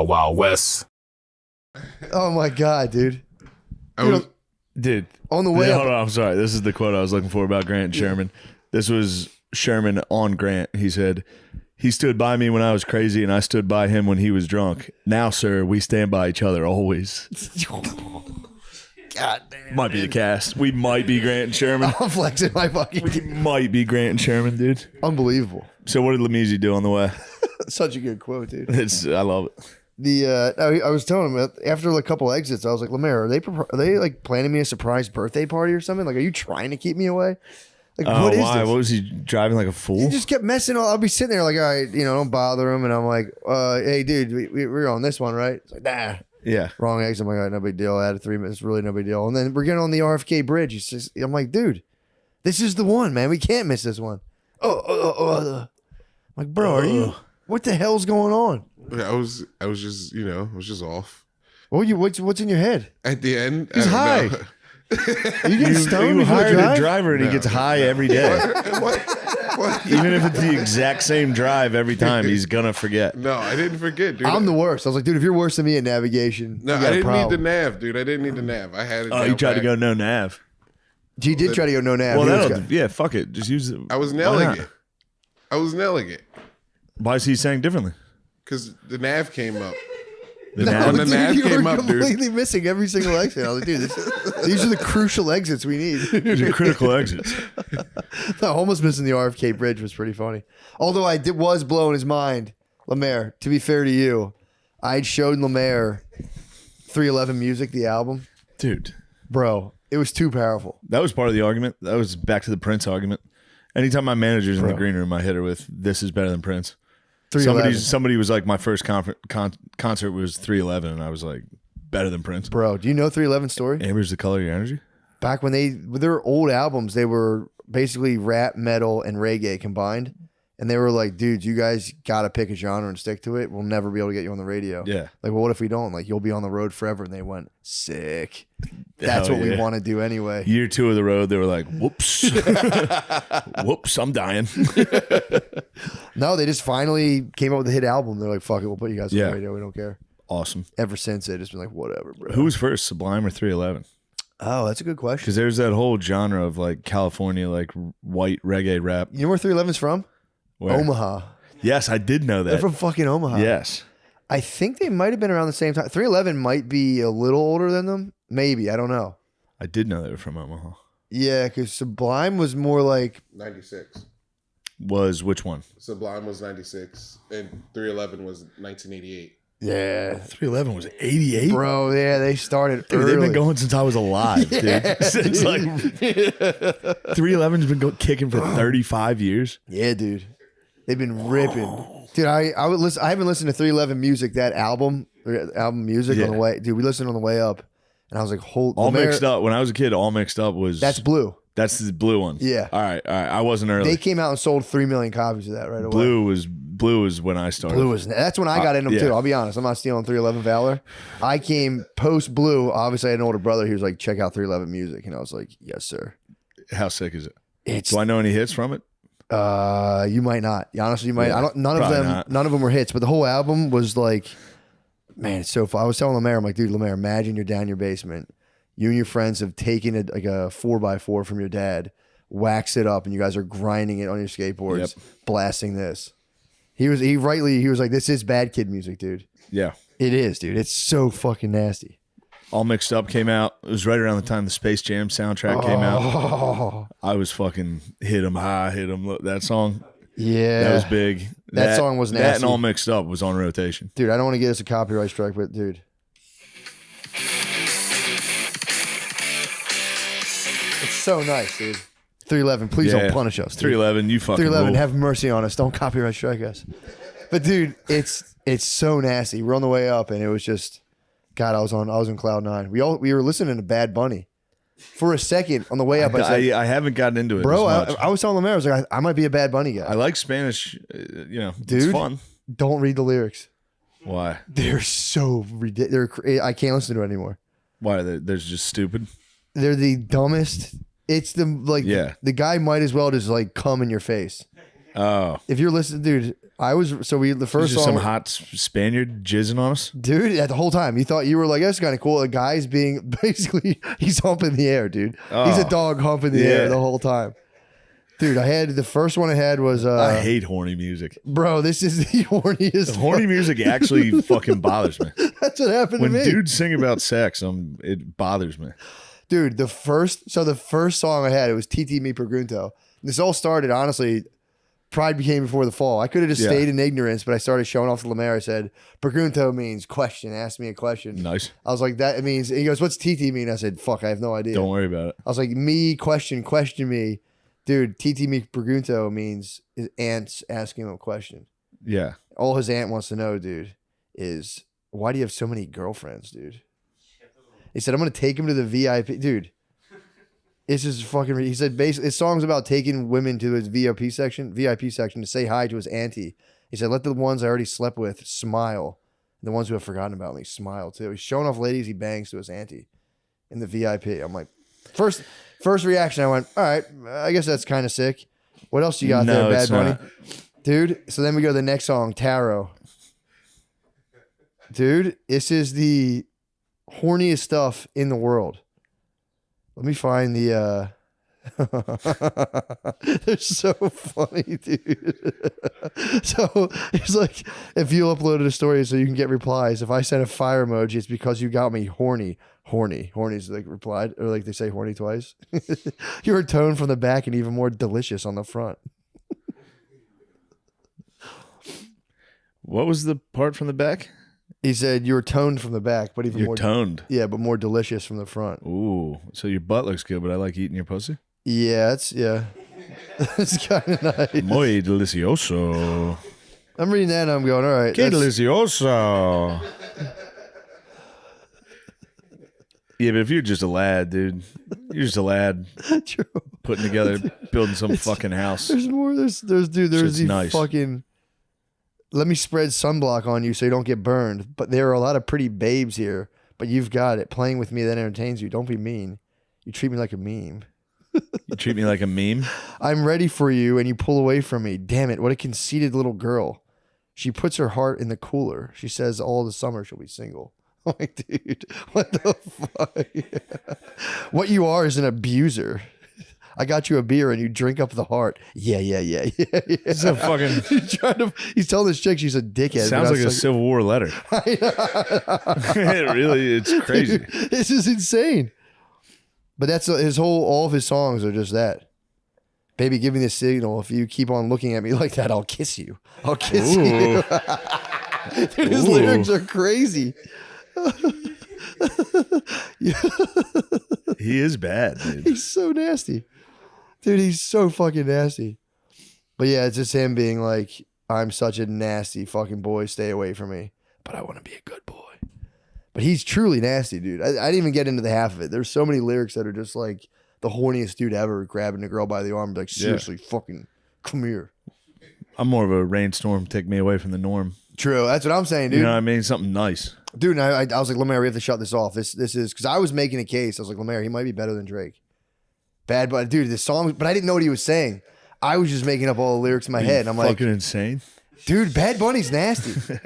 Wild Wild West. Oh my god, dude. Dude, on the way up. Hold on, I'm sorry. This is the quote I was looking for about Grant and Sherman. This was Sherman on Grant. He said, "He stood by me when I was crazy, and I stood by him when he was drunk. Now, sir, we stand by each other always." God damn. Might be the cast. We might be Grant and Sherman. I'm flexing my fucking. We might be Grant and Sherman, dude. Unbelievable. So what did Lemisi do on the way? Such a good quote, dude. I love it. I was telling him after a couple exits, I was like, Lemaire, are they like planning me a surprise birthday party or something? Like, are you trying to keep me away? Like, what is why? this? What was he driving like a fool? He just kept messing. I'll be sitting there like, all right, don't bother him. And I'm like, hey, dude, we're on this one, right? It's like, nah. Yeah. Wrong exit. I'm like, all right, no big deal. I had 3 minutes. Really no big deal. And then we're getting on the RFK bridge. I'm like, dude, this is the one, man. We can't miss this one. I'm like, bro, are you? What the hell's going on? I was just, I was just off. What's in your head? At the end, He's high. Are you getting stoned? You hired drive? a driver and he gets high every day. What? Even if it's the exact same drive every time, he's gonna forget. No, I didn't forget, dude. I'm the worst. I was like, dude, if you're worse than me in navigation, No, you got I a didn't need the problem. nav, dude. I didn't need the nav. I had it. Oh, you tried to go no nav. He did try to go no nav. Well, yeah, fuck it. Just use it. I was nailing it. Why is he saying differently? Because the nav came up. The When the nav you came were up, dude. completely missing every single exit. I was like, dude, these are the crucial exits we need. These are critical exits. No, almost missing the RFK bridge was pretty funny. Although was blowing his mind. Lemaire, to be fair to you, I'd showed Lemaire 311 Music, the album. Dude. Bro, it was too powerful. That was part of the argument. That was back to the Prince argument. Anytime my manager's in the green room, I hit her with, "This is better than Prince." Somebody was like, my first concert was 311, and I was like, better than Prince. Bro, do you know 311 story? Amber's the Color of Your Energy? Back when with their old albums, they were basically rap, metal, and reggae combined. And they were like, dude, you guys got to pick a genre and stick to it. We'll never be able to get you on the radio. Yeah. Like, well, what if we don't? Like, you'll be on the road forever. And they went, sick. That's what we want to do anyway. Year 2 of the road, they were like, whoops. Whoops, I'm dying. No, they just finally came up with a hit album. They're like, fuck it, we'll put you guys on the radio. We don't care. Awesome. Ever since, they've just been like, whatever, bro. Who was first, Sublime or 311? Oh, that's a good question. Because there's that whole genre of like California, like white reggae rap. You know where 311's from? Where? Omaha. Yes, I did know that. They're from fucking Omaha. Yes. I think they might have been around the same time. 311 might be a little older than them. Maybe. I don't know. I did know they were from Omaha. Yeah, because Sublime was more like... 96. Was which one? Sublime was 96, and 311 was 1988. Yeah. 311 was 88? Bro, yeah, they started Dude, early. they've been going since I was alive, dude. Since like 311's been kicking for 35 years. Yeah, dude. They've been ripping. Dude, I haven't listened to 311 Music, that album music on the way. Dude, we listened on the way up, and I was like, All Mixed Up. When I was a kid, All Mixed Up was... That's Blue. That's the blue one. Yeah. All right. I wasn't early. They came out and sold 3 million copies of that right away. Blue was when I started. That's when I got into them yeah. too. I'll be honest. I'm not stealing 311 Valor. I came post Blue. Obviously, I had an older brother. He was like, check out 311 Music. And I was like, yes, sir. How sick is it? Do I know any hits from it? You might not. Honestly, you might. Yeah, none of them were hits, but the whole album was like, man, it's so fun. I was telling Lemaire, I'm like, dude, Lemaire, imagine you're down in your basement. You and your friends have taken a 4x4 from your dad, wax it up, and you guys are grinding it on your skateboards, blasting this. He was like, this is bad kid music, dude. Yeah. It is, dude. It's so fucking nasty. All Mixed Up came out. It was right around the time the Space Jam soundtrack came out. I was fucking hit 'em high, hit 'em low. That song. Yeah. That was big. That song was nasty. That and All Mixed Up was on rotation. Dude, I don't want to get us a copyright strike, but dude. It's so nice, dude. 311, please don't punish us. Dude. 311, you fucking 311, rule. have mercy on us. Don't copyright strike us. But dude, it's so nasty. We're on the way up, and it was just, God, I was in cloud nine. We were listening to Bad Bunny for a second on the way up. I haven't gotten into it, bro. as much. I was telling Lemaire, I was like, I might be a Bad Bunny guy. I like Spanish. Dude, it's fun. Don't read the lyrics. Why? They're so ridiculous. I can't listen to it anymore. Why? They're just stupid. They're the dumbest. It's the the guy might as well just like come in your face. Oh, If you're listening, dude, the first just song, some hot Spaniard jizzing on us. dude, at the whole time you thought you were like, that's kind of cool. The guy's being basically he's humping the air, dude. He's a dog humping the air the whole time. Dude, the first one I had was I hate horny music. Bro, this is the horniest. Horny music actually fucking bothers me. That's what happened to me. When dudes sing about sex, it bothers me. Dude, the first song I had, it was TT Me Pregunto. This all started, honestly, pride became before the fall. I could have just stayed in ignorance, but I started showing off to Lemaire. I said, Pregunto means question. Ask me a question. Nice. I was like, that it means, he goes, what's TT mean? I said, fuck, I have no idea. Don't worry about it. I was like, me, question me. Dude, TT Me Pregunto means his aunt's asking him a question. Yeah. All his aunt wants to know, dude, is why do you have so many girlfriends, dude? He said, I'm going to take him to the VIP. Dude, it's just fucking, he said, basically, his song's about taking women to his VIP section to say hi to his auntie. He said, let the ones I already slept with smile. And the ones who have forgotten about me smile too. He's showing off ladies he bangs to his auntie in the VIP. I'm like, first reaction, I went, all right, I guess that's kind of sick. What else you got there, Bad Bunny? Dude, so then we go to the next song, Tarot. Dude, this is the horniest stuff in the world. Let me find the they're so funny, dude. So it's like, if you uploaded a story so you can get replies, if I send a fire emoji, it's because you got me horny. Horny's like replied, or like they say horny twice. You're toned from the back and even more delicious on the front. What was the part from the back? He said you were toned from the back, but even You're more toned. Yeah, but more delicious from the front. Ooh, so your butt looks good, but I like eating your pussy. Yeah, it's kind of nice. Muy delicioso. I'm reading that and I'm going, all right. Que delicioso. Yeah, but if you're just a lad, dude, you're just a lad. True. Putting together, building some fucking house. There's more. There's these nice. fucking. Let me spread sunblock on you so you don't get burned. But there are a lot of pretty babes here. But you've got it. Playing with me that entertains you. Don't be mean. You treat me like a meme. You treat me like a meme? I'm ready for you and you pull away from me. Damn it. What a conceited little girl. She puts her heart in the cooler. She says all the summer she'll be single. I'm like, dude, what the fuck? What you are is an abuser. I got you a beer and you drink up the heart. Yeah. It's a fucking. He's telling this chick she's a dickhead. Sounds like a Civil War letter. It's crazy. Dude, this is insane. But that's all of his songs are just that. Baby, give me the signal. If you keep on looking at me like that, I'll kiss you. I'll kiss you. Dude, his lyrics are crazy. He is bad, dude. He's so nasty. Dude, he's so fucking nasty. But yeah, it's just him being like, I'm such a nasty fucking boy. Stay away from me. But I want to be a good boy. But he's truly nasty, dude. I didn't even get into the half of it. There's so many lyrics that are just like the horniest dude ever grabbing a girl by the arm and be like, seriously, fucking come here. I'm more of a rainstorm, take me away from the norm. True. That's what I'm saying, dude. You know what I mean? Something nice. Dude, and I was like, Lemaire, we have to shut this off. This is, because I was making a case. I was like, Lemaire, he might be better than Drake. Bad, but dude, this song, but I didn't know what he was saying. I was just making up all the lyrics in my head. And I'm like, fucking insane. Dude, Bad Bunny's nasty.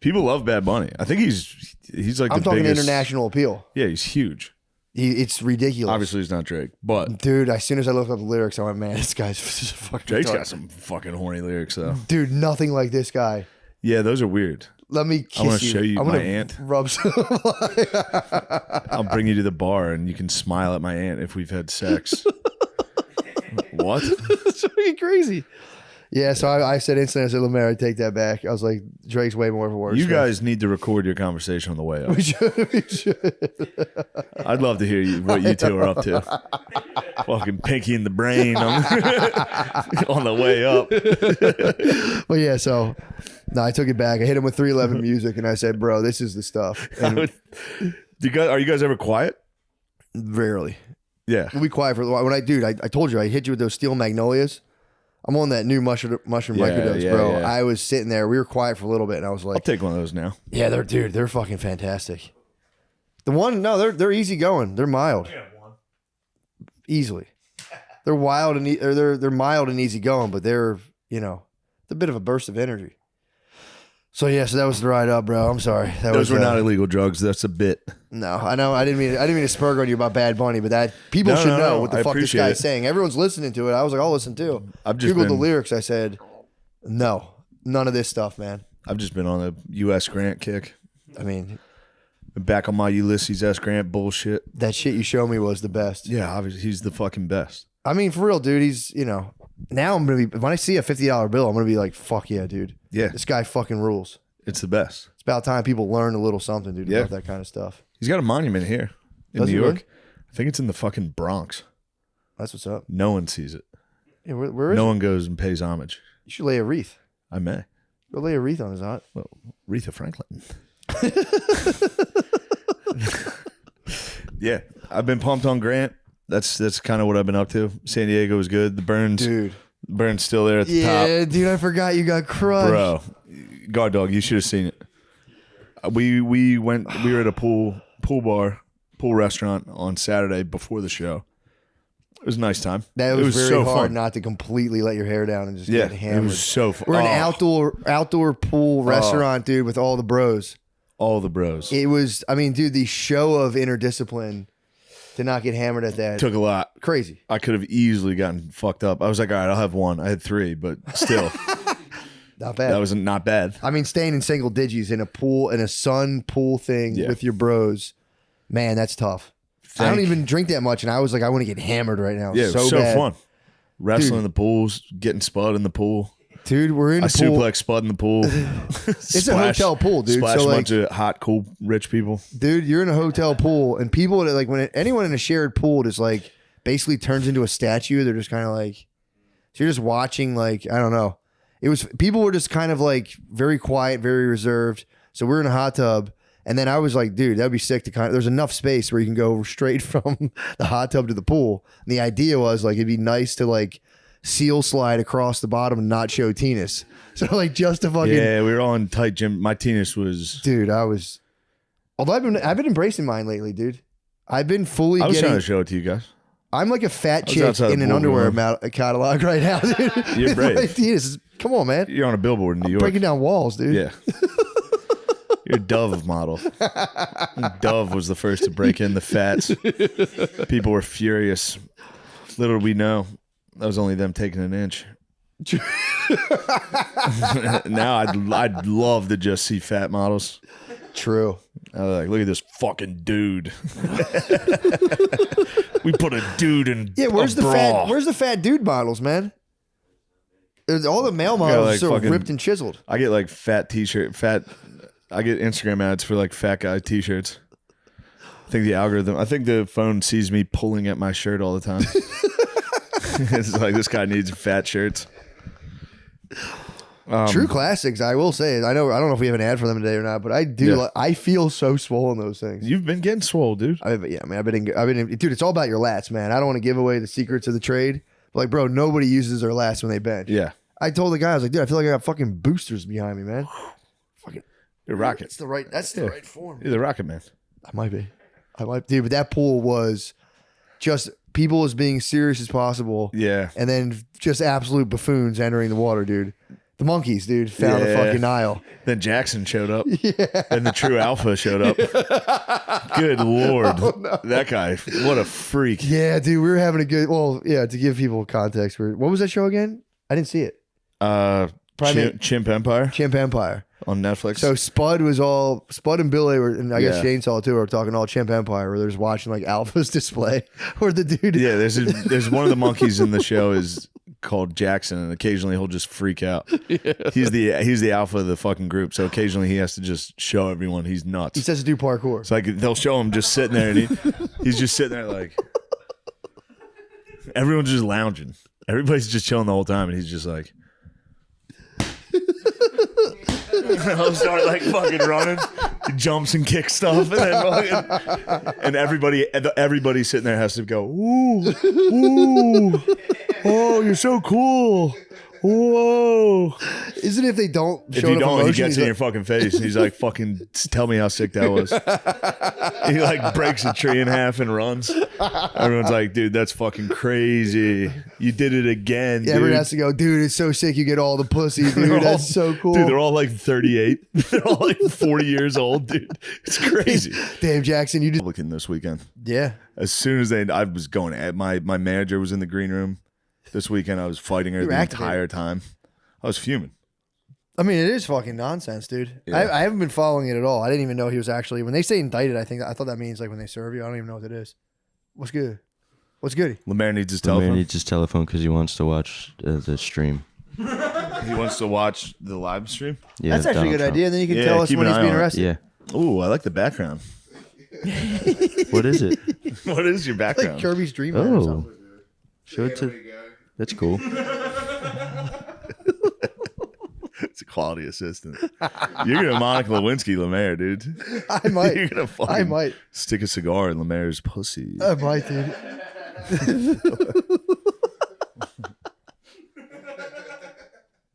People love Bad Bunny. I think he's like I'm the talking biggest international appeal. Yeah, he's huge. It's ridiculous. Obviously, he's not Drake, but dude, as soon as I looked up the lyrics, I went, man, this guy's just fucking. Drake's got some fucking horny lyrics though. Dude, nothing like this guy. Yeah, those are weird. Let me kiss you. I want to show you my aunt. Rub some. I'll bring you to the bar and you can smile at my aunt if we've had sex. What? It's fucking crazy. Yeah, so I said instantly, I said, Lemaire, I take that back. I was like, Drake's way more of a worse. You guys need to record your conversation on the way up. We should. I'd love to hear what you two are up to. Fucking pinky in the brain on the way up. But yeah, so no, I took it back. I hit him with 311 music and I said, bro, this is the stuff. And are you guys ever quiet? Rarely. Yeah. We'll be quiet for a while. When I told you, I hit you with those steel magnolias. I'm on that new mushroom microdose, bro. Yeah. I was sitting there. We were quiet for a little bit, and I was like, "I'll take one of those now." Yeah, they're fucking fantastic. The one, no, they're easy going. They're mild, easily. They're wild and they're mild and easy going, but they're you know, it's a bit of a burst of energy. So yeah, so that was the ride up, bro. I'm sorry. Those were not illegal drugs. That's a bit. No, I know. I didn't mean to spurg on you about Bad Bunny, but that people should know what the fuck this guy's saying. Everyone's listening to it. I was like, I'll listen too. I've just Googled the lyrics. I said, no, none of this stuff, man. I've just been on a U.S. Grant kick. I mean, back on my Ulysses S. Grant bullshit. That shit you showed me was the best. Yeah, obviously he's the fucking best. I mean, for real, dude. He's, you know, now I'm gonna be, when I see a $50 bill, I'm gonna be like, fuck yeah, dude. Yeah, this guy fucking rules. It's the best. It's about time people learn a little something, dude, about that kind of stuff. He's got a monument here in New York. Really? I think it's in the fucking Bronx. That's what's up. No one sees it. Yeah, where is no one goes and pays homage. You should lay a wreath. I may. Go lay a wreath on his aunt. Well, Aretha Franklin. Yeah, I've been pumped on Grant. That's kind of what I've been up to. San Diego was good. The Burns still there at the top. Yeah, dude, I forgot you got crushed. Bro, God dog, you should have seen it. We were at a pool restaurant on Saturday before the show. It was a nice time. It was very so hard fun. Not to completely let your hair down and just get hammered. It was so fun. We're an outdoor pool restaurant, dude, with all the bros. All the bros. It was, I mean, dude, the show of interdiscipline to not get hammered at that. Took a lot. Crazy. I could have easily gotten fucked up. I was like, all right, I'll have one. I had 3, but still. Not bad. That was not bad. I mean, staying in single digits in a pool, in a sun pool thing with your bros, man, that's tough. I don't even drink that much, and I was like, I want to get hammered right now. Yeah, it was so fun. Wrestling in the pools, getting Spud in the pool. Dude, we're in a pool. suplex Spud in the pool. It's a hotel pool, dude. Splash so a bunch of hot, cool, rich people. Dude, you're in a hotel pool, and people that like anyone in a shared pool just like basically turns into a statue. They're just kind of like, so you're just watching. Like, I don't know. People were just kind of like very quiet, very reserved. So we're in a hot tub. And then I was like, dude, that'd be sick to there's enough space where you can go straight from the hot tub to the pool. And the idea was like, it'd be nice to like seal slide across the bottom and not show tennis. So like just to fucking. Yeah, we were all in tight gym. My tennis was. Dude, although I've been embracing mine lately, dude. I've been fully I was trying to show it to you guys. I'm like a fat chick in an underwear catalog right now, dude. You're brave. Tennis. Come on, man. You're on a billboard in New York. Breaking down walls, dude. Yeah. You're a Dove model. Dove was the first to break in the fats. People were furious. Little did we know, that was only them taking an inch. Now I'd love to just see fat models. True. I was like, look at this fucking dude. We put a dude in. Yeah, where's the fat dude models, man? All the male models are so ripped and chiseled. I get like I get Instagram ads for like fat guy t-shirts. I think the phone sees me pulling at my shirt all the time. It's like, this guy needs fat shirts. True classics, I will say. I don't know if we have an ad for them today or not, but I do. Yeah. I feel so swole in those things. You've been getting swole, dude. I've been dude. It's all about your lats, man. I don't want to give away the secrets of the trade. But like, bro, nobody uses their lats when they bench. Yeah. I told the guy, I was like, dude, I feel like I got fucking boosters behind me, man. Fucking. You're rocket. That's the right form. You're the rocket man. I might be, dude. But that pool was just people as being serious as possible. Yeah. And then just absolute buffoons entering the water, dude. The monkeys, dude, found a fucking Nile. Then Jackson showed up. Yeah. And the true alpha showed up. Good Lord. Oh, no. That guy, what a freak. Yeah, dude, we were having a good, to give people context. What was that show again? I didn't see it. Chimp Empire. Chimp Empire. On Netflix. So Spud and Billy were, and I guess Shane saw it too, were talking all Chimp Empire, where they're just watching like Alpha's display, where the dude. Yeah, there's one of the monkeys in the show is called Jackson, and occasionally he'll just freak out. Yeah. He's the alpha of the fucking group, so occasionally he has to just show everyone he's nuts. He says to do parkour. So like they'll show him just sitting there, and he's just sitting there like everyone's just lounging. Everybody's just chilling the whole time, and he's just like. I'll start like fucking running. He jumps and kicks stuff, and everybody sitting there has to go, ooh, ooh, oh, you're so cool, Whoa. Isn't it if they don't If show you enough don't, he emotion, gets he's in like, your fucking face. And he's like, fucking tell me how sick that was. He like breaks a tree in half and runs. Everyone's like, dude, that's fucking crazy. You did it again, yeah, dude. everyone has to go, dude, it's so sick you get all the pussy, dude. That's so cool. Dude, they're all like 38. They're all like 40 years old, dude. It's crazy. Damn, Jackson, you just... Looking this weekend. Yeah. As soon as I was going at my manager was in the green room this weekend. I was fighting her You were the activated. entire time. I was fuming. I mean, it is fucking nonsense, dude. Yeah. I haven't been following it at all. I didn't even know he was actually... When they say indicted, I thought that means like when they serve you. I don't even know what it is. What's good? What's good? Lemaire needs his Lemaire telephone. needs his telephone because he wants to watch the stream. He wants to watch the live stream. Yeah, That's actually a good Donald Trump. idea. Then you can Yeah, tell us keep when an he's eye being on it. arrested. Yeah. Ooh, I like the background. What is it? What is your Like background? Kirby's Dream Land or Oh, something. show it to. That's cool. It's a quality assistant. You're gonna Monica Lewinsky Lemaire, dude. I might. You're gonna fucking I might. stick a cigar in Lemaire's pussy. I might, dude.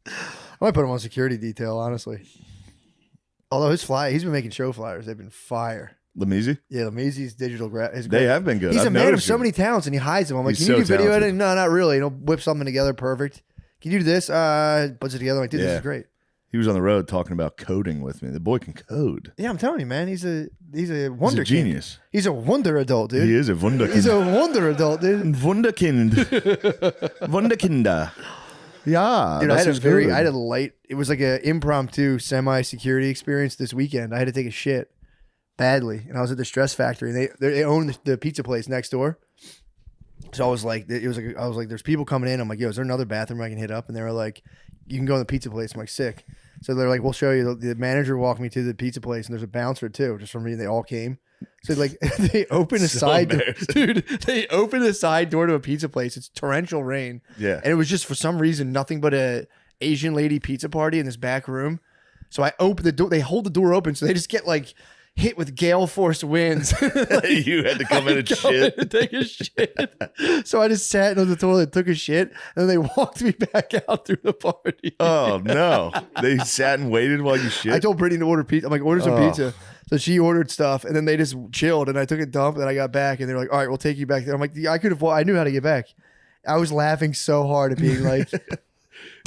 I might put him on security detail, honestly. Although he's been making show flyers. They've been fire. Lemezi? Yeah, Maisie's digital his They have been good. He's I've a man of noticed so it. many talents, and he hides them. I'm like, He's can you so do video talented. editing? No, not really. He'll whip something together perfect. Can you do this? Puts it together. I'm like, dude, this Yeah. is great. He was on the road talking about coding with me. The boy can code. Yeah, I'm telling you, man. He's a He's wonder a genius. Kid. He's a wonder adult, dude. He is a wunderkind. He's a wonder adult, dude. Wunderkind. Wunderkinder. Yeah. Dude, I that's had his good. a light. It was like an impromptu semi-security experience this weekend. I had to take a shit badly, and I was at the Stress Factory. And they own the pizza place next door. So I was like, there's people coming in. I'm like, yo, is there another bathroom I can hit up? And they were like, you can go in the pizza place. I'm like, sick. So they're like, we'll show you. The manager walked me to the pizza place, and there's a bouncer too. Just for me, they all came. So like, they opened a So side door. embarrassing. Dude, they opened a side door to a pizza place. It's torrential rain. Yeah. And it was just for some reason nothing but a Asian lady pizza party in this back room. So I opened the door. They hold the door open, so they just get like hit with gale force winds. You had to come in and shit. And take a shit. So I just sat on the toilet, took a shit, and then they walked me back out through the party. Oh, no. They sat and waited while you shit? I told Brittany to order pizza. I'm like, order some Oh. pizza. So she ordered stuff, and then they just chilled, and I took a dump, and then I got back, and they were like, all right, we'll take you back there. I'm like, I could have, I knew how to get back. I was laughing so hard at being like,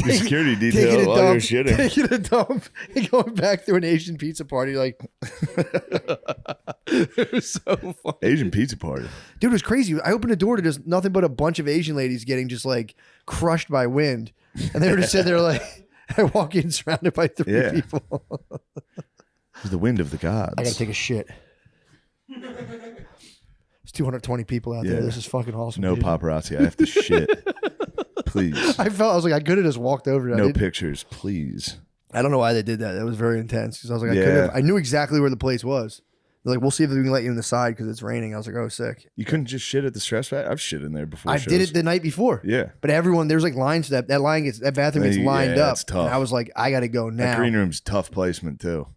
The security taking detail a while you're dump, shitting. taking a dump, and going back to an Asian pizza party. Like, it was so funny. Asian pizza party. Dude, it was crazy. I opened the door to just nothing but a bunch of Asian ladies getting just like crushed by wind. And they were just sitting there like, I walk in surrounded by three Yeah. people. It was the wind of the gods. I got to take a shit. There's 220 people out there. Yeah. This is fucking awesome. No dude. paparazzi. I have to shit. Please. I was like, I could have just walked over. No pictures, please. I don't know why they did that. That was very intense. Because I was like, Yeah. I knew exactly where the place was. They're like, we'll see if we can let you in the side because it's raining. I was like, oh, sick. You couldn't just shit at the Stress Factory? I've shit in there before. I shows. did it the night before. Yeah. But everyone, there's like lines to that bathroom gets Yeah, lined up. it's tough. And I was like, I got to go now. That green room's tough placement, too.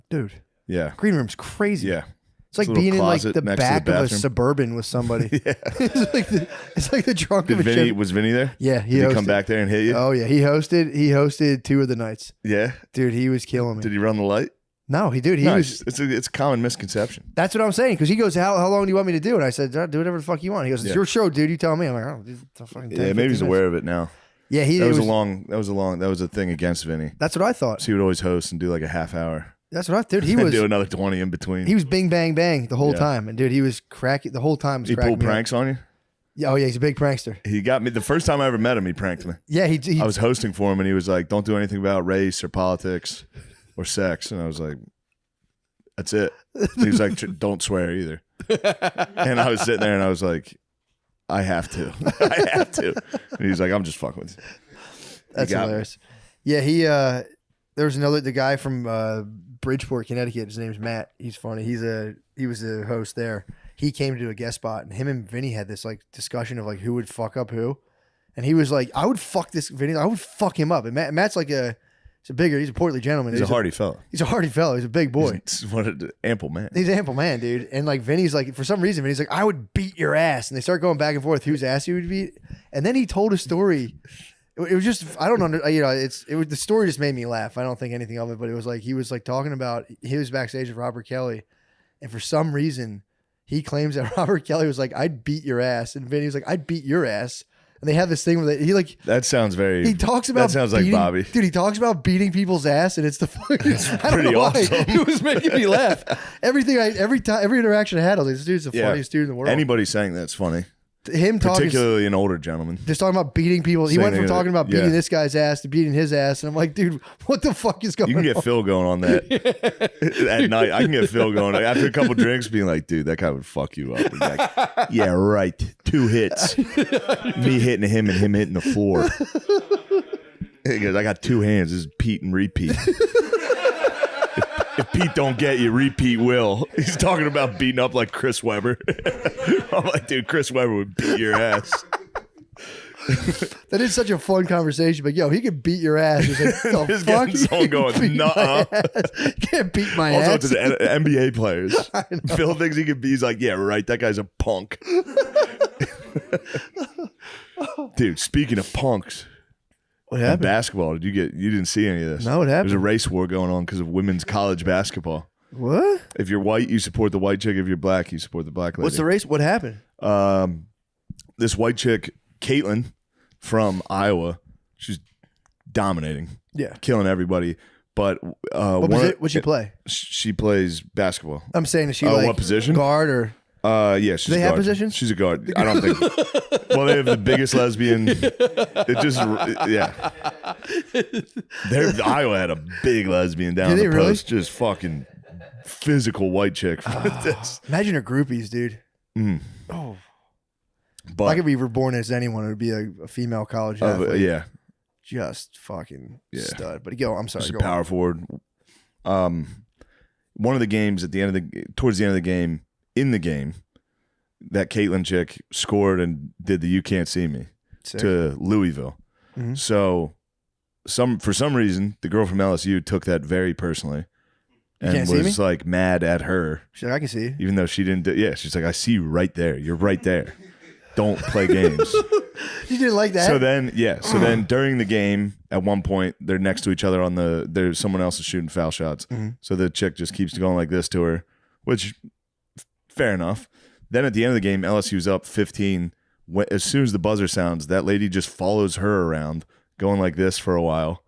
Dude, Yeah. green room's crazy. Yeah. It's like a little being in like closet the next to the back of a bathroom. Suburban with somebody. Yeah. it's like the trunk Did of a Vinny, ship. was Vinny there? Yeah, Did he come hosted. back there and hit you? Oh yeah, he hosted 2 of the nights. Yeah. Dude, he was killing me. Did he run the light? No, he did. He No, was. it's a common misconception. That's what I'm saying. Because he goes, how long do you want me to do? And I said, do whatever the fuck you want. He goes, it's Yeah. your show, dude. You tell me. I'm like, oh, it's a fucking 10, Yeah, maybe 15 he's minutes. aware of it now. Yeah, That was a thing against Vinny. That's what I thought. So he would always host and do like a half hour. That's what I did. He and was. do another 20 in between. He was bing bang bang the whole Yeah. time, and dude, he was cracking the whole time. Was He cracking pulled me up. pranks on you? Yeah, oh yeah, he's a big prankster. He got me the first time I ever met him. He pranked me. Yeah, he I was hosting for him, and he was like, "Don't do anything about race or politics or sex." And I was like, "That's it." He was like, "Don't swear either." And I was sitting there, and I was like, "I have to, I have to." And he's like, "I'm just fucking with you." That's got me. hilarious. Yeah, there was the guy from Bridgeport, Connecticut. His name's Matt. He's funny. He was the host there. He came to do a guest spot, and him and Vinny had this like discussion of like who would fuck up who, and he was like, I would fuck this Vinny. I would fuck him up. And Matt's like he's a portly gentleman. He's a hardy fella. He's a hardy fellow. He's a big boy. He's what an ample man. He's an ample man, dude. And like Vinny's like, for some reason, Vinny's like, I would beat your ass. And they start going back and forth whose ass he would beat. And then he told a story It was just I don't know. The story just made me laugh. I don't think anything of it, but it was like he was like talking about he was backstage with Robert Kelly, and for some reason he claims that Robert Kelly was like, "I'd beat your ass," and Vinny was like, "I'd beat your ass." And they have this thing where he like that sounds very. He talks about that sounds like Bobby, dude. He talks about beating people's ass, and it's the fucking. I don't pretty know why. awesome. It was making me laugh. Every interaction I had, I was like, "This dude's the funniest dude in the world." Anybody saying that's funny. Him talking, particularly an older gentleman, just talking about beating people. He went from talking about beating yeah. this guy's ass to beating his ass, and I'm like, dude, what the fuck is going on? You can get Phil going on that at night. I can get Phil going after a couple drinks, being like, dude, that guy would fuck you up. Like, yeah, right. 2 hits, me hitting him and him hitting the floor. He goes, I got 2 hands. This is Pete and repeat. If Pete don't get you, repeat will. He's talking about beating up like Chris Webber. I'm like, dude, Chris Webber would beat your ass. That is such a fun conversation, but yo, he could beat your ass. He's like, the Just fuck? getting someone going, nuh-uh. You can't beat my Also, ass. to the NBA players. Phil thinks he could be. He's like, yeah, right. That guy's a punk. Dude, speaking of punks. What in happened? basketball, you didn't see any of this? No, what happened? There's a race war going on because of women's college basketball. What? If you're white, you support the white chick. If you're black, you support the black lady. What's the race? What happened? This white chick, Caitlin from Iowa, she's dominating, Yeah. killing everybody. But What'd she play? She plays basketball. I'm saying, is she like what position? guard or? Yeah, she's Do they a have guard. positions? She's a guard. I don't think. Well, they have the biggest lesbian. It just, yeah. Iowa had a big lesbian down Did the they really? post. Just fucking physical white chick. Imagine her groupies, dude. Mm. Oh, But if I could be reborn as anyone, it would be a female college athlete. yeah, Just fucking Yeah. stud. But I'm sorry. just a Go on. power forward. One of the games towards the end of the game, in the game, that Caitlin chick scored and did the "You Can't See Me" Sick. to Louisville. Mhm. So, for some reason, the girl from LSU took that very personally, and can't see was me? like mad at her, She's like, I can see you. even though she didn't. Yeah, she's like, "I see you right there. You're right there. Don't play games." You didn't like that? So then during the game, at one point, they're next to each other there's someone else is shooting foul shots. Mhm. So the chick just keeps going like this to her, which fair enough. Then at the end of the game, LSU's up 15. As soon as the buzzer sounds, that lady just follows her around, going like this for a while,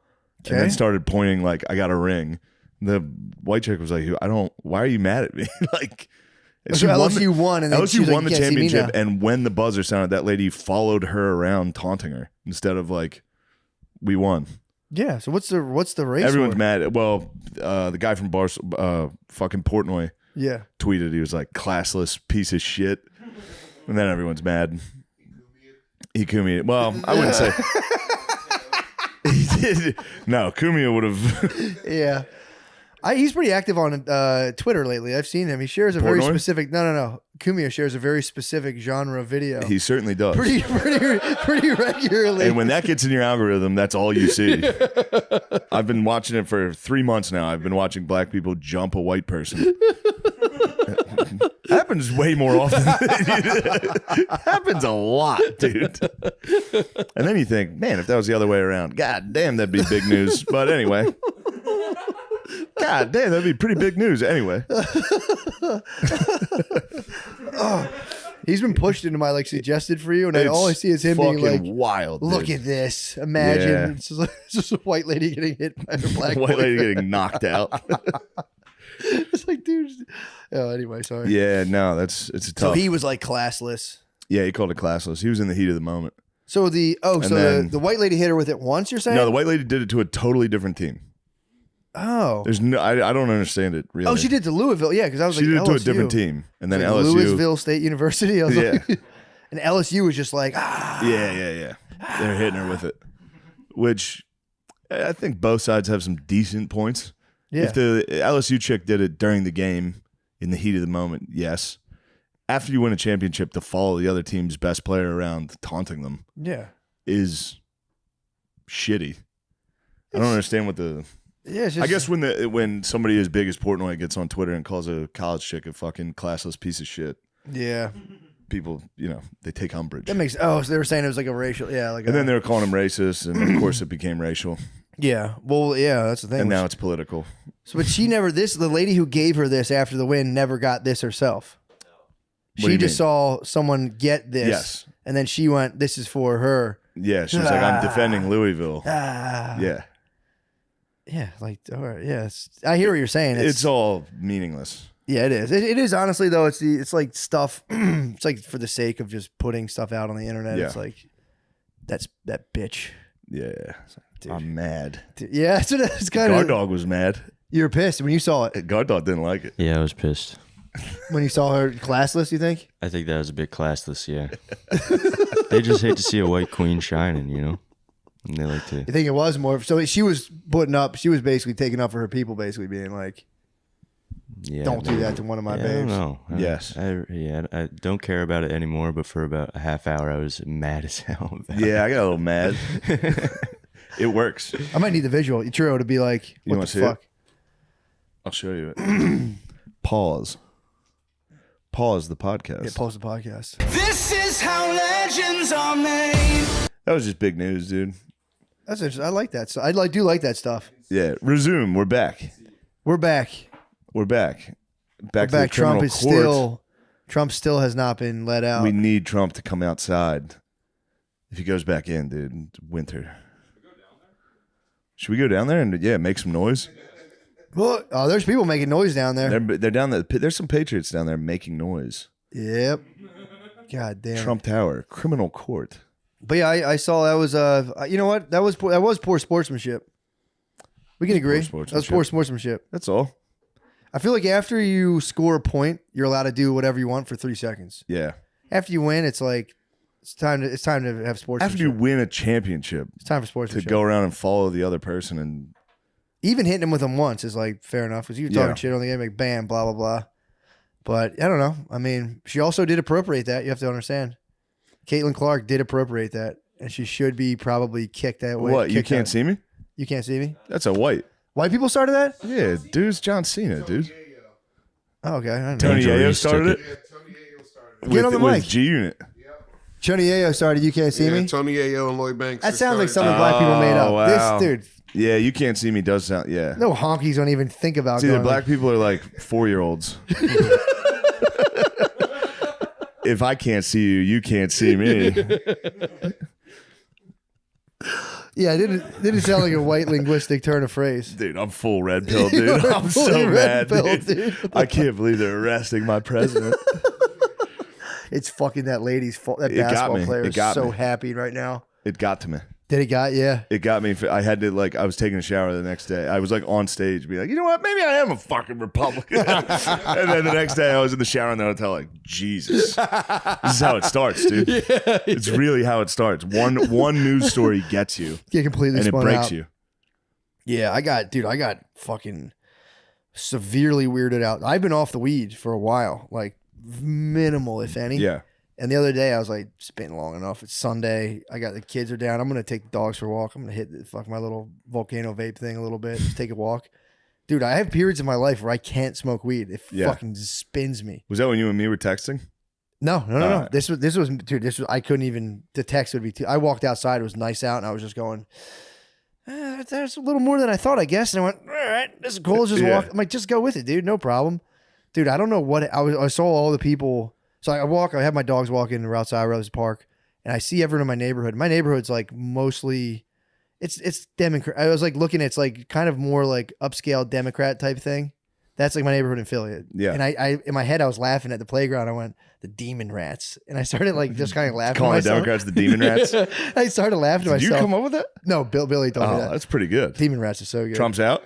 and then started pointing like, "I got a ring." The white chick was like, why are you mad at me? Like, So LSU won, and then LSU she's like, won the "You can't see me championship, now." and when the buzzer sounded, that lady followed her around, taunting her instead of like, "We won." Yeah. So what's the race? Everyone's war? mad. Well, the guy from fucking Portnoy Yeah. tweeted, he was like, "Classless piece of shit," and then everyone's mad. Kumia. Well, I wouldn't say he did. No, Kumia would have. Yeah. He's pretty active on Twitter lately. I've seen him. He shares a very Portnoy? specific. No. Kumia shares a very specific genre video. He certainly does. pretty regularly. And when that gets in your algorithm, that's all you see. I've been watching it for 3 months now. I've been watching black people jump a white person. Happens way more often. Happens a lot, dude. And then you think, man, if that was the other way around, god damn, that'd be big news. But anyway. God damn, that'd be pretty big news. Anyway. He's been pushed into my suggested for you, and all I see is him being like, wild. "Look dude. at this! Imagine Yeah. it's just a white lady getting hit by a black White lady boyfriend." getting knocked out. It's like, dude. Oh, anyway, sorry. Yeah, no, it's a So tough. he was like classless. Yeah, he called it classless. He was in the heat of the moment. So then- the white lady hit her with it once. You're saying? No, the white lady did it to a totally different team. Oh. There's no, I don't understand it really. Oh, she did to Louisville. Yeah, because I was She like, did it to a LSU. different team, and then Like LSU. Louisville State University. I was Yeah. like, and LSU was just like, ah. Yeah. They're hitting her with it, which I think both sides have some decent points. Yeah. If the LSU chick did it during the game in the heat of the moment, yes. After you win a championship, to follow the other team's best player around taunting them Yeah. is shitty. I don't understand what the. Yeah. It's just, I guess when somebody as big as Portnoy gets on Twitter and calls a college chick a fucking classless piece of shit, Yeah. people, they take umbrage. That makes. Oh, so they were saying it was like a racial. Yeah, like. And then they were calling him racist, and of course it became racial. Yeah. Well, yeah, that's the thing. And now it's political. So, but she never. The lady who gave her this after the win never got this herself. What do She you just mean? saw someone get this. Yes. And then she went, "This is for her." Yeah, she was like, "I'm defending Louisville." Yeah. Yeah, like, all right, yes. I hear what you're saying. It's all meaningless. Yeah, it is. It is, honestly, though. It's like stuff. It's like for the sake of just putting stuff out on the internet. Yeah. It's like, that bitch. Yeah. Dude. I'm mad. Yeah, that's what it's kind Guard of. dog was mad. You were pissed when you saw it. Guard dog didn't like it. Yeah, I was pissed. When you saw her classless, you think? I think that was a bit classless, yeah. They just hate to see a white queen shining, And they like to. You think it was more? So she was putting up. She was basically taking up for her people, basically being like, Yeah, "Don't do maybe. that to one of my Yeah, I don't babes." know. Yes. I don't care about it anymore, but for about a half hour, I was mad as hell about Yeah, I got a little mad. It works. I might need the visual. Churro to be like, You "What wanna the see fuck?" it? I'll show you it. Pause. Pause the podcast. Yeah, post the podcast. This is how legends are made. That was just big news, dude. That's interesting. I like that. So I do like that stuff. Yeah. Resume. We're back. We're back. We're back. Back to Back. the Trump criminal is court. Trump still has not been let out. We need Trump to come outside. If he goes back in, dude, it's winter. Should we go down there and make some noise? Well, there's people making noise down there. They're down there. There's some patriots down there making noise. Yep. God damn. Trump Tower, criminal court. But yeah, I saw that was you know what? That was poor sportsmanship. We can agree. That was poor sportsmanship. That's all. I feel like after you score a point, you're allowed to do whatever you want for 3 seconds. Yeah. After you win, it's like it's time to have sportsmanship. After you win a championship, it's time for to sportsmanship. go around and follow the other person and Even hitting him with them once is like fair enough because you were talking shit on the game, like bam, blah blah blah. But I don't know. I mean, she also did appropriate that. You have to understand. Caitlin Clark did appropriate that, and she should be probably kicked that way. what? You can't see me? You can't see me. That's a white. White people started that? Yeah, dude's John Cena, dude. Oh, okay. I didn't know. Tony Angel Yayo Reese started took it. Yeah, Tony Ayo started. Get on the with mic. G Unit. Tony Yayo started. You can't see Yeah, me. Tony Ayo and Lloyd Banks. That they sounds like started. something black people made up. wow. This dude, Yeah, you can't see me does sound. Yeah. no honkies don't even think about It's either going. black people or like 4-year-olds. If I can't see you, you can't see me. Yeah, it didn't sound like a white linguistic turn of phrase. Dude, I'm full red pill, You dude. are I'm fully so red mad, pilled, dude. dude. I can't believe they're arresting my president. It's fucking that lady's fault. That It got basketball me. player It is got so me. happy right now. It got to me. Did it got yeah? It got me. I had to I was taking a shower the next day. I was like on stage, be like, you know what? Maybe I am a fucking Republican. And then the next day, I was in the shower in the hotel, like, Jesus, this is how it starts, dude. It's really how it starts. One news story gets you, Get completely and it spun breaks out. you. Yeah, I got fucking severely weirded out. I've been off the weed for a while, like minimal, if any. Yeah, And the other day, I was like, it's been long enough. It's Sunday. I got the kids are down. I'm gonna take the dogs for a walk. I'm gonna hit my little volcano vape thing a little bit. Just take a walk, dude. I have periods in my life where I can't smoke weed. It fucking just spins me. was that when you and me were texting? No. Right. This was dude. This was I couldn't even. The text would be too. I walked outside. It was nice out, and I was just going. There's a little more than I thought, I guess. And I went, all right, this is cool. Just Yeah. walk. I'm like, just go with it, dude. No problem, dude. I don't know what I saw all the people. So I have my dogs walking outside Rose Park, and I see everyone in my neighborhood. My neighborhood's like mostly, it's Democrat. I was like looking, it's like kind of more like upscale Democrat type thing. That's like my neighborhood in Philly. Yeah. And I in my head, I was laughing at the playground. I went, the demon rats. And I started like just kind of laughing Calling to the myself. Democrats the demon rats. I started laughing to Did you myself. come up with that? No, Billy told me Oh, that. that's pretty good. Demon rats are so good. Trump's out.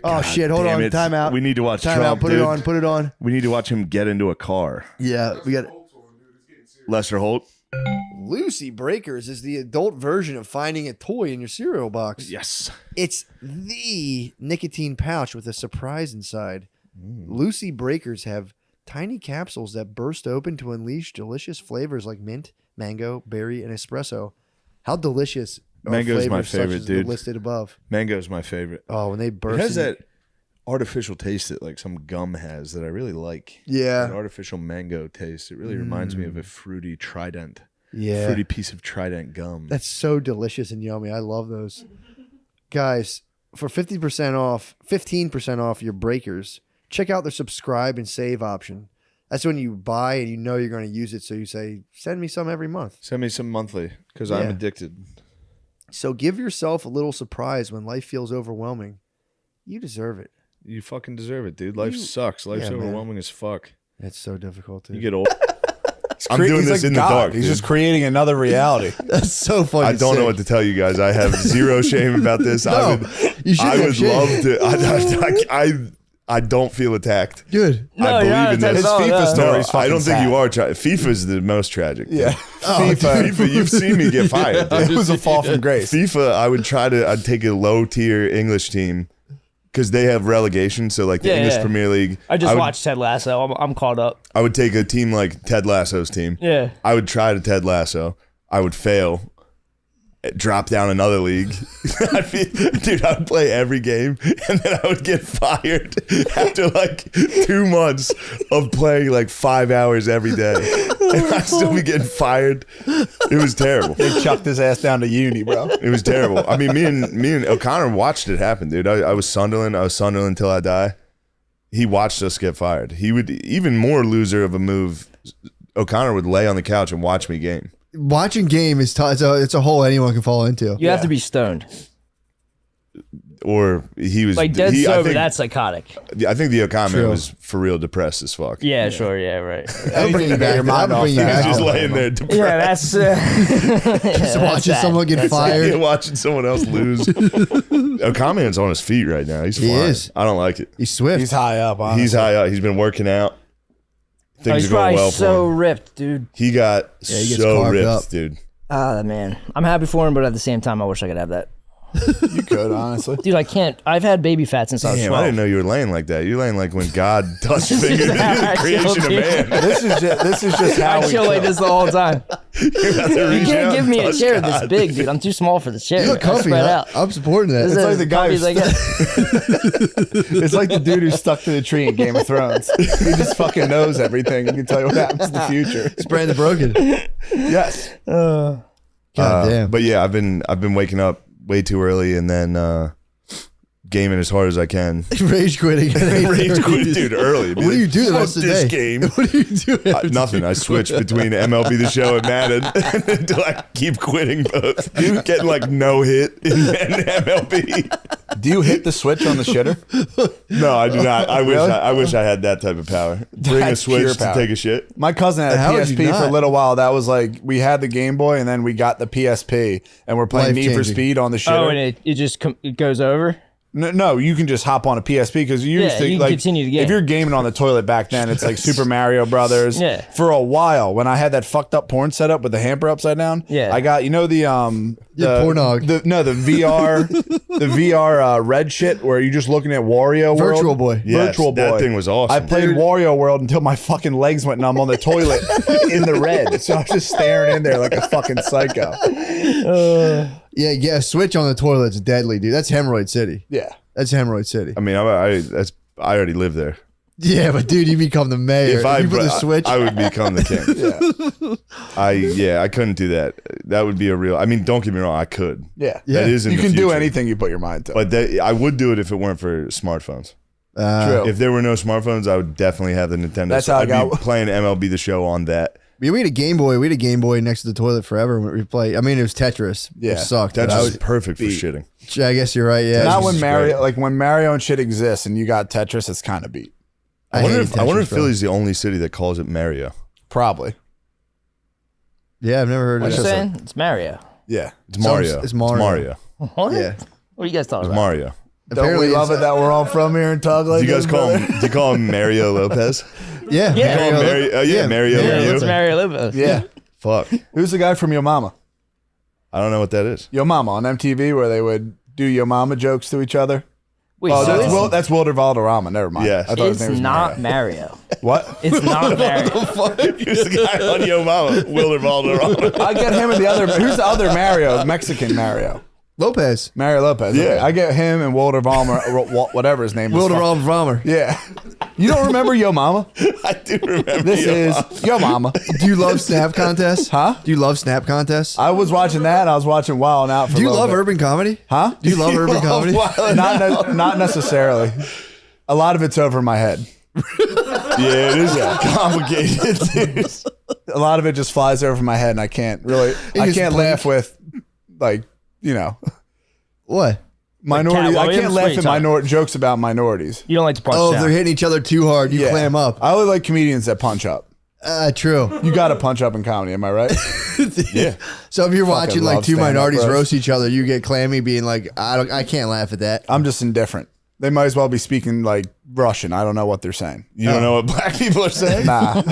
Oh shit! Hold Damn on. it. Time out. We need to watch Time Trump, out. Put dude. it on. Put it on. We need to watch him get into a car. Yeah, we got Lester Holt. Lucy Breakers is the adult version of finding a toy in your cereal box. Yes. It's the nicotine pouch with a surprise inside. Lucy Breakers have tiny capsules that burst open to unleash delicious flavors like mint, mango, berry, and espresso. How delicious! are Mango's my flavors such favorite, as the dude. listed above. Mango's my favorite. Oh, when they It burst! has in- that artificial taste that like some gum has that I really like. Yeah. An artificial mango taste. It really reminds me of a fruity Trident. Yeah. Fruity piece of Trident gum. That's so delicious and yummy. I love those. Guys, for 15% off your breakers, check out the subscribe and save option. That's when you buy and you know you're going to use it. So you say, send me some every month. Send me some monthly because I'm addicted. So give yourself a little surprise when life feels overwhelming. You deserve it. You fucking deserve it, dude. Life sucks. Life's overwhelming as fuck. It's so difficult, dude. You get old. I'm doing He's this like in the God. dark. He's dude. just creating another reality. That's so funny. I don't know what to tell you guys. I have zero shame about this. No, you should I have would shame. love to. I don't feel attacked. Good. I believe in this. His FIFA story's No, I don't fucking think you sad. are. FIFA's the most tragic. Yeah. FIFA. You've seen me get fired. dude. It was a fall from grace. FIFA, I'd take a low tier English team because they have relegation. So like the English Premier League. I just would, watched Ted Lasso. I'm caught up. I would take a team like Ted Lasso's team. Yeah. I would try to Ted Lasso. I would fail. Drop down another league. Dude, I would play every game and then I would get fired after like 2 months of playing like 5 hours every day. And I'd still be getting fired. It was terrible. They chucked his ass down to uni, bro. It was terrible. I mean, me and O'Connor watched it happen, dude. I was Sunderland. I was Sunderland till I die. He watched us get fired. He would, even more loser of a move, O'Connor would lay on the couch and watch me game. Watching game is it's a hole anyone can fall into. You have to be stoned. Or he was Like dead I sober, think- that's psychotic. I think the O'Connor True. was for real depressed as fuck. Yeah, sure, yeah, right. I'll bring you back. your mind I'll bring off you that. back. He's just to laying there depressed. Yeah, that's Just watching someone get fired. Watching someone else lose. O'Connor's on his feet right now. He's He flying. is. I don't like it. He's swift. He's high up, honestly. He's high up. He's been working out. Things He's are going probably well so for him. ripped, dude. He got he gets so carved ripped, up. dude. Ah, man. I'm happy for him, but at the same time, I wish I could have that. You could, honestly. Dude, I can't. I've had baby fat since I was Damn, 12. I didn't know you were laying like that. You're laying like when God touched fingers in the creation of man. This is just how I we chill like this the whole time. You're about to You reach can't out give me a and touch chair God. this big, dude. I'm too small for the chair. You look I comfy. spread Huh? out. I'm supporting that. This like is the guy comfy who's- as I get. It's like the dude who stuck to the tree in Game of Thrones. He just fucking knows everything. He can tell you what happens in the future. It's Brandon Broken. Yes. God damn. But yeah, I've been waking up way too early and then gaming as hard as I can. Rage quitting. Rage quit, dude, early. What do you do the rest of the This day? game. What do you do? Nothing. I switch between MLB The Show and Madden until I keep quitting both. Getting like no hit in MLB. Do you hit the switch on the shitter? No, I do not. I Really? wish I had that type of power. Bring a That's pure switch to power. take a shit. My cousin had a How would you PSP for a not? little while. That was like, we had the Game Boy and then we got the PSP and we're playing Need for Life-changing. Speed on the shitter. Oh, and it just it goes over? No, you can just hop on a PSP because you used Yeah, to you can like continue the game. if you're gaming on the toilet back then, it's like Super Mario Brothers. Yeah. For a while, when I had that fucked up porn setup with the hamper upside down, Yeah. I got the Pornog. the VR the VR red shit where you're just looking at Wario World. Virtual Boy. Yes, Virtual Boy. that thing was awesome. I played Wario World until my fucking legs went numb on the toilet in the red. So I was just staring in there like a fucking psycho. Yeah, switch on the toilet's deadly, dude. That's Hemorrhoid City. Yeah. That's Hemorrhoid City. I mean, I already live there. Yeah, but dude, you become the mayor. If I you put the switch. I would become the king. I couldn't do that. That would be a real. I mean, don't get me wrong. I could. Yeah. That is in You the can do future. anything you put your mind to. But I would do it if it weren't for smartphones. True. If there were no smartphones, I would definitely have the Nintendo. That's how I I'd got- be playing MLB The Show on that. We had a Game Boy. We had a Game Boy next to the toilet forever when we play. I mean, it was Tetris. Yeah. It sucked. That's but I just perfect for shitting. guess you're right. Yeah. Not when is Mario, great. like when Mario and shit exists, and you got Tetris, it's kind of beat. I wonder hate if Tetris, bro. Philly's the only city that calls it Mario. Probably. Yeah, I've never heard What of you it. saying? It's Mario. Yeah. It's Mario. It's Mario. Mario. What? Yeah. What are you guys talking It's about? Mario. Don't we love it that we're all from here and talk like Do you guys this, call brother? him? Do you call him Mario Lopez? Yeah. Yeah. Call him Mario. Mario. Yeah, Lemieux? it's Mario Lopez. Yeah. Fuck. Who's the guy from Yo Mama? I don't know what that is. Yo Mama on MTV where they would do Yo Mama jokes to each other. Wait, Oh, so it's, that's Wilder Valderrama. Never mind. Yes. I thought his it's name was not Mario. Mario. What? It's not Mario. Who's the guy on Yo Mama? Wilder Valderrama. I get him and the other. Who's the other Mario? Mexican Mario. Lopez. Mario Lopez. Yeah. Okay. I get him and Walter Vollmer, or whatever his name is. Wilder Vollmer. Yeah. You don't remember Yo Mama? I do remember. This is Yo Mama. Do you love snap contests? Huh? Do you love snap contests? I was watching that. And I was watching Wild 'N Out for Do you a little love bit. urban comedy? Huh? Do you love urban comedy? Not necessarily. A lot of it's over my head. Yeah, it is complicated, dude. A lot of it just flies over my head, and I can't really. I just can't blink. laugh with, like, you know, What? minority. Cat I Williams? can't What are laugh you at talking? jokes about minorities. You don't like to punch Oh, if down. they're hitting each other too hard, you clam up. I only like comedians that punch up. True. You got to punch up in comedy. Am I right? Yeah. So if you're watching like love two stand-up minorities roast. roast each other, you get clammy, being like, I can't laugh at that. I'm just indifferent. They might as well be speaking like Russian. I don't know what they're saying. You don't know what black people are saying? Nah,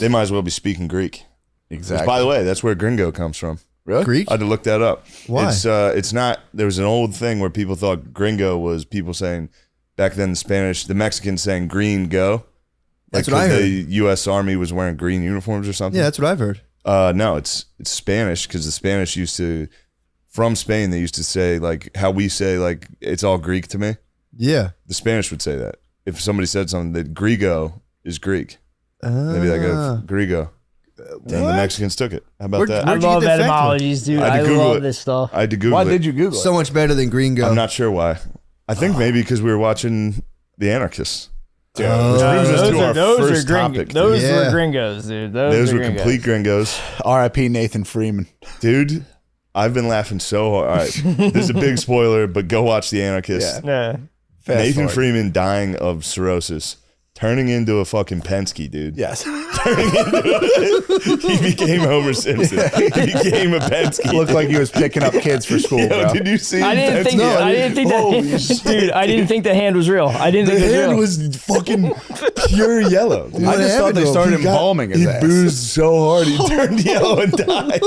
They might as well be speaking Greek. exactly. By the way, that's where gringo comes from. Really? Greek? I had to look that up. Why? It's not. There was an old thing where people thought gringo was people saying back then in Spanish, the Mexicans saying green go. That's what I heard. The U.S. Army was wearing green uniforms or something. Yeah, that's what I've heard. No, it's Spanish because the Spanish used to, from Spain, they used to say like how we say like it's all Greek to me. Yeah. The Spanish would say that if somebody said something that Grigo is Greek, they'd be like Grigo. And the Mexicans took it. How about Where- that? I Where'd you love get that fact from? etymologies, dude. I had I to Google love it. this stuff. I had to Google Why it. did you Google it? So much better than gringo. I'm not sure why. I think maybe because we were watching The Anarchists. Which brings us to our first topic. Those Yeah. were gringos, dude. Those were were gringos. complete gringos. R.I.P. Nathan Freeman. Dude, I've been laughing so hard. All right, this is a big spoiler, but go watch The Anarchists. Yeah. Yeah. Fast Nathan forward. Freeman dying of cirrhosis, turning into a fucking Penske, dude. Yes. He became Homer Simpson. He became a Penske. Looked like he was picking up kids for school, Yo, bro. did you see? I didn't think. Penske? I didn't think that. Dude, I didn't think the hand was real. I didn't The think it was hand real. was fucking pure yellow. dude. I just thought they started He got- embalming his He ass. boozed so hard he turned yellow and died.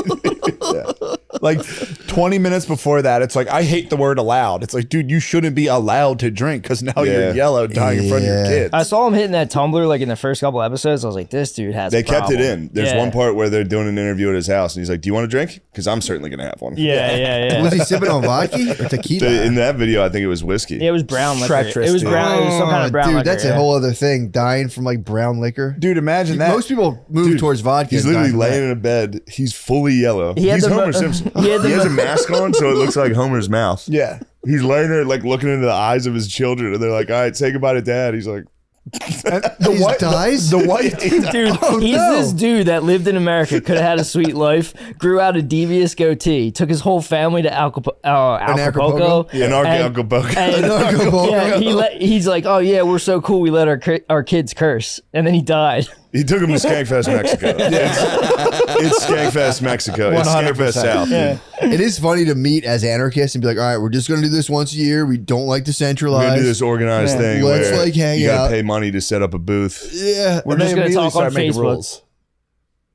Like 20 minutes before that, it's like, I hate the word allowed. It's like, dude, you shouldn't be allowed to drink because now Yeah. you're yellow dying in front of your Yeah. kids. I saw him hitting that tumbler like in the first couple episodes. I was like, this dude has. They a kept it problem. in. There's Yeah. one part where they're doing an interview at his house, and he's like, "Do you want a drink? Because I'm certainly gonna have one." Yeah. Was he sipping on vodka or tequila? So in that video, I think it was whiskey. Yeah, it was brown liquor. Treacherous, It was dude. brown. It was some kind of brown dude, liquor. that's yeah. a whole other thing. Dying from like brown liquor. Dude, imagine that. Most people move towards vodka. He's and die literally from laying that. in a bed. He's fully yellow. He had He's the Homer mo- Simpson. he had the has mo- a mask on, so it looks like Homer's mouth. Yeah. He's laying there, like looking into the eyes of his children, and they're like, "All right, say goodbye to Dad." He's like, The He white dies? The white Dude, Oh, he's no. this dude that lived in America, could have had a sweet life, grew out a devious goatee, took his whole family to Acapulco. Acapulco? "An Acapulco." And he's like, oh yeah, we're so cool. We let our kids curse, and then he died. He took him to Skankfest, Mexico. It's Skankfest, Mexico. It's 100%. Skankfest South. Yeah. It is funny to meet as anarchists and be like, all right, we're just going to do this once a year. We don't like to We're centralize. gonna do this organized thing Let's, where like, hang you gotta out. pay money to set up a booth. Yeah. We're And just they gonna immediately talk on start making Facebook. rules.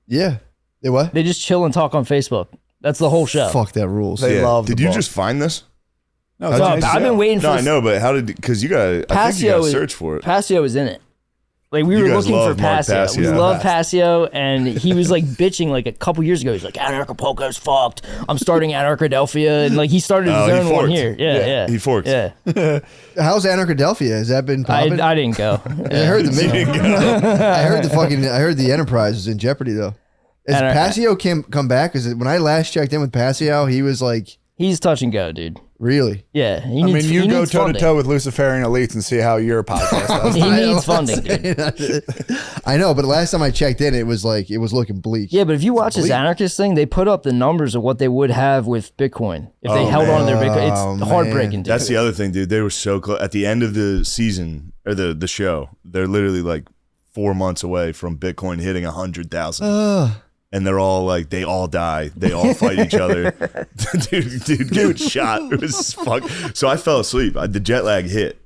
Yeah. They what? They just chill and talk on Facebook. That's the whole show. Fuck that rules. They love Did the you book. just find this? No, No, it's I've been waiting for No, I this. know, but how did? Because you gotta. I think you gotta search for it. Passio was in it. Like we You were guys looking for love Mark Passio. We Passio. love Passio, and he was like bitching like a couple years ago. He's like, Anarchapulco's fucked. I'm starting Anarchadelphia, and like he started his Oh, he own one forked. here. Yeah. He forked. Yeah, How's Anarchadelphia? Has that been popping? I didn't go. I heard the I heard the Enterprise was in jeopardy though. Is Anar- Passio come back? Because when I last checked in with Passio, he was like, He's touch and go, dude. really? Yeah, he I needs. mean, you he go needs toe to funding. toe with Luciferian elites and see how your podcast does. He I know needs what I'm funding, dude. saying. I know, but last time I checked in, it was looking bleak. Yeah, but if you watch this anarchist thing, they put up the numbers of what they would have with Bitcoin if they held on to their Bitcoin. Oh, It's heartbreaking, dude. That's the other thing, dude. They were so close. At the end of the season or the show, they're literally like 4 months away from Bitcoin hitting 100,000. And they're all like, they all die. They all fight each other. dude get shot. It was fuck. So I fell asleep. The jet lag hit.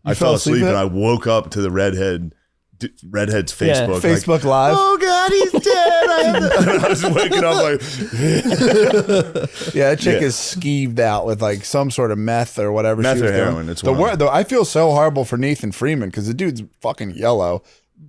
I fell asleep and I woke up to the redhead's Facebook. like, Facebook Live. oh God, he's dead. I was waking up like, Yeah, that chick Yeah. is skeeved out with like some sort of meth or whatever. Meth she was or doing. heroin, it's the one. word though. I feel so horrible for Nathan Freeman because the dude's fucking yellow,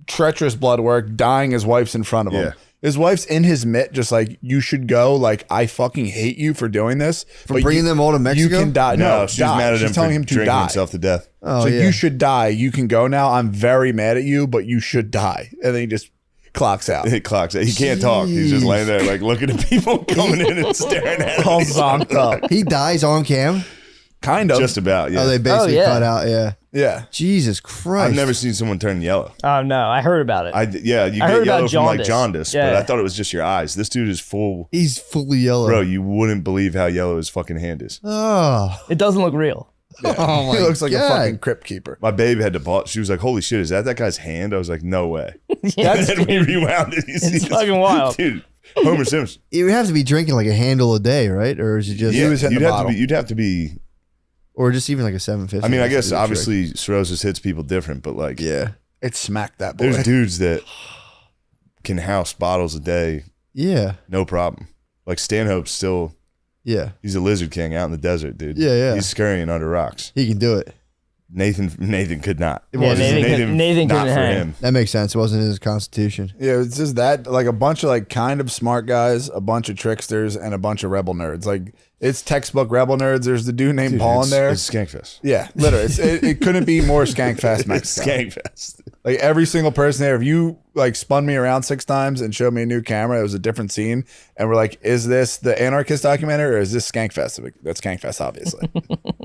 treacherous blood work, dying his wife's in front of him. Yeah. His wife's in his mitt, just like, you should go. Like, I fucking hate you for doing this. For bringing them all to Mexico? You can die. No, she's mad at him telling for him to drinking die. himself to death. Oh, So yeah. you should die. You can go now. I'm very mad at you, but you should die. And then he just clocks out. It clocks out. He can't talk. He's just laying there, like looking at people coming in and staring at him. All zonked up. He dies on cam? Kind of. Just about, yeah. Oh, they basically yeah. cut out, yeah. Yeah. Jesus Christ. I've never seen someone turn yellow. Oh no, I heard about it. You I get heard yellow about from like jaundice. jaundice, but Yeah. I thought it was just your eyes. This dude is full. He's fully yellow. Bro, you wouldn't believe how yellow his fucking hand is. Oh. It doesn't look real. Oh, He my looks like a God. fucking crypt keeper. My babe had to pause. She was like, "Holy shit, is that guy's hand?" I was like, "No way." That's And then we rewound it. You see It's this- fucking wild. dude. Homer Simpson. You would have to be drinking like a handle a day, right? Or is it just, was hitting you'd the have to bottle. be. You'd have to be. or just even like a 750? I mean, I guess That's a good obviously cirrhosis hits people different, but like, trick. Yeah. It smacked that boy. there's dudes that can house bottles a day, Yeah. no problem. Like Stanhope's still. Yeah. He's a lizard king out in the desert, dude. Yeah, yeah. He's scurrying under rocks. He can do it. Nathan could not. It Yeah, wasn't- Nathan not couldn't for hang. him. That makes sense. It wasn't in his constitution. Yeah, it's just that, like a bunch of like kind of smart guys, a bunch of tricksters, and a bunch of rebel nerds. Like it's textbook rebel nerds. There's the dude named Dude, Paul in it's- there. It's Skankfest. Yeah, literally, it couldn't be more Skankfest It's Mexico. Skankfest. Like every single person there, if you like spun me around 6 times and showed me a new camera, it was a different scene. And we're like, is this the Anarchist documentary or is this Skankfest? I'm like, that's Skankfest, obviously.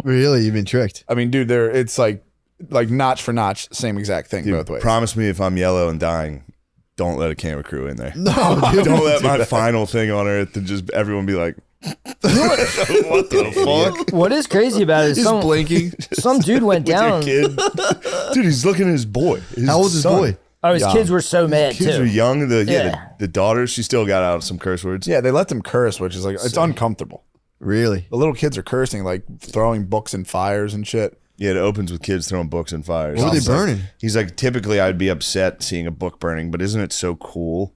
Really? You've been tricked. I mean, dude, it's like notch for notch, same exact thing Dude, both ways. promise me if I'm yellow and dying, don't let a camera crew in there. No, dude. Don't let my final thing on earth to just everyone be like, what the fuck? What is crazy about it is Just some, blinking. some dude went With your down. kid? Dude, he's looking at his boy. How old's his son. boy? Oh, his Young. kids were so mad Kids too. are young. Yeah. The daughter, she still got out some curse words. Yeah, they let them curse, which is like, it's uncomfortable. Really? The little kids are cursing, like throwing books in fires and shit. Yeah, it opens with kids throwing books in fires. What were they He's like- burning? He's like, typically I'd be upset seeing a book burning, but isn't it so cool?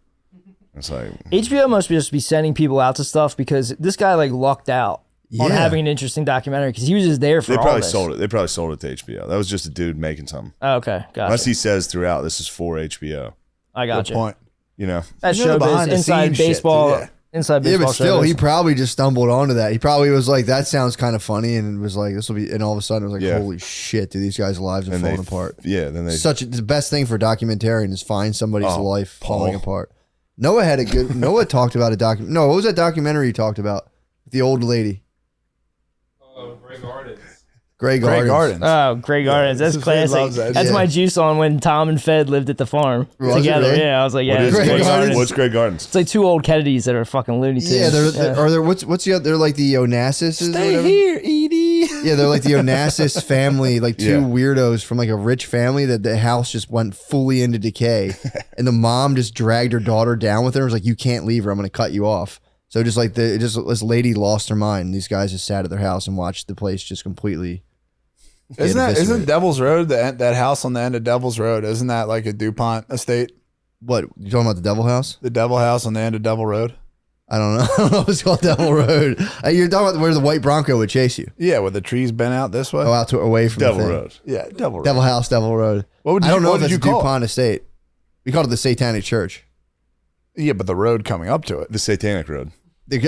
It's like, HBO must just be sending people out to stuff because this guy like lucked out on Yeah. having an interesting documentary because he was just there for they all probably this. sold it. They probably sold it to HBO. That was just a dude making something. Oh, okay, gotcha. Unless he says throughout, this is for HBO. I Good got you. point. You know, That's You know the showbiz, behind the inside scenes shit, baseball, dude, yeah. inside Yeah, baseball. but still, showbiz. he probably just stumbled onto that. He probably was like, that sounds kind of funny, and was like, this will be, and all of a sudden it was like, Yeah. holy shit, dude, these guys' lives are and falling they apart. Yeah, then they The best thing for a documentarian is find somebody's Oh, life falling Paul. apart. Noah had a good. Noah talked about a document. No, what was that documentary you talked about? The old lady, Grey Gardens. Gardens. Oh, Grey Gardens. That's This kid classic. loves that That's shit. my juice on when Tom and Fed lived at the farm Was it together. really? Yeah, I was like, What yeah, is it's Grey Grey Gardens? Gardens. What's Grey Gardens? It's like two old Kennedys that are fucking Looney Tunes. Yeah, are there? What's the other? They're like the Onassis. here, Edie. Yeah, they're like the Onassis family, like two Yeah. weirdos from like a rich family that the house just went fully into decay, and the mom just dragged her daughter down with her. It was like, you can't leave her. I'm going to cut you off. So just like this lady lost her mind. And these guys just sat at their house and watched the place just completely. Isn't eviscerated. Devil's Road that house on the end of Devil's Road? Isn't that like a DuPont estate? What, you talking about the Devil House? The Devil House on the end of Devil Road. I don't know. I don't know if it's called Devil Road. You're talking about where the white Bronco would chase you. Yeah, where the trees bent out this way. Go out to away from Devil the thing. Road. Yeah, Devil Road. Devil House, Devil Road. What would I don't know what if did it's you a call it? DuPont estate. We called it the Satanic Church. Yeah, but the road coming up to it. The Satanic Road. I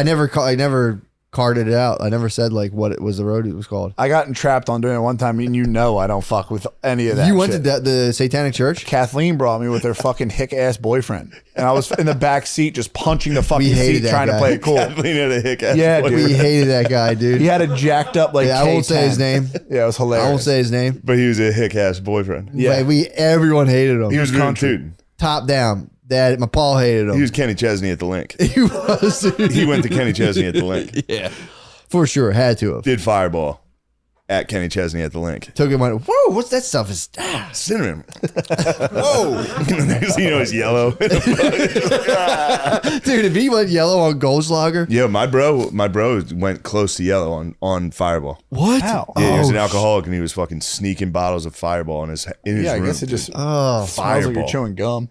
never carded it out. I never said like what it was the road it was called. I got entrapped on doing it one time, and you know I don't fuck with any of that. You went shit. to the Satanic Church? Kathleen brought me with her fucking hick ass boyfriend, and I was in the back seat just punching the fucking hated seat, that trying guy. to play it cool. Kathleen had a hick ass Yeah, boy. dude. We hated that guy, dude. He had a jacked up like. Yeah, I won't say his K10. name. Yeah, it was hilarious. I won't say his name. But he was a hick ass boyfriend. Yeah. But everyone hated him. He was country. country. Top down. Dad, my Paul hated him. He was Kenny Chesney at the link. He was, dude. He went to Kenny Chesney at the link. For sure, had to have. Did Fireball at Kenny Chesney at the link. Took him on. Whoa, what's that stuff? Is Cinnamon. Whoa. And the next thing you know, he's yellow. dude, if he went yellow on Goldschlager, Yeah, my bro went close to yellow on Fireball. what? How? Yeah, he was an Oh, alcoholic and he was fucking sneaking bottles of Fireball in his Yeah, I room. guess it just Oh, smells like you're Fireball. chewing gum.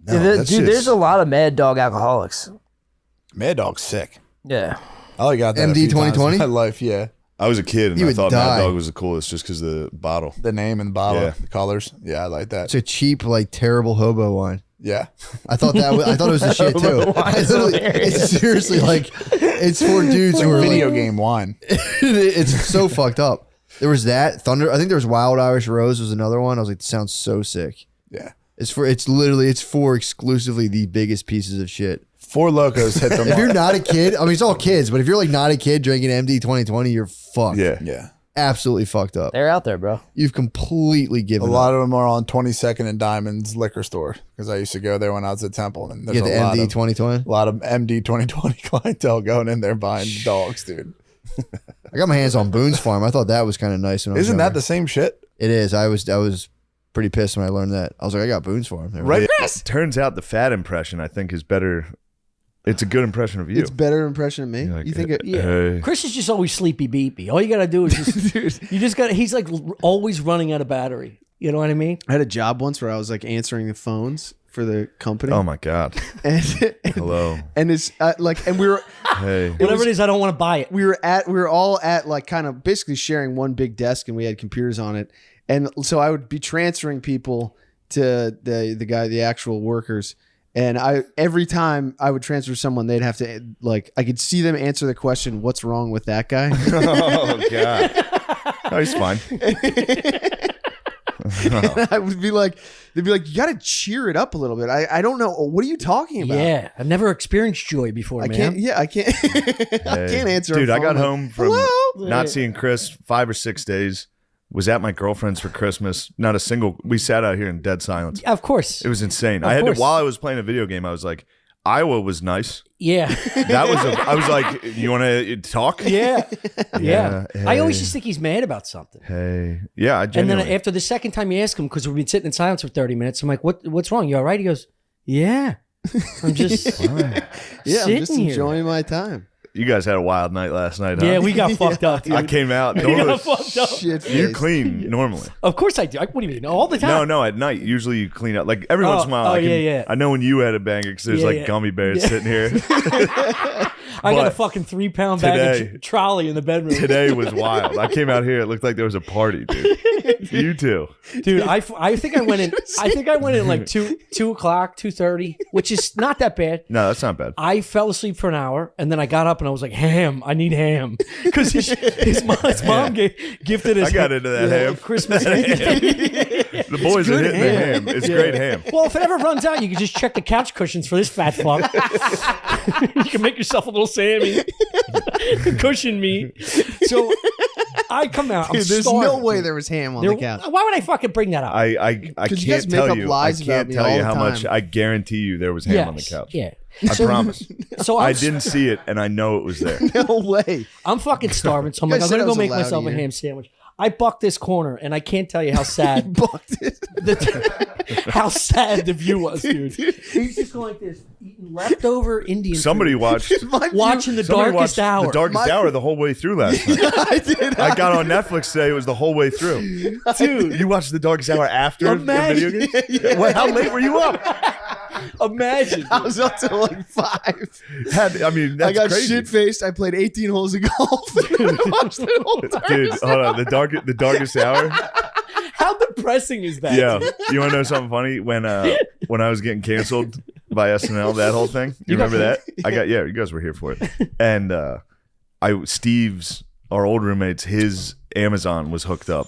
No, Yeah, that dude, shit's- there's a lot of Mad Dog alcoholics. Mad Dog's sick. Yeah. I only got that MD a few times 2020? in my life. Yeah, I was a kid and You I would thought die. Mad Dog was the coolest just because the bottle. the name and the bottle, Yeah. the colors. Yeah, I like that. it's a cheap, like terrible hobo wine. Yeah. I thought it was the shit too. It's seriously like it's for dudes who are Video like, game wine. it's so fucked up. There was that Thunder. I think there was Wild Irish Rose was another one. I was like, this sounds so sick. Yeah. It's for exclusively the biggest pieces of shit. Four Locos hit them. If you're not a kid, I mean, it's all kids, but if you're like not a kid drinking MD 2020, you're fucked. Yeah. Absolutely fucked up. They're out there, bro. You've completely A given lot up. of them are on 22nd and Diamonds liquor store because I used to go there when I was at Temple. And there's You get the a lot MD of 2020. a lot of MD 2020 clientele going in there buying dogs, dude. I got my hands on Boone's Farm. I thought that was kind of nice. When I was Isn't that younger. the same shit? It is. I was pretty pissed when I learned that. I was like, I got Boone's Farm. They were Right. like, Turns out the fat impression, I think, is better. It's a good impression of you. It's better impression of me. You're like, You think it? Yeah. Hey. Chris is just always sleepy beepy. All you gotta do is just you just gotta. He's like always running out of battery. You know what I mean? I had a job once where I was like answering the phones for the company. Oh my God. And Hello. and it's and we were Hey. Whatever it is, I don't want to buy it. we were all at like kind of basically sharing one big desk, and we had computers on it. And so I would be transferring people to the actual workers. And every time I would transfer someone, they'd have to like I could see them answer the question, "What's wrong with that guy?" Oh God. Oh, he's fine. And I would be like, they'd be like, "You got to cheer it up a little bit." I don't know. What are you talking about? Yeah, I've never experienced joy before, I man. can't. Yeah, I can't. I can't answer. Dude, a I got phone. home from Hello? not seeing Chris 5 or 6 days. Was at my girlfriend's for Christmas. Not a single. We sat out here in dead silence. Of course. It was insane. Of I had course. to, while I was playing a video game, I was like, Iowa was nice. Yeah. That was. I was like, you want to talk? Yeah. Yeah. I always hey. just think he's mad about something. Hey. Yeah. I And then genuinely. after the second time you ask him, because we've been sitting in silence for 30 minutes, I'm like, what's wrong? You all right? He goes, yeah. I'm just Yeah, I'm just sitting here. enjoying my time. You guys had a wild night last night, huh? Yeah, we got fucked up, dude. I came out. We Normally, got fucked up. Shit. you face. clean normally. Of course I do. What do you mean? All the time? No, at night. Usually you clean up. Like every once in a while. oh, I can, yeah. I know when you had a banger because there's Yeah, like yeah. gummy bears sitting here. I got a but fucking 3-pound bag of today- trolley in the bedroom. Today was wild. I came out here. It looked like there was a party, dude. You too. Dude, I think I went in. I think I went in like 2 o'clock, 2:30, which is not that bad. No, that's not bad. I fell asleep for an hour, and then I got up and I was like, "Ham, I need ham," because his mom gifted us. I got into that ham. Christmas. The boys are hitting the ham. It's great ham. Well, if it ever runs out, you can just check the couch cushions for this fat fuck. You can make yourself a little Sammy cushion meat. So I come out. I'm Dude, there's starving. no way there was ham on the couch. Why would I fucking bring that up? I 'Cause you guys can't make tell up you. lies I about can't me tell all you the how much. time. I guarantee you there was ham on the couch. Yeah. I promise. So I didn't see it, and I know it was there. No way. I'm fucking starving, so I'm You like, guys I'm said gonna I go was make allowed myself a here. ham sandwich. I bucked this corner, and I can't tell you how sad how sad the view was, dude. He's just going like this, eating leftover Indian Somebody food, watched. watching the Somebody darkest watched hour. The Darkest Hour the whole way through last night. I did. I got on Netflix today. It was the whole way through. Dude, You watched The Darkest Hour after Imagine. the video game? Well, how late were you up? imagine. I was up till like 5. I mean, that's I got crazy. shit faced. I played 18 holes of golf. And I watched the whole Dude, hold on. The Darkest Hour. How depressing is that? Yeah. You want to know something funny? When I was getting canceled by SNL, that whole thing. You remember that? You guys were here for it. And Steve's, our old roommate's, his Amazon was hooked up,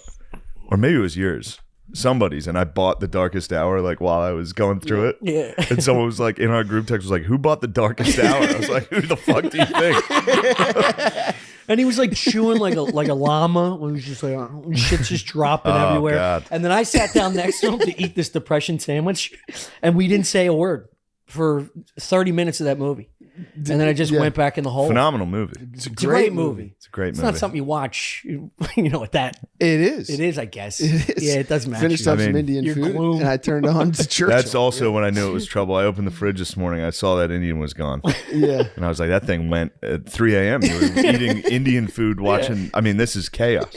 or maybe it was yours, somebody's, and I bought The Darkest Hour like while I was going through it. Yeah. And someone was like in our group text was like, "Who bought The Darkest Hour?" I was like, "Who the fuck do you think?" And he was like chewing like a llama. When he was just like shit's just dropping everywhere. God. And then I sat down next to him to eat this depression sandwich, and we didn't say a word for 30 minutes of that movie. And then I just went back in the hole. Phenomenal movie. It's a great movie. It's a great It's movie. not something you watch, at that. It is. It is, I guess. It is. Yeah, it does match. Finished you. up I some mean, Indian your food, gloom. and I turned on to church. That's also when I knew it was trouble. I opened the fridge this morning. I saw that Indian was gone. Yeah. And I was like, that thing went at 3 a.m. You were eating Indian food, watching. I mean, this is chaos.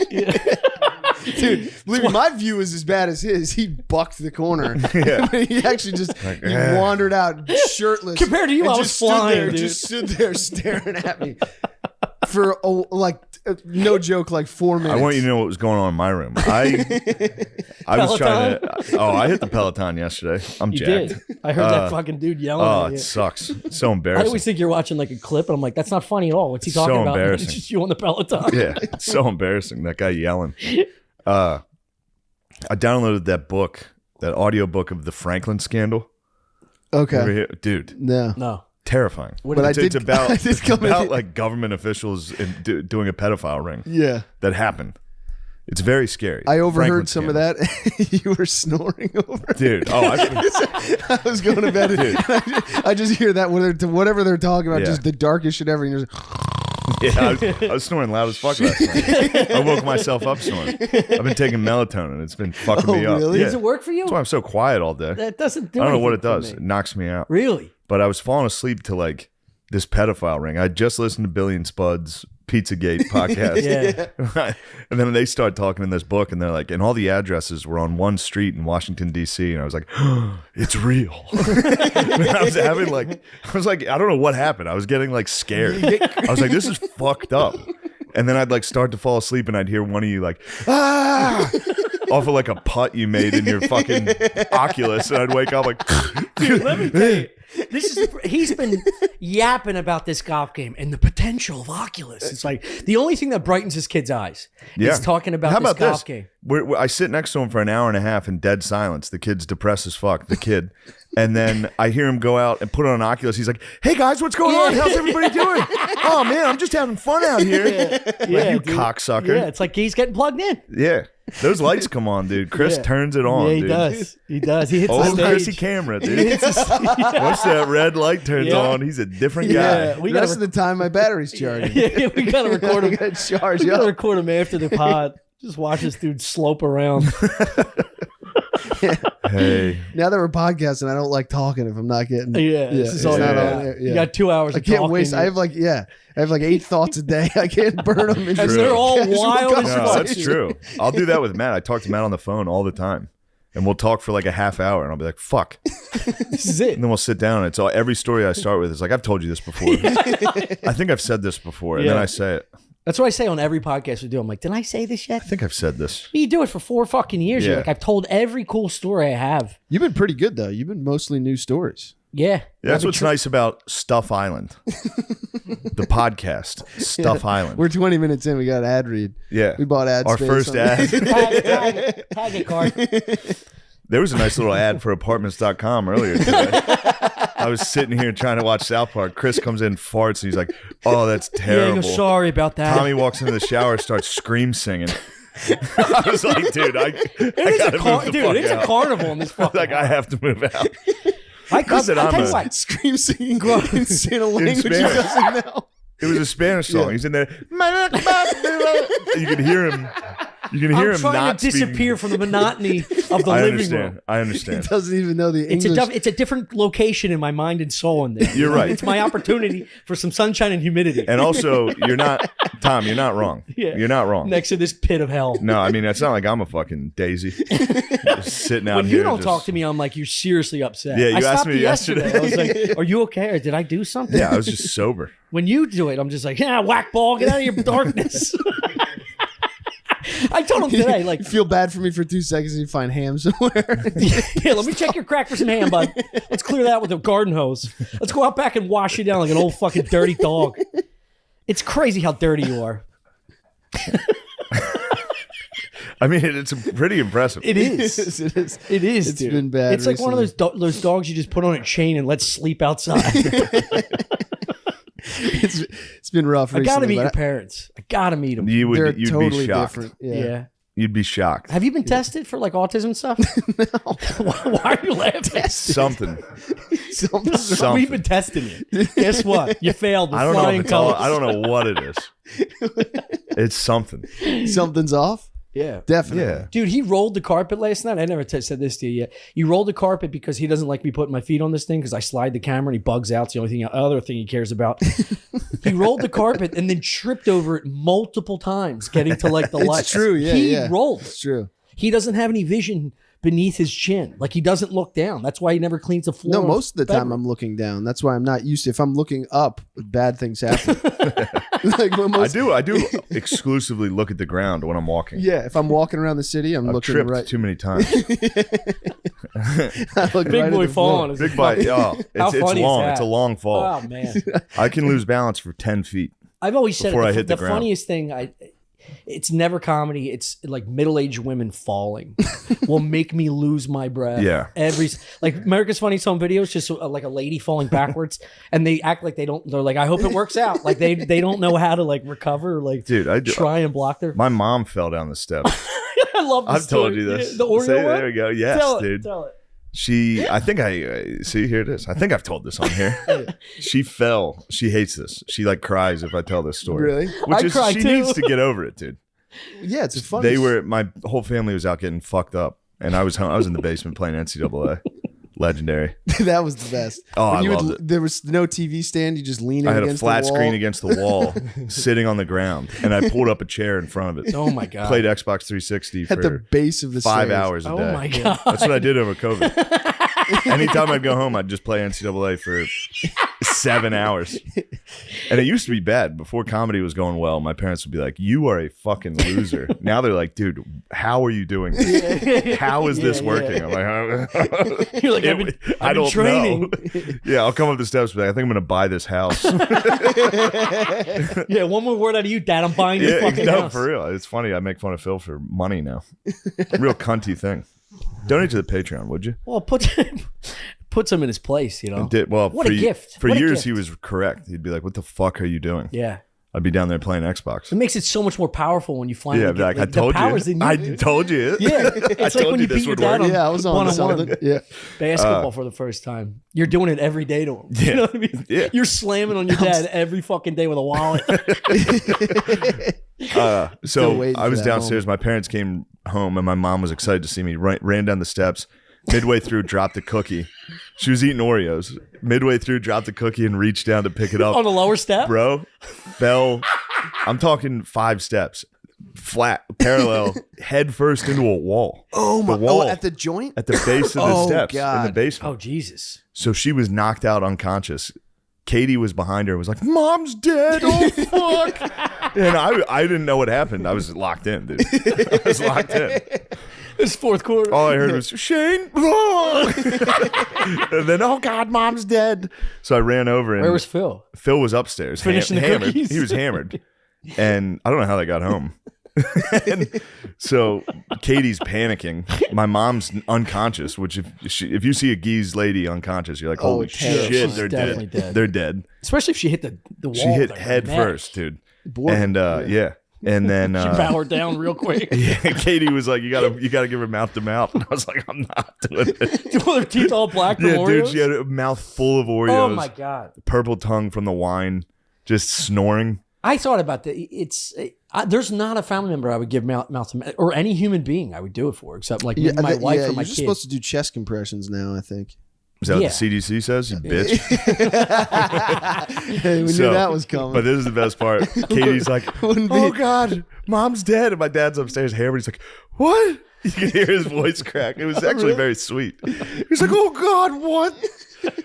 Dude, believe me, my view is as bad as his. He bucked the corner. Yeah. He actually just he wandered out shirtless. Compared to you, and I just was stood flying, there, dude. Just stood there staring at me for like no joke, like 4 minutes. I want you to know what was going on in my room. I was trying to. I hit the Peloton yesterday. I'm You jacked. did. I heard that fucking dude yelling Oh, at you. it sucks. It's so I embarrassing. always think you're watching like a clip, and I'm like, that's not funny at all. What's he talking So about? embarrassing. It's just you on the Peloton. Yeah, it's so embarrassing. That guy yelling. I downloaded that book, that audio book of the Franklin scandal. Over Okay. here. Dude, No. No. terrifying. But I it's did- about, I did it's come in- about like government officials doing a pedophile ring Yeah. that happened. It's very scary. I overheard Franklin some scandal. of that. You were snoring over it. Dude, I was going to bed. Dude. I just hear that whatever they're talking about, Yeah. just the darkest shit ever. And you're just, Yeah, I was snoring loud as fuck last night. I woke myself up snoring. I've been taking melatonin. It's been fucking me up. really? Yeah. Does it work for you? That's why I'm so quiet all day. That doesn't do I don't know what it anything for does. It me. knocks me out. Really? But I was falling asleep to like this pedophile ring. I just listened to Billy and Spud's Pizzagate podcast. Yeah. And then they start talking in this book, and they're like, and all the addresses were on one street in Washington, D.C. And I was like, it's real. I was having like, I don't know what happened. I was getting like scared. I was like, this is fucked up. And then I'd like start to fall asleep, and I'd hear one of you like, ah, off of like a putt you made in your fucking Oculus. And I'd wake up like, Dude, let me tell you. He's been yapping about this golf game and the potential of Oculus. It's like the only thing that brightens his kid's eyes. He's talking about How this about golf this? game. I sit next to him for an hour and a half in dead silence. The kid's depressed as fuck, the kid. And then I hear him go out and put on an Oculus. He's like, hey guys, what's going on? How's everybody doing? Oh man, I'm just having fun out here. Like, you dude. cocksucker. Yeah, it's like he's getting plugged in. Yeah. Those lights come on, dude. Chris Yeah. turns it on, Yeah, he dude. does. He does. He hits Old the stage. Chrissy camera, dude. Once that red light turns Yeah. on, he's a different guy. Yeah, we the got rest of the time, my battery's charging. yeah, we gotta record him. Gotta charge We gotta up. record him after the pod. Just watch this dude slope around. Hey. Now that we're podcasting, I don't like talking if I'm not getting. Yeah, this is all it's you not got. on air. You Yeah. got 2 hours. I of can't talking. waste. I have like 8 thoughts a day. I can't burn them. Into and they're all casual wild as No, fuck. that's true. I'll do that with Matt. I talk to Matt on the phone all the time. And we'll talk for like a half hour, and I'll be like, fuck. This is it. And then we'll sit down, and it's all every story I start with is like, I've told you this before. I think I've said this before, and then Yeah. I say it. That's what I say on every podcast we do. I'm like, did I say this yet? I think I've said this. You do it for 4 fucking years. You're Yeah. like, I've told every cool story I have. You've been pretty good though. You've been mostly new stories. Yeah. Yeah, that's I've been what's nice about Stuff Island, the podcast, Stuff Island. We're 20 minutes in. We got ad read. Yeah, We bought ad our space first on ad. Tag it, card. There was a nice little ad for apartments.com earlier today. I was sitting here trying to watch South Park. Chris comes in, farts, and he's like, "Oh, that's Yeah, terrible." you're sorry about that. Tommy walks into the shower, starts scream singing. I was like, "Dude, I gotta move the Dude, fuck it's out." a carnival in this fucking Like, I have to move out. I could, that I'll I'm tell you a- what. Scream singing in a language he Spanish. doesn't know. It was a Spanish song. Yeah. He's in there. You can hear him. You can hear I'm him trying not to disappear from the monotony of the I living understand. room. I He understand. doesn't even know the It's English. it's a different location in my mind and soul in there. You're right. It's my opportunity for some sunshine and humidity And also, you're not Tom. You're not wrong. Yeah. You're not wrong. next to this pit of hell. No, I mean it's not like I'm a fucking daisy. Just sitting out When here. you don't just- talk to me, I'm like, you're seriously upset. Yeah, you I asked stopped me you yesterday. I was yesterday. like, are you okay? Or did I do something? Yeah, I was just sober. When you do it, I'm just like, yeah, whack ball, get out of your darkness. I told him today, like, You feel bad for me for 2 seconds and you find ham somewhere. yeah, let me check your crack for some ham, bud. Let's clear that with a garden hose. Let's go out back and wash you down like an old fucking dirty dog. It's crazy how dirty you are. I mean, it's pretty impressive. It is. it is. It is, It's dude. been bad It's like one of recently. those dogs you just put on a chain and let sleep outside. It's been rough I recently. gotta meet but your parents. I gotta meet them. You They're would. You'd totally be shocked. different. Yeah. Yeah. You'd be shocked. Have you been tested for like autism stuff? No. Why are you laughing? Something. Something's wrong. Something. We've been testing you. Guess what? You failed with I don't know. flying If it's all, colors. I don't know what it is. It's something. Something's off. Yeah. Definitely. Yeah. Dude, he rolled the carpet last night. I never said this to you yet. He rolled the carpet because he doesn't like me putting my feet on this thing because I slide the camera and he bugs out. It's the only other thing he cares about. He rolled the carpet and then tripped over it multiple times getting to like the light. It's true. Yeah. He yeah. rolled. It's true. He doesn't have any vision beneath his chin. Like he doesn't look down. That's why he never cleans the floor. No, most of the time I'm looking down. That's why I'm not used to. If I'm looking up, bad things happen. I do exclusively look at the ground when I'm walking. Yeah, if I'm walking around the city, I'm I've looking tripped right. too many times. I look Big right at boy the falling. floor. Big bite. Oh, How it's funny is long. that? It's a long fall. Oh man, I can lose balance for 10 feet. I've always said Before I it, hit the the ground. funniest thing. It's never comedy. It's like middle-aged women falling will make me lose my breath. Yeah. Like America's Funniest Home Videos, just like a lady falling backwards, and they act like they don't. They're like, I hope it works out. Like they don't know how to like recover. Or, like, Dude, I do. try and block their. My mom fell down the steps. I love. This I've told story. you this. The Oreo See, one? there we go. Yes, Tell dude. it. Tell it. I think see, here it is. I think I've told this on here. She fell. She hates this. She like cries if I tell this story. Really? Which I is, cry she too. needs to get over it, dude. Yeah, it's a funny. My whole family was out getting fucked up, and I was in the basement playing NCAA. Legendary. That was the best. Oh, When I you loved it. There was no TV stand. You just lean it I had a against flat the wall. screen against the wall, sitting on the ground, and I pulled up a chair in front of it. Oh my god. Played Xbox 360 at the for base of the 5 stairs. hours a day. Oh my god. That's what I did over COVID. Anytime I'd go home, I'd just play NCAA for 7 hours. And it used to be bad. Before comedy was going well, my parents would be like, you are a fucking loser. Now they're like, dude, how are you doing this? How is this working? I'm like, You're like, I've been training. know. Yeah, I'll come up the steps and be like, I think I'm going to buy this house. Yeah, one more word out of you, Dad. I'm buying your fucking no, house. for real. It's funny. I make fun of Phil for money now. Real cunty thing. Donate to the Patreon, would you? Well, puts him in his place, you know. What for a gift. For What a years, gift. he was correct. He'd be like, what the fuck are you doing? Yeah. I'd be down there playing Xbox. It makes it so much more powerful when you finally Yeah, get like, I the told powers you. in you. I dude. told you. Yeah, it's like when you beat your dad on Yeah, I was on one-on-one something. Yeah. basketball for the first time. You're doing it every day to him. You know what I mean? Yeah. You're slamming on your dad every fucking day with a wallet. So waiting I was for that downstairs. My parents came home, and my mom was excited to see me. Ran down the steps. Midway through, dropped a cookie. She was eating Oreos. Midway through, dropped a cookie and reached down to pick it up. On the lower step? Bro, fell. I'm talking 5 steps, flat, parallel, head first into a wall. Oh my! The wall Oh, at the joint. at the base of the Oh, steps in the God. basement. Oh, Jesus. So she was knocked out unconscious. Katie was behind her and was like, Mom's dead. Oh, fuck. And I didn't know what happened. I was locked in, dude. I was locked in. It's fourth quarter. All I heard was, Shane. And then, oh, God, Mom's dead. So I ran over and Where was Phil? Phil was upstairs. Finishing the hammered. cookies? He was hammered. And I don't know how they got home. And so Katie's panicking. My mom's unconscious, which if you see a geese lady unconscious, you're like, holy terrifying. shit, She's they're definitely dead. dead. They're dead. Especially if she hit the wall. She hit there. head Man, first, dude. Bored. And yeah. And then She powered down real quick. yeah, Katie was like, you gotta give her mouth to mouth. And I was like, I'm not doing it. With her teeth all black from Yeah, dude, Oreos? she had a mouth full of Oreos. Oh, my God. Purple tongue from the wine, just snoring. I thought about that. There's not a family member I would give mouth to, or any human being I would do it for, except like maybe my wife or my You're kid. supposed to do chest compressions now. I think. Is that Yeah. what the CDC says? You bitch. Hey, we So, knew that was coming. But this is the best part. Katie's like, Wouldn't be- oh, God, Mom's dead. And my dad's upstairs hammered. He's like, what? You can hear his voice crack. It was actually very sweet. He's like, oh, God, what?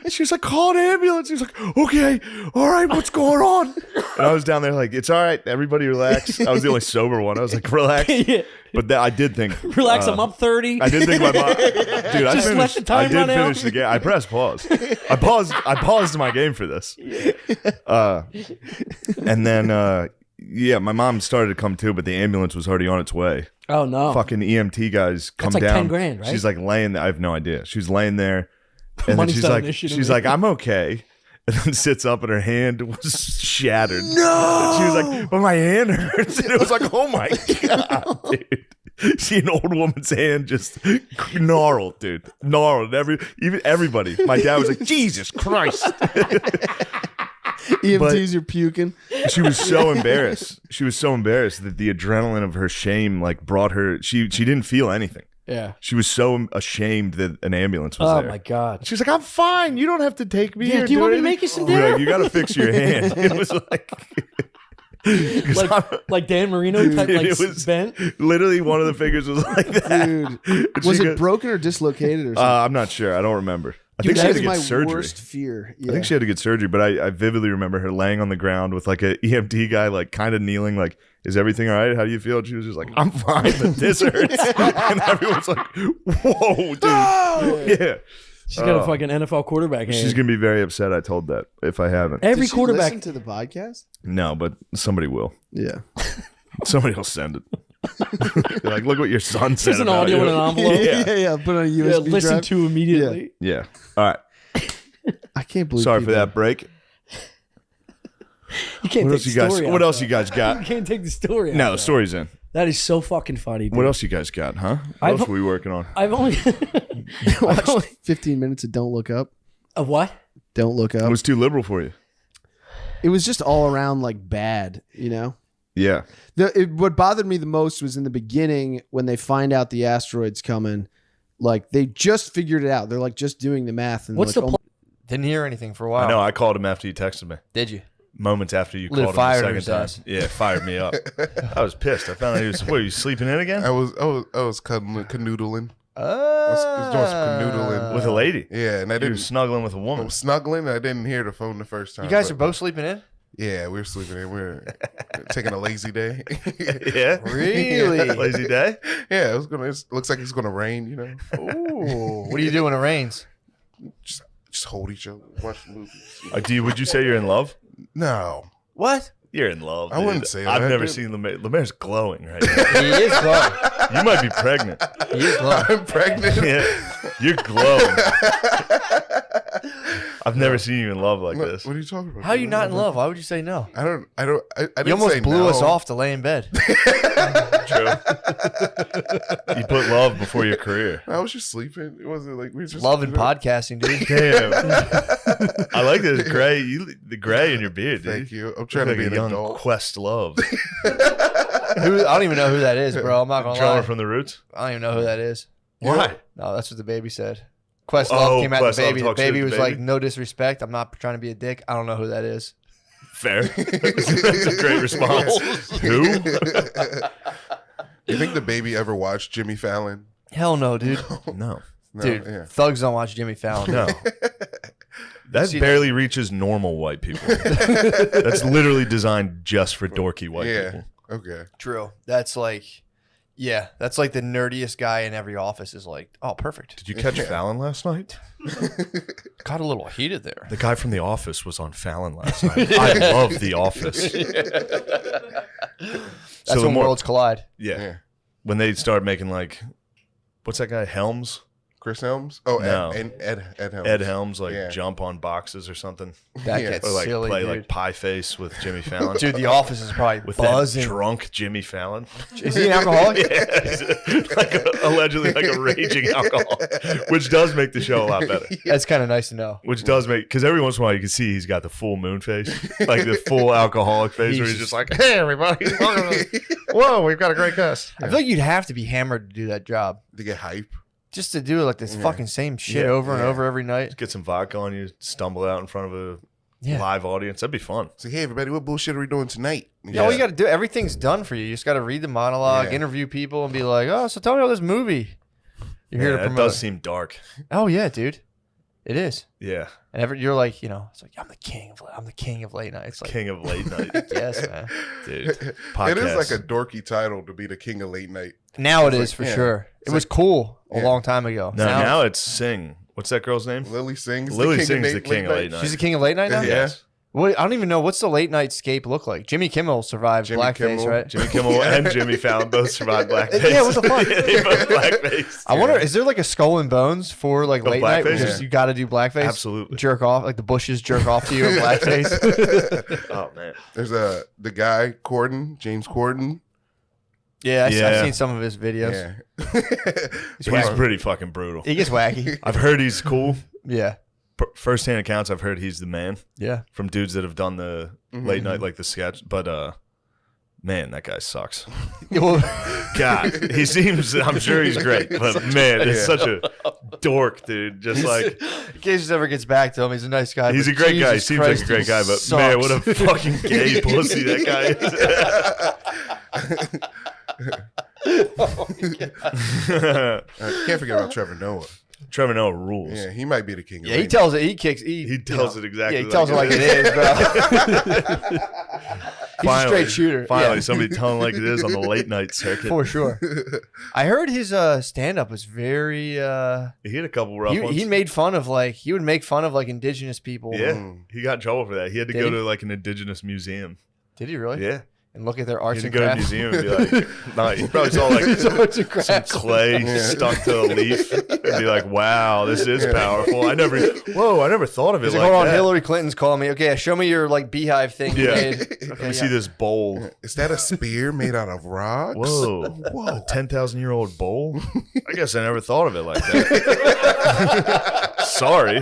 She was like, call an ambulance. He was like, okay, all right, what's going on? And I was down there like, it's all right, everybody relax. I was the only sober one. I was like, relax. Yeah. But I did think, Relax, I'm up 30. I did think my mom, dude. I Just let finished. the time I did run out. finish the game. I pressed pause. I paused my game for this. And then, yeah, my mom started to come too, but the ambulance was already on its way. Oh, no. Fucking EMT guys come That's like down. 10 grand, right? She's like laying there. I have no idea. She's laying there, and then Money's she's not an like, issue to she's me. like, I'm okay. And then sits up and her hand was shattered. No. She was like, but my hand hurts. And it was like, oh my God, dude. See an old woman's hand just gnarled, dude. Gnarled. Even everybody. My dad was like, Jesus Christ. EMTs are puking. She was so embarrassed. She was so embarrassed that the adrenaline of her shame like brought her. She didn't feel anything. Yeah. She was so ashamed that an ambulance was Oh, there. my God. She was like, I'm fine. You don't have to take me Yeah, here. do you want me to anything." make you some We were dinner? like, you got to fix your hand. It was like, like Dan Marino type, like it was bent. literally one of the fingers was like that. Dude, And was she it goes, broken or dislocated or something? I'm not sure. I don't remember. I think Dude, she had that to is get my surgery. worst fear. Yeah. I think she had to get surgery, but I vividly remember her laying on the ground with like a EMT guy, like kind of kneeling, like, "Is everything all right? How do you feel?" And she was just like, "I'm fine, but this hurts." And everyone's like, "Whoa, dude!" Yeah, She's got a fucking NFL quarterback hand. she's gonna be very upset. I told that if I haven't. Every Did she quarterback. listen to the podcast? No, but somebody will. Yeah. Somebody will send it. They're like, "Look what your son said There's an about audio you." in an envelope. yeah. Put on a Yeah, USB listen drive. to immediately. Yeah. All right. I can't believe. Sorry for people- that break. You can't What take else the you guys? story What out, else though. you guys You got? can't take the story out. No, though. the story's in. That is so fucking funny, dude. What else you guys got? Huh? What I've- else are we working on? I've only Watched 15 minutes of Don't Look Up. a what? Don't Look It Up. was too liberal for you. It was just all around like bad, you know? Yeah. What bothered me the most was in the beginning when they find out the asteroid's coming. Like they just figured it out. They're like just doing the math. And What's like, the oh Didn't hear anything for a while. I know. I called him after you texted me. Did you? Moments after you Lit a called him fire the under second his time. ass. Yeah, it fired me up. I was pissed. I found out he was. What, are you sleeping in again? I was canoodling. I Oh. was doing some canoodling. With a lady. Yeah, and I You were didn't. snuggling with a I woman. was snuggling. I didn't hear the phone the first time. You guys are but- both sleeping in? Yeah, we were sleeping in. We were taking a lazy day. Yeah. Really? Lazy day. Yeah, it looks like it's gonna rain. You know, Ooh. What do you do when it rains? just hold each other, watch movies. Would you say you're in love? No, What? You're in love. I wouldn't say I've that, never dude. seen Lemaire. Lemaire's glowing right now. He is glowing. You might be pregnant. He is glowing. I'm pregnant. Yeah. You're glowing. I've never seen you in love like this. What are you talking about? How are you not in love? Why would you say no? I didn't You almost say blew no. us off to lay in bed. True. You put love before your career. I was just sleeping. It wasn't like we just Love and podcasting, dude. Damn. I like this gray. The gray in your beard, dude. Thank you. I'm trying Like to be a an young adult. Quest Love. I don't even know who that is, bro. I'm not gonna Drummer lie. from the Roots. I don't even know who that is. Why? No, that's what the baby said. Questlove came at the Questlove baby. The talks shit baby to was the like, baby? "No disrespect. I'm not trying to be a dick. I don't know who that is." Fair. That's a great response. Who? You think the baby ever watched Jimmy Fallon? Hell no, dude. No. No, Dude, yeah. thugs don't watch Jimmy Fallon. No. That See, barely reaches normal white people. That's literally designed just for dorky white Yeah. people. Okay. True. That's like, yeah, that's like the nerdiest guy in every office is like, oh, perfect. Did you catch Fallon last night? Got a little heated there. The guy from The Office was on Fallon last night. I love The Office. That's the when more- worlds collide. Yeah. Yeah. When they start making like, what's that guy? Helms? Chris Helms? Oh, No. Ed Helms. Ed Helms, like Yeah. jump on boxes or something. That Yeah. gets Or like silly, play dude. like Pie Face with Jimmy Fallon. Dude, The Office is probably with buzzing. that drunk Jimmy Fallon. Is he an alcoholic? Allegedly like a raging alcoholic, which does make the show a lot better. That's kind of nice to know. Which does make, because every once in a while you can see he's got the full moon face, like the full alcoholic face, where he's just like, "Hey everybody, whoa, we've got a great guest." I feel like you'd have to be hammered to do that job. To get hype. Just to do like this fucking same shit over and over every night. Get some vodka on you, stumble out in front of a Yeah. live audience. That'd be fun. Say, hey everybody, what bullshit are we doing tonight? Yeah, all you got to do, everything's done for you. You just got to read the monologue, Yeah. interview people, and be like, oh, so tell me about this movie. You're here to That promote. does seem dark. Oh yeah, dude, it is. Yeah, And you're like, it's like I'm the king of late night. It's like, king of late night, yes, man. dude. It is Podcast. like a dorky title to be the king of late night. Now it It's is like- for yeah. sure. It It's was like- cool a yeah. long time ago. No, now it's Sing. What's that girl's name? Lily Sings. Lily the king Sings, of the king of late night. she's the king of late night now. Yeah. Yes. Wait, I don't even know what's the late night scape look like. Jimmy Kimmel survived Jimmy blackface, Kimmel. right? Jimmy Kimmel and Jimmy Fallon both survived blackface. Yeah, what the fuck? They both blackface. I wonder, is there like a skull and bones for like Of late night? Where blackface? just, you got to do blackface. Absolutely. Jerk off, like the Bushes jerk off to you in blackface. Oh man. There's the guy Corden, James Corden. Yeah, I've Yeah. seen some of his videos. Yeah. He's pretty fucking brutal. He gets wacky. I've heard he's cool. Yeah, First-hand accounts, I've heard he's the man yeah. from dudes that have done the late night, like the sketch. But man, that guy sucks. Well, God, he seems. I'm sure he's great, but man, it's such a dork, dude. Just like In case this ever gets back to him, he's a nice guy. he's a but great guy. He Jesus seems Christ, like a great he guy, but sucks. man, what a fucking gay pussy that guy is. Can't forget about Trevor Noah. Trevor Noah rules. Yeah, he might be the king. Of Yeah, he radio. tells it. He kicks. He tells it exactly. Yeah, he tells it like it is, bro. He's a straight shooter. Finally, Yeah. somebody telling like it is on the late night circuit. For sure. I heard his stand up was very. He had a couple rough ones. He made fun of he would make fun of like indigenous people. Yeah, he got in trouble for that. He had to Did go he? to like an indigenous museum. Did he really? Yeah. And look at their He arts had to and go to a crafts. museum and be like, nah, he probably saw like Arts and some crafts. clay stuck to a leaf and be like, wow, this is powerful. I never thought of it He's like like, hold on, that. Hillary Clinton's calling me. Okay, show me your like beehive thing. You Yeah. made. Let Okay, me see this bowl. Is that a spear made out of rocks? Whoa. A 10,000-year-old bowl? I guess I never thought of it like that. Sorry.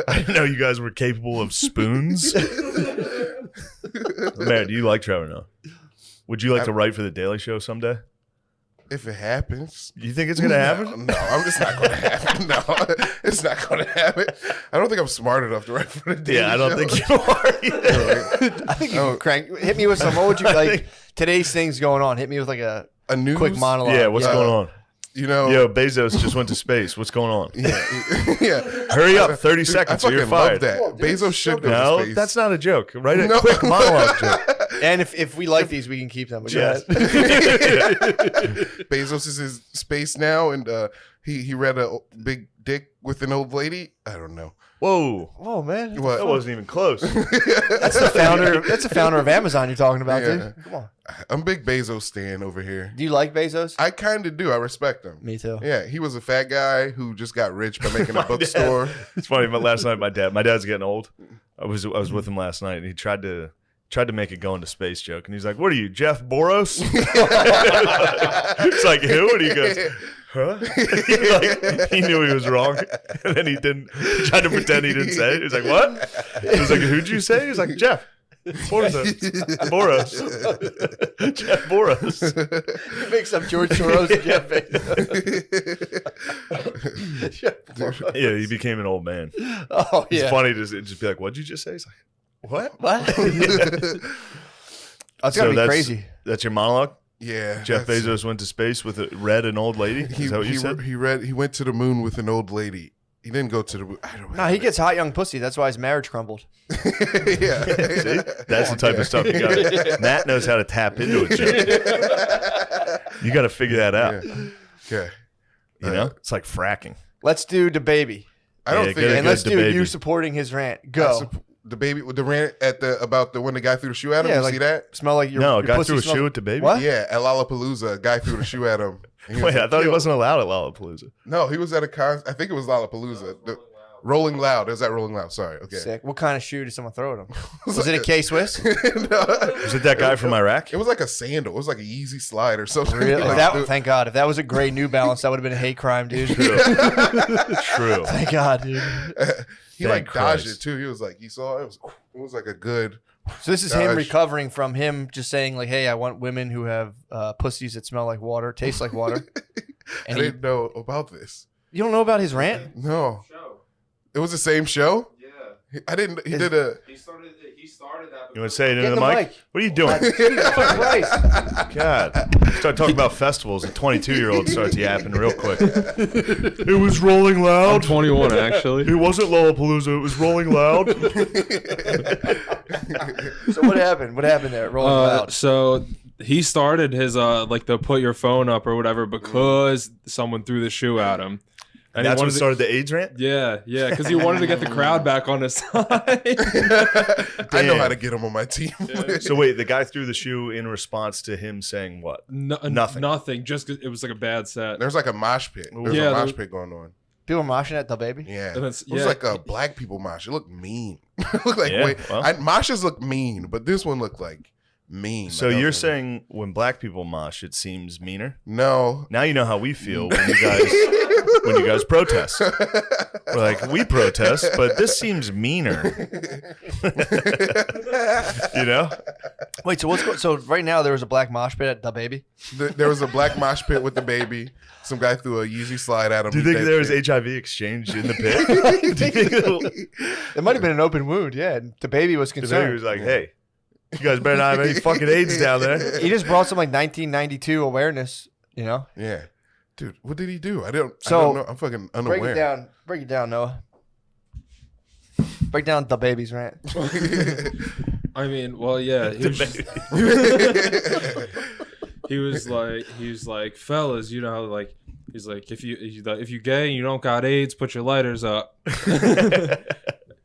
I didn't know you guys were capable of spoons. Man, do you like Trevor Noah? Would you like to write for The Daily Show someday? If it happens. You think it's going to happen? No, it's not going to happen. No, it's not going to happen. I don't think I'm smart enough to write for the Daily Yeah, I don't Show. think you are either. I think you can crank. Hit me with some. What would you like? Today's thing's going on. Hit me with like a news? quick monologue. Yeah, what's going on? You know, Yo, Bezos just went to space. What's going on? yeah. Hurry up, 30 I seconds or fucking you're love fired. that. Bezos should go No, to space. that's not a joke. Write a No. quick monologue joke. And if we like these, we can keep them. But go Yes. ahead. Bezos is in space now, and he read a big dick with an old lady. I don't know. Whoa. Oh man, What? That wasn't even close. that's the founder. That's the founder of Amazon. You're talking about, Yeah. dude. Come on. I'm a big Bezos stan over here. Do you like Bezos? I kind of do. I respect him. Me too. Yeah, he was a fat guy who just got rich by making a bookstore. It's funny, but last night my dad's getting old. I was with him last night and he tried to make a going to space joke and he's like, "What are you, Jeff Boros?" It's like, who? And he goes, "Huh?" he knew he was wrong, and then he didn't. He tried to pretend he didn't say it. He was like, "What?" He was like, "Who'd you say?" He was like, "Jeff Boros." Jeff Boros. He makes up George Soros and Jeff Bezos. Yeah, he became an old man. Oh It's yeah. funny to just be like, "What'd you just say?" He's like, "What?" What? That's gotta be crazy. That's your monologue. Yeah, Jeff that's- Bezos went to space with an old lady. Is that what you said? He went to the moon with an old lady. He didn't go to the moon. I don't know. No, he gets hot young pussy. That's why his marriage crumbled. Yeah. See? That's the type of stuff you got. Matt knows how to tap into a joke. You got to figure that out. Yeah. Okay. You know, it's like fracking. Let's do the baby, I don't Yeah, think get and good let's do DeBaby. you supporting his rant. Go. the baby with the rant at about when the guy threw the shoe at him. Yeah, you like see that? smell like your No, a your guy pussy threw a smells- shoe at the baby. What? Yeah, at Lollapalooza, a guy threw the shoe at him. And he was Wait, I like, thought he "Yo." wasn't allowed at Lollapalooza. No, he was at a con. I think it was Lollapalooza. Rolling Loud. Is that Rolling Loud? Sorry. Okay. Sick. What kind of shoe did someone throw at him? Was it a K Swiss? No. Was it that guy from Iraq? It was like a sandal. It was like a Yeezy slide or something. Really? Like, That, dude, thank God. If that was a gray New Balance, that would have been a hate crime, dude. True. True. Thank God, dude. he Thank like dodged Christ. it too. He was like, he saw it. It was like a good. So this is him Gosh. recovering from him just saying like, "Hey, I want women who have pussies that smell like water, taste like water." I And he, didn't know about this. you don't know about his rant? No. It was the same show. Yeah. I didn't. He did a. He started that. You want to say it Get into the the mic? mic. What are you doing? Christ. God. Start talking about festivals. A 22-year-old starts yapping real quick. It was Rolling I'm Loud. 21 actually. It wasn't Lollapalooza. It was Rolling Loud. So what happened? What happened there? Rolling Loud. So he started his like the put your phone up or whatever because someone threw the shoe at him. And That's he what wanted to, started the AIDS rant? yeah, because he wanted to get the crowd back on his side. I know how to get him on my team. So wait, the guy threw the shoe in response to him saying what? Nothing. Nothing. Just 'cause it was like a bad set. There's like a mosh pit. There's Yeah, a mosh there- pit going on. People moshing at the baby. Yeah. And It it's- was yeah. like a black people mosh. It looked mean. It looked like Yeah, wait. well. Moshes look mean, but this one looked like mean. So Like, I you're was like, saying when black people mosh, it seems meaner? no. Now you know how we feel when you guys protest. We're like, we protest, but this seems meaner. You know? Wait, so so right now there was a black mosh pit at the baby? There was a black mosh pit with the baby. Some guy threw a Yeezy slide at him. Do you think there was HIV exchange in the pit? Do you think It might have been an open wound, yeah. And the baby was the baby concerned. was like, hey, you guys better not have any fucking AIDS down there. He just brought some like 1992 awareness, you know? Yeah. Dude, what did he do? I don't So, know. I'm fucking unaware. Break it down, Noah. Break down the baby's rant. I mean, well, yeah. He was like, fellas, you know, like, he's like, if you gay and you don't got AIDS, put your lighters up.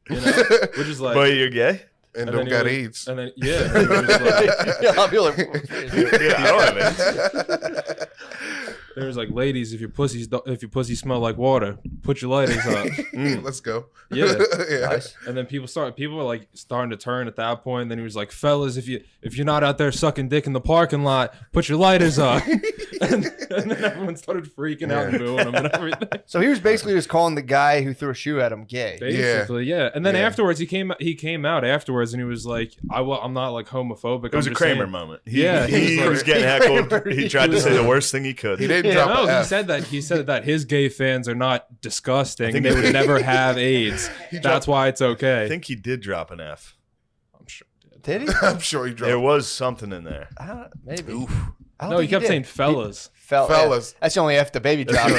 You know, which is like, Boy, you're gay? and don't got AIDS. And then he was like, I'll be like, Yeah, I don't have AIDS. there was like, ladies, if your pussy smell like water, put your lighters up. Let's go. Yeah. Yeah. nice. And then people were like starting to turn at that point. Then he was like, fellas, if you're not out there sucking dick in the parking lot, put your lighters up. and then everyone started freaking out and booing him and everything. So he was basically just calling the guy who threw a shoe at him gay. Basically, yeah. And then Yeah. afterwards, he came out afterwards and he was like, I'm not like homophobic. It was a Kramer moment. He was getting heckled. He tried to say the worst thing he could. He didn't drop No, an he F. said that. He said that his gay fans are not disgusting. They would never have AIDS. That's why it's okay. I think he did drop an F. I'm sure he did. Did he? I'm sure he dropped. There was something in there. Maybe. I don't No, he think kept did. saying fellas. Yeah. Fellas. That's the only F the baby dropped.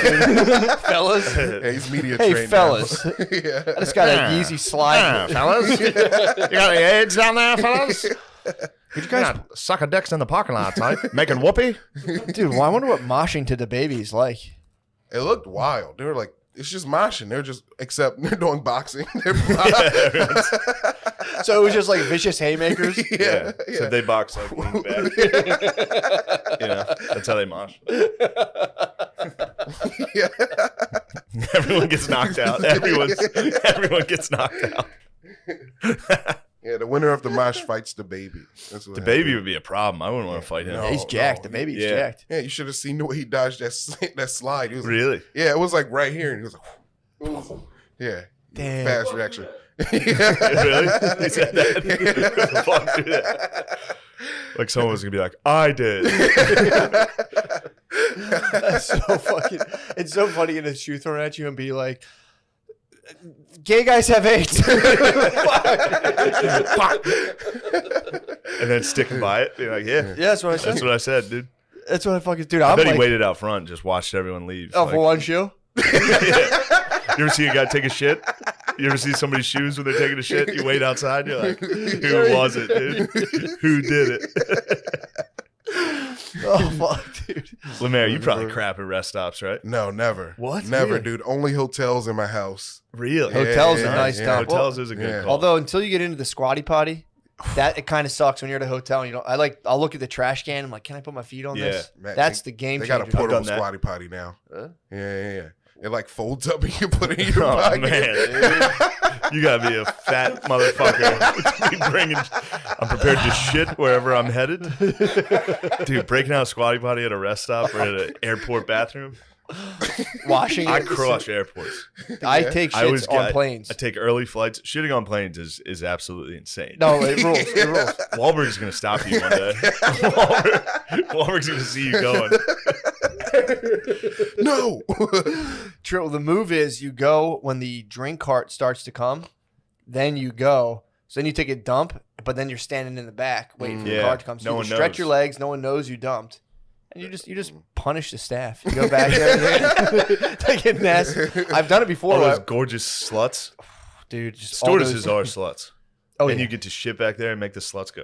Fellas. Yeah, he's media Hey, trained fellas. now. Yeah. I just got a Yeezy slide. fellas. You got any AIDS down there, fellas? Could you guys suck a dicks in the parking lot, type? Making whoopee? Dude, well, I wonder what moshing to the baby is like. It looked wild. They were like, it's just moshing. They're just, except they're doing boxing. So it was just like vicious haymakers. Yeah. So they box like lean back. You know, that's how they mosh. Yeah. Everyone gets knocked out. Everyone gets knocked out. Yeah, the winner of the mosh fights the baby. That's what The happened. baby would be a problem. I wouldn't want to fight him. No. He's jacked. The baby's Yeah. jacked. Yeah, you should have seen the way he dodged that slide. He was like, Really? yeah, it was like right here, and he was like, ooh. Yeah, Damn. fast reaction. Really? He said that? Fuck, do that. Like someone was going to be like, I did. That's so fucking. It's so funny in a shoe thrown at you and be like, "Gay guys have AIDS." And then sticking by it. Be like, yeah. Yeah, that's what I said. That's what I said, dude. That's what I fucking dude. I I'm bet like, he waited out front and just watched everyone leave. oh, Like, for one shoe. yeah. You ever see a guy take a shit? You ever see somebody's shoes when they're taking a shit? You wait outside, you're like, who was it, dude? Who did it? Oh fuck, dude. Lemaire, you probably crap at rest stops, right? No, never. What? Never, Really? dude. Only hotels in my house. Really? Hotels yeah, are nice yeah. town. Hotels is a good Yeah. call. Although until you get into the squatty potty, that it kind of sucks when you're at a hotel and you don't. I'll look at the trash can. I'm like, can I put my feet on this? Man, That's the game They changer. got a portable done that. squatty potty now. Huh? Yeah. It like folds up and you put it in your Oh pocket. man, you gotta be a fat motherfucker. To be bringing, I'm prepared to shit wherever I'm headed. Dude, breaking out a squatty potty at a rest stop or at an airport bathroom. Washing. I it. crush airports. I take I always shits on planes. I take early flights. Shitting on planes is absolutely insane. No, it rules. It rules. Wahlberg's gonna stop you one day. Wahlberg's gonna see you going. No. True. The move is you go when the drink cart starts to come, then you go. So then you take a dump, but then you're standing in the back waiting for the Yeah, cart to come. So no you one can stretch knows. your legs. No one knows you dumped. And you just punish the staff. You go back there. They get nasty. I've done it before. All those where- gorgeous sluts. dude, just all those- Stewardesses are sluts. Oh, And yeah. you get to shit back there and make the sluts go.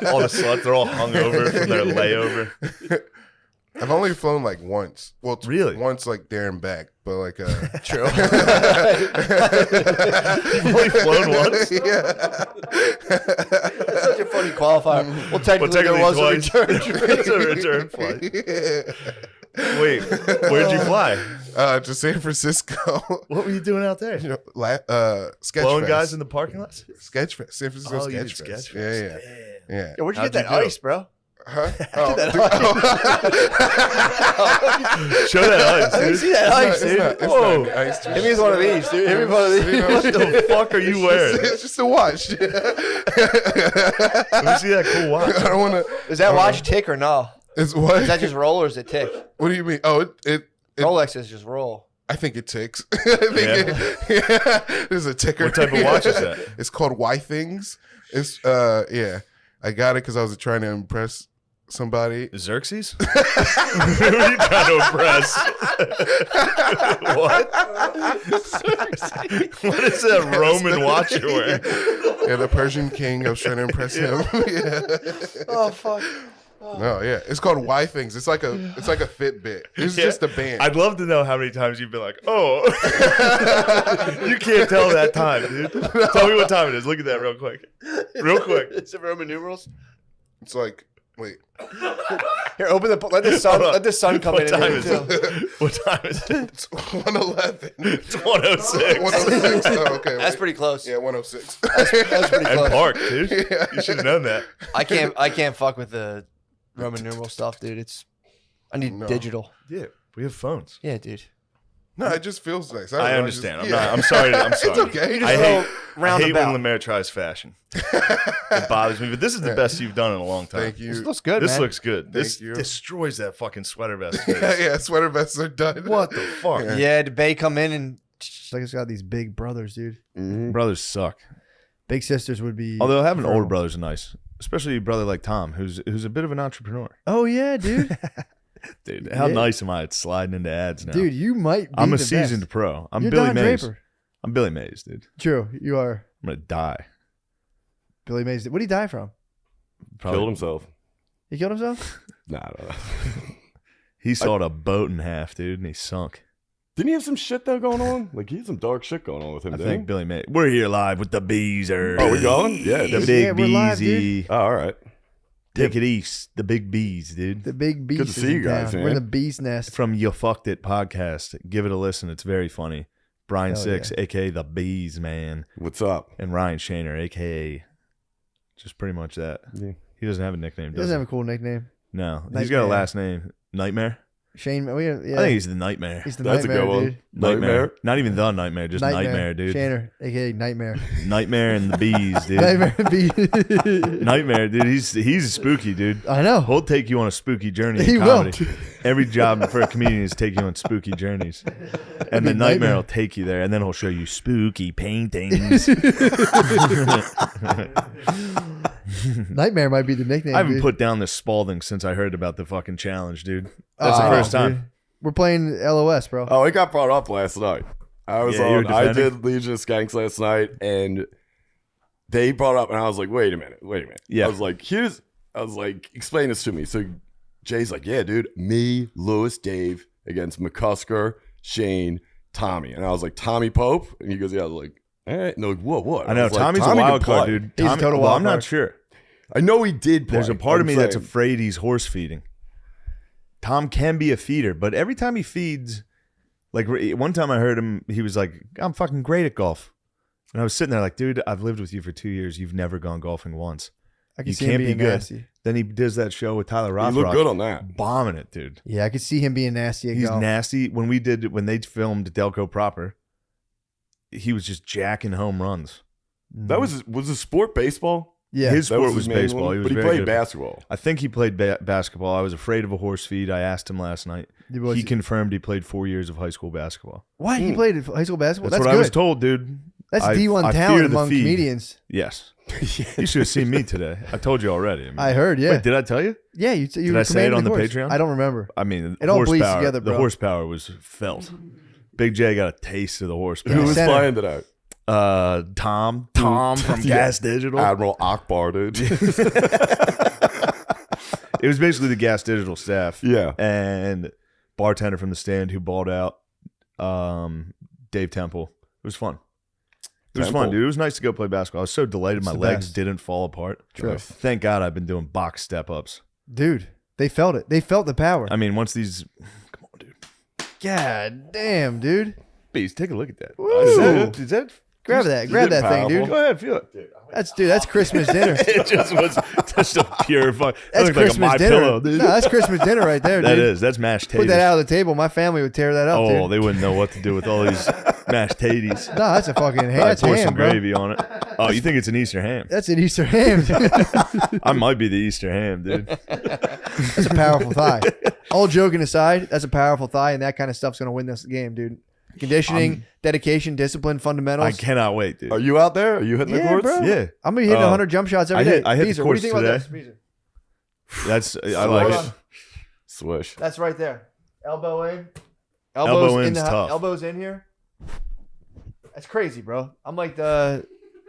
All the sluts, they're all hungover from their layover. I've only flown like once. Well, Really? once like there and back, but like True. You've only flown once? Yeah. That's such a funny qualifier. Well, technically, there was twice. a return. It's a return flight. Wait, where'd you fly? To San Francisco. What were you doing out there? You know, Sketch Blowing Fest. guys in the parking lots? Sketch Fest. San Francisco Oh, you did Sketch Fest. Sketch Yeah, Fest. yeah. Yeah. Yo, where'd you How'd get that you do? ice, bro? Huh? Show that ice, Let me dude. see that ice, dude. Whoa. Hit me with one of these, dude. Hit me with one of these. What the fuck are you wearing? It's just a watch. Let me see that cool watch. I don't want to. Does that watch tick or no? It's what? Is that just roll or is it tick? What do you mean? Oh, it Rolex is just roll. I think it ticks. I think there's a ticker. What type of watch is that? It's called Y Things. It's yeah. I got it because I was trying to impress somebody. Xerxes? Who are you trying to impress? What? What is that Roman watch you're wearing? Yeah, the Persian king. I was trying to impress him. Yeah. Oh fuck. No, yeah. It's called Y Things. It's like a Fitbit. It's Yeah. just a band. I'd love to know how many times you've been like, oh. You can't tell that time, dude. Tell me what time it is. Look at that real quick. Real quick. It's the Roman numerals. It's like, wait. Here, open the. Let the sun come What in. time here, is too. it? What time is it? It's 111. It's 106. 106. Oh, okay. That's wait. pretty close. Yeah, 106. That's pretty And close. Park, dude. You should have known that. I can't fuck with the Roman numeral stuff, dude. I need digital. Yeah, we have phones. Yeah, dude. No, it just feels nice. I don't know, understand. just- I'm sorry. I'm sorry. It's okay. I hate when roundabout. Lemaire tries fashion. It bothers me, but this is the best you've done in a long time. Thank you. This looks good, This man. looks good. This Thank you. destroys that fucking sweater vest. Yeah, sweater vests are done. What the fuck? Yeah, the Bay come in and It's like it's got these big brothers, dude. Brothers suck. Big sisters would be. Although having older preferable. brothers is nice, especially a brother like Tom, who's a bit of an entrepreneur. Oh yeah, dude. Dude, how Yeah. nice am I at sliding into ads now? Dude, you might. Be I'm a the seasoned best. pro. I'm You're Billy Don Mays. Draper. I'm Billy Mays, dude. True, you are I'm gonna die. Billy Mays. What did he die from? Probably. Killed himself. He killed himself. Nah. He sawed a boat in half, dude, and he sunk. Didn't he have some shit though going on? Like he had some dark shit going on with him. I didn't think he? Billy Mays. We're here live with the Beezer. Oh, we going? Yeah, The dude. big Yeah, we're live, Beezy. Oh, all right. Take it east. The big bees, dude. The big beast. Good to is see in you guys, town. We're in man. the beast nest. From You Fucked It podcast. Give it a listen. It's very funny. Brian Hell Six, aka the Bees Man, What's up? and Ryan Shaner, aka just pretty much that. Yeah. He doesn't have a nickname, He does doesn't he? have a cool nickname. No, he's got a Nightmare. last name. Nightmare. Shane. Yeah, I think he's the Nightmare. he's the That's a nightmare, good one. dude. Nightmare. Not even the Nightmare, just Nightmare, dude. Shaner, aka Nightmare. Nightmare and the Bees, dude. Nightmare beast. Nightmare, dude. He's spooky, dude. I know. He'll take you on a spooky journey in He will. comedy. Every job for a comedian is take you on spooky journeys. And the Nightmare will take you there, and then he'll show you spooky paintings. Nightmare might be the nickname. I haven't dude. put down this Spalding since I heard about the fucking challenge, dude. That's Oh, the first dude. time. We're playing LOS, bro. Oh, it got brought up last night. I was Yeah, you were on. I defending? did Legion of Skanks last night, and they brought up, and I was like, "Wait a minute." Yeah. I was like, "Explain this to me." So Jay's like, "Yeah, dude, me, Lewis, Dave against McCusker, Shane, Tommy," and I was like, "Tommy Pope," and he goes, "Yeah." I was like, "All right." And they're like, "What?" I know. was like, Tommy's "Tommy a can wild card, play." dude. He's a Tommy, total well, wild I'm not card. sure. I know he did play. There's a part of I'm me that's saying. afraid he's horse feeding. Tom can be a feeder, but every time he feeds, like one time I heard him, he was like, "I'm fucking great at golf," and I was sitting there like, "Dude, I've lived with you for 2 years. You've never gone golfing once. I can You see can't him be being good." nasty. Then he does that show with Tyler Rothrock. He looked good on that. Bombing it, dude. Yeah, I could see him being nasty. At He's golf. nasty. When they filmed Delco proper, he was just jacking home runs. That was the sport baseball. Yeah, His That sport his was main baseball. one? He was but he very played good. basketball. I think he played basketball. I was afraid of a horse feed. I asked him last night. He confirmed he played 4 years of high school basketball. What? He played high school basketball? That's That's what good. I was told, dude. That's I D1 fear talent the among feed. comedians. Yes. You should have seen me today. I told you already. I, mean, I heard, yeah. Wait, did I tell you? Yeah, you Did I say it on the Patreon? I don't remember. I mean, It all bleeds horsepower- together, The bro. horsepower was felt. Big J got a taste of the horsepower. Who was Center. flying today? Tom from Gas Digital. Admiral Akbar, dude. It was basically the Gas Digital staff. Yeah. And bartender from the stand who balled out Dave Temple. It was fun. It was fun, Temple. dude. It was nice to go play basketball. I was so delighted my the legs best. didn't fall apart. True. Thank God I've been doing box step-ups. Dude, they felt it. They felt the power. I mean, once these... Come on, dude. God damn, dude. Beast, take a look at that. Woo. Is that Grab that thing, dude. Go ahead, feel it. That's Christmas dinner. It just was just a pure fuck. That's Like Christmas a My dinner. Pillow, dude. No, that's Christmas dinner right there, dude. That is. That's mashed taters. Put that out of the table. My family would tear that up, Oh, dude. they wouldn't know what to do with all these mashed taters. No, that's a fucking ham. That's Pour ham, some bro. gravy on it. Oh, you think it's an Easter ham? That's an Easter ham. I might be the Easter ham, dude. That's a powerful thigh. All joking aside, that's a powerful thigh, and that kind of stuff's gonna win this game, dude. Conditioning, dedication, discipline, fundamentals. I cannot wait, dude. Are you out there? Are you hitting the courts? bro. Yeah. I'm gonna be hitting 100 jump shots every day. I hit Beezer, the what do courts you think about today. this? Beezer? That's I like it. Swish. That's right there. Elbow in. Elbow in in's tough. Elbows in here. That's crazy, bro. I'm like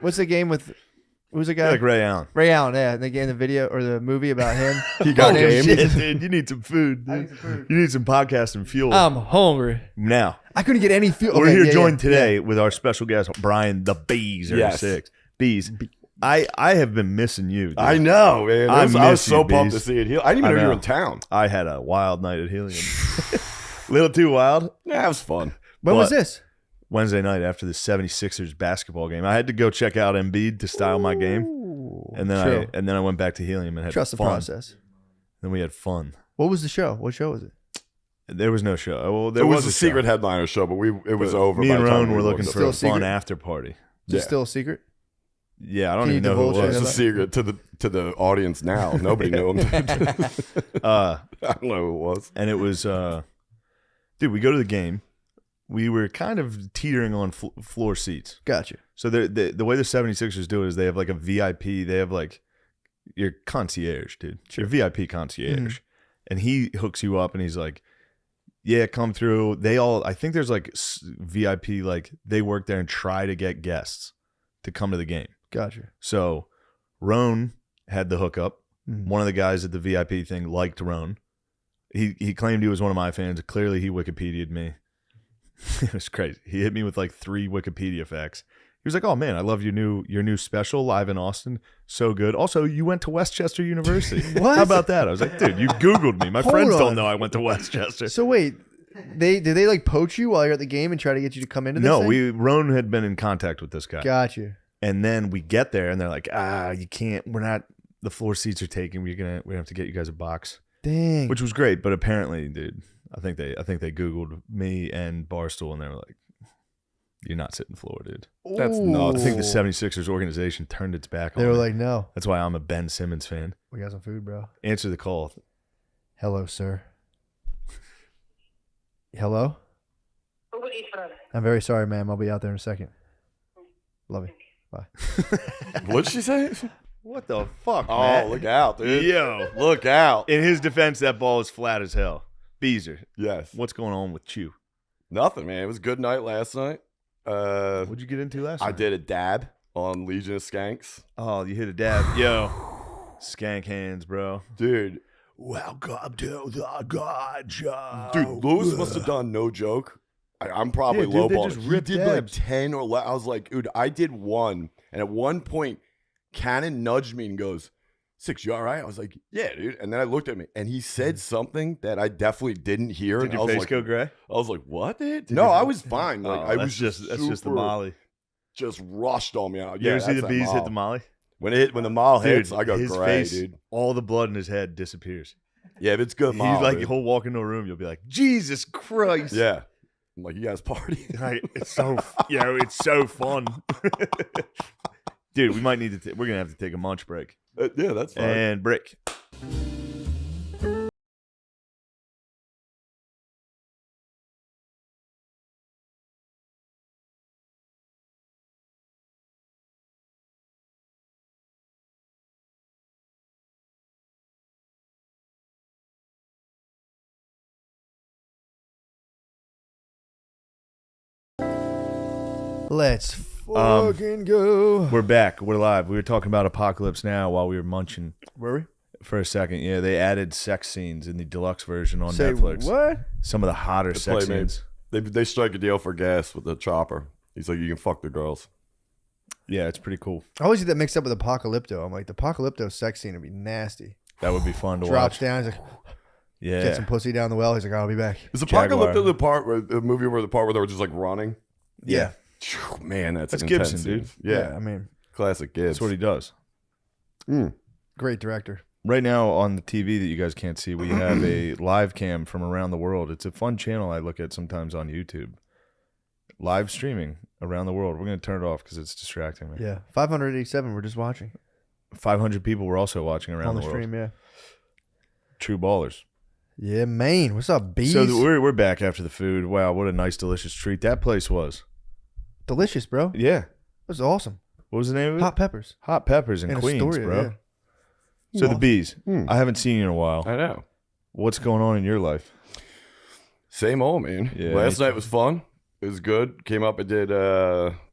what's the game with? Who's the guy? Like Ray Allen. Ray Allen, yeah. The game, the video or the movie about him. He got game. Shit, dude. You need some food, dude. I need some food. You need some podcasting fuel. I'm hungry. Now, I couldn't get any fuel. we're Okay, here yeah, joined yeah. today with our special guest, Brian the Bees, or Yes. 6. Bees. I have been missing you, dude. I know, man. I I was miss so you, pumped Bees. to see it. I didn't even I know you know. were in town. I had a wild night at Helium. Little too wild. Yeah, it was fun. When was But- this? Wednesday night after the 76ers basketball game. I had to go check out Embiid to style my game. And then Chill. I went back to Helium and had Trust the fun. process. Then we had fun. What was the show? What show was it? There was no show. Well, there It was a a secret show. headliner show, but it was over. Me by and the time Roan we were looked looking up. for a Still fun secret? after party. Is it still a secret? Yeah, I don't Can even you know who it divulge was. It's a secret to the audience now. Nobody knew him. I don't know who it was. And it was, dude, we go to the game. We were kind of teetering on floor seats. Gotcha. So the way the 76ers do it is they have like a VIP. They have like your concierge, dude. Your VIP concierge. And he hooks you up and he's like, yeah, come through. I think there's like VIP, like they work there and try to get guests to come to the game. Gotcha. So Roan had the hookup. One of the guys at the VIP thing liked Roan. He claimed he was one of my fans. Clearly he Wikipedia'd me. It was crazy. He hit me with like 3 Wikipedia facts. He was like, "Oh man, I love your new special live in Austin. So good. Also, you went to Westchester University. What? How about that?" I was like, "Dude, you Googled me. My Hold friends on. don't know I went to Westchester." So wait, did they like poach you while you're at the game and try to get you to come into this No, thing? Roan had been in contact with this guy. Got you. And then we get there and they're like, you can't, we're not, the floor seats are taken. We have to get you guys a box. Dang. Which was great, but apparently, dude, I think they Googled me and Barstool and they were like, you're not sitting floor, dude. That's nuts. I think the 76ers organization turned its back on They were me. like, no. That's why I'm a Ben Simmons fan. We got some food, bro. Answer the call. Hello, sir. Hello? I'm very sorry, ma'am. I'll be out there in a second. Love you. Bye. What'd she say? What the fuck, Oh, Matt? look out, dude. Yo. Look out. In his defense, that ball is flat as hell. Beezer, Yes. what's going on with you? Nothing, man. It was a good night last night. What'd you get into last I night? did a dab on Legion of Skanks. Oh, you hit a dab. Yo. Skank hands, bro. Dude. Welcome to the God Show. Dude, Lewis must have done no joke. I'm probably Yeah, dude, they lowballing. just He ripped did dabs. like 10 or 11. I was like, dude, I did one. And at one point, Cannon nudged me and goes, 6, you all right? I was like, yeah, dude. And then I looked at me and he said something that I definitely didn't hear. Did and your I was face like, go gray? I was like, what, dude? No, I was fine. Like, I was that's just the super- Molly. Just rushed on me. You ever see the Bees hit the Molly? When the Molly Dude, hits, I go his gray, face, dude. all the blood in his head disappears. Yeah, if it's good Molly. He's like, he'll walk into a room, you'll be like, Jesus Christ. yeah. I'm like, you guys party? Right. It's so, it's so fun. Dude, we might need to, we're going to have to take a munch break. Yeah, that's fine. And break. Let's fucking go. We're back. We're live. We were talking about Apocalypse Now while we were munching Were we? for a second. Yeah, they added sex scenes in the deluxe version on Say Netflix. what? Some of the hotter sex Playmates. scenes. They strike a deal for gas with the chopper. He's like, you can fuck the girls. Yeah, it's pretty cool. I always get that mixed up with Apocalypto. I'm like, the Apocalypto sex scene would be nasty. That would be fun to Drops watch. down. He's like, Yeah. get some pussy down the well. He's like, I'll be back. Is Jaguar. Apocalypto the part where they were just like running? Yeah. Man, that's That's an Gibson, intense dude. scene. Yeah. I mean, Classic Gibbs. That's what he does. great director. Right now on the TV that you guys can't see, we have a live cam from around the world. It's a fun channel I look at sometimes on YouTube. Live streaming around the world. We're going to turn it off because it's distracting me. Yeah, 587. We're just watching 500 people were also watching around on the the world. stream. Yeah. True ballers. Yeah, Maine. What's up, bees? So we're back after the food. Wow, what a nice, delicious treat that place was. Delicious, bro. Yeah. It was awesome. What was the name of it? Hot peppers. Hot Peppers in And Queens, Astoria, bro. yeah. So the bees. I haven't seen you in a while. I know. What's going on in your life? Same old, man. Yeah, Last night was fun. It was good. Came up and did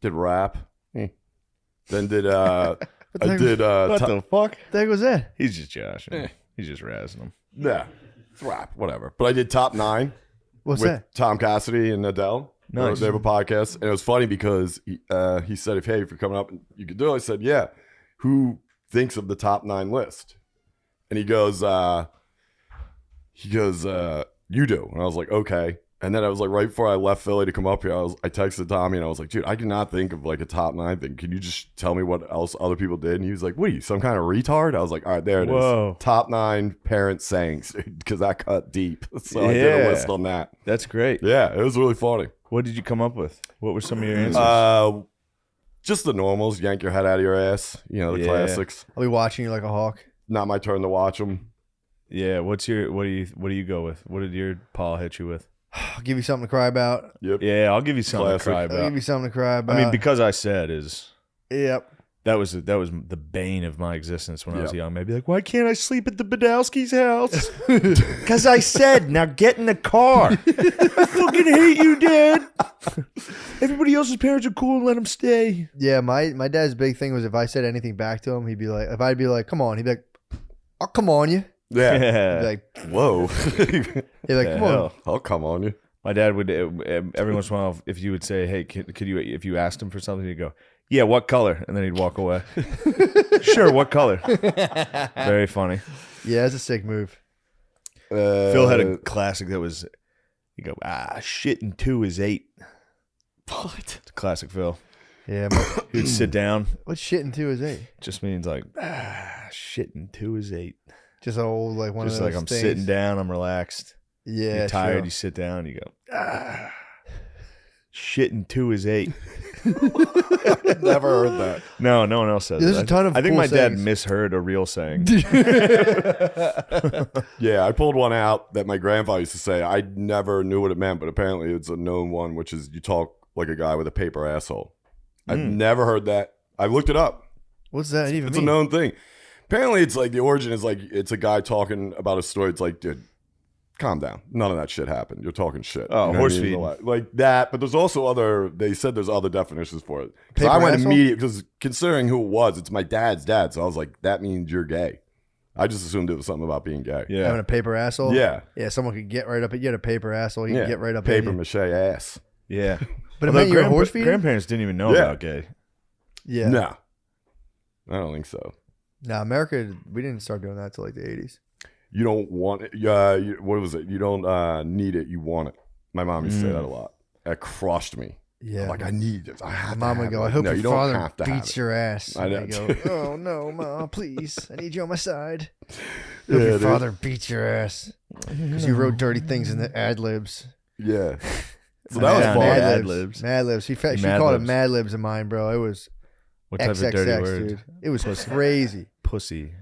rap. Then did What the fuck? The heck was that? He's just joshing. He's just razzing them. yeah, it's rap, whatever. But I did top 9 What's with that? Tom Cassidy and Adele. Nice. They have a podcast, and it was funny because he said, if you're coming up, you could do it. I said, yeah. Who thinks of the top 9 list? And he goes, you do. And I was like, okay. And then I was like, right before I left Philly to come up here, I texted Tommy and I was like, dude, I cannot think of like a top 9 thing. Can you just tell me what else other people did? And he was like, what are you, some kind of retard? I was like, all right, there it Whoa. is. Top 9 parent sayings, because I cut deep. So I did a list on that. That's great. Yeah, it was really funny. What did you come up with? What were some of your answers? Just the normals, yank your head out of your ass. You know, the classics. I'll be watching you like a hawk. Not my turn to watch them. Yeah. What do you go with? What did your Paul hit you with? I'll give you something to cry about. Yep. Yeah, I'll give you something Classic. to cry I'll about. give you something to cry about. I mean, because I said is Yep. that was the bane of my existence when I was young. Maybe like, why can't I sleep at the Badowski's house? Because I said, now get in the car. I fucking hate you, Dad. Everybody else's parents are cool and let them stay. Yeah, my dad's big thing was if I said anything back to him, he'd be like, if I'd be like, come on, he'd be like, I'll come on you. Yeah. He'd be like, Whoa. he'd be like, come on. Hell. I'll come on you. My dad would every once in a while, if you would say, "Hey, could you?" If you asked him for something, he'd go, "Yeah, what color?" And then he'd walk away. Sure, what color? Very funny. Yeah, it's a sick move. Phil had a classic that was, you go, shit and 2 is 8. What? It's a classic Phil. Yeah, He'd sit down. what's shit in 2 is 8? Just means like, shit and 2 is 8. Just old like one Just of those like I'm things. sitting down, I'm relaxed. Yeah, You're tired, sure. you sit down, you go, shit and 2 is 8. Never heard that. No, no one else says There's that. a ton of I think cool my dad sayings. misheard a real saying. Yeah, I pulled one out that my grandfather used to say. I never knew what it meant, but apparently it's a known one, which is you talk like a guy with a paper asshole. I've never heard that. I looked it up. What's that even It's mean? a known thing. Apparently, it's like the origin is like it's a guy talking about a story. It's like, dude, calm down. None of that shit happened. You're talking shit. Oh, You know horse what I mean? feeding. Like that. But there's also other. They said there's other definitions for it. Because I Paper went asshole? immediate because considering who it was, it's my dad's dad. So I was like, that means you're gay. I just assumed it was something about being gay. Yeah. Having a paper asshole? Yeah. Yeah, someone could get right up at you. Had a paper asshole. You Yeah. can get right up Paper at you. mache ass. Yeah. But it Although meant you were horse feeding? grandparents didn't even know Yeah. about gay. Yeah. No, I don't think so. No, America, we didn't start doing that till like the 80s. You don't want it. What was it? You don't need it. You want it. My mom used to say that a lot. That crushed me. Yeah. I'm like, I need this. I have Mom to would have go, it. I hope No, your you don't father have to have beats it. your ass. I And know. I go, oh no, Ma, please. I need you on my side. I Yeah, hope your dude. father beats your ass. Because you wrote dirty things in the ad libs. Yeah. So that was Yeah, fun. Mad Mad libs. libs. Mad libs. She Mad called it libs. Mad libs of mine, bro. It was What type of dirty XXX, word? dude. It was crazy. Pussy.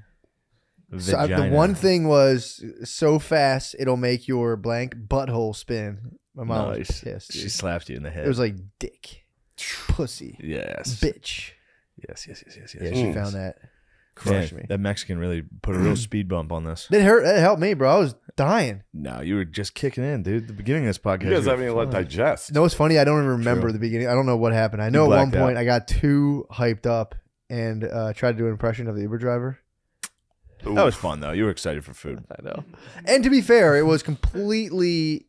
So the Vagina. one thing was so fast it'll make your blank butthole spin. My mom was Nice. pissed. Dude. She slapped you in the head. It was like dick, pussy, yes. bitch. Yes, yes, yes, yes, yes. Yeah, she found that. Crushed Man, me. that Mexican really put a real speed bump on this. It hurt. It helped me, bro. I was dying. No, you were just kicking in, dude. The beginning of this podcast. You guys you were haven't even let fine. digest. You know what's funny? I don't even remember True. the beginning. I don't know what happened. I know at one blacked point out. I got too hyped up and tried to do an impression of the Uber driver. That was fun though. You were excited for food. I know. And to be fair, it was completely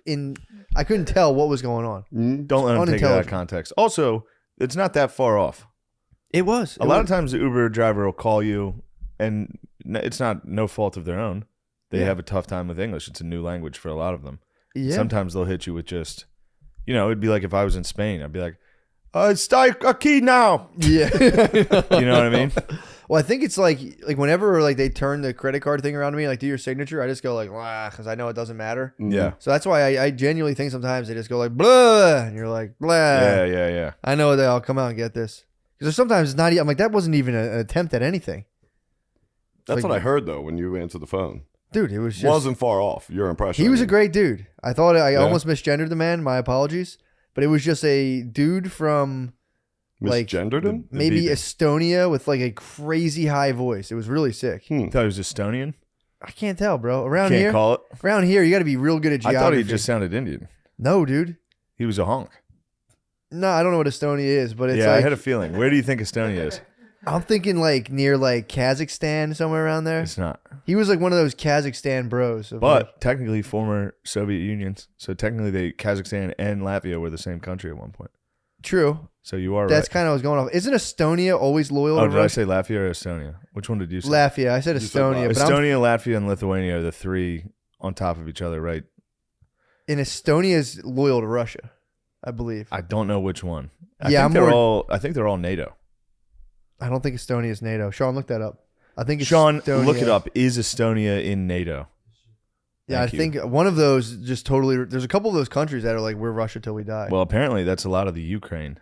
in. I couldn't tell what was going on. Don't let him take it out of Unintelligent. context. Also, it's not that far off. It was. A lot of times the Uber driver will call you, and it's not no fault of their own. They Yeah. have a tough time with English. It's a new language for a lot of them. Yeah. Sometimes they'll hit you with just, it'd be like if I was in Spain, I'd be like, Start a key now. Yeah. You know what I mean? Well, I think it's like whenever like they turn the credit card thing around to me, like do your signature, I just go like, because I know it doesn't matter. Yeah. So that's why I genuinely think sometimes they just go like, blah, and you're like, blah. Yeah. I know they'll come out and get this. Because sometimes it's not, I'm like, that wasn't even an attempt at anything. That's like, what I heard though when you answered the phone. Dude, it was just. Wasn't far off. Your impression. He was a great dude. I thought I almost misgendered the man. My apologies. But it was just a dude from. Like Misgendered him? Maybe Estonia with like a crazy high voice. It was really sick. Thought he was Estonian. I can't tell, bro. Around Can't here, call it. Around here, you got to be real good at geography. I thought he just sounded Indian. No, dude. He was a honk. No, I don't know what Estonia is, but it's yeah, like, I had a feeling. Where do you think Estonia is? I'm thinking like near like Kazakhstan, somewhere around there. It's not. He was like one of those Kazakhstan bros. But technically former Soviet unions. So technically Kazakhstan and Latvia were the same country at one point. True. So you are That's right. kind of what I was going off. Isn't Estonia always loyal to did I Russia? say Latvia or Estonia? Which one did you say? Latvia. I said Estonia. But Estonia, Latvia, and Lithuania are the three on top of each other, right? And Estonia is loyal to Russia, I believe. I don't know which one. I Yeah, think they're all NATO. I don't think Estonia is NATO. Sean, look that up. I think it's Sean, Estonia. look it up. Is Estonia in NATO? Yeah, I think one of those just totally. There's a couple of those countries that are like, we're Russia till we die. Well, apparently that's a lot of the Ukraine.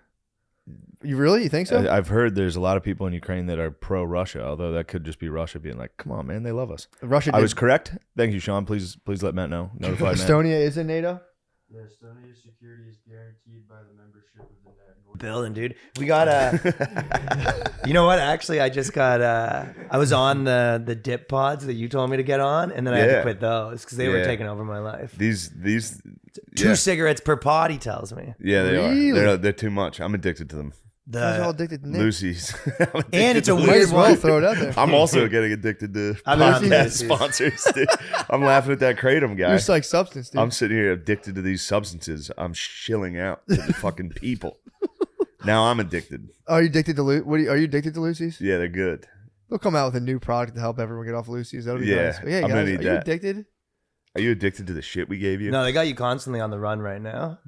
You think so? I've heard there's a lot of people in Ukraine that are pro-Russia, although that could just be Russia being like, "Come on, man, they love us." Russia. I was correct. Thank you, Sean. Please let Matt know. Notify Matt. Estonia is in NATO. Yeah, Estonia's security is guaranteed by the membership of the NATO. Building, dude. We got you know what? Actually, I just got I was on the dip pods that you told me to get on, and then I had to quit those because they were taking over my life. These two cigarettes per pod, he tells me. Yeah, they Really? are. They're too much. I'm addicted to them. Guys are all addicted to Nick. Lucy's. And it's a Might weird as well one. throw it out there. I'm also getting addicted to I'm on podcast Lucy's. sponsors. Dude. I'm laughing at that kratom guy. You're just like substance, dude. I'm sitting here addicted to these substances. I'm shilling out to the fucking people. Now I'm addicted. Are you addicted to are you addicted to Lucy's? Yeah, they're good. They'll come out with a new product to help everyone get off Lucy's. That'll be Yeah, nice. But yeah, I'm gonna guys, need are you that. addicted? Are you addicted to the shit we gave you? No, they got you constantly on the run right now.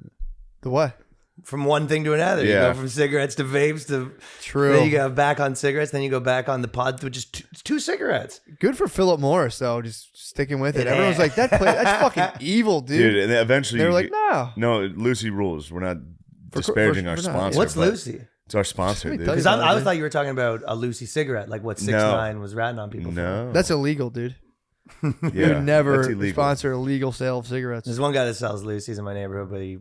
The what? From one thing to another. Yeah. You go from cigarettes to vapes to True. Then you go back on cigarettes. Then you go back on the pods, which is two cigarettes. Good for Philip Morris though, just sticking with it. Yeah. Everyone's like, that's fucking evil, dude. Dude, and then eventually They're you like, get- no. No, Lucy rules. We're not disparaging our we're not. sponsor. What's but Lucy? It's our sponsor, Let me dude. tell you Because about I it, always dude. thought you were talking about a Lucy cigarette, like what 6ix9ine was ratting on people for. No. That's illegal, dude. yeah, You would never that's illegal. sponsor illegal sale of cigarettes. There's one guy that sells Lucy's in my neighborhood, but he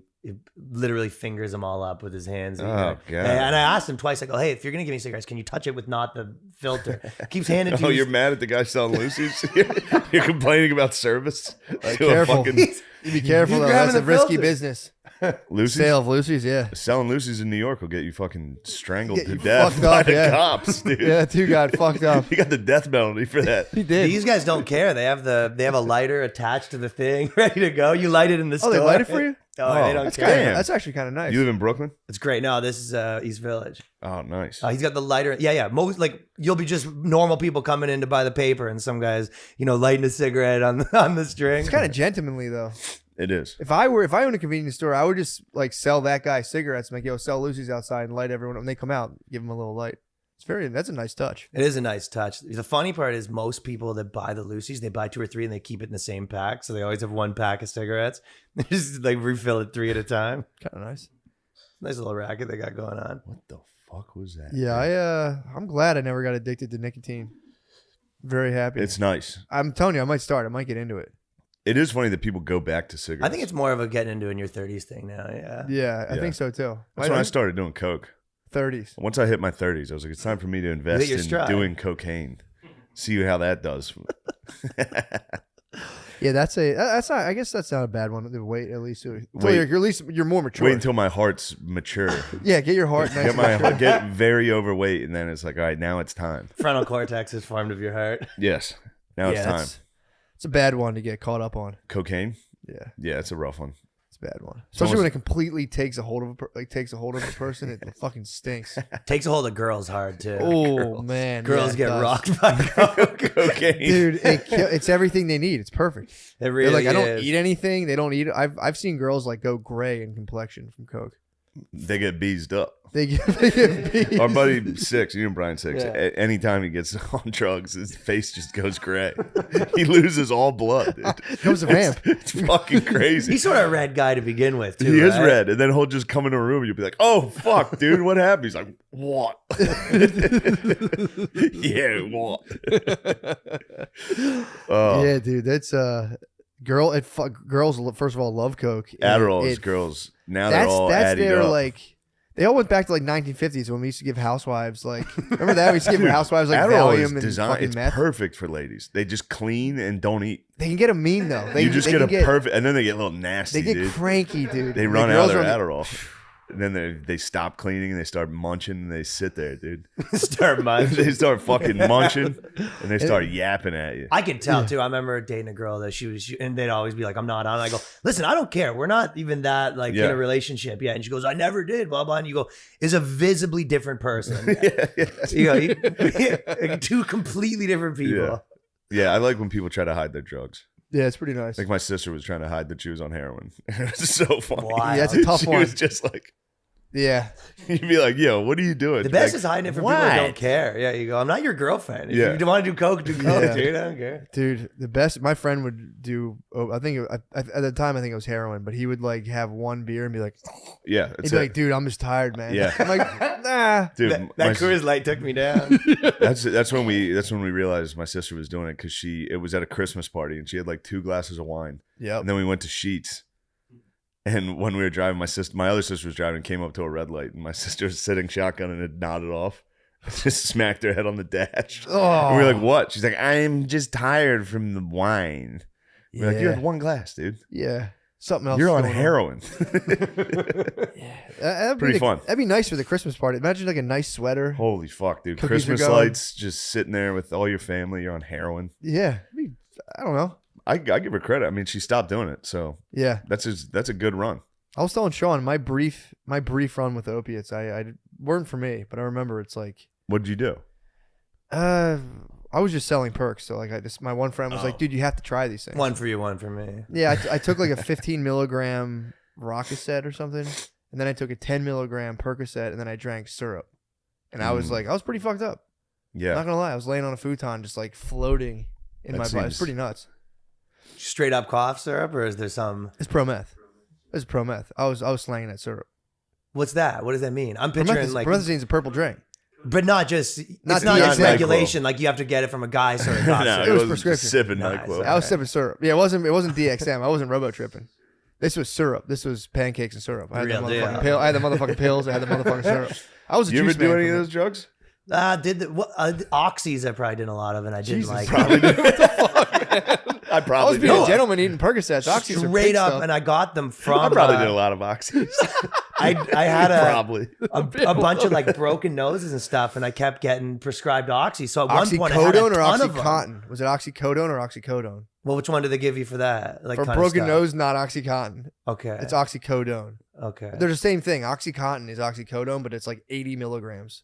literally fingers them all up with his hands. Oh, God. And I asked him twice, I go, hey, if you're going to give me cigarettes, can you touch it with not the filter? Keeps handing to Oh, you. you're mad at the guy selling Lucy's? You're complaining about service? To a Careful. fucking You be careful You're though. grabbing That's a the risky filter. business. Lucy's? Sale of Lucy's, yeah. Selling Lucy's in New York will get you fucking strangled Get to you death fucked by up, the yeah. cops, dude. Yeah, two got fucked up. He got the death penalty for that. He did. These guys don't care. They have a lighter attached to the thing, ready to go. You light it in the Oh, store. they light it for you? Oh, they don't That's care. kind of. Damn. That's actually kind of nice. You live in Brooklyn? It's great. No, this is East Village. Oh, nice. He's got the lighter. Yeah. Most like you'll be just normal people coming in to buy the paper, and some guys, lighting a cigarette on the string. It's kind of gentlemanly though. It is. If I owned a convenience store, I would just like sell that guy cigarettes, and like, yo, sell Lucy's outside and light everyone when they come out, give them a little light. That's a nice touch. It is a nice touch. The funny part is most people that buy the Lucy's, they buy 2 or 3 and they keep it in the same pack. So they always have one pack of cigarettes. They just like refill it 3 at a time. Kind of nice. Nice little racket they got going on. What the fuck was that? Yeah, I'm glad I never got addicted to nicotine. Very happy. It's nice. I'm telling you, I might start. I might get into it. It is funny that people go back to cigarettes. I think it's more of a getting into in your 30s thing now. Yeah. Yeah, I Yeah. think so too. That's when I started doing coke. 30s. Once I hit my 30s, I was like, it's time for me to Hit invest your in stride. doing cocaine. See how that does. Yeah, that's not. I guess that's not a bad one. Wait, at least you're more mature. Wait until my heart's mature. Yeah, get your heart nice. Get very overweight, and then it's like, all right, now it's time. Frontal cortex is formed of your heart. Yes, now it's time. It's a bad one to get caught up on. Cocaine. Yeah, Yeah, it's a rough one. it's a bad one. Especially when it completely takes a hold of a person. It fucking stinks. Takes a hold of girls hard too. Oh man, Girls yeah, it get does. rocked by coke. Cocaine. Dude, it's everything they need. It's perfect. It really They're like, I don't is. eat anything. They don't eat it. I've seen girls like go gray in complexion from coke. They get beezed up. They get beat. Our buddy Six, you and Brian Six, Yeah. anytime he gets on drugs, his face just goes gray. He loses all blood, dude. He was a vamp. It's fucking crazy. He's sort of a red guy to begin with, too. He is right? red, and then he'll just come in a room and you'll be like, "Oh fuck, dude, what happened?" He's like, "What?" Yeah, what? Yeah, dude, that's girls. First of all, love coke. Adderall is girls. Now they're all that's added their up. like. They all went back to like 1950s when we used to give housewives like. Remember that we used to give housewives like Adderall Valium is and designed. fucking It's meth. perfect for ladies. They just clean and don't eat. They can get a mean though. You just get a perfect, and then they get a little nasty. They get dude. cranky, dude. They The run out girls of their run- Adderall. And then they stop cleaning and they start munching and they sit there, dude. Start munching. They start fucking munching and they start yapping at you. I can tell too. I remember dating a girl that she was, and they'd always be like, "I'm not on." I go, "Listen, I don't care. We're not even that like in a relationship yet." And she goes, "I never did." Blah blah. And you go, "Is a visibly different person." You go, two completely different people. Yeah, I like when people try to hide their drugs. Yeah, it's pretty nice. Like my sister was trying to hide that she was on heroin. It was so funny. Wild. Yeah, that's a tough She one. was just like, Yeah. you'd be like, "Yo, what are you doing?" The She'd be best like, is hiding it from "What?" people who don't care. Yeah, you go, "I'm not your girlfriend. If Yeah. you want to do coke, do coke, Yeah. dude. I don't care." Dude, the best. My friend would do. I think at the time I think it was heroin, but he would like have one beer and be like, Yeah, he'd it's be like, "Dude, I'm just tired, man." Yeah. I'm like, nah. dude. That my- Coors Light took me down. that's when we realized my sister was doing it because it was at a Christmas party and she had like 2 glasses of wine. Yep. And then we went to Sheetz. And when we were driving, my other sister was driving, came up to a red light, and my sister was sitting shotgun and had nodded off. Just smacked her head on the dash. Oh. And we were like, "What?" She's like, "I'm just tired from the wine." We're like, "You Yeah. had 1 glass, dude. Yeah. Something else. You're is on going heroin." That'd Pretty be fun. That'd be nice for the Christmas party. Imagine like a nice sweater. Holy fuck, dude! Cookies are Christmas going. lights, just sitting there with all your family. You're on heroin. Yeah. I don't know. I give her credit. I mean, she stopped doing it, so Yeah. that's a good run. I was telling Sean my brief run with opiates. I weren't for me, but I remember it's like. What did you do? I was just selling perks. So like my one friend was like, "Dude, you have to try these things." One for you, one for me. Yeah, I took like a 15 milligram Rockaset or something, and then I took a 10 milligram Percocet, and then I drank syrup, and I was like, I was pretty fucked up. Yeah, Not gonna lie, I was laying on a futon, just like floating in That my body. It's seems- pretty nuts. Straight up cough syrup, or is there some? It's pro meth. It's pro meth. I was slanging that syrup. What's that? What does that mean? I'm picturing like, Promethazine's a purple drink. but not just. Not It's not DXM. just regulation. Like you have to get it from a guy sort of cough No, syrup. It was wasn't prescription. Sipping Nice. NyQuil. I was sipping syrup. Yeah, it wasn't DXM. I wasn't robo tripping. This was syrup. This was pancakes and syrup. I had the Real deal. motherfucking pill. I had the motherfucking pills. I had the motherfucking syrup. I was a You ever juice do man any from of it. those drugs? Oxys I probably did a lot of, and I didn't Jesus, like. Probably did. I I probably was being did. a gentleman eating Percocets. Oxys are Straight pink up, stuff. and I got them from. I probably did a lot of oxys. I had Probably. a bunch of like broken noses and stuff, and I kept getting prescribed oxy. So at one point, I had a Oxycodone or ton of them. Oxycontin? Was it oxycodone or oxycodone? Well, which one do they give you for that? Like For kind of broken stuff? nose, not oxycontin. Okay. It's oxycodone. Okay. They're the same thing. Oxycontin is oxycodone, but it's like 80 milligrams.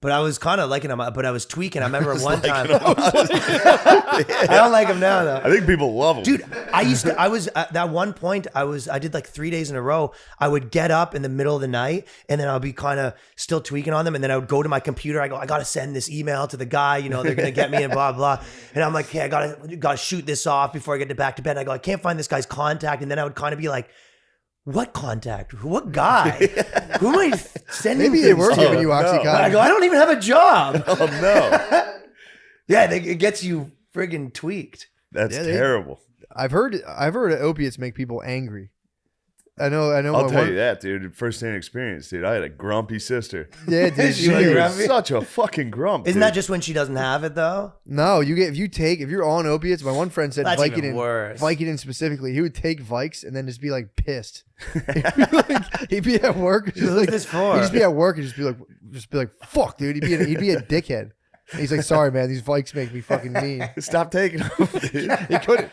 But I was kind of liking them, but I was tweaking. I remember one time. I I don't like them now though. think people love them. Dude, I was at that one point, I did like 3 days in a row. I would get up in the middle of the night and then I'll be kind of still tweaking on them. And then I would go to my computer. I go, I got to send this email to the guy, they're going to get me and blah, blah. And I'm like, hey, I got to shoot this off before I get back to bed. And I go, I can't find this guy's contact. And then I would kind of be like, what contact? What guy? Who am I sending? Maybe they were things giving to? you no. oxycontin. I go, I don't even have a job. Oh no, Yeah, it gets you friggin' tweaked. that's Yeah, they- terrible. I've heard opiates make people angry. I know. I'll my tell one- you that, dude. First-hand experience, dude. I had a grumpy sister. Yeah, dude. She was She grumpy? was such a fucking grump. Isn't dude. that just when she doesn't have it though? No, if you're on opiates. My one friend said That's even Vicodin. worse. Vicodin specifically, he would take Vikes and then just be like pissed. he'd be at work. and just Who's like, this for? He'd just be at work and just be like, fuck, dude. He'd be a dickhead. And he's like, sorry, man. These Vikes make me fucking mean. Stop taking them, dude. He couldn't.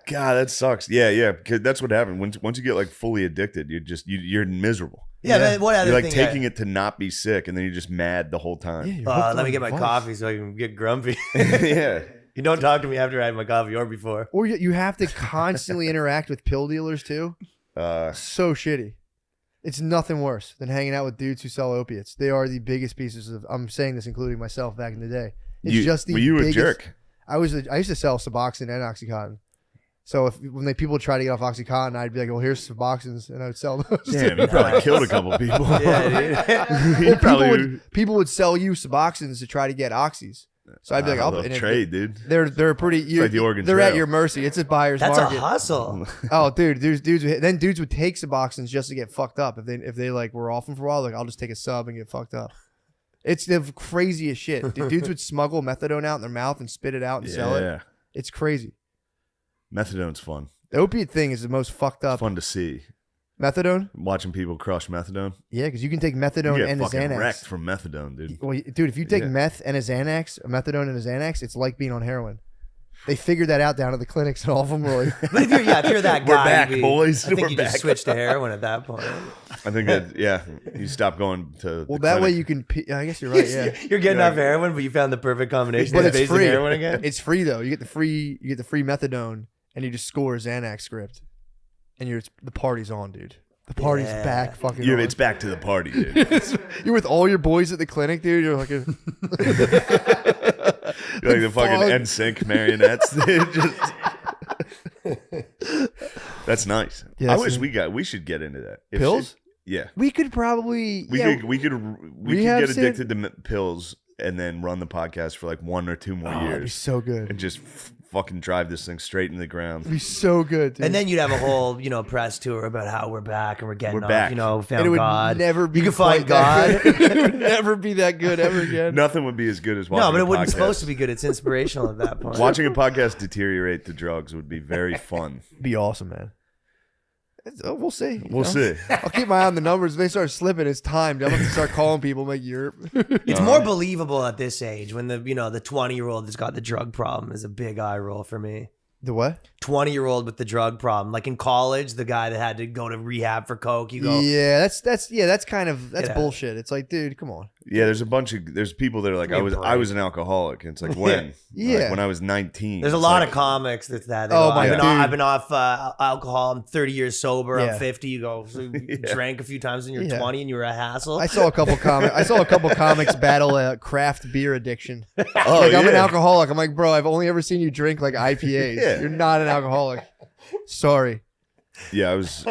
God, that sucks. Yeah. Because that's what happened. Once you get like fully addicted, you're miserable. Yeah, but what other You're like thing? taking it to not be sick, and then you're just mad the whole Yeah, time. you're hooked Let me on get my Vikes. coffee so I can get grumpy. Yeah. You don't talk to me after I have my coffee or before. Or you have to constantly interact with pill dealers too. So shitty. It's nothing worse than hanging out with dudes who sell opiates. They are the biggest pieces of. I'm saying this, including myself back in the day. It's just the. Were you biggest, a jerk? I used to sell Suboxone and OxyContin. So when people try to get off OxyContin, I'd be like, "Well, here's Suboxones," and I would sell those. Damn, you probably killed a couple people. Yeah, Well, people would sell you Suboxones to try to get oxys. So I'd be like, "I'll trade, dude." They're pretty. like the Oregon They're Trail. at your mercy. It's a buyer's That's market. a hustle. Oh, dude, dudes would take Suboxones just to get fucked up. If they like were off them for a while, like I'll just take a sub and get fucked up. It's the craziest shit. Dudes would smuggle methadone out in their mouth and spit it out and sell it. It's crazy. Methadone's fun. The opiate thing is the most fucked up. It's fun to see. Methadone? Watching people crush methadone. Yeah, because you can take methadone You get and a fucking Xanax. wrecked from methadone, dude. Well, dude, if you take Yeah. meth and a Xanax, a methadone and a Xanax, it's like being on heroin. They figured that out down at the clinics, and all of them were like, But if you're that guy, We're back, boys. I think We're you back. just switch to heroin at that point. I think that, you stop going to. well, the that way clinic. you can. I guess you're right. Yeah, You're getting off heroin, but you found the perfect combination. but of it's base and free. heroin again. It's free though. You get the free methadone, and you just score a Xanax script, and the party's on, dude. The party's Yeah. back, fucking. Yeah, on. it's back to the party, dude. You're with all your boys at the clinic, dude. You're like, You're like the fucking fog. NSYNC marionettes. Dude. That's nice. Yeah, I so- wish we should get into that. If Pills? Yeah. we could probably. We yeah, could rehab get stand- addicted to pills and then run the podcast for like 1 or 2 more Oh, that'd be years so good. and just fucking drive this thing straight into the ground. It'd be so good, dude. And then you'd have a whole, press tour about how we're back and we're getting We're off, back. And found it would God. never be You can find quite that God. good. It would never be that good ever again. Nothing would be as good as watching No, but a it wasn't podcast. supposed to be good. It's inspirational at that point. Watching a podcast deteriorate to drugs would be very fun. Be awesome, man. We'll see. We'll see. I'll keep my eye on the numbers. If they start slipping, it's time. I'm going to start calling people like Europe. It's more believable at this age when the 20-year-old that's got the drug problem is a big eye roll for me. The what? 20-year-old with the drug problem, like in college, the guy that had to go to rehab for coke. You go, Yeah, that's kind of Yeah. bullshit. It's like, dude, come on. Yeah, there's people that are like, I was an alcoholic. And it's like, when? Yeah. Like, when I was 19. There's a It's lot like, of comics that's that. They Oh, go, my I've been dude. off alcohol. I'm 30 years sober. Yeah. I'm 50. You go, so you drank a few times when you were Yeah. 20 and you were a hassle. I saw a couple comics battle craft beer addiction. Oh, Like, I'm an yeah. alcoholic. I'm like, bro, I've only ever seen you drink like IPAs. Yeah. You're not an alcoholic. Sorry. Yeah, I was.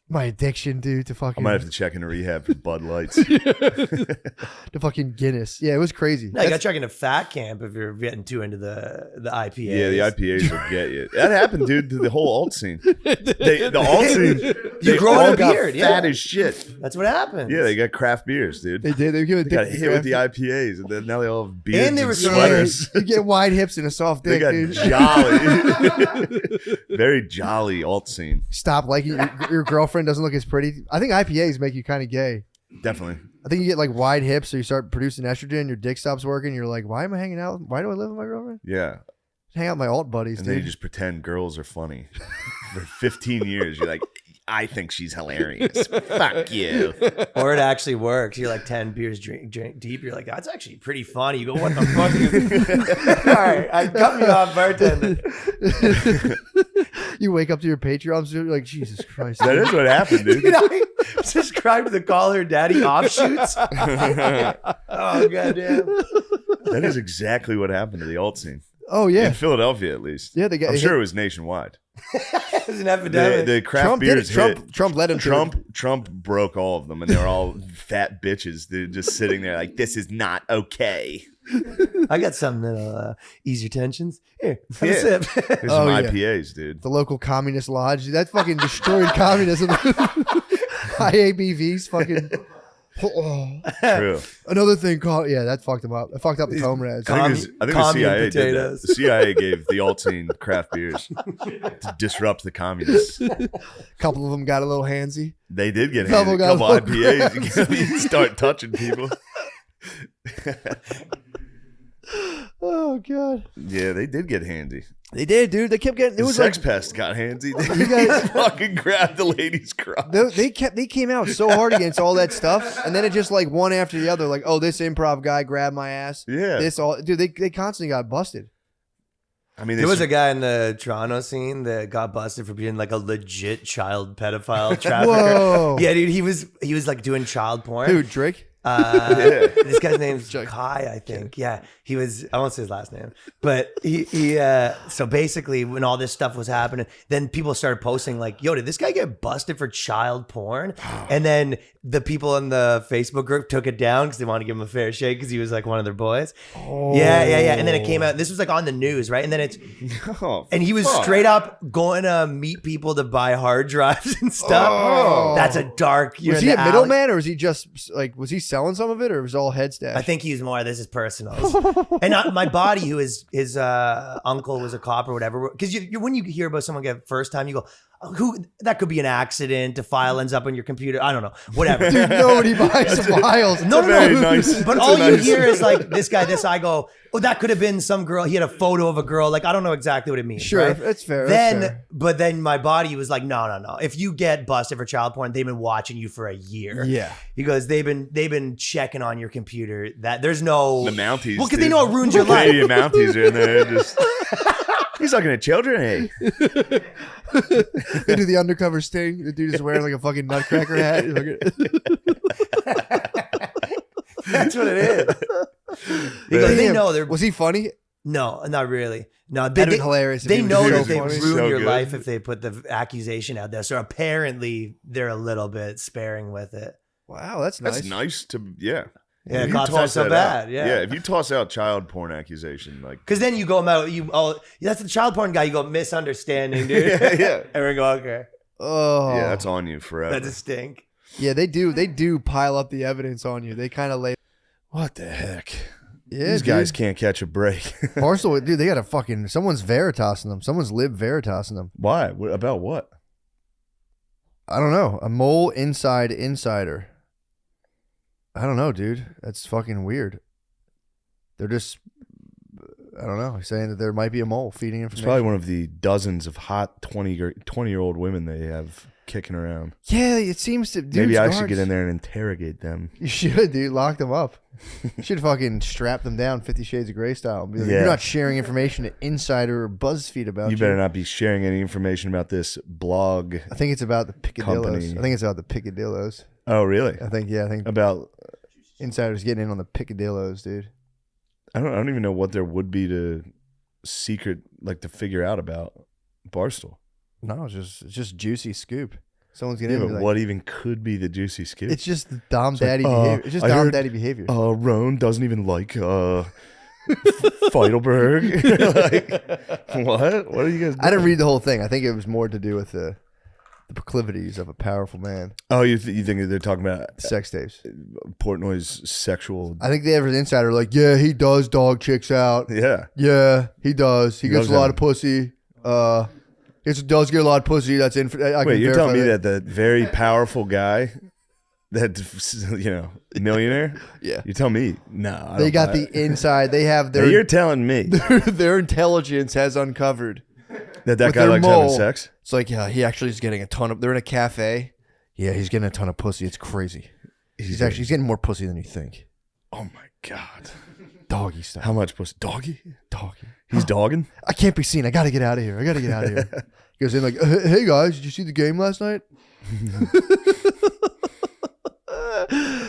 My addiction, dude, to I fucking might have to check into rehab for Bud Lights. to fucking Guinness. Yeah, it was crazy. No, you got to check into fat camp if you're getting too into the IPA. Yeah, the IPAs will get you. That happened, dude, to the whole alt scene. The alt scene, they grow all a got beard, fat yeah. as shit. That's what happened. Yeah, they got craft beers, dude. They did. They Got hit with the IPAs, and then now they all have beards And they were sweaters. You get wide hips and a soft They dick, got dude. jolly, very jolly alt scene. Stop liking your girlfriend doesn't look as pretty. I think IPAs make you kind of gay. Definitely. I think you get like wide hips, so you start producing estrogen. Your dick stops working. You're like, why am I hanging out? Why do I live with my girlfriend? Yeah. Hang out with my alt buddies, And dude. then you just pretend girls are funny. For 15 years, you're like, I think she's hilarious. Fuck you. Or it actually works. You're like 10 beers drink deep. You're like, that's actually pretty funny. You go, what the fuck? All right, I cut me off, bartender. You wake up to your Patreons, you're like, Jesus Christ. That is what happened, dude. I subscribe to the Call Her Daddy offshoots. Oh, goddamn. That is exactly what happened to the alt scene. Oh yeah, In Philadelphia, at least. Yeah, they got- I'm sure it was nationwide. It was an epidemic. The craft Trump did beers it. hit. Trump led him to it. Trump broke all of them, and they were all fat bitches. They're just sitting there like, this is not okay. I got something that'll ease your tensions. Here, have a Yeah. sip. There's Oh, some yeah. IPAs, dude. The local communist lodge. That fucking destroyed communism. High ABVs, fucking. Oh. True. Another thing called that fucked them up. It fucked up the comrades. I think the commune CIA did that. potatoes. The CIA gave the alt scene craft beers to disrupt the communists. A couple of them got a little handsy. They did get Couple a got couple a little IPAs. You start touching people. Oh god, Yeah, they did get handy. they did, dude. They kept getting. It The was sex like pest got handsy. You guys- fucking grabbed the lady's crotch. they came out so hard against all that stuff, and then it just like one after the other. Like, oh, this improv guy grabbed my ass. Yeah. This all, dude. They constantly got busted. I mean, there was a guy in the Toronto scene that got busted for being like a legit child pedophile trafficker. Whoa. Yeah, dude, he was like doing child porn. Who, Drake? This guy's name's Kai, I think. Yeah, he was. I won't say his last name, but he. So basically, when all this stuff was happening, then people started posting like, "Yo, did this guy get busted for child porn?" And then the people in the Facebook group took it down because they wanted to give him a fair shake because he was like one of their boys. Oh. Yeah. And then it came out. This was like on the news, right? And then it's and he was straight up going to meet people to buy hard drives and stuff. Oh. That's a dark. Was he a middleman, or was he just like? Was he selling some of it, or was it all head stash? I think he's more. This is personal. And my buddy, who is his uncle was a cop or whatever. Because you when you hear about someone get first time, you go, "Who? That could be an accident. A file ends up on your computer. I don't know. Whatever." Dude, nobody buys files. No. Nice, but all you hear is like this guy. I go, "Oh, that could have been some girl." He had a photo of a girl. Like I don't know exactly what it means. Sure, right? That's fair. But then my buddy was like, "No. If you get busted for child porn, they've been watching you for a year." Yeah. He goes, "They've been checking on your computer. That there's no the Mounties. Well, because they know it ruins your life. Canadian Mounties are in there. Just he's looking at children. Hey, they do the undercover sting. The dude is wearing like a fucking nutcracker hat. That's what it is. He goes, they know they're. Was he funny? No, not really. No, that'd be hilarious. They know that they funny. ruin your life if they put the accusation out there. So apparently they're a little bit sparing with it. Wow, that's nice. That's nice to Yeah, cops aren't so bad. Yeah, if you toss out child porn accusation, like because then you go out, that's the child porn guy. You go misunderstanding, dude. yeah. And we go okay. Oh, yeah, that's on you forever. That's a stink. Yeah, they do pile up the evidence on you. They kind of lay. What the heck? Yeah, these guys can't catch a break. Barstool, dude, they got to fucking. Someone's Veritasing them. Someone's Lib Veritasing them. Why? About what? I don't know. A mole inside insider. I don't know, dude. That's fucking weird. They're just, I don't know, saying that there might be a mole feeding information. It's probably one of the dozens of hot 20-year-old women they have kicking around. Yeah, it seems to. Maybe I should get in there and interrogate them. You should, dude. Lock them up. You should fucking strap them down 50 Shades of Grey style. Be like, You're not sharing information to Insider or BuzzFeed about you. You better not be sharing any information about this blog. I think it's about the Picadillos. Company. I think it's about the Picadillos. Oh, really? I think about Insiders getting in on the Picadillos, dude. I don't even know what there would be to to figure out about Barstool. No, it's just juicy scoop. Someone's gonna but what even could be the juicy scoop? It's just Dom Daddy behavior. It's just Dom Daddy behavior. Roan doesn't even like Feidelberg. Like, what? What are you guys doing? I didn't read the whole thing. I think it was more to do with the proclivities of a powerful man. Oh, you think they're talking about sex tapes? Portnoy's sexual. I think they have an insider like, yeah, he does dog chicks out. Yeah, he does. He gets a lot of pussy. It does get a lot of pussy. That's in. Wait, you're telling me that the very powerful guy, that millionaire? Yeah. You tell me? No. They got the inside. They have their. You're telling me their intelligence has uncovered that guy likes having sex. It's like, yeah, he actually is getting a ton of. They're in a cafe. Yeah, he's getting a ton of pussy. It's crazy. He's getting more pussy than you think. Oh my god. Doggy style. How much pussy? Doggy. He's dogging? I can't be seen. I got to get out of here. He goes in like, hey guys, did you see the game last night?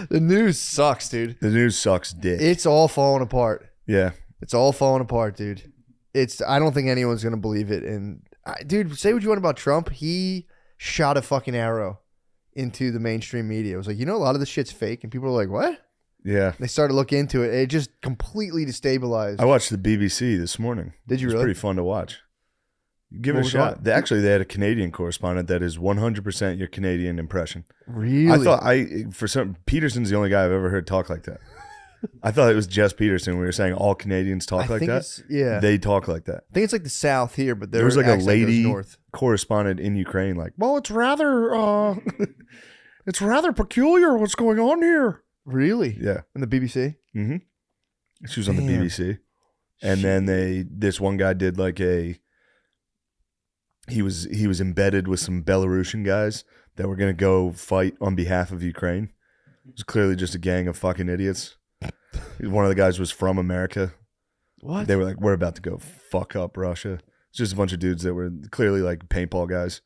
The news sucks, dude. The news sucks dick. It's all falling apart. Yeah. It's all falling apart, dude. I don't think anyone's going to believe it. And dude, say what you want about Trump. He shot a fucking arrow into the mainstream media. It was like, a lot of this shit's fake. And people were like, what? Yeah. They started to look into it. It just completely destabilized. I watched the BBC this morning. Did you really? It was pretty fun to watch. Give it a shot. They had a Canadian correspondent that is 100% your Canadian impression. Really? I thought Peterson's the only guy I've ever heard talk like that. I thought it was just Peterson. We were saying all Canadians talk like that. Yeah. They talk like that. I think it's like the South here, but there was like a lady north. Correspondent in Ukraine like, well, it's rather peculiar what's going on here. Really? Yeah. In the BBC? Mm-hmm. She was on the BBC. And then this one guy did like he was embedded with some Belarusian guys that were going to go fight on behalf of Ukraine. It was clearly just a gang of fucking idiots. One of the guys was from America. What? They were like, we're about to go fuck up Russia. It's just a bunch of dudes that were clearly like paintball guys.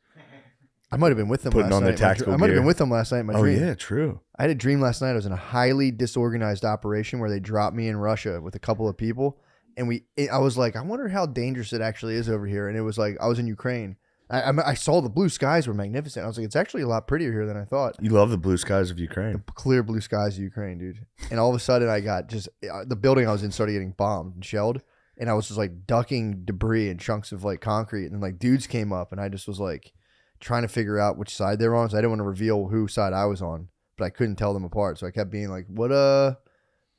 I might have been with them Putting last on their night. tactical I might have gear. been with them last night in my Oh, dream. yeah, true. I had a dream last night. I was in a highly disorganized operation where they dropped me in Russia with a couple of people. And I was like, I wonder how dangerous it actually is over here. And it was like, I was in Ukraine. I saw the blue skies were magnificent. I was like, it's actually a lot prettier here than I thought. You love the blue skies of Ukraine. Clear blue skies of Ukraine, dude. And all of a sudden I got the building I was in started getting bombed and shelled. And I was just like ducking debris and chunks of like concrete. And then like dudes came up and I just was like trying to figure out which side they were on. So I didn't want to reveal whose side I was on, but I couldn't tell them apart. So I kept being like, what are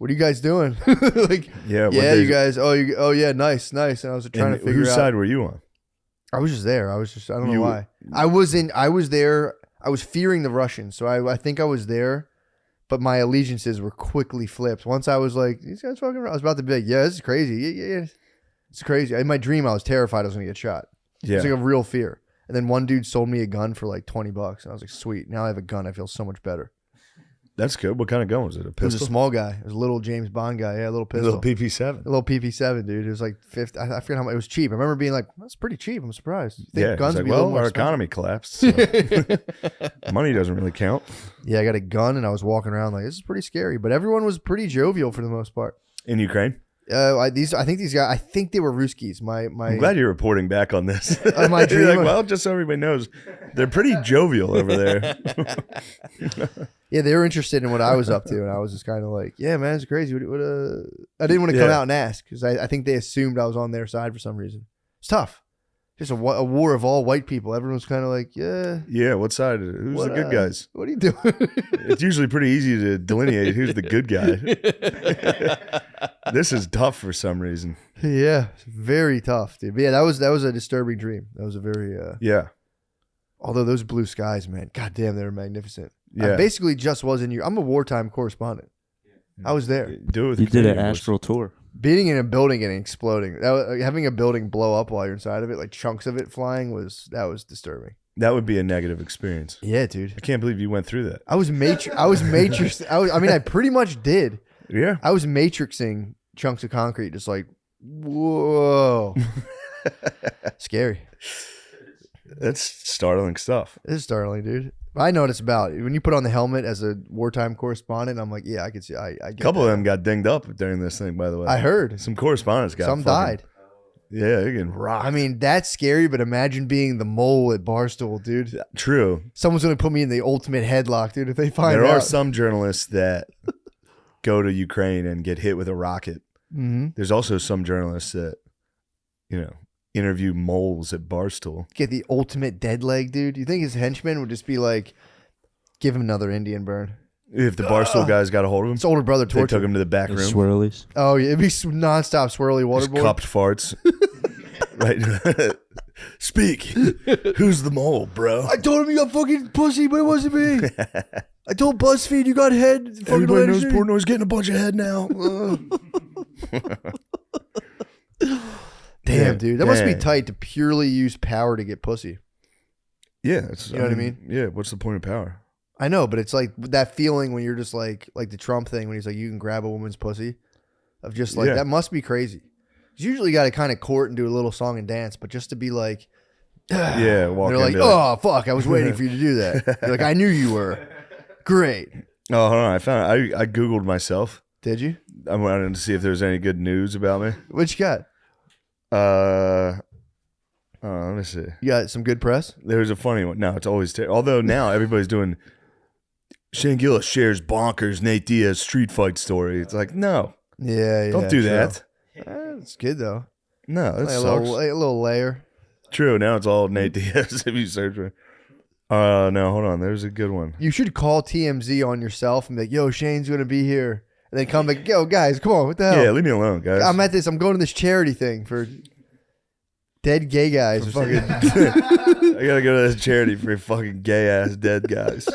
you guys doing? Like, yeah, you guys. Oh, yeah, nice. And I was trying to figure out whose side were you on? I was just there. I don't know why. I was there. I was fearing the Russians. So I think I was there, but my allegiances were quickly flipped. Once I was like, these guys fucking around. I was about to be like, yeah, this is crazy. Yeah. It's crazy. In my dream, I was terrified I was going to get shot. Yeah. It was like a real fear. And then one dude sold me a gun for like $20. And I was like, sweet. Now I have a gun. I feel so much better. That's good. What kind of gun was it? A pistol? It was a small guy. It was a little James Bond guy. Yeah, a little pistol. A little PP7. A little PP7, dude. It was like 50. I forget how much. It was cheap. I remember being like, that's pretty cheap. I'm surprised. Yeah. Guns Like, would be a little more our expensive. economy collapsed. So. Money doesn't really count. Yeah, I got a gun and I was walking around like, this is pretty scary. But everyone was pretty jovial for the most part. In Ukraine? I think these guys, I think they were Ruskies. I'm glad you're reporting back on this. My dream. You're like, well, just so everybody knows, they're pretty jovial over there. Yeah, they were interested in what I was up to, and I was just kind of like, yeah, man, it's crazy. I didn't want to come out and ask because I think they assumed I was on their side for some reason. It's tough. Just a war of all white people. Everyone's kind of like, yeah. Yeah, what side? Who's the good guys? What are you doing? It's usually pretty easy to delineate who's the good guy. This is tough for some reason. Yeah, it's very tough, dude. But yeah, that was a disturbing dream. That was a very yeah. Although those blue skies, man, goddamn, they were magnificent. Yeah. I basically just was in I'm a wartime correspondent. I was there. Do it with You did an Canadian voice. astral tour. Being in a building and exploding, having a building blow up while you're inside of it, like chunks of it flying, was disturbing. That would be a negative experience. Yeah, dude. I can't believe you went through that. I was matrix. I pretty much did. Yeah. I was matrixing chunks of concrete, just like, whoa, scary. That's startling stuff. This is startling, dude. I know what it's about. When you put on the helmet as a wartime correspondent, I'm like, yeah, I can see. I get A couple that. of them got dinged up during this thing, by the way. I heard. Some correspondents got Some fucking- died. Yeah, they're getting rocked. I mean, that's scary, but imagine being the mole at Barstool, dude. True. Someone's going to put me in the ultimate headlock, dude, if they find There out. are some journalists that go to Ukraine and get hit with a rocket. Mhm. There's also some journalists that, interview moles at Barstool. Get the ultimate dead leg, dude. You think his henchmen would just be like, give him another Indian burn? If the Barstool guys got a hold of him, It's older brother they torture. took him to the back room. Swirlies. Oh, yeah. It'd be nonstop swirly Just waterboard. cupped farts. Right. Speak. Who's the mole, bro? I told him you got fucking pussy, but it wasn't me. I told BuzzFeed you got head. Fucking Everybody knows Atlantic City. Portnoy's getting a bunch of head now. Damn, dude. That must be Dang. tight to purely use power to get pussy. Yeah. It's, You know what I mean? Yeah. What's the point of power? I know, but it's like that feeling when you're just like the Trump thing when he's like, you can grab a woman's pussy. Of just like, Yeah. that must be crazy. 'Cause you usually got to kind of court and do a little song and dance, but just to be like, Yeah. Walk they're like, into oh, fuck, I was waiting for you to do that. You're like, I knew you were. Great. Oh, hold on. I Googled myself. Did you? I wanted to see if there's any good news about me. What you got? Let me see. You got some good press? There was a funny one. No, it's always terrible. Although now everybody's doing Shane Gillis shares bonkers Nate Diaz street fight story. It's like, no, Yeah. don't do true. that. It's good though. No, that Like a sucks. little layer. True. Now it's all Nate Diaz if you search for. No, hold on. There's a good one. You should call TMZ on yourself and be like, yo, Shane's going to be here. And then come back, yo, guys, come on, what the hell? Yeah, leave me alone, guys. I'm going to this charity thing for dead gay guys. Or Fucking, something. I gotta go to this charity for fucking gay ass dead guys.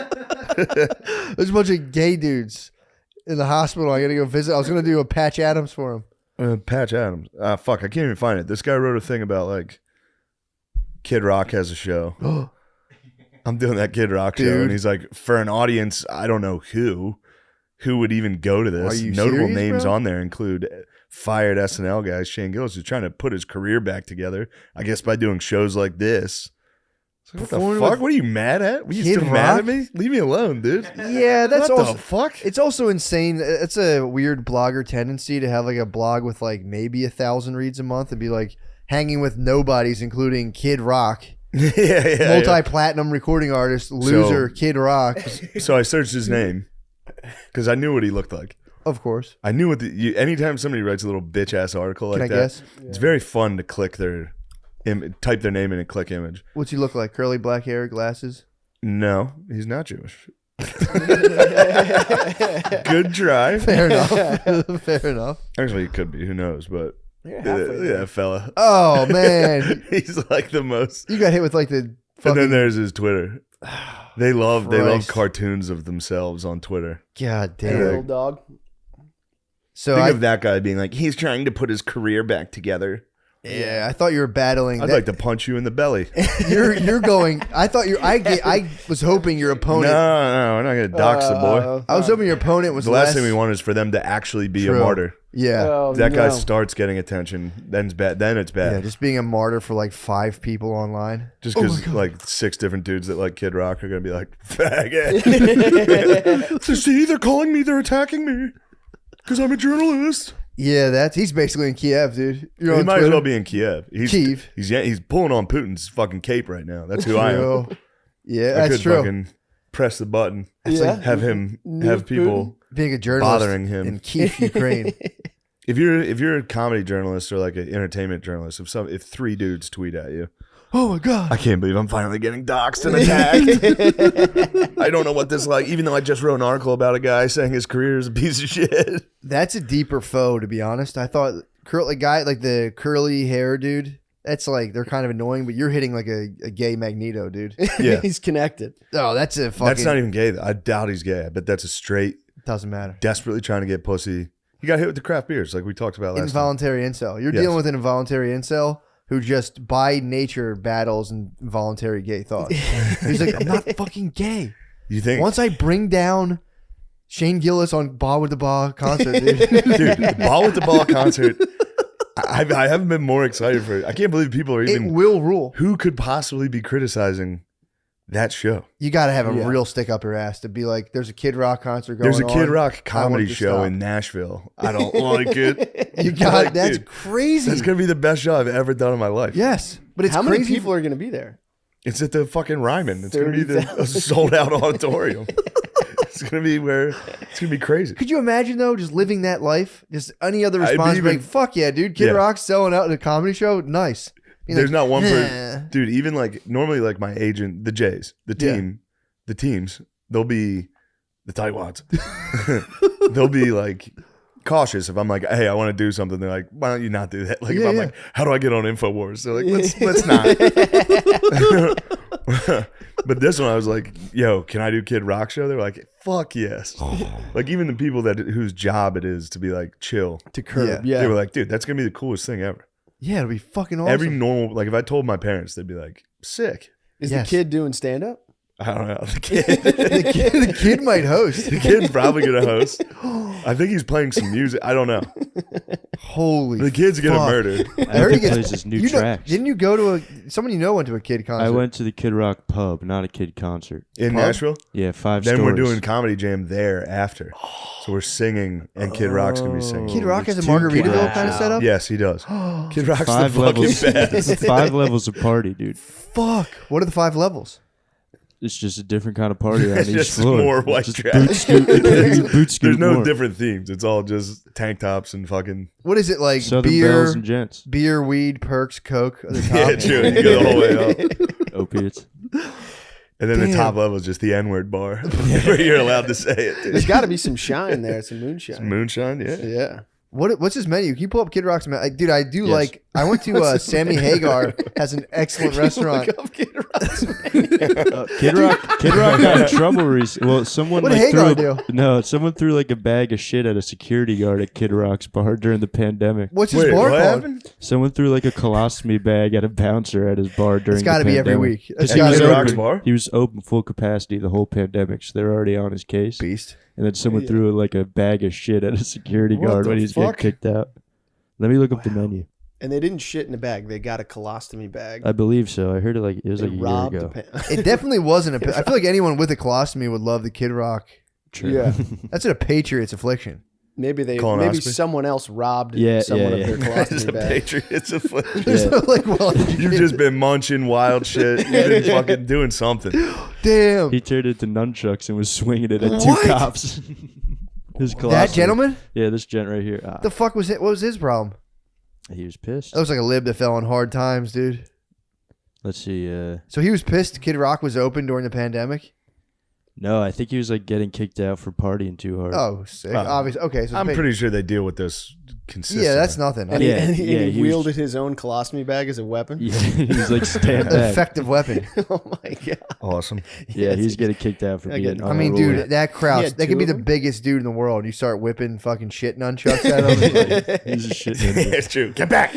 There's a bunch of gay dudes in the hospital. I got to go visit. I was going to do a Patch Adams for him. Patch Adams. Fuck, I can't even find it. This guy wrote a thing about like Kid Rock has a show. I'm doing that Kid Rock show, Dude. and he's like, for an audience, I don't know who, who would even go to this. Are you Notable serious, names bro? on there include fired SNL guy Shane Gillis, who's trying to put his career back together, I guess by doing shows like this. So what the Performing fuck? with What are you mad at? Were you Kid still mad Rock? at me? Leave me alone, dude. Yeah, that's what also the fuck? It's also insane. It's a weird blogger tendency to have like a blog with like maybe 1,000 reads a month and be like hanging with nobodies, including Kid Rock, multi-platinum recording artist, loser, Kid Rock. So I searched his name because I knew what he looked like. Of course. I knew what anytime somebody writes a little bitch ass article like Can I that, guess? it's very fun to click type their name in and click image. What's he look like? Curly black hair, glasses? No, he's not Jewish. Good try. Fair enough. Fair enough. Actually, he could be. Who knows? But halfway fella. Oh man, he's like the most. you got hit with like the. And then there's his Twitter. They love Christ. cartoons of themselves on Twitter. God Hey, damn. little dog. So Think of that guy being like, he's trying to put his career back together. yeah, I thought you were battling. I'd like to punch you in the belly. You're going. I thought you. I was hoping your opponent. No, we're not gonna dox the boy. I was hoping your opponent was The last less, thing we want is for them to actually be True. a martyr. Yeah. Oh, If that guy no. starts getting attention, then it's bad. Then it's bad. Yeah, just being a martyr for like 5 people online. Just because like 6 different dudes that like Kid Rock are gonna be like, faggot. So see, they're calling me, they're attacking me because I'm a journalist. Yeah, he's basically in Kiev, dude. You're He on might as Twitter. well be in Kiev. Kiev. He's pulling on Putin's fucking cape right now. That's who I am. True. Yeah, I that's could true. fucking press the button, Yeah. have him have people Being a journalist bothering him. in Kiev, Ukraine. If you're a comedy journalist or like an entertainment journalist, if 3 dudes tweet at you, Oh my god. I can't believe I'm finally getting doxxed and attacked. I don't know what this is like, even though I just wrote an article about a guy saying his career is a piece of shit. That's a deeper foe, to be honest. I thought the curly hair dude. That's like they're kind of annoying, but you're hitting like a gay Magneto, dude. Yeah. He's connected. Oh, that's a fucking. That's not even gay. I doubt he's gay. I bet that's a straight, Doesn't matter. desperately trying to get pussy. He got hit with the craft beers like we talked about last time. Involuntary incel. You're Yes. dealing with an involuntary incel who just by nature battles involuntary gay thoughts. He's like, I'm not fucking gay. You think? Once I bring down Shane Gillis on Ball with the Ball concert, dude. Dude, the Ball with the Ball concert, I haven't been more excited for it. I can't believe people are It even. will rule. Who could possibly be criticizing that show? You got to have a Yeah. real stick up your ass to be like, there's a Kid Rock concert going on. There's a Kid Rock I want comedy it to show stop. in Nashville. I don't like it. You got Like, that's dude, crazy. That's gonna be the best show I've ever done in my life. Yes, but it's How crazy. many people are going to be there? It's at the fucking Ryman. It's gonna be a 30,000. sold out auditorium. It's gonna be crazy. Could you imagine though, just living that life? Just any other I'd be response, even- like, "Fuck yeah, dude! Kid Yeah. Rock's selling out in a comedy show. Nice." Being There's like, not one "Nah." person, dude. Even like normally, like my agent, the Jays, the teams, they'll be the tightwads. They'll be like cautious if I'm like, hey, I want to do something. They're like, why don't you not do that? Like if I'm like, how do I get on InfoWars? They're like, let's not. But this one, I was like, yo, can I do Kid Rock show? They're like, fuck yes. Like even the people whose job it is to be like chill, To curb. Yeah. they were like, dude, that's gonna be the coolest thing ever. Yeah, it'll be fucking awesome. Every normal, like if I told my parents, they'd be like, sick. Is Yes. the kid doing stand up? I don't know. The kid, the kid might host. the kid's probably gonna host. I think he's playing some music. I don't know. Holy, The kid's gonna fuck. murder. I heard think he he gets- plays his new You know, tracks. didn't you go to someone you know went to a Kid concert? I went to the Kid Rock pub, not a Kid concert. In Pub? Nashville. Yeah, 5 Then stores. we're doing Comedy Jam there after. So we're singing, and Kid Rock's gonna be singing. Kid Rock has a It's too Margaritaville Kid kind of Rock. setup. Yes, he does. Kid Rock's 5 the fucking levels. best. 5 levels of party, dude. Fuck. What are the 5 levels? It's just a different kind of party on It's each just floor. more white Just trash. boot scoot, boot scoot There's no more. different themes. It's all just tank tops and fucking. What is it like? Southern beer, bells and gents. beer, weed, perks, coke. At the top? Yeah, true. You go the whole way up. Opiates. And then the Damn. top level is just the N-word bar where you're allowed to say it. There's got to be some shine there. Some moonshine. Moonshine, yeah. Yeah. What's his menu? Can you pull up Kid Rock's menu? Dude, I do Yes. like I went to Sammy Hagar has an excellent restaurant. Kid Rock got in trouble recently. Well, someone What like did Hagar threw do? someone threw like a bag of shit at a security guard at Kid Rock's bar during the pandemic. What's his bar what called? happened? Someone threw like a colostomy bag at a bouncer at his bar during. It's got to the be every pandemic. week. It's He gotta was be Kid every Rock's week. bar? He was open full capacity the whole pandemic, so they're already on his case. Beast. And then someone threw like a bag of shit at a security What guard the when he was getting fuck? kicked out. Let me look up the menu. And they didn't shit in a bag. They got a colostomy bag. I believe so. I heard it like it was They like a year robbed ago. It definitely wasn't a. I feel like anyone with a colostomy would love the Kid Rock. Yeah. That's a Patriots affliction. Maybe Colonoscopy? someone else robbed Yeah, someone yeah, of their It's colostomy a bag. Patriots affliction. There's no like, well, You've just been munching wild shit. You've been fucking doing something. damn. He turned it to nunchucks and was swinging it at What? two cops. His That colostomy. gentleman? Yeah, this gent right here. Ah, The fuck was it? What was his problem? he was pissed. That was like a lib that fell on hard times, dude. Let's see. So he was pissed Kid Rock was open during the pandemic? No, I think he was like getting kicked out for partying too hard. Oh, sick. Oh. Obviously. Okay, so I'm it's pretty sure they deal with this consistently. yeah, that's nothing. And, Yeah, he, yeah, and he he was- wielded his own colostomy bag as a weapon. Yeah, he's like stand An back. effective weapon. Oh my god! awesome. Yeah, he's getting kicked out for I being. get- I mean, unruly. dude, that He crouch, had that could be two the of them? biggest dude in the world. You start whipping fucking shit nunchucks at him. Like, He's a shit ninja. It's true. Get back.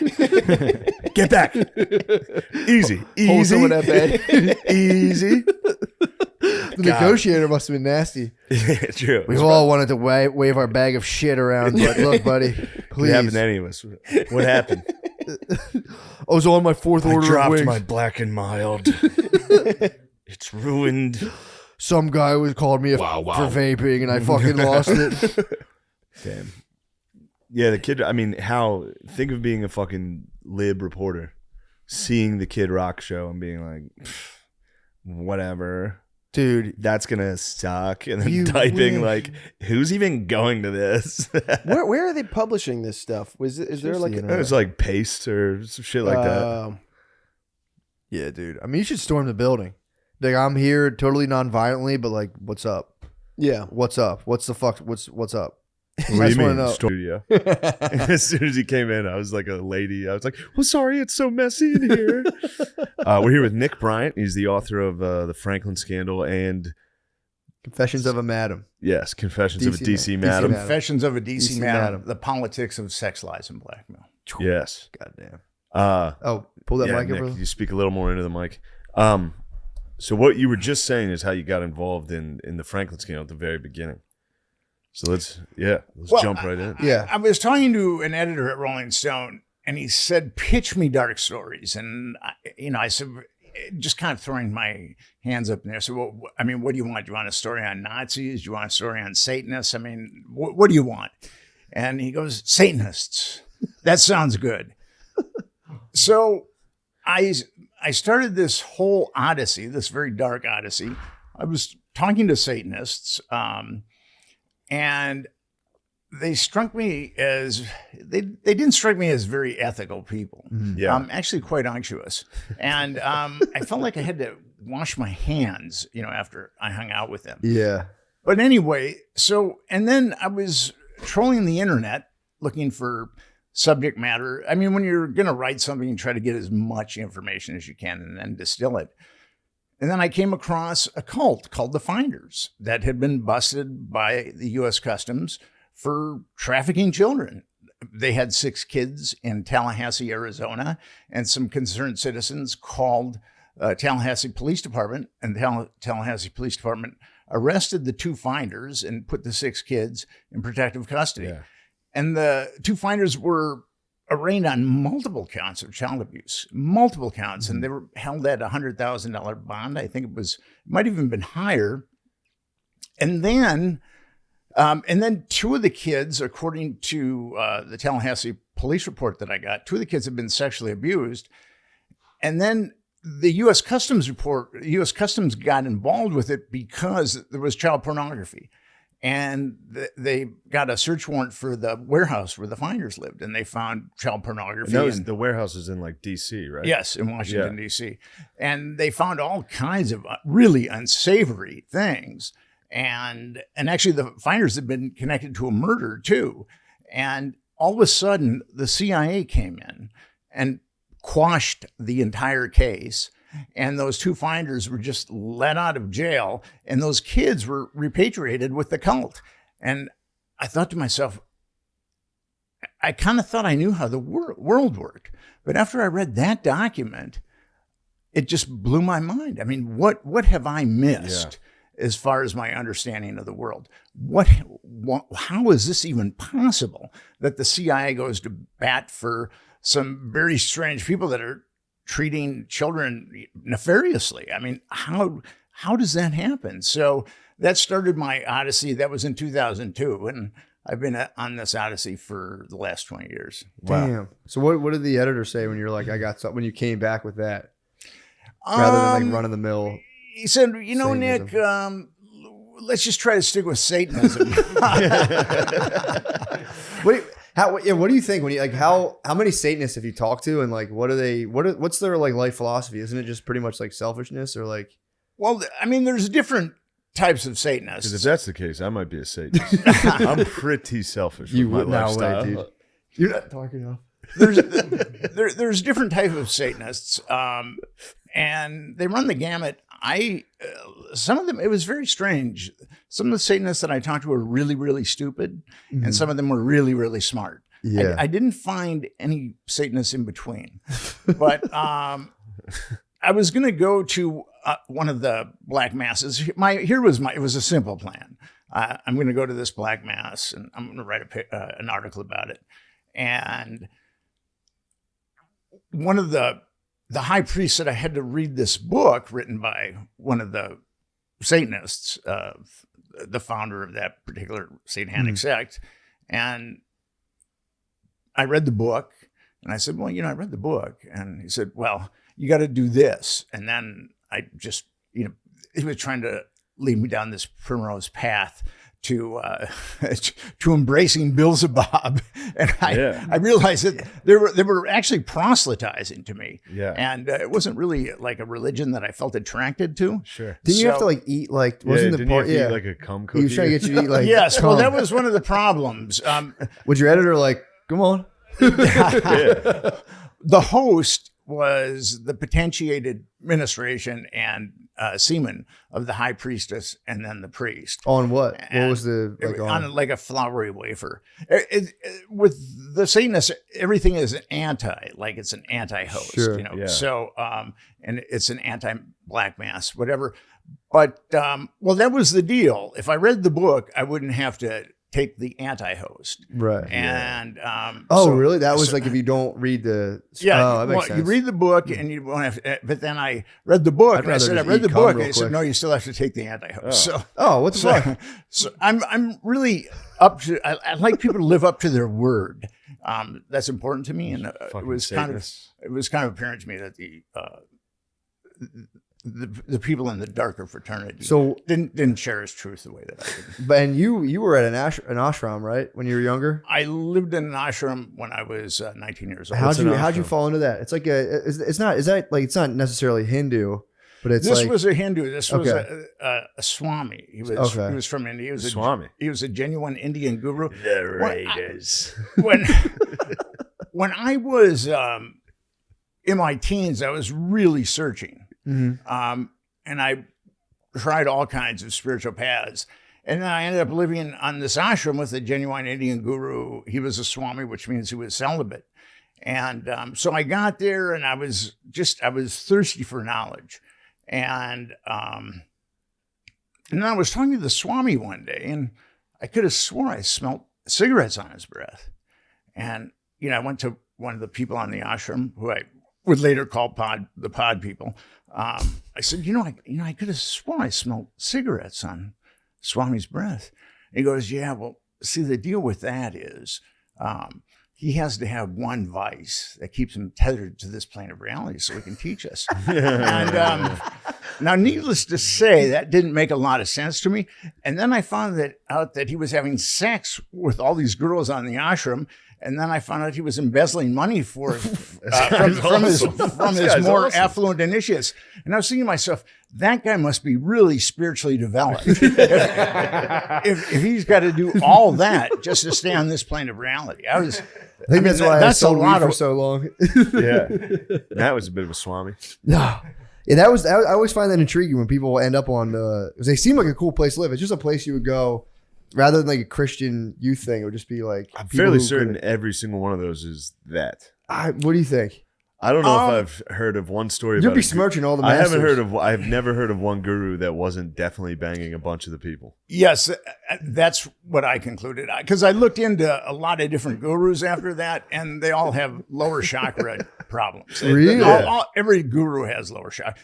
Get back. Easy. Hold Easy. someone at bay. Easy. the negotiator must have been nasty. True. We've all wanted to wave our bag of shit around, but look, buddy, It please. happened to any of us. What happened? I was on my fourth I order of dropped wings. my black and mild. It's ruined. Some guy was called me for vaping, and I fucking lost it. Damn. Yeah, the kid. I mean, how? Think of being a fucking lib reporter, seeing the Kid Rock show and being like, whatever, Dude, that's gonna suck, and then You typing wish. like, who's even going to this? Where are they publishing this stuff? Is there like Seriously, a, It was like Paste or some shit like that. yeah, dude. I mean, you should storm the building. Like, I'm here totally non-violently, but like, what's up? yeah? What's up? What's the fuck? What's up? What I do you just wanna mean, know. studio? As soon as he came in, I was like a lady. I was like, "Well, sorry, it's so messy in here." We're here with Nick Bryant. He's the author of the Franklin Scandal and Confessions of a Madam. yes, Confessions of a DC DC Madam. Madam. Confessions of a DC, DC Madam, Madam. The Politics of Sex, Lies, and Blackmail. Yes. Goddamn. Uh, Oh, pull that yeah, mic Nick, over. you speak a little more into the mic. So what you were just saying is how you got involved in the Franklin Scandal at the very beginning. So let's Well, jump right in. Yeah. I was talking to an editor at Rolling Stone, and he said, "Pitch me dark stories." And I said, just kind of throwing my hands up in there. So, what do you want? Do you want a story on Nazis? Do you want a story on Satanists? I mean, what do you want? And he goes, Satanists. That sounds good. So I started this whole odyssey, this very dark odyssey. I was talking to Satanists, and they struck me as they didn't strike me as very ethical people. Yeah. Actually quite unctuous, and I felt like I had to wash my hands, after I hung out with them. Yeah. But anyway, and then I was trolling the internet looking for subject matter. I mean, when you're going to write something, you try to get as much information as you can and then distill it. And then I came across a cult called the Finders that had been busted by the U.S. Customs for trafficking children. They had 6 kids in Tallahassee, Arizona, and some concerned citizens called Tallahassee Police Department, and the Tallahassee Police Department arrested the 2 finders and put the 6 kids in protective custody. Yeah. And the 2 finders were arraigned on multiple counts of child abuse, multiple counts, and they were held at $100,000 bond. I think it might even been higher. And then 2 of the kids, according to the Tallahassee police report that I got, 2 of the kids had been sexually abused. And then the U.S. Customs got involved with it because there was child pornography. And they got a search warrant for the warehouse where the Finders lived, and they found child pornography. And the warehouse is in like DC, right? Yes, in Washington, D.C. And they found all kinds of really unsavory things. And actually, the Finders had been connected to a murder, too. And all of a sudden, the CIA came in and quashed the entire case. And those 2 finders were just let out of jail, and those kids were repatriated with the cult. And I thought to myself, I kind of thought I knew how the world worked. But after I read that document, it just blew my mind. I mean, what have I missed as far as my understanding of the world? How is this even possible that the CIA goes to bat for some very strange people that are treating children nefariously? I mean, how does that happen? So that started my odyssey. That was in 2002, and I've been on this odyssey for the last 20 years. Damn. Wow. So what did the editor say when you're like, I got something, when you came back with that? Rather than like run of the mill. He said, Nick, let's just try to stick with Satanism. What do you think when you like how many Satanists have you talked to, and like what's their like life philosophy? Isn't it just pretty much like selfishness or like? Well, I mean, there's different types of Satanists. Because if that's the case, I might be a Satanist. I'm pretty selfish with my lifestyle. Dude. You're not talking enough. There's different types of Satanists, and they run the gamut. Some of them, it was very strange. Some of the Satanists that I talked to were really, really stupid, and some of them were really, really smart. Yeah. I didn't find any Satanists in between, but I was going to go to one of the black masses. It was a simple plan. I'm going to go to this black mass, and I'm going to write an article about it. And one of the high priest said I had to read this book written by one of the Satanists, the founder of that particular satanic sect. And I read the book, and I said, well, I read the book. And he said, well, you got to do this. And then I just, he was trying to lead me down this primrose path to embracing Beelzebub, and I realized that they were actually proselytizing to me, and it wasn't really like a religion that I felt attracted to. Sure. Didn't you have to like eat like wasn't the part? You have to eat like a cum cookie? He was trying to get you to eat like yes. cum. Well, that was one of the problems. Was your editor like, come on? The host was the potentiated ministration and semen of the high priestess, and then the priest. On what? And what was the like on like a floury wafer? With the Satanists, everything is it's an anti-host. Sure. So and it's an anti-black mass, whatever. But well, that was the deal. If I read the book, I wouldn't have to take the anti-host. Right. And really? That was like if you don't read the that makes sense. You read the book and you won't have to, but then I read the book and I said I read the book and they said no, you still have to take the anti-host. What the fuck? So I'm really up to I like people to live up to their word. That's important to me, and it was kind of apparent to me that the people in the darker fraternity didn't share his truth the way that I did. But and you were at an ashram, right? When you were younger? I lived in an ashram when I was 19 years old. How'd you fall into that? It's like it's not necessarily Hindu, but it's this like, was a Hindu. This was a Swami. He was from India. He was Swami. He was a genuine Indian guru. The Raiders. When I was in my teens, I was really searching. Mm-hmm. And I tried all kinds of spiritual paths. And then I ended up living on this ashram with a genuine Indian guru. He was a Swami, which means he was celibate. And so I got there and I was thirsty for knowledge. And then I was talking to the Swami one day, and I could have swore I smelled cigarettes on his breath. And, I went to one of the people on the ashram who I would later call the pod people. I said, I could have sworn I smelled cigarettes on Swami's breath. And he goes, yeah, well, see, the deal with that is he has to have one vice that keeps him tethered to this plane of reality so he can teach us. And now, needless to say, that didn't make a lot of sense to me. And then I found out that he was having sex with all these girls on the ashram. And then I found out he was embezzling money from his more affluent initiates. And I was thinking to myself, that guy must be really spiritually developed. if he's got to do all that just to stay on this plane of reality. I think that's why that's I a sold lot weed for of so long. Yeah, that was a bit of a swami. No. Yeah, I always find that intriguing when people end up on, because they seem like a cool place to live. It's just a place you would go rather than like a Christian youth thing. It would just be like, I'm fairly certain every single one of those is that. What do you think? I don't know if I've heard of one story. You'll about be smirching all the masters. I've never heard of one guru that wasn't definitely banging a bunch of the people. Yes, that's what I concluded. Because I looked into a lot of different gurus after that, and they all have lower chakra problems. Really? Every guru has lower chakra.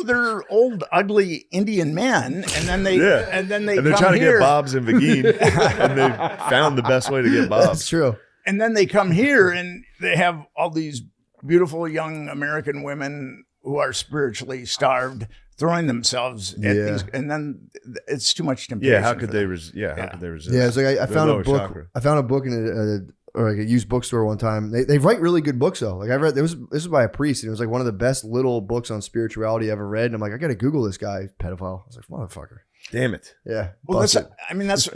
They're old, ugly Indian men, and then they're trying to get Bob's and Vagine, and they found the best way to get Bob's. That's true. And then they come here, and they have all these beautiful young American women who are spiritually starved, throwing themselves at these, and then it's too much temptation. Yeah, how could they resist? How could they resist? Yeah, it's like I found a book. Chakra. I found a book in a used bookstore one time. They write really good books though. Like I read, this was by a priest, and it was like one of the best little books on spirituality I ever read. And I'm like, I got to Google this guy, pedophile. I was like, motherfucker. Damn it. Yeah. Well,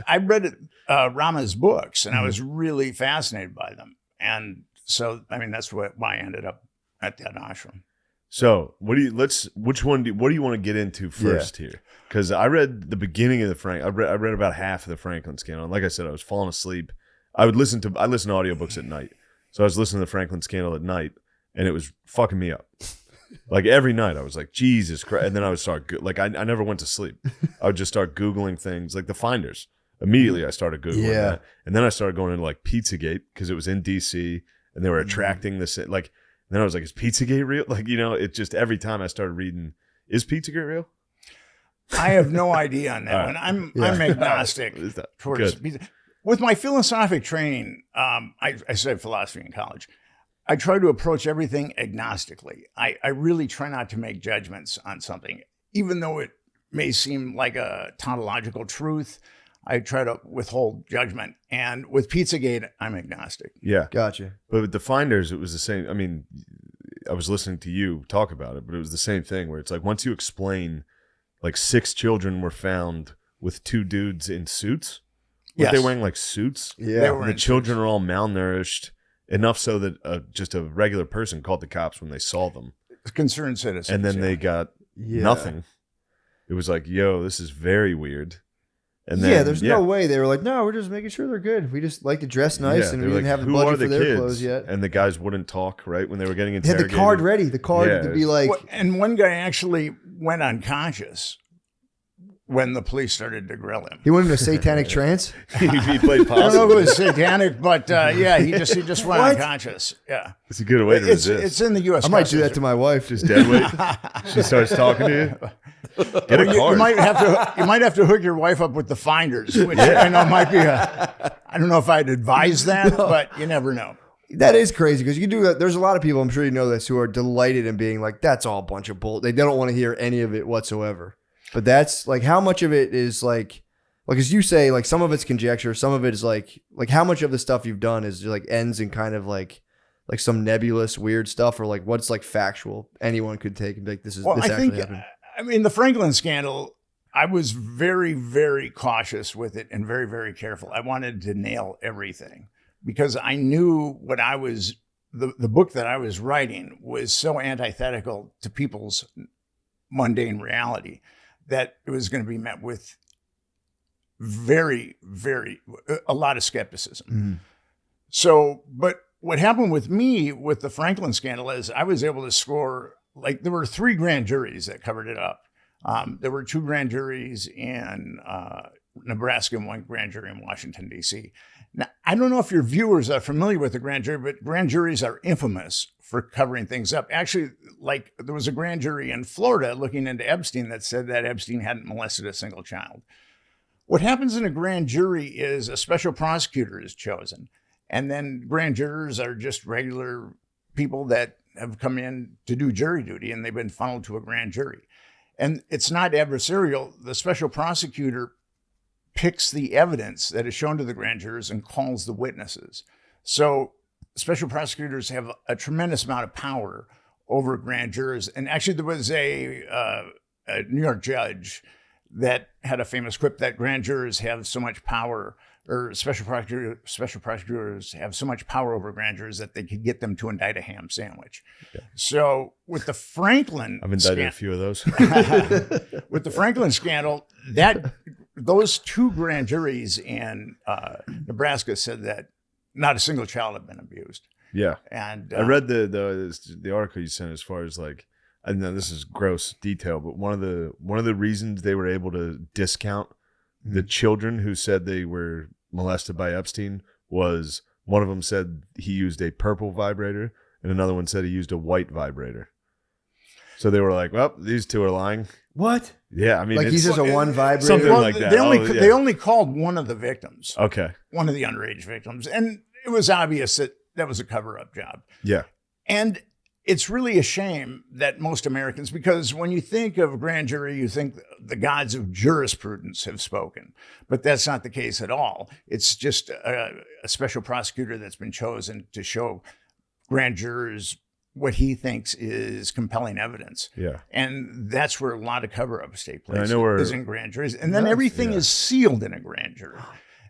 I read Rama's books, and I was really fascinated by them, and so that's why I ended up at that ashram. So what do you want to get into first here? Because I read the beginning of I read about half of the Franklin scandal. And like I said, I was falling asleep. I listen to audiobooks at night. So I was listening to the Franklin scandal at night, and it was fucking me up. Like every night I was like, Jesus Christ. And then I would start, I never went to sleep. I would just start Googling things like the Finders. Immediately I started Googling that. And then I started going into like Pizzagate because it was in DC and they were attracting this. Like, then I was like, is Pizzagate real? Like, it just every time I started reading, is Pizzagate real? I have no idea on that one. I'm agnostic towards pizza. With my philosophic training, I studied philosophy in college. I try to approach everything agnostically. I really try not to make judgments on something, even though it may seem like a tautological truth. I try to withhold judgment. And with Pizzagate, I'm agnostic. Yeah. Gotcha. But with the Finders, it was the same. I mean, I was listening to you talk about it, but it was the same thing where it's like once you explain, like 6 children were found with 2 dudes in suits. Were they wearing like suits? Yeah. And the children are all malnourished enough so that just a regular person called the cops when they saw them. Concerned citizens. And then they got nothing. It was like, yo, this is very weird. And then, there's no way they were like, no, we're just making sure they're good. We just like to dress nice, and we didn't have the budget for their clothes yet. And the guys wouldn't talk, right? When they were getting They interrogated. had the card ready, to be like. And one guy actually went unconscious when the police started to grill him. He went into a satanic trance? He played possum. I don't know if it was satanic, but he just went unconscious. Yeah. It's a good way to resist. It's in the U.S. I might do that to my wife. Just dead weight. She starts talking to you. Get a card. You might have to hook your wife up with the Finders, which I know might be I don't know if I'd advise that, but you never know. That is crazy because you can do that. There's a lot of people, I'm sure you know this, who are delighted in being like, that's all a bunch of bull. They don't want to hear any of it whatsoever. But that's like, how much of it is like as you say, like some of it's conjecture, some of it is like how much of the stuff you've done is like ends in kind of like some nebulous weird stuff, or like what's like factual anyone could take and be like, this actually happened. I mean, the Franklin scandal, I was very, very cautious with it and very, very careful. I wanted to nail everything because I knew what I was, the book that I was writing was so antithetical to people's mundane reality that it was going to be met with a lot of skepticism. Mm-hmm. So, but what happened with me with the Franklin scandal is I was able to score, like there were 3 grand juries that covered it up. There were 2 grand juries in Nebraska and 1 grand jury in Washington, D.C. Now, I don't know if your viewers are familiar with the grand jury, but grand juries are infamous for covering things up. Actually, like there was a grand jury in Florida looking into Epstein that said that Epstein hadn't molested a single child. What happens in a grand jury is a special prosecutor is chosen. And then grand jurors are just regular people that have come in to do jury duty, and they've been funneled to a grand jury. And it's not adversarial. The special prosecutor picks the evidence that is shown to the grand jurors and calls the witnesses. So special prosecutors have a tremendous amount of power over grand jurors. And actually there was a New York judge that had a famous quip that grand jurors have so much power, or special prosecutors have so much power over grand jurors that they could get them to indict a ham sandwich. Yeah. So with the Franklin, I've indicted a few of those. With the Franklin scandal, those 2 grand juries in Nebraska said that not a single child had been abused. Yeah, and I read the article you sent as far as like, I know this is gross detail, but one of the reasons they were able to discount the children who said they were molested by Epstein was one of them said he used a purple vibrator and another one said he used a white vibrator. So they were like, well, these 2 are lying. What? Yeah, I mean, like he's just a one vibrator. Something like that. They only called one of the victims. Okay. One of the underage victims. And it was obvious that was a cover-up job. Yeah. And it's really a shame that most Americans, because when you think of a grand jury, you think the gods of jurisprudence have spoken, but that's not the case at all. It's just a special prosecutor that's been chosen to show grand jurors what he thinks is compelling evidence. Yeah. And that's where a lot of cover-ups take place, is in grand juries. And then everything is sealed in a grand jury.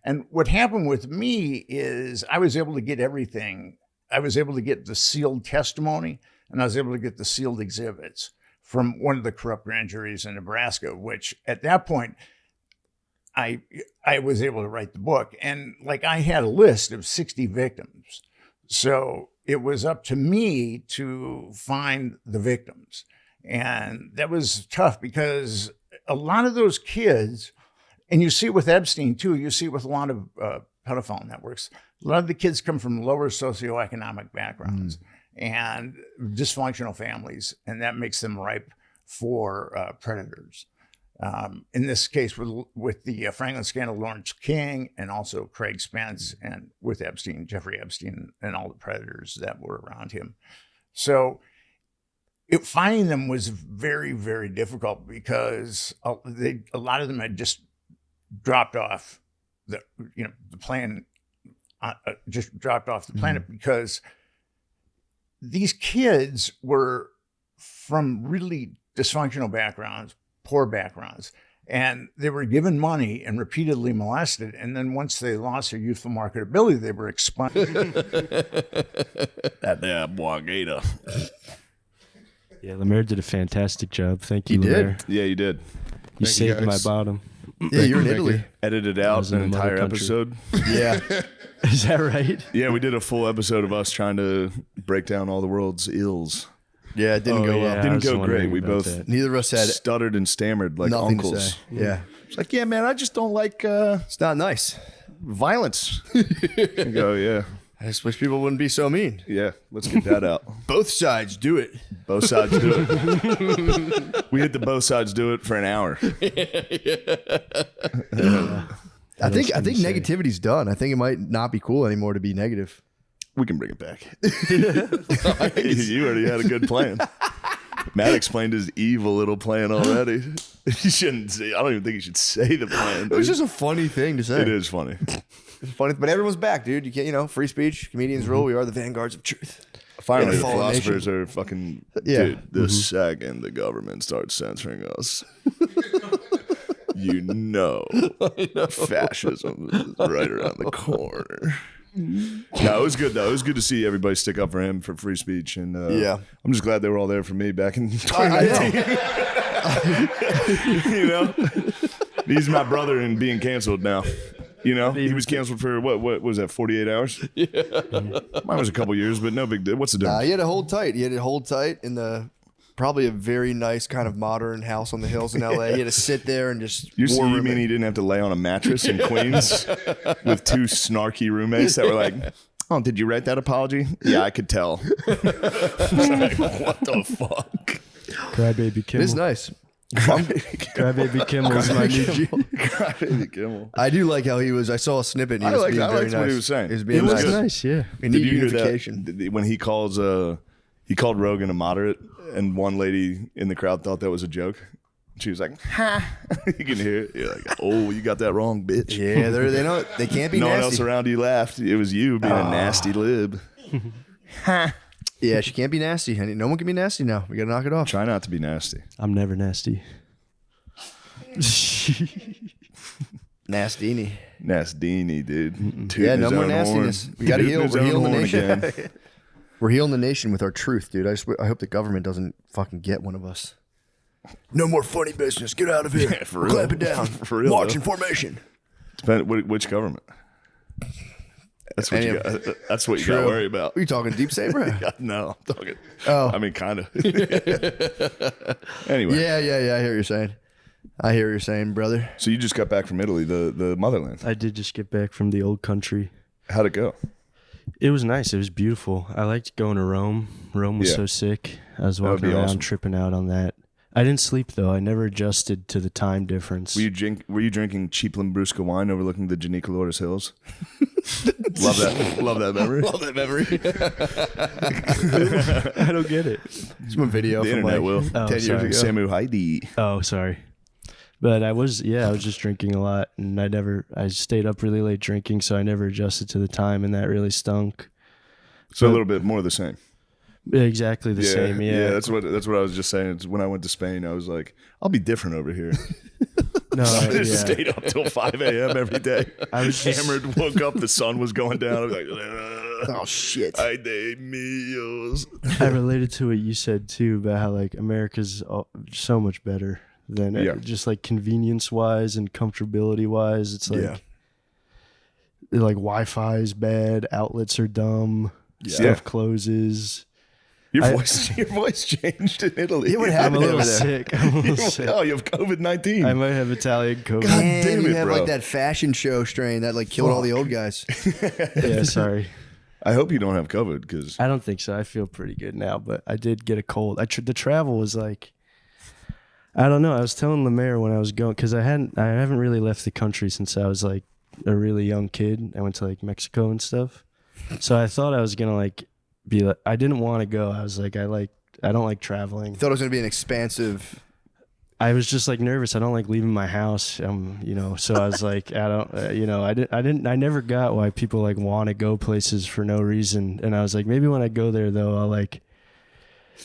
And what happened with me is I was able to get everything. I was able to get the sealed testimony and I was able to get the sealed exhibits from one of the corrupt grand juries in Nebraska, which at that point, I was able to write the book. And like I had a list of 60 victims. So it was up to me to find the victims. And that was tough because a lot of those kids, and you see it with Epstein too, you see it with a lot of pedophile networks. A lot of the kids come from lower socioeconomic backgrounds and dysfunctional families, and that makes them ripe for predators. In this case, with the Franklin scandal, Lawrence King, and also Craig Spence, and with Epstein, Jeffrey Epstein, and all the predators that were around him. So finding them was very, very difficult because a lot of them had just dropped off the plan. Just dropped off the planet because these kids were from really dysfunctional backgrounds, poor backgrounds, and they were given money and repeatedly molested. And then once they lost their youthful marketability, they were expunged. That damn Wagata. Yeah, Lemaire did a fantastic job. Thank you, He did. Lemaire. Yeah, you did. You saved my bottom. Yeah, you're in Italy. Edited out was in an another entire country. episode. Yeah. Is that right? Yeah, we did a full episode of us trying to break down all the world's ills. Yeah, it didn't go yeah. well. I Didn't was go wondering great. We about both that. Neither of us had stuttered and stammered like nothing to uncles. say. Yeah. It's like, yeah, man, I just don't like It's not nice. violence. You go, yeah, I just wish people wouldn't be so mean. yeah. Let's get that out. Both sides do it. Both sides do it. We hit the both sides do it for an hour. I think negativity's done. I think it might not be cool anymore to be negative. We can bring it back. You already had a good plan. Matt explained his evil little plan already. You shouldn't say. I don't even think you should say the plan. It was dude. just a funny thing to say. It is funny. It's funny, but everyone's back, dude. You can't, free speech, comedians rule. We are the vanguards of truth. Finally, In a the fallen philosophers are fucking. Yeah. Dude, the second the government starts censoring us, fascism is right around the corner. No, it was good though. It was good to see everybody stick up for him for free speech, and Yeah. I'm just glad they were all there for me back in 2019. You know, he's my brother and being canceled now. You know, he was canceled for what was that? 48 hours. Yeah, mine was a couple years, but no big deal. What's the difference? He had to hold tight. He had to hold tight in the probably a very nice kind of modern house on the hills in LA. He had to sit there and just. You war room mean it. he didn't have to lay on a mattress in Queens with two snarky roommates that were like, "Oh, did you write that apology?" Yeah, I could tell. Like, what the fuck? Crybaby Kimmel. It is nice. Crybaby Kimmel is my new G. Crybaby Kimmel. I do like how he was. I saw a snippet. And he I was liked being very what nice. he was saying. He was being It was nice. nice, yeah. We need Did you hear unification. that when he calls he called Rogan a moderate, and one lady in the crowd thought that was a joke. She was like, "Ha!" You can hear it. You're like, "Oh, you got that wrong, bitch." Yeah, they know they can't be No one nasty. else around you laughed. It was you being a nasty lib. Yeah, she can't be nasty. No one can be nasty now. We gotta knock it off. Try not to be nasty. I'm never nasty. Nastini. Nastini, dude. Yeah, no more nastiness. We got to heal. We're healing the nation. We're healing the nation with our truth, dude. I hope the government doesn't fucking get one of us. No more funny business. Get out of here. Yeah, for real. Clamp it down. For real, March though. in formation. Depend which government. That's what you got. That's what you got to worry about. Are you talking deep state, bro? No, I'm talking. Oh, I mean, kind of. Anyway. Yeah. I hear what you're saying. I hear what you're saying, brother. So you just got back from Italy, the motherland. I did just get back from the old country. How'd it go? It was nice. It was beautiful. I liked going to Rome. Rome was so sick. I was walking around, tripping out on that. I didn't sleep though. I never adjusted to the time difference. Were you drinking cheap Lambrusco wine overlooking the Janica Lourdes Hills? Love that memory. Love that memory. I don't get it. It's one video The from internet like will. 10 years ago. Samu Heidi. Oh, sorry. But I was just drinking a lot, and I stayed up really late drinking, so I never adjusted to the time, and that really stunk. So a little bit more of the same. Exactly the same. Yeah. That's what I was just saying. It's when I went to Spain, I was like, I'll be different over here. No, I just stayed up till 5 a.m. every day. I was hammered, woke up, the sun was going down. I was like, oh shit. Ay de míos. I related to what you said too about how like America's so much better than just like convenience wise and comfortability wise. It's like like Wi-Fi is bad, outlets are dumb, stuff closes. Your voice changed in Italy. Yeah, what happened? I'm a little sick. Oh, you have COVID-19. I might have Italian COVID. God damn, it, you have bro. like that fashion show strain that like killed all the old guys. Yeah, sorry. I hope you don't have COVID because I don't think so. I feel pretty good now, but I did get a cold. The travel was like, I don't know. I was telling Lemaire when I was going, because I haven't really left the country since I was like a really young kid. I went to like Mexico and stuff. So I thought I was gonna like be like, I didn't want to go. I was like, I don't like traveling. Thought it was gonna be an expansive. I was just like nervous. I don't like leaving my house. So I was like, I don't, I never got why people like want to go places for no reason. And I was like, maybe when I go there though, I'll like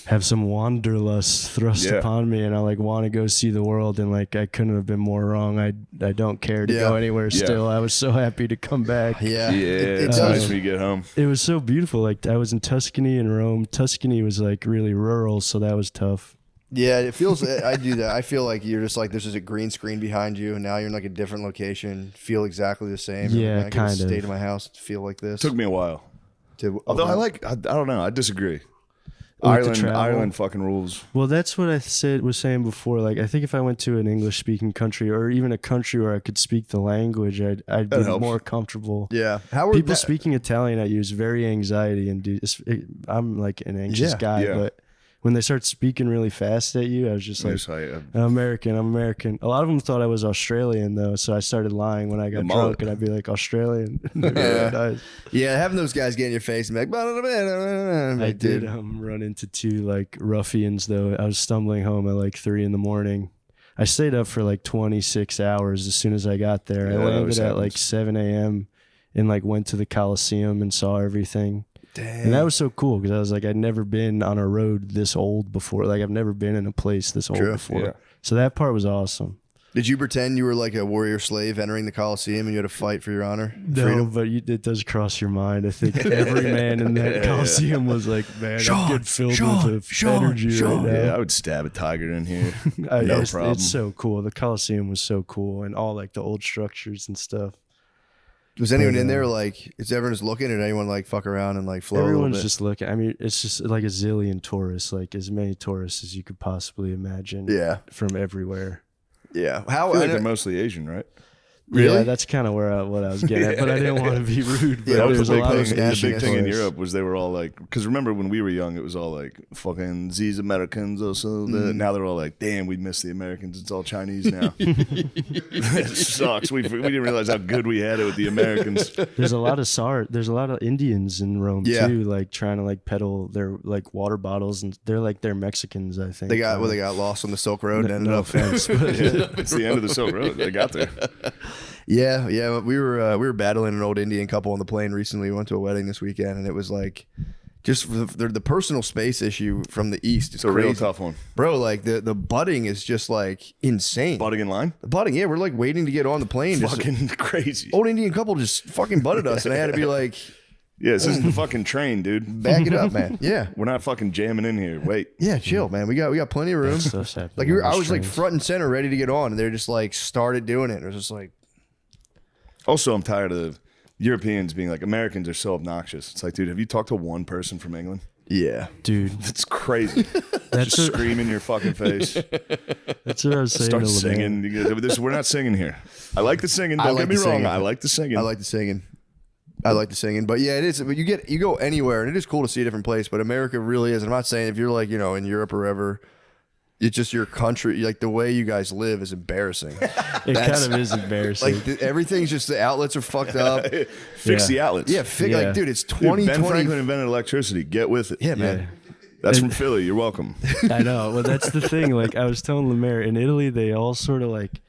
have some wanderlust thrust upon me, and I like want to go see the world. And like, I couldn't have been more wrong. I don't care to go anywhere still. I was so happy to come back. Yeah. It's nice when you get home. It was so beautiful. Like I was in Tuscany and Rome. Tuscany was like really rural, so that was tough. Yeah, it feels. I do that. I feel like you're just like there's just a green screen behind you, and now you're in like a different location. Feel exactly the same. Yeah, I kind of. Stay in my house, feel like this. Took me a while. Although I don't know. I disagree. With Ireland fucking rules. Well, that's what I was saying before. Like, I think if I went to an English-speaking country, or even a country where I could speak the language, I'd be more comfortable. Yeah, people speaking Italian at you is very anxiety, I'm like an anxious guy, but when they start speaking really fast at you, I was just like, I'm American. A lot of them thought I was Australian though, so I started lying when I got drunk, and I'd be like Australian. Yeah, having those guys get in your face and be like, I did run into two like ruffians though. I was stumbling home at like 3 a.m. I stayed up for like 26 hours as soon as I got there. I landed at like 7 a.m. and like went to the Coliseum and saw everything. Dang. And that was so cool because I was like, I'd never been on a road this old before. Like I've never been in a place this old before. Yeah. So that part was awesome. Did you pretend you were like a warrior slave entering the Coliseum and you had to fight for your honor? No, freedom? But it does cross your mind. I think every man in that Coliseum was like, man, I'm getting filled with energy right now. Yeah, I would stab a tiger in here. No problem. It's so cool. The Coliseum was so cool, and all like the old structures and stuff. Was anyone in there like, is everyone just looking, or did anyone like fuck around and like flow? Everyone's just looking. I mean, it's just like a zillion tourists, like as many tourists as you could possibly imagine. Yeah. From everywhere. Yeah. I feel like they're mostly Asian, right? Really? Yeah, that's kind of what I was getting at, but I didn't want to be rude. But that was a lot of the big thing in Europe was they were all like, because remember when we were young, it was all like fucking these Americans also. Now they're all like, damn, we miss the Americans. It's all Chinese now. It sucks. We didn't realize how good we had it with the Americans. There's a lot of Indians in Rome too, like trying to like peddle their like water bottles, and they're Mexicans, I think. They got lost on the Silk Road and ended up. It's the end of the Silk Road. They got there. Yeah. We were battling an old Indian couple on the plane recently. We went to a wedding this weekend, and it was like just the personal space issue from the East. It's a real tough one. Bro, like the butting is just like insane. Butting in line? The butting, yeah. We're like waiting to get on the plane. Fucking crazy. Old Indian couple just fucking butted us, and I had to be like, yeah, this isn't the fucking train, dude. back it up, man. Yeah. We're not fucking jamming in here. Wait. Yeah, chill, man. We got plenty of room. So sad. Like I was like front and center ready to get on, and they just like started doing it. It was just like. Also, I'm tired of Europeans being like, Americans are so obnoxious. It's like, dude, have you talked to one person from England? Yeah. Dude. That's crazy. That's just scream in your fucking face. That's what I was saying. Start singing. We're not singing here. I like the singing. Don't get me wrong. I like the singing. I like the singing. But yeah, it is. But you go anywhere, and it is cool to see a different place. But America really is. And I'm not saying if you're like, in Europe or wherever, it's just your country. Like the way you guys live is embarrassing. It kind of is embarrassing. Like everything's just the outlets are fucked up. Fix the outlets. Yeah, like dude, it's 2020. Ben Franklin invented electricity. Get with it. Yeah, man. That's from Philly. You're welcome. I know. Well, that's the thing. Like I was telling Lemaire, in Italy, they all sort of like,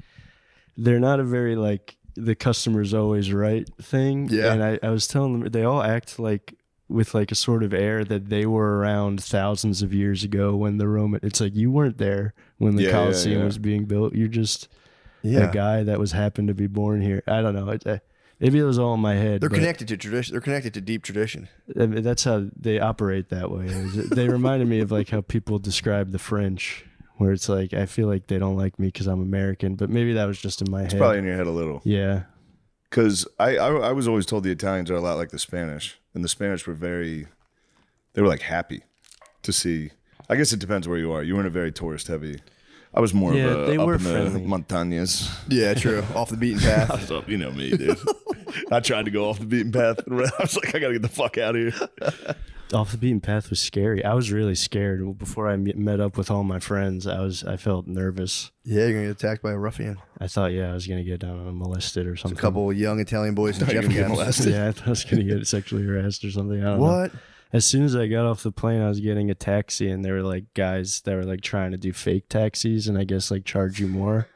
they're not a very like the customer's always right thing. Yeah. And I was telling them, they all act like with like a sort of air that they were around thousands of years ago when the Roman, it's like you weren't there when the Colosseum was being built. You're just a guy that was happened to be born here. I don't know. Maybe it was all in my head. They're connected to tradition. They're connected to deep tradition. I mean, that's how they operate that way. They reminded me of like how people describe the French, where it's like, I feel like they don't like me because I'm American, but maybe that was just in my head. It's probably in your head a little. Yeah. Because I was always told the Italians are a lot like the Spanish, and the Spanish were they were like happy to see. I guess it depends where you are. You were in a very tourist heavy. I was more of a they up were in friendly. the montañas. Yeah, true. Off the beaten path. I was up, you know me, dude. I tried to go off the beaten path. I was like, I gotta get the fuck out of here. Off the beaten path was scary. I was really scared before I met up with all my friends. I felt nervous. Yeah, you're gonna get attacked by a ruffian. I thought, I was gonna get molested or something. A couple of young Italian boys and Jeff get molested. Yeah, I thought I was gonna get sexually harassed or something. I don't know. What? As soon as I got off the plane, I was getting a taxi, and there were like guys that were like trying to do fake taxis, and I guess like charge you more.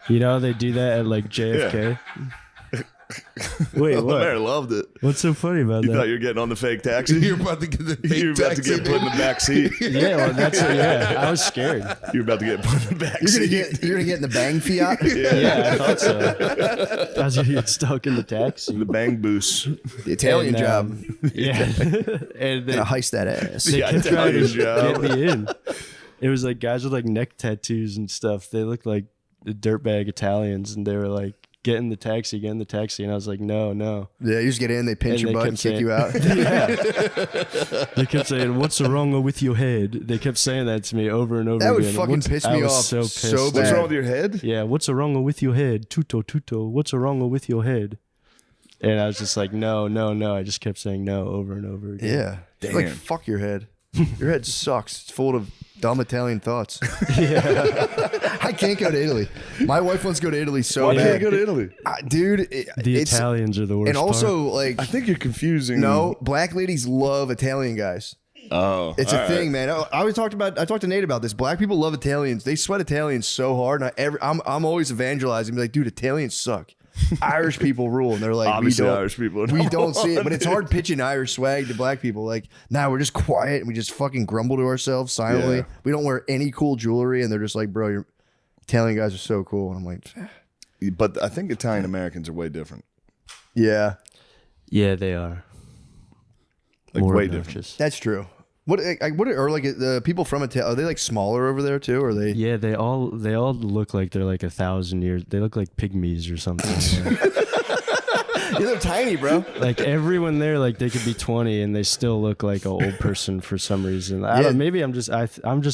You know, they do that at like JFK. Wait, what? Lemaire loved it. What's so funny about You that? thought you were getting on the fake taxi? You're about to get the fake You're about to taxi, get put in the back seat. Yeah, well, that's I was scared. You're about to get put in the back You're seat. gonna get in the bang Fiat. Yeah, I thought so. I was gonna get stuck in the taxi. The bang boost. The Italian And, job. Yeah, and Gonna heist that ass. they kept trying to Italian job. get me in. It was like guys with like neck tattoos and stuff. They looked like the dirtbag Italians, and they were like, get in the taxi, and I was like, no. Yeah, you just get in, they pinch And your they butt and kept kick you out. They kept saying, "What's wrong with your head?" They kept saying that to me over and over That would again. fucking piss me I was off so pissed. so What's bad. wrong with your head? Yeah, what's wrong with your head? Tuto. What's wrong with your head? And I was just like, no. I just kept saying no over and over again. Yeah. Damn. Like, fuck your head. Your head sucks. It's full of dumb Italian thoughts. I can't go to Italy. My wife wants to go to Italy so Why bad. can't you go to Italy? Dude, The Italians are the worst. and also, like, I think you're confusing. no, black ladies love Italian guys. Oh, It's a thing, man. I talked to Nate about this. Black people love Italians. They sweat Italians so hard. And I'm always evangelizing. Be like, dude, Italians suck. Irish people rule, and they're like, Obviously, we don't, Irish people. we don't see it, but it's hard pitching Irish swag to black people. Like, we're just quiet and we just fucking grumble to ourselves silently. Yeah. We don't wear any cool jewelry, and they're just like, bro, your Italian guys are so cool. And I'm like, But I think Italian Americans are way different. yeah, Yeah, they are. Like More way obnoxious. different. that's true. What are like the people from Italy? Are they like smaller over there too? Or are they? Yeah, they all look like they're like 1,000 years. They look like pygmies or something. Yeah, they're tiny, bro. Like everyone there, like they could be 20 and they still look like an old person for some reason. I Yeah. don't, maybe I'm just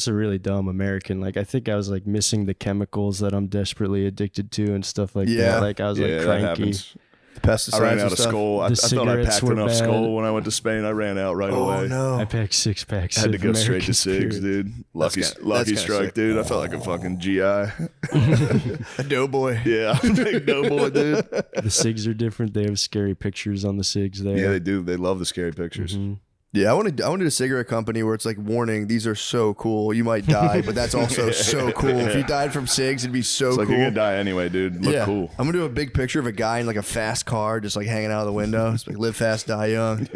a really dumb American. Like I think I was like missing the chemicals that I'm desperately addicted to and stuff like Yeah. that. Like I was like that cranky. happens. Pesticides I ran and out of stuff. skull. I The thought I cigarettes packed were enough bad. skull when I went to Spain. I ran out right Oh away. no! I packed 6 packs. I had to of go straight American to cigs, Spirit. dude. Lucky kinda strike, sick. dude. I felt like a fucking GI. A doughboy. Yeah, I'm a big doughboy, dude. The cigs are different. They have scary pictures on the cigs there. Yeah, they do. They love the scary pictures. Mhm. Yeah, I wanted a cigarette company where it's like, warning, these are so cool. You might die, but that's also so cool. If you died from cigs, it'd be so It's cool. like you're gonna die anyway, dude. Look cool. I'm gonna do a big picture of a guy in like a fast car, just like hanging out of the window. It's like, live fast, die young.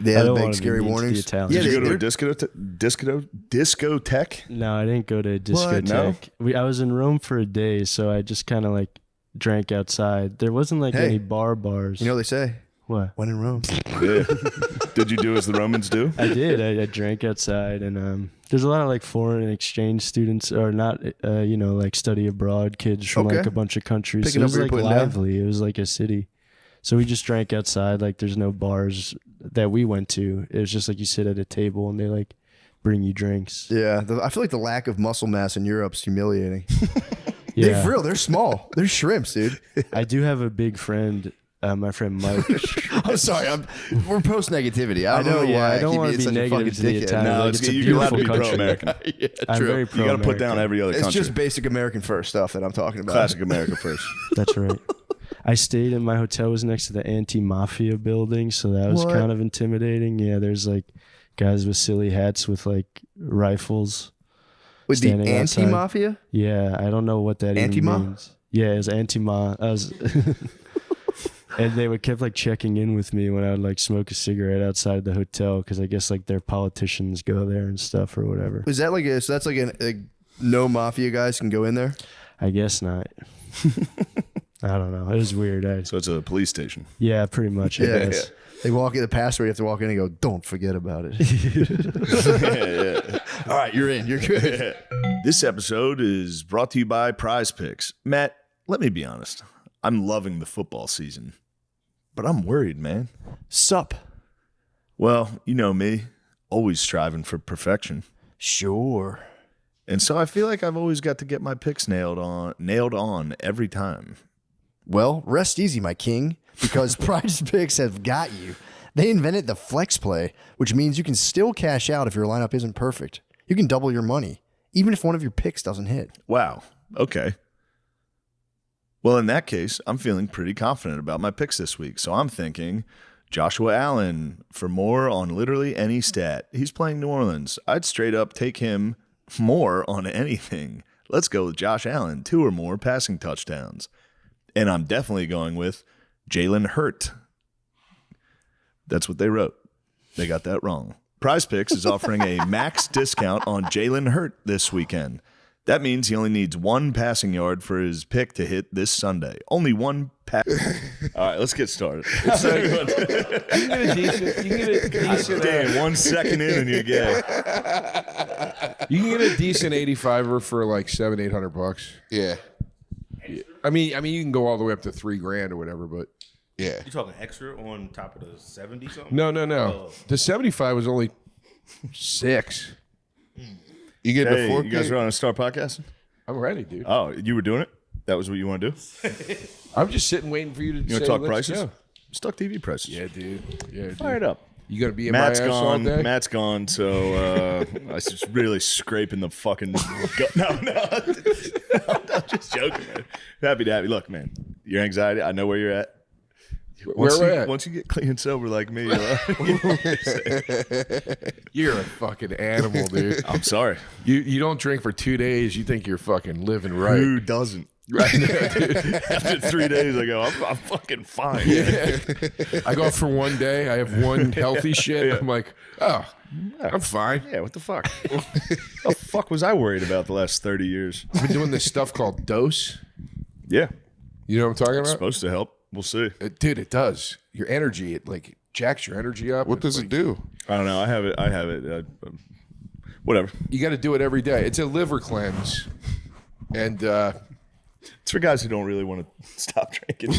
They had a big scary warnings. Yeah, Did you go to a discotheque? No, I didn't go to a discotheque. I was in Rome for a day, so I just kind of like drank outside. There wasn't like any bars. You know what they say? What? When in Rome. Yeah. Did you do as the Romans do? I did. I drank outside, and there's a lot of like foreign exchange students, or not, like study abroad kids from like a bunch of countries. Picking So it up was what like you're putting down. lively. It was like a city. So we just drank outside. Like there's no bars that we went to. It was just like you sit at a table and they like bring you drinks. Yeah, I feel like the lack of muscle mass in Europe's humiliating. Yeah. They're small. They're shrimps, dude. I do have a big friend, my friend Mike. I'm sorry. We're post negativity. I don't know why. I don't want to be negative to the Italian. No, like, it's a you're allowed to beautiful be country. pro-American. Yeah, I'm true. very You pro-American. got to put down every other It's country. just basic American first stuff that I'm talking about. Classic America first. That's right. I stayed in my hotel was next to the anti-mafia building, so that was kind of intimidating. Yeah, there's like guys with silly hats with like rifles. With the standing outside. anti-mafia? Yeah, I don't know what that even Anti-ma? means. Yeah, it was anti-ma. And they would kept like checking in with me when I would like smoke a cigarette outside the hotel because I guess like their politicians go there and stuff or whatever. Is that like so that's like no mafia guys can go in there? I guess not. I don't know. It was weird. So it's a police station. Yeah, pretty much. I guess. They walk in the password. You have to walk in and go, don't forget about it. All right, you're in. You're good. This episode is brought to you by Prize Picks. Matt, let me be honest. I'm loving the football season, but I'm worried, man. Sup? Well, you know me, always striving for perfection. Sure. And so I feel like I've always got to get my picks nailed on every time. Well, rest easy, my king, because Prize Picks have got you. They invented the flex play, which means you can still cash out if your lineup isn't perfect. You can double your money, even if one of your picks doesn't hit. Wow. Okay. Well, in that case, I'm feeling pretty confident about my picks this week. So I'm thinking Joshua Allen for more on literally any stat. He's playing New Orleans. I'd straight up take him more on anything. Let's go with Josh Allen, 2 or more passing touchdowns. And I'm definitely going with Jalen Hurt. That's what they wrote. They got that wrong. Prize Picks is offering a max discount on Jalen Hurt this weekend. That means he only needs 1 passing yard for his pick to hit this Sunday. Only 1 pass. All right, let's get started. You can get a decent. Damn, 1 second in and you're gay. You can get a decent 85er for like $700-800. Yeah. I mean, you can go all the way up to $3,000 or whatever, but Yeah. You talking extra on top of the 70 something? no. Oh. The 75 was only 6. You get Hey, the 4K? you guys are on a Star Podcast? I'm ready, dude. Oh, you were doing it? That was what you want to do? I'm just sitting waiting for you to You say, want to talk let's prices? go. Stuck TV prices. Yeah, dude. Yeah, dude. Fire it up. You gonna be in Matt's my ass all gone. day? Matt's gone. So I was just really scraping the fucking. No, I'm just joking, man. Happy to have you. Look, man, your anxiety. I know where you're at. Once you get clean and sober like me, You're a fucking animal, dude. I'm sorry. You don't drink for 2 days. You think you're fucking living right. Who doesn't? Right now, dude. After 3 days, I go, I'm fucking fine. Yeah. I go out for 1 day. I have 1 healthy shit. Yeah. I'm like, oh, I'm fine. Yeah, what the fuck? The fuck was I worried about the last 30 years? I've been doing this stuff called dose. Yeah. You know what I'm talking about? It's supposed to help. We'll see. Dude, it does. Your energy, it like jacks your energy up. What does it do? I don't know. I have it. Whatever. You got to do it every day. It's a liver cleanse. And it's for guys who don't really want to stop drinking.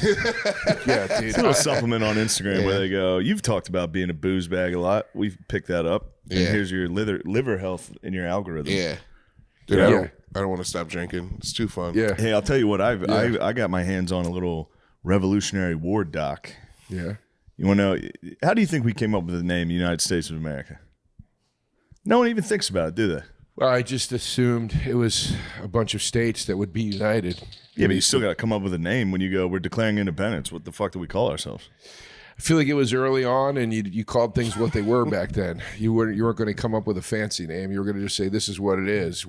yeah, dude. It's a little supplement on Instagram where they go, you've talked about being a booze bag a lot. We've picked that up. And here's your liver health in your algorithm. Yeah. Dude, Yeah. I don't want to stop drinking. It's too fun. Yeah. Hey, I'll tell you what. I got my hands on a little Revolutionary War doc. Yeah. You want to know, how do you think we came up with the name United States of America? No one even thinks about it, do they? Well, I just assumed it was a bunch of states that would be united. Yeah, but you still got to come up with a name when you go, we're declaring independence. What the fuck do we call ourselves? I feel like it was early on, and you called things what they were back then. You weren't going to come up with a fancy name. You were going to just say, this is what it is.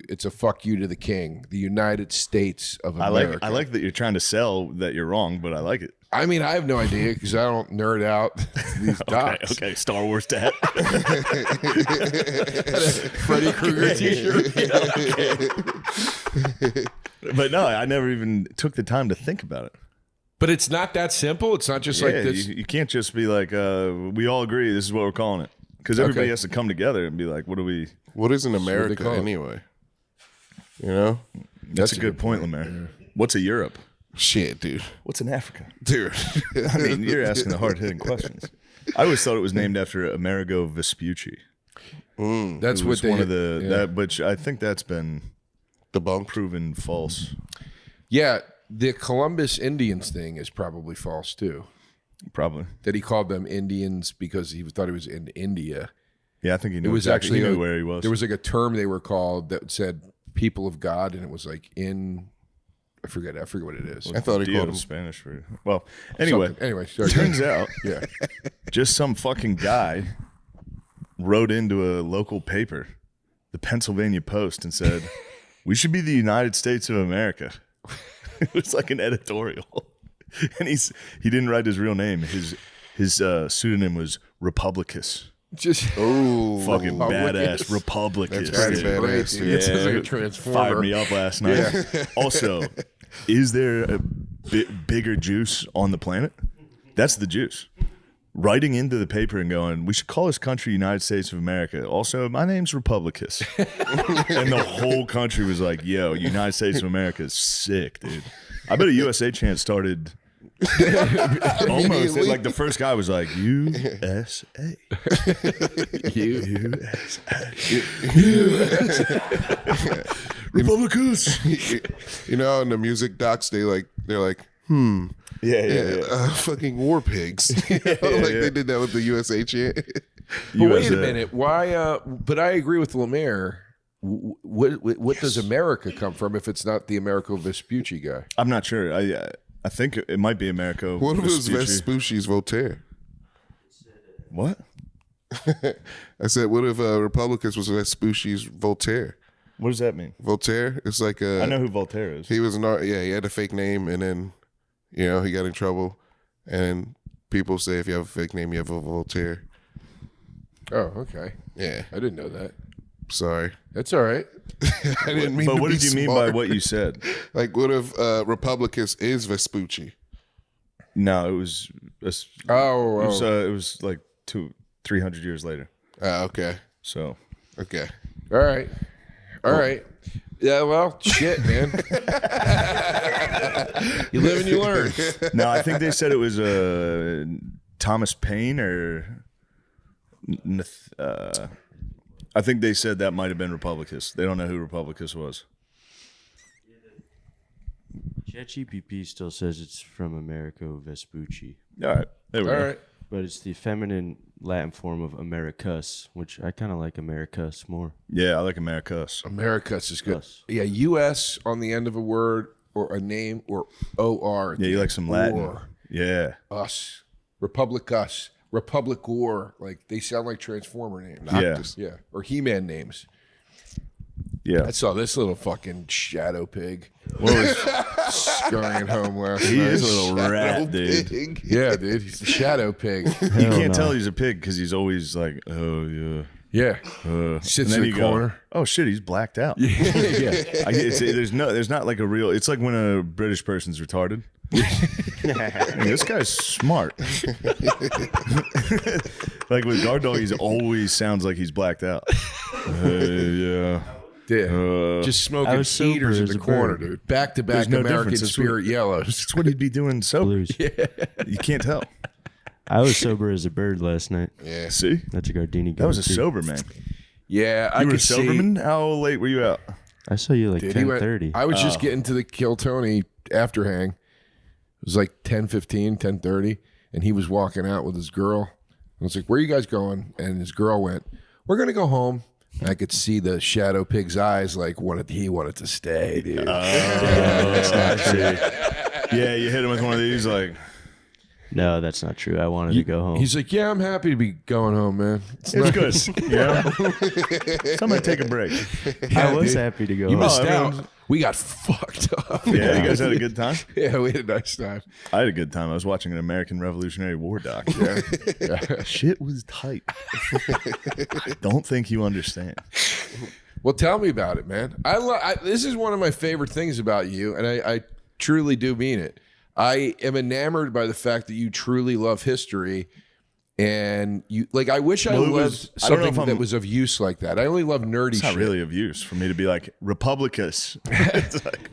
It's a fuck you to the king, the United States of America. I like that you're trying to sell that you're wrong, but I like it. I mean, I have no idea because I don't nerd out these docs. Okay, Star Wars dad. Freddy Krueger t-shirt. But no, I never even took the time to think about it. But it's not that simple. It's not just like this. You can't just be like, we all agree this is what we're calling it. Because everybody has to come together and be like, what is in America anyway? You know? That's a good point, Lemaire. What's a Europe? Shit, dude. What's in Africa? Dude. I mean, you're asking the hard-hitting questions. I always thought it was named after Amerigo Vespucci. That's what one of the which I think that's been debunked, proven false. Yeah, the Columbus Indians thing is probably false too. Probably that he called them Indians because he thought he was in India. Yeah, I think he knew. It was exactly, actually he knew where he was. There was like a term they were called that said "people of God," and it was like in. I forget what it is. I thought he called him Spanish for. Well, anyway, sorry. Turns out, just some fucking guy wrote into a local paper, the Pennsylvania Post, and said, "We should be the United States of America." It was like an editorial, and he didn't write his real name. His pseudonym was Republicus. Just fucking badass Republicus. That's badass. Yeah, it sounds like a transformer. Fired me up last night. Yeah. Also, is there a bigger juice on the planet? That's the juice. Writing into the paper and going, we should call this country United States of America. Also, my name's Republicus. And the whole country was like, yo, United States of America is sick, dude. I bet a USA chant started almost like the first guy was like, USA. USA. Republicus. You know, in the music docs, they're like, fucking war pigs. They did that with the USA chant. But wait a minute, why? But I agree with Lemaire. What does America come from if it's not the Americo Vespucci guy? I'm not sure. I think it might be Americo. What if it was Vespucci's Voltaire? What? I said, what if Republicans was Vespucci's Voltaire? What does that mean? Voltaire? It's like I know who Voltaire is. He was he had a fake name, and then he got in trouble. And people say if you have a fake name, you have a Voltaire. Oh, okay. Yeah, I didn't know that. Sorry, that's all right. I didn't mean. But to what be did you mean smart. by what you said? Like, what if Republicus is Vespucci? No, it was. It was like 200-300 years later. Okay. So. Okay. All right. Yeah. Well, shit, man. You live and you learn. No, I think they said it was Thomas Paine or. I think they said that might have been Republicus. They don't know who Republicus was. ChatGPT still says it's from Americo Vespucci. All right. There we go. Right. But it's the feminine Latin form of Americus, which I kind of like Americus more. Yeah, I like Americus. Americus is good. Us. Yeah, U.S. on the end of a word or a name or O-R. Yeah, you like some Latin. Or. Yeah. Us. Republicus. Republic War. Like, they sound like Transformer names. Yeah. Or He-Man names. Yeah. I saw this little fucking shadow pig. What was scurrying home last night? He is a little rat, dude. Yeah, dude. He's the shadow pig. You can't tell he's a pig because he's always like, oh, yeah. Yeah. Sits in the corner. Go, oh, shit, he's blacked out. Yeah. There's not like a real, it's like when a British person's retarded. This guy's smart. Like with guard dog, he always sounds like he's blacked out. Yeah. Just smoking cedars in the corner, dude. Back to back American Spirit yellows. That's what he'd be doing sober. Yeah. You can't tell. I was sober as a bird last night. Yeah. See? That's a Gardini. That was a sober man. Yeah, you were a sober man? How late were you out? I saw you like 10:30. I was just getting to the Kill Tony after hang. It was like 10:15, 10:30, and he was walking out with his girl. I was like, where are you guys going? And his girl went, we're going to go home. I could see the shadow pig's eyes, like he wanted to stay, dude. Yeah, you hit him with one of these, like. No, that's not true. I wanted to go home. He's like, yeah, I'm happy to be going home, man. It's good. Yeah. Somebody take a break. I was happy to go You home. missed out. We got fucked up. Yeah, you guys had a good time? Yeah, we had a nice time. I had a good time. I was watching an American Revolutionary War doc. Yeah. Shit was tight. I don't think you understand. Well, tell me about it, man. This is one of my favorite things about you, and I truly do mean it. I am enamored by the fact that you truly love history, and you like. I wish I loved something that was of use like that. I only love nerdy. It's not shit. really of use for me to be like Republicus.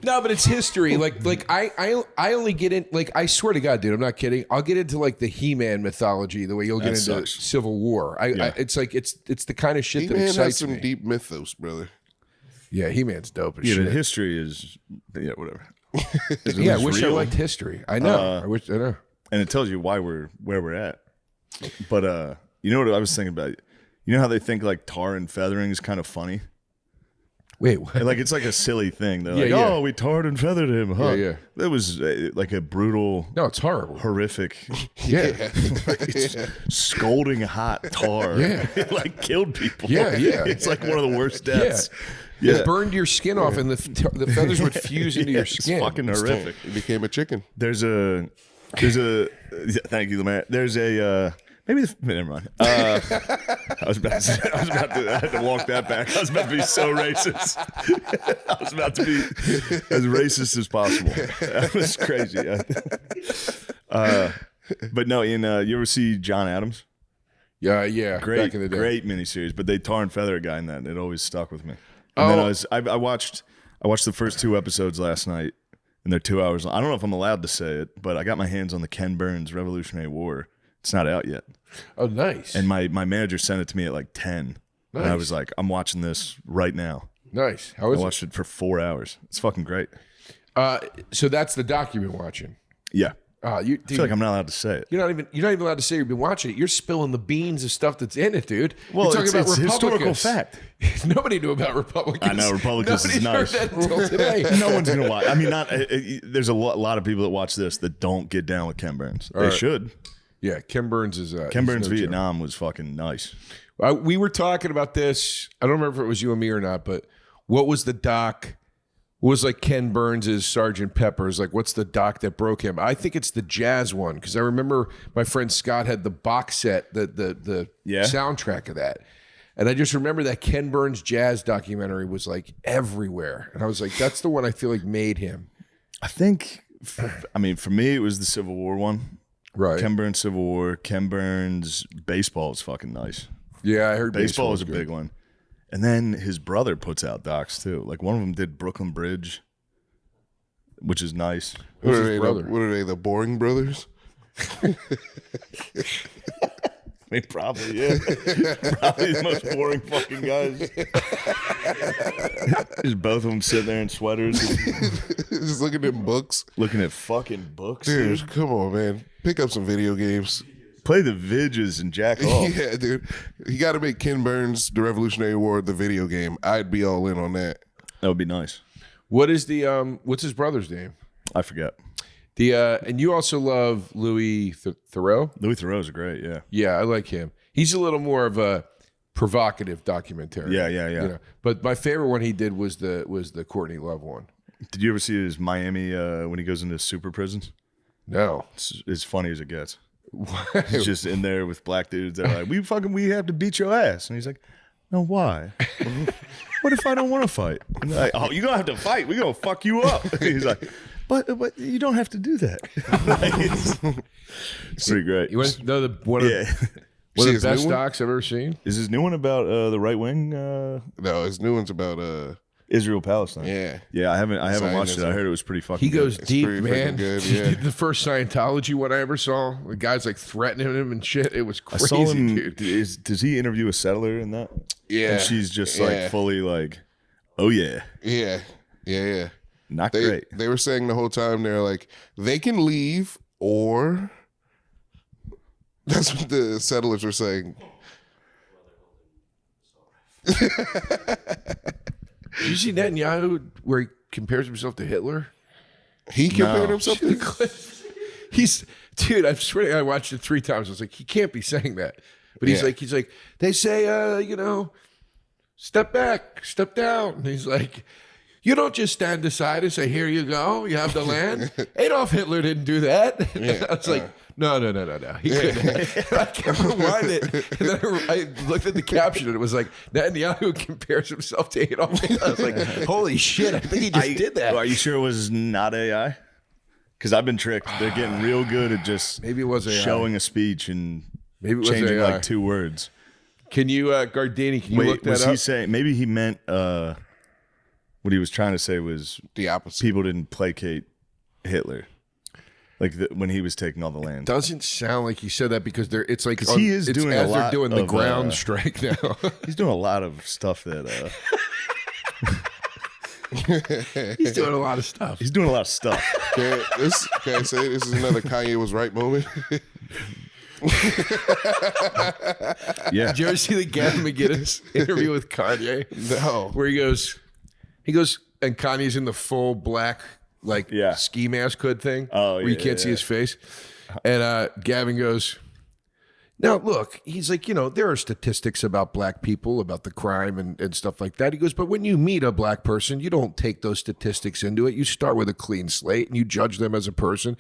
No, but it's history. Like I only get in. Like I swear to God, dude, I'm not kidding. I'll get into like the He-Man mythology the way you'll get into Civil War. It's like it's the kind of shit that He-Man excites has some me. deep mythos, brother. Yeah, He-Man's dope as Yeah, shit. the history is whatever. Yeah, I wish I liked history. I know. I know. And it tells you why we're where we're at. But you know what I was thinking about? You know how they think like tar and feathering is kind of funny? Wait, what? Like it's like a silly thing. They're Yeah, like, yeah. oh, we tarred and feathered him. Huh? Yeah. That was like a brutal. No, it's horrible. Horrific. Yeah. It's scolding hot tar. Yeah. It like killed people. Yeah. It's like one of the worst deaths. Yeah. It burned your skin off, and the feathers would fuse into your It's skin. fucking horrific. It became a chicken. There's a thank you, Lamar. There's a never mind. I had to walk that back. I was about to be so racist. I was about to be as racist as possible. That was crazy. But no, you ever see John Adams? Yeah. Great, Back in the day. great miniseries. But they tar and feather a guy in that, and it always stuck with me. And then I watched the first 2 episodes last night, and they're 2 hours long. I don't know if I'm allowed to say it, but I got my hands on the Ken Burns Revolutionary War. It's not out yet. Oh, nice. And my manager sent it to me at like 10. Nice. And I was like, I'm watching this right now. Nice. How I is watched it for 4 hours. It's fucking great. So that's the doc you've been watching. Yeah. Dude, I feel like I'm not allowed to say it. You're not even allowed to say you've been watching it. You're spilling the beans of stuff that's in it, dude. Well, You're talking it's historical Republicans. fact. Nobody knew about Republicans. I know Republicans is Nobody's nice. heard that until today. No one's gonna watch. I mean, there's a lot of people that watch this that don't get down with Ken Burns. They should. Yeah, Ken Burns is. Ken Burns no Vietnam was fucking nice. We were talking about this. I don't remember if it was you and me or not, but what was the doc? What was like Ken Burns' Sergeant Pepper's? Like, what's the doc that broke him? I think it's the jazz one, because I remember my friend Scott had the box set, the soundtrack of that. And I just remember that Ken Burns jazz documentary was like everywhere. And I was like, that's the one I feel like made him. I think, for me, it was the Civil War one. Right. Ken Burns Civil War. Ken Burns baseball is fucking nice. Yeah, I heard baseball is a good. big one. And then his brother puts out docs too. Like one of them did Brooklyn Bridge, which is nice. What are they? The Boring Brothers? I mean, probably, yeah. Probably the most boring fucking guys. Just both of them sitting there in sweaters. Just looking at books. Looking at fucking books. Dude, come on, man. Pick up some video games. Play the vidges and jack off. Yeah, dude. You got to make Ken Burns, The Revolutionary War, the video game. I'd be all in on that. That would be nice. What is the what's his brother's name? I forget. And you also love Louis Theroux? Louis Theroux's great, yeah. Yeah, I like him. He's a little more of a provocative documentary. Yeah. You know? But my favorite one he did was the Courtney Love one. Did you ever see his Miami when he goes into super prisons? No. It's as funny as it gets. He's just in there with black dudes. They're like, we have to beat your ass. And he's like, no, why? What if I don't want to fight? And they're like, oh, you're going to have to fight. We're going to fuck you up. He's like, but you don't have to do that. It's pretty great. You want to know one of the best docs I've ever seen? Is his new one about the right wing? No, his new one's about Israel Palestine. Yeah. I haven't watched it. I heard it was pretty fucking. He goes good. deep, pretty man. good, He yeah. did the first Scientology one I ever saw. The guy's like threatening him and shit. It was I crazy, saw him. dude. Does he interview a settler in that? Yeah. And she's just like fully like, oh yeah. Yeah. Not great. They were saying the whole time, they're like, they can leave, or that's what the settlers were saying. Did you see Netanyahu where he compares himself to Hitler? He compared himself to Hitler? Dude, I swear to God, I watched it 3 times. I was like, he can't be saying that. But he's like, they say, step back, step down. And he's like, you don't just stand aside and say, here you go, you have the land. Adolf Hitler didn't do that. Yeah. I was like, no. He couldn't. I kept rewind it. And then I looked at the caption and it was like, Netanyahu compares himself to Adolf Hitler. I was like, holy shit, I think he just did that. Are you sure it was not AI? Because I've been tricked. They're getting real good at just maybe it was AI. Showing a speech and maybe it was changing AI. like 2 words. Can you, Gardini, can you look that was up? he saying, maybe he meant what he was trying to say was the opposite. People didn't placate Hitler. Like when he was taking all the land. Doesn't sound like he said that because it's like he is doing a lot. They're doing the of, ground strike now. He's doing a lot of stuff that. He's doing a lot of stuff. He's doing a lot of stuff. Can I say this is another Kanye was right moment? Yeah. Did you ever see the Gavin McGinnis interview with Kanye? No. Where he goes, and Kanye's in the full black ski mask hood thing. Oh, where you can't see his face. And Gavin goes, now look, he's like, there are statistics about black people, about the crime and stuff like that. He goes, but when you meet a black person, you don't take those statistics into it. You start with a clean slate and you judge them as a person.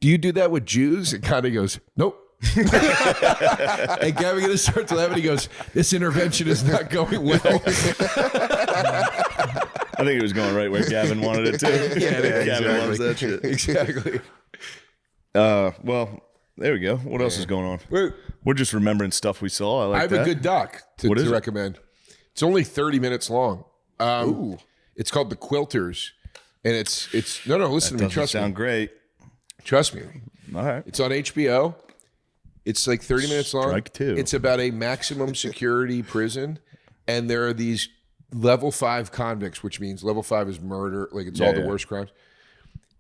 Do you do that with Jews? And Kanye goes, nope. And Gavin McGinnis starts laughing. He goes, this intervention is not going well. I think it was going right where Gavin wanted it to. Yeah, Gavin loves that shit. Exactly. Well, there we go. What else is going on? We're just remembering stuff we saw. I have a good doc to recommend. It's only 30 minutes long. It's called The Quilters, and it's listen to me. Trust me. Sound great. Trust me. All right. It's on HBO. It's like 30 minutes long. Strike 2. It's about a maximum security prison, and there are these level 5 convicts, which means level 5 is murder, like it's all the worst crimes.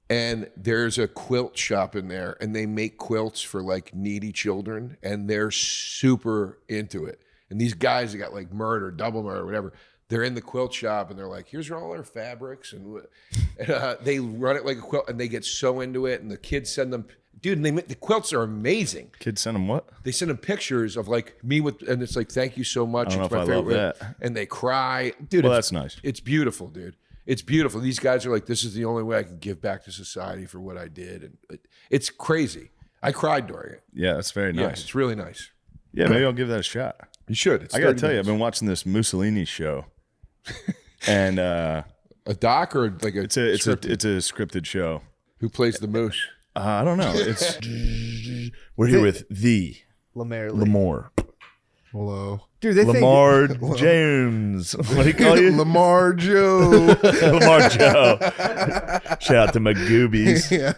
And there's a quilt shop in there, and they make quilts for like needy children, and they're super into it. And these guys that got like murder, double murder, whatever, they're in the quilt shop, and they're like, here's all our fabrics. And they run it like a quilt, and they get so into it, and the kids send them... Dude, and the quilts are amazing. Kids send them what? They send them pictures of like me with, and it's like, thank you so much. I don't It's know my if I love favorite. that. And they cry. Dude, Well, that's nice. It's beautiful, dude. It's beautiful. These guys are like, this is the only way I can give back to society for what I did. And it's crazy. I cried during it. Yeah, that's very nice. Yeah, it's really nice. Yeah, maybe I'll give that a shot. You should. It's I got to 30 tell you, I've minutes. been watching this Mussolini show. And a doc or like a it's a scripted show. Who plays the moose? I don't know. It's we're here with the Lamar. Hello. Dude, they Lamar James. What do you call you? Lamar Joe. Lamar Joe. Shout out to my goobies. Yeah.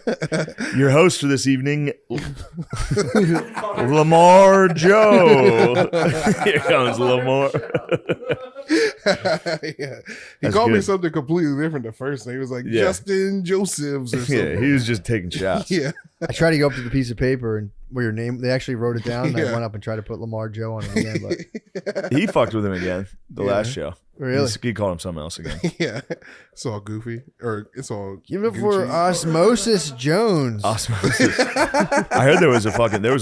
Your host for this evening, Lamar Joe. Here comes Lamar. Yeah. He That's called me good. something completely different the first thing. He was like Yeah. Justin Josephs or something. Yeah, he was just taking shots. Yeah. I tried to go up to the piece of paper and where your name, they actually wrote it down. And I Yeah. went up and tried to put Lamar Joe on it again, but He fucked with him again the Yeah. last show. Really? He called him something else again. Yeah. It's all goofy. Or it's all give it for Gucci. Osmosis Jones. Osmosis. I heard there was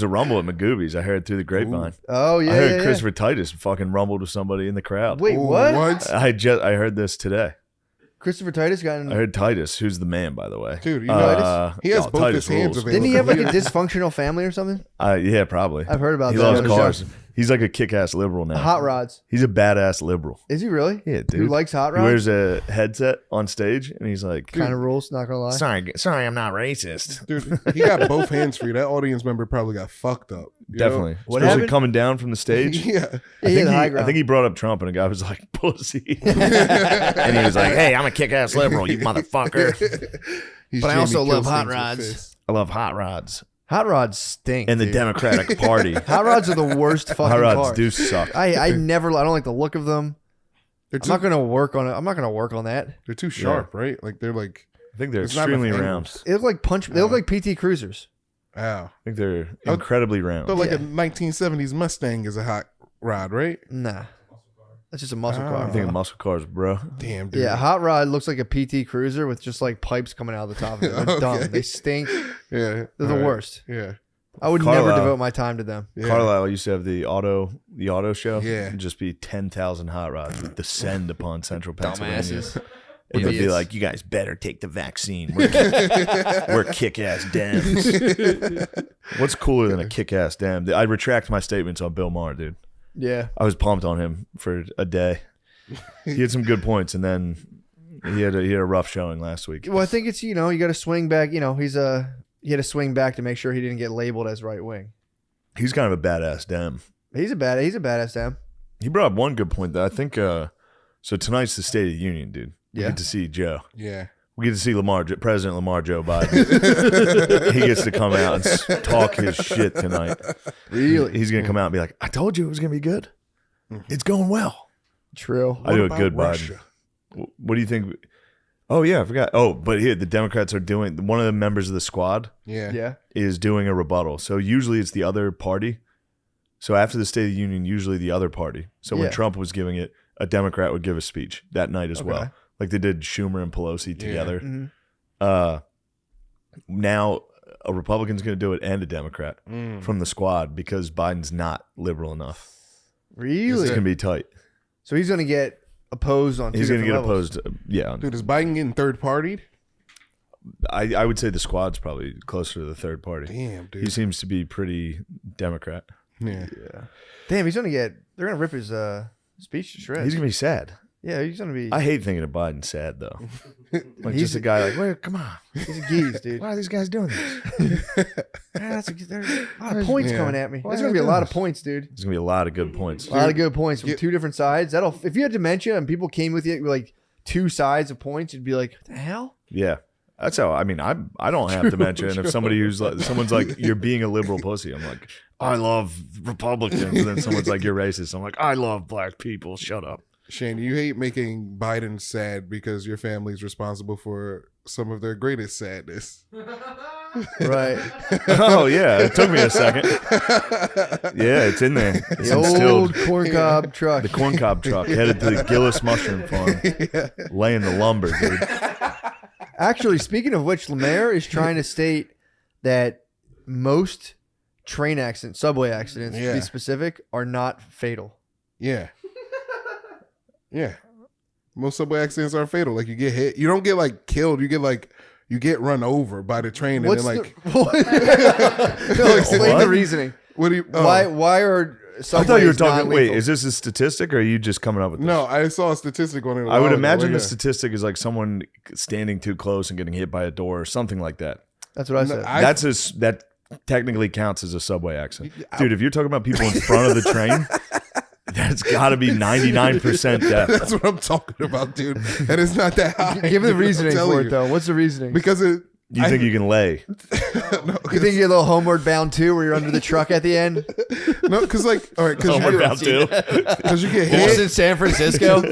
a rumble at Magoobies. I heard through the grapevine. Oh yeah, I heard yeah, yeah. Christopher Titus fucking rumbled with somebody in the crowd. Wait, what? I heard this today. Christopher Titus got in. I heard Titus, who's the man, by the way. Dude, you know, he has both Titus his hands rules. available. Didn't he have like a dysfunctional family or something? Yeah, probably. I've heard about he that. loves on the cars. show. He's like a kick-ass liberal now. Hot rods. He's a badass liberal. Is he really? Yeah, dude. Who likes hot He rods? wears a headset on stage, and he's like, Kind of rules. Not gonna lie. Sorry, I'm not racist. Dude, he got both hands free. That audience member probably got fucked up. you know? Definitely. What Especially happened? coming down from the stage. Yeah. I think he brought up Trump, and a guy was like, pussy. And he was like, hey, I'm a kick-ass liberal, you motherfucker. He's But I Jamie also love hot Kills things with rods. fists. I love hot rods. Hot rods stink. And the dude. Democratic Party. Hot rods are the worst fucking Hot rods cars. do suck. I never. I don't like the look of them. They're I'm not gonna work on it. I'm not gonna work on that. They're too sharp, right? Like they're like. I think they're There's not enough extremely round. angles. They look like punch. They look like PT Cruisers. Wow. I think they're incredibly round. But like a 1970s Mustang is a hot rod, right? Nah. That's just a muscle car. I'm thinking muscle cars, bro. Damn, dude. Yeah, hot rod looks like a PT Cruiser with just like pipes coming out of the top of it. They're dumb. They stink. Yeah. They're the worst. Yeah. I would never devote my time to them. Yeah. Carlisle used to have the auto show. Yeah. It'd just be 10,000 hot rods would descend upon central Pennsylvania. Dumbasses. And they'd be like, you guys better take the vaccine. We're kick-ass dams. What's cooler than a kick-ass dam? I retract my statements on Bill Maher, dude. Yeah. I was pumped on him for a day. He had some good points, and then he had a rough showing last week. Well, I think it's, you got to swing back. He had to swing back to make sure he didn't get labeled as right wing. He's kind of a badass dem. He's a badass dem. He brought up one good point that I think. So tonight's the State of the Union, dude. We Yeah. get to see Joe. Yeah. We get to see President Lamar Joe Biden. He gets to come out and talk his shit tonight. Really? He's going to come out and be like, I told you it was going to be good. It's going well. True. I do a about good Russia? Biden. What do you think? Oh, yeah, I forgot. Oh, but here, the Democrats are doing, one of the members of the squad Yeah. is doing a rebuttal. So usually it's the other party. So after the State of the Union, usually the other party. So when Yeah. Trump was giving it, a Democrat would give a speech that night as well. Like they did Schumer and Pelosi together. Mm-hmm. Now a Republican's going to do it and a Democrat from the squad because Biden's not liberal enough. Really? It's going to be tight. So he's going to get opposed on He's going to get opposed. Yeah. Dude, is Biden getting third partied? I would say the squad's probably closer to the third party. Damn, dude. He seems to be pretty Democrat. Yeah. Damn, they're going to rip his speech to shreds. He's going to be sad. Yeah, he's going to be. I hate thinking of Biden sad, though. Like just a guy like, well, come on. He's a geese, dude. Why are these guys doing this? There's a lot of points coming at me. There's going to be a lot of points, dude. There's going to be a lot of good points. A lot of good points from two different sides. If you had dementia and people came with you with like two sides of points, you'd be like, what the hell? Yeah. That's how, I mean, I don't have dementia. And if someone's like, you're being a liberal pussy, I'm like, I love Republicans. And then someone's like, you're racist. I'm like, I love black people. Shut up. Shane, you hate making Biden sad because your family's responsible for some of their greatest sadness. Right. Oh, yeah. It took me a second. Yeah, it's in there. It's The instilled. old corncob truck. The corncob truck headed to the Gillis mushroom farm, laying the lumber, dude. Actually, speaking of which, Lemaire is trying to state that most train accidents, subway accidents, to be specific, are not fatal. Yeah. Yeah. Most subway accidents are fatal. Like you get hit. You don't get like killed. You get run over by the train. What's and then no, explain the reasoning. What do you? Why are subways I thought you were talking. non-lethal? Wait, is this a statistic, or are you just coming up with this? No, I saw a statistic on it. I would imagine the statistic is like someone standing too close and getting hit by a door or something like that. That's what I said. That technically counts as a subway accident, dude. If you're talking about people in front of the train. That's got to be 99% death. That's what I'm talking about, dude. And it's not that high. Give me the reasoning for it, though. What's the reasoning? Because you think you can lay? No, you think you're a little homeward bound too, where you're under the truck at the end? No, because like, all right, because you get hit. It's in San Francisco.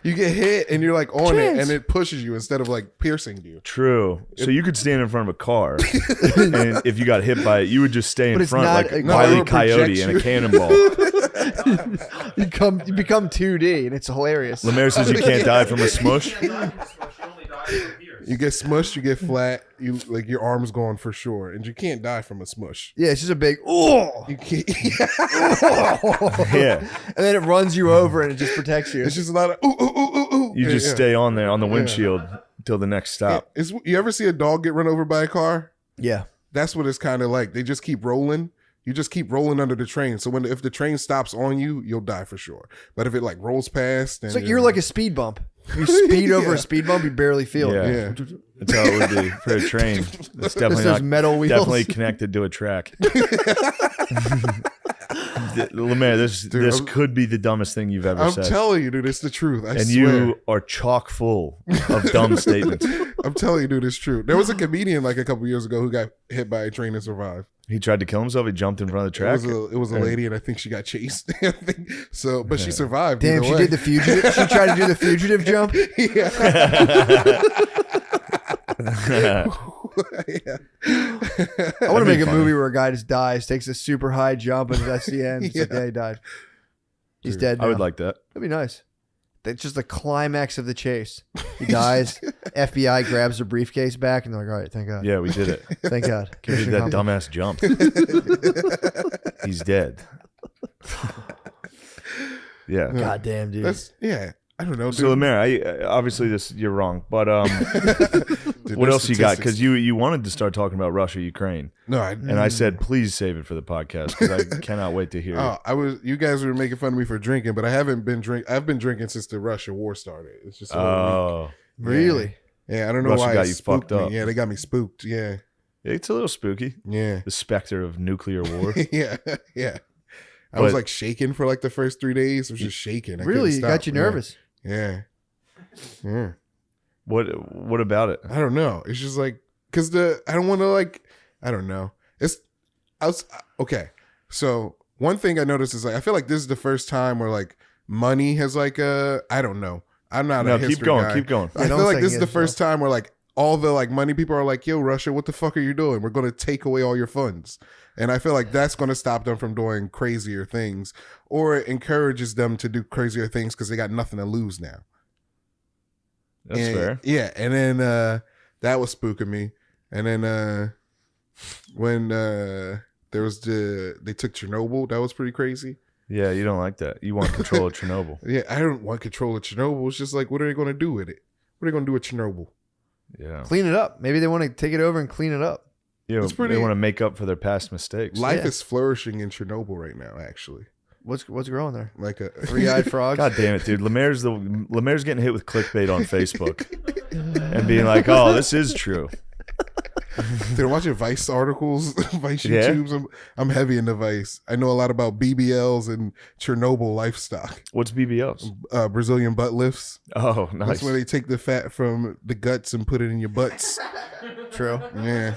You get hit and you're like on it, and it pushes you instead of like piercing you. True. So you could stand in front of a car, and if you got hit by it, you would just stay in front like a Wile E. Coyote and a cannonball. You become 2D, and it's hilarious. Lemaire says you can't die from a smush. You get smushed, you get flat, you like your arm's gone for sure, and you can't die from a smush. Yeah, it's just a big oh. You can't. Yeah, and then it runs you over, and it just protects you. It's just a lot of ooh ooh ooh ooh ooh. You just stay on there on the windshield till the next stop. You ever see a dog get run over by a car? Yeah, that's what it's kind of like. They just keep rolling. You just keep rolling under the train. So if the train stops on you, you'll die for sure. But if it like rolls past, then it's like you're like a speed bump. You speed over a speed bump, you barely feel it. Yeah. That's how it would be for a train. It's definitely those metal wheels. Definitely connected to a track. Lemaire, this could be the dumbest thing you've ever said. I'm telling you, dude, it's the truth. I swear. You are chock full of dumb statements. I'm telling you, dude, it's true. There was a comedian like a couple years ago who got hit by a train and survived. He tried to kill himself. He jumped in front of the track. It was a lady, and I think she got chased. But she survived. Damn, she did the fugitive. She tried to do the fugitive jump. Yeah. I want to make a movie where a guy just dies, takes a super high jump, and that's the end. It's like, yeah, he died. He's dead now. I would like that. That'd be nice. That's just the climax of the chase. He dies. FBI grabs the briefcase back, and they're like, all right, thank God. Yeah, we did it. Thank God. We did that dumbass jump. He's dead. Yeah. God damn, dude. I don't know. Dude. So, Lemaire, I obviously you're wrong, but Dude, what else you got? statistics. Because you wanted to start talking about Russia, Ukraine. No, I said please save it for the podcast because I cannot wait to hear it. You guys were making fun of me for drinking, but I haven't been I've been drinking since the Russia war started. It's just really? Yeah, I don't know Russia why got it you spooked fucked up. me. Yeah, they got me spooked. Yeah, It's a little spooky. Yeah, the specter of nuclear war. yeah. I was like shaking for like the first 3 days. I was just shaking. I Really? couldn't It got stop. you nervous? Yeah. What about it? I don't know. It's just like because I don't want to I don't know. Okay. So one thing I noticed is I feel like this is the first time where money has I don't know. I'm not a history guy. Keep going. I feel like this is the first time where all the money people are like, yo, Russia, what the fuck are you doing? We're going to take away all your funds. And I feel like that's going to stop them from doing crazier things, or it encourages them to do crazier things because they got nothing to lose now. That's fair. Yeah. And then that was spooking me. And then when there was they took Chernobyl, that was pretty crazy. Yeah, you don't like that. You want control of Chernobyl. Yeah, I don't want control of Chernobyl. It's just what are they going to do with it? What are they going to do with Chernobyl? Yeah. Clean it up. Maybe they want to take it over and clean it up. Yeah, they want to make up for their past mistakes. Life is flourishing in Chernobyl right now, actually. What's growing there? Like a three-eyed frog? God damn it, dude. Lemaire's getting hit with clickbait on Facebook and being like, oh, this is true. They're watching Vice articles, Vice YouTubes. I'm heavy into Vice. I know a lot about BBLs and Chernobyl livestock. What's BBLs? Brazilian butt lifts. Oh, nice. That's where they take the fat from the guts and put it in your butts. True. Yeah.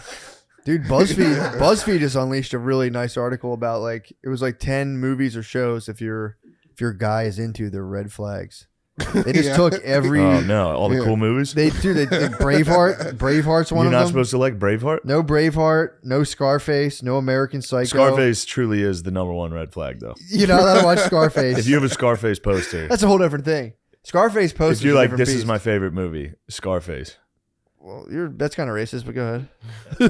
Dude, BuzzFeed just unleashed a really nice article about it was 10 movies or shows if your guy is into their red flags. They just took every all the cool movies. They Braveheart's one of them. You're not supposed to like Braveheart? No Braveheart, no Scarface, no American Psycho. Scarface truly is the number one red flag, though. You're not allowed to watch Scarface. If you have a Scarface poster, that's a whole different thing. Scarface poster. If you're like, this is my favorite movie, Scarface. Well, that's kind of racist, but go ahead.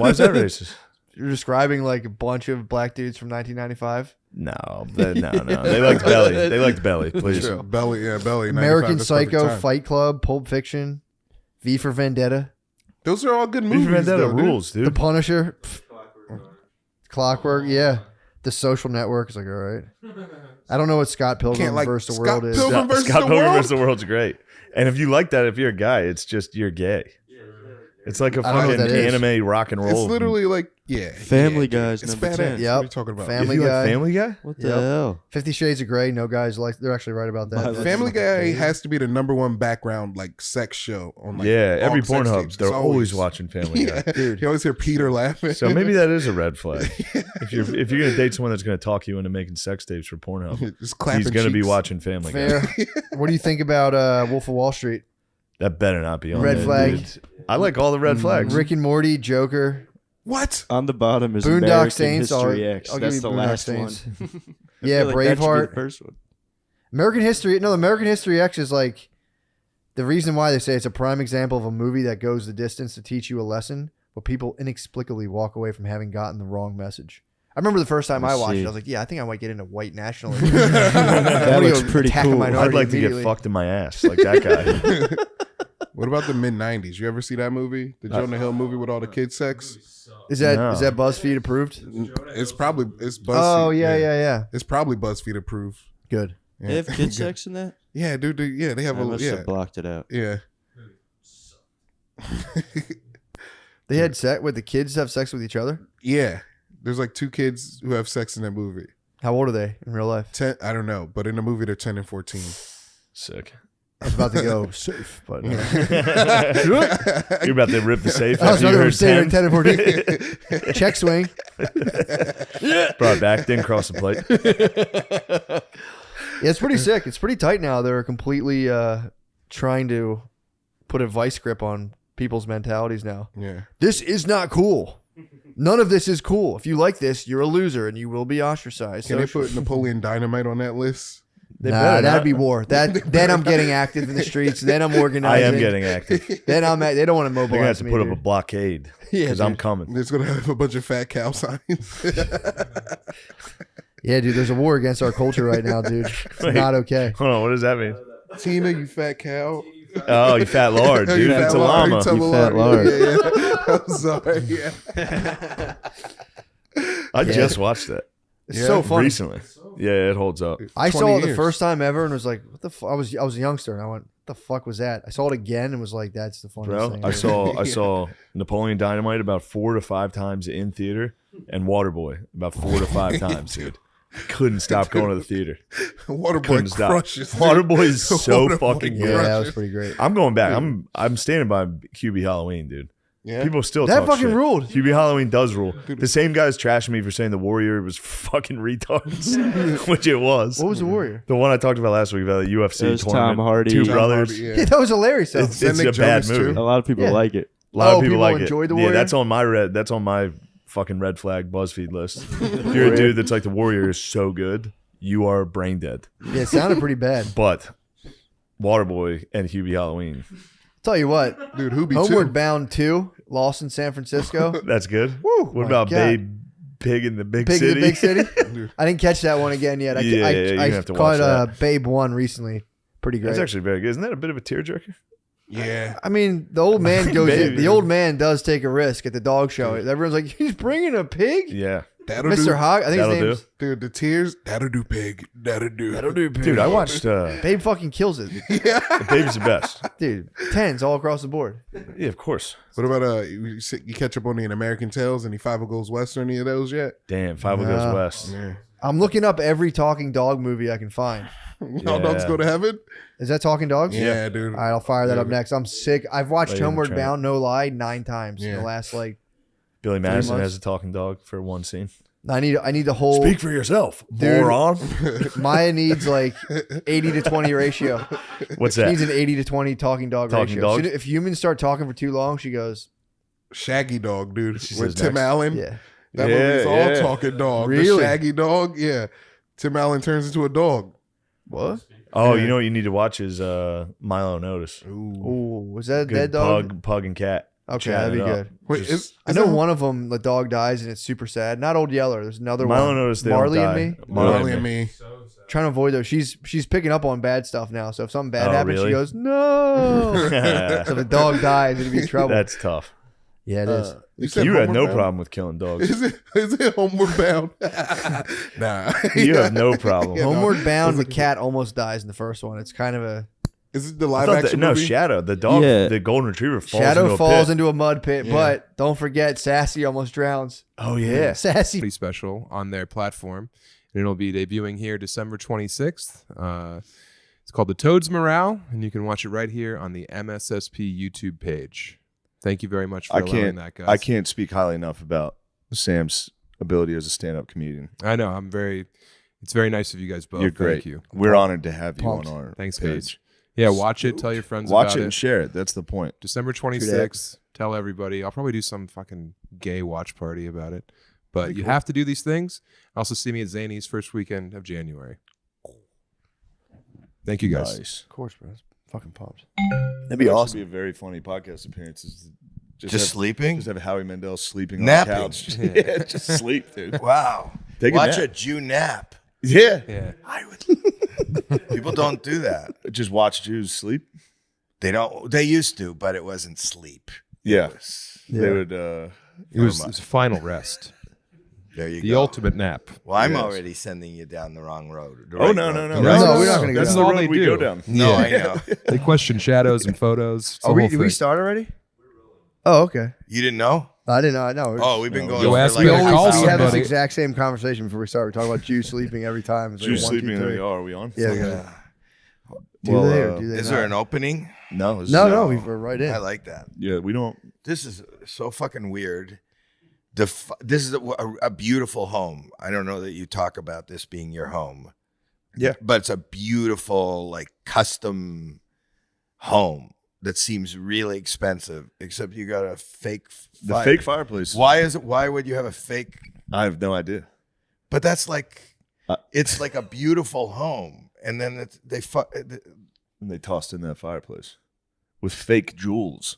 Why is that racist? You're describing a bunch of black dudes from 1995. No. They liked Belly. They liked Belly. Please, True. Belly. American Psycho, Fight Club, Pulp Fiction, V for Vendetta. Those are all good movies. V for Vendetta rules, dude. The Punisher, Clockwork. Yeah. The Social Network is all right. I don't know what Scott Pilgrim versus the World is. Scott Pilgrim versus the World's great. And if you like that, if you're a guy, it's just you're gay. It's like a fucking anime rock and roll. It's literally Family Guys. It's number 10. badass. What are you talking about? Family Guy. Family Guy? What the hell? 50 Shades of Grey. No guys they're actually right about that. Family Guy has to be the number one background sex show on every all sex Pornhub. tapes. They're It's always watching Family Guy. Dude. You always hear Peter laughing. So maybe that is a red flag. If you're gonna date someone that's gonna talk you into making sex tapes for Pornhub, Just clapping he's gonna be cheeks. watching Family Fair. Guy. What do you think about Wolf of Wall Street? That better not be on Red there, flag. dude. I like all the red flags. Rick and Morty, Joker. What? On the bottom is Boondock American Saints. History X. I'll That's give you the Boondock last Saints. one. Yeah, I feel like that should be Braveheart. the first one. American History X is the reason why they say it's a prime example of a movie that goes the distance to teach you a lesson, but people inexplicably walk away from having gotten the wrong message. I remember the first time I watched it, I was like, yeah, I think I might get into white nationalism. That looks pretty cool. I'd like to get fucked in my ass like that guy. What about the mid-90s? You ever see that movie? The Jonah Hill movie with all the kid sex? Is that BuzzFeed approved? It's BuzzFeed. Oh, yeah. It's probably BuzzFeed approved. Good. Yeah. They have kid sex in that? Yeah, dude. Yeah, they have I must have blocked it out. Yeah. They had sex with the kids have sex with each other? Yeah. There's 2 kids who have sex in that movie. How old are they in real life? 10, I don't know, but in the movie they're 10 and 14. Sick. I was about to go safe, but you're about to rip the safe. I was about to heard say 10 and 14. Check swing. Brought it back, didn't cross the plate. Yeah, it's pretty sick. It's pretty tight now. They're completely trying to put a vice grip on people's mentalities now. Yeah. This is not cool. None of this is cool. If you like this, you're a loser and you will be ostracized. Can they put Napoleon Dynamite on that list? That'd be war. Then I'm getting active in the streets. Then I'm organizing. I am getting active. Then they don't want to mobilize. They're gonna have to me, put up dude. a blockade because I'm coming. It's gonna have a bunch of fat cow signs. Yeah, dude. There's a war against our culture right now, dude. It's not okay. Hold on, what does that mean? Tina, you fat cow. Oh, you fat lard, dude. You It's fat a lard. llama. You fat lard. Yeah. I'm sorry. Yeah. I just watched that. It's so funny. Recently. Yeah, it holds up. I saw it the years. first time ever and was like, "What the?" I was a youngster and I went, "What the fuck was that?" I saw it again and was like, "That's the funniest Bro, thing." I ever." saw Napoleon Dynamite about 4 to 5 times in theater, and Waterboy about 4 to 5 times, dude. Couldn't stop going to the theater. Waterboy crushes. Dude. Waterboy is so Waterboy fucking good. Yeah, that was pretty great. I'm going back. I'm standing by QB Halloween, dude. Yeah. People still That talk fucking shit. ruled. QB Halloween does rule. The same guys trashing me for saying the Warrior was fucking retards, which it was. What was the Warrior? The one I talked about last week about the UFC It was tournament. Tom Hardy. Two Tom brothers. Hardy, Yeah, that was hilarious. Though. It's a Nick bad Jonas, movie. too. A lot of people Yeah. like it. A lot of people like enjoyed it. The Warrior? Yeah, that's on my fucking red flag BuzzFeed list. If you're a dude that's like the Warrior is so good, you are brain dead. Yeah, it sounded pretty bad. But Waterboy and Hubie Halloween, Tell you what, Dude, who be Homeward two? Bound 2, Lost in San Francisco. that's good. Woo, What my about God. Babe Pig in the Big Pig City? in the Big City? I didn't catch that one again yet. Yeah, I you're gonna have to caught watch that. Babe 1 recently. Pretty great. That's actually very good. Isn't that a bit of a tearjerker? Yeah. I mean, the old man goes. Baby. The old man does take a risk at the dog show. Everyone's like, "He's bringing a pig." Yeah. That'll Mr. do. Hogg. I think That'll his name's Dude, the tears. That'll do, pig. That'll do. Dude, I watched Babe. Fucking kills it, Babe's the best. dude. 10s all across the board. Yeah, of course. What about you catch up on the American Tales? Any Five Goes West or any of those yet? Damn, 5 Goes West. Yeah. I'm looking up every talking dog movie I can find. All dogs go to heaven. Is that Talking Dogs? Yeah, dude. All right, I'll fire that up next. I'm sick. I've watched Lady and the Homeward Tramp. Bound, no lie, 9 times in Yeah. the last Billy Madison months. has a talking dog for one scene. I need the whole. Speak for yourself, Dude. moron. Maya needs like 80 to 20 ratio. What's She that? needs an 80 to 20 talking dog Talking ratio. dog? If humans start talking for too long, she goes, Shaggy Dog, dude. She With says Tim next. Allen. yeah. That Yeah, movie's all yeah. talking dog. The Really? Shaggy Dog. Yeah. Tim Allen turns into a dog. What? Oh, Yeah. you know what you need to watch is Milo Notice. Ooh, was that a Good dead dog? pug and cat. Okay, chatting that'd be it up. good. Wait, Just- is I know that- one of them, the dog dies and it's super sad. Not Old Yeller. There's another Milo one. Notice they Marley don't and die. Me. Marley and Me. Trying to avoid those. She's picking up on bad stuff now. So if something bad Oh, happens, really? she goes, no. So if the dog dies, it'd be trouble. That's tough. Yeah, it is. You said You had Homeward no Bound? problem with killing dogs. Is it Homeward Bound? Nah. You have no problem. Yeah, no. Homeward Bound, the cat almost dies in the first one. It's kind of a Is it the I live thought action that, no, movie? Shadow, the dog, Yeah. the golden retriever falls Shadow into a falls pit. into a mud pit, Yeah. but don't forget, Sassy almost drowns. Oh yeah. Sassy. Pretty special on their platform. And it'll be debuting here December 26th. It's called The Toad's Morale, and you can watch it right here on the MSSP YouTube page. Thank you very much for allowing that, guys. I can't speak highly enough about Sam's ability as a stand-up comedian. I know. It's very nice of you guys both. You're great. Thank you. We're honored to have you Pumped. on our Thanks, page. guys. Yeah, watch it. Tell your friends Watch about it and share it. That's the point. December 26th. Tell everybody. I'll probably do some fucking gay watch party about it. But you have to do these things. Also see me at Zany's first weekend of January. Thank you, guys. Nice. Of course, bro. Fucking pumped. That'd be awesome. Be a very funny podcast appearance. Just sleeping? Just have Howie Mandel sleeping Napping. on the couch. Yeah, just sleep, dude. Wow. Take Watch a a nap. Jew nap. Yeah. Yeah. I would. People don't do that. Just watch Jews sleep. They don't. They used to, but it wasn't sleep. Yeah. Yeah. They would. It was a final rest. There you The go. ultimate nap. Well, I'm Yes. already sending you down the wrong road. The Oh right no, road. no, no, No, we're not gonna go That's down. the all road they we do. go down. No, I know. They question shadows and photos. It's a whole Did we thing. start already? Oh, okay. You didn't know? I didn't know. I know. Oh, we've been going. Yo, for ask like me a to half call hour. We have this somebody. exact same conversation before we start. We talk about Jews sleeping every time. It's like Jews 1, 2, sleeping in 3. the are we on? Yeah. Yeah. Do Well, they or do they Is not? there an opening? No. it's- No, we're right in. I like that. Yeah, we don't. This is so fucking weird. This is a beautiful home. I don't know that you talk about this being your home. Yeah. But it's a beautiful, like, custom home that seems really expensive, except you got a fake The fake fireplace. Why would you have a fake? I have no idea. But that's like, it's like a beautiful home. and then And they tossed in that fireplace with fake jewels.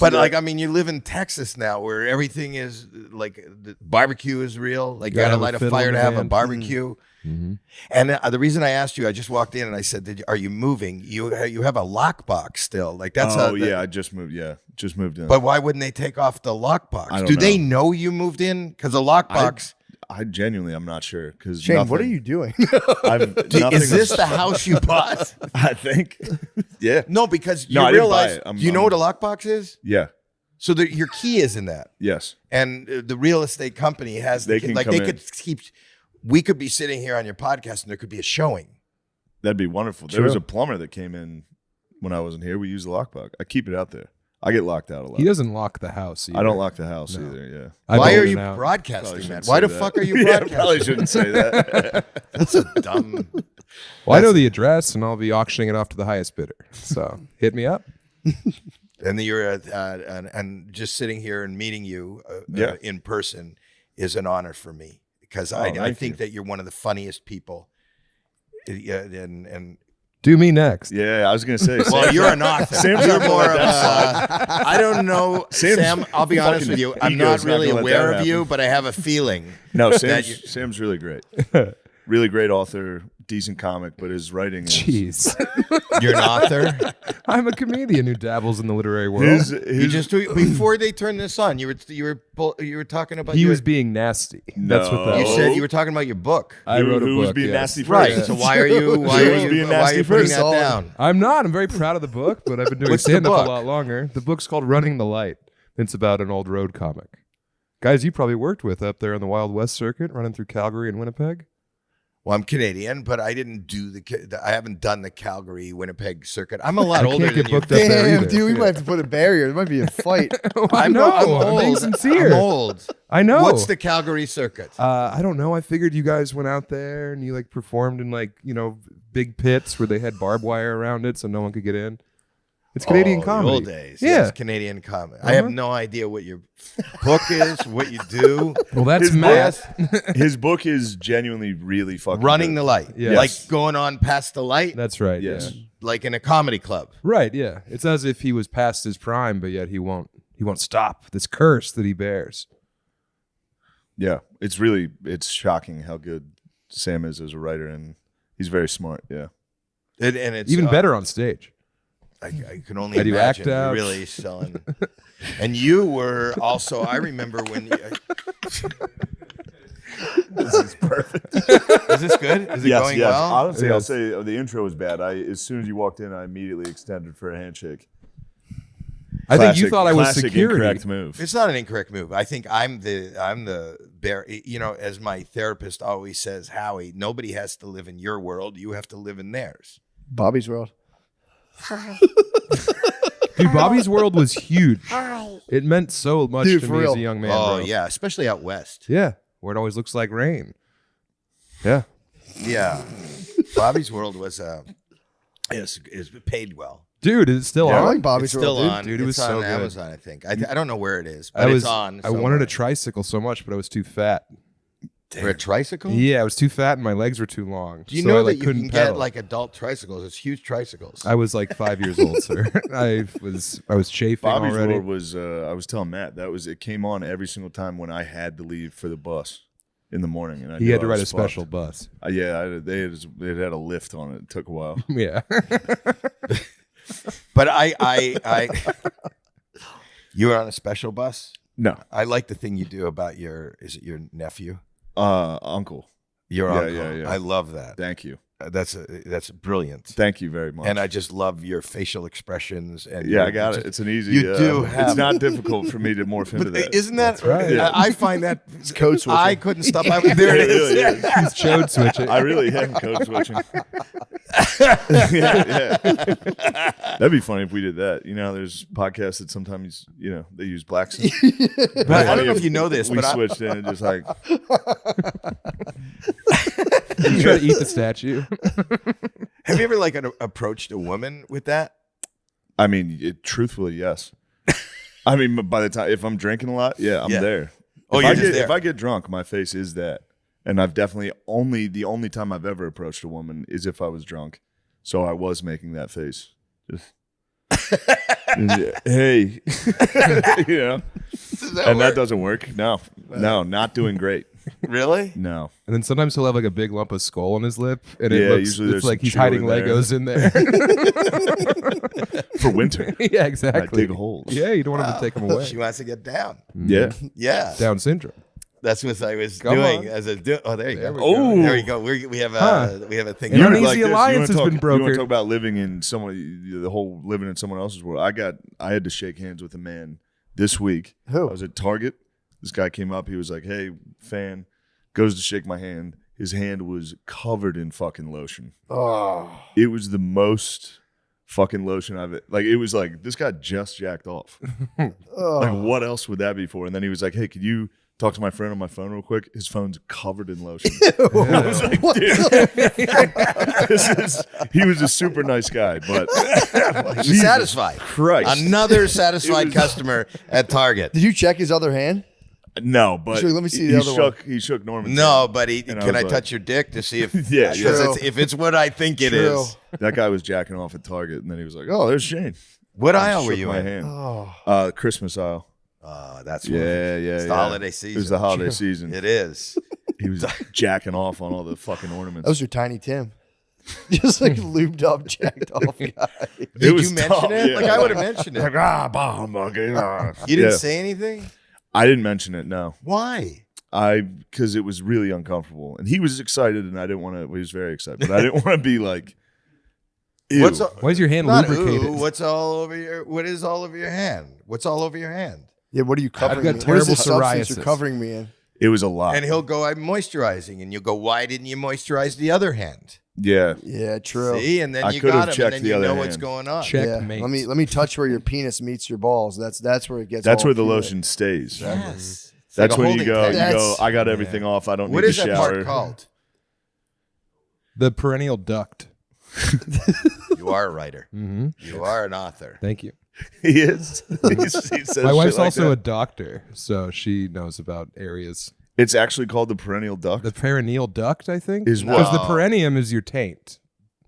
But like, I mean, you live in Texas now, where everything is like the barbecue is real. Like, you got to light a fire to have a barbecue. Mm-hmm. And the reason I asked you, I just walked in and I said, "Are you moving? You have a lockbox still? Like that's I just moved. Yeah, just moved in. But why wouldn't they take off the lockbox? I don't Do know. they know you moved in? Because the lockbox. I genuinely, I'm not sure. Because Shane, what are you doing? Is this the house you bought? I think. Yeah. No, because you No, I didn't realize. buy it. Do you know what a lockbox is? Yeah. So your key is in that. Yes. And the real estate company has They the can like come they in. could keep. We could be sitting here on your podcast and there could be a showing. That'd be wonderful. There was a plumber that came in when I wasn't here. We use the lockbox. I keep it out there. I get locked out a lot. He doesn't lock the house either. I don't lock the house either. Yeah. Why are you broadcasting that? Why the fuck are you broadcasting? Probably shouldn't say that. That's a dumb. Well, I know the address, and I'll be auctioning it off to the highest bidder. So hit me up. And you're and just sitting here and meeting you in person is an honor for me, because I think that you're one of the funniest people. And do me next. Yeah, I was gonna say. Well, you're an author. Sam's You're not more gonna of let that slide. I don't know, Sam. I'll be honest fucking with you. I'm ego's not not really gonna let aware that of you, happen. but I have a feeling. No, that Sam's really great. Really great author, decent comic, but his writing is... Jeez. You're an author? I'm a comedian who dabbles in the literary world. You just before they turned this on, you were talking about He was being nasty. That's what that You was. said you were talking about your book. I wrote a who book. was being yes. nasty first? Right. So why are you being nasty putting first? that down? I'm not. I'm very proud of the book, but I've been doing What's the stand-up book? a lot longer. The book's called Running the Light. It's about an old road comic. Guys you probably worked with up there on the Wild West circuit, running through Calgary and Winnipeg. Well, I'm Canadian, but I didn't do I haven't done the Calgary Winnipeg circuit. I'm a lot I older can't than get you. booked up there Damn, either. dude, we might have to put a barrier. There might be a fight. I know. I'm I'm being old. sincere. I'm old. I know. What's the Calgary circuit? I don't know. I figured you guys went out there and you like performed in like, big pits where they had barbed wire around it so no one could get in. It's Canadian the comedy. old days. Yeah. Yes, Canadian comedy. I have no idea what your book is, what you do. Well, that's His Matt. His book is genuinely really fucking Running good. the light. Yes. Like going on past the light, That's right. Yes. Yeah. like in a comedy club. Right, yeah. It's as if he was past his prime, but yet he won't stop this curse that he bears. Yeah, it's shocking how good Sam is as a writer, and he's very smart. Yeah. And it's Even better on stage. I can only I do imagine. act You're outs. really selling. And you were also, I remember when This is perfect. Is this good? Is it going well? Honestly, Yes. I'll say the intro was bad. As soon as you walked in, I immediately extended for a handshake. I think you Classic- thought I was classic security. Incorrect move. It's not an incorrect move. I think I'm the bear. As my therapist always says, Howie, nobody has to live in your world. You have to live in theirs. Bobby's World. Dude, Bobby's World was huge. It meant so much Dude, to for me as real. a young man. Oh bro. yeah, especially out west. Yeah, where it always looks like rain. Yeah. Yeah, Bobby's World was is paid well. Dude, is it still Yeah, I on? like Bobby's It's World, still dude. on. Dude, it was It's so on good. Amazon, I think. I don't know where it is, but it's on. I wanted a tricycle so much, but I was too fat. For a tricycle? Yeah, I was too fat and my legs were too long. Do you so know I, that like, you couldn't can pedal. get like adult tricycles? It's huge tricycles. I was like 5 years old, sir. I was chafing Bobby's already. World was. I was telling Matt it came on every single time when I had to leave for the bus in the morning, and He knew had to I ride a was special fucked. bus. It had a lift on it. It took a while. Yeah. But I you were on a special bus? No, I like the thing you do about your nephew? uncle. Your Yeah, uncle. yeah, yeah. I love that. Thank you. That's brilliant. Thank you very much. And I just love your facial expressions. And Yeah, I got it. It's an easy. You do have. It's not difficult for me to morph into that. Isn't that That's right. Yeah. I find that It's code switching. I couldn't stop. There it is. really is. He's chode switching. I really am code switching. yeah. That'd be funny if we did that. There's podcasts that sometimes they use blacks. But I don't know if you know this, we but switched in and just like You try to eat the statue. have you ever approached a woman with that? I mean, truthfully, yes. I mean, by the time if I'm drinking a lot, yeah, I'm Yeah. there. Oh, if you're I just get, there. If I get drunk, my face is that. And I've definitely the only time I've ever approached a woman is if I was drunk. So I was making that face. Just hey. You know? That doesn't work. No, not doing great. Really? No. And then sometimes he'll have like a big lump of skull on his lip, and Yeah, it looks usually it's there's like some he's chew hiding in there. Legos in there. For winter. Yeah, exactly. Dig holes. Yeah, you don't want him to take them away. She wants to get down. Yeah. Yeah. Down syndrome. That's what I was Come doing on. as a. Oh, there you go. Oh. There you go. We have a thing. An uneasy Like this, alliance has been You want to brokered. talk about living in the whole living in someone else's world? I had to shake hands with a man this week. Who? I was at Target. This guy came up. He was like, "Hey, fan." Goes to shake my hand. His hand was covered in fucking lotion. Oh. It was the most fucking lotion it was like this guy just jacked off. Like, what else would that be for? And then he was like, "Hey, could you talk to my friend on my phone real quick?" His phone's covered in lotion. I was like, dude, he was a super nice guy, but He's satisfied. Christ. Another satisfied customer at Target. Did you check his other hand? No, but Sure, let me see the other one. He shook Norman's No, hand. but And can I was touch your dick to see if Yeah, because if it's what I think it True. is? That guy was jacking off at Target, and then he was like, "Oh, there's Shane." What And aisle were shook you my in? hand. Oh. Christmas aisle. That's Yeah. It's the holiday season. It was the holiday season. It is. He was jacking off on all the fucking ornaments. That was your Tiny Tim. Just like lubed up, jacked off guy. Did was you mention tough, it? yeah. Like I would have mentioned it. You didn't Yeah. say anything? I didn't mention it. No, Why? because it was really uncomfortable, and he was excited, and I didn't want to. He was very excited, but I didn't want to be like, ew. Why is your hand Not lubricated? ooh, what is all over your hand? What's all over your hand? Yeah, what are you covering got me in? terrible What is the substance psoriasis. you're covering me in? It was a lot. And he'll go, I'm moisturizing. And you'll go, why didn't you moisturize the other hand? Yeah. Yeah, true. See? And then I you could have got him, checked and then the you other know what's hand. going on. Checkmate. Yeah. Let me touch where your penis meets your balls. That's where it gets. That's all where the fluid. lotion stays. Yes. It's That's like a when you holding go. tank. You go. I got everything off. I don't What need is to that shower. part called? The perennial duct. You are a writer. Mm-hmm. You are an author. Thank you. He is. He says My wife's shit like also that. a doctor, so she knows about areas. It's actually called the perennial duct. The perineal duct, I think, Is what? because the perineum is your taint.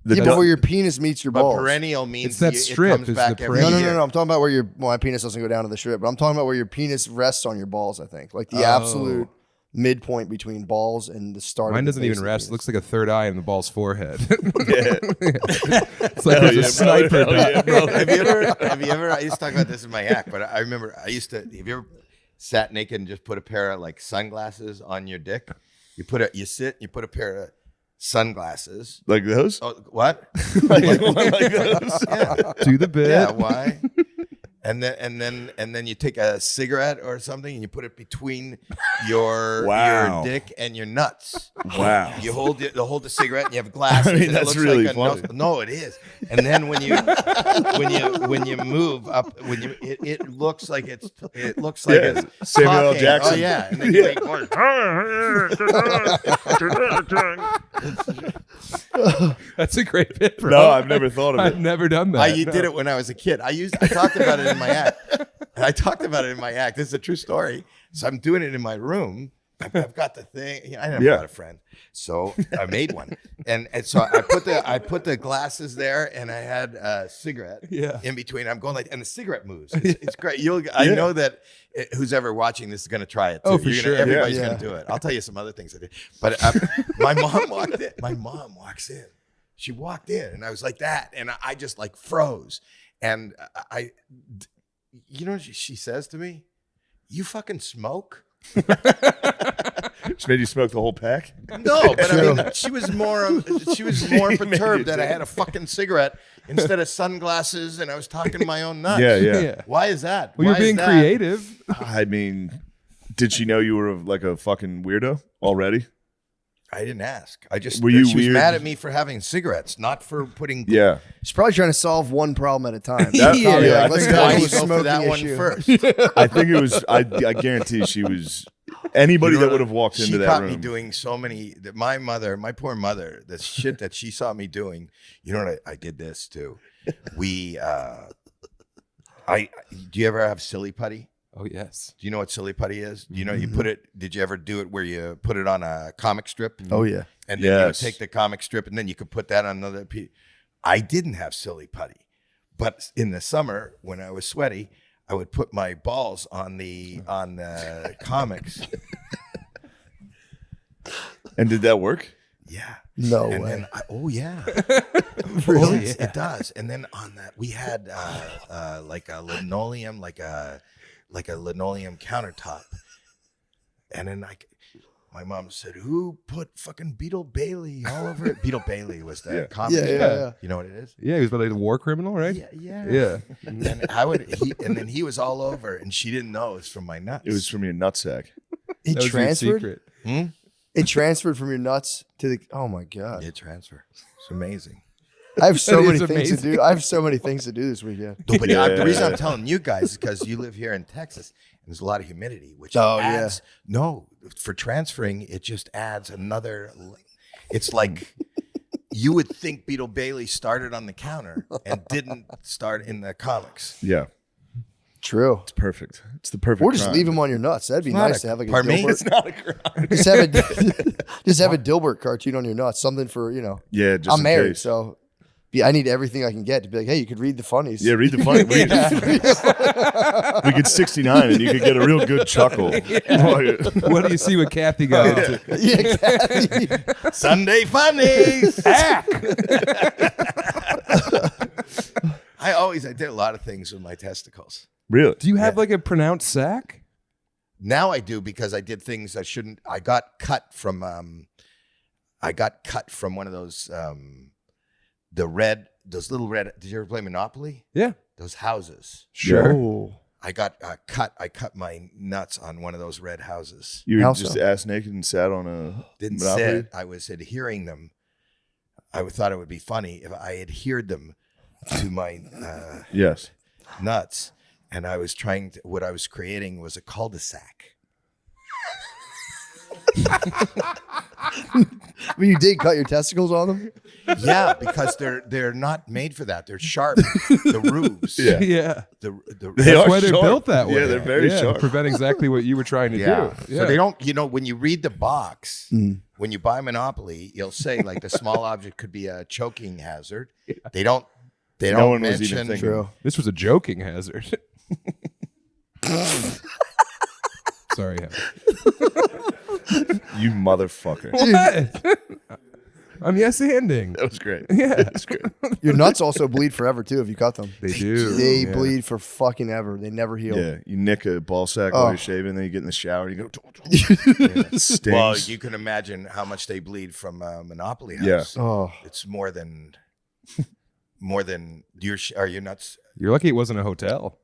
The Yeah, but where your penis meets your But balls. perennial means It's that it strip comes is back the every No, year. I'm talking about where my penis doesn't go down to the strip, but I'm talking about where your penis rests on your balls. I think like the absolute midpoint between balls and the start. Mine of the doesn't base even of the rest. It penis. looks like a third eye in the ball's forehead. Yeah. It's like Hell there's a yeah, sniper brother. Hell yeah, duct. brother. Have you ever, I used to talk about this in my act, but I remember have you ever sat naked and just put a pair of like sunglasses on your dick? You put a pair of sunglasses. Like those? Oh, what? like those? Yeah. Do the bit. Yeah, why? And then you take a cigarette or something and you put it between your Wow. dick and your nuts. Wow. You hold the cigarette and you have glasses. I mean, and it that's looks really like a funny. no, it is. And then when you move up, it looks like it's Yeah, Samuel L. talking. Jackson. Oh yeah. And then Yeah. That's a great bit, bro. No, I've never thought of I've it. never done that. You did it when I was a kid. I talked about it in my act. This is a true story. So I'm doing it in my room. I've got the thing. I never got a friend, so I made one, and so I put the glasses there, and I had a cigarette in between. I'm going like, and the cigarette moves. It's great. I know that who's ever watching this is going to try it too. Oh, for sure. Everybody's going to do it. I'll tell you some other things I did. But my mom walked in. My mom walks in. She walked in, and I was like that, and I just like froze, and you know what she says to me? You fucking smoke? Just made you smoke the whole pack? No, but I mean, she was more perturbed that I had a fucking cigarette instead of sunglasses, and I was talking to my own nuts. Yeah. Why is that? Well, Why you're being is that? creative. I mean, did she know you were like a fucking weirdo already? I didn't ask. I just Were you she was weird? mad at me for having cigarettes, not for putting. Yeah. She's probably trying to solve one problem at a time. That- She's probably yeah, I let's think go that with was- the go for smoking that one issue. first. I think it was. I guarantee she was. Anybody that would have walked into She that caught room. me doing so many. My poor mother, the shit that she saw me doing. You know what? I did this too. Do you ever have silly putty? Oh yes. Do you know what silly putty is? Do you know you put it? Did you ever do it where you put it on a comic strip? Oh yeah. And then you would take the comic strip and then you could put that on another piece. I didn't have silly putty, but in the summer when I was sweaty, I would put my balls on the comics. And did that work? Yeah. No and way. Then oh yeah. Really? Yes, it does. And then on that we had like a linoleum, like a linoleum countertop. And then my mom said, "Who put fucking Beetle Bailey all over it?" Beetle Bailey was the comic. Yeah. You know what it is? Yeah, he was like a war criminal, right? Yeah. And then he was all over, and she didn't know it was from my nuts. It was from your nutsack. It That was your transferred. secret. It transferred from your nuts to the. Oh my god! It transferred. It's amazing. I have so That many is things to amazing. do. I have so many things to do this weekend. No, but the reason I'm telling you guys is because you live here in Texas, and there's a lot of humidity, which adds. No, for transferring, it just adds another. It's like you would think Beetle Bailey started on the counter and didn't start in the comics. Yeah. True. It's perfect. It's the perfect Or just crime. leave them on your nuts. That'd be Not nice a- to have like a pardon me? Dilbert. It's not a crime. Just have a Dilbert cartoon on your nuts. Something for Yeah, just I'm in married, case. so I need everything I can get to be like, hey, you could read the funnies. Yeah, read the funny. We could 69 and you could get a real good chuckle. What do you see what Kathy got into? Yeah, Kathy. Sunday funnies. I did a lot of things with my testicles. Really? Do you have like a pronounced sack? Now I do because I did things I shouldn't. I got cut from one of those those little red. Did you ever play Monopoly? Yeah. Those houses. Sure. Oh. I got cut. I cut my nuts on one of those red houses. You How were just so? ass naked and sat on a Didn't Monopoly? sit. I was adhering them. I thought it would be funny if I adhered them to my Yes. nuts, and I was trying to. What I was creating was a cul-de-sac. But you did cut your testicles on them? Yeah, because they're not made for that. They're sharp. The roofs. Yeah. Yeah. The That's are why they're sharp. built that way. Yeah, they're very sharp. To prevent exactly what you were trying to do. So they don't, when you read the box, when you buy Monopoly, you'll say like the small object could be a choking hazard. They don't No one was even mention. thinking. True. This was a joking hazard. Sorry. Howard. You motherfucker. What? I'm yes-anding. That was great. Yeah. That's great. Your nuts also bleed forever too if you cut them. They do. They Yeah. bleed for fucking ever. They never heal. Yeah, you nick a ball sack Oh. while you're shaving, then you get in the shower, you go. It stings. Well, you can imagine how much they bleed from Monopoly Yeah. House. Oh. It's more than are your nuts? You're lucky it wasn't a hotel.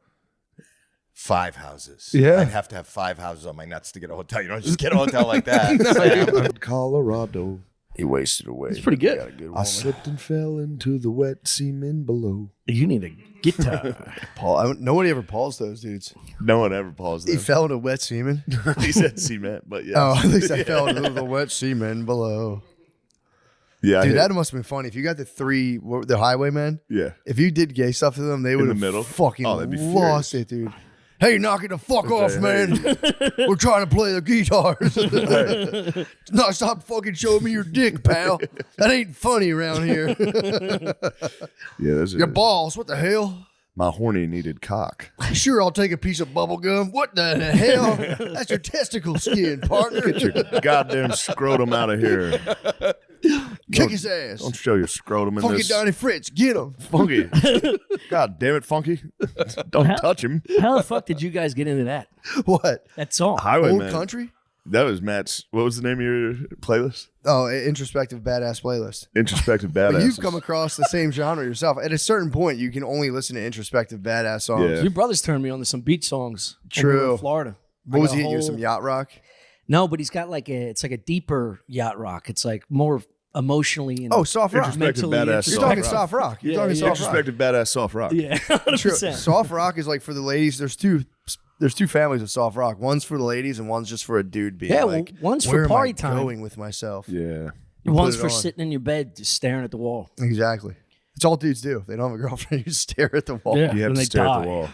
5 houses. Yeah. I'd have to have 5 houses on my nuts to get a hotel. You don't just get a hotel like that. Sam. Colorado. He wasted away. It's pretty good. Got a good I woman. slipped and fell into the wet semen below. You need a guitar. Paul, nobody ever Pauls those dudes. No one ever paused He them. fell into wet semen. He said cement, but yeah. Oh, at least I fell into the wet semen below. Yeah, Dude, that must have been funny. If you got the highwaymen, yeah. if you did gay stuff to them, they would the have middle? fucking Oh, they'd be lost furious. it, dude. Hey, knock it the fuck off, Hey, man. We're trying to play the guitars. No, stop fucking showing me your dick, pal. That ain't funny around here. Yeah, those Your are balls, what the hell? my horny needed cock. Sure, I'll take a piece of bubble gum. What the hell? That's your testicle skin, partner. Get your goddamn scrotum out of here. Kick his ass. Don't show your scrotum in Funky this. Donnie Fritz, get him. Funky. God damn it, Funky. Don't touch him. How the fuck did you guys get into that? What? That song. Old Highwayman. country? That was Matt's. What was the name of your playlist? Oh, introspective badass playlist. Introspective But Badass. you've come across the same genre yourself. At a certain point, you can only listen to introspective badass songs. Yeah. Your brothers turned me on to some beach songs. True. when we were in Florida. What was I he got a hitting you? whole- Some yacht rock? No, but he's got it's like a deeper yacht rock. It's like more emotionally and Oh, soft rock. Introspective mentally badass You're soft talking rock. soft rock. You're Yeah, talking yeah. soft rock. Introspective Badass soft rock. Yeah, 100%. True. Soft rock is like for the ladies. There's two families of soft rock. One's for the ladies and one's just for a dude being Yeah, like, one's for where am party I time. going with myself. Yeah. One's put it for on. sitting in your bed just staring at the wall. Exactly. It's all dudes do. If they don't have a girlfriend, you stare at the wall. Yeah. You have When to they stare die. at the wall.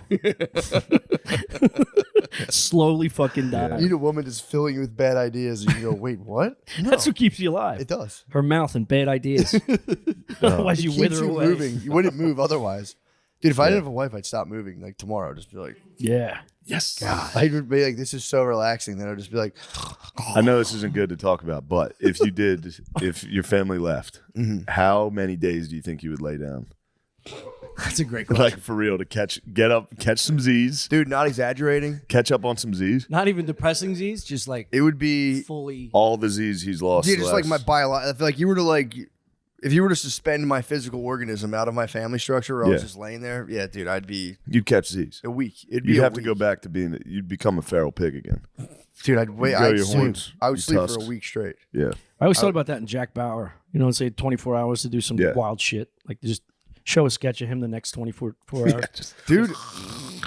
Slowly fucking die. You need a woman that's filling you with bad ideas, and you go, "Wait, what?" No. That's what keeps you alive. It does. Her mouth and bad ideas. Otherwise, you It wither keeps you away. moving. You wouldn't move otherwise. Dude, if I didn't have a wife, I'd stop moving. Like tomorrow, I'd just be like, Yeah. yes. I'd be like, this is so relaxing. Then I'd just be like, I know this isn't good to talk about, but if you did, if your family left, how many days do you think you would lay down? That's a great question. Like for real, to catch some Z's. Dude, not exaggerating. Catch up on some Z's. Not even depressing Z's, just like it would be fully all the Z's he's lost. Dude, just like my biological. I feel like you were to like, if you were to suspend my physical organism out of my family structure, where I was just laying there, yeah, dude, you'd catch Z's. A week. It'd be You'd a have to week. go back to being. You'd become a feral pig again. Dude, I'd wait. You'd grow I'd your sleep. horns, I would your sleep tusks. for a week straight. Yeah. I always thought about that in Jack Bauer. You know, say 24 hours to do some wild shit. Like just show a sketch of him the next 24 hours. Dude,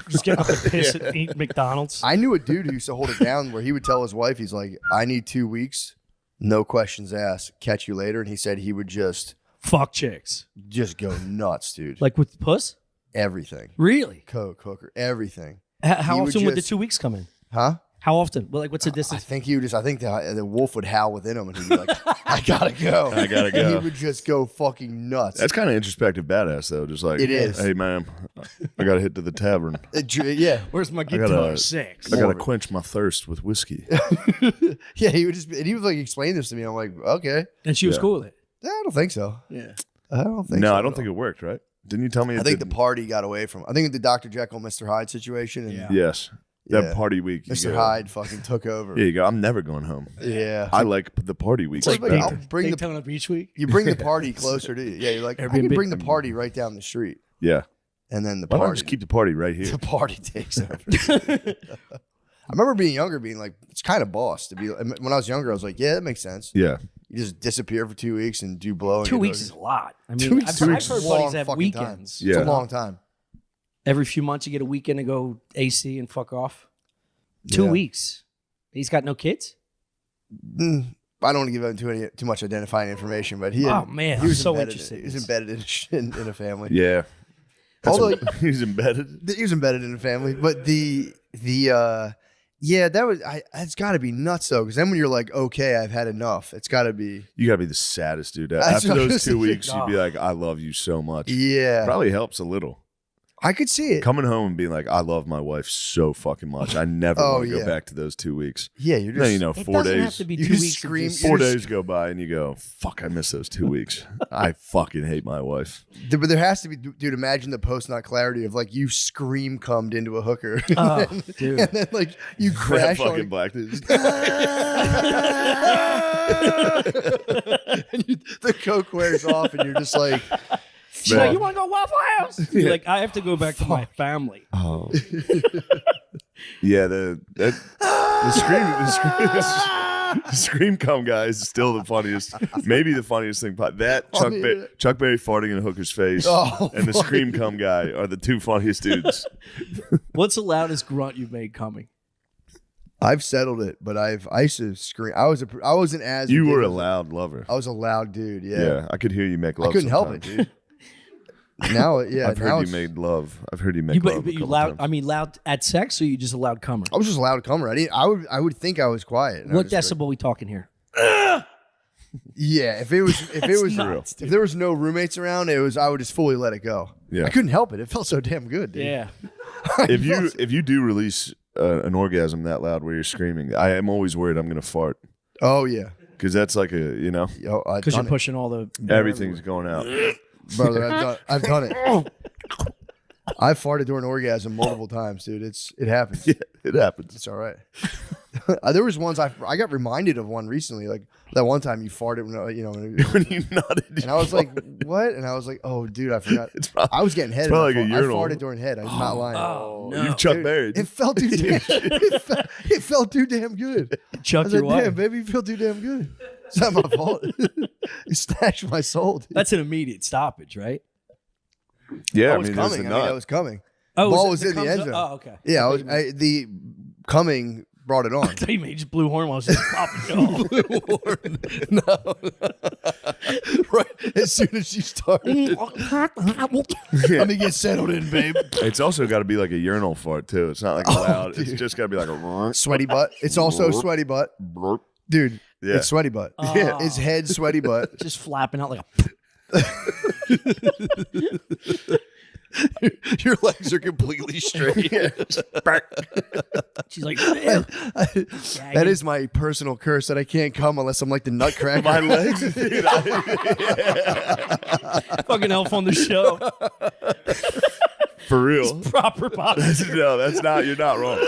just get up and piss and eat McDonald's. I knew a dude who used to hold it down where he would tell his wife, he's like, I need 2 weeks, no questions asked, catch you later. And he said he would just fuck chicks. Just go nuts, dude. Like with puss? Everything. Really? Coke, hooker, everything. How often would the 2 weeks come in? Huh? How often? Well, like, what's the distance? I think the wolf would howl within him, and he'd be like, "I gotta go, I gotta go." And he would just go fucking nuts. That's kind of introspective badass though. Just like It is. Hey man, I gotta hit to the tavern. Yeah. Where's my I guitar? gotta, 6. I gotta quench my thirst with whiskey. Yeah, he would just, and he would like explain this to me. I'm like, okay. And she was cool with it. Yeah, I don't think so. Yeah. I don't think. No, so I at don't all. think it worked. Right? Didn't you tell me? I It think the didn't? party got away from. I think the Dr. Jekyll, Mr. Hyde situation. And Yes. That Yeah. party week. you Mr. go- Hyde fucking took over. Yeah, you go. I'm never going home. Yeah. I like the party week. It's like, I'll bring Daytona Beach week. You bring the party closer to you. Yeah, you're like, I can Airbnb. bring the party right down the street. Yeah. And then the Why don't I party. just keep the party right here? The party takes over. I remember being younger, being like, it's kind of boss to be. When I was younger, I was like, yeah, that makes sense. Yeah. You just disappear for 2 weeks and do blow. And 2 get weeks those- is a lot. I 2 mean, weeks, I've, 2 I've weeks heard is a long buddies have fucking time. weekends. It's a long time. Every few months, you get a weekend to go AC and fuck off. 2 Yeah. weeks. He's got no kids? I don't want to give out too much identifying information, but he had, Oh, man, he I'm was so embedded interested He in was this. embedded in a family. Yeah. Although he's embedded. he was embedded in a family, but yeah, that was it's got to be nuts though, because then when you're like, okay, I've had enough, it's got to be. You gotta be the saddest dude. That's After what I those was 2 weeks, thinking. you'd be like, I love you so much. Yeah. Probably helps a little. I could see it. Coming home and being like, I love my wife so fucking much. I never Oh, want to yeah. go back to those 2 weeks. Yeah, you're Then, just. you know, It 4 doesn't days. have to be You 2 just weeks. of scream- just- 4 you're days go by and you go, fuck, I miss those 2 weeks. I fucking hate my wife. But there has to be, dude. Imagine the post nut clarity of like you scream cummed into a hooker, Oh, and, dude. and then like you That crash fucking on, black dude. and the coke wears off, and you're just like, She's like, you want to go Waffle House? You're like, I have to go back to my family. Oh. Yeah, the scream come guy is still the funniest. Maybe the funniest thing. That On the internet. Chuck Berry farting in a hooker's face Oh, and the scream come guy are the two funniest dudes. What's the loudest grunt you've made coming? I've settled it, but I used to scream. I wasn't as You were a ridiculous. loud lover. I was a loud dude. Yeah, Yeah, I could hear you make love. I couldn't help it, sometimes. dude. Now, yeah, I've now heard you it's- made love. I've heard you make You, love. but a you couple loud. times. I mean, loud at sex, or you just a loud comer? I was just a loud comer. I would think I was quiet. and I What was just decibel we talking here? like- yeah, if it was nuts, if there was no roommates around, I would just fully let it go. Yeah. I couldn't help it. It felt so damn good, dude. Yeah. if you do release an orgasm that loud where you're screaming, I am always worried I'm gonna fart Oh yeah. because that's like a Because you're pushing all the everything's going out. Brother, I've done it. I've farted during orgasm multiple times, dude. It happens. Yeah, it happens. It's all right. There was ones I got reminded of one recently, like that one time you farted when When you nodded, and I was like, what? And I I was like, oh, dude, I forgot. It's probably, I was getting head. it's probably in like my a fart. I urinal. farted during head. I'm not lying. Oh no! You Chuck Dude, Berry. It felt too damn. It felt too damn good. I Chuck was your like, wife. damn, baby, you feel too damn good. It's not my fault. You snatched my soul. Dude. That's an immediate stoppage, right? Yeah, I I was mean, there's coming. the I mean, nut. I was coming. Oh, Ball it was in the comes end up- zone. Oh, okay. Yeah, the coming brought it on. I thought you made just blue horn while I was just popping it off. Right as soon as she started. Let me get settled in, babe. It's also got to be like a urinal fart too. It's not like loud. It's just got to be like a sweaty butt. It's also sweaty butt. Dude, Yeah. it's sweaty butt. Oh. His head sweaty butt. Just flapping out like a. Your legs are completely straight. She's like, that is my personal curse that I can't come unless I'm like the nutcracker. My legs, dude. fucking elf on the show. For real. Proper body. No, that's not. You're not wrong,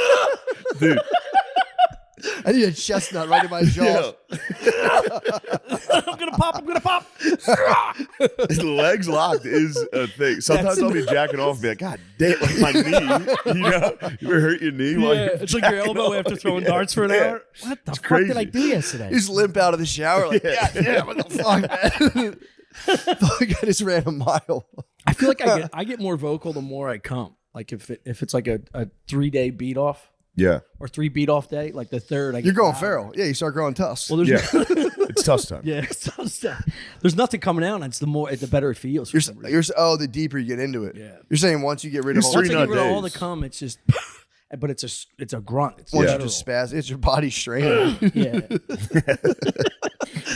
dude. I need a chestnut right in my jaw. I'm gonna pop. Legs locked is a thing. Sometimes I'll be jacking off and be like, God damn, like my knee. You know, you ever hurt your knee? While you're It's like your elbow after throwing darts for an hour. What the fuck did I do yesterday? You just limp out of the shower like, God damn, what the fuck, man? Fuck, I just ran a mile. I feel like I get more vocal the more I come. Like if it's like a 3-day beat off. Yeah. Or 3 beat off day, like the third. You're going feral. Yeah, you start growing tusks. Well, there's it's tusk time. Yeah, it's tusk time. There's nothing coming out. It's the better it feels. You're the deeper you get into it. Yeah. You're saying once you get rid of all Once I get rid of all the cum, it's just, but it's a grunt. It's once you guttural. just spaz, it's your body straining. Yeah.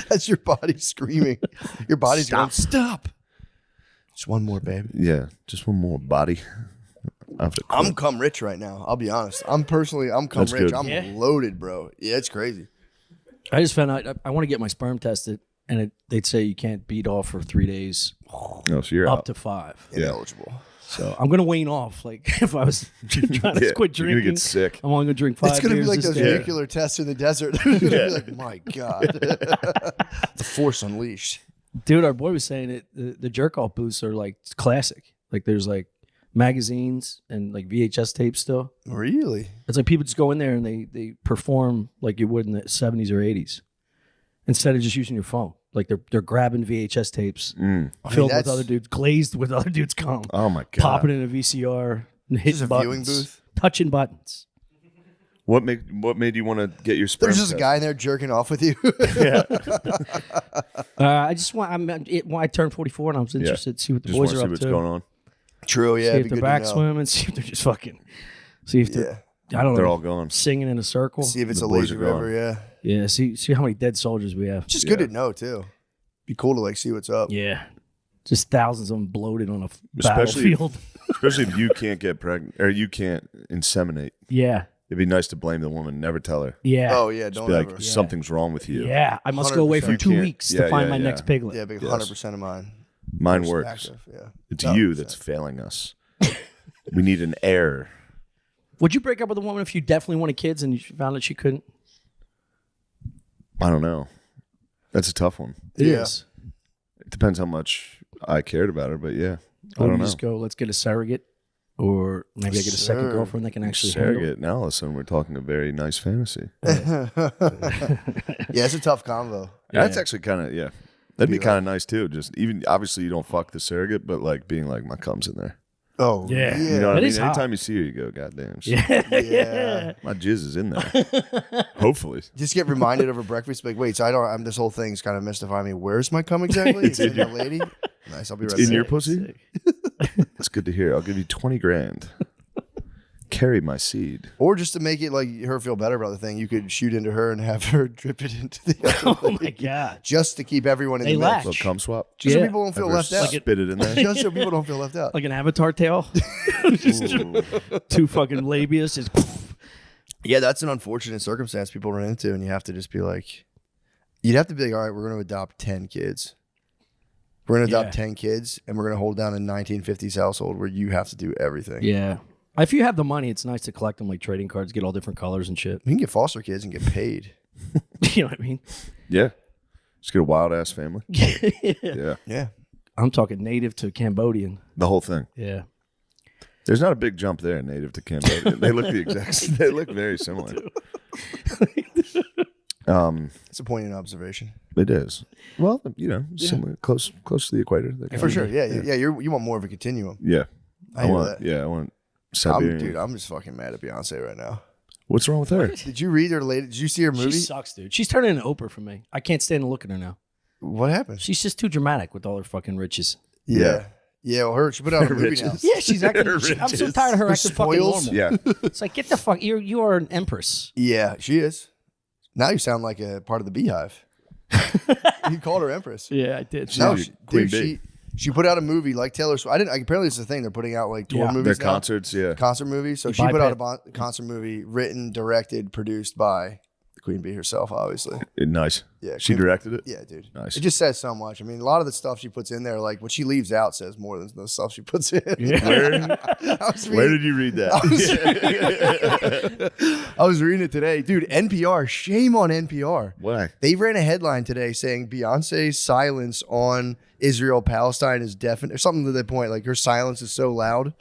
That's your body screaming. Your body's going, stop. Just one more, babe. Yeah, just one more body. I'm cum rich right now. I'll be honest. I'm cum That's rich. good. I'm loaded, bro. Yeah, it's crazy. I just found out I want to get my sperm tested, and they'd say you can't beat off for 3 days. Oh, so you're up out. to 5. Ineligible. So I'm gonna wane off. Like if I was trying to quit you're drinking, gonna get sick. I'm only gonna drink 5 It's gonna be beers like this those day. nuclear tests in the desert. It's gonna be like, my God, the force unleashed. Dude, our boy was saying it. The jerk off booths are like classic. Like there's like magazines and like VHS tapes still. Really? It's like people just go in there and they perform like you would in the 70s or 80s instead of just using your phone. Like they're grabbing VHS tapes filled with other dudes, glazed with other dudes cum. Oh my God. Popping in a VCR and hitting a buttons. viewing booth? Touching buttons. What made you want to get your sperm There's just a test? guy in there jerking off with you. Yeah. I just want. I turned 44 and I was interested to see what the Just boys wanna are see up what's to. going on. True, yeah. See it'd if be they're good to back know. swimming. See if they're just fucking. See if they're. I don't know. They're all gone. Singing in a circle. See if it's The a boys lazy are gone. river, yeah. Yeah. See how many dead soldiers we have. Just good to know too. Be cool to like see what's up. Yeah. Just thousands of them bloated on a Especially battlefield. Especially if you can't get pregnant or you can't inseminate. Yeah. It'd be nice to blame the woman. Never tell her. Yeah. Oh yeah, Just don't be ever. like, something's wrong with you. Yeah. I must go away for 100%. 2 Can't- weeks yeah, to find yeah, my yeah. next piglet. Yeah, big Yes. 100% of mine. Mine Most works. active, yeah. It's 100%. you that's failing us. We need an heir. Would you break up with a woman if you definitely wanted kids and you found that she couldn't? I don't know. That's a tough one. It Yeah. is. It depends how much I cared about her, but yeah. I Or don't you know. just go, let's get a surrogate. Or maybe I get a second Sure. girlfriend that can actually handle it. Surrogate. Now all of a sudden we're talking a very nice fantasy. Yeah, it's a tough convo. That's actually kind of, yeah. That'd be Be kind of nice too. Just even, obviously you don't fuck the surrogate, but like being like, my cum's in there. Oh Yeah. You know what I That mean? is hot. Anytime you see her, you go, God damn. Yeah. My jizz is in there. Hopefully. Just get reminded of a breakfast. Like, wait, so I'm this whole thing's kind of mystifying me. Where's my cum exactly? It's in that lady. Nice, I'll be right In back. your pussy? That's good to hear. I'll give you 20 grand. Carry my seed. Or just to make it like her feel better about the thing, you could shoot into her and have her drip it into the other Oh my lady. God. Just to keep everyone in They the latch. mix. Little cum swap. Just so Yeah. people don't feel Have her left out. Spit it in there. Just so people don't feel left out. Like an avatar tail. Just 2 fucking labias. Just Yeah, that's an unfortunate circumstance people run into, and you have to just be like, you'd have to be like, all right, we're going to adopt 10 kids. We're going to adopt 10 kids, and we're going to hold down a 1950s household where you have to do everything. yeah. If you have the money, it's nice to collect them like trading cards, get all different colors and shit. You can get foster kids and get paid. You know what I mean? Yeah. Just get a wild ass family. Yeah. Yeah. I'm talking native to Cambodian. The whole thing. Yeah. There's not a big jump there, native to Cambodia. They look the exact. They look very similar. It's a poignant observation. It is. Well, you know, similar, close to the equator. That kind For of sure. thing. Yeah. You want more of a continuum. Yeah. I know want. that. Yeah, I want Siberian. I'm just fucking mad at Beyonce right now. What's wrong with her? Did you read her latest? Did you see her movie? She sucks, dude. She's turning into Oprah for me. I can't stand to look at her now. What happened? She's just too dramatic with all her fucking riches. Yeah. Yeah, well, she put out a movie now. Yeah, she's acting. I'm so tired of her acting fucking spoils. normal. Yeah, it's like get the fuck. You are an empress. Yeah, she is. Now you sound like a part of the Beehive. You called her empress. Yeah, I did. No, Queen Bee. she put out a movie like Taylor Swift. Apparently it's the thing. They're putting out like tour movies. Their now. concerts, yeah. Concert movies. So You she put out bypass- a concert movie written, directed, produced by the Queen Bee herself, obviously. Nice. Yeah, She Queen- directed it? Yeah, dude. Nice. It just says so much. I mean, a lot of the stuff she puts in there, like what she leaves out, says more than the stuff she puts in. Where did you read that? I was reading it today. Dude, NPR, shame on NPR. Why? They ran a headline today saying Beyonce's silence on Israel-Palestine is definite, or something to the point, like her silence is so loud.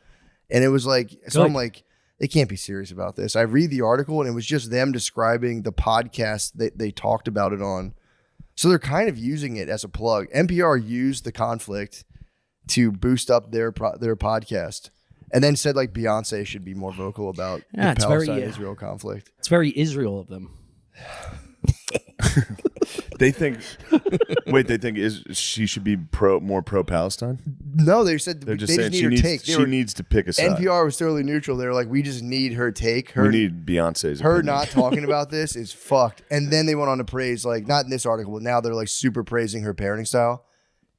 And it was like, so I'm like, they can't be serious about this. I read the article and it was just them describing the podcast that they talked about it on. So they're kind of using it as a plug. NPR used the conflict to boost up their podcast, and then said like Beyonce should be more vocal about the Palestine-Israel conflict. It's very Israel of them. They think she should be more pro Palestine? No, they said They're they just saying need she her needs, take. she needs to pick a side. NPR was totally neutral. They were like, we just need her take. We need Beyonce's Her opinion. not talking about this is fucked. And then they went on to praise, like, not in this article, but now they're like super praising her parenting style.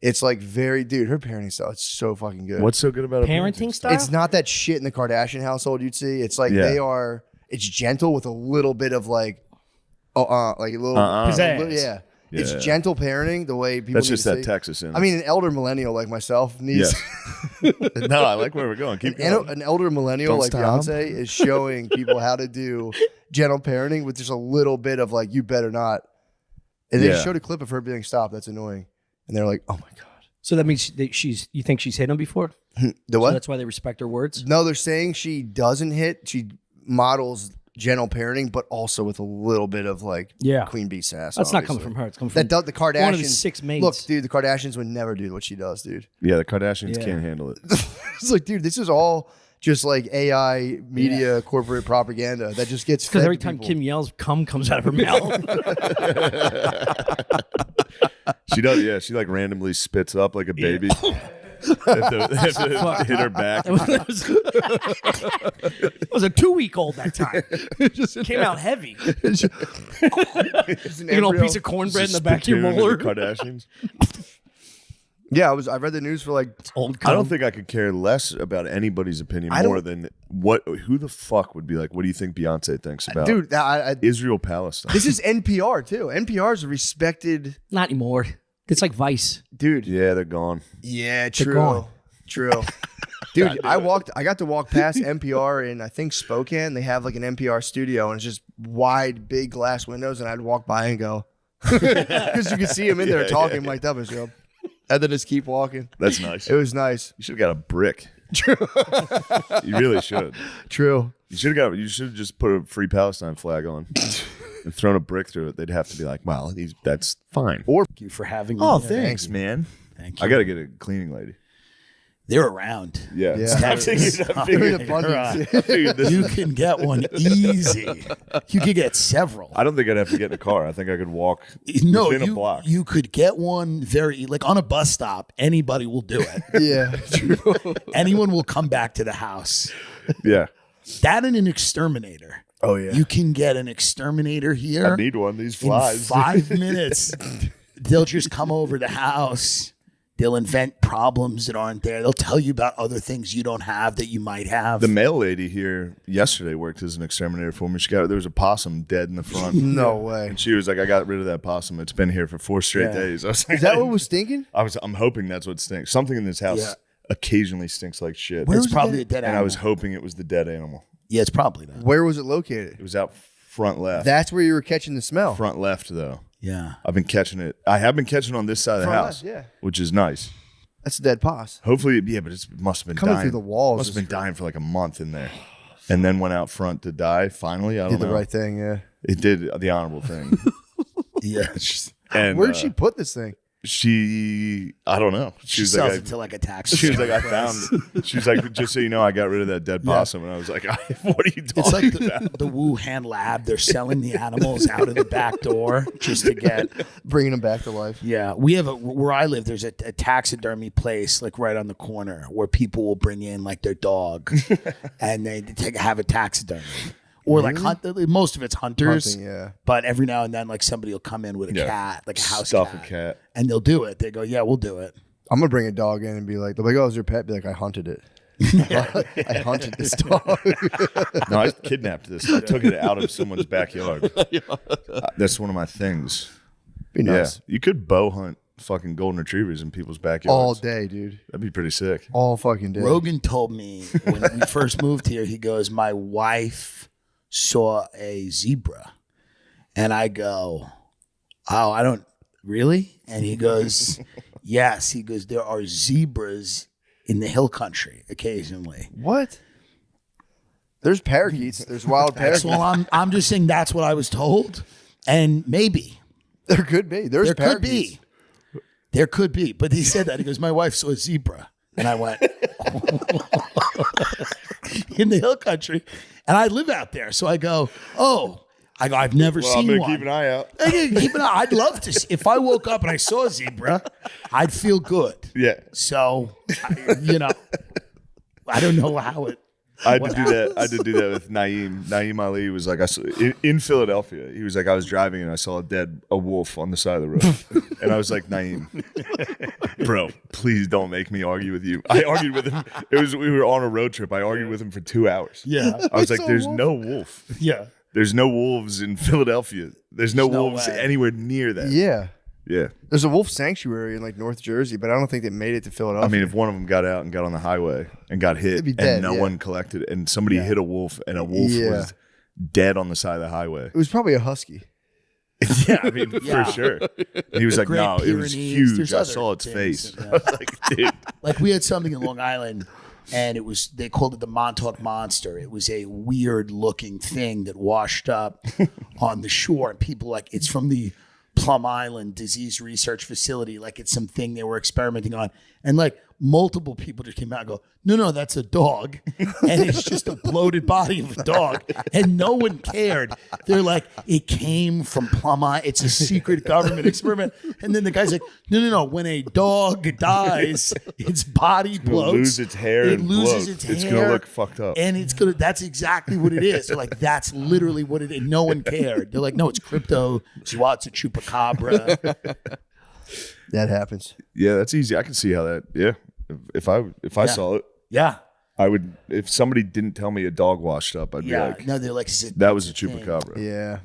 It's like dude, her parenting style, it's so fucking good. What's so good about her Parenting style? It's not that shit in the Kardashian household you'd see. It's like it's gentle with a little bit of like a little Pizzazz. yeah. It's Yeah. gentle parenting the way people That's need just to that see. Texas in it. I mean, an elder millennial like myself needs No, I like where we're going. Keep going. an elder millennial Don't like stop. Beyonce is showing people how to do gentle parenting with just a little bit of like, you better not. And they showed a clip of her being stopped. That's annoying. And they're like, oh my God. So that means you think she's hit him before? The what? So that's why they respect her words? No, they're saying she doesn't hit. She models gentle parenting, but also with a little bit of like Queen Bee sass. That's not coming obviously. from her. It's coming from the Kardashians. one of the 6 maids. Look, dude, the Kardashians would never do what she does, dude. Yeah, the Kardashians can't handle it. It's like, dude, this is all just like AI media corporate propaganda that just gets because fed every to time people. Kim yells, cum comes out of her mouth. She does, yeah. She like randomly spits up like a baby. If it hit her back. It was a 2-week-old that time. Came out heavy. You know, a piece of cornbread in the back of your molar. Kardashians. Yeah, I read the news for like old. I don't think I could care less about anybody's opinion more than who the fuck would be like, what do you think Beyonce thinks about Israel Palestine? This is NPR too. NPR is a respected. Not anymore. It's like Vice, dude. Yeah, they're gone. Yeah, They're true. gone. True. Dude, I got to walk past NPR in I think Spokane. They have like an NPR studio and it's just wide, big glass windows, and I'd walk by and go because you could see them in there talking mic'd up and stuff. And then just keep walking. That's nice. It was nice. You should have got a brick. True. You really should. True. You should have just put a Free Palestine flag on and thrown a brick through it. They'd have to be like, well, that's fine. Or Thank you for having me. Oh, thanks, man. Thank you. I got to get a cleaning lady. They're around. Yeah. Yeah. You can get one easy. You could get several. I don't think I'd have to get in a car. I think I could walk No, within a block. you could get one very, like on a bus stop, anybody will do it. Yeah. True. Anyone will come back to the house. Yeah. That and an exterminator. Oh, yeah. You can get an exterminator here. I need one. These In flies. 5 minutes, they'll just come over the house. They'll invent problems that aren't there. They'll tell you about other things you don't have that you might have. The mail lady here yesterday worked as an exterminator for me. There was a possum dead in the front. No way. And she was like, I got rid of that possum. It's been here for 4 straight days. I was like, Is that what was stinking? I'm hoping that's what stinks. Something in this house occasionally stinks like shit. It's probably a dead And animal. I was hoping it was the dead animal. Yeah, it's probably that. Where was it located? It was out front left. That's where you were catching the smell. Front left, though. Yeah. I've been catching it. I have been catching it on this side of the Front house, left, yeah. which is nice. That's a dead poss. Hopefully, yeah, but it must have been Coming dying through the walls Must have is been dying for like a month in there, and then went out front to die. Finally, I don't Did the know. right thing, yeah. It did the honorable thing. Yeah. And Where'd she put this thing? I don't know. She sells it to like a tax. She was like, I found. She was like, just so you know, I got rid of that dead possum, and I was like, what are you talking It's like about? the Wuhan lab. They're selling the animals out of the back door just to get bringing them back to life. Yeah, we have where I live. There's a taxidermy place like right on the corner where people will bring in like their dog, and they have a taxidermy. Or like most of it's hunters, Hunting, but every now and then like somebody will come in with a cat, like a house Stuff a cat. and they'll do it. They go, yeah, we'll do it. I'm gonna bring a dog in and be like, they'll be like, oh, is your pet? Be like, I hunted it. I hunted this dog. No, I kidnapped this. I took it out of someone's backyard. That's one of my things. Be nice. Yeah, you could bow hunt fucking golden retrievers in people's backyards all day, dude. That'd be pretty sick. All fucking day. Rogan told me when we first moved here, he goes, my wife saw a zebra, and I go, oh, I don't really. And he goes, yes. He goes, there are zebras in the hill country occasionally. What? There's parakeets. There's wild parakeets. Well, I'm just saying that's what I was told, and maybe there could be. There could be. But he said that. He goes, my wife saw a zebra, and I went in the hill country. And I live out there, so I go, I've never seen I'm gonna one. keep an eye out. Keep an eye. I'd love to see. If I woke up and I saw a zebra, I'd feel good. Yeah. So, I don't know how it. I did do that. I did do that with Naeem. Naeem Ali was like, in Philadelphia. He was like, I was driving and I saw a wolf on the side of the road, and I was like, Naeem, bro, please don't make me argue with you. I argued with him. We were on a road trip. I argued with him for 2 hours. Yeah, I was like, there's no wolf. Yeah, there's no wolves in Philadelphia. There's no wolves anywhere near that. Yeah. Yeah. There's a wolf sanctuary in like North Jersey, but I don't think they made it to Philadelphia. I mean, if one of them got out and got on the highway and got hit They'd be dead, and no one collected and somebody hit a wolf and a wolf was dead on the side of the highway. It was probably a husky. Yeah, I mean, for sure. And he was like, no, it was huge. I saw its face. I was like, dude. Like we had something in Long Island, and they called it the Montauk Monster. It was a weird looking thing that washed up on the shore, and people like, it's from the Plum Island Disease Research Facility, like it's something they were experimenting on. And like multiple people just came out and go, no, that's a dog. And it's just a bloated body of a dog. And no one cared. They're like, it came from Plum Island. It's a secret government experiment. And then the guy's like, no. When a dog dies, its body bloats. It'll lose its hair. It loses its hair. It's going to look fucked up. And that's exactly what it is. They're like, that's literally what it is. No one cared. They're like, no, it's cryptozoa, chupacabra. That happens. Yeah, that's easy. I can see how that. Yeah, if I saw it, yeah, I would. If somebody didn't tell me a dog washed up, I'd be like, no, they're like, that was a chupacabra. Yeah,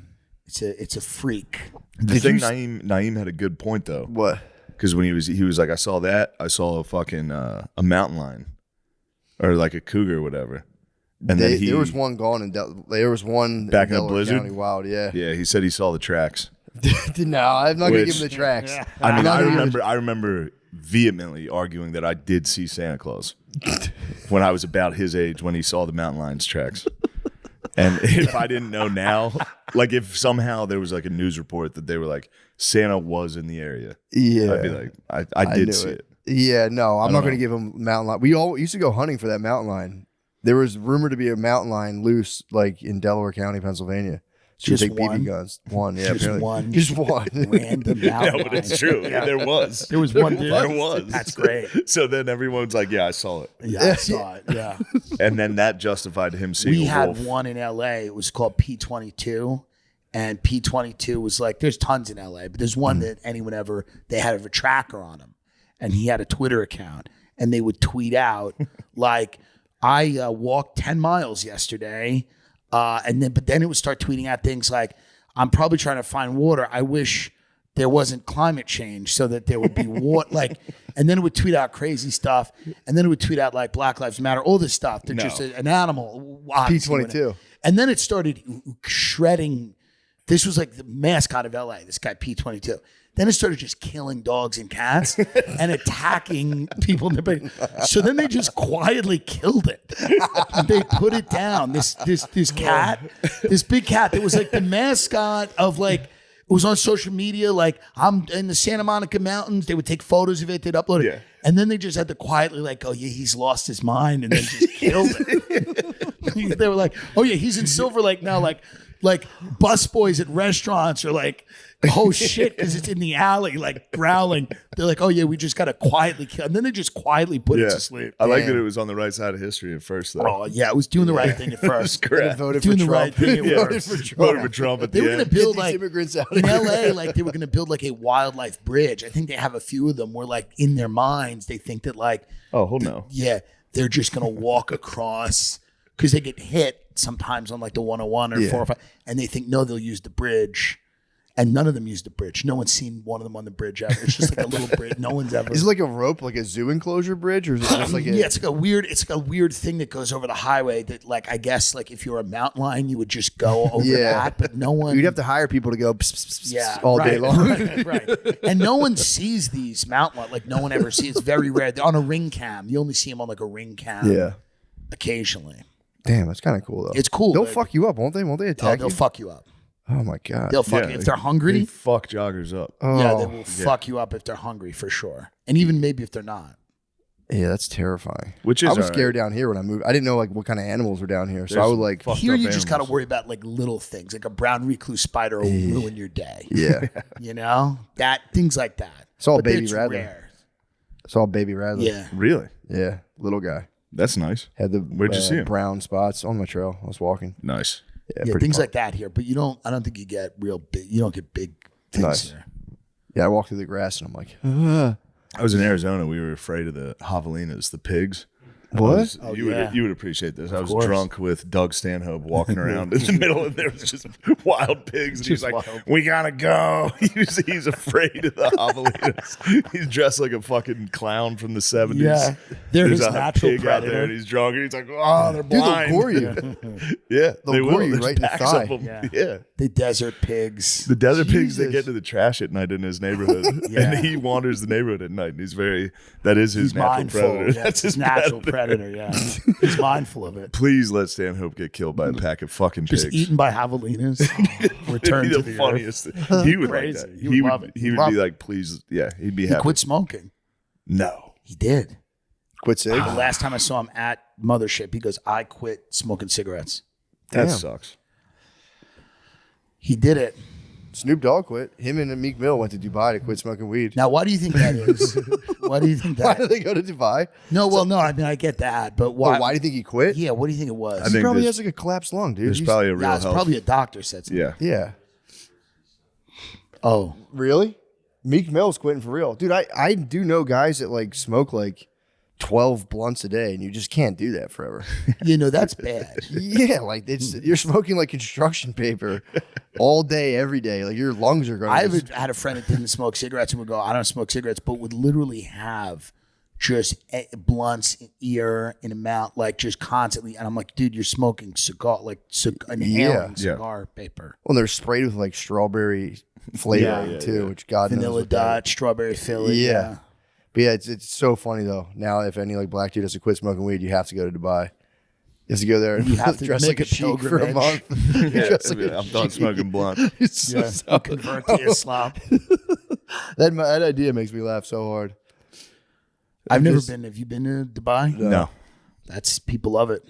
it's a freak. The thing Naeem had a good point though. What? Because when he was like, I saw that. I saw a fucking a mountain lion, or like a cougar or whatever. And then there was one gone in there was one back in the Delaware blizzard. County Wild. Yeah. Yeah, he said he saw the tracks. No, I'm not going to give him the tracks. I mean, I remember vehemently arguing that I did see Santa Claus when I was about his age when he saw the mountain lion's tracks. And if I didn't know now, like if somehow there was like a news report that they were like Santa was in the area, I'd be like, I did see it. Yeah, no, I'm not going to give him mountain lion. We all used to go hunting for that mountain lion. There was rumored to be a mountain lion loose like in Delaware County, Pennsylvania. Just take one? BB guns. One, yeah. Just one. Just one. Random mountain No, but it's true. Yeah. There was. There was one dude. There was. That's great. So then everyone's like, yeah, I saw it. Yeah, I saw it. Yeah. And then that justified him seeing We a had wolf. one in LA. It was called P22. And P22 was like, there's tons in LA, but there's one that they had a tracker on him. And he had a Twitter account. And they would tweet out, like, I walked 10 miles yesterday. But then it would start tweeting out things like, I'm probably trying to find water. I wish there wasn't climate change so that there would be water. And then it would tweet out crazy stuff. And then it would tweet out like Black Lives Matter, all this stuff. They're just an animal. P22. And then it started shredding. This was like the mascot of LA, this guy P22. Then it started just killing dogs and cats and attacking people in the bed. So then they just quietly killed it. They put it down. This cat, this big cat that was like the mascot of like It was on social media. Like, I'm in the Santa Monica Mountains. They would take photos of it. They'd upload it. And then they just had to quietly like, oh, yeah, he's lost his mind. And then just killed it. They were like, oh, yeah, he's in Silver Lake now. Like busboys at restaurants are like, oh, shit, because it's in the alley, like growling. They're like, oh, yeah, we just got to quietly kill. And then they just quietly put it to sleep. I like that it was on the right side of history at first, though. Oh, yeah, it was doing the right thing at first. Correct. Voted Doing for the Trump. right thing at Voted first. for Trump at They the were going end. to build Get these like immigrants out in of here. LA, like they were going to build like a wildlife bridge. I think they have a few of them where like in their minds they think that like, oh, hold no. Yeah, they're just going to walk across because they get hit sometimes on like the 101 or 405, and they think no, they'll use the bridge. And none of them used the bridge. No one's seen one of them on the bridge ever. It's just like a little bridge. No one's ever. Is it like a rope, like a zoo enclosure bridge, or is it just like yeah, it's like a weird thing that goes over the highway that, like, I guess, like if you're a mountain lion, you would just go over that, but no one. You'd have to hire people to go pss, pss, pss, all right, day long. right. And no one sees these mountain lions. Like, no one ever sees. It's very rare. They're on a ring cam. You only see them on like a ring cam. Yeah. Occasionally. Damn, that's kind of cool though. It's cool. They'll like, fuck you up, won't they? Won't they attack they'll you? fuck you up. Oh my god. They'll fuck you if they're hungry. They fuck joggers up. Yeah, they will fuck you up if they're hungry for sure, and even maybe if they're not. Yeah, that's terrifying. Which is I was scared down here when I moved. I didn't know like what kind of animals were down here, so I would like. Here, you just got to worry about like little things, like a brown recluse spider will ruin your day. Yeah, you know things like that. Saw But baby it's rattler. rare. Saw baby rattler. Yeah. Really? Yeah, little guy. That's nice. Had the Where'd you see him? brown spots on my trail. I was walking. Nice. Yeah, pretty things fun. like that here, but you don't. I don't think you get real big. You don't get big things Nice. here. Yeah, I walked through the grass and I'm like, I was in Arizona. We were afraid of the javelinas, the pigs. What? You would appreciate this. I was course. drunk with Doug Stanhope walking around in the middle, and there was just wild pigs. And he's like, "We gotta go." He's afraid of the javelinas. He's dressed like a fucking clown from the 70s. Yeah, they're There's his a natural pig out there, predator. and he's drunk. And he's like, "Oh, they're dude, they'll blind." gore you. Yeah, They'll they gore will. you There's right in the packs thigh. of them. Yeah. The desert pigs. The desert pigs, they Jesus. get to the trash at night in his neighborhood, Yeah. and he wanders the neighborhood at night. And that is his He's natural mindful. predator. Yeah, That's his natural predator. Yeah, he's mindful of it. Please let Stanhope get killed by a pack of fucking Just pigs. eaten by javelinas. Return It'd to be the the funniest earth. thing. He would Crazy. like that. He would love it. He He'd would love be it. like, please, yeah, he'd be He happy. quit smoking. No, He did. Quit cig? The last time I saw him at Mothership, he goes, "I quit smoking cigarettes." that Damn. sucks. He did it. Snoop Dogg quit. Him and Meek Mill went to Dubai to quit smoking weed. Now, why do you think that is? Why do you think Why that? did they go to Dubai? No, well, no. I mean, I get that, but why? Why do you think he quit? Yeah, what do you think it was? I He think probably there's- has like a collapsed lung, dude. There's He's- probably a real yeah, it's health. probably a doctor said something. Yeah. Yeah. Oh, Really? Meek Mill's quitting for real. Dude, I do know guys that like smoke like 12 blunts a day and you just can't do that forever. you know that's bad. Yeah, like you're smoking like construction paper all day, every day. Like your lungs are going I've had a friend that didn't smoke cigarettes and would go, "I don't smoke cigarettes," but would literally have just blunts in ear, in a mouth, like just constantly. And I'm like, dude, you're smoking cigar, like inhaling cigar paper. Well, they're sprayed with like strawberry flavoring too, which God knows. Vanilla what that Dutch, strawberry Philly. is. Yeah. But yeah, it's so funny though. Now, if any like black dude has to quit smoking weed, you have to go to Dubai. You have to go there and You have to dress make like a a sheik for a pilgrimage. month. Yeah, Dress like a I'm done sheik. smoking blunt. It's so Yeah. sad. Convert to Islam. That idea makes me laugh so hard. I've never Just- been. Have you been to Dubai? No. That's people love it.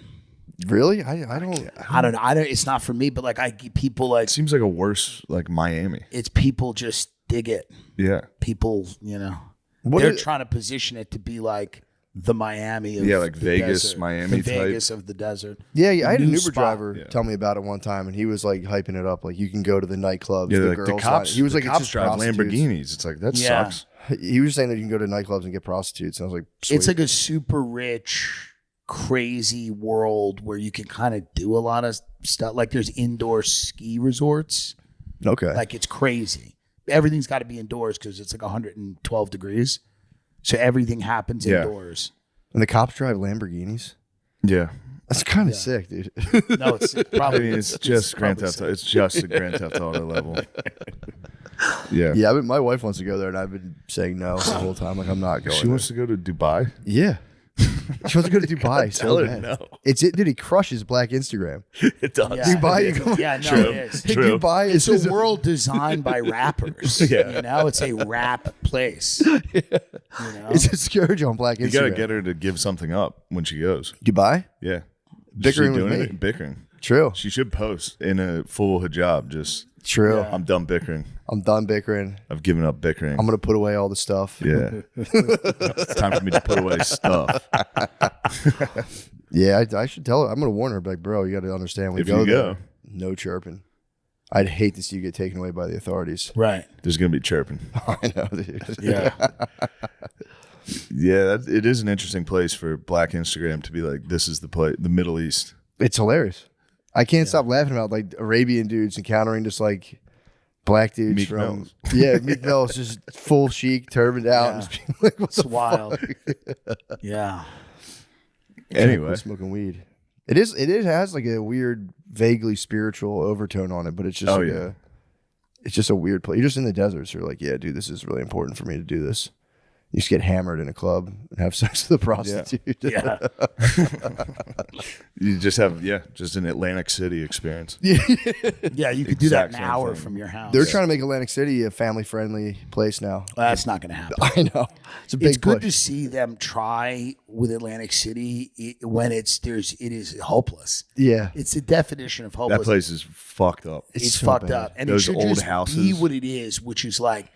Really? I don't. I don't know. It's not for me, but like people like It seems like a worse like Miami. it's people just dig it. Yeah. People, you know, What they're is- trying to position it to be like the Miami of Yeah, like the Vegas, desert. Miami the type. Vegas of the desert. Yeah, I had an New Uber spot. driver Yeah. tell me about it one time, and he was like hyping it up. Like you can go to the nightclubs, Yeah, the like girls. the cops. He was the like, it's cops just drive prostitutes. Lamborghinis. It's like that Yeah. sucks. He was saying that you can go to nightclubs and get prostitutes. And I was like, sweet. It's like a super rich, crazy world where you can kind of do a lot of stuff. Like there's indoor ski resorts. okay. Like it's crazy. Everything's got to be indoors because it's like 112 degrees. So everything happens Yeah. indoors. And the cops drive Lamborghinis. Yeah. That's kind of sick, dude. No, it's I probably mean, it's just Grand probably Theft Auto. It's just a Grand Theft Auto level. Yeah. Yeah, my wife wants to go there, and I've been saying no the whole time. Like I'm not going. She wants to go to Dubai. Yeah. She wants to go to Dubai Tell so her bad. no. It's it, dude. He crushes Black Instagram. It does. Yeah. Dubai, you go, Yeah, no, True. it is. True. Dubai It's is a world designed by rappers. Yeah. You know, it's a rap place. You know? It's a scourge on Black Instagram. You got to get her to give something up when she goes. Dubai. Yeah. Bickering She with doing me. it? Bickering. True. She should post in a full hijab. Just True. Yeah. I'm done bickering. I'm done bickering. I've given up bickering. I'm gonna put away all the stuff. Yeah. It's time for me to put away stuff. Yeah, I should tell her. I'm gonna warn her. Like, bro, you got to understand. When If we go you there, go. no chirping. I'd hate to see you get taken away by the authorities. Right. There's gonna be chirping. I know, dude. Yeah. Yeah, it is an interesting place for Black Instagram to be like, this is the place, the Middle East. It's hilarious. I can't stop laughing about like Arabian dudes encountering just like black dudes Meek from Mills. yeah, Meek Mills just full chic, turbaned out, Yeah. and just being like, "What's It's wild. Yeah. Anyway, smoking weed. It has like a weird, vaguely spiritual overtone on it, but it's just it's just a weird place. You're just in the desert, so you're like, yeah, dude, this is really important for me to do this. You just get hammered in a club and have sex with a prostitute. Yeah. you just have just an Atlantic City experience. Yeah, you could do that Exact in an same hour thing. from your house. They're trying to make Atlantic City a family-friendly place now. Well, that's not going to happen. I know. It's a big It's good push. to see them try with Atlantic City when it is hopeless. Yeah. It's the definition of That hopeless. place is fucked up. It's so fucked bad. up, and Those it should old just be houses. what it is, which is like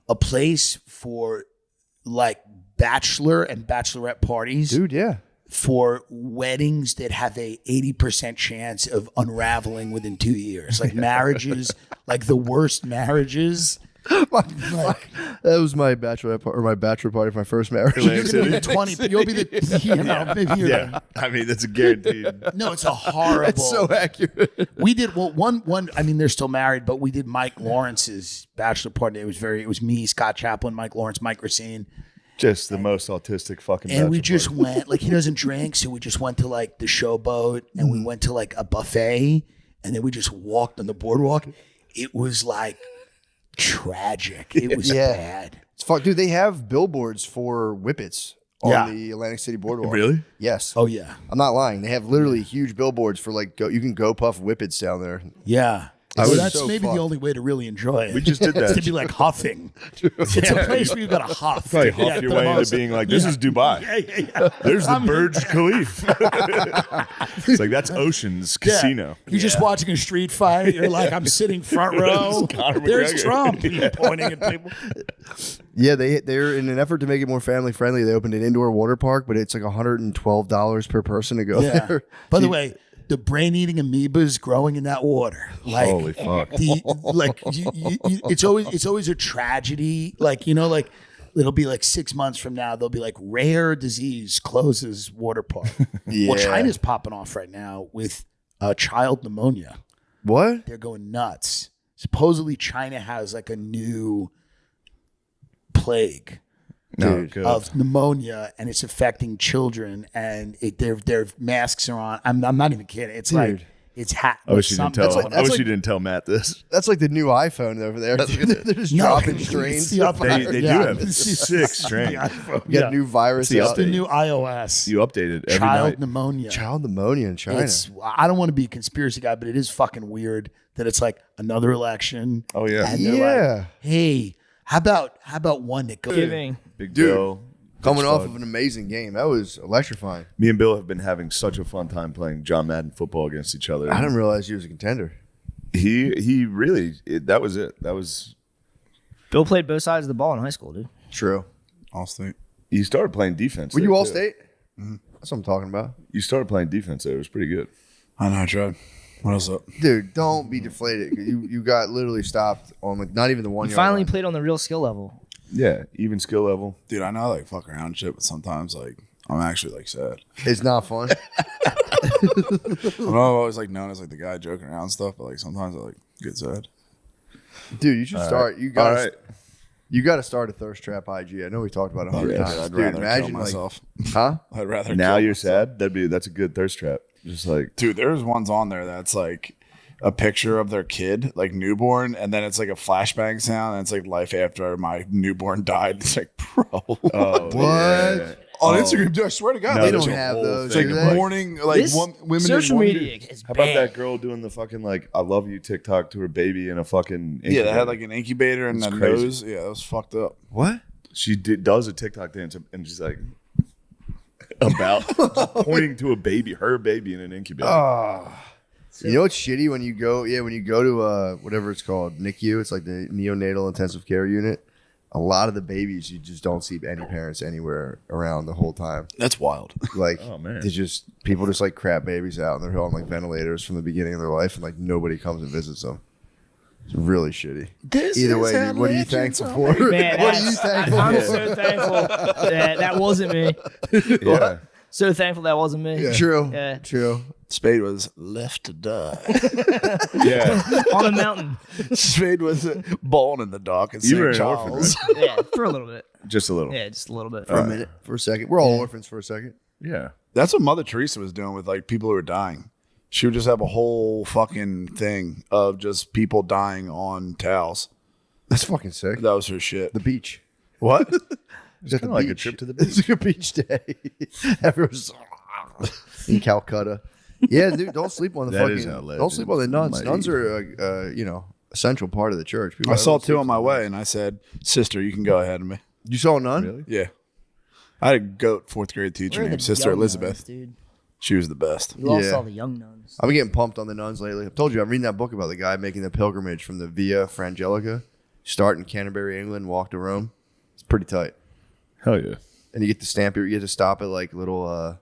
a place for like bachelor and bachelorette parties, Dude, yeah. for weddings that have a 80% chance of unraveling within 2 years, like marriages, like the worst marriages. That was my bachelor party for my first marriage. You're gonna be the 20. You'll be the, you know, maybe you're Yeah, I mean that's a guaranteed. No, it's a horrible. That's so accurate. We did one. I mean, they're still married, but we did Mike Lawrence's bachelor party. It was me, Scott Chaplin, Mike Lawrence, Mike Racine, Just the most autistic fucking. and we bachelor just party. went like he doesn't drink, so we just went to like the Showboat, and we went to like a buffet, and then we just walked on the boardwalk. It was like tragic. It was bad. It's fuck, dude. They have billboards for whippets on Yeah. the Atlantic City boardwalk. Really? Yes. Oh yeah, I'm not lying. They have literally huge billboards for like you can go puff whippets down there. yeah. I So was that's so maybe fucked. the only way to really enjoy it. We just did It's that. to be like huffing. It's a place where you got to huff. Probably to huff get your the way into most- being like, this is Dubai. Yeah. There's the Burj Khalifa. It's like that's Ocean's Casino. You're just watching a street fight. You're like, I'm sitting front row. Conor There's McGregor. Trump. You're pointing at people. Yeah, they're in an effort to make it more family friendly. They opened an indoor water park, but it's like $112 per person to go Yeah. there. By the way, the brain-eating amoebas growing in that water. Like, Holy fuck. It's always a tragedy. Like, you know, like it'll be like 6 months from now, they'll be like rare disease closes water park. Yeah. Well, China's popping off right now with child pneumonia. What? They're going nuts. Supposedly China has like a new plague No, good. of pneumonia, and it's affecting children, and their masks are on. I'm not even kidding. It's like Dude. it's I wish you didn't tell. like- I wish like- you didn't tell Matt this. That's like the new iPhone over there. They're just dropping strains. They do have 6 strains. You got a new virus. It's out. the new iOS. You update it every Child night. pneumonia. Child pneumonia in China. I don't want to be a conspiracy guy, but it is fucking weird that it's like another election. Oh yeah. And they're Yeah. like, hey, how about one that goes Big Dude. Bill. Coming It's off fun. of an amazing game. That was electrifying. Me and Bill have been having such a fun time playing John Madden football against each other. I didn't realize he was a contender. He really that was it. That was Bill played both sides of the ball in high school, dude. True. All state. you started playing defense. Were there, you all too. state? That's what I'm talking about. You started playing defense there. It was pretty good. I know, I tried. What else up? Dude, don't be deflated. You got literally stopped on like not even the 1 You yard finally line. played on the real skill level. Yeah, even skill level. Dude, I know I like fuck around and shit, but sometimes like I'm actually like sad. It's not fun. I know I've always like known as like the guy joking around and stuff, but like sometimes I like get sad. Dude, you should All start. right. You got All right. You got to start a thirst trap IG. I know we talked about it 100 yeah, times. I'd Dude, rather imagine kill myself. Like, huh? I'd rather Now kill you're myself. sad. That's a good thirst trap. Just like Dude, there's ones on there that's like a picture of their kid, like newborn, and then it's like a flashbang sound, and it's like life after my newborn died. It's like, bro, oh What? On Instagram, dude, I swear to God, No, they there's don't a have whole those. thing It's of, like like- morning, like This women social in media wonder. is How about bad. that girl doing the fucking like "I love you" TikTok to her baby in a fucking Yeah, they had incubator? like an incubator and It's a crazy. nose. Yeah, that was fucked up. What? She does a TikTok dance and she's like about just pointing to a baby, her baby in an incubator. You know what's shitty when you go to whatever it's called, NICU, it's like the neonatal intensive care unit. A lot of the babies you just don't see any parents anywhere around the whole time. That's wild. Like Oh, man. they just people just like crap babies out and they're on like ventilators from the beginning of their life and like nobody comes and visits them. It's really shitty. Either way, dude, what are you thankful for? Man, What are you thankful I'm for? so thankful that wasn't me. Yeah. So thankful that wasn't me. True. Yeah. True. Spade was left to die. Yeah. On a mountain. Spade was born in the dark in You were St. an orphan, Charles. Yeah, for a little bit. Just a little. Yeah, just a little bit. For a minute, for a second. We're all orphans for a second. Yeah. That's what Mother Teresa was doing with like people who were dying. She would just have a whole fucking thing of just people dying on towels. That's fucking sick. That was her shit. The beach. What? It's kinda like a trip to the beach. It's like a beach day. Everyone's in Calcutta. Yeah, dude, don't sleep on the That is fucking. how Don't sleep on the nuns. legend Nuns are, a central part of the church. People I saw don't two sleep on my on way, nuns. and I said, "Sister, you can go ahead of me." You saw a nun? Really? Yeah, I had a goat 4th grade teacher Where are named the Sister young Elizabeth. nuns, dude? She was the best. You all Yeah. saw the young nuns. I've been getting pumped on the nuns lately. I've told you, I'm reading that book about the guy making the pilgrimage from the Via Frangelica, start in Canterbury, England, walk to Rome. It's pretty tight. Hell yeah. And you get to stamp it. You get to stop at like little,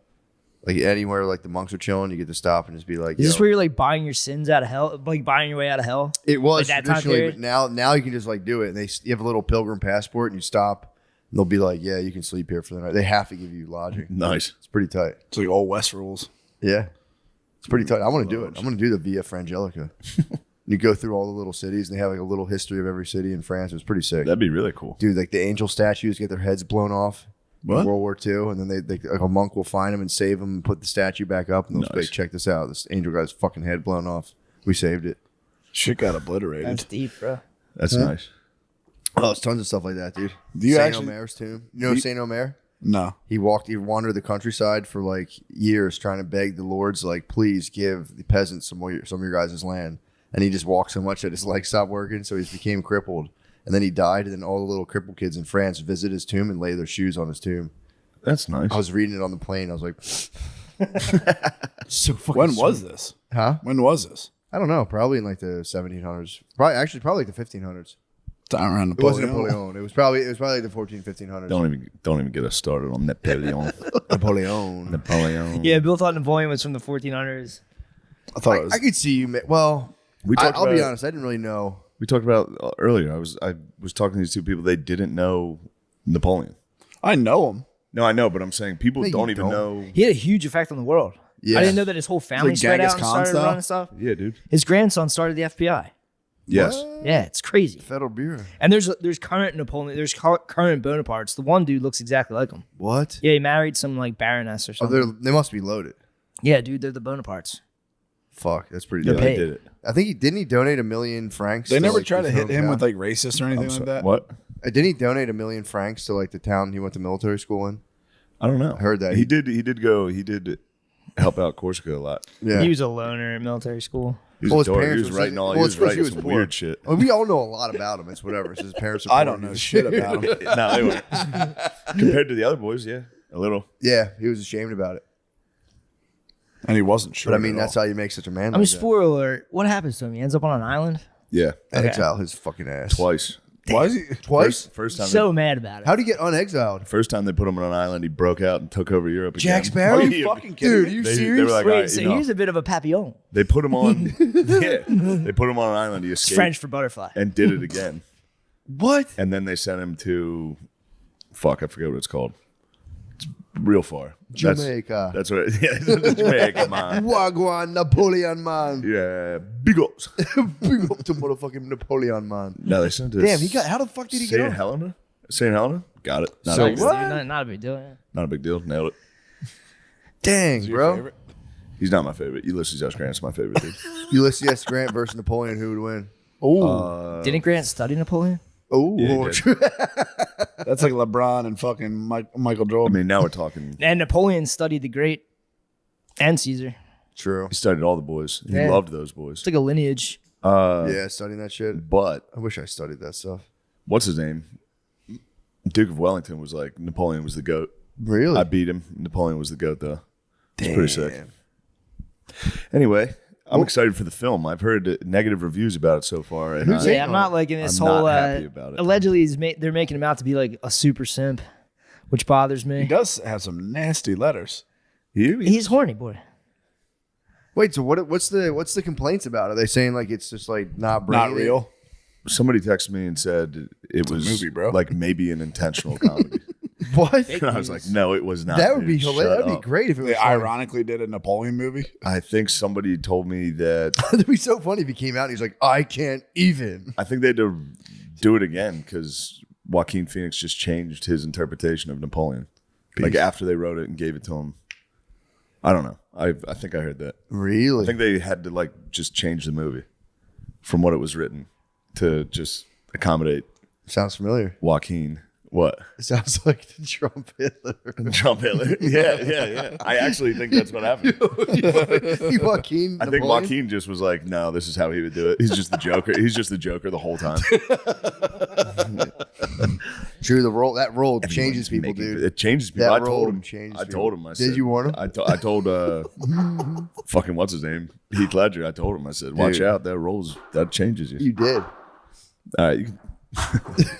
like anywhere like the monks are chilling. You get to stop and just be like, Is this yo. where you're like buying your sins out of hell, like buying your way out of hell? It was Like that time traditionally, period? but now you can just like do it. And you have a little pilgrim passport, and you stop, and they'll be like, "Yeah, you can sleep here for the night." They have to give you lodging. Nice. It's pretty tight. It's like all West rules. Yeah, it's pretty tight. I want to do it. I'm going to do the Via Frangelica. You go through all the little cities, and they have like a little history of every city in France. It was pretty sick. That'd be really cool. Dude, like the angel statues get their heads blown off What? in World War II, and then they like a monk will find them and save them and put the statue back up, and they'll Nice. say, "Check this out. This angel got his fucking head blown off. We saved it." Shit got obliterated. That's deep, bro. That's Huh? nice. Oh, there's tons of stuff like that, dude. Do you Saint actually- Omer's tomb. You know Saint Omer? No. He wandered the countryside for like years trying to beg the lords, like, please give the peasants some of your guys' land. And he just walked so much that his legs stopped working, so he became crippled. And then he died, and then all the little crippled kids in France visit his tomb and lay their shoes on his tomb. That's nice. I was reading it on the plane. I was like, so fucking When was sweet. this? Huh? When was this? I don't know. Probably in like the 1700s. Probably like the 1500s. Time around It wasn't Napoleon. Napoleon. It was probably like the 1500s. Don't even get us started on Napoleon. Napoleon. Napoleon. Yeah, Bill thought Napoleon was from the 1400s. I thought it was. I could see you. Well, We talked I'll be about- honest. I didn't really know. We talked about earlier. I was talking to these two people. They didn't know Napoleon. I know him. No, I know, but I'm saying people No, you don't even don't. know. He had a huge effect on the world. Yeah. I didn't know that his whole family like spread Genghis out and Khan started style? running stuff. Yeah, dude. His grandson started the FBI. Yes. Yeah, it's crazy. Federal Bureau. And there's current Napoleon. There's current Bonapartes. The one dude looks exactly like him. What? Yeah, he married some like baroness or Oh, something. they must be loaded. Yeah, dude, they're the Bonapartes. Fuck, that's pretty. They're dope. They paid. did it. I think didn't he donate 1 million francs? They to, never like, tried to his hit him hometown? with like racist or anything I'm like sorry, that. What? Didn't he donate 1 million francs to like the town he went to military school in? I don't know. I heard that. He did. He did help out Corsica a lot. Yeah. He was a loner at military school. He was, Well, a his dork. He parents was were writing saying- all. well, He it's was 'cause he writing was some poor. weird shit. Well, we all know a lot about him. It's whatever. It's his parents. Are I poor. don't know shit about him. No, they were. Compared to the other boys, yeah, a little. Yeah, he was ashamed about it. And he wasn't sure. But I mean, that's how you make such a man. I mean, like that. spoiler alert. What happens to him? He ends up on an island. Yeah, Exile his fucking ass twice. Why is he twice? First time. So mad about it. How'd he get unexiled? First time they put him on an island, he broke out and took over Europe again. Jack Sparrow? Are you fucking kidding Dude, me? are you They serious? were like, Wait, all right, so you know, he's a bit of a papillon. they put him on. Yeah, they put him on an island. He It's escaped French for butterfly. and did it again. What? And then they sent him to, fuck, I forget what it's called. It's real far. Jamaica. That's what. Yeah, Jamaica, man. Wagwan Napoleon man. Yeah, big ups. Big up to motherfucking Napoleon man. No, they sent it. Damn, he got. How the fuck did he get Saint on? Helena. Saint Helena. Got it. Not, So a, big, what? Not a big deal. Yeah. not a big deal. Nailed it. Dang, bro. He's not my favorite. Ulysses S. Grant's my favorite dude. Ulysses S. Grant versus Napoleon. Who would win? Oh, Didn't Grant study Napoleon? Oh, Yeah, he did. That's like LeBron and fucking Michael Jordan. I mean, now we're talking. And Napoleon studied the great and Caesar. True. He studied all the boys. He Yeah. loved those boys. It's like a lineage. Yeah, studying that shit. But I wish I studied that stuff. what's his name? Duke of Wellington was like Napoleon was the GOAT. Really? I beat him. Napoleon was the GOAT though. It's pretty sick. Anyway, I'm excited for the film. I've heard negative reviews about it so far, and I'm not liking this I'm whole. not happy about it. Allegedly, they're making him out to be like a super simp, which bothers me. He does have some nasty letters. He's horny, boy. Wait, so what's the complaints about? Are they saying like it's just like not real? Somebody texted me and said it was a movie, bro. like maybe an intentional comedy. What? And I was like, no, it was not. That would be dude. hilarious. Shut That'd be up. great if it was They funny. ironically did a Napoleon movie. I think somebody told me that. That'd be so funny if he came out and he's like, I can't even. I think they had to do it again because Joaquin Phoenix just changed his interpretation of Napoleon. Like after they wrote it and gave it to him. I don't know. I think I heard that. Really? I think they had to like just change the movie from what it was written to just accommodate. Sounds familiar. Joaquin. What? It sounds like the Trump Hitler. Trump Hitler. Yeah. I actually think that's what happened. Joaquin. I think Joaquin just was like, no, this is how he would do it. He's just the Joker. He's just the Joker the whole time. True, that role changes people, dude. It changes people. That I told role him. changes I people. told him. I Did said, you warn him? I told fucking what's his name, Heath Ledger. I told him. I said, watch Dude. out. That changes you. You did. All right,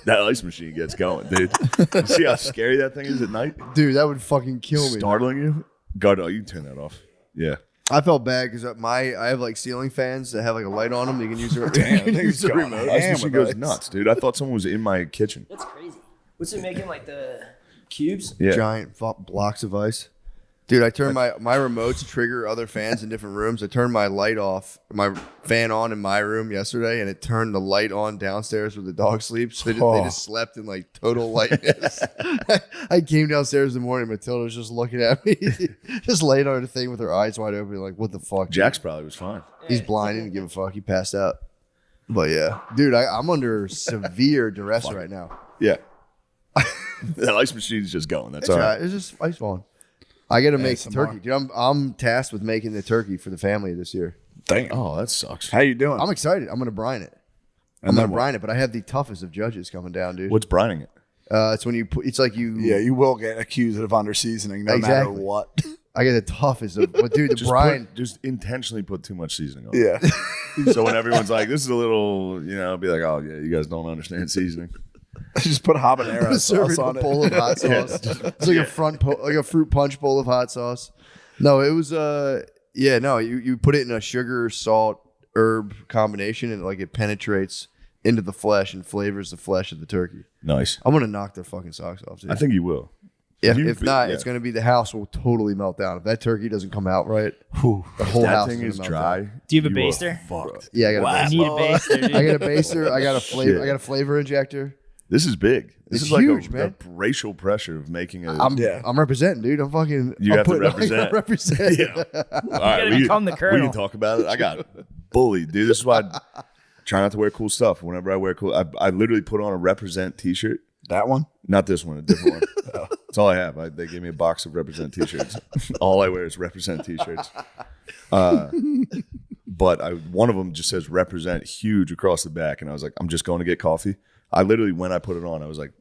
that ice machine gets going, dude. You see how scary that thing is at night? Dude, that would fucking kill me. Startling you? God, you can turn that off. Yeah. I felt bad because I have like ceiling fans that have like a light on them. You can use the, Damn, you can use the remote. Ice machine goes nuts, dude. I thought someone was in my kitchen. That's crazy. What's it making like the cubes? Yeah. Giant blocks of ice. Dude, I turned my remotes trigger other fans in different rooms. I turned my light off, my fan on in my room yesterday, and it turned the light on downstairs where the dog sleeps. They just slept in like total lightness. I came downstairs in the morning. Matilda was just looking at me, just laying on the thing with her eyes wide open, like, what the fuck? Jax probably was fine. He's blind. He didn't give a fuck. He passed out. But yeah, dude, I'm under severe duress right now. Yeah. The ice machine's just going. That's It's all right. It's just ice falling. I got to make the ASMR. turkey, dude. I'm tasked with making the turkey for the family this year. Dang. Oh, that sucks. How you doing? I'm excited. I'm gonna brine it. And I'm then gonna brine it, but I have the toughest of judges coming down, dude. What's brining it? It's when you put. It's like you. Yeah, you will get accused of under seasoning no matter Exactly. what. I get the toughest of. But dude, the brine. Just intentionally put too much seasoning on. Yeah. So when everyone's like, "This is a little," be like, "Oh yeah, you guys don't understand seasoning." Just put habanero Serve sauce it in on a bowl of it. hot sauce. It's like like a fruit punch bowl of hot sauce. No, it was you put it in a sugar, salt, herb combination, and like it penetrates into the flesh and flavors the flesh of the turkey. Nice. I'm gonna knock their fucking socks off, dude. I think you will. If not, it's gonna be the house will totally melt down. If that turkey doesn't come out right, the whole that house thing is is gonna dry. melt down. Do you have a are baster? Fucked. Yeah, I got a baster. You need a baster, dude. I got a baster. I got a flavor. Shit. I got a flavor injector. This is big. This It's is like huge, a man. racial pressure of making a. I'm representing, dude. I'm fucking. You I'm have to putting- represent. I represent. Yeah. All right, gotta become the we colonel. can talk about it. I got bullied, dude. This is why I try not to wear cool stuff. Whenever I wear cool, I literally put on a represent T-shirt. That one? Not this one, a different one. That's all I have. They gave me a box of represent T-shirts. All I wear is represent T-shirts. But one of them just says represent huge across the back, and I was like, I'm just going to get coffee. I literally, when I put it on, I was like,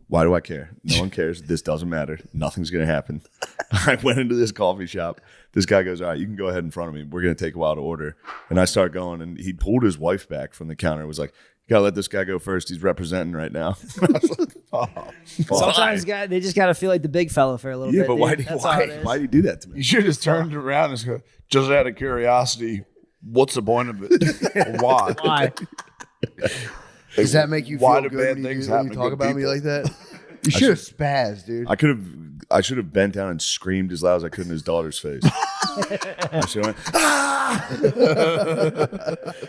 why do I care? No one cares. This doesn't matter. Nothing's going to happen. I went into this coffee shop. This guy goes, all right, you can go ahead in front of me. We're going to take a while to order. And I start going, and he pulled his wife back from the counter. It was like, you got to let this guy go first. He's representing right now. I was like, Sometimes they just gotta feel like the big fella for a little yeah, bit. but why'd he do that to me? You should have just turned around and go, just out of curiosity, what's the point of it? Why? Why? Does that make you Why feel do good bad when you, things do, when happen you to talk good about me people? like that? You should have spazzed, dude. I should have bent down and screamed as loud as I could in his daughter's face. I should have went, ah!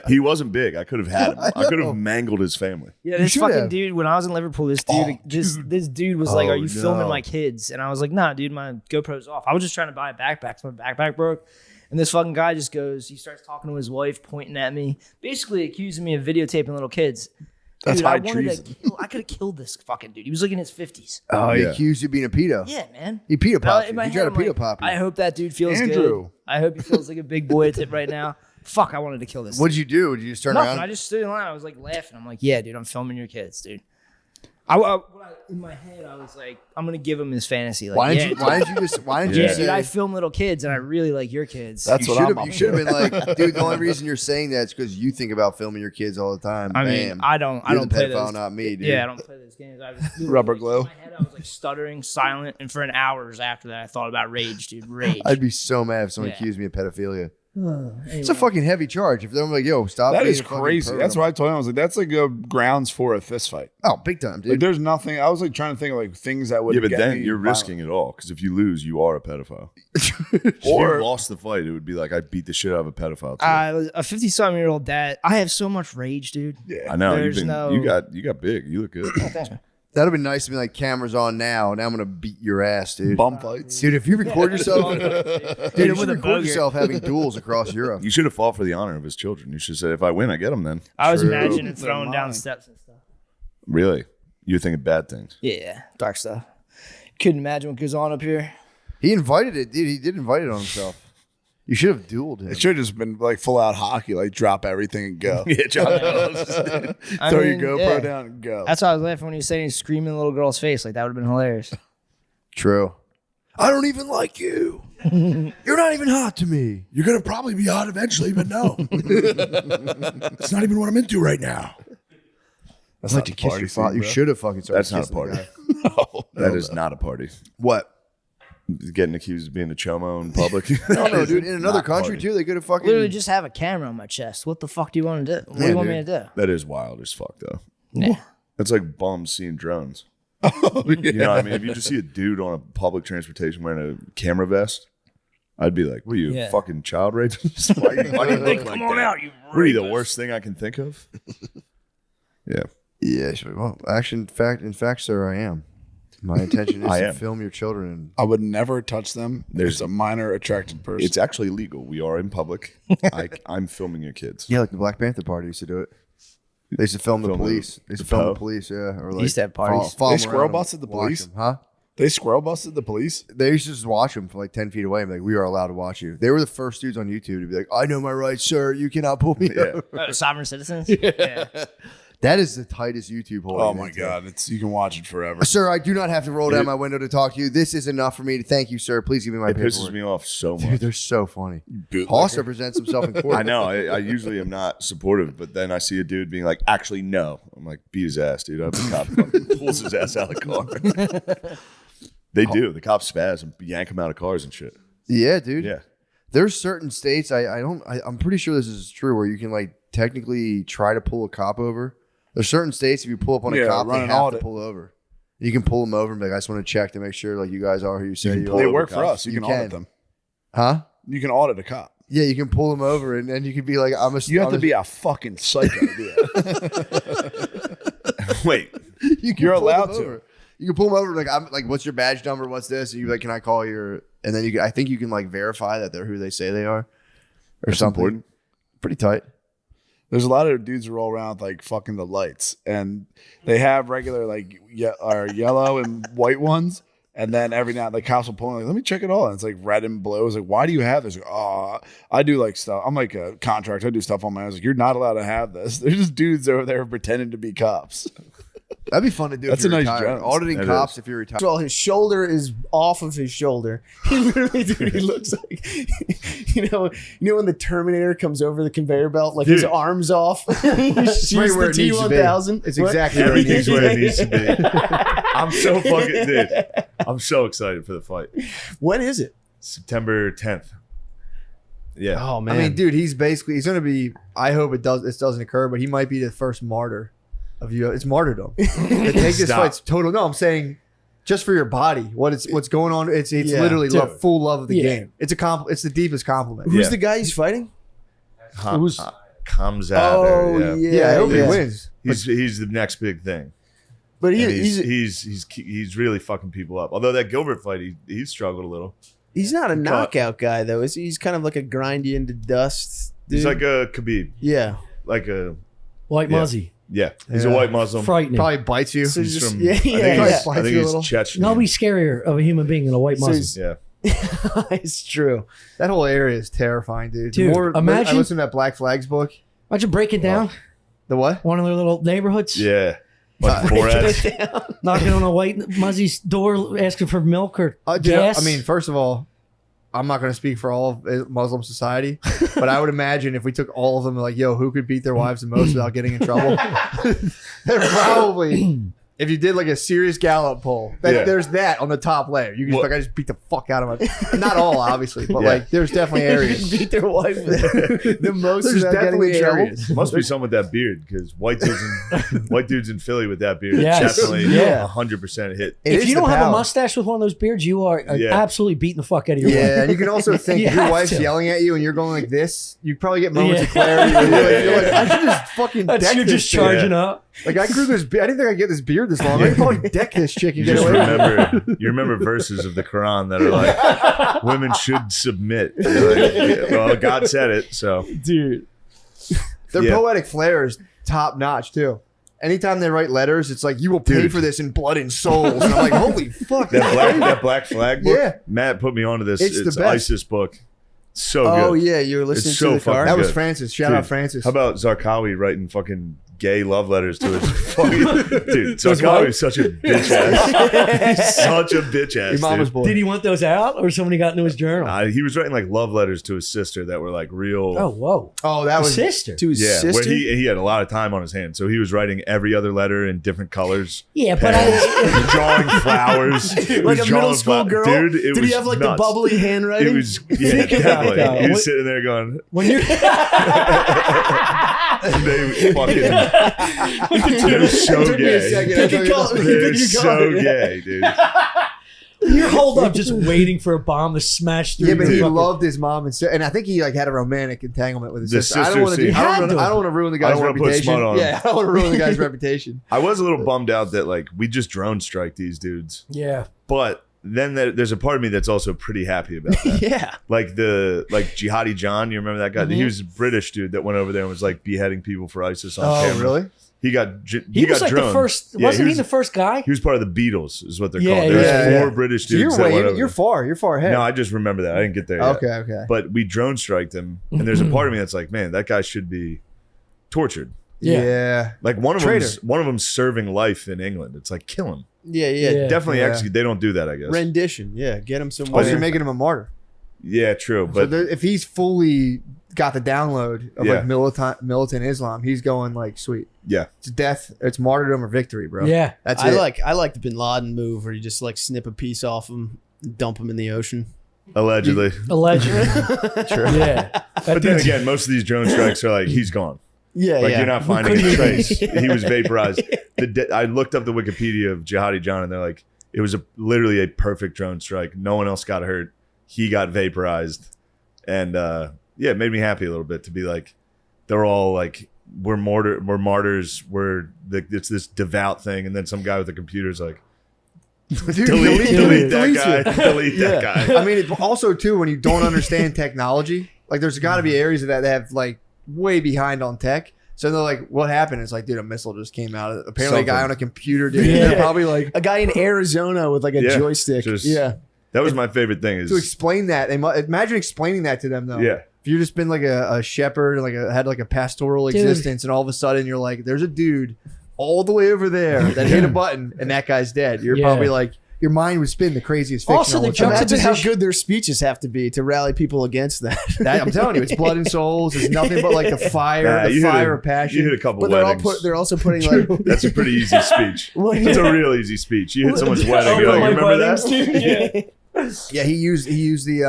He wasn't big. I could have had him. I could have mangled his family. Yeah, this should fucking have. dude. When I was in Liverpool, this dude, this dude was like, Oh, "Are you filming no. my kids?" And I was like, "Nah, dude, my GoPro's off. I was just trying to buy a backpack. So my backpack broke." And this fucking guy just goes, he starts talking to his wife, pointing at me, basically accusing me of videotaping little kids. That's Dude, high I wanted treason. I could have killed this fucking dude. He was like in his 50s. Oh, he accused you of being a pedo. Yeah, man. He pedo popped In you. my He head, tried to I'm pedo like, pop you. I hope that dude feels Andrew. good. I hope he feels like a big boy right now. Fuck, I wanted to kill this. What'd you do? Did you just turn Nothing. around? I just stood in line. I was like laughing. I'm like, yeah, dude, I'm filming your kids, dude. In my head, I was like, I'm gonna give him his fantasy. Like, Why didn't yeah, you? Why didn't you just? Why didn't you Yeah, say? dude, I film little kids, and I really like your kids. You should have been like, dude. The only reason you're saying that is because you think about filming your kids all the time. I mean, Bam. I don't You're the play pedophile, those. not me, dude. Yeah, I don't play those games. I was Rubber glue. In my head, I was like stuttering, silent, and for an hours after that, I thought about rage, dude. Rage. I'd be so mad if someone Yeah. accused me of pedophilia. Anyway. It's a fucking heavy charge. If they're like, "Yo, stop," That being is a fucking crazy. pervert. That's what I told him. I was like, that's like a grounds for a fist fight. Oh, big time, dude. Like, there's nothing. I was like trying to think of like things that would. Yeah, but get then me you're violent. risking it all because if you lose, you are a pedophile. If you Or- lost the fight, it would be like I beat the shit out of a pedophile. Too. A 50-something-year-old dad. I have so much rage, dude. I know There's you got big. You look good. Thanks, man. That'd be nice to be like, cameras on now. Now I'm gonna beat your ass, dude. Bum fights, dude. If you record yourself, dude, you with should a record bogey. yourself having duels across Europe. You should have fought for the honor of his children. You should have said, if I win, I get them. Then I was True. imagining throwing down steps and stuff. really, you're thinking bad things. Yeah, dark stuff. Couldn't imagine what goes on up here. He invited it, dude. He did invite it on himself. You should have dueled him. It should have just been like full out hockey, like drop everything and go. Yeah, drop those. I Throw mean, your GoPro yeah. down and go. That's why I was laughing when he was saying he's screaming in the little girl's face. Like, that would have been hilarious. True. I don't even like you. You're not even hot to me. You're gonna probably be hot eventually, but no, it's not even what I'm into right now. I'd like to kiss your father. You should have fucking started That's not a kissing the party. guy. That is not a party. What? Getting accused of being a chomo in public. No, no, dude. In another Not country party. too, they could have fucking. Literally just have a camera on my chest. What the fuck do you want to do? What do Yeah, you want dude. me to do? That is wild as fuck, though. Yeah. That's like bums seeing drones. Oh, You know what I mean? If you just see a dude on a public transportation wearing a camera vest, I'd be like, "What are you, Yeah. fucking child rapist? why you look like Come on that? out, you What are you, the worst thing I can think of?" Yeah. Yeah. Well, actually, in fact, sir, I am. My intention is I to am. film your children. And I would never touch them. There's- There's a minor attracted person. It's actually legal. We are in public. I'm filming your kids. yeah, like the Black Panther Party used to do it. They used to film the Film police. the- They used to the film Poe? the police. Yeah, or like used to have parties. follow They them squirrel around and busted the watch police? them, huh? They squirrel busted the police. They used to just watch them for like 10 feet away and be like, "We are allowed to watch you." They were the first dudes on YouTube to be like, "I know my rights, sir. You cannot pull me Yeah. over." Sovereign citizens? Yeah. That is the tightest YouTube hole. Oh you my can god, it's you can watch it forever. Sir, I do not have to roll down my window to talk to you. This is enough for me. Thank you, sir. Please give me my It paperwork. pisses me off so much. Dude, they're so funny. Bootlegger. Hoss presents himself in court. I know. I usually am not supportive, but then I see a dude being like, "Actually, no." I'm like, "Beat his ass, dude." I hope the cop fucking pulls his ass out of the car. They do. The cops spaz and yank him out of cars and shit. Yeah, dude. Yeah. There's certain states I'm pretty sure this is true where you can like technically try to pull a cop over. There's certain states if you pull up on a Yeah, cop, run they an have audit. to pull over. You can pull them over and be like, "I just want to check to make sure like you guys are who you say can you pull are." They over work for cops. us. You can audit them. Huh? You can audit a cop. Yeah, you can pull them over and then you can be like, "I'm a." You have I'm to a- be a fucking psycho. Wait. You can You're pull allowed them to. over. You can pull them over like, "I'm like, what's your badge number? What's this?" And you like, "Can I call your?" And then I think you can like verify that they're who they say they are, or That's something. important. Pretty tight. There's a lot of dudes who roll around with like fucking the lights, and they have regular like yellow and white ones, and then every now the cops will pull in, like, "Let me check it all." And it's like red and blue. It's like, "Why do you have this?" Like, "Oh, I do like stuff. I'm like a contractor. I do stuff on my own." I was like, "You're not allowed to have this." There's just dudes over there pretending to be cops. That'd be fun to do. That's if you're a nice retired. job. Auditing That cops is. if you're retired. First of all, his shoulder is off of his shoulder. He literally, dude, he looks like, you know when the Terminator comes over the conveyor belt, like his Dude. arm's off. He shoots right where the it needs to be. T-1000. It's What? exactly where it needs Everything's where it needs to be. I'm so fucking dude. I'm so excited for the fight. When is it? September 10th. Yeah. Oh I mean, dude, he's going to be. I hope this doesn't occur, but he might be the first martyr of you. It's martyrdom. To take this Stop. fight's total. No, I'm saying just for your body. What's going on? It's Yeah, literally dude. full love of the Yeah. game. It's It's the deepest compliment. Who's Yeah. the guy he's fighting? Comes out. Oh, Yeah, I hope he yeah. wins. He's the next big thing. But And he's he's really fucking people up. Although that Gilbert fight, he struggled a little. he's not a knockout guy though, is he? He's kind of like a grindy into dust dude. He's like a Khabib, yeah. like a Like Yeah. Muzzy. Yeah, he's a white Muslim. Frightening. Probably bites you. So He's just, from, yeah, I think he's Chechen. Nobody's scarier of a human being than a white Muslim. Yeah. It's true. That whole area is terrifying, dude. Dude, imagine- I listened to that Black Flags book. Why'd you break it down? The what? One of their little neighborhoods. Yeah. Like Borat. Knocking on a white Muzzie's door, asking for milk or gas. I mean, first of all, I'm not going to speak for all of Muslim society, but I would imagine if we took all of them, like, yo, who could beat their wives the most without getting in trouble? They're probably, if you did like a serious Gallup poll, there's that on the top layer. You can just, like, I just beat the fuck out of my, not all, obviously, but like, there's definitely areas. Beat their wife the most. There's definitely areas. Must be something with that beard because white dudes in Philly with that beard Yes. definitely Yeah. 100% hit. If you don't have a mustache with one of those beards, you are absolutely beating the fuck out of your wife. Yeah, and you can also think You if your have wife's to. yelling at you and you're going like this, you probably get moments of clarity. Where you're like, I should just fucking That's deck you're this just chick. charging up. Like I grew this. I didn't think I'd get this beard this long. I could probably deck this chick and You get just away with it. remember verses of the Quran that are like women should submit. You're like, yeah, well, God said it, so dude. Their Yeah. poetic flair is top notch too. Anytime they write letters, it's like you will pay Dude. for this in blood and souls. And I'm like, holy fuck! that black flag book. Yeah. Matt put me onto this. It's the It's best. ISIS book. So good. Oh yeah, you were listening It's to so the car. fucking That was good. Francis. Shout out Francis. How about Zarqawi writing fucking gay love letters to his fucking dude? To his Zarqawi wife? is such a bitch ass. Such a bitch ass. Your mama's dude. boy. Did he want those out, or somebody got into his journal? He was writing like love letters to his sister that were like real. Oh, whoa. Oh, that was sister. To his Yeah, sister. where he had a lot of time on his hands, so he was writing every other letter in different colors. Yeah, but pens, drawing flowers, He like was a middle drawing school girl. Dude, it Did was he have like nuts. the bubbly handwriting? It was yeah, definitely. He was sitting there going, when you're they fucking they're so Took me a gay. second. I thought you were- They're so gay, dude. you're holed up just waiting for a bomb to smash through. Yeah, but your he fucking- loved his mom and I think he like had a romantic entanglement with his The sister. I don't sister want to. scene. I don't want to ruin the I guy's don't wanna put reputation. smut on him. Yeah, I don't want to ruin the guy's reputation. I was a little bummed out that like we just drone strike these dudes, Yeah. but then there's a part of me that's also pretty happy about that. Yeah. Like Jihadi John, you remember that guy? He was a British dude that went over there and was like beheading people for ISIS on camera. Oh, really? He got He was got like droned. the first. Yeah, Wasn't he the first guy? He was part of the Beatles, is what they're Yeah, called. There yeah, was four British So dudes that went over. you're far. You're far ahead. No, I just remember that. I didn't get there yet. Okay. But we drone striked him, and there's a part of me that's like, man, that guy should be tortured. Yeah. Like one of Traitor. them's serving life in England. It's like kill him. Yeah, yeah. Definitely Yeah. execute. They don't do that, I guess. Rendition. Yeah, get him some. Also, you're making him a martyr. Yeah, true. So But if he's fully got the download of Yeah. like militant Islam, he's going like sweet. yeah, It's death. It's martyrdom or victory, bro. Yeah. That's I it. like the Bin Laden move where you just like snip a piece off him, dump him in the ocean. allegedly. Allegedly. True. Yeah. But then again, most of these drone strikes are like, he's gone. Yeah, Like yeah. you're not finding a trace. He was vaporized. I looked up the Wikipedia of Jihadi John, and they're like, it was literally a perfect drone strike. No one else got hurt. He got vaporized, and yeah, it made me happy a little bit to be like, they're all like, we're martyrs. It's this devout thing, and then some guy with a computer is like, Dude, delete that deletes guy. you. Delete that guy. I mean, it, also too, when you don't understand technology, like there's got to be areas of that have like way behind on tech. So they're like, "What happened?" It's like, dude, a missile just came out. Apparently, a guy on a computer did. Yeah. They're probably like A guy in Arizona with like a Yeah, joystick. just- yeah. That was my favorite thing. Is to explain that. Imagine explaining that to them though. Yeah. If you've just been like a shepherd, had like a pastoral Dude. existence, and all of a sudden you're like, "There's a dude all the way over there that hit a button, and that guy's dead." You're Yeah. probably like, your mind would spin the craziest fiction. Also, all the the time. Imagine how juxtaposition- good their speeches have to be to rally people against that. I'm telling you, it's blood and souls. It's nothing but like the fire, Nah, the you hit fire a- of passion. You hit a couple But weddings. they're also putting like That's a pretty easy speech. That's a real easy speech. You hit someone's wedding. You're like, you remember that? Yeah, he used the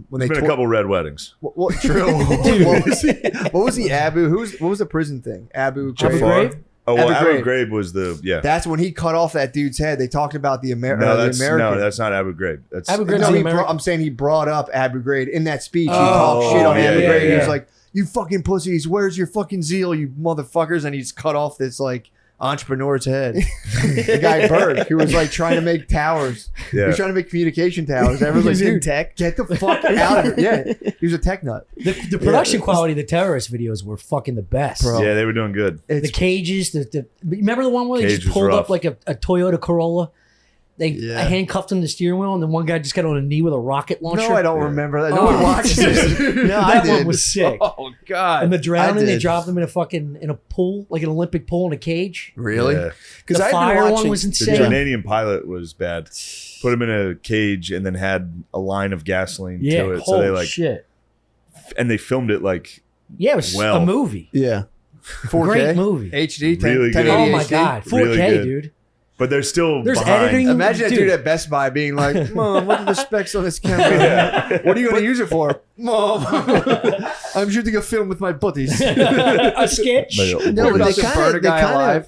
when they There's been a couple red weddings. What true? what was the Abu? What was the prison thing? Abu Ghraib? Oh, well, Abu Abu Ghraib was the That's when he cut off that dude's head. They talked about the No, American. that's not Abu Ghraib. That's Abu Ghraib's No, the he American. I'm saying he brought up Abu Ghraib in that speech. He Oh, talked shit on yeah, Abu yeah, Ghraib. He yeah. was like, "You fucking pussies, where's your fucking zeal, you motherfuckers?" And he just cut off this like entrepreneur's head. The guy Berg, who was like trying to make towers. He was trying to make communication towers. Everyone's like, He was in dude, tech. get the fuck out of here. Yeah, he was a tech nut. The production quality of the terrorist videos were fucking the best. Bro. Yeah, they were doing good. The cages, remember the one where they Cage just was pulled rough. up like a Toyota Corolla? They handcuffed him to the steering wheel, and then one guy just got on a knee with a rocket launcher. No, I don't remember that. No one watched this. No, I that one did. was sick. Oh God! And the drowning, I they did. dropped him in a pool, like an Olympic pool in a cage. Really? Yeah. The fire one was The insane. Canadian pilot was bad. Put him in a cage and then had a line of gasoline Yeah, to it. holy So they like shit. And they filmed it like Yeah, it was well. a movie. Yeah. 4K? Great movie. HD, 10, Really good. 1080 Oh my HD. God, 4K, Really good. dude. But they're still There's behind. editing. Imagine that Dude. dude at Best Buy being like, Mom, what are the specs on this camera? What are you going to use it for? Mom, I'm shooting a film with my buddies. A sketch. No, but About they to burn a guy alive.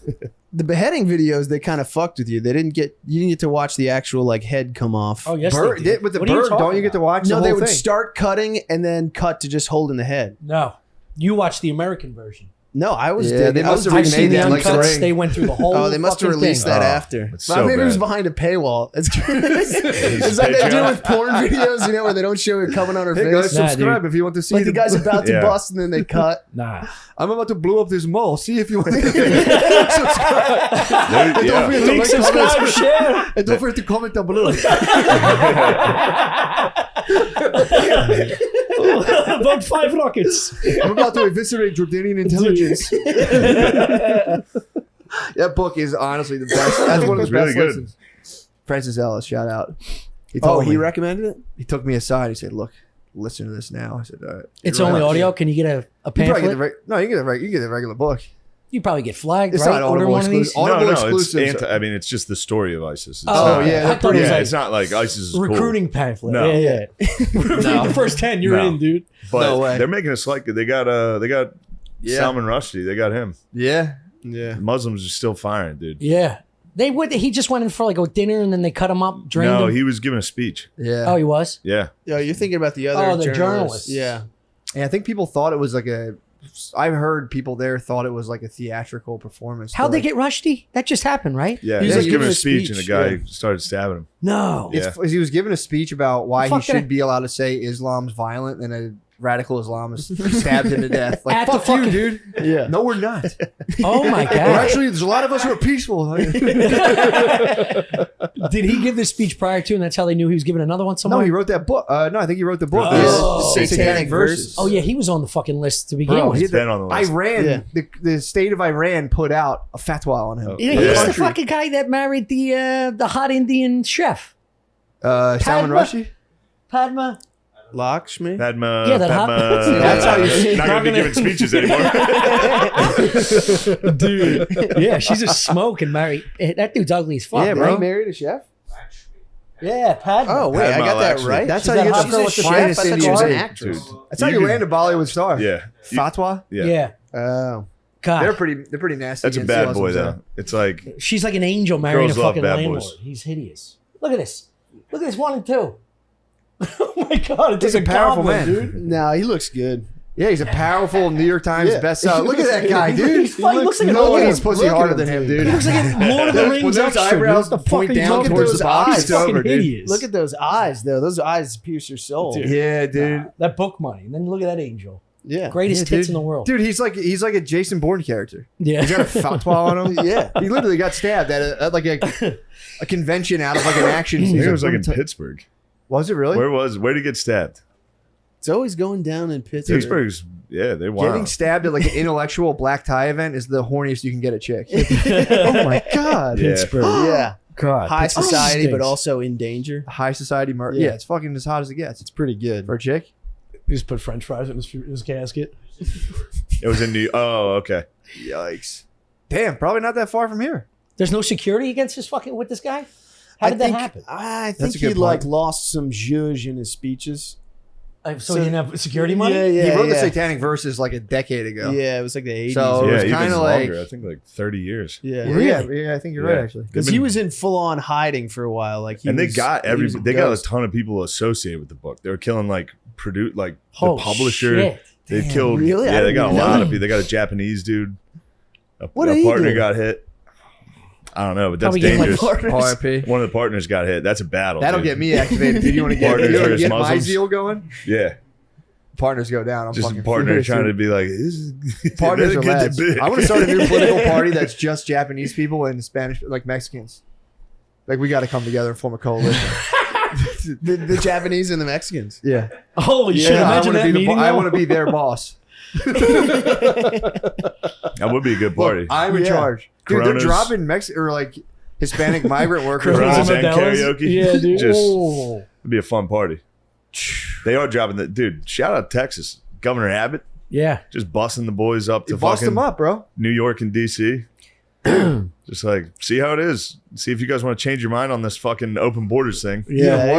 the beheading videos, they kind of fucked with you. They didn't get you didn't get to watch the actual like head come off. Oh yes, Bird, they did. with the What are you bird, talking don't you get to about? watch No, the they whole would thing? start cutting and then cut to just holding the head. No, you watched the American version. No, I was. Yeah, they I must was have I've seen remade the that like uncuts. Ring. They went through the whole. Oh, they must have fucking released thing. that after. It's But so maybe it was bad. behind a paywall. It's like they do with porn videos, you know, where they don't show it coming on her Hey guys, face. Nah, subscribe dude. if you want to see Like the guy's about to Yeah. bust and then they cut. Nah, I'm about to blow up this mall. See if you want to subscribe. There- And yeah. don't forget to Link, like, subscribe, comment, share. and don't forget to comment down below. About 5 rockets. I'm about to eviscerate Jordanian intelligence. That book is honestly the best. That's one of the Really best good. lessons. Francis Ellis, shout out. He Oh, told he me. recommended it? He took me aside. He said, "Look, listen to this now." I said, "All right." It's You're only right. audio. Can you get a You probably get pamphlet? the no, you can get the regular book. You probably get flagged, It's right? not Order Audible one of these. exclusive. Audible It's exclusives. I mean, it's just the story of ISIS. It's Oh, not, yeah, I thought it was yeah. like It's not like ISIS is recruiting pamphlet. No. Yeah. The first 10, you're No. in, dude. Cool. But No way. they're making us like they got Yeah. Salman Rushdie. They got him. Yeah. Yeah. Muslims are still firing, dude. Yeah. They would. He just went in for like a dinner and then they cut him up, drained No, him. he was giving a speech. Yeah. Oh, he was. Yeah. Yeah, you're thinking about the other Oh, the journalists. journalists. Yeah. And I think people thought it was like a. I've heard people there thought it was like a theatrical performance. How'd they Like, get Rushdie? That just happened, right? Yeah, He he was was like giving a giving a speech, and the speech, guy yeah. started stabbing him. No. Yeah. He was giving a speech about why he fuck did I- should be allowed to say Islam's violent, and a radical Islamist stabbed him to death. Like, At the fuck you, fucking- dude. Yeah. No, we're not. Oh my Well, god. actually, there's a lot of us who are peaceful. Did he give this speech prior to, and that's how they knew he was giving another one No, somewhere? he wrote that book. No, I think he wrote the book. Oh. Satanic Verses. Oh yeah, he was on the fucking list to begin Bro, with. he had been on the list. Iran, Yeah. the state of Iran put out a fatwa on him. Oh. Yeah, Yeah. he's the fucking guy that married the hot Indian chef, Salman Padma? Rushdie? Padma. Lakshmi? Padma. Yeah, that hot- Padma. That's how you- not going to be giving speeches anymore. Dude. Yeah, she's a smoke and married. That dude's ugly as fuck. Yeah, bro. bro. He married a chef? Yeah, Padma. Oh, wait, I Padma got that Lakshmi. right? That's She's how you that get hot the girl with the finest chef? I thought Indian she was an babe. actress. Dude. That's how you land a Bollywood star. Yeah. Fatwa? Yeah. Yeah. Oh. God. They're pretty nasty. That's a against bad Muslims, boy, though. It's like, She's like an angel marrying Girls a love fucking bad landlord. boys. He's hideous. Look at this. Look at this 1 and 2. Oh my god, it's He's like a powerful goblin, man. dude. No, he looks good. Yeah, he's a powerful New York Times Yeah. bestseller. Look at that guy, dude. He's fine. He looks like an Nobody's ogre. pussy Look at harder him, than him, dude. dude. He looks like a Lord of the Rings When those extra, dude. eyebrows What the point fuck are you down talking towards about? the body, He's it's fucking over, dude. hideous. Look at those eyes, though. Those eyes pierce your soul. Dude. Yeah, dude. That book money. And then look at that angel. Yeah. Greatest Yeah, tits dude. in the world. Dude, he's like a Jason Bourne character. Yeah. He's got a fatwa on him. Yeah. He literally got stabbed at like a convention out of like an action I scene. think it was like in Pittsburgh. Was it really? Where did he get stabbed? It's always going down in Pittsburgh. Pittsburgh's, yeah, they Getting wild. stabbed at like an intellectual black tie event is the horniest you can get a chick. Oh my god. Yeah. Pittsburgh. Yeah. God. High Pittsburgh society, but stinks. also in danger. High society murder. Yeah. Yeah, it's fucking as hot as it gets. It's pretty good. For a chick. He just put French fries in his casket. It was in New. Oh, okay. Yikes. Damn, probably not that far from here. There's no security against this fucking with this guy. How did that happen? I That's think a he good like point. lost some zhuzh in his speeches. So he didn't have security money? Yeah, yeah. He wrote the yeah. Satanic Verses like a decade ago. Yeah, it was like the 80s. So it Yeah, was even kind of longer. like I think like 30 years. yeah. yeah, I think you're right Yeah. actually. Because he was in full on hiding for a while. Like he And they was- got he was a they got a ghost. ton of people associated with the book. They were killing like the Oh, publisher. shit. They Damn, killed. really? I Yeah, they didn't got a even lot know. of people. They got a Japanese dude. What A did he partner do? got hit. I don't know, but that's Probably getting, like, dangerous. partners. RIP. One of the partners got hit. That's a battle. That'll dude. get me activated. Dude, you want to get, Partners versus my Muslims? zeal going? Yeah. Partners go down. I'm Just a fucking partner furious, trying dude. to be like, this is, Partners better are get the lads. big. I want to start a new political party that's just Japanese people and Spanish, like Mexicans. Like, we got to come together and form a coalition. The Japanese and the Mexicans. Yeah. Holy shit! Imagine that meeting. I want to be their boss. That would be a good party. Look, I'm in charge. Dude, Coronas. they're dropping or like Hispanic migrant workers. Coronas and karaoke. Yeah, dude. Just, Oh. it'd be a fun party. They are dropping the dude. Shout out Texas, Governor Abbott. Yeah, just busting the boys up to Bust fucking them up, bro. New York and DC. Just like see how it is. See if you guys want to change your mind on this fucking open borders thing. Yeah.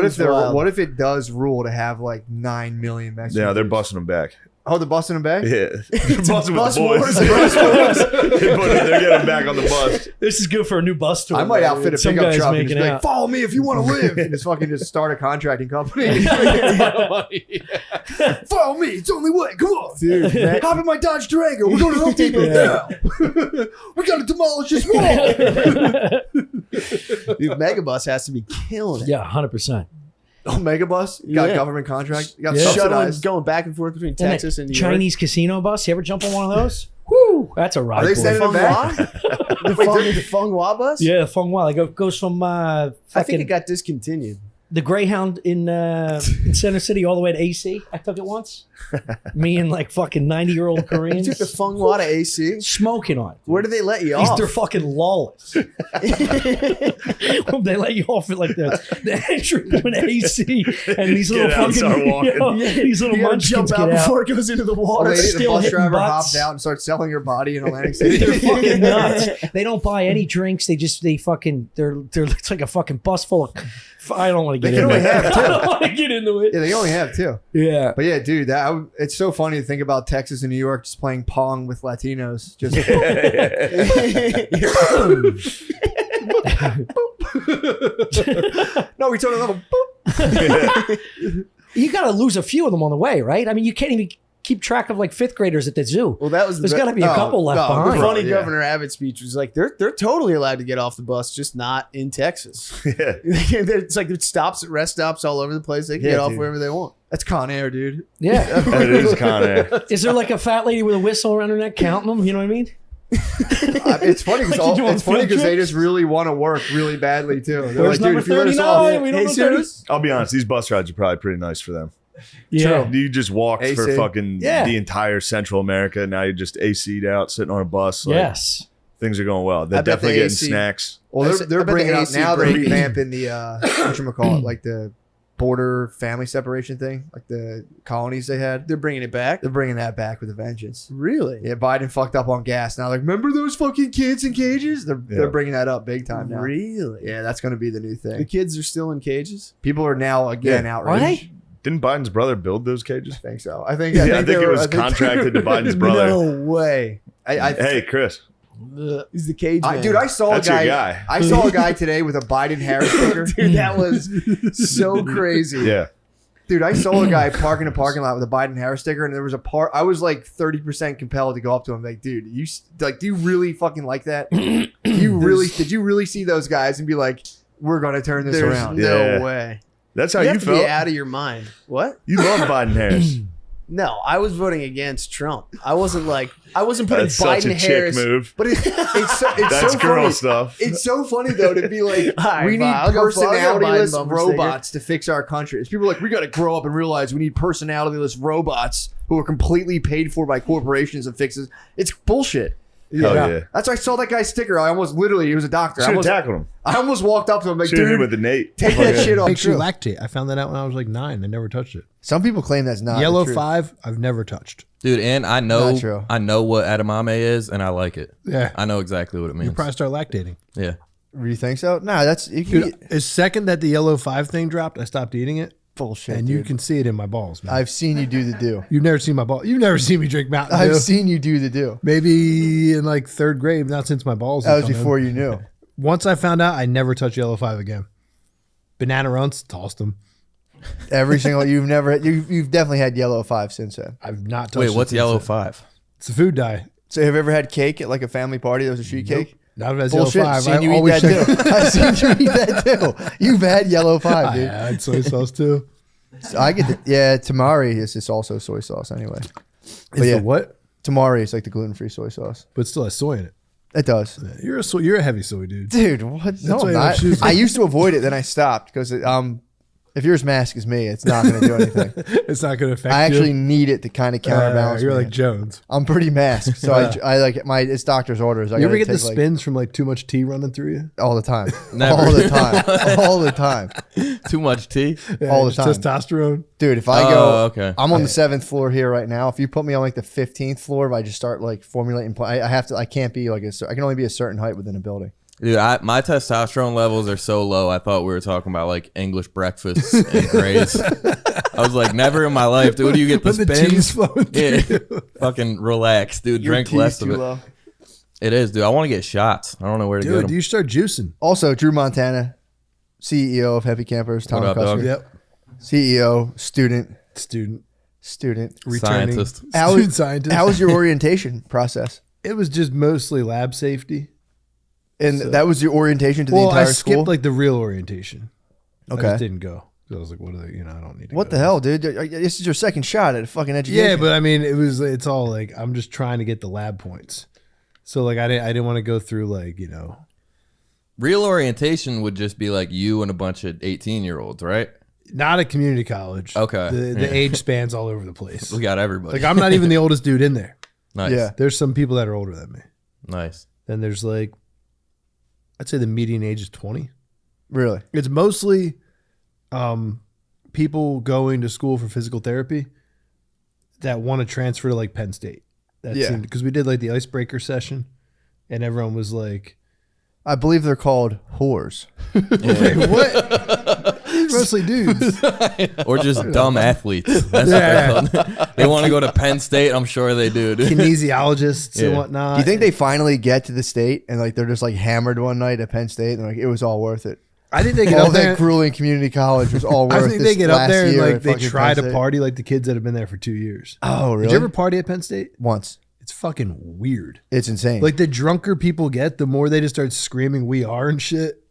What if it does rule to have like 9 million Mexicans? Yeah, they're busting them back. Oh, they're busting them back? Yeah, they're busting with bus the boys. wars, bus wars. They're getting back on the bus. This is good for a new bus tour. I might outfit a Some pickup guy's truck and making just be like, out. follow me if you want to live. And just start a contracting company. Follow me. It's the only way. Come on. Dude, man. Hop in my Dodge Durango. We're going to Home Depot now. We got to demolish this wall. Dude, Megabus has to be killing it. Yeah, 100%. Oh, Megabus? Got Yeah. government contract? Got Shuttling, subsidized? going back and forth between Then that Texas and New York. Chinese casino bus. You ever jump on one of those? Woo! That's a ride. Are they boy. sending them back? The Feng Hua bus? Yeah, the Feng Hua. It goes from I think fucking it got discontinued. the Greyhound in Center City all the way to AC. I took it once. Me and like fucking 90-year-old You Koreans took the Feng Hua to AC? smoking on it. Where did they let you These, off? they're fucking lawless. They let you off at like the entry between AC and these little Get out and fucking start walking. these little You gotta munchkins jump out get out. before it goes into the water. The still bus hitting driver butts. hopped out and started selling your body in Atlantic City. They're fucking nuts. They don't buy any drinks. They're it's like a fucking bus full of. I don't want to They get can into only it. have two. I don't want to get into it. Yeah, they only have two. Yeah. But yeah, dude, it's so funny to think about Texas and New York just playing Pong with Latinos. Just no, we took a little boop. You got to lose a few of them on the way, right? I mean, you can't even keep track of like fifth graders at the zoo. Well, that was There's got to be a couple left The behind. funny Yeah. Governor Abbott speech was like they're totally allowed to get off the bus, just not in Texas. Yeah. It's like it stops at rest stops all over the place. They can Yeah, get off dude. wherever they want. That's Con Air, dude. Yeah. It is Con Air. Is there like a fat lady with a whistle around her neck counting them? You know what I mean? It's funny Like you do on field because they trips? just really want to work really badly too. They're Where's like, dude, number if you let us 39? off, We don't know Jesus. I'll be honest, these bus rides are probably pretty nice for them. Yeah. You just walked for AC. fucking Yeah. the entire Central America. Now you're just AC'd out, sitting on a bus. Like, Yes. things are going well. They're I bet definitely the getting AC snacks. Well, I they're bet the bringing out AC now. They're break. revamping the whatchamacallit, like the border family separation thing, like the colonies they had. They're bringing it back. They're bringing that back with a vengeance. Really? Yeah, Biden fucked up on gas. Now, like, remember those fucking kids in cages? They're bringing that up big time now. Really? Yeah, that's going to be the new The thing. kids are still in cages. People are now again Yeah. outraged. Are they? Didn't Biden's brother build those cages? I think so. I think I they think it were- was I think- contracted to Biden's brother. No way. Hey, Chris. He's the cage man. Dude, I saw That's a your guy. guy. I saw a guy today with a Biden Harris sticker. Dude, that was so crazy. Yeah. Dude, I saw a guy park in a parking lot with a Biden Harris sticker, and there was a part. I was like 30% compelled to go up to him, like, dude, do you really fucking like that? Did you really see those guys and be like, we're gonna turn this There's around? no Yeah. way. That's how You you have to felt. be out of your mind. What? You love Biden Harris. No, I was voting against Trump. I wasn't putting That's such Biden a Harris. chick move. But it's That's so girl funny. stuff. It's so funny though to be like, All right, we need fine. I'll go personality-less Biden bumper robots to fix our country. It's people like, we got to grow up and realize we need personality-less robots who are completely paid for by corporations and fixes. It's bullshit. Hell yeah. That's why I saw that guy's sticker. I almost literally, he was a doctor. I Should have almost, tackled him. I almost walked up to him like, Should have hit dude, with the Nate. take that shit off. Makes you True. lactate. I found that out when I was like 9. I never touched it. Some people claim that's not Yellow the truth. 5, I've never touched. Dude, and I Not true. know what edamame is, and I like it. Yeah. I know exactly what it You means. probably start lactating. Yeah. Do you think so? No, that's you can, Dude, as second that the yellow 5 thing dropped, I stopped eating it. bullshit. And dude. you can see it in my balls, man. I've seen you do the do. You've never seen my ball. You've never seen me drink Mountain Dew. I've seen you do the do. Maybe in like 3rd grade, not since my balls. That was come in. before you knew. Once I found out, I never touched yellow 5 again. Banana runs, tossed them. Every single you've definitely had yellow 5 since then. I've not touched Wait, it what's since yellow then. 5? It's a food dye. So have you ever had cake at like a family party that was a sheet cake? Not if it's Bullshit. yellow 5. Seen you I eat always that check. too. I've seen you eat that too. You've had yellow 5, dude. I had soy sauce too. So I get tamari is just also soy sauce anyway. But Is the what? Tamari is like the gluten-free soy sauce. But still has soy in it. It does. Yeah, you're a heavy soy dude. Dude, what? No, why I'm you don't not. choose it. I used to avoid it, then I stopped because if you're as masked as me, it's not going to do anything. It's not going to affect I actually you. need it to kind of counterbalance. You're me. like Jones. I'm pretty masked, so I like it's doctor's orders. I You ever gotta get the take, spins from like too much tea running through you? all the time, Never. all the time, all the time, Too much tea. Yeah, all the just time. Testosterone. Dude, if I Oh, go, okay. I'm on the 7th floor here right now. If you put me on like the 15th floor, if I just start like formulating, I have to. I can't be like I can only be a certain height within a building. Dude, my testosterone levels are so low. I thought we were talking about like English breakfasts and grays. I was like, never in my life, dude. Do you get the When the spins? tea's flowing Yeah, through. fucking relax, dude. Your Drink tea's less of too it. low. It is, dude. I want to get shots. I don't know where to get Dude, them. do you start juicing? Also, Drew Montana, CEO of Happy Campers, Tom What up, dog? Cusker. Yep. CEO, student, Returning. Scientist. Student scientist. How was your orientation process? It was just mostly lab safety. And that was your orientation to the Well, I entire skipped school? like the real orientation. I Okay. just didn't go. I was like, what are they, I don't need to What go. the hell, dude? This is your second shot at a fucking education. Yeah, but I mean, it's all like, I'm just trying to get the lab points. So like, I didn't want to go through like, Real orientation would just be like you and a bunch of 18-year-olds, right? not a community college. Okay. The Yeah. age spans all over the place. We got everybody. Like I'm not even the oldest dude in there. Nice. Yeah. There's some people that are older than me. Nice. Then there's like, I'd say the median age is 20. Really? It's mostly people going to school for physical therapy that want to transfer to like Penn State. Yeah. Because we did like the icebreaker session and everyone was like, I believe they're called whores. wait, what? Mostly dudes. Or just dumb athletes. That's Yeah. what they're called. They want to go to Penn State. I'm sure they do. Dude. Kinesiologists and Yeah. whatnot. Do you think they finally get to the state and like they're just like hammered one night at Penn State and like it was all worth it? I think they get all up that there. grueling community college was all worth it. I think they get up there and like they fucking try Penn to State. party like the kids that have been there for 2 years. Oh, really? Did you ever party at Penn State? Once. It's fucking weird. It's insane. Like the drunker people get, the more they just start screaming "We are" and shit.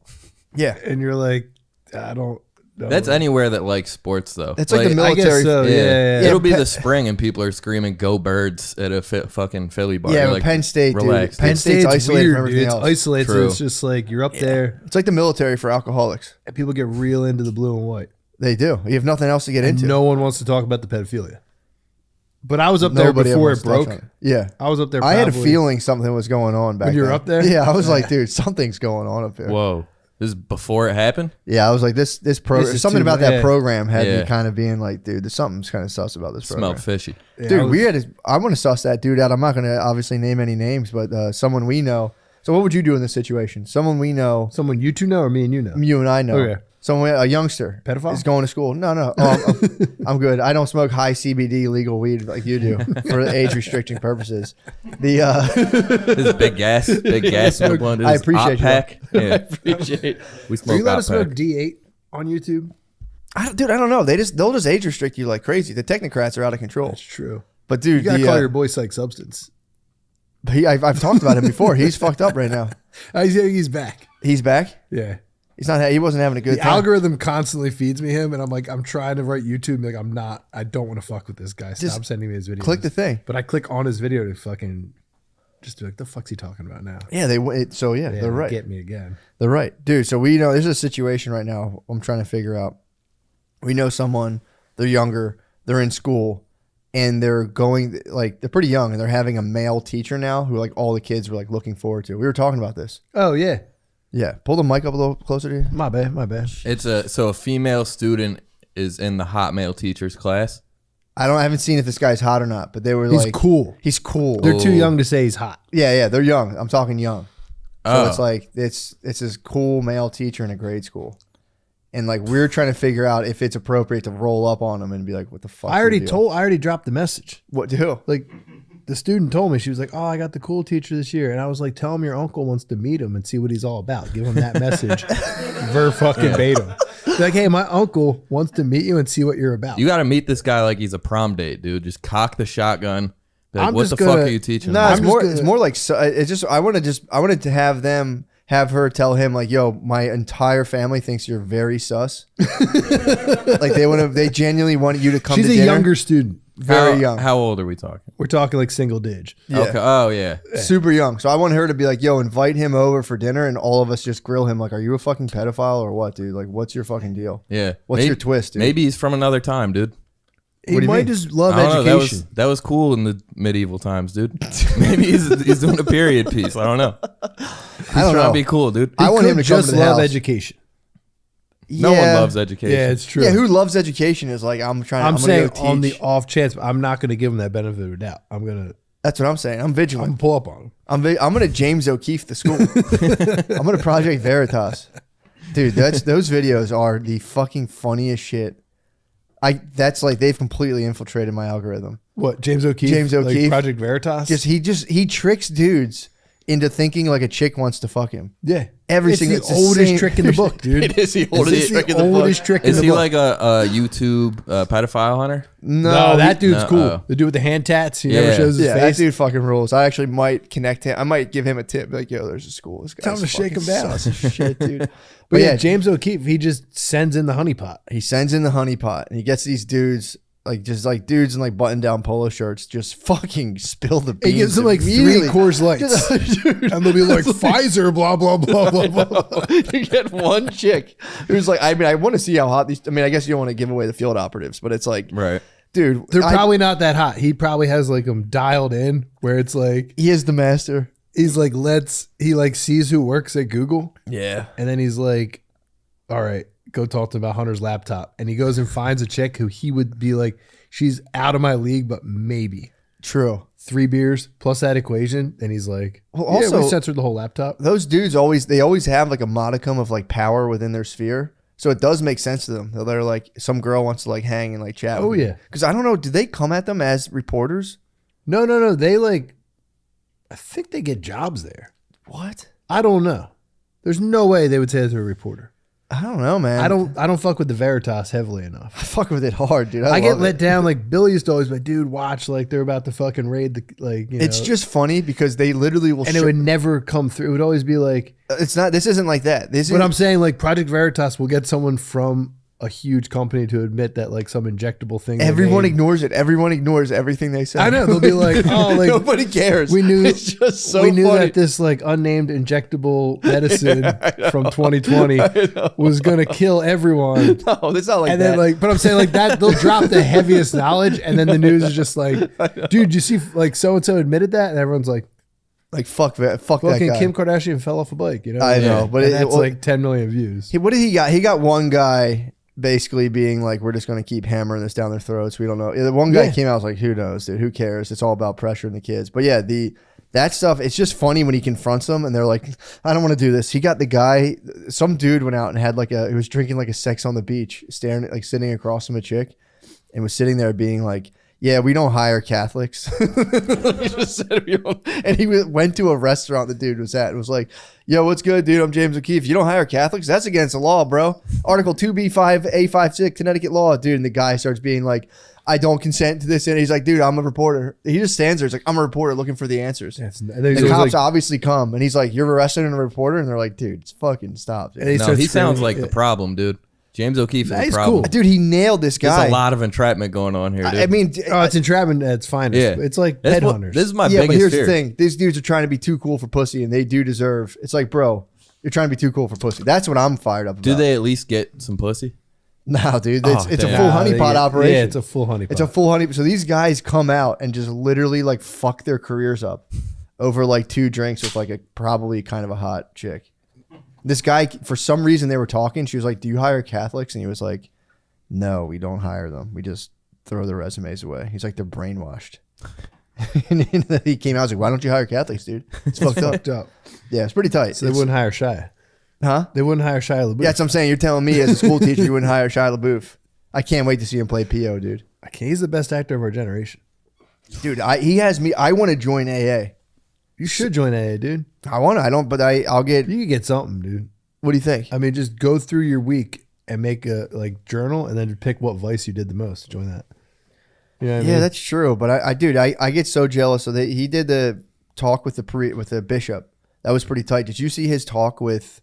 Yeah, and you're like, I don't. know. That's anywhere that likes sports, though. It's like the I guess military. so, yeah. It'll be the spring and people are screaming "Go Birds" at a fucking Philly bar. Yeah, You're but like, Penn State, relax, dude. Penn State's isolated weird, from everything dude. It's else. isolated, so True. it's just like you're up there. It's like the military for alcoholics. And people get real into the blue and white. They do. You have nothing else to get And into. no one wants to talk about the pedophilia. But I was up there Nobody ever before wants it to touch broke. on it. Yeah, I was up there. I had a probably- feeling something was going on back When you were then. up there? Yeah, I was like, dude, something's going on up here. Whoa, this is before it happened. Yeah, I was like, this program. This is Something too- about that yeah. program had Yeah. me kind of being like, dude, there's something's kind of sus about this program. Smelled fishy. Yeah, Dude, I was- we had. I want to suss that dude out. I'm not going to obviously name any names, but someone we know. So, what would you do in this situation? Someone we know, Someone you two know or me and you know? you and I know. Okay. Someone, a youngster, Pedophile? is going to school. No. Oh, I'm good. I don't smoke high CBD legal weed like you do for age restricting purposes. This is big gas in the blunt. This I is appreciate you. pack. Yeah, appreciate. We Are smoke you allowed to Op smoke Pack. D8 on YouTube? I don't know. They'll just age restrict you like crazy. The technocrats are out of control. That's true. But dude, You gotta call your boy Psych Substance. I've talked about him before. He's fucked up right now. He's back. He's back. Yeah. He's not. He wasn't having a good The time. algorithm constantly feeds me him, and I'm like, I'm trying to write YouTube. And like, I don't want to fuck with this guy. Stop Just sending me his videos. click the thing. But I click on his video to fucking just be like, the fuck's he talking about now? Yeah, they're right. Get me again. They're right, dude. So we know there's a situation right now. I'm trying to figure out. We know someone. They're younger. They're in school, and they're going like they're pretty young, and they're having a male teacher now who like all the kids were like looking forward to. We were talking about this. Oh yeah. Yeah, pull the mic up a little closer to you. My bad. It's a female student is in the hot male teacher's class. I haven't seen if this guy's hot or not, but they were He's like cool. He's cool. They're too young to say he's hot. Yeah, they're young. I'm talking young. So Oh. it's like it's this cool male teacher in a grade school. And like we're trying to figure out if it's appropriate to roll up on him and be like, "What the fuck?" I already dropped the message. What do? Like the student told me, she was like, "Oh, I got the cool teacher this year," and I was like, "Tell him your uncle wants to meet him and see what he's all about. Give him that message, verbatim. Like, hey, my uncle wants to meet you and see what you're about." You got to meet this guy like he's a prom date, dude. Just cock the shotgun. Like, what the fuck are you teaching? No, them? it's more like it's just I wanted to have her tell him like, yo, my entire family thinks you're very sus. Like they genuinely want you to come. She's to a dinner. younger student. Very young. How old are we talking? We're talking like single dig. Yeah. Okay. Oh yeah. Super young. So I want her to be like, yo, invite him over for dinner and all of us just grill him like, are you a fucking pedophile or what, dude? Like, what's your fucking deal? Yeah. What's your twist, dude? Maybe he's from another time, dude. He might just love I don't know. education. That was cool in the medieval times, dude. Maybe he's doing a period piece. I don't know. He's trying to be cool, dude. I want him to just come to the love house. education. No one loves education. Yeah, it's true. Yeah, who loves education is like, I'm saying go on the teach. off chance, I'm not going to give him that benefit of the doubt. I'm going to. That's what I'm saying. I'm vigilant. I'm pull up on him. I'm going to James O'Keefe the school. I'm going to Project Veritas. Dude, those videos are the fucking funniest shit. That's like they've completely infiltrated my algorithm. What, James O'Keefe? James O'Keefe. Like Project Veritas? He tricks dudes into thinking like a chick wants to fuck him. Yeah. It's the oldest trick in the book, dude. It is the oldest trick in the book. Is he like a YouTube pedophile hunter? No, that dude's cool. Oh. The dude with the hand tats. He never shows his that face. dude fucking rules. I actually might connect him. I might give him a tip. Like, yo, there's a school. This guy's Tell him to shake him down. sus as shit, dude. But yeah, James O'Keefe, he just sends in the honeypot. He sends in the honeypot and he gets these dudes, dudes in like button down polo shirts, just fucking spill the beans. He gives them like 3 immediately. Coors Lights. And they'll be like, Pfizer, blah, blah, blah, blah, blah. You get one chick who's like, I want to see how hot these, I guess you don't want to give away the field operatives, but it's like, right. Dude, They're probably not that hot. He probably has like them dialed in where it's like, he is the master. He's like, he like sees who works at Google. Yeah. And then he's like, all right, go talk to him about Hunter's laptop. And he goes and finds a chick who he would be like, she's out of my league, but maybe. True. 3 beers plus that equation. And he's like, well, yeah, also, we censored the whole laptop. Those dudes always have like a modicum of like power within their sphere. So it does make sense to them. They're like, some girl wants to like hang and like chat. Oh, with yeah. Because I don't know, do they come at them as reporters? No. They like, I think they get jobs there. What? I don't know. There's no way they would say that to a reporter. I don't know, man. I don't fuck with the Veritas heavily enough. I fuck with it hard, dude. I get love let it. down. Like Billy used to always be like, dude, watch, like they're about to fucking raid the, like, you know. It's just funny because they literally will and it would never come through. It would always be like, this isn't like that. But I'm saying like Project Veritas will get someone from a huge company to admit that like some injectable thing. Everyone ignores it. Everyone ignores everything they say. I know. They'll be like, oh, like nobody cares. We knew it's just so we knew funny. that this like unnamed injectable medicine from 2020 was gonna kill everyone. No, it's not like and that. then like, but I'm saying like that they'll drop the heaviest knowledge, and then the news is just like, dude, you see like so and so admitted that, and everyone's like fuck that fucking guy. Kim Kardashian fell off a bike. You know, I know, but that's like 10 million views. What did he got? He got one guy basically being like, we're just going to keep hammering this down their throats. We don't know. The one guy came out, was like, who knows, dude? Who cares? It's all about pressuring the kids. But yeah, that stuff, it's just funny when he confronts them and they're like, I don't want to do this. He got the guy, some dude went out and had he was drinking like a Sex on the Beach, staring, like sitting across from a chick and was sitting there being like, yeah, we don't hire Catholics. He just said we don't. And he went to a restaurant the dude was at and was like, yo, what's good, dude? I'm James O'Keefe. You don't hire Catholics? That's against the law, bro. Article 2B5A56, Connecticut law, dude. And the guy starts being like, I don't consent to this. And he's like, dude, I'm a reporter. He just stands there. He's like, I'm a reporter looking for the answers. The cops obviously come. And he's like, you're arrested and a reporter? And they're like, dude, it's fucking stop. Dude. He sounds like the problem, dude. James O'Keefe is the problem. Dude, he nailed this guy. There's a lot of entrapment going on here, dude. I mean, it's entrapment at its finest. Yeah. It's like That's headhunters. This is my but biggest here's fear. the thing. These dudes are trying to be too cool for pussy, and they do deserve. It's like, bro, you're trying to be too cool for pussy. That's what I'm fired up about. Do they at least get some pussy? No, dude. It's a damn. full honeypot operation. Yeah, it's a full honeypot. It's a full honey. So these guys come out and just literally like fuck their careers up over like 2 drinks with like a probably kind of a hot chick. This guy, for some reason, they were talking. She was like, do you hire Catholics? And he was like, no, we don't hire them. We just throw their resumes away. He's like, they're brainwashed. And then he came out, I was like, why don't you hire Catholics, dude? It's fucked up. Yeah, it's pretty tight. So they wouldn't hire Shia. Huh? They wouldn't hire Shia LaBeouf. Yeah, that's what I'm saying. You're telling me as a school teacher you wouldn't hire Shia LaBeouf. I can't wait to see him play P.O., dude. He's the best actor of our generation. Dude, he has me. I want to join AA. You should join AA, dude. I want to. I don't, but I'll get. You can get something, dude. What do you think? I mean, just go through your week and make a like journal and then pick what vice you did the most. Join that. You know what I Yeah, mean? that's true. But I get so jealous. So he did the talk with the bishop. That was pretty tight. Did you see his talk with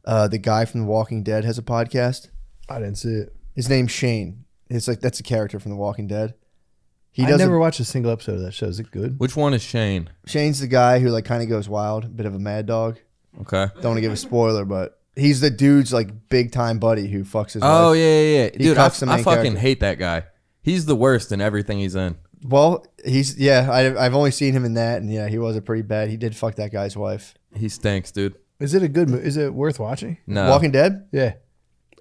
the guy from The Walking Dead? Has a podcast. I didn't see it. His name's Shane. It's like that's a character from The Walking Dead. I never watched a single episode of that show. Is it good? Which one is Shane? Shane's the guy who like kind of goes wild, a bit of a mad dog. Okay. Don't want to give a spoiler, but he's the dude's like big time buddy who fucks his wife. Oh yeah. He Dude, I cucks the main fucking character. hate that guy. He's the worst in everything he's in. Well, I've only seen him in that, and yeah, he was a pretty bad. He did fuck that guy's wife. He stinks, dude. Is it a good movie? Is it worth watching? No. Walking Dead? Yeah.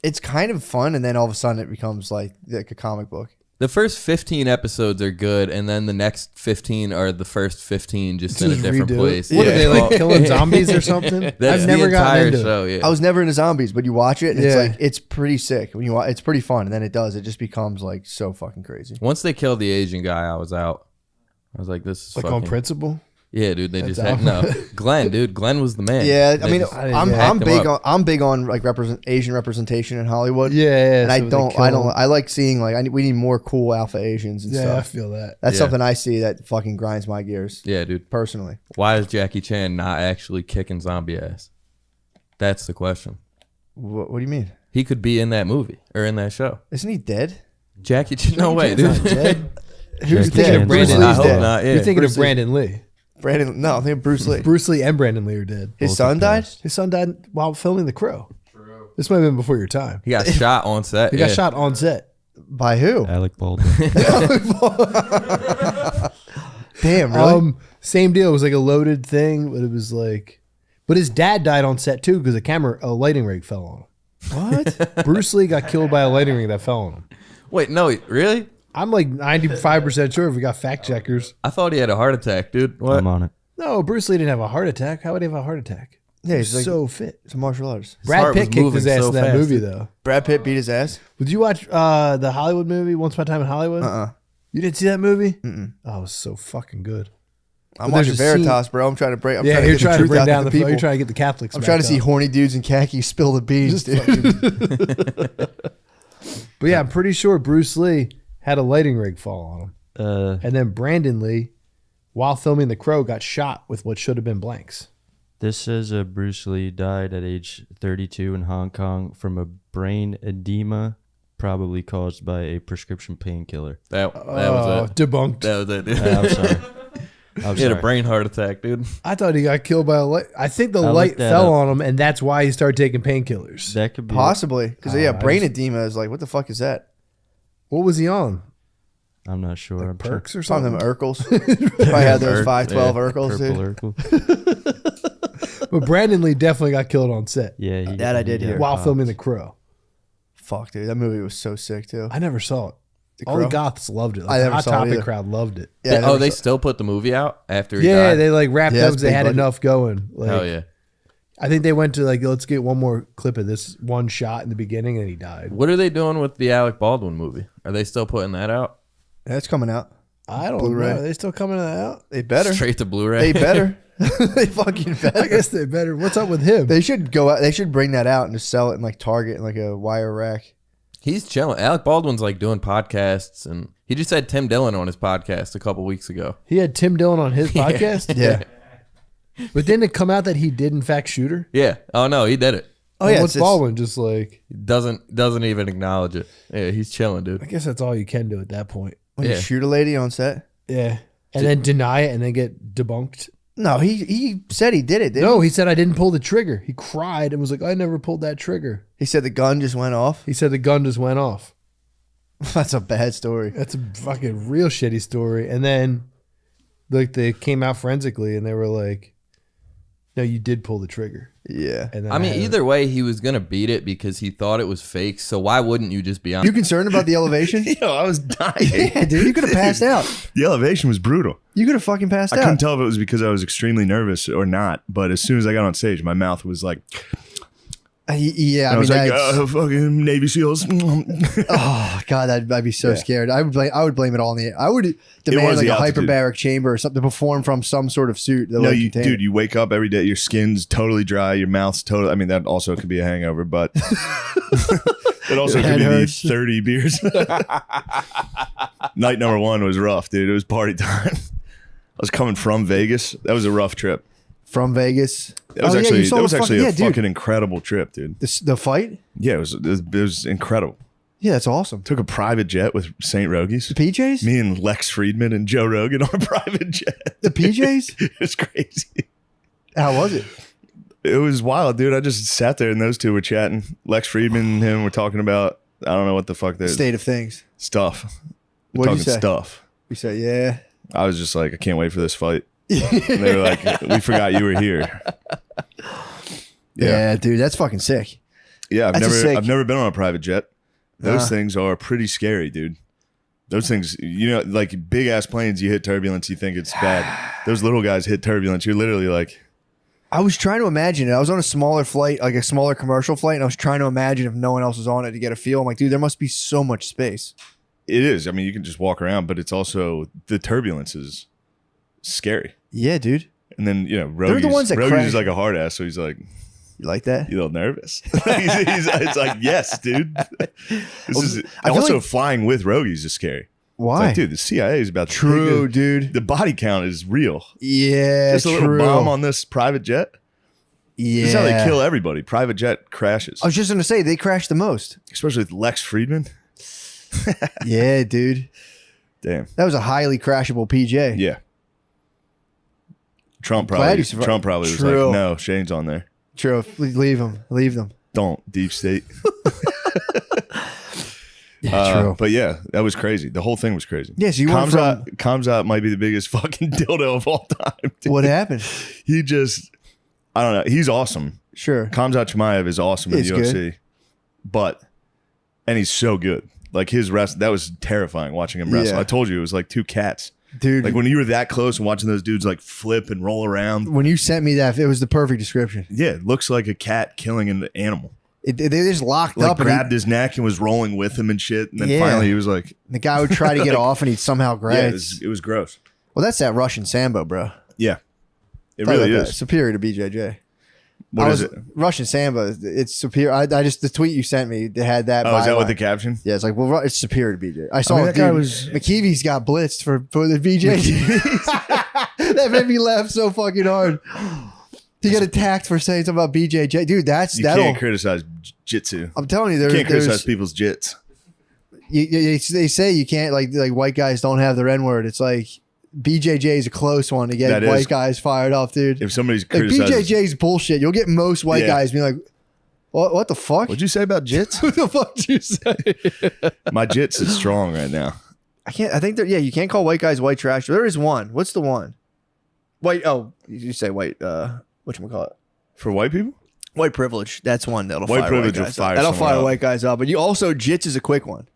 It's kind of fun, and then all of a sudden it becomes like a comic book. The first 15 episodes are good, and then the next 15 are the first 15 just in a different place. What are they, like, killing zombies or something? That's I've never the gotten entire into it. show. Yeah. I was never into zombies, but you watch it, and Yeah. it's pretty sick. When you watch, it's pretty fun, and then it just becomes like so fucking crazy. Once they killed the Asian guy, I was out. I was like, this is Like fucking... on principle? Yeah, dude. They That's just had out. no. Glenn, dude. Glenn was the man. Yeah, They I mean, just I'm hacked him big up. on like Asian representation in Hollywood. Yeah, and so I they don't kill them. I like seeing like we need more cool alpha Asians and Yeah, stuff. I feel that. That's Yeah. something I see that fucking grinds my gears. Yeah, dude. Personally, Why is Jackie Chan not actually kicking zombie ass? That's the question. what do you mean? He could be in that movie or in that show. Isn't he dead? Jackie Chan? No way, dude. Who's You're thinking dead? of Bruce Brandon Lee's I hope dead. not. Yeah. You're thinking Bruce of Lee. Brandon Lee. Brandon? No, I think Bruce Lee. Bruce Lee and Brandon Lee are dead. His son died. His son died while filming The Crow. This might have been before your time. He got shot on set. He got shot on set. By who? Alec Baldwin. Damn, really? Same deal. It was like a loaded thing, but it was like, but his dad died on set too because a lighting rig fell on him. What? Bruce Lee got killed by a lighting rig that fell on him. Wait, no, really? I'm like 95% sure if we got fact checkers. I thought he had a heart attack, dude. What? I'm on it. No, Bruce Lee didn't have a heart attack. How would he have a heart attack? Yeah, he's like, so fit. it's a martial artist. His Brad heart Pitt was kicked moving his ass so in that fast, movie dude. though. Brad Pitt beat his ass. Did you watch the Hollywood movie Once Upon a Time in Hollywood? You didn't see that movie? Mm-mm. Oh, it was so fucking good. I'm But there's watching a scene- Veritas, bro. I'm trying to break. You're trying to bring down the people. You're trying to get the Catholics. I'm trying to back see up. horny dudes in khakis spill the beans, dude. But yeah, I'm pretty sure Bruce Lee had a lighting rig fall on him. And then Brandon Lee, while filming The Crow, got shot with what should have been blanks. This says Bruce Lee died at age 32 in Hong Kong from a brain edema, probably caused by a prescription painkiller. That was it. Debunked. That was it, dude. I'm sorry. I'm He had a sorry. brain heart attack, dude. I thought he got killed by a light. I think the I light looked that fell up. on him, and that's why he started taking painkillers. That could be Possibly, because yeah, I brain just- edema is like, what the fuck is that? What was he on? I'm not sure. Like I'm perks or Some of something? them Urkels. Probably had those Urk, 512 yeah. Urkels, Purple dude. Urkel. But Brandon Lee definitely got killed on set Yeah, That I did hear. while popped. filming The Crow. Fuck, dude, that movie was so sick too. I never saw it. The All the Crow? goths loved it. I Like the never Hot saw it Topic either. crowd loved it. Yeah, I Oh, never they saw- still put the movie out after he Yeah, died? they like wrapped Yeah, up that's because they big had budget. enough going. Like, Hell yeah. I think they went to like, let's get one more clip of this one shot in the beginning, and he died. What are they doing with the Alec Baldwin movie? Are they still putting that out? That's coming out. I don't Blu-ray. know. Are they still coming out? They better. Straight to Blu-ray? They better. They fucking better. I guess they better. What's up with him? They should go out. They should bring that out and just sell it in like Target in like a wire rack. He's chilling. Alec Baldwin's like doing podcasts, and he just had Tim Dillon on his podcast a couple weeks ago. He had Tim Dillon on his podcast? Yeah. But didn't it come out that he did in fact shoot her? Yeah. Oh no, he did it. Oh And yeah. what's it's- Baldwin just like? Doesn't even acknowledge it. Yeah, he's chilling, dude. I guess that's all you can do at that point. When you Yeah. shoot a lady on set. Yeah. And then deny it and then get debunked. No, he said he did it. Didn't No, he? he said I didn't pull the trigger. He cried and was like, I never pulled that trigger. He said the gun just went off. He said the gun just went off. That's a bad story. That's a fucking real shitty story. And then like they came out forensically and they were like, no, you did pull the trigger. Yeah. And then I mean, had- either way, he was gonna beat it because he thought it was fake. So why wouldn't you just be honest? You concerned about the elevation? Yo, I was dying. Yeah, dude, you could have passed out. The elevation was brutal. You could have fucking passed I couldn't out. tell if it was because I was extremely nervous or not. But as soon as I got on stage, my mouth was like, Yeah, I I was mean, like, that's- fucking Navy SEAls. oh god, I'd be so scared. I would blame it all on the. I would demand was like the a altitude. hyperbaric chamber or something to perform from some sort of suit. That No, would you, contain dude, it. you wake up every day, your skin's totally dry, your mouth's totally. I mean, that also could be a hangover, but it also Your could head be hurts. the 30 beers. Night number 1 was rough, dude. It was party time. I was coming from Vegas. That was a rough trip. From Vegas. That was actually a fucking incredible trip, dude. The fight? Yeah, it was incredible. Yeah, that's awesome. Took a private jet with St. Rogies. The PJs? Me and Lex Friedman and Joe Rogan on a private jet. The PJs? It was crazy. How was it? It was wild, dude. I just sat there and those two were chatting. Lex Friedman and him were talking about, I don't know what the fuck they State of things. Stuff. What did you Talking say? stuff. You said, yeah. I was just like, I can't wait for this fight. And they were like, we forgot you were here. Yeah, dude, that's fucking sick. Yeah, I've never been on a private jet. Those Nah. things are pretty scary, dude. Those things, you know, like big ass planes, you hit turbulence, you think it's bad. Those little guys hit turbulence, you're literally like. I was trying to imagine it. I was on a smaller flight, like a smaller commercial flight, and I was trying to imagine if no one else was on it to get a feel. I'm like, dude, there must be so much space. It is. I mean, you can just walk around, but it's also the turbulence is scary. Yeah, dude. And then, you know, They're the ones that Rogies crash. is like a hard ass, so he's like, you like that? You a little nervous? It's like, yes, dude. I feel Also, like- flying with Rogies is scary. Why? It's like, dude, the CIA is about to True, take a- dude. The body count is real. Yeah, Just a little true. bomb on this private jet. Yeah. This is how they kill everybody. Private jet crashes. I was just gonna say they crash the most. Especially with Lex Friedman. Yeah, dude. Damn. That was a highly crashable PJ. Yeah. Trump Glad probably you survived. was True. like, no, Shane's on there. True. Leave them. Leave them. Don't, deep state. Yeah, true. But yeah, that was crazy. The whole thing was crazy. Yes, you went from- Kamzat might be the biggest fucking dildo of all time. Dude. What happened? He just, I don't know. He's awesome. Sure. Kamzat Chimaev is awesome in He's the UFC. good. And he's so good. Like his wrestling, that was terrifying watching him wrestle. Yeah. I told you, it was like two cats. Dude. Like when you were that close and watching those dudes like flip and roll around. When you sent me that, it was the perfect description. Yeah, it looks like a cat killing an animal. They just locked Like up. and grabbed his neck and was rolling with him and shit. And then Yeah. finally he was like, the guy would try to get Like- off, and he'd somehow grab. yeah, it was gross. Well, that's that Russian Sambo, bro. Yeah, it Thought really about that. is. Superior to BJJ. What is it? Russian Sambo. It's superior. I just the tweet you sent me they had that. Oh, is that what byline. the caption? Yeah, it's like, well, it's superior to BJ. I saw mean, that that guy dude, was- McKeevy's got blitzed for the BJ. That made me laugh so fucking hard. He got attacked for saying something about BJJ. Dude, You can't criticize jitsu. I'm telling you, You can't criticize there's people's jits. they say you can't like white guys don't have their N word. It's like BJJ is a close one to get That white is- guys fired off, dude. If somebody's Like criticizing, BJJ's bullshit. You'll get most white Yeah. guys being like, "What the fuck? What'd you say about jits? What the fuck did you say?" My jits is strong right now. I can't. I think that you can't call white guys white trash. There is one. What's the one? White. Oh, you say white. Whatchamacallit? For white people, white privilege. That's one that'll White fire privilege white will guys fire up. That'll someone fire up. white guys up. But you also jits is a quick one.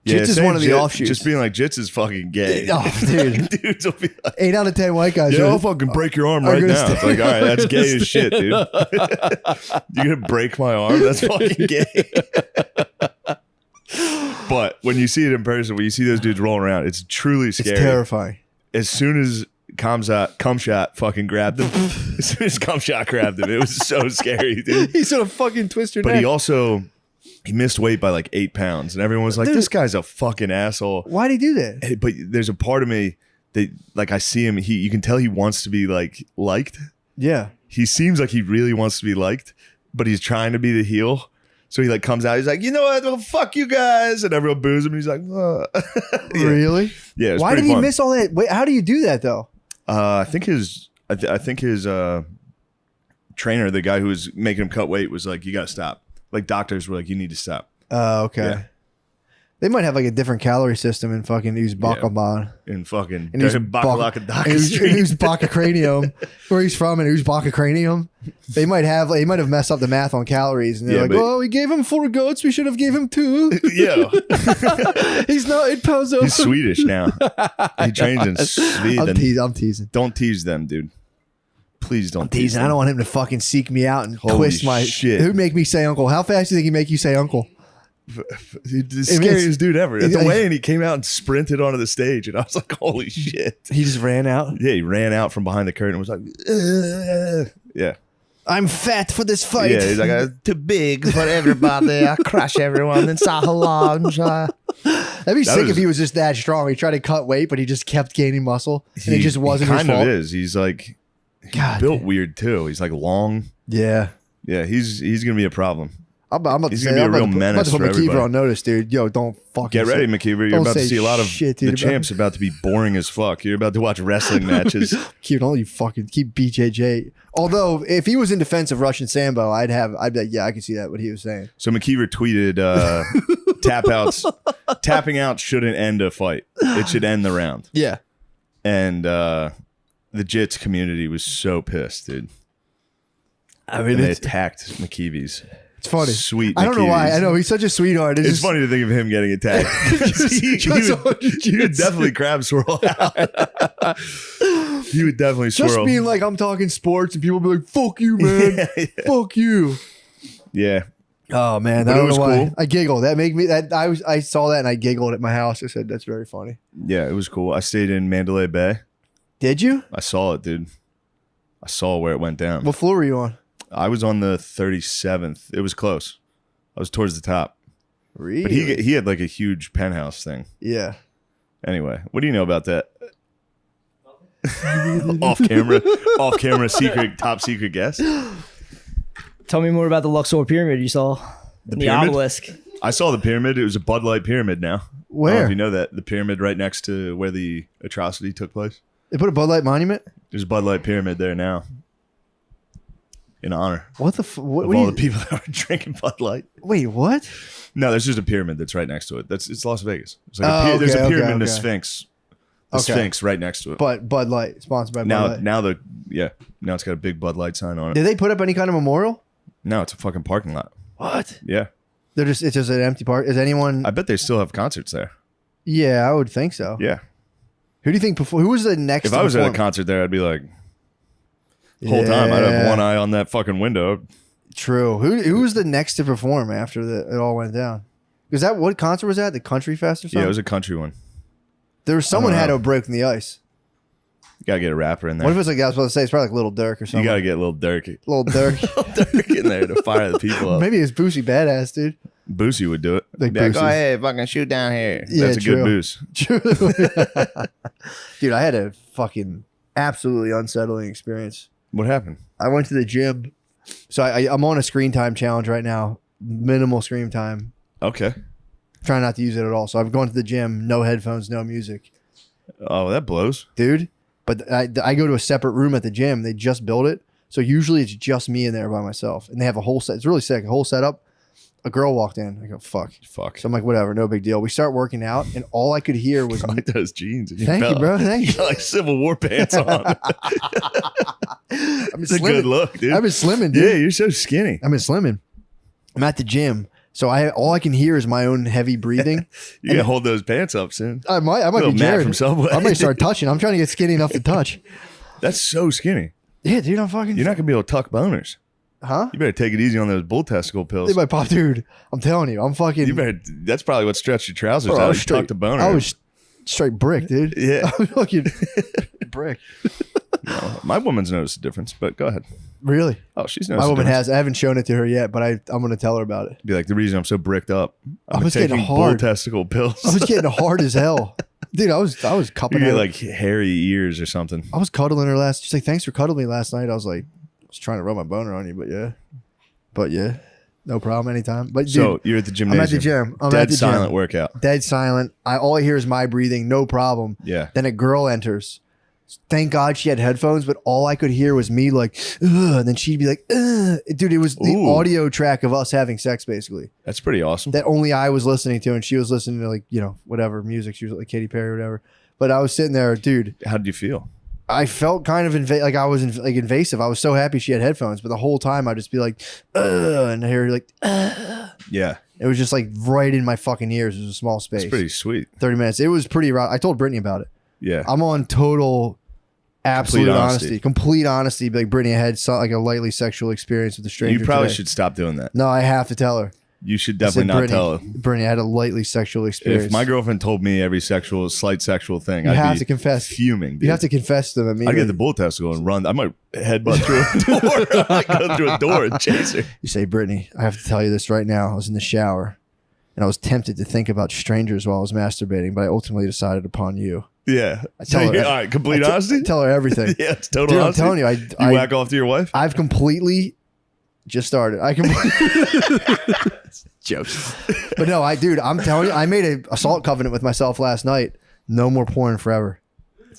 Yeah, Jits is saying one of the jit- offshoots. Just being like jits is fucking gay. Oh, dude. Dudes will be like, 8 out of 10 white guys. yeah, are- I'll fucking break your arm are right gonna now. stay- It's like, all right, that's are gay gonna as shit, dude. You're gonna break my arm? That's fucking gay. But when you see it in person, when you see those dudes rolling around, it's truly scary. terrifying. As soon as Cumshot fucking grabbed him, as soon as Cumshot grabbed him, it was so scary, dude. He's gonna fucking twist your But neck. he missed weight by like 8 pounds, and everyone was like, Dude. "This guy's a fucking asshole." Why'd he do that? Hey, but there's a part of me that, like, I see him. You can tell he wants to be like liked. Yeah. He seems like he really wants to be liked, but he's trying to be the heel. So he like comes out. He's like, you know what? Well, fuck you guys, and everyone boos him. And he's like, Yeah. Really? Yeah. It was Why pretty did he fun. miss all that? Wait, how do you do that though? I think his trainer, the guy who was making him cut weight, was like, "You got to stop." Like doctors were like, "You need to stop." Okay. Yeah. They might have like a different calorie system in fucking Uzbekistan. In fucking And who's Uzbekistan, where he's from, and Uzbekistan. They might have messed up the math on calories, and they're Yeah, like, but- "Oh, we gave him 4 goats. We should have gave him 2." Yeah. He's not 8 pounds over. He's Swedish now. He trains in Sweden. I'm teasing. Don't tease them, dude. Please don't tease Teasing. them. I don't want him to fucking seek me out and Holy twist my shit. Who'd make me say uncle? How fast do you think he make you say uncle? The scariest dude ever. At the weigh-in, he came out and sprinted onto the stage, and I was like, "Holy shit!" He just ran out. Yeah, he ran out from behind the curtain and was like, "Yeah, I'm fat for this fight." yeah." He's like, "I'm too big for everybody. I crush everyone in Sahalange." That'd be sick if he was just that strong. He tried to cut weight, but he just kept gaining muscle, and it just wasn't his kind fault. of is. He's like built weird too. He's like long. Yeah. Yeah, he's gonna be a problem. I'm about he's to gonna say, be a real I'm menace about for to put McKeever everybody. on notice, dude. Yo, don't fucking Get ready, McKeever. You're about to see a lot of shit, the dude, champ's about to be boring as fuck. You're about to watch wrestling matches. Keep don't you fucking keep BJJ. Although if he was in defense of Russian Sambo, I'd be like, yeah, I could see that what he was saying. So McKeever tweeted, tapping out shouldn't end a fight. It should end the round. Yeah. And the Jits community was so pissed, dude. I mean, and they attacked McKeevy's. It's funny. Sweet. I don't know why. McKeevy's. I know he's such a sweetheart. It's funny to think of him getting attacked. he would definitely crab swirl out. He would definitely Just swirl. being like, I'm talking sports, and people be like, fuck you, man. Fuck you. Yeah. Oh man, But I it don't was know why. cool. I giggled. That made me. I saw that and I giggled at my house. I said, "That's very funny." Yeah, it was cool. I stayed in Mandalay Bay. Did you? I saw it, dude. I saw where it went down. What floor were you on? I was on the 37th. It was close. I was towards the top. Really? But he had like a huge penthouse thing. Yeah. Anyway, what do you know about that? off camera, top secret guest. Tell me more about the Luxor pyramid you saw. The obelisk. I saw the pyramid. It was a Bud Light pyramid now. I don't know Where? if you know that. The pyramid right next to where the atrocity took place. They put a Bud Light monument. There's a Bud Light pyramid there now. In honor. What the? Of all the people that are drinking Bud Light. Wait, what? No, there's just a pyramid that's right next to it. It's Las Vegas. It's like Oh, there's a okay, pyramid and a okay. Sphinx. The Okay. Sphinx right next to it. But Bud Light, sponsored by Bud now, Light. now it's got a big Bud Light sign on it. Did they put up any kind of memorial? No, it's a fucking parking lot. What? Yeah. It's just an empty park. Is anyone? I bet they still have concerts there. Yeah, I would think so. Yeah. Who do you think? Who was the next? If I was at a concert there, I'd be like, the whole time I'd have one eye on that fucking window. True. Who was the next to perform after it all went down? Was that what concert was that? The Country Fest or something? Yeah, it was a country one. There was someone had to have broken the ice. You gotta get a rapper in there. What if it's like I was supposed to say? It's probably like Little Dirk or something. You gotta get Lil Durk. Lil Durk. Durk in there to fire the people up. Maybe it's Boosie Badass, dude. Boosie would do it. Like Be like, Boosie. go ahead, fucking shoot down here. Yeah, That's a true. good boost. True. Dude, I had a fucking absolutely unsettling experience. What happened? I went to the gym. So I'm on a screen time challenge right now. Minimal screen time. Okay. Trying not to use it at all. So I'm going to the gym, no headphones, no music. Oh, that blows. Dude. But I go to a separate room at the gym. They just built it. So usually it's just me in there by myself. And they have a whole set. It's really sick. A whole setup. A girl walked in. I go, fuck. So I'm like, whatever. No big deal. We start working out. And all I could hear was... I like those jeans. Thank you, bro. Thank you. You got like Civil War pants on. It's a good look, dude. I've been slimming, dude. Yeah, you're so skinny. I've been slimming. I'm at the gym. So all I can hear is my own heavy breathing. You gotta hold those pants up soon. I might Little be Matt Jared. from Subway. I might start touching. I'm trying to get skinny enough to touch. That's so skinny. Yeah, dude, I'm fucking... You're not gonna be able to tuck boners. Huh? You better take it easy on those bull testicle pills. They might pop, dude. I'm telling you, I'm fucking... You better. That's probably what stretched your trousers Bro, I out. was You straight- tucked a boner. I in. was straight brick, dude. Yeah. I was fucking brick. No, my woman's noticed a difference, but go ahead. Really? Oh, she's My noticed. woman a difference. has. I haven't shown it to her yet, but I'm going to tell her about it. Be like, the reason I'm so bricked up. I I'm was getting taking bull hard. testicle pills. I was getting hard as hell. Dude, I was You cupping get her. like hairy ears or something. I was cuddling her last. She's like, thanks for cuddling me last night. I was like, I was trying to rub my boner on you, but yeah. No problem anytime. But dude, So you're at the gymnasium. I'm at the gym. I'm Dead at the silent gym. workout. Dead silent. All I hear is my breathing. No problem. Yeah. Then a girl enters. Thank God she had headphones, but all I could hear was me like, ugh, and then she'd be like, ugh. Dude, it was the Ooh. audio track of us having sex, basically. That's pretty awesome. That only I was listening to, and she was listening to like, whatever music. She was like Katy Perry or whatever. But I was sitting there, dude. How did you feel? I felt kind of like I was invasive. I was so happy she had headphones, but the whole time I'd just be like, ugh, and I hear like, ugh. Yeah. It was just like right in my fucking ears. It was a small space. It's pretty sweet. 30 minutes. It was pretty rough. I told Brittany about it. Yeah. I'm on total, absolute Complete honesty. honesty. Complete honesty. Like Brittany had like a lightly sexual experience with a stranger. You probably today. should stop doing that. No, I have to tell her. You should I said, definitely not Brittany, tell her. Brittany, I had a lightly sexual experience. If my girlfriend told me every slight sexual thing, You I'd have be to confess. fuming. Dude. You have to confess to them. I'd get immediately. the bull testicle and run. I might headbutt through a door. I might go through a door and chase her. You say, Brittany, I have to tell you this right now. I was in the shower and I was tempted to think about strangers while I was masturbating, but I ultimately decided upon you. Yeah. I tell her, all right, complete honesty? Tell her everything. Yeah, it's total Dude, honesty. I'm telling you, you whack off to your wife? I've completely just started. Jokes. But no, I'm telling you, I made an assault covenant with myself last night. No more porn forever.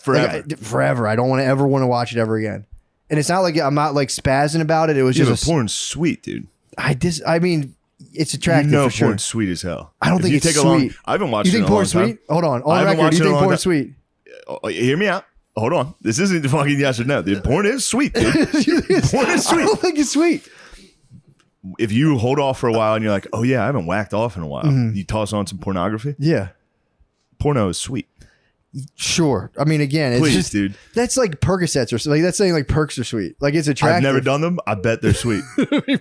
Forever. Forever. I don't want to ever want to watch it ever again. And it's not like I'm not like spazzing about it. It was just porn's sweet, dude. I mean, it's attractive for sure. Porn's sweet as hell. I don't think it's sweet. I haven't watched You it think in a long porn's sweet? time. Hold on. I haven't On record, watched you it in a think long porn's time. sweet? Oh, hear me out. Hold on. This isn't fucking yes or no, dude. Porn is sweet, dude. Porn is sweet. I don't think it's sweet. If you hold off for a while and you're like, oh yeah, I haven't whacked off in a while. Mhm. You toss on some pornography. Yeah. Porno is sweet. Sure. I mean, again, it's Please, just, dude. That's like Percocets or something. Like, that's saying like perks are sweet. Like it's attractive. I've never done them. I bet they're sweet.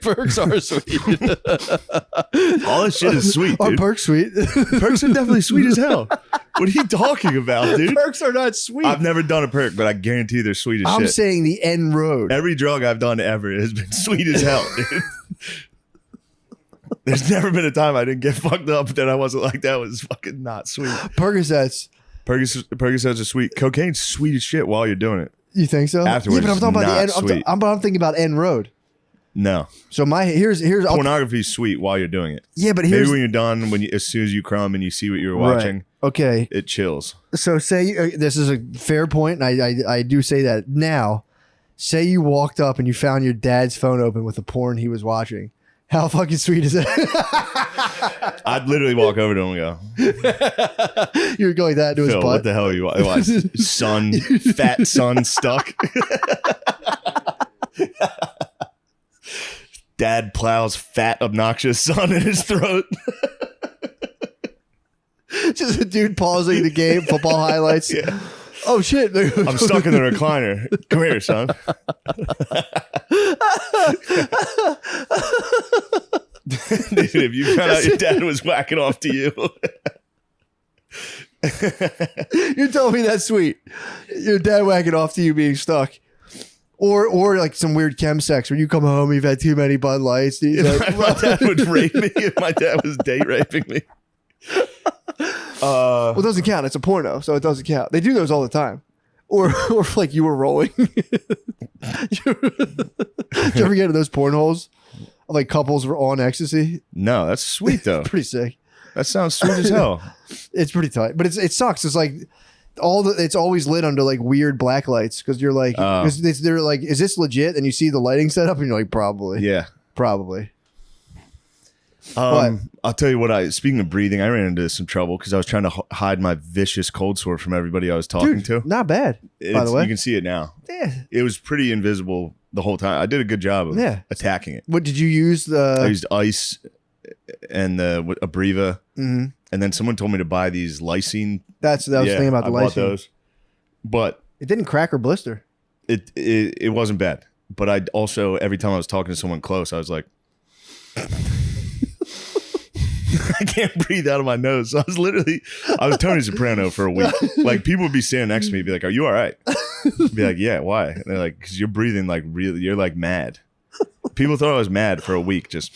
Perks are sweet. All this shit is sweet, Are dude. perks sweet? Perks are definitely sweet as hell. What are you talking about, dude? Perks are not sweet. I've never done a perk, but I guarantee they're sweet as I'm shit. saying the end road. Every drug I've done ever has been sweet as hell, dude. There's never been a time I didn't get fucked up that I wasn't like, that was fucking not sweet. Percocets. Percocets are sweet. Cocaine's sweet as shit while you're doing it. You think so? Afterwards, yeah, but I'm talking about the not end. sweet. I'm thinking about end road. No. So here's Pornography's sweet while you're doing it. Yeah, but maybe here's when you're done, as soon as you crumb and you see what you were Right. watching, Okay. it chills. So say this is a fair point, and I do say that now. Say you walked up and you found your dad's phone open with the porn he was watching. How fucking sweet is that? I'd literally walk over to him and go, You were going that to his Phil, butt. what the hell are you watching? Son, fat son stuck. Dad plows fat, obnoxious son in his throat. Just a dude pausing the game, football highlights. Yeah. Oh shit! I'm stuck in the recliner. Come here, son. Dude, if you found out your dad was whacking off to you. You're telling me that's sweet. Your dad whacking off to you being stuck. Or like some weird chem sex where you come home, you've had too many Bud Lights. And he's like, My dad would rape me if my dad was date raping me. Well, it doesn't count. It's a porno, so it doesn't count. They do those all the time. Or like you were rolling. Did you ever get to those porn holes? Like couples were on ecstasy? No, that's sweet though. Pretty sick. That sounds sweet as hell. It's pretty tight, but it sucks. It's like it's always lit under like weird black lights because you're like, they're like, is this legit? And you see the lighting setup, and you're like, probably, Yeah. probably. I'll tell you what. Speaking of breathing, I ran into some trouble because I was trying to hide my vicious cold sore from everybody I was talking Dude, to. Not bad, by the way. You can see it now. Yeah. It was pretty invisible the whole time. I did a good job of attacking it. What did you use? I used ice and Abreva, Mhm. and then someone told me to buy these lysine. That's what I was thinking about the I bought lysine. those, but It didn't crack or blister. it wasn't bad. But I also, every time I was talking to someone close, I was like, I can't breathe out of my nose. So I was Tony Soprano for a week. Like people would be standing next to me, be like, "Are you all right?" I'd be like, "Yeah, why?" And they're like, "Because you're breathing like really, you're like mad." People thought I was mad for a week. Just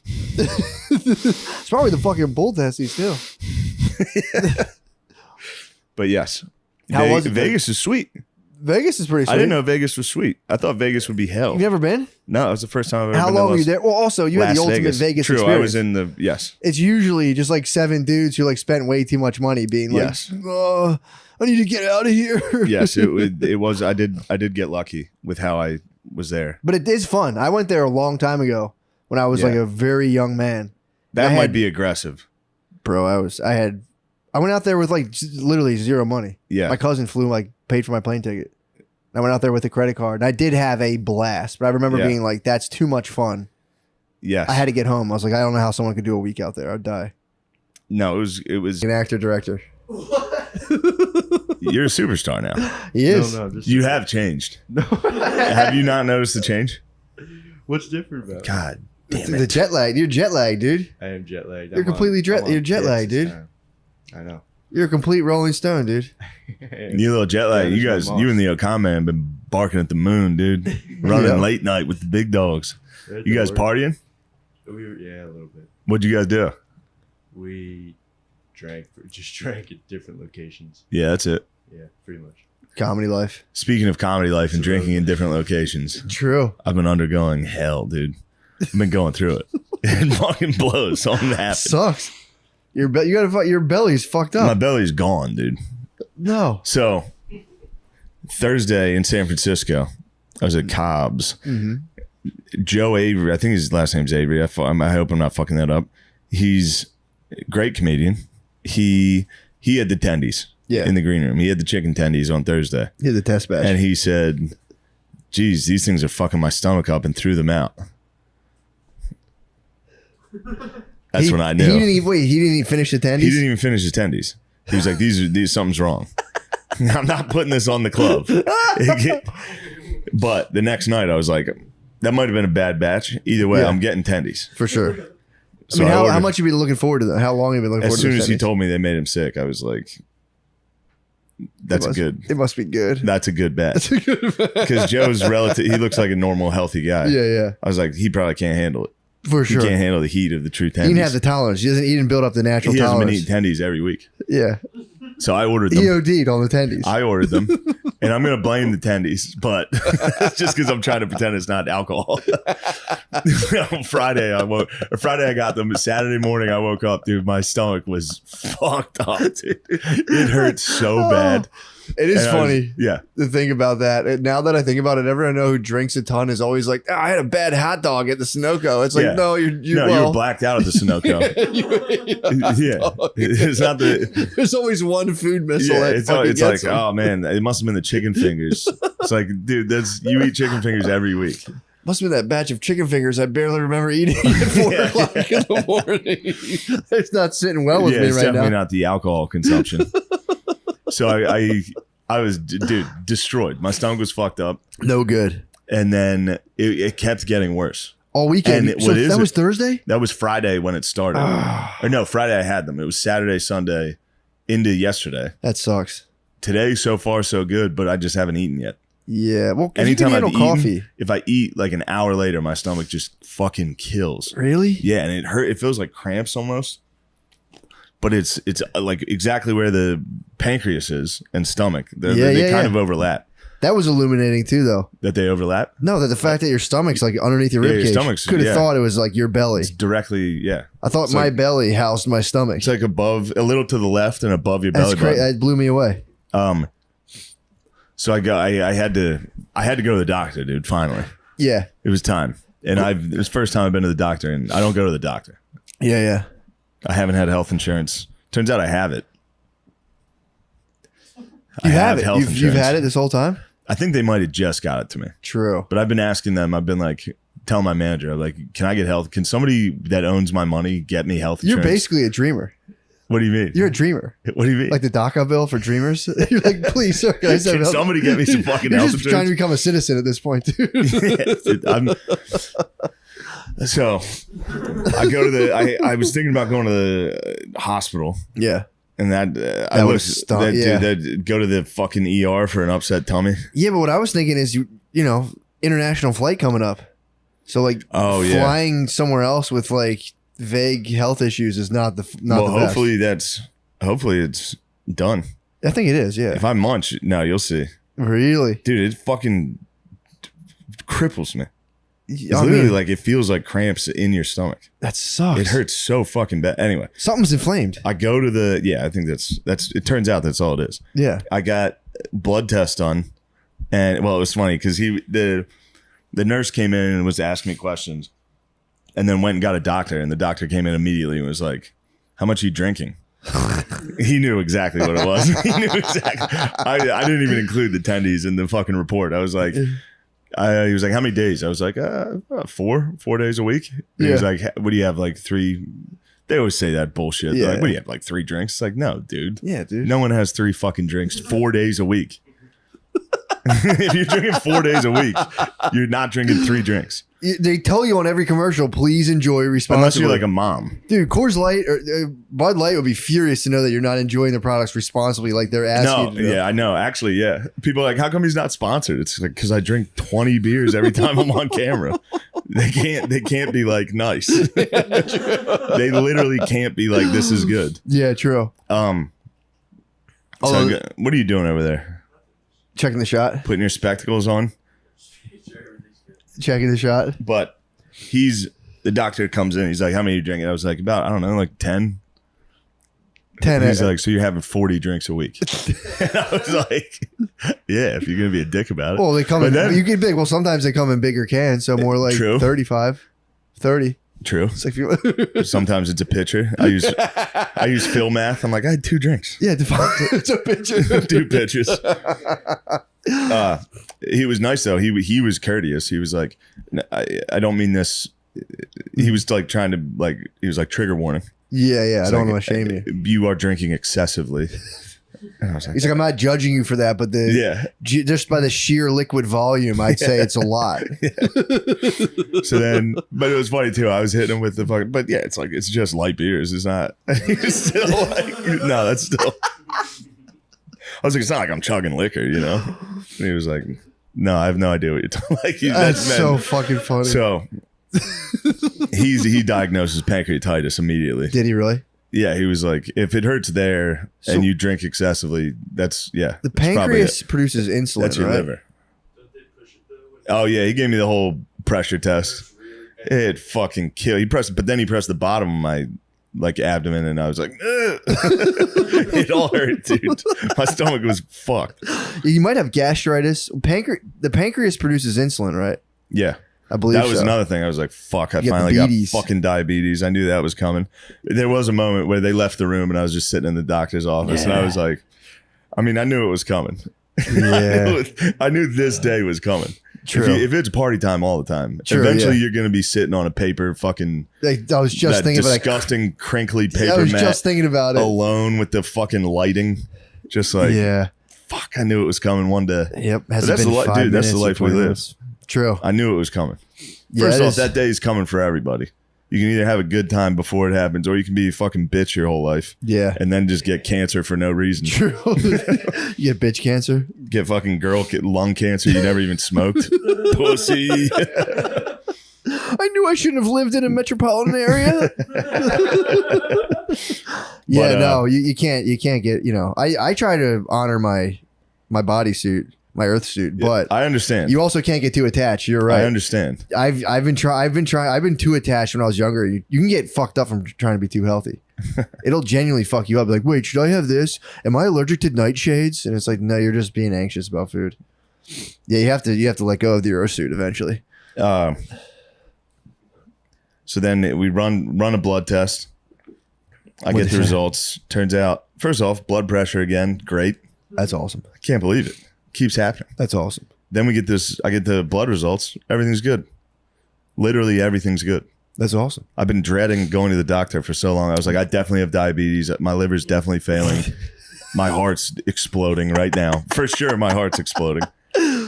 It's probably the fucking bull testes too. But yes, How was it, Vegas is sweet. Vegas is pretty sweet. I didn't know Vegas was sweet. I thought Vegas would be hell. You've never been? No, it was the first time I've ever How been. long to were you there? Well, also you had Las the ultimate Vegas True, experience. I was in the It's usually just like 7 dudes who like spent way too much money being like, Yes. "Oh, I need to get out of here." Yes, it was. I did get lucky with how I was there. But it is fun. I went there a long time ago when I was like a very young man. That might be aggressive, bro. I went out there with like literally zero money. Yeah. My cousin paid for my plane ticket. I went out there with a credit card and I did have a blast, but I remember Yeah. being like, that's too much fun. Yes. I had to get home. I was like, I don't know how someone could do a week out there. I'd die. No, it was an actor director. You're a superstar now. He is. No, just- You have changed. Have you not noticed the change? What's different about it? God damn The jet lag. You're jet lagged, dude. I am jet lagged. You're completely you're jet lagged, dude. I know. You're a complete Rolling Stone, dude. You little jet lag. Yeah, You there's guys, no you and the Okam man been barking at the moon, dude. Running Yeah. late night with the big dogs. There's You the guys word. partying? Yeah, a little bit. What'd you guys do? We just drank at different locations. Yeah, that's it. Yeah, pretty much. Comedy life. Speaking of comedy life and drinking in different locations. True. I've been undergoing hell, dude. I've been going through it. It fucking blows. Something happened. Sucks. Your belly's fucked up. My belly's gone, dude. No. So Thursday in San Francisco, I was at Cobb's. Mm-hmm. Joe Avery, I think his last name's Avery. I hope I'm not fucking that up. He's a great comedian. He had the tendies in the green room. He had the chicken tendies on Thursday. He had the test batch. And he said, geez, these things are fucking my stomach up, and threw them out. That's when I knew. He didn't even finish the tendies? He didn't even finish his tendies. He was like, these something's wrong. I'm not putting this on the club. But the next night I was like, that might have been a bad batch. Either way, I'm getting tendies. For sure. So I mean, how much have you been looking forward to that? How long have you been looking forward to that? As soon as he told me they made him sick, I was like, It must be good. That's a good bet. Because Joe's relative, he looks like a normal, healthy guy. Yeah. I was like, he probably can't handle it. For sure. He can't handle the heat of the true tendies. He didn't have the tolerance. He didn't build up the natural He hasn't been tolerance. eating tendies every week. Yeah. So I ordered them. He OD'd on the tendies. I ordered them. And I'm going to blame the tendies, but it's just because I'm trying to pretend it's not alcohol. On Friday, I got them. Saturday morning, I woke up, dude. My stomach was fucked up, dude. It hurt so bad. It is funny. Yeah. To think about that. And now that I think about it, everyone I know who drinks a ton is always like, I had a bad hot dog at the Sunoco. It's like, Yeah. no, you were blacked out at the Sunoco. It's not There's always one food missile. Yeah, that it's fucking like, gets them. oh man, it must have been the chicken fingers. It's like, dude, you eat chicken fingers every week. Must have been that batch of chicken fingers I barely remember eating at 4 o'clock in the morning. It's not sitting well with me it's right definitely now. not the alcohol consumption. So I was, dude, destroyed. My stomach was fucked up. No good. And then it kept getting worse. All weekend. And So that was Thursday? That was Friday when it started. Or no, Friday I had them. It was Saturday, Sunday, into yesterday. That sucks. Today, so far, so good, but I just haven't eaten yet. Yeah. Well, Anytime I've eaten, coffee. if I eat like an hour later, my stomach just fucking kills. Really? Yeah, and it hurt. It feels like cramps almost. But it's like exactly where the pancreas is and stomach. They kind of overlap. That was illuminating too, though. That they overlap? No, that the fact that your stomach's like underneath your ribcage. Could have thought it was like your belly. It's directly, yeah. I thought It's my like- belly housed my stomach. It's like above, a little to the left and above your belly That's crazy. button. That blew me away. So I had to go to the doctor, dude. Finally, Yeah. it was time, and it was the first time I've been to the doctor, and I don't go to the doctor. Yeah. I haven't had health insurance. Turns out I have it. You have it. health You've insurance. had it this whole time? I think they might have just got it to me. True. But I've been asking them. I've been like, telling my manager, I'm like, can I get health? Can somebody that owns my money get me health You're insurance? basically a dreamer. What do you mean? You're a dreamer. What do you mean? Like the DACA bill for dreamers? You're like, please, sir, can I just have Can health-" somebody get me some fucking You're health just insurance? trying to become a citizen at this point, dude. So I go to I was thinking about going to the hospital. Yeah. And I That would looked, stop, yeah. that go to the fucking ER for an upset tummy. Yeah, but what I was thinking is, you know, international flight coming up. So like flying somewhere else with like vague health issues is not the best. Hopefully it's done. I think it is, yeah. If I munch, no, you'll see. Really? Dude, it fucking cripples me. It's I literally mean- like it feels like cramps in your stomach. That sucks. It hurts so fucking bad. Anyway, something's inflamed. I go to I think that's it turns out that's all it is. Yeah. I got blood test done, and well, it was funny because the nurse came in and was asking me questions, and then went and got a doctor, and the doctor came in immediately and was like, "How much are you drinking?" He knew exactly what it was. He knew exactly. I didn't even include the tendies in the fucking report. I was like, he was like, "How many days?" I was like, 4 days a week. And he was Yeah. like, "What do you have? Like 3?" They always say that bullshit. They're Yeah. like, "What do you have? Like 3 drinks?" It's like, no, dude. Yeah, dude. No one has 3 fucking drinks 4 days a week. If you're drinking 4 days a week, you're not drinking 3 drinks. They tell you on every commercial, please enjoy responsibly. Unless you're like a mom. Dude, Coors Light or Bud Light would be furious to know that you're not enjoying the products responsibly like they're asking No, you to. yeah, I know. Actually, yeah. People are like, how come he's not sponsored? It's like, because I drink 20 beers every time I'm on camera. They can't be like nice. They literally can't be like, this is good. Yeah, true. So what are you doing over there? Checking the shot. Putting your spectacles on. Checking the shot. But the doctor comes in. He's like, how many are you drinking? I was like, about, I don't know, like 10. 10. He's like, so you're having 40 drinks a week. And I was like, yeah, if you're going to be a dick about it. Well, they come But in, then- you get big. Well, sometimes they come in bigger cans, so more like True. 35, 30. True. It's like if you, Sometimes it's a pitcher. I use Phil math. I'm like, I had 2 drinks. yeah, it's a picture. 2 pitchers. He was nice though. He was courteous. He was like, I don't mean this. He was like trying to he was like, trigger warning. Yeah. I don't want to shame you. You are drinking excessively. And I was like, He's like, I'm not judging you for that, but just by the sheer liquid volume, I'd say it's a lot. so then, but it was funny too. I was hitting him with the fucking, but yeah, it's like, it's just light beers. It's not, it's still like, no, that's still, I was like, it's not like I'm chugging liquor, you know? And he was like, no, I have no idea what you're talking about. Like, That's so fucking funny. So he diagnosed pancreatitis immediately. Did he really? Yeah, he was like, if it hurts there and you drink excessively, that's The that's probably pancreas it. produces insulin, That's your right? liver. Oh yeah, he gave me the whole pressure test. It fucking killed. He pressed the bottom of my abdomen, and I was like, ugh. It all hurt, dude. My stomach was fucked. You might have gastritis. The pancreas produces insulin, right? Yeah. I believe that was so. another thing. I was like, fuck, I You got finally got diabetes. fucking diabetes. I knew that was coming. There was a moment where they left the room and I was just sitting in the doctor's office and I was like, I mean, I knew it was coming. Yeah. I knew this day was coming. True. If it's party time all the time, True, eventually yeah. you're going to be sitting on a paper fucking I was just that thinking about disgusting crinkly paper I was mat just thinking about it. alone with the fucking lighting. Just like, Yeah. fuck, I knew it was coming one day. Yep. But Has that's it been the 5 dude. That's the minutes life or we 20 live. minutes? True. I knew it was coming. Yeah, First it off, is. that day is coming for everybody. You can either have a good time before it happens, or you can be a fucking bitch your whole life. Yeah. And then just get cancer for no reason. True. You get bitch cancer. Get fucking get lung cancer you never even smoked. Pussy. I knew I shouldn't have lived in a metropolitan area. Yeah, But, no, you can't get, I try to honor my bodysuit, my earth suit, but I understand. you also can't get too attached. You're right. I understand. I've been too attached when I was younger. You can get fucked up from trying to be too healthy. It'll genuinely fuck you up. Like, wait, should I have this? Am I allergic to nightshades? And it's like, no, you're just being anxious about food. Yeah, you have to let go of the earth suit eventually. So then we run a blood test. I get the results. Turns out, first off, blood pressure again, great. That's awesome. I can't believe it. Keeps happening. That's awesome. Then I get the blood results. Everything's good. Literally everything's good. That's awesome. I've been dreading going to the doctor for so long. I was like, I definitely have diabetes. My liver's definitely failing. My heart's exploding right now. For sure, my heart's exploding.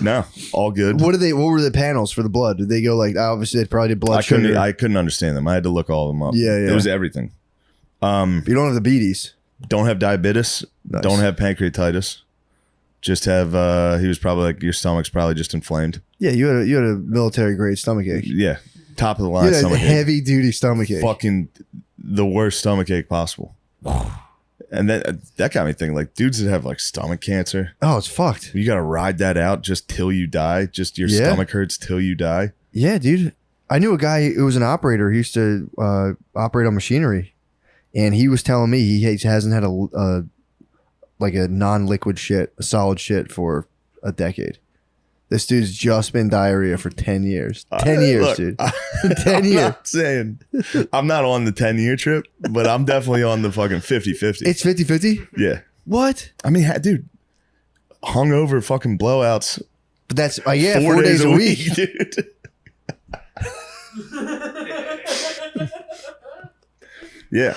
No, all good. What were the panels for the blood? Did they go like, obviously they probably did blood sugar? I couldn't understand them. I had to look all of them up. Yeah. It was everything. You don't have diabetes. Don't have diabetes. Nice. Don't have pancreatitis. Just have. He was probably like, your stomach's probably just inflamed. Yeah, you had a military grade stomach ache. Yeah, top of the You line had a stomach ache. heavy duty stomach ache. Fucking the worst stomach ache possible. And that got me thinking, like, dudes that have like stomach cancer. Oh, it's fucked. You got to ride that out just till you die. Just your stomach hurts till you die. Yeah, dude. I knew a guy who was an operator. He used to operate on machinery, and he was telling me he hasn't had a non-liquid shit, a solid shit for a decade. This dude's just been diarrhea for 10 years. 10 years, Look, dude. 10 I'm years. not saying I'm not on the 10-year trip, but I'm definitely on the fucking 50-50. It's 50-50? Yeah. What? I mean, dude, hungover fucking blowouts. But that's 4 days a week. dude. Yeah.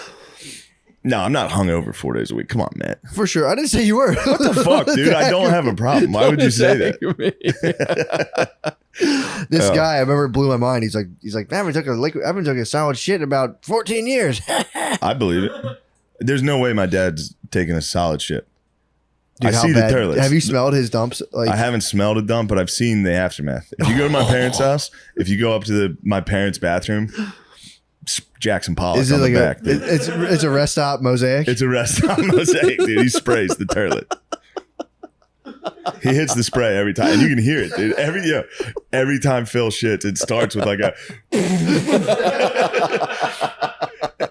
No, I'm not hungover 4 days a week. Come on, Matt. For sure. I didn't say you were. What the fuck, dude? I don't have a problem. Why would you say that? This guy, I remember, it blew my mind. He's like, man, I haven't took a solid shit in about 14 years. I believe it. There's no way my dad's taking a solid shit. Dude, I how see bad? the toilets. Have you smelled his dumps? Like, I haven't smelled a dump, but I've seen the aftermath. If you go to my parents' house, if you go up to my parents' bathroom, Jackson Pollock is it on like the back. Dude. it's a rest stop mosaic? It's a rest stop mosaic, dude. He sprays the toilet. He hits the spray every time, and you can hear it, dude. Every time Phil shits, it starts with like a,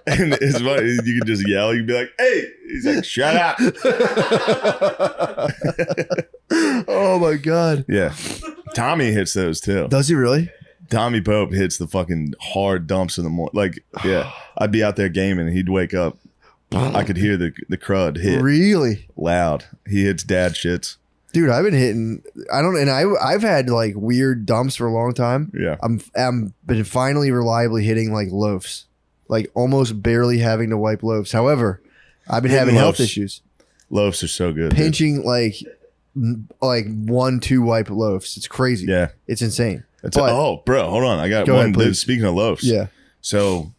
and it's funny. You can just yell. You can be like, "Hey!" He's like, "Shut up!" Oh my god. Yeah, Tommy hits those too. Does he really? Tommy Pope hits the fucking hard dumps in the morning. Like, yeah, I'd be out there gaming, and he'd wake up. I could hear the crud hit. Really loud. He hits dad shits. Dude, I've been hitting. I've had like weird dumps for a long time. Yeah, I'm been finally reliably hitting like loafs, like almost barely having to wipe loafs. However, I've been having health issues. Loafs are so good. Pinching like 1-2 wipe loafs. It's crazy. Yeah, it's insane. Oh, bro, hold on. I got one. Ahead, speaking of loafs, yeah. So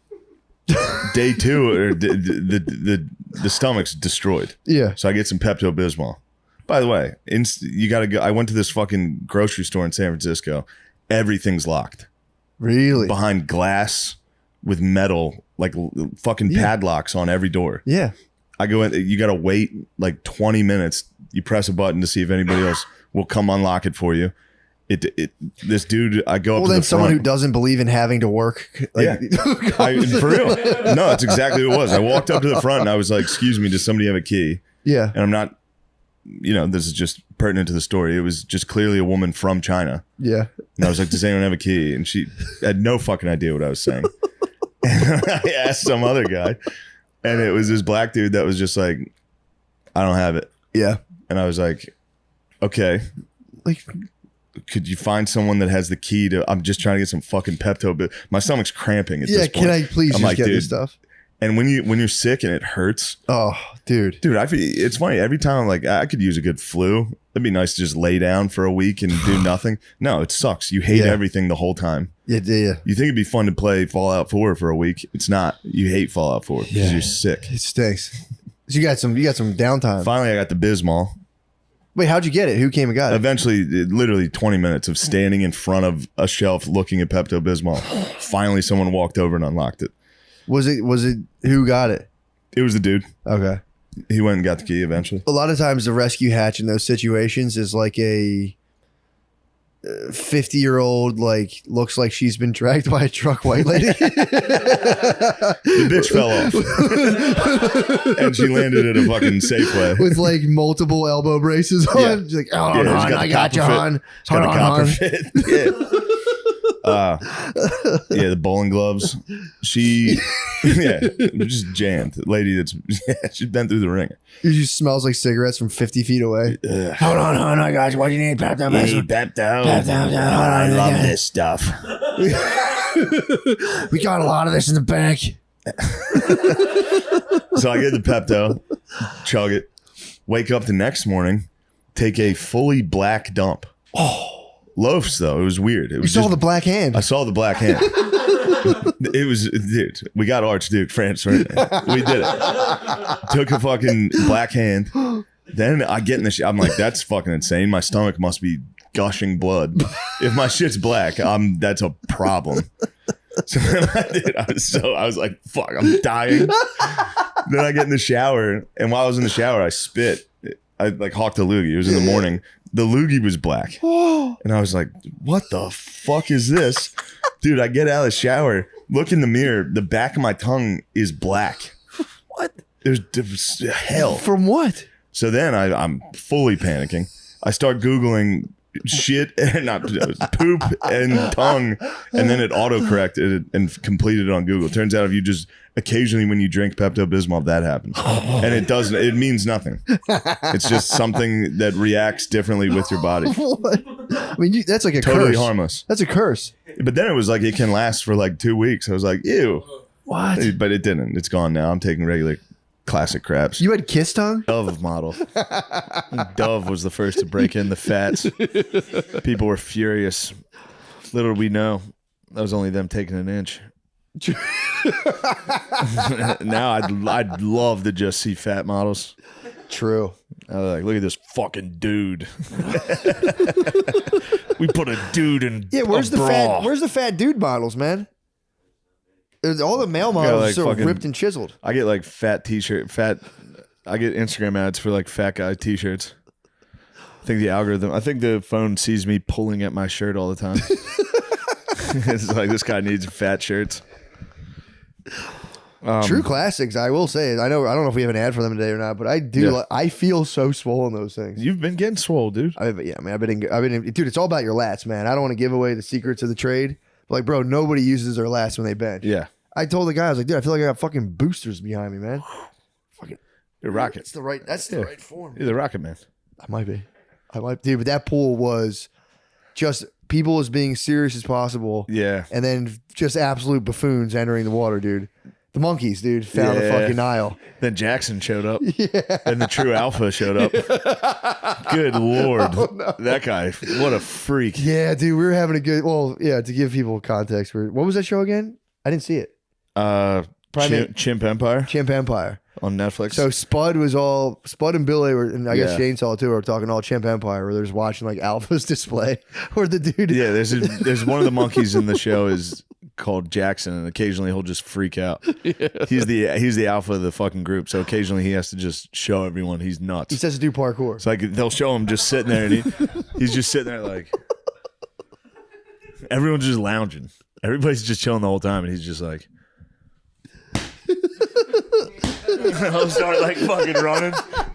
day 2, or the stomach's destroyed. Yeah. So I get some Pepto Bismol. By the way, you got to go. I went to this fucking grocery store in San Francisco. Everything's locked. Really? Behind glass with metal, like fucking padlocks on every door. Yeah. I go in. You got to wait like 20 minutes. You press a button to see if anybody else will come unlock it for you. This dude, I go up to the front. Someone who doesn't believe in having to work. Like, for real. No, it's exactly what it was. I walked up to the front and I was like, "Excuse me, does somebody have a key?" Yeah. And I'm not, this is just pertinent to the story. It was just clearly a woman from China. Yeah. And I was like, "Does anyone have a key?" And she had no fucking idea what I was saying. And I asked some other guy, and it was this black dude that was just like, "I don't have it." Yeah. And I was like, "Okay. Like, could you find someone that has the key to?" I'm just trying to get some fucking Pepto. My stomach's cramping at this point. Can I please just get this stuff? And when you're sick and it hurts, oh, dude, it's funny. Every time I'm like, I could use a good flu. It'd be nice to just lay down for a week and do nothing. No, it sucks. You hate everything the whole time. Yeah. You think it'd be fun to play Fallout 4 for a week? It's not. You hate Fallout 4 because you're sick. It stinks. So you got some downtime. Finally, I got the Bismol. Wait, how'd you get it? Who came and got it? Eventually, literally 20 minutes of standing in front of a shelf looking at Pepto Bismol. Finally, someone walked over and unlocked it. Was it who got it? It was the dude. Okay. He went and got the key eventually. A lot of times the rescue hatch in those situations is like a 50-year-old, like, looks like she's been dragged by a truck white lady. The bitch fell off. And she landed at a fucking Safeway. With like multiple elbow braces on. Yeah. She's like, "Oh, yeah, hon, I got you, hon. She's got a copper fit. Yeah, the bowling gloves. She, just jammed. The lady she's been through the ringer. It just smells like cigarettes from 50 feet away. Hold on, hon, I got you. What do you need? Pepto. I love this stuff. We got a lot of this in the bank. So I get the Pepto, chug it, wake up the next morning, take a fully black dump. Loafs, though. It was weird. It was You saw the black hand. I saw the black hand. It was, dude, we got Archduke France right now. We did it. Took a fucking black hand. Then I get in the I'm like, that's fucking insane. My stomach must be gushing blood. If my shit's black, that's a problem. So then I did. I was like, fuck, I'm dying. Then I get in the shower, and while I was in the shower, I spit. I like hawked a loogie. It was in the morning. The loogie was black. And I was like, what the fuck is this? Dude, I get out of the shower, look in the mirror, the back of my tongue is black. What? There's hell. From what? So then I'm fully panicking. I start Googling shit and not poop and tongue, and then it autocorrected and completed it on Google. Turns out if you just occasionally when you drink Pepto Bismol, that happens, and it means nothing. It's just something that reacts differently with your body. What? I mean, that's like a Totally curse. harmless. That's a curse. But then it was like it can last for like 2 weeks. I was like, ew. What? But it didn't. It's gone now. I'm taking regular classic craps. You had kiss tongue? Dove model. Dove was the first to break in the fats. People were furious. Little did we know, that was only them taking an inch. Now I'd love to just see fat models. True. I was like, look at this fucking dude. We put a dude in where's a the bra. fat dude models, man? All the male models are so ripped and chiseled. I get like fat t-shirt, I get Instagram ads for like fat guy t-shirts. I think the phone sees me pulling at my shirt all the time. It's like, this guy needs fat shirts. True classics, I will say. I don't know if we have an ad for them today or not, but I do. Yeah. I feel so swole in those things. You've been getting swole, dude. I've been in, dude. It's all about your lats, man. I don't want to give away the secrets of the trade. But like, bro, nobody uses their lats when they bench. Yeah. I told the guy, I was like, dude, I feel like I got fucking boosters behind me, man. Fucking, you're rocket. That's the right form. You're the rocket man. I might be, dude. But that pool was just people as being serious as possible. Yeah. And then just absolute buffoons entering the water, dude. The monkeys, dude, found the fucking Nile. Then Jackson showed up. Yeah. And the true alpha showed up. Good Lord. Oh, no. That guy, what a freak. Yeah, dude, we were having a good, to give people context, what was that show again? I didn't see it. Chimp Empire. Chimp Empire. On Netflix. So Spud and Billy were, and I guess Shane saw it too, were talking all Chimp Empire, where they're just watching like Alpha's display, where the dude. Yeah, there's one of the monkeys in the show is called Jackson, and occasionally he'll just freak out. Yeah. He's the alpha of the fucking group, so occasionally he has to just show everyone he's nuts. He says to do parkour. It's like they'll show him just sitting there, and he's just sitting there like everyone's just lounging. Everybody's just chilling the whole time, and he's just like. I'll start like fucking running,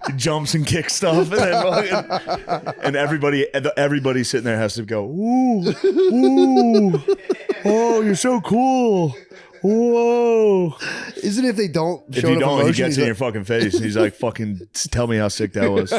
he jumps and kicks stuff, and then fucking, and everybody sitting there has to go, ooh, ooh, oh, you're so cool. Whoa. Isn't it if they don't If show you enough don't, he emotion, gets he's in like- your fucking face. He's like, fucking tell me how sick that was.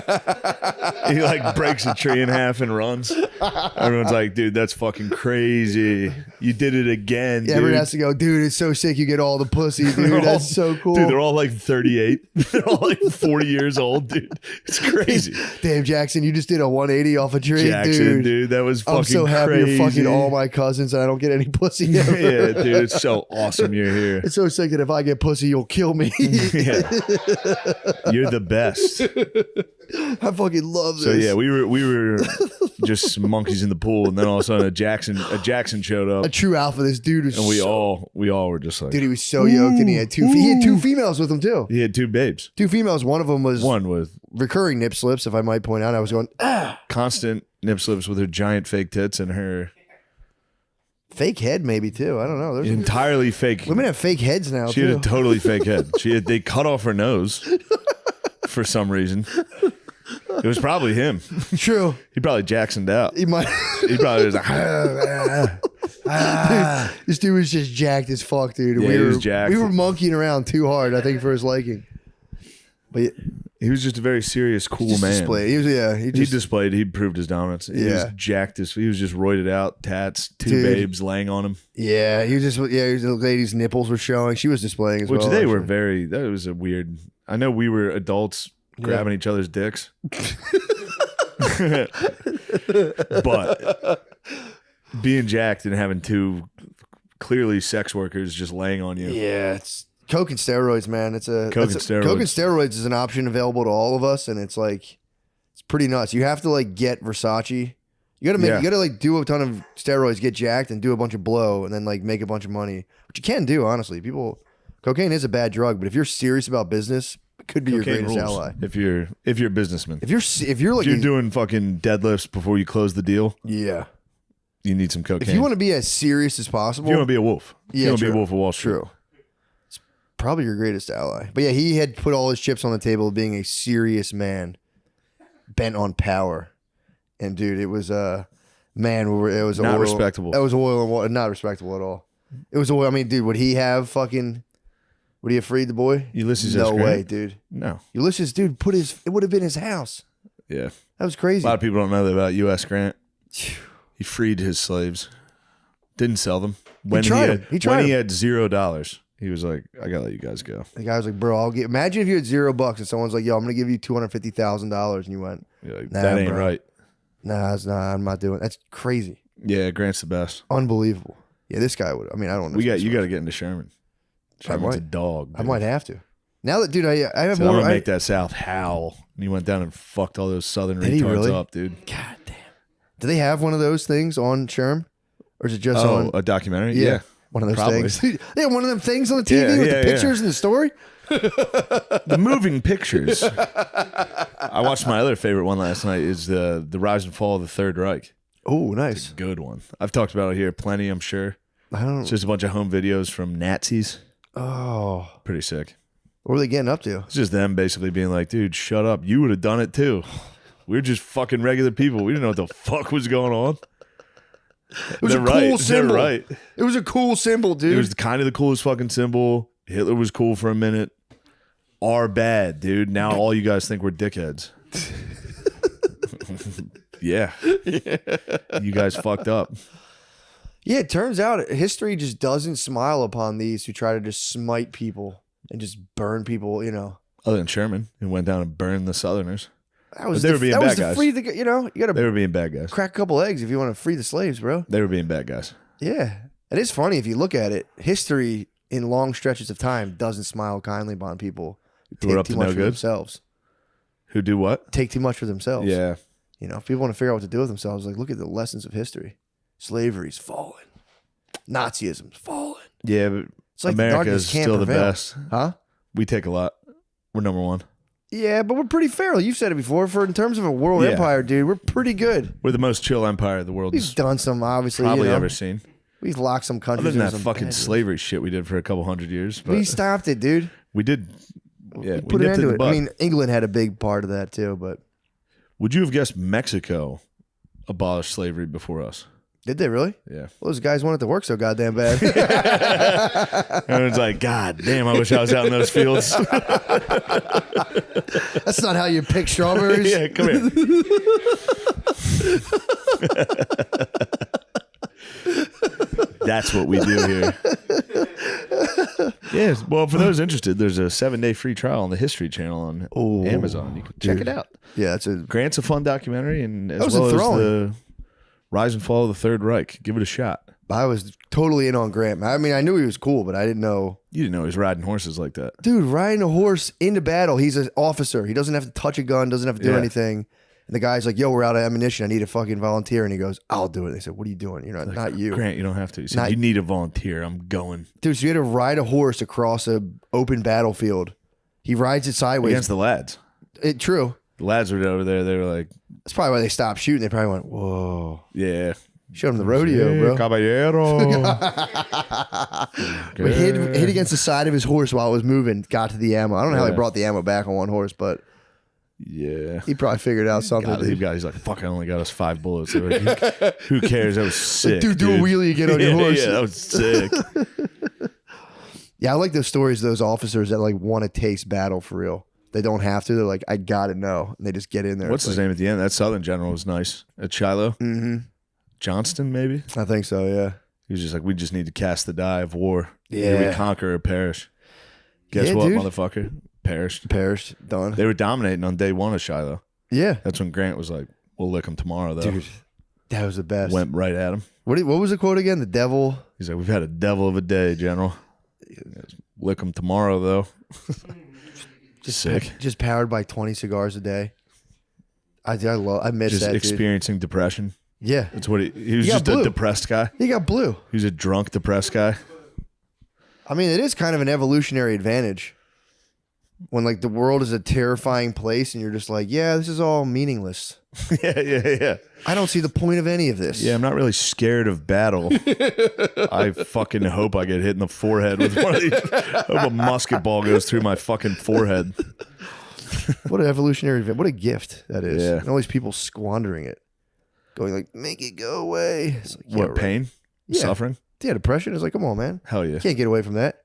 He like breaks a tree in half and runs. Everyone's like, dude, that's fucking crazy. You did it again, Everyone dude. has to go, dude, it's so sick you get all the pussy, dude. That's so cool. Dude, they're all like 38. They're all like 40 years old, dude. It's crazy. Damn, Jackson, you just did a 180 off a tree, Jackson, dude, that was fucking I'm so happy crazy. you're fucking all my cousins and I don't get any pussy ever. Yeah, dude, it's so awesome you're here. It's so sick that if I get pussy, you'll kill me. Yeah. You're the best. I fucking love this. So yeah, we were just monkeys in the pool, and then all of a sudden a Jackson showed up. A true alpha. This dude was and we all were just like, dude, he was so yoked, and he had two females with him too. He had two babes. Two females. One of them was one with recurring nip slips, if I might point out. I was going constant nip slips with her giant fake tits and her fake head, maybe too. I don't know. There's entirely fake. Women have fake heads now. She too. had a totally fake head. They cut off her nose for some reason. It was probably him. True. He probably Jacksoned out. He might. He probably was like, Dude, this dude was just jacked as fuck, dude. Yeah, he was jacked. We were monkeying around too hard, I think, for his liking. But he was just a very serious, cool man. Displayed. He displayed. He proved his dominance. He was jacked. He was just roided out, tats, two babes laying on him. Yeah, he was just. Yeah, the lady's nipples were showing. She was displaying as Which well. they were very. That was a weird. I know we were adults grabbing each other's dicks, but being jacked and having two clearly sex workers just laying on you. Yeah, it's coke and steroids, man. Coke and steroids is an option available to all of us, and it's like it's pretty nuts. You have to like get Versace. You gotta like do a ton of steroids, get jacked, and do a bunch of blow, and then like make a bunch of money, which you can do. Honestly, cocaine is a bad drug, but if you're serious about business, it could be Cocaine your greatest rules. ally. If you're a businessman, if you're doing fucking deadlifts before you close the deal, yeah, you need some cocaine. If you want to be as serious as possible, if you want to be a wolf, yeah, you want to be a true. wolf of Wall Street. True. It's probably your greatest ally. But yeah, he had put all his chips on the table of being a serious man, bent on power. And dude, it was man, it was Not oil. respectable. That was oil and water, not respectable at all. It was oil. I mean, dude, would he have freed the boy? Ulysses No S. Grant? way, dude. No. Ulysses, dude, it would have been his house. Yeah. That was crazy. A lot of people don't know that about U.S. Grant. He freed his slaves. Didn't sell them. When he tried had $0, he was like, I gotta let you guys go. The guy was like, bro, imagine if you had $0 and someone's like, yo, I'm gonna give you $250,000, and you went, like, nah, that ain't bro. right. Nah, I'm not doing it. That's crazy. Yeah, Grant's the best. Unbelievable. Yeah, this guy would. I mean, I don't know. You got to get into Sherman. Sherman's a dog. I might have to. Now that, dude, I have So more. I'm gonna make that South howl. And he went down and fucked all those Southern Did he retards really? up, dude. God damn. Do they have one of those things on Sherm? Or is it just on a documentary? Yeah. One of those Probably. things. They have one of them things on the TV with the pictures and the story. The moving pictures. I watched my other favorite one last night is the Rise and Fall of the Third Reich. Oh, nice. It's a good one. I've talked about it here plenty, I'm sure. I It's just a bunch of home videos from Nazis. Oh. Pretty sick. What were they getting up to? It's just them basically being like, dude, shut up. You would have done it too. We're just fucking regular people. We didn't know what the fuck was going on. It was a cool symbol. Right. It was a cool symbol, dude. It was kind of the coolest fucking symbol. Hitler was cool for a minute. Are bad, dude. Now all you guys think we're dickheads. Yeah. You guys fucked up. Yeah, it turns out history just doesn't smile upon these who try to just smite people and just burn people, you know. Other than Sherman, who went down and burned the Southerners. That was But they were being that bad was to guys. free the, you know, you got They to were being bad guys. crack a couple eggs if you want to free the slaves, bro. They were being bad guys. Yeah. It is funny if you look at it. History in long stretches of time doesn't smile kindly upon people who Who are take up too to much no for good? themselves. Who do what? Take too much for themselves. Yeah. You know, if people want to figure out what to do with themselves, like look at the lessons of history. Slavery's fallen. Nazism's fallen. Yeah, but It's like the America darkness is can't still the prevail. best. Huh? We take a lot. We're number one. Yeah, but we're pretty fair. You've said it before. For in terms of a world Yeah. empire, dude, we're pretty good. We're the most chill empire the world's We've done some, obviously, probably you know, ever seen. We've locked some countries. Other than in that some fucking bad- slavery shit we did for a couple hundred years. But We stopped it, dude. we did. Yeah, we Put it nipped into in the it. bud. I mean, England had a big part of that too, but Would you have guessed Mexico abolished slavery before us? did they really? Yeah. Well, those guys wanted to work so goddamn bad. And it's like, God damn, I wish I was out in those fields. That's not how you pick strawberries. Yeah, come here. That's what we do here. Yes. Well, for those interested, there's a 7-day free trial on the History Channel on Amazon. You can check it out. Yeah, it's a Grant's a fun documentary, and as was well as enthralling. the Rise and Fall of the Third Reich. Give it a shot. I was totally in on Grant. I mean, I knew he was cool, but I didn't know. You didn't know he was riding horses like that. Dude, riding a horse into battle. He's an officer. He doesn't have to touch a gun, doesn't have to do Yeah. anything. And the guy's like, yo, we're out of ammunition. I need a fucking volunteer. And he goes, I'll do it. They said, what are you doing? You're not you. Grant, you don't have to. He said, Not- you need a volunteer. I'm going. Dude, so you had to ride a horse across a open battlefield. He rides it sideways. Against the lads. True. The lads were over there. They were like, That's probably why they stopped shooting. They probably went, whoa. yeah. Showed him the rodeo, bro. Caballero. We hit against the side of his horse while it was moving, got to the ammo. I don't know how he Yeah. brought the ammo back on one horse, but Yeah. he probably figured out something. God, dude. he's like, fuck, I only got us 5 bullets. They were like, who cares? That was sick. Dude, do a wheelie again on your Yeah, horse. Yeah, that was sick. Yeah, I like those stories, those officers that like want to taste battle for real. They don't have to. They're like, I gotta know. And they just get in there. What's his name at the end? That Southern general was nice. At Shiloh? Mm-hmm. Johnston, maybe? I think so, yeah. He was just like, we just need to cast the die of war. Either we Yeah. conquer or perish. Guess Yeah, what, dude. motherfucker? Perished. Perished. Done. They were dominating on day one of Shiloh. Yeah. That's when Grant was like, we'll lick them tomorrow, though. Dude, that was the best. Went right at him. What was the quote again? The devil. He's like, we've had a devil of a day, General. Lick them tomorrow, though. Just sick. Just powered by 20 cigars a day. I miss Just that, dude. experiencing depression. Yeah. That's what he was He got just a blue. depressed guy. He got blue. He was a drunk, depressed guy. I mean, it is kind of an evolutionary advantage when like the world is a terrifying place and you're just like, yeah, this is all meaningless. Yeah. I don't see the point of any of this. Yeah, I'm not really scared of battle. I fucking hope I get hit in the forehead with one of these. I hope a musket ball goes through my fucking forehead. What an evolutionary event. What a gift that is. Yeah. And all these people squandering it. Going like, make it go away. It's like, yeah, What, right. pain? Yeah. Suffering? Yeah, depression is like, come on, man. Hell yeah. Can't get away from that.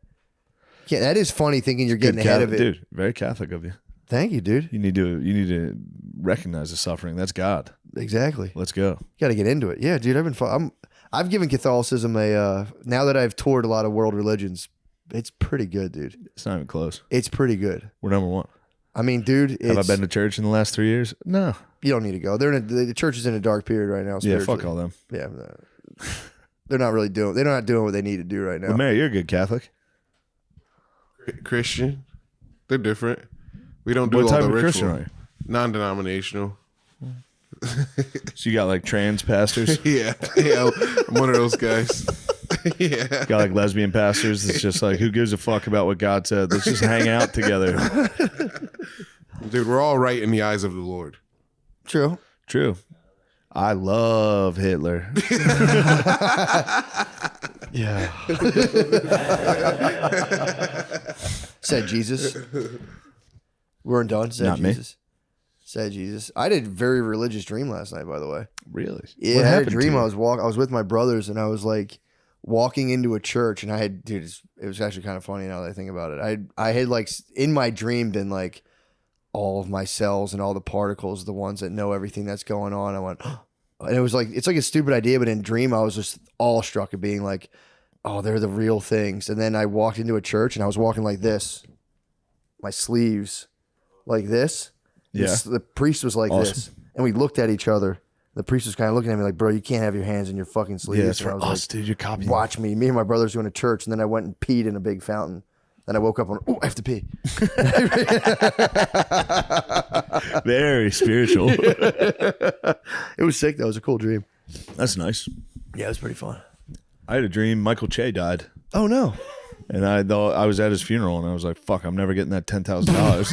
Yeah, that is funny thinking you're getting Good ahead of it. Dude, very Catholic of you. Thank you, dude. You need to recognize the suffering. That's God. Exactly. Let's go. Got to get into it. Yeah, dude. I've given Catholicism a. Now that I've toured a lot of world religions, it's pretty good, dude. It's not even close. It's pretty good. We're number one. I mean, dude. Have I been to church in the last 3 years? No. You don't need to go. The church is in a dark period right now. Yeah, fuck spiritually. all them. Yeah, they're not really doing. They're not doing what they need to do right now. Well, Mary, you're a good Catholic. Christian. They're different. We don't do What all type the of ritual. Christian are you? Non-denominational. So you got like trans pastors? yeah, I'm one of those guys. yeah. Got like lesbian pastors. It's just like, who gives a fuck about what God said? Let's just hang out together. Dude, we're all right in the eyes of the Lord. True. True. I love Hitler. Yeah. Said Jesus. We weren't done. Said Not me. Jesus. Said Jesus. I did a very religious dream last night, by the way. Really? Yeah, What I had a happened to dream. you? I was with my brothers, and I was like walking into a church, and I had, dude, it was actually kind of funny now that I think about it. I had like in my dream been like all of my cells and all the particles, the ones that know everything that's going on. I went, and it was like, it's like a stupid idea, but in dream, I was just awestruck at being like, oh, they're the real things. And then I walked into a church, and I was walking like this, my sleeves like this. Yeah. The priest was like Awesome. this, and we looked at each other. The priest was kind of looking at me like, bro, you can't have your hands in your fucking sleeves. Yeah, it's And I for was us, dude. You're copying. Watch me. Me and my brothers going to church, and then I went and peed in a big fountain. Then I woke up and, oh, I have to pee. Very spiritual. It was sick, though. It was a cool dream. That's nice. Yeah, it was pretty fun. I had a dream Michael Che died. Oh, no. And I thought I was at his funeral, and I was like, fuck, I'm never getting that $10,000.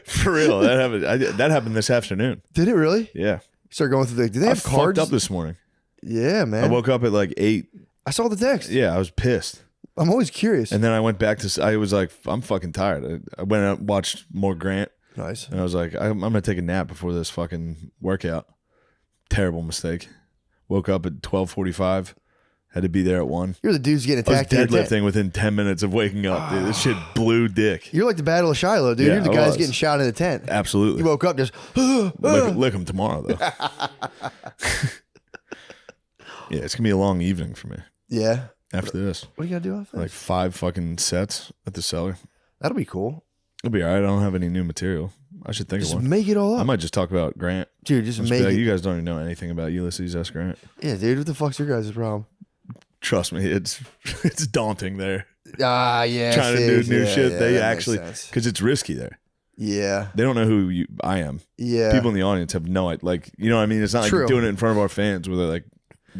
For real. That happened. That happened this afternoon. Did it really? Yeah. Start going through did they I have cards? fucked up this morning. Yeah, man. I woke up at like 8. I saw the text. Yeah, I was pissed. I'm always curious. And then I went back to, I was like, I'm fucking tired. I went out and watched more Grant. Nice. And I was like, I'm going to take a nap before this fucking workout. Terrible mistake. Woke up at 12:45. Had to be there at 1. You're the dude's getting I was attacked. in a tent. deadlifting within 10 minutes of waking up, dude. This shit blew dick. You're like the Battle of Shiloh, dude. Yeah, You're the I guys was. getting shot in the tent. Absolutely. You woke up just, Lick them tomorrow, though. Yeah, it's going to be a long evening for me. Yeah. After this. What are you going to do after Like this? 5 fucking sets at the cellar. That'll be cool. It'll be all right. I don't have any new material. I should think Just of one. make it all up. I might just talk about Grant. Dude, just Be make like, it. you guys don't even know anything about Ulysses S. Grant. Yeah, dude. What the fuck's your guys' problem? Trust me, it's daunting there. Ah, yeah. Trying to do new shit. They that actually, makes sense. because it's risky there. Yeah. They don't know who I am. Yeah. People in the audience have no idea. Like, you know what I mean? It's not like True. you're doing it in front of our fans where they're like,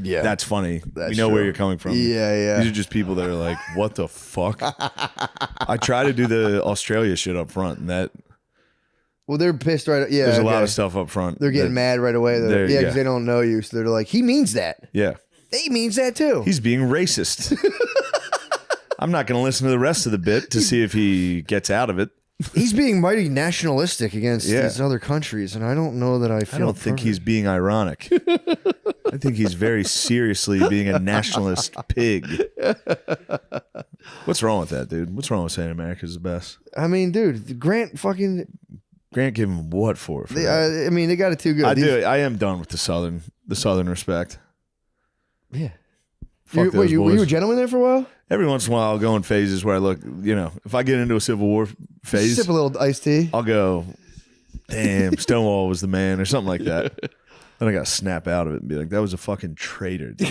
Yeah. that's funny. That's we know where true. you're coming from. Yeah, yeah. These are just people that are like, what the fuck? I try to do the Australia shit up front, and that Well, they're pissed right. Yeah. there's a lot okay. of stuff up front. They're getting that- mad right away. Though. they're- Yeah, yeah. because they don't know you. So they're like, he means that. Yeah. He means that too. He's being racist. I'm not going to listen to the rest of the bit to see if he gets out of it. He's being mighty nationalistic against Yeah. these other countries, and I don't know that I feel. I don't think he's being ironic. I think he's very seriously being a nationalist pig. What's wrong with that, dude? What's wrong with saying America's the best? I mean, dude, Grant fucking. Grant gave him what for? They, I mean, they got it too good. I These- do. I am done with the southern respect. Yeah. Fuck those Were you boys. a gentleman there for a while? Every once in a while, I'll go in phases where I look. You know, if I get into a Civil War phase, Sip a little iced tea. I'll go, damn, Stonewall was the man, or something like that. Then I got to snap out of it and be like, that was a fucking traitor, dude.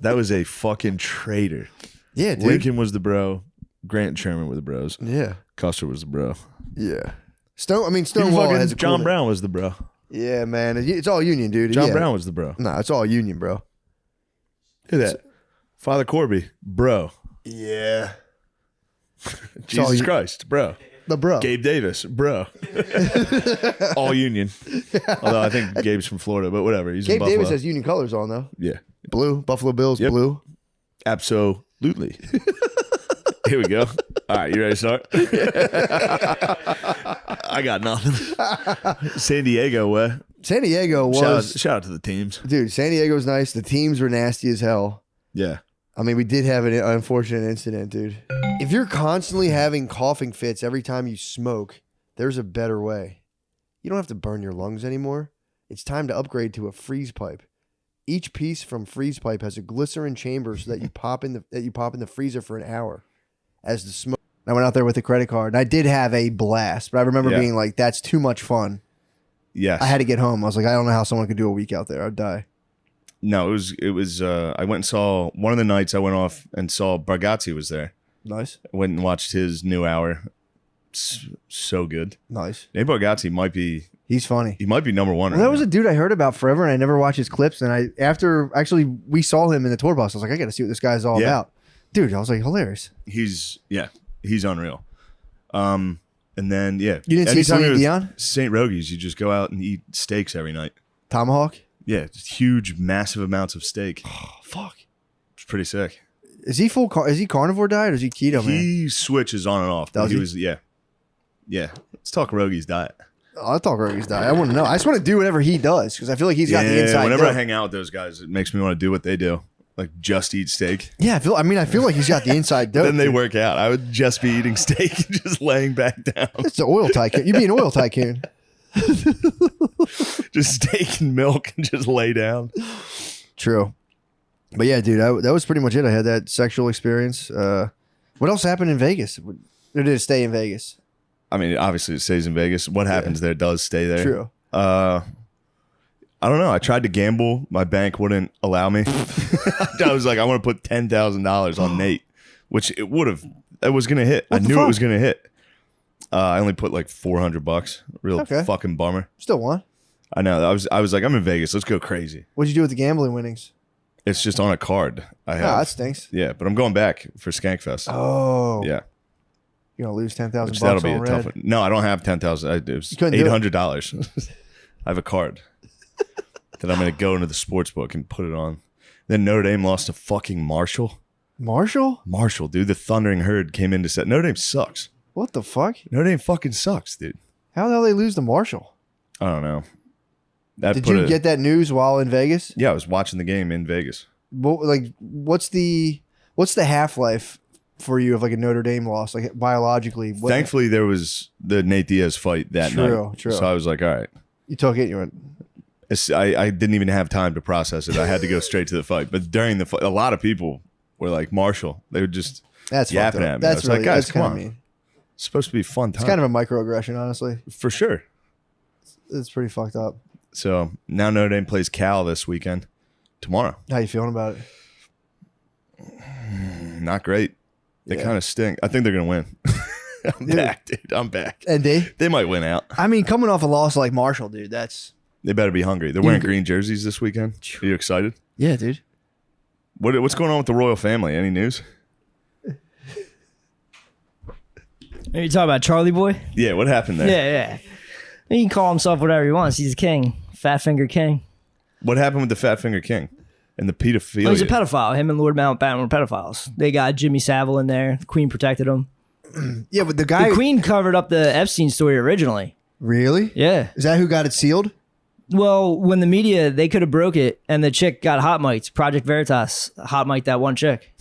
That was a fucking traitor. Yeah, dude. Lincoln was the bro. Grant and Sherman were the bros. Yeah. Custer was the bro. Yeah. Even Stonewall fucking has a John cool- Brown was the bro. Yeah, man. It's all union, dude. John Yeah. Brown was the bro. No, it's all union, bro. Look at that. Father Corby, bro. Yeah. Jesus Christ, bro. The bro. Gabe Davis, bro. All union. Although I think Gabe's from Florida, but whatever. He's in Gabe Buffalo. Davis has union colors on, though. Yeah. Blue. Buffalo Bills, Yep. blue. Absolutely. Here we go. All right, you ready to start? I got nothing. San Diego, what? San Diego was. Shout out to the teams. Dude, San Diego's nice. The teams were nasty as hell. Yeah. I mean, we did have an unfortunate incident, dude. If you're constantly having coughing fits every time you smoke, there's a better way. You don't have to burn your lungs anymore. It's time to upgrade to a freeze pipe. Each piece from freeze pipe has a glycerin chamber so that you pop in the freezer for an hour. As the smoke, I went out there with a credit card, and I did have a blast. But I remember Yeah. being like, "That's too much fun." Yes. I had to get home. I was like, "I don't know how someone could do a week out there. I'd die." No, it was. I went and saw one of the nights. I went off and saw Bargatze was there. Nice. I went and watched his new hour. So good. Nice. Nate Bargatze might be. He's funny. He might be number one. Well, that was a dude I heard about forever, and I never watched his clips. And we saw him in the tour bus. I was like, I got to see what this guy's all about. Dude, I was like, hilarious. He's unreal. And then you didn't see Sonny Dion? St. Rogies. You just go out and eat steaks every night. Tomahawk. Yeah, just huge, massive amounts of steak. Oh, fuck. It's pretty sick. Is he is he carnivore diet or is he keto? He switches on and off. Does he? Was yeah. Let's talk Rogies diet. I'll talk Rogies diet. I want to know. I just want to do whatever he does because I feel like he's got the inside. Whenever I dope. hang out with those guys, it makes me want to do what they do, like just eat steak. Yeah, I feel like he's got the inside dope. Then they work out. I would just be eating steak and just laying back down. It's an oil tycoon. You'd be an oil tycoon. Just steak and milk and just lay down. True. But yeah, dude, that was pretty much it. I had that sexual experience. What else happened in Vegas? Or did it stay in Vegas? I mean, obviously it stays in Vegas. What happens there does stay there. True. I don't know. I tried to gamble. My bank wouldn't allow me. I was like, I want to put $10,000 on Nate, which it was going to hit. I knew it was going to hit. I only put like $400. Real fucking bummer. Still won. I know. I was like, I'm in Vegas. Let's go crazy. What'd you do with the gambling winnings? It's just on a card I have. that stinks. Yeah, but I'm going back for Skankfest. Oh. Yeah. You're going to lose $10,000 That'll be on a red. tough one. No, I don't have 10,000. It was couldn't do it. $800. I have a card that I'm going to go into the sports book and put it on. Then Notre Dame lost to fucking Marshall. Marshall? Marshall, dude. The Thundering Herd came in to set. Notre Dame sucks. What the fuck? Notre Dame fucking sucks, dude. How the hell they lose to Marshall? I don't know. Did you get that news while in Vegas? Yeah, I was watching the game in Vegas. What's the half-life for you of like a Notre Dame loss, like biologically? Thankfully, there was the Nate Diaz fight that night. True. So I was like, all right. You took it. You went. I didn't even have time to process it. I had to go straight to the fight. But during the fight, a lot of people were like, Marshall. They would just yapping at me. That's I was like, guys, come on. Mean. It's supposed to be a fun time. It's kind of a microaggression, honestly. For sure. It's pretty fucked up. So now Notre Dame plays Cal this weekend. Tomorrow. How you feeling about it? Not great. They kind of stink. I think they're going to win. I'm back, dude. I'm back. And they might win out. I mean, coming off a loss like Marshall, dude, They better be hungry. They're wearing green jerseys this weekend. Are you excited? Yeah, dude. What's going on with the royal family? Any news? Are you talking about Charlie Boy? Yeah, what happened there? Yeah. He can call himself whatever he wants. He's a king. Fat Finger King. What happened with the Fat Finger King and the pedophilia? He's a pedophile. Him and Lord Mountbatten were pedophiles. They got Jimmy Savile in there. The Queen protected him. Yeah, but the Queen covered up the Epstein story originally. Really? Yeah. Is that who got it sealed? Well, when the media, they could have broke it, and the chick got hot mic'd. Project Veritas hot mic'd that one chick.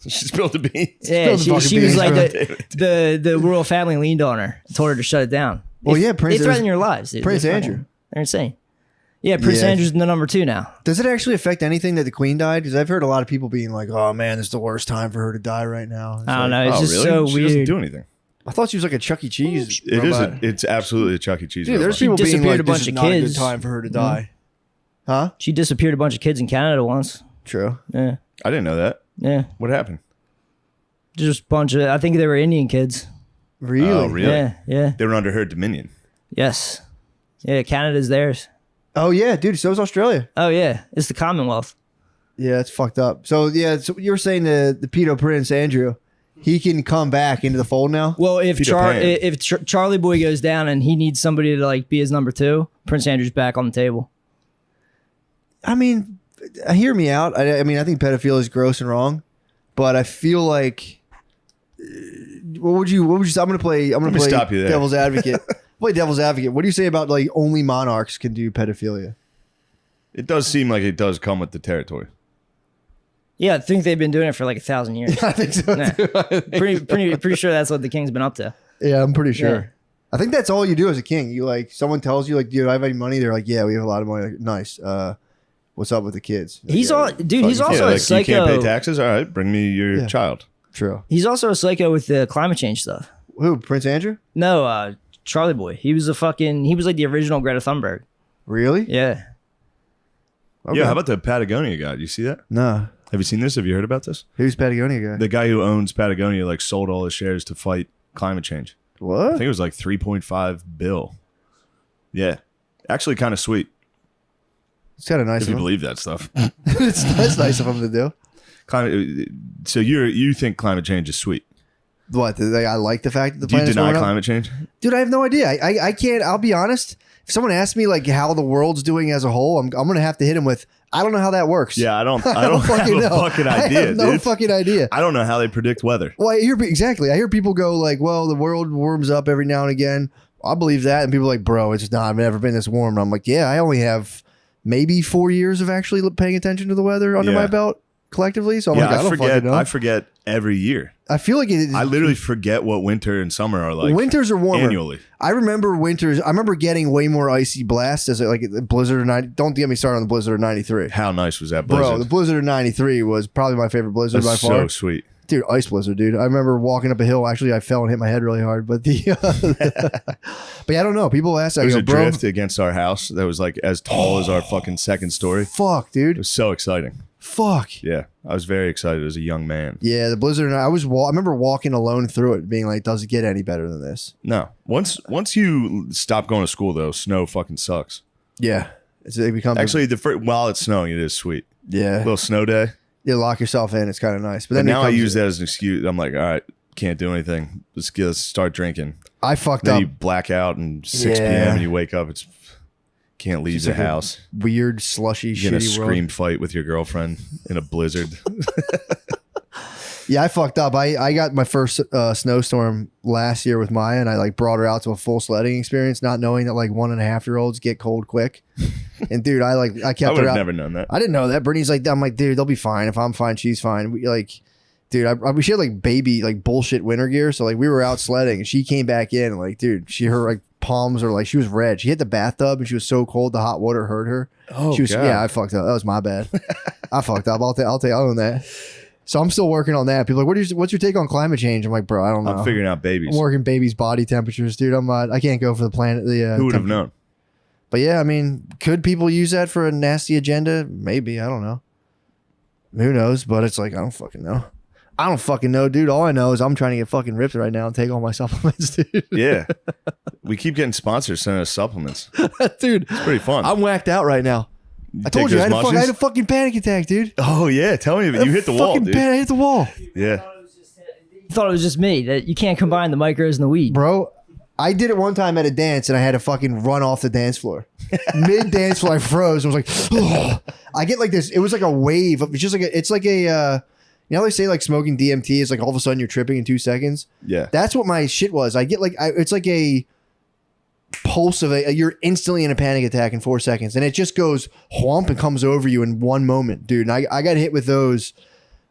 She spilled the beans. Yeah, she was like the royal family leaned on her, told her to shut it down. Well, yeah, they threaten your lives, dude. Prince They're Andrew. They're insane. Yeah, Prince Andrew's the number 2 now. Does it actually affect anything that the Queen died? Because I've heard a lot of people being like, "Oh man, this is the worst time for her to die right now." It's I don't like, know. It's just really? so She weird. doesn't do anything. I thought she was like a Chuck E. Cheese. It is. robot. It's absolutely a Chuck E. Cheese. Dude, there's robot. people being disappeared like, a bunch "This is of not a kids." good time for her to die." Huh? She disappeared a bunch of kids in Canada once. True. Yeah. I didn't know that. Yeah. What happened? Just a bunch of, I think they were Indian kids. Really? Oh, really? Yeah. They were under her dominion. Yes. Yeah, Canada's theirs. Oh yeah, dude. So is Australia. Oh yeah, it's the Commonwealth. Yeah, it's fucked up. So yeah, so you were saying the pedo Prince Andrew, he can come back into the fold now. Well, if Peter Pan. Charlie Boy goes down and he needs somebody to like be his number 2, Prince Andrew's back on the table. I mean, hear me out. I mean, I think pedophilia is gross and wrong, but I feel like what would you? I'm gonna play stop you there. devil's advocate. Play devil's advocate. What do you say about like only monarchs can do pedophilia? It does seem like it does come with the territory. Yeah, I think they've been doing it for like 1,000 years. I think so too. Pretty sure that's what the king's been up to. Yeah, I'm pretty sure. Yeah. I think that's all you do as a king. You like someone tells you like, "Do I have any money?" They're like, "Yeah, we have a lot of money." Like, nice. What's up with the kids? Like, He's yeah, all dude. He's also a like, psycho. you can't pay taxes. All right, bring me your child. True. He's also a psycho with the climate change stuff. Who? Prince Andrew? No, Charlie Boy. He was like the original Greta Thunberg. Really? Yeah. Okay. Yeah, how about the Patagonia guy? Do you see that? No. Have you seen this? Have you heard about this? Who's Patagonia guy? The guy who owns Patagonia like sold all his shares to fight climate change. What? I think it was like 3.5 bill. Yeah. Actually kind of sweet. It's kind of nice if you believe that stuff. That's nice of him to do. So you think climate change is sweet? What? I like the fact that the Do you planet's deny warming up? climate change? Dude, I have no idea. I can't. I'll be honest. If someone asks me like how the world's doing as a whole, I'm gonna have to hit him with, I don't know how that works. Yeah, I don't fucking have a fucking idea. I have no dude. fucking idea. I don't know how they predict weather. Well, I hear people go like, well, the world warms up every now and again. I believe that, and people are like, bro, it's not. I've never been this warm. And I'm like, yeah, I only have maybe 4 years of actually paying attention to the weather under my belt collectively. So I'm like, I don't fucking know. I forget every year. I feel like I literally forget what winter and summer are like. Winters are warmer annually. I remember winters. I remember getting way more icy blasts as like the blizzard of 90. Don't get me started on the blizzard of 93. How nice was that blizzard? Bro, the blizzard of 93 was probably my favorite blizzard That's by far. so sweet. Dude, ice blizzard, dude. I remember walking up a hill. Actually, I fell and hit my head really hard. But but yeah, I don't know. People ask, There was I a go, bro, drift against our house that was like as tall as our fucking second story. Fuck, dude. It was so exciting. Fuck. Yeah, I was very excited as a young man. Yeah, the blizzard. I remember walking alone through it, being like, "Does it get any better than this?" No. Once you stop going to school, though, snow fucking sucks. Yeah, it becomes actually while it's snowing, it is sweet. Yeah, little snow day. You lock yourself in. It's kind of nice. But But then now I use that as an excuse. I'm like, all right, can't do anything. Let's start drinking. I fucked then up. You black out and 6 Yeah. p.m. and you wake up. It's can't leave Just the like a house. Weird, slushy, You get in a shitty world. scream fight with your girlfriend in a blizzard. Yeah, I fucked up. I got my first snowstorm last year with Maya, and I like brought her out to a full sledding experience, not knowing that like 1.5-year-olds get cold quick. And dude, I kept I would her have out. never known that. I didn't know that. Brittany's like, I'm like, dude, they'll be fine. If I'm fine, she's fine. We like, dude, she had like baby like bullshit winter gear. So like we were out sledding, and she came back in, and like, dude, her like palms are like, she was red. She hit the bathtub, and she was so cold the hot water hurt her. Oh, she was, God. yeah, I fucked up. That was my bad. I fucked up. I'll own that. So I'm still working on that. People are like, what's your take on climate change? I'm like, bro, I don't know. I'm figuring out babies. I'm working babies' body temperatures, dude. I can't go for the planet. Who would have known? But yeah, I mean, could people use that for a nasty agenda? Maybe. I don't know. Who knows? But it's like, I don't fucking know. I don't fucking know, dude. All I know is I'm trying to get fucking ripped right now and take all my supplements, dude. Yeah. We keep getting sponsors sending us supplements. Dude, it's pretty fun. I'm whacked out right now. I told you I had a fucking panic attack, dude. Oh yeah, tell me. You hit the wall, dude. I hit the wall. Yeah. You thought it was just me, that you can't combine the micros and the weed. Bro, I did it one time at a dance and I had to fucking run off the dance floor. Mid dance floor, I froze. I was like, ugh. I get like this. It was like a wave. It's just like it's like a, you know how they say like smoking DMT is like all of a sudden you're tripping in 2 seconds? Yeah. That's what my shit was. I get like, it's like a pulse of you're instantly in a panic attack in 4 seconds. And it just goes whomp and comes over you in one moment, dude. And I got hit with those.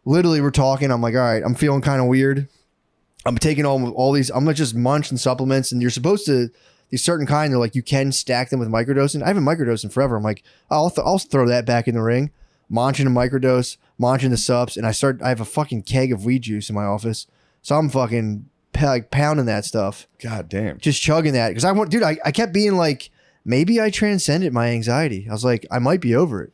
Literally, we're talking. I'm like, all right, I'm feeling kind of weird. I'm taking all these. I'm gonna just munch and supplements, and you're supposed to these certain kind. They're like you can stack them with microdosing. I haven't microdosing forever. I'm like, I'll throw that back in the ring. Munching a microdose, munching the subs, and I have a fucking keg of weed juice in my office, so I'm fucking like pounding that stuff. God damn, just chugging that because I kept being like, maybe I transcended my anxiety. I was like, I might be over it.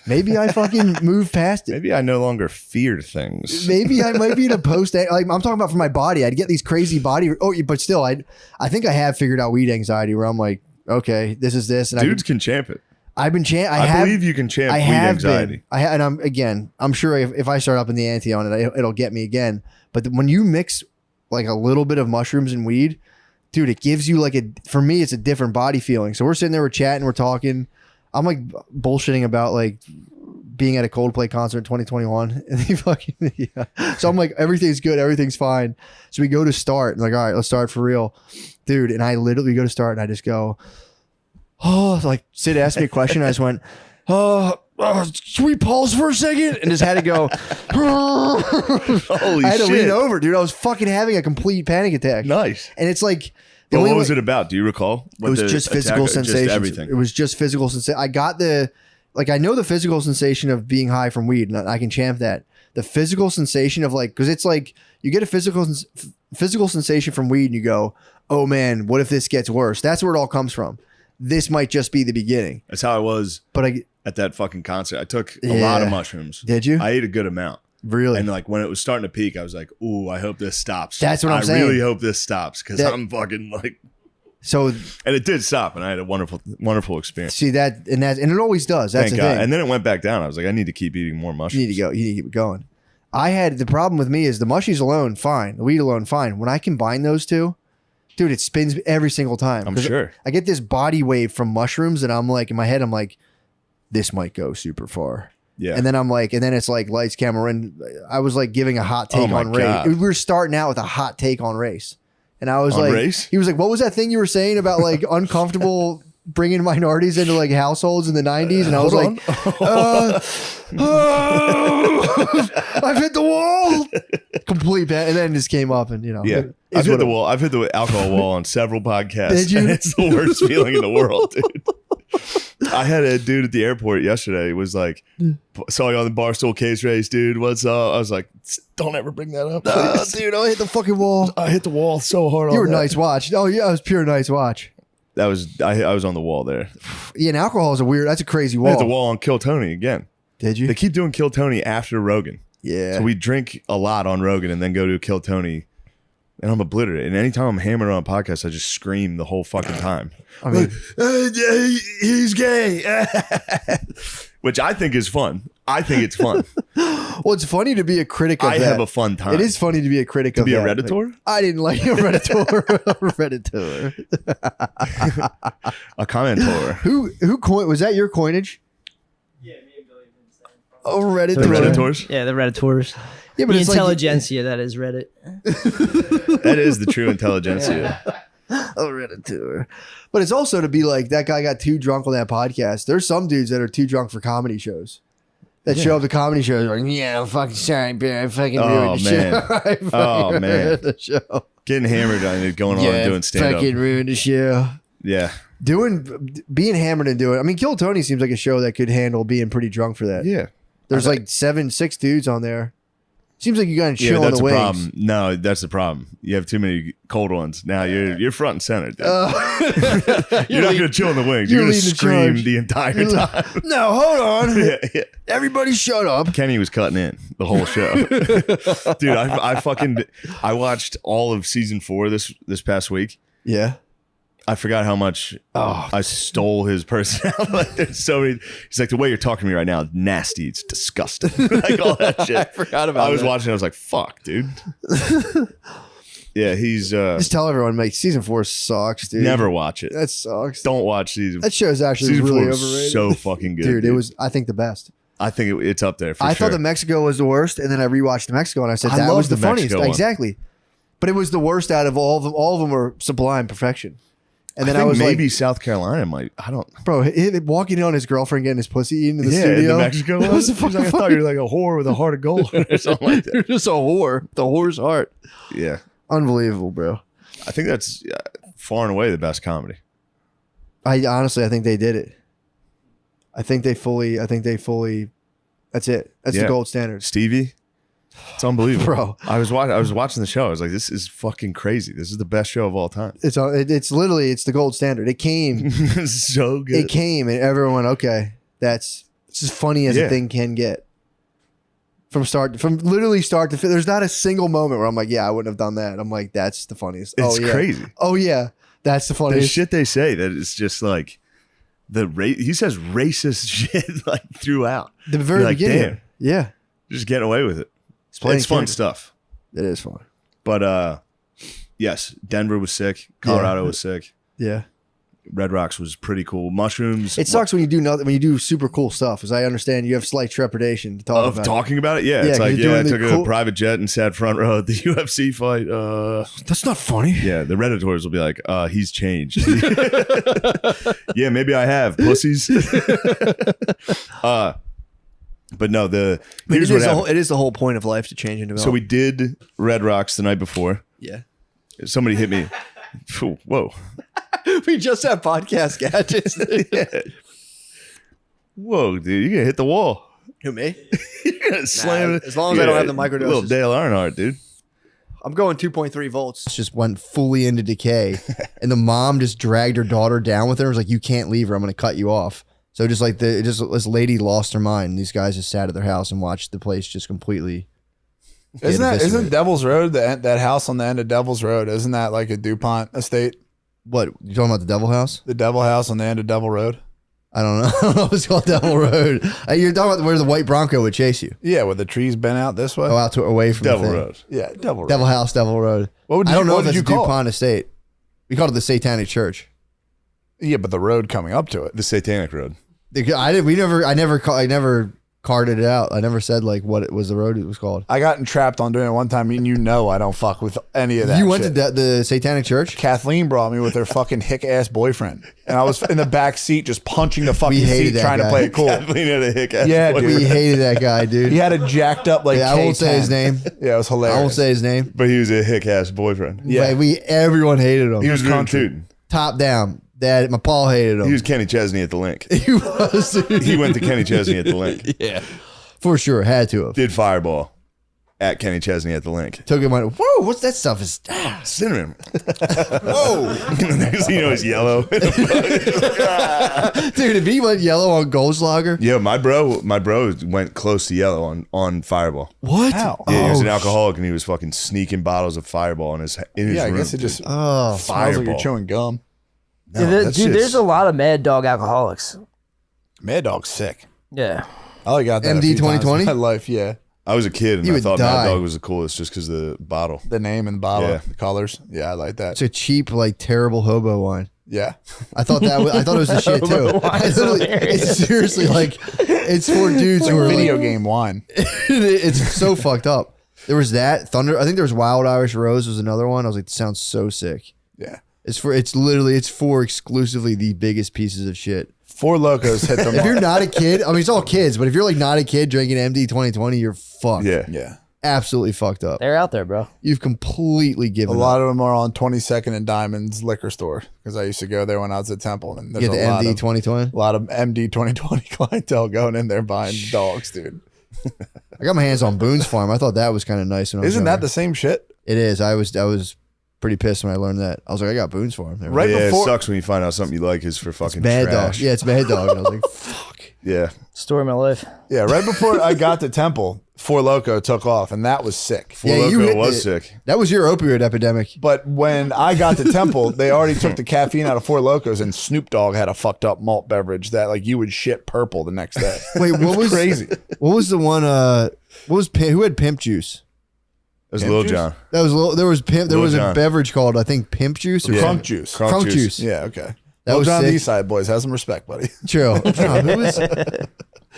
Maybe I fucking moved past it. Maybe I no longer fear things. Maybe I might be in a post. Like I'm talking about for my body. I'd get these crazy body. Oh, but still, I think I have figured out weed anxiety where I'm like, okay, this is this. And Dudes can champ it. I've been I believe you can champ weed anxiety. And I'm sure if I start up in the ante on it, it'll get me again. But when you mix like a little bit of mushrooms and weed, dude, it gives you for me, it's a different body feeling. So we're sitting there, we're chatting, we're talking. I'm like bullshitting about like being at a Coldplay concert in 2021. And he fucking, yeah. So I'm like, everything's good. Everything's fine. So we go to start and like, all right, let's start for real, dude. And I literally go to start and I just go, oh, like Sid asked me a question. I just went, should we pause for a second? And just had to go, holy I had to shit. lean over, dude. I was fucking having a complete panic attack. Nice. And it's like, But what was it about? Do you recall? It was just physical sensations. Just everything. It was just physical sensation. I got I know the physical sensation of being high from weed, and I can champ that. The physical sensation of because it's like you get a physical sensation from weed, and you go, oh man, what if this gets worse? That's where it all comes from. This might just be the beginning. That's how I was. But at that fucking concert. I took a lot of mushrooms. Did you? I ate a good amount. Really? And like when it was starting to peak, I was like, "Ooh, I hope this stops." That's what I'm saying. I really hope this stops because That- I'm fucking like. So, and it did stop, and I had a wonderful experience. See that, and it always does. That's Thank the God. thing. And then it went back down. I was like, I need to keep eating more mushrooms. You need to go. You need to keep it going. I had the problem with me is the mushies alone, fine. The weed alone, fine. When I combine those two, dude, it spins every single time. I'm 'Cause sure. I get this body wave from mushrooms, and I'm like, in my head, I'm like, this might go super far. Yeah. And then I'm like, and then it's like lights, camera, and I was like giving a hot take Oh my on race. God. We were starting out with a hot take on race. And I was On like, race? he was like, what was that thing you were saying about like uncomfortable bringing minorities into like households in the 90s? And I was Hold like, I've hit the wall. Complete bad. And then it just came up and, Yeah, I've hit the wall. I've hit the alcohol wall on several podcasts. Did you? And it's the worst feeling in the world, dude. I had a dude at the airport yesterday. Was like, saw you on the Barstool Case race, dude. What's up? I was like, don't ever bring that up, please. Dude, I hit the fucking wall. I hit the wall so hard. You on were that. nice watch. Oh yeah, it was pure nice watch. That was I was on the wall there. Yeah, and alcohol is that's a crazy I wall. hit the wall on Kill Tony again. Did you? They keep doing Kill Tony after Rogan. Yeah. So we drink a lot on Rogan and then go to Kill Tony, and I'm obliterated. And anytime I'm hammered on a podcast, I just scream the whole fucking time. I mean, he's gay, which I think is fun. I think it's fun. well, it's funny to be a critic of I that. have a fun time. It is funny to be a critic To of be a that. Redditor? Like, I didn't like a Redditor. A commentator. Who coined? Was that your coinage? Oh, Reddit. The Redditors? Yeah, the Redditors. Yeah, but the it's like- intelligentsia that is Reddit. That is the true intelligentsia. Oh, Redditor. But it's also to be like, that guy got too drunk on that podcast. There's some dudes that are too drunk for comedy shows. That show up to comedy shows like, yeah, I'm fucking sorry, beer. I fucking ruined the man. show. I fucking Oh, man. ruined the show. Getting hammered on it, going on and doing stand fucking up. ruined the show. Yeah. Being hammered and doing. I mean, Kill Tony seems like a show that could handle being pretty drunk for that. Yeah. There's like 6 dudes on there. Seems like you got to chill on that's the the wings. problem. No, that's the problem. You have too many cold ones. Now you're front and center, dude. You're not going to chill on the wings. You're going to leading the scream charge. the entire You're time. No, hold on. Yeah. Everybody shut up. Kenny was cutting in the whole show. Dude, I watched all of season 4 this past week. Yeah. I forgot how much I stole his personality. Like, there's so many. He's like, the way you're talking to me right now is nasty. It's disgusting. Like all that shit. I forgot about I was that. watching. I was like, fuck, dude. Yeah, he's Just tell everyone, mate, season 4 sucks, dude. never watch it. That sucks. Don't watch season. That show's actually season really 4 was overrated. so fucking good, Dude, it was, I think, the best. I think it's up there. For I sure. thought the Mexico was the worst, and then I rewatched the Mexico, and I said I that love was the the funniest. Mexico one. Exactly. But it was the worst out of all of them. All of them were sublime perfection. And then I, think was maybe like, South Carolina might. I don't. bro, walking in on his girlfriend getting his pussy eaten in the Yeah, studio. in the Mexico That one. was the He's like, I fucking thought you were like a whore with a heart of gold or something like that. You're just a whore. The whore's heart. Yeah, Unbelievable, bro. I think that's far and away the best comedy. I think they did it. I think they fully. That's it. That's the Yeah. gold standard. Stevie, it's unbelievable, Bro. I was watching the show. I was like, this is fucking crazy. This is the best show of all time. It's literally the gold standard. It came. It's so good. It came, and everyone went, okay, it's as funny as a thing can get. From literally start to finish. There's not a single moment where I'm like, yeah, I wouldn't have done that. I'm like, that's the funniest. It's oh, yeah. crazy. Oh yeah, that's the The funniest. shit they say that it's just like he says racist shit like throughout. The very You're like, beginning. damn, Yeah, just getting away with it. playing It's fun character. stuff. It is fun. But yes, Denver was sick. Colorado was sick. Yeah. Red Rocks was pretty cool. Mushrooms. It sucks when you do nothing. When you do super cool stuff, as I understand, you have slight trepidation to talk Of about. talking about it, yeah. It's 'cause like, you're I doing took the a cool- private jet and sat front row at the UFC fight. That's not funny. Yeah, the Redditors will be like, he's changed. Yeah, maybe I have, pussies. But no, here's what happened. it is the whole point of life to change and develop. So we did Red Rocks the night before. Yeah. Somebody hit me. Phew, whoa. we just have podcast gadgets. Yeah. Whoa, dude, you're gonna hit the wall. Who, me? You're gonna slam it. as long as I don't have the microdoses. Little Dale Earnhardt, dude. I'm going 2.3 volts. Just went fully into decay. And the mom just dragged her daughter down with her and was like, you can't leave her. I'm going to cut you off. So just like this lady lost her mind. And these guys just sat at their house and watched the place just completely. Isn't Devil's Road that house on the end of Devil's Road? Isn't that like a DuPont estate? What you talking about? The Devil House? The Devil House on the end of Devil Road. I don't know. I don't know if it's called Devil Road. You're talking about where the white Bronco would chase you. Yeah, where the trees bent out this way. Oh, out to away from Devil the thing. Road. Yeah, Devil Road. Devil House, Devil Road. What would I don't know what if did it's you a call it? DuPont estate. We called it the Satanic Church. Yeah, but the road coming up to it. The Satanic Road. I never carded it out. I never said like what it was the road it was called. I got entrapped on doing it one time. And I don't fuck with any of that. You went shit. to the Satanic Church? Kathleen brought me with her fucking hick ass boyfriend, and I was in the back seat just punching the fucking hated seat that trying guy. to play it cool. Kathleen had a hick ass. Yeah, boyfriend. dude. We hated that guy, dude. He had a jacked up like. Yeah, I won't say his K10. name. Yeah, it was hilarious. I won't say his name. But he was a hick ass boyfriend. Yeah, everyone hated him. He was country. Top down. Dad, my Paul hated him. He was Kenny Chesney at the link. He was. Dude. He went to Kenny Chesney at the link. Yeah. For sure, had to have. Did Fireball at Kenny Chesney at the link. Took him on. Whoa, what's that stuff? Is cinnamon. Whoa. Next thing you know, it's yellow. Dude, if he went yellow on Goldschlager. Yeah, my bro went close to yellow on Fireball. What? How? Yeah, he was an alcoholic and he was fucking sneaking bottles of Fireball in his room. I guess it just smells like you're chewing gum. No, Yeah, that's dude, just- there's a lot of Mad Dog alcoholics. Mad Dog's sick. Yeah. I only got that MD a few times 2020? in my life. Yeah, I was a kid and You I would thought die. Mad Dog was the coolest just because of the bottle. the name and the bottle, Yeah. the colors. Yeah, I like that. It's a cheap, like terrible hobo wine. Yeah, I thought I thought it was the shit too. Hobo wine's It's seriously like it's for dudes who are video like, game wine. It's so fucked up. There was that Thunder. I think there was Wild Irish Rose was another one. I was like, this sounds so sick. Yeah, It's for exclusively the biggest pieces of shit. Four Locos hit the If mark. you're not a kid, I mean, it's all kids, but if you're like not a kid drinking MD 2020, you're fucked. Yeah. Absolutely fucked up. They're out there, bro. You've completely A given up. lot of them are on 22nd and Diamonds liquor store because I used to go there when I was at Temple. And there's You get the a lot MD of 2020? a lot of MD 2020 clientele going in there buying dogs, dude. I got my hands on Boone's Farm. I thought that was kind of nice. When I was Isn't that younger. the same shit? It is. I was pretty pissed when I learned that. I was like, I got Boone's Farm. There. Right Yeah, before- it sucks when you find out something you like is for fucking Mad trash. Dog. Yeah, it's Mad Dog. And I was like, fuck. Yeah. Story of my life. Yeah, right before I got to Temple, Four Loco took off, and that was sick. Four Loko was sick. That was your opioid epidemic. But when I got to Temple, they already took the caffeine out of Four Locos, and Snoop Dogg had a fucked up malt beverage that like you would shit purple the next day. Wait, what was crazy? What was the one? Who had Pimp Juice? It was Pimp Lil juice? John. That was there was Pimp. There Lil was a Jon. beverage called I think Pimp Juice or Yeah. Crunk juice. Crunk juice. Yeah, okay. That Lil was John sick. Eastside boys, have some respect, buddy. True. No, who was?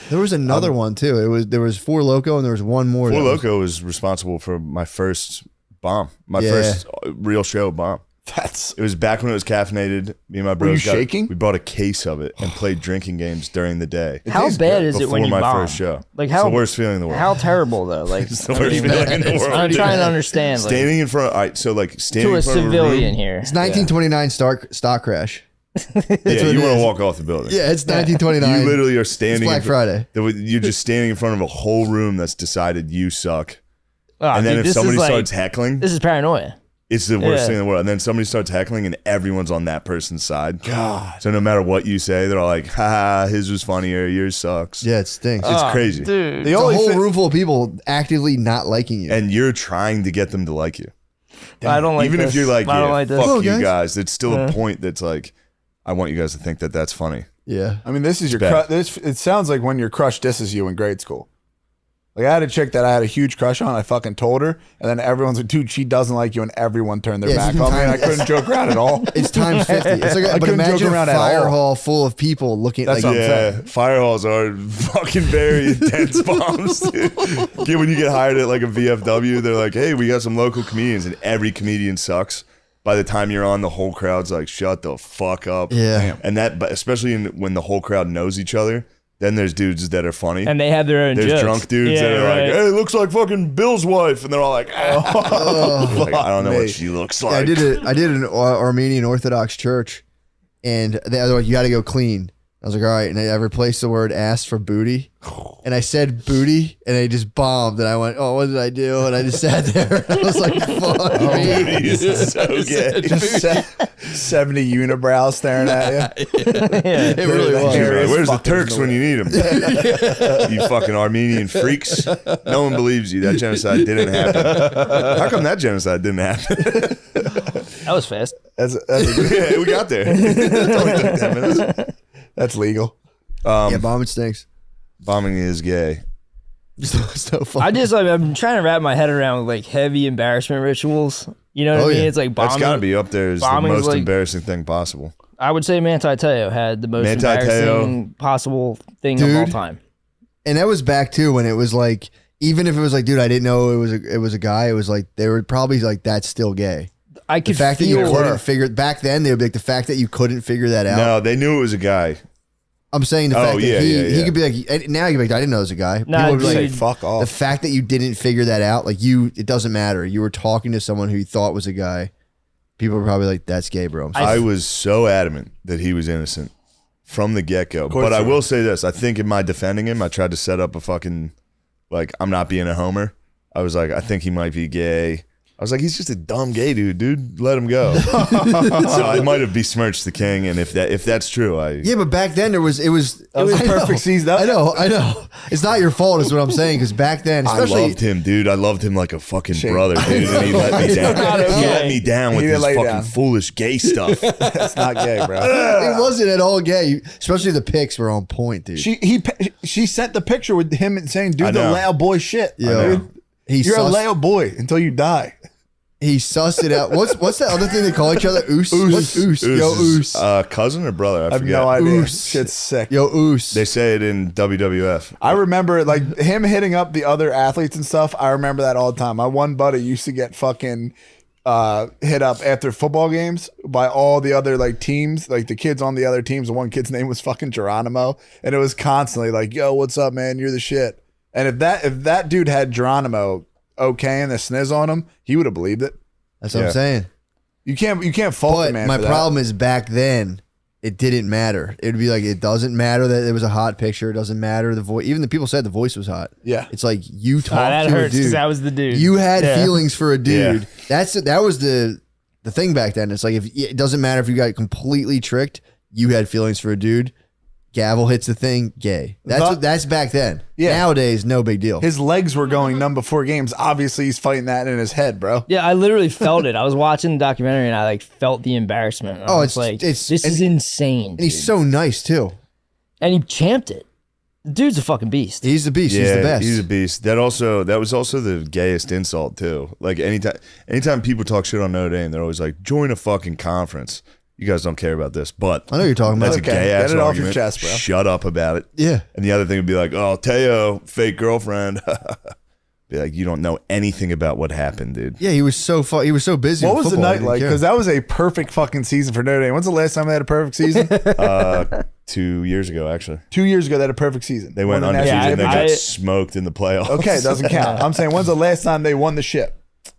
There was another one too. There was Four Loco and there was one more. Four that was- Loko was responsible for my first bomb, my Yeah. first real show bomb. It was back when it was caffeinated. Me and my bros you shaking? We bought a case of it and played drinking games during the day. How bad is it Before when you my bomb? first show? Like It's how the worst feeling in the world. How terrible though. Like It's the worst feeling in the world. I'm trying to understand. Like, Standing in front. All right, so like standing to a in front civilian of a room, here. It's 1929 stock crash. Yeah, what you it want to is. walk off the building. Yeah, it's 1929. You literally are standing. It's Black Friday. You're just standing in front of a whole room that's decided you suck. Oh, And then dude, if this somebody is like- starts heckling, This is paranoia. it's the worst Yeah. thing in the world. And then somebody starts heckling, and everyone's on that person's side. God. So no matter what you say, they're all like, "Ha, his was funnier. Yours sucks." Yeah, it stinks. It's Oh, crazy. dude. It's a whole room full of people actively not liking you. And you're trying to get them to like you. I don't like Even this. if you're like, I don't yeah, like this. fuck Hello, you guys. guys, it's still Yeah. a point that's like, I want you guys to think that that's funny. Yeah. I mean, this is your bad. it sounds like when your crush disses you in grade school. Like I had a chick that I had a huge crush on. I fucking told her, and then everyone's like, "Dude, she doesn't like you," and everyone turned their Yeah, back it's on me. And I times- couldn't joke around at all. It's times 50. It's like, I but couldn't joke imagine a around at fire all. hall full of people looking That's like what I'm Yeah, saying. fire halls are fucking very intense bombs. Dude. Yeah, when you get hired at like a VFW, they're like, "Hey, we got some local comedians," and every comedian sucks. By the time you're on, the whole crowd's like, "Shut the fuck up." Yeah. Damn. And that, but especially when the whole crowd knows each other, then there's dudes that are funny, And they have their own there's jokes. drunk dudes that Yeah, are right. like, "Hey, looks like fucking Bill's wife," and they're all like, "Oh, like, I don't know me. what she looks Yeah, like." I did an Armenian Orthodox church, and they're like, you got to go clean. I was like, all right. And I replaced the word ass for booty. And I said booty and I just bombed. And I went, oh, what did I do? And I just sat there. I was like, fuck me. Booty is so gay. Just 70 unibrows staring at you. It really was. Where's the Turks when you need them? You fucking Armenian freaks. No one believes you. That genocide didn't happen. How come that genocide didn't happen? That was fast. Yeah, we got there. It only took 10 minutes. That's legal. Yeah, bombing stinks. Bombing is gay. So fun. I'm trying to wrap my head around like heavy embarrassment rituals. You know what I mean? It's like bombing. That's got to be up there as the bombing's most like- embarrassing thing possible. I would say Manti Te'o had the most Manti embarrassing possible thing of all time. And that was back too when it was like, even if it was like, dude, I didn't know it was a guy. It was like they were probably like, that's still gay. I could the fact that you feel couldn't her. figure back then they would be like the fact that you couldn't figure that out. No, they knew it was a guy. I'm saying the Oh, fact yeah, that yeah, he yeah. could be like, now you're like, I didn't know it was a guy. Nah, People would be dude. like, Fuck off. the fact that you didn't figure that out, like it doesn't matter. You were talking to someone who you thought was a guy. People were probably like, that's gay, bro. I was so adamant that he was innocent from the get-go. But I will say this. I think in my defending him, I tried to set up a fucking, like, I'm not being a homer. I was like, I think he might be gay. I was like, he's just a dumb gay dude. Let him go. So I might have besmirched the king, and if that's true, Yeah, but back then it was That was a perfect season. I know. It's not your fault, is what I'm saying. Because back then, I especially loved him, dude. I loved him like a fucking brother, dude. And he let me down. He let me down with He his didn't fucking lay down. foolish gay stuff. That's not gay, bro. it wasn't at all gay. Especially the pics were on point, dude. She sent the picture with him and saying, "Do I the know. loud boy shit." Yo, Dude. You're a loud boy until you die. He sussed it out. What's that other thing they call each other? Oos. What's oos? Yo, Is, oos. cousin or brother? I have forget. no idea. Oos. Shit's sick. Yo, oos. They say it in WWF. I remember like him hitting up the other athletes and stuff. I remember that all the time. My one buddy used to get fucking hit up after football games by all the other like teams, like the kids on the other teams. The one kid's name was fucking Geronimo, and it was constantly like, "Yo, what's up, man? You're the shit." And if that dude had Geronimo okay and the sniz on him, he would have believed it. That's what I'm saying. You can't fault the man. My for that. problem is back then, it didn't matter. It would be like, it doesn't matter that it was a hot picture. It doesn't matter the voice. Even the people said the voice was hot. Yeah. It's like you talked that to a hurts 'cause dude. that was the dude. You had Yeah. feelings for a dude. Yeah. That was the thing back then. It's like, if it doesn't matter if you got completely tricked, you had feelings for a dude. Gavel hits the thing, gay. That's back then. Yeah. Nowadays, no big deal. His legs were going numb before games. Obviously, he's fighting that in his head, bro. Yeah, I literally felt it. I was watching the documentary and I like felt the embarrassment. I was like, this is insane. And he's so nice too. And he champed it. The dude's a fucking beast. He's the beast. He's the best. He's a beast. That was also the gayest insult too. Like anytime people talk shit on Notre Dame, they're always like, join a fucking conference. You guys don't care about this, but I know you're talking about. that's a gay ass Get it off argument. your chest, bro. Shut up about it. Yeah. And the other thing would be like, oh, Teo, fake girlfriend. Be like, you don't know anything about what happened, dude. Yeah, he was so he was so busy. What with was the football, night he like? didn't care. Because that was a perfect fucking season for Notre Dame. When's the last time they had a perfect season? 2 years ago, actually. 2 years ago, they had a perfect season. They went Won the undefeated national and they got championship. smoked in the playoffs. Okay, it doesn't count. I'm saying, when's the last time they won the ship?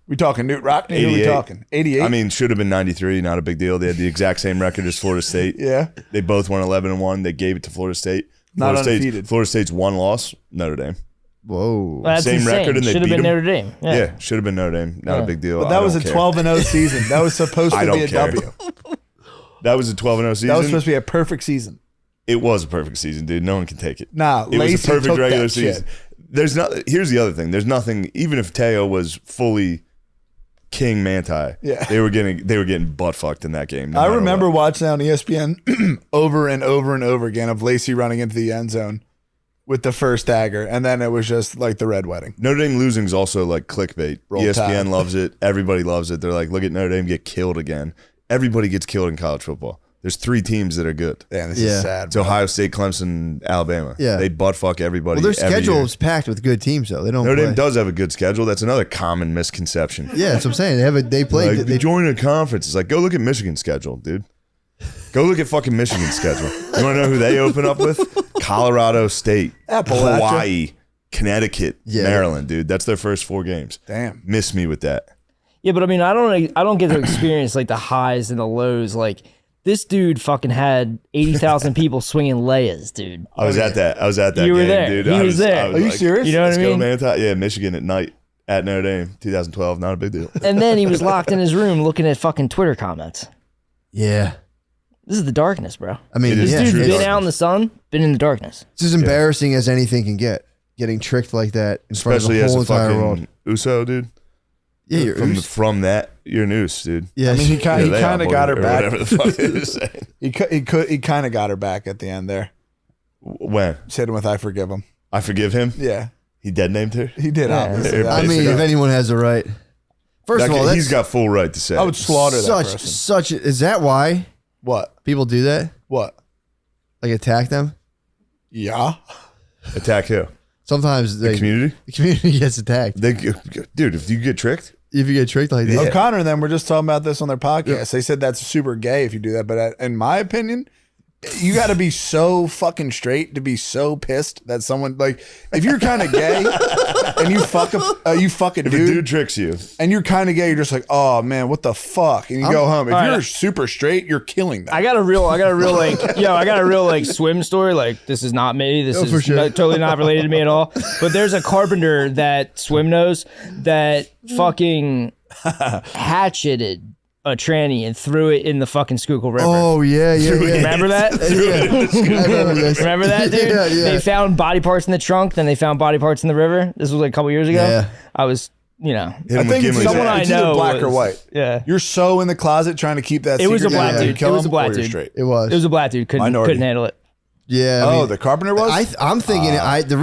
We talking Newt Rockne? Who we 88. talking? 88? I mean, should have been 93. Not a big deal. They had the exact same record as Florida State. Yeah. They both won 11-1. They gave it to Florida State. Not Florida State's one loss, Notre Dame. Whoa. Well, that's Same insane. record and they Should have beat been them. Notre Dame. Yeah. Should have been Notre Dame. Not a big deal. But that I was don't a care. 12-0 season. That was supposed I to be don't a care. W. That was a 12-0 season. That was supposed to be a perfect season. It was a perfect season, dude. No one can take it. Nah, it was Lacey a perfect took regular that shit. season. There's not. Here's the other thing. There's nothing. Even if Teo was fully King Manti, Yeah. they were getting butt fucked in that game. no I matter remember what. watching on ESPN over and over and over again of Lacey running into the end zone with the first dagger, and then it was just like the red wedding. Notre Dame losing is also like clickbait. Roll ESPN Tide. loves it. Everybody loves it. They're like, look at Notre Dame get killed again. Everybody gets killed in college football. There's 3 teams that are good. Damn, this is sad. It's Ohio State, Clemson, Alabama. Yeah. They butt fuck everybody. Well, their every schedule year. is packed with good teams, though. They don't. Notre play. Dame does have a good schedule. That's another common misconception. Yeah, that's what I'm saying. They played. Like, they join a conference. It's like, go look at Michigan's schedule, dude. Go look at fucking Michigan's schedule. You want to know who they open up with? Colorado State, Appalachia. Hawaii, Connecticut, Yeah. Maryland, dude. That's their first 4 games. Damn. Miss me with that. Yeah, but I mean, I don't get to experience like the highs and the lows. Like This dude fucking had 80,000 people swinging layas, dude. I was at that. I was at that You were game, there. dude. He I was there. I Are you serious? You know what I mean? Let's go, man. Yeah, Michigan at night at Notre Dame, 2012. Not a big deal. And then he was locked in his room looking at fucking Twitter comments. Yeah. This is the darkness, bro. I mean, this yeah, dude's true been darkness. out in the sun, been in the darkness. It's as embarrassing as anything can get. Getting tricked like that in Especially front of as the a whole entire fucking world. USO, dude. Yeah, you're from that. You're an Oos, dude. Yeah, I mean, he kind of got her or back. Whatever the fuck it is saying. He kind of got her back at the end there. When? Said him with "I forgive him." I forgive him. Yeah, he dead named her. he did. Obviously. I mean, if anyone has a right. First of all, he's got full right to say. I would slaughter that such person. such. Is that why? What people do that? What? Like attack them? Yeah. Attack who? Sometimes The community. The community gets attacked. Dude, if you get tricked, if you get tricked like that, O'Connor and them were just talking about this on their podcast. They said that's super gay if you do that, but in my opinion, you got to be so fucking straight to be so pissed that someone like if you're kind of gay and you fuck a if a dude tricks you and you're kind of gay, you're just like, oh man, what the fuck, and you go home. If all you're right. super straight, you're killing them. I got a real like swim story. Like this is not me. This is for sure. totally not related to me at all. But there's a carpenter that swim knows that fucking hatcheted a tranny and threw it in the fucking Schuylkill River. Oh yeah. Remember that? I remember this. Remember that, dude? Yeah. They found body parts in the trunk, then they found body parts in the river. This was like a couple years ago. Yeah. I was, I think it's someone I either know black or was- white. Yeah. You're so in the closet trying to keep that. It was a secret black that you dude. kill It was a them, black or you're dude. straight. It was. It was a black dude. Minority. Couldn't handle it. Yeah. I Oh, mean, the carpenter was. I'm thinking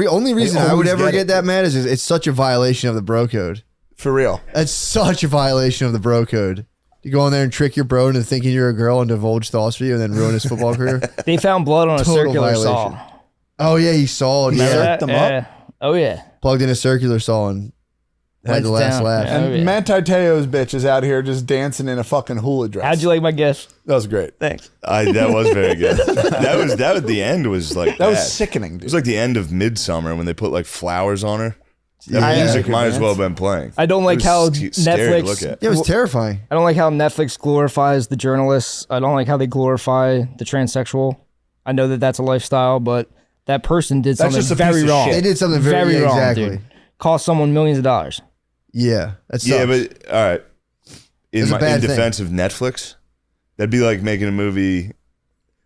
only reason I would always ever get get it. that mad is it's such a violation of the bro code. For real. It's such a violation of the bro code. You go in there and trick your bro into thinking you're a girl and divulge thoughts for you and then ruin his football career. They found blood on a Total circular violation. saw. Oh yeah, he saw it. Remember Yeah. that? them Yeah. up? Oh yeah. Plugged in a circular saw and had Went the last down. laugh. Yeah. And Manti Te'o's bitch is out here just dancing in a fucking hula dress. How'd you like my gift? That was great. Thanks. that was very good. that was the end was like That was bad. sickening, It dude. was like the end of Midsummer when they put like flowers on her. That Yeah. music might as well have been playing. I don't It like was how scary to Netflix. look at. Yeah, it was terrifying. I don't like how Netflix glorifies the journalists. I don't like how they glorify the transsexual. I know that that's a lifestyle, but that person did That's something just a very piece of wrong. shit. They did something very yeah, wrong, exactly. dude. Cost someone millions of dollars. Yeah, that sucks. Yeah, but all right. It's a In bad thing. defense of Netflix, that'd be like making a movie.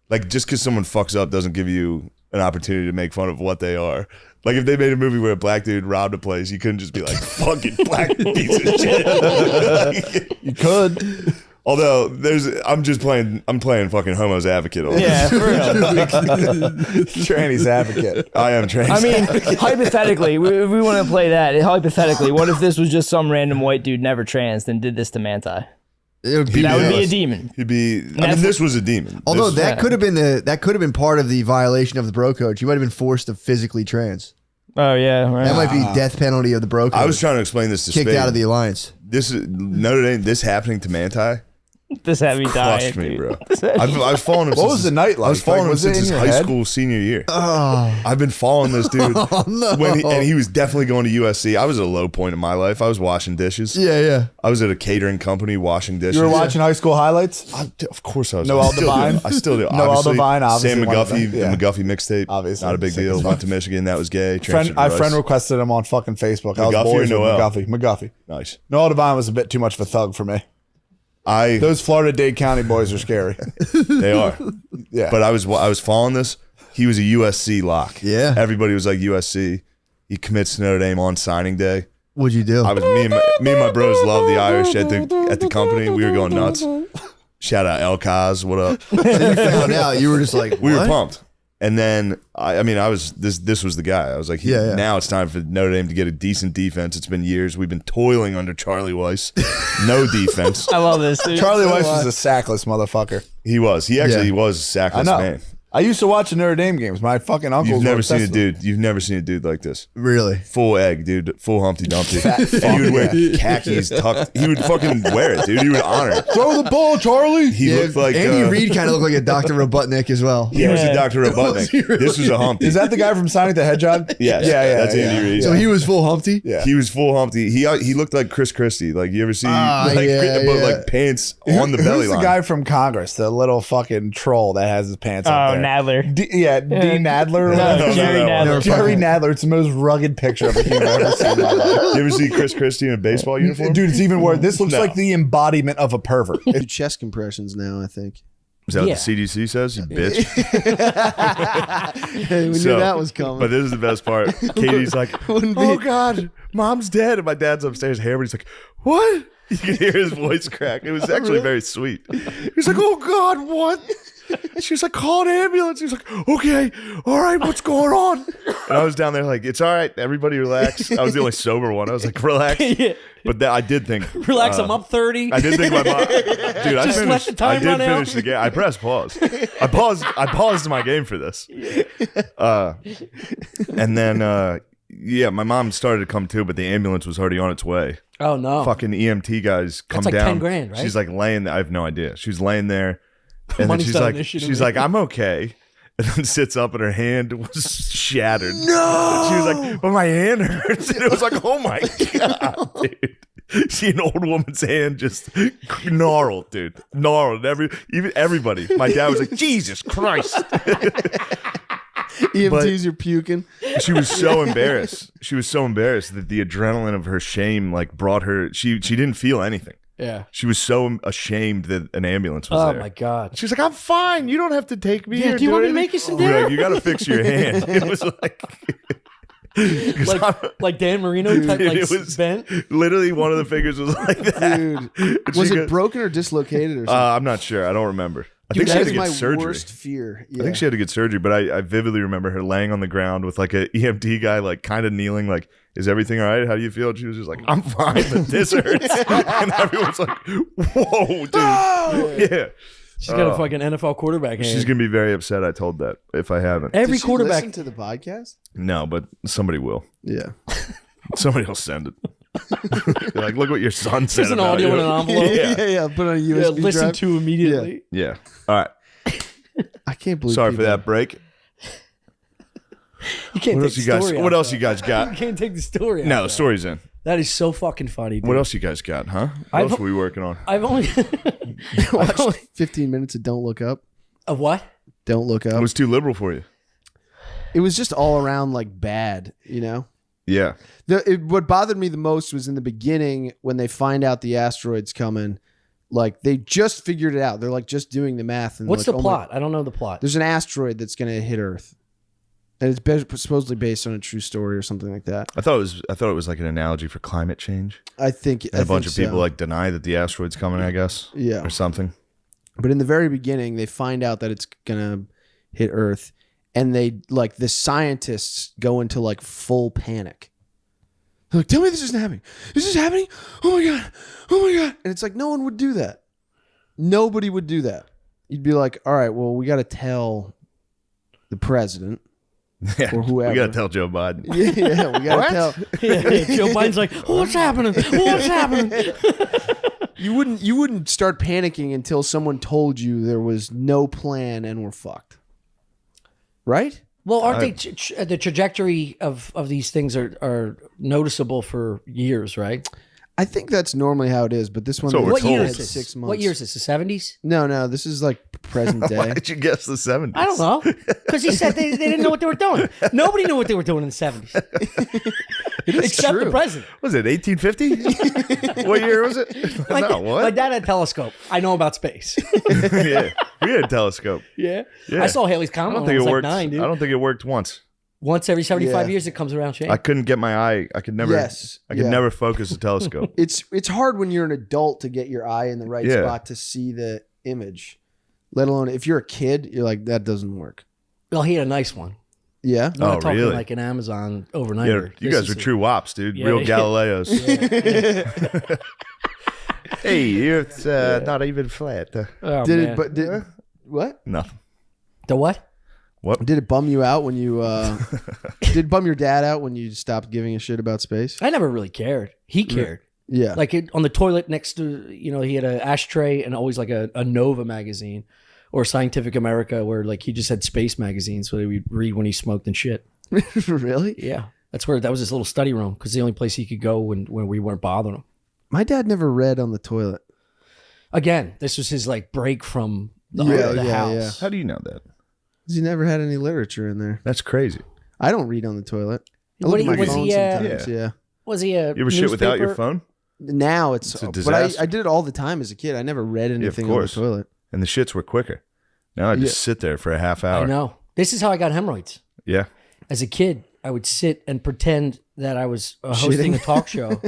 Like just because someone fucks up doesn't give you an opportunity to make fun of what they are. Like if they made a movie where a black dude robbed a place, you couldn't just be like fucking black piece of shit. You could. Although I'm playing fucking homo's advocate on Yeah, this. for real. Tranny's advocate. I am trans. I mean, hypothetically, if we want to play that. Hypothetically, what if this was just some random white dude never trans and did this to Manti? It would be That would be a worse. demon. He'd be. I mean, this was a demon. Although This- that could have been part of the violation of the bro code. You might have been forced to physically trans. Oh yeah, right. That might be death penalty of the bro code. I was trying to explain this to kicked Spade. out of the alliance. This is Notre Dame. This happening to Manti. This had me dying, Crushed me, dude. bro. This had me- I was following him. What since was the night like? I was following Like, him was it since in his your high head? school senior year. Oh, I've been following this dude. oh no! And he was definitely going to USC. I was at a low point in my life. I was washing dishes. Yeah. I was at a catering company washing dishes. You were watching high school highlights? Of course I was. Noel I still do. Devine? I still do. Noel Obviously, Devine, obviously Sam one of McGuffey, them. Yeah. the McGuffey mixtape. Obviously. Not a big Sick deal. as Went fuck. to Michigan. That was gay. Friend, Transferred to I Rice. friend requested him on fucking Facebook. I was McGuffey boys or with Noel? McGuffey. Nice. Noel Devine was a bit too much of a thug for me. I Those Florida-Dade County boys are scary. They are. Yeah. But I was following this. He was a USC lock. Yeah. Everybody was like USC. He commits to Notre Dame on signing day. What'd you do? I was me and my bros love the Irish at the company. We were going nuts. Shout out El Kaz, what up? Then you found out. You were just like, We were what? pumped. And then I was this was the guy. I was like, Yeah. now it's time for Notre Dame to get a decent defense. It's been years. We've been toiling under Charlie Weiss. No defense. I love this, dude. Charlie Weiss was a sackless motherfucker. He was. He actually was a sackless I know. man. I used to watch the Notre Dame games. My fucking uncles. You've never were seen a obsessed with dude. You've never seen a dude like this. Really? Full egg, dude. Full Humpty Dumpty. Fat And he would wear khakis tucked. He would fucking wear it, dude. He would honor it. Throw the ball, Charlie. He looked like Andy Reid kind of looked like a Dr. Robotnik as well. He was a Dr. Robotnik. This was a Humpty. Is that the guy from Sonic the Hedgehog? Yes. Yeah. That's Andy Reid. So he was full Humpty? Yeah. He was full Humpty. He looked like Chris Christie. Like you ever see yeah. pants on the belly Who's line. the guy from Congress, the little fucking troll that has his pants up there? Nadler. Dean Nadler. No, Jerry Nadler. Jerry Nadler. It's the most rugged picture of a human I've ever seen in my life. You ever see Chris Christie in a baseball uniform? Dude, it's even worse. This looks like the embodiment of a pervert. Do chest compressions now, I think. Is that what the CDC says? You bitch. Hey, we knew that was coming. But this is the best part. Katie's like, Wouldn't be- oh God, mom's dead. And my dad's upstairs hammering. He's like, what? You can hear his voice crack. It was actually very sweet. He's like, oh God, what? She was like, call an ambulance. He was like, okay, all right, what's going on? And I was down there like, it's all right, everybody relax. I was the only sober one. I was like, relax. Yeah. But I did think, Relax, I'm up 30. I did think my mom, dude. I Just let finished. the time I did run out. finish the game. I pressed pause. I paused my game for this. And then, yeah, my mom started to come too, but the ambulance was already on its way. Oh no! Fucking EMT guys come That's like down. 10 grand, right? She's like laying there. I have no idea. She's laying there, and then Money's she's not like, an issue to she's me. like, I'm okay. And then sits up, and her hand was shattered. No! She was like, "But my hand hurts." And it was like, "Oh my God, dude!" See an old woman's hand just gnarled, dude, gnarled. Everybody. My dad was like, "Jesus Christ!" EMTs are puking. She was so embarrassed. She was so embarrassed that the adrenaline of her shame like brought her. She didn't feel anything. Yeah. She was so ashamed that an ambulance was there. Oh my God. She's like, I'm fine. You don't have to take me Yeah, here. do you want me to anything." make you some We were dinner? like, you got to fix your hand. It was like Dan Marino type, Dude, like it was bent. Literally, one of the fingers was like that. Dude, was it broken or dislocated or something? I'm not sure. I don't remember. I think Dude, she had that to is get my surgery. worst fear. I think she had to get surgery, but I vividly remember her laying on the ground with like a EMT guy, like kind of kneeling, like, "Is everything all right? How do you feel?" And she was just like, "I'm fine, but this hurts." And everyone's like, "Whoa, dude!" Yeah, She's got a fucking NFL quarterback hand. She's gonna be very upset. I told that if I haven't. Every Did she quarterback. listen to the podcast? No, but somebody will. Yeah. Somebody will send it. They're like, "Look what your son said." Here's an about audio you. in an envelope. Yeah. Put on a USB listen drive. to immediately. Yeah. All right. I can't believe. Sorry for people- that break. You can't What take else the you guys? story What out, else though. you guys You got? can't take the story out. No, though. the story's in. That is so fucking funny, dude. What else you guys got? Huh? What I've- else are we working on? I've only Watched 15 minutes of Don't Look Up. of what? Don't Look It Up. was too liberal for you. It was just all around like bad, you know? Yeah. What bothered me the most was in the beginning when they find out the asteroid's coming. Like they just figured it out. They're like just doing the math. And What's like, the oh my- plot? I don't know the plot. There's an asteroid that's going to hit Earth, and it's supposedly based on a true story or something like that. I thought it was like an analogy for climate change. I think And a bunch think of people so. like deny that the asteroid's coming, I guess. Yeah. Or something. But in the very beginning, they find out that it's gonna hit Earth, and they like the scientists go into like full panic. They're like, "Tell me this isn't happening. This is happening. Oh my god. Oh my god!" And it's like no one would do that. Nobody would do that. You'd be like, "All right, well, we got to tell the president Yeah. or whoever. We got to tell Joe Biden. Yeah, we got to tell." Joe Biden's like, "What's happening? What's happening?" You wouldn't start panicking until someone told you there was no plan and we're fucked. Right? Well, aren't they the trajectory of these things are noticeable for years, right? I think that's normally how it is, but this one So we're What year told. is this? 6 months. What year is this? The 70s? No, this is like present day. Why did you guess the 70s? I don't know. Because he said they didn't know what they were doing. Nobody knew what they were doing in the 70s. Except the true. Was president. it 1850? What year was it? My, No, my what? dad had a telescope. I know about space. Yeah. We had a telescope. Yeah. Yeah. I saw Haley's I Comet don't when think I it was like worked. 9, dude. I don't think it worked once. Once every 75 Yeah. years it comes around, Shane. I couldn't get my eye. I could never. Yes. I could Yeah. never focus a telescope. It's hard when you're an adult to get your eye in the right Yeah. spot to see the image. Let alone if you're a kid, you're like, that doesn't work. Well, he had a nice one. Yeah. I'm not Oh, talking really? like an Amazon overnight. Yeah, you guys were true wops, dude. Yeah, Real yeah. Galileos. Yeah. Hey, it's not even flat. Oh, Did man. it? But did what? Nothing. The what? What? Did it bum you out when you did it bum your dad out when you stopped giving a shit about space? I never really cared. He cared. Yeah. Like on the toilet next to, he had an ashtray and always like a Nova magazine or Scientific America where like he just had space magazines so we'd read when he smoked and shit. Really? Yeah. That was his little study room because the only place he could go when we weren't bothering him. My dad never read on the toilet. Again, this was his like break from the house. How do you know that? Because he never had any literature in there. That's crazy. I don't read on the toilet. I What look at was my phone he, sometimes. yeah. Yeah. Was he a You ever shit without your newspaper- phone? Now it's It's a but disaster. I did it all the time as a kid. I never read Yeah, of anything on the course. toilet. And the shits were quicker. Now I just sit there for a half hour. I know. This is how I got hemorrhoids. Yeah. As a kid, I would sit and pretend that I was hosting Shitting. a talk show,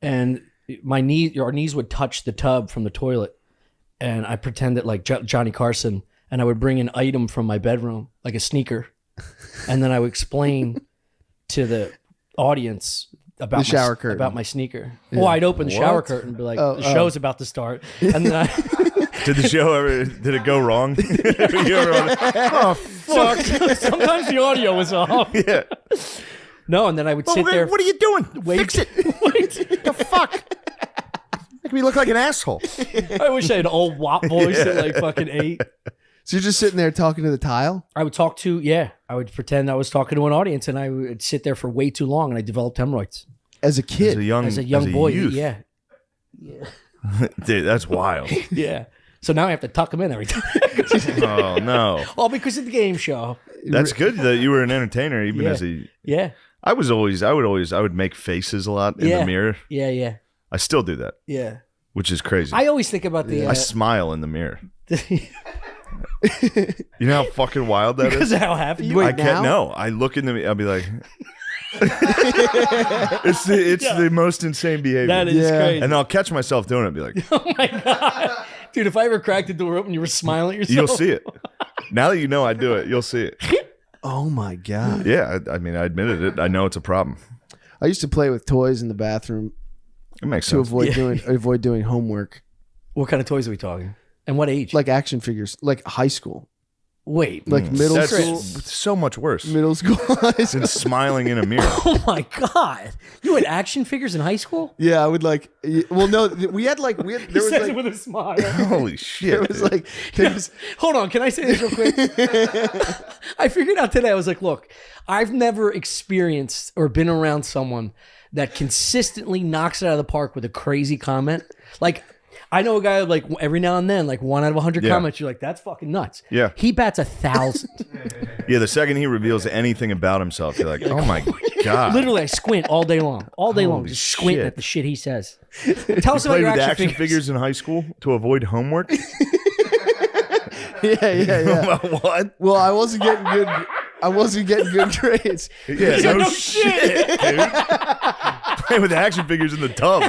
and our knees would touch the tub from the toilet, and I pretended like Johnny Carson, and I would bring an item from my bedroom, like a sneaker, and then I would explain to the audience about The shower curtain. about my sneaker. Yeah. Well, I'd open the shower What? curtain and be like, Oh, the show's about to start, and then Did the show ever? Did it go wrong? You ever on it? Oh fuck! sometimes the audio was off. Yeah. No, and then I would sit there. What are you doing? Wait. Fix it. Wait. The fuck? Make me look like an asshole. I wish I had an old WAP voice at Yeah. like fucking 8. So you're just sitting there talking to the tile? I would I would pretend I was talking to an audience and I would sit there for way too long and I developed hemorrhoids. As a kid? As a young boy, youth. yeah. Dude, that's wild. Yeah. So now I have to tuck them in every time. Oh no. All because of the game show. That's good that you were an entertainer, even Yeah. as a. Yeah. I would make faces a lot in Yeah. the mirror. Yeah, yeah. I still do that. Yeah. Which is crazy. I always think about the I smile in the miror. You know how fucking wild that Because is? of how happy you I are. can't. No, I look in the. I'll be like. it's the most insane behavior. That is crazy. And I'll catch myself doing it. And be like, Oh my god. Dude, if I ever cracked the door open, you were smiling at yourself. you'll see it. Now that you know I do it, you'll see it. Oh my God. Yeah, I mean, I admitted it. I know it's a problem. I used to play with toys in the bathroom It makes to sense. avoid doing homework. What kind of toys are we talking? And what age? Like action figures, like high school. Wait. Like middle That's school. so much worse. Middle school. High school. Than smiling in a mirror. Oh my god! You had action figures in high school? Yeah, I would like. Well, no, we had like there He was says like it with a smile. Holy shit! there was like there was, Hold on, can I say this real quick? I figured out today. I was like, look, I've never experienced or been around someone that consistently knocks it out of the park with a crazy comment. Like, I know a guy like every now and then, like 1 out of 100 Yeah. comments, you're like, that's fucking nuts. Yeah. He bats 1,000. Yeah, the second he reveals anything about himself, you're like, oh my god. Literally, I squint all day long, Holy just squinting shit. at the shit he says. Tell us You about played your with action, action figures. figures in high school to avoid homework. yeah. What? Well, I wasn't getting good grades. Yeah, no shit, dude. Playing with action figures in the tub.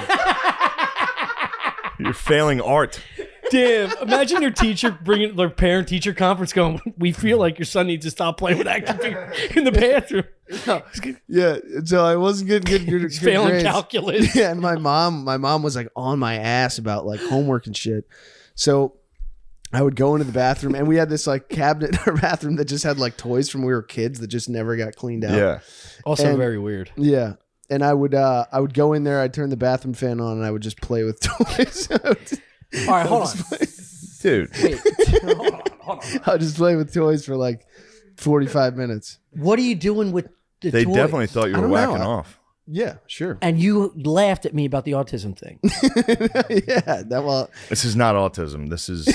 You're failing art. Damn! Imagine your teacher bringing their parent-teacher conference, going, "We feel like your son needs to stop playing with action figures in the bathroom." Yeah, so I wasn't getting good. He's good failing grades. calculus. Yeah, and my mom was like on my ass about like homework and shit. So I would go into the bathroom, and we had this like cabinet in our bathroom that just had like toys from when we were kids that just never got cleaned out. Yeah. Also And- very weird. Yeah. And I would go in there, I'd turn the bathroom fan on, and I would just play with toys. All right, hold on. Dude. Wait, hold on. I'll just play with toys for like 45 minutes. What are you doing with the They toys? definitely thought you I were don't know. whacking off. Yeah, sure. And you laughed at me about the autism thing. Yeah, that well. This is not autism. This is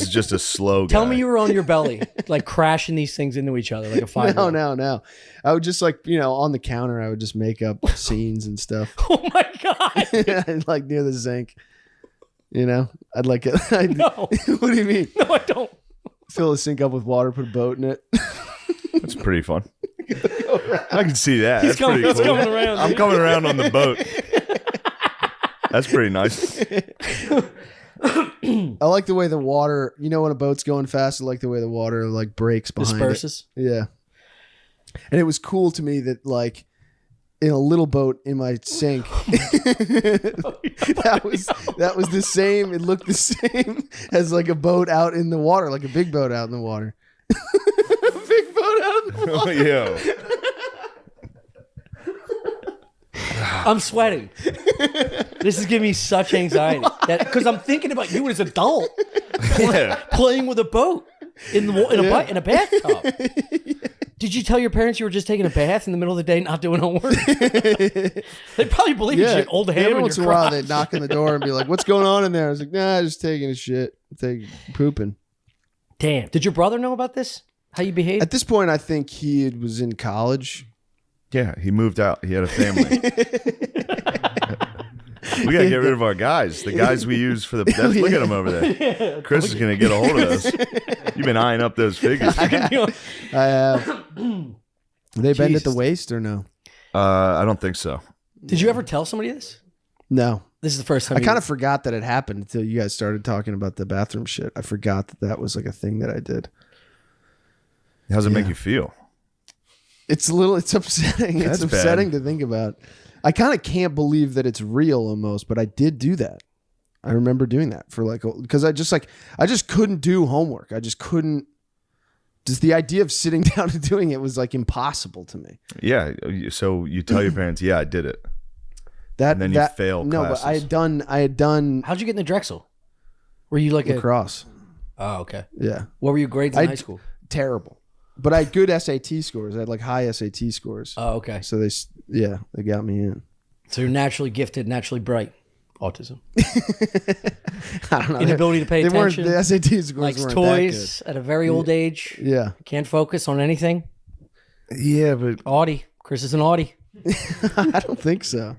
just a slow guy. Tell me you were on your belly, like crashing these things into each other like a 5-year-old. No. I would just like, on the counter, I would just make up scenes and stuff. Oh my god! And, like near the sink. I'd like it. No. What do you mean? No, I don't. Fill the sink up with water, put a boat in it. That's pretty fun. I can see that. He's That's pretty coming cool. around, I'm dude. coming around on the boat. That's pretty nice. I like the way the water, when a boat's going fast, I like the way the water like breaks behind Disperses? it. Yeah. And it was cool to me that like in a little boat in my sink, that was the same. It looked the same as like a boat out in the water, like a big boat out in the water. Yo. I'm sweating. This is giving me such anxiety because I'm thinking about you as an adult playing with a boat in a bathtub. Did you tell your parents you were just taking a bath in the middle of the day, not doing homework? They probably believe you shit. Old ham every in once your in a while crotch. they knock on the door and be like, "What's going on in there?" I was like, "Nah, just taking a shit, pooping." Damn. Did your brother know about this? How you behave? At this point, I think he was in college. Yeah, he moved out. He had a family. We gotta get rid of our guys. The guys we use for the. Look at them over there. Chris is gonna get a hold of those. You've been eyeing up those figures. I have. They bend at the waist or no? I don't think so. Did you ever tell somebody this? No. This is the first time. I kind of forgot that it happened until you guys started talking about the bathroom shit. I forgot that was like a thing that I did. How does it make you feel? It's upsetting. That's it's upsetting bad. to think about. I kind of can't believe that it's real almost, but I did do that. I remember doing that for because I just couldn't do homework. I just couldn't. Just the idea of sitting down and doing it was like impossible to me. Yeah. So you tell your parents, "Yeah, I did it." And then you fail No, classes. but I had done. How'd you get in the Drexel? Were you like lacrosse? Oh, okay. Yeah. What were your grades in high school? Terrible. But I had good SAT scores. I had like high SAT scores. Oh, okay. So they got me in. So you're naturally gifted, naturally bright. Autism. I don't know. Inability to pay They weren't- attention. the SAT scores likes weren't that toys good. at a very old age. Yeah. Can't focus on anything. Yeah, but Audi. Chris is an Audi. I don't think so.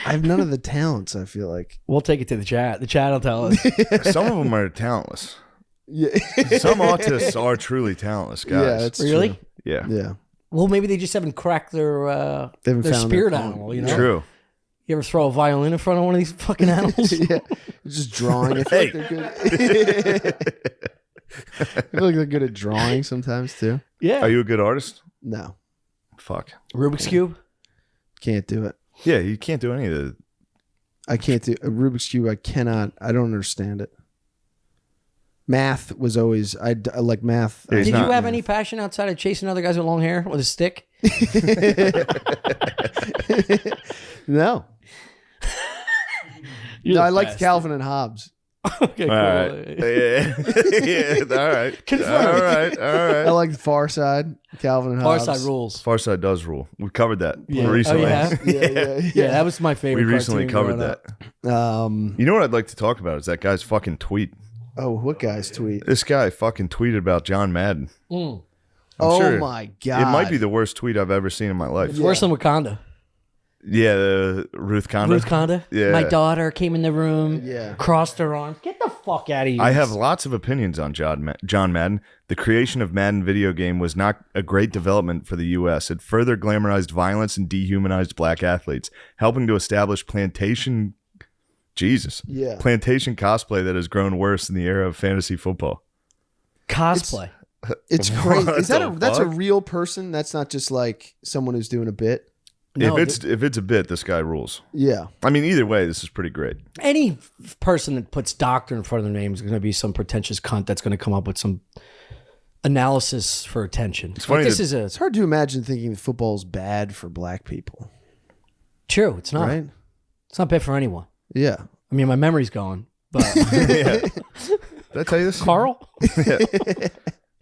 I have none of the talents, I feel like. We'll take it to the chat. The chat will tell us. Some of them are talentless. Yeah. Some autists are truly talentless guys. Yeah, that's Really? true. Yeah. Yeah. Well, maybe they just haven't cracked their They haven't their found spirit their animal. You know. True. You ever throw a violin in front of one of these fucking animals? Yeah. Just drawing. I feel like they're good. I feel like they're good at drawing sometimes too. Yeah. Are you a good artist? No. Fuck. Rubik's Cube? Can't do it. Yeah, you can't do any of the. I can't do a Rubik's Cube. I cannot. I don't understand it. Math was always. I like math. Did you have any passion outside of chasing other guys with long hair with a stick? No. You're No, the I liked best. Calvin and Hobbes. Okay, cool. All right. Yeah. All right. Confirmed. All right. All right. I liked Far Side, Calvin and Hobbes. Far Side rules. Far Side does rule. We covered that Yeah. recently. Oh, you have? Yeah, that was my favorite. We recently cartoon covered growing that. You know what I'd like to talk about is that guy's fucking tweet. Oh, what guy's tweet? This guy fucking tweeted about John Madden. Mm. Oh my God. It might be the worst tweet I've ever seen in my life. It's worse than Wakanda. Yeah, Ruth Conda. Ruth Conda. Yeah. My daughter came in the room, Yeah. crossed her arms. Get the fuck out of here. I have lots of opinions on John Madden. The creation of Madden video game was not a great development for the U.S. It further glamorized violence and dehumanized black athletes, helping to establish plantation cosplay that has grown worse in the era of fantasy football. Cosplay. It's crazy. Is What that's the a fuck? real person? That's not just like someone who's doing a bit. No, if it's a bit, this guy rules. Yeah. I mean, either way, this is pretty great. Any person that puts doctor in front of their name is going to be some pretentious cunt that's going to come up with some analysis for attention. It's funny this that- is a It's hard to imagine thinking that football's bad for black people. true. It's not. Right? It's not bad for anyone. Yeah. I mean, my memory's gone. But Yeah. Did I tell you this? Carl, Yeah.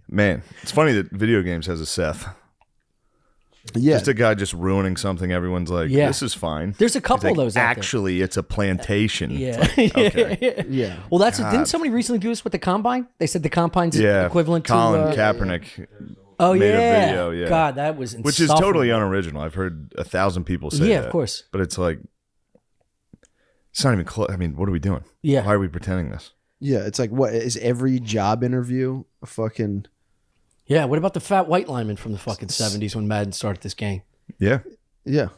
Man, it's funny that video games has a Seth. Yeah. Just a guy just ruining something. Everyone's like, Yeah. this is fine. There's a He's couple like, of those out there. Actually, it's a plantation. yeah, It's like, okay. Yeah. Well, that's God. didn't somebody recently do this with the combine? They said the combine's Yeah. equivalent Colin to Kaepernick Oh made yeah. a video. Yeah. God, that was Which is totally unoriginal. I've heard 1,000 people say Yeah, that. of course. But it's like, it's not even close. I mean, what are we doing? Yeah. Why are we pretending this? Yeah. It's like, what is every job interview a fucking. Yeah. What about the fat white lineman from the fucking 70s when Madden started this game? Yeah. Yeah.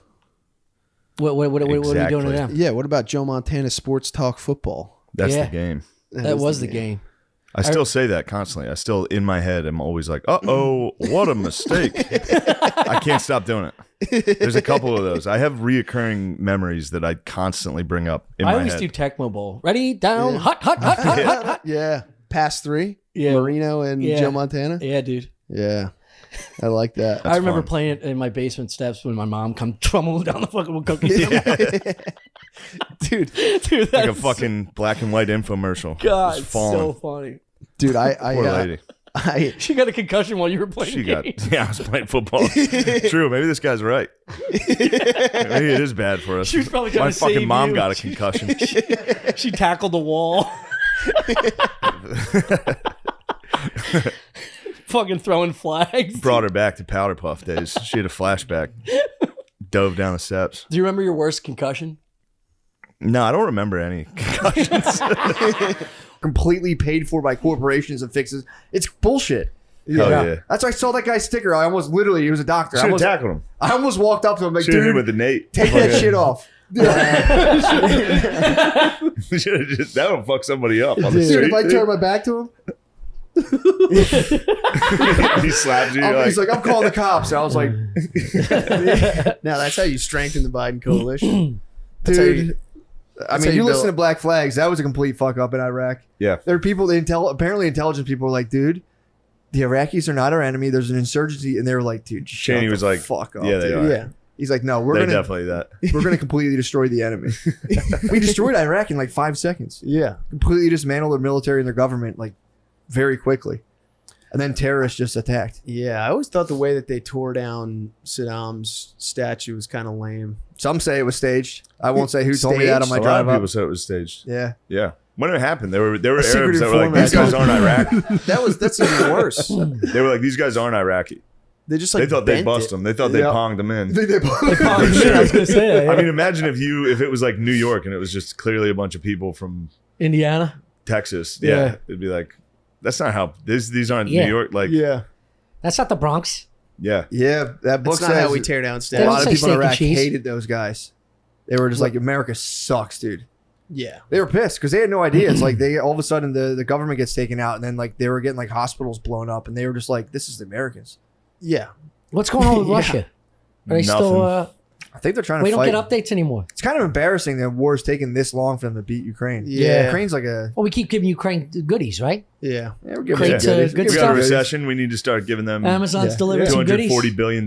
What are we doing to Exactly. them? Yeah. What about Joe Montana Sports Talk Football? That's Yeah. the game. That was the game. I still say that constantly. I still, in my head, am always like, uh-oh, what a mistake. I can't stop doing it. There's a couple of those. I have reoccurring memories that I constantly bring up in I my always head. do Tecmo Bowl. Ready, down, hot, hot, hot, hot, hot, hot. Yeah. Pass 3. Yeah. Marino and Yeah. Joe Montana. Yeah, dude. Yeah. I like that. I remember playing it in my basement steps when my mom come trundling down the fucking cookies. Dude, like a fucking black and white infomercial. God, Just falling. so funny. Dude, Poor lady. She got a concussion while you were playing. She got. Yeah, I was playing football. True. Maybe this guy's right. Maybe it is bad for us. She was probably trying My to fucking save mom you. got a concussion. She tackled the wall. Fucking throwing flags. Brought her back to Powder Puff days. She had a flashback. Dove down the steps. Do you remember your worst concussion? No, I don't remember any concussions. Completely paid for by corporations and fixes. It's bullshit. Hell yeah. That's why I saw that guy sticker. I almost literally, he was a doctor. Should've tackled him. I almost walked up to him like, Should've hit dude, him with the Nate. take that shit off. Should've just, that'll fuck somebody up on the Dude, street. if I turn my back to him, he slaps you. he's like, I'm calling the cops. And I was like, now that's how you strengthen the Biden coalition. dude. I That's mean, how you you listen build- to Black Flags. That was a complete fuck up in Iraq. Yeah. There are people, apparently intelligent people were like, dude, the Iraqis are not our enemy. There's an insurgency. And they were like, dude, shut Cheney the was like, fuck up. yeah, they dude. are. Yeah. He's like, no, we're They're gonna definitely that. we're gonna completely destroy the enemy. We destroyed Iraq in like 5 seconds. Yeah. Completely dismantled their military and their government like very quickly. And then terrorists just attacked. Yeah, I always thought the way that they tore down Saddam's statue was kind of lame. Some say it was staged. I won't say who told me that on my A lot drive of up. people said it was staged. Yeah. Yeah. When it happened, there were A secret Arabs that were like, informant. these guys aren't Iraq. That's even worse. They were like, these guys aren't Iraqi. They just They thought they bust them. They thought they Yep. ponged them in. They ponged them in, I was gonna say, I mean, imagine if it was like New York and it was just clearly a bunch of people from Indiana. Texas. Yeah. Yeah. It'd be like, that's not how these aren't Yeah. New York. Like, yeah. That's not the Bronx. Yeah. Yeah. That book That's not says how we tear down a statues. lot of They don't people say in steak and Iraq cheese. hated those guys. They were just like, America sucks, dude. Yeah. They were pissed because they had no idea. It's like they all of a sudden the government gets taken out and then like they were getting like hospitals blown up and they were just like, this is the Americans. Yeah. What's going on with Yeah. Russia? Are they still? I think they're trying to We don't fight. get updates anymore. It's kind of embarrassing that war's taking this long for them to beat Ukraine. Yeah. Ukraine's like a Well, we keep giving Ukraine goodies, right? Yeah. we're giving Crates, them goodies. good we got a stuff. recession. We need to start giving them Amazon's delivering some goodies. $240 billion.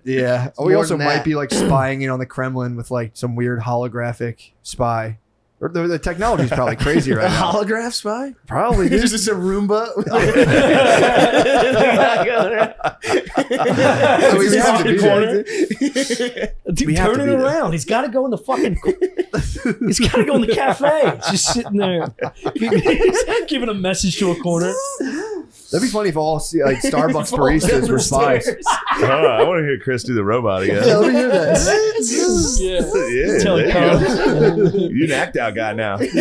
Yeah. We more also than might that. be like spying in on the Kremlin with like some weird holographic spy. Or the technology is probably crazy right now. Holograph spy? Probably. Dude. It's just a Roomba. I mean, we have to do that. Dude, We have turn to it be there. around. He's got to go in the fucking. He's got to go in the cafe. He's just sitting there, He's giving a message to a corner. That'd be funny if all like Starbucks baristas were spies. I want to hear Chris do the robot again. Yeah, let me hear that. Yeah, Until he there comes. you go. You're an act out guy now. Big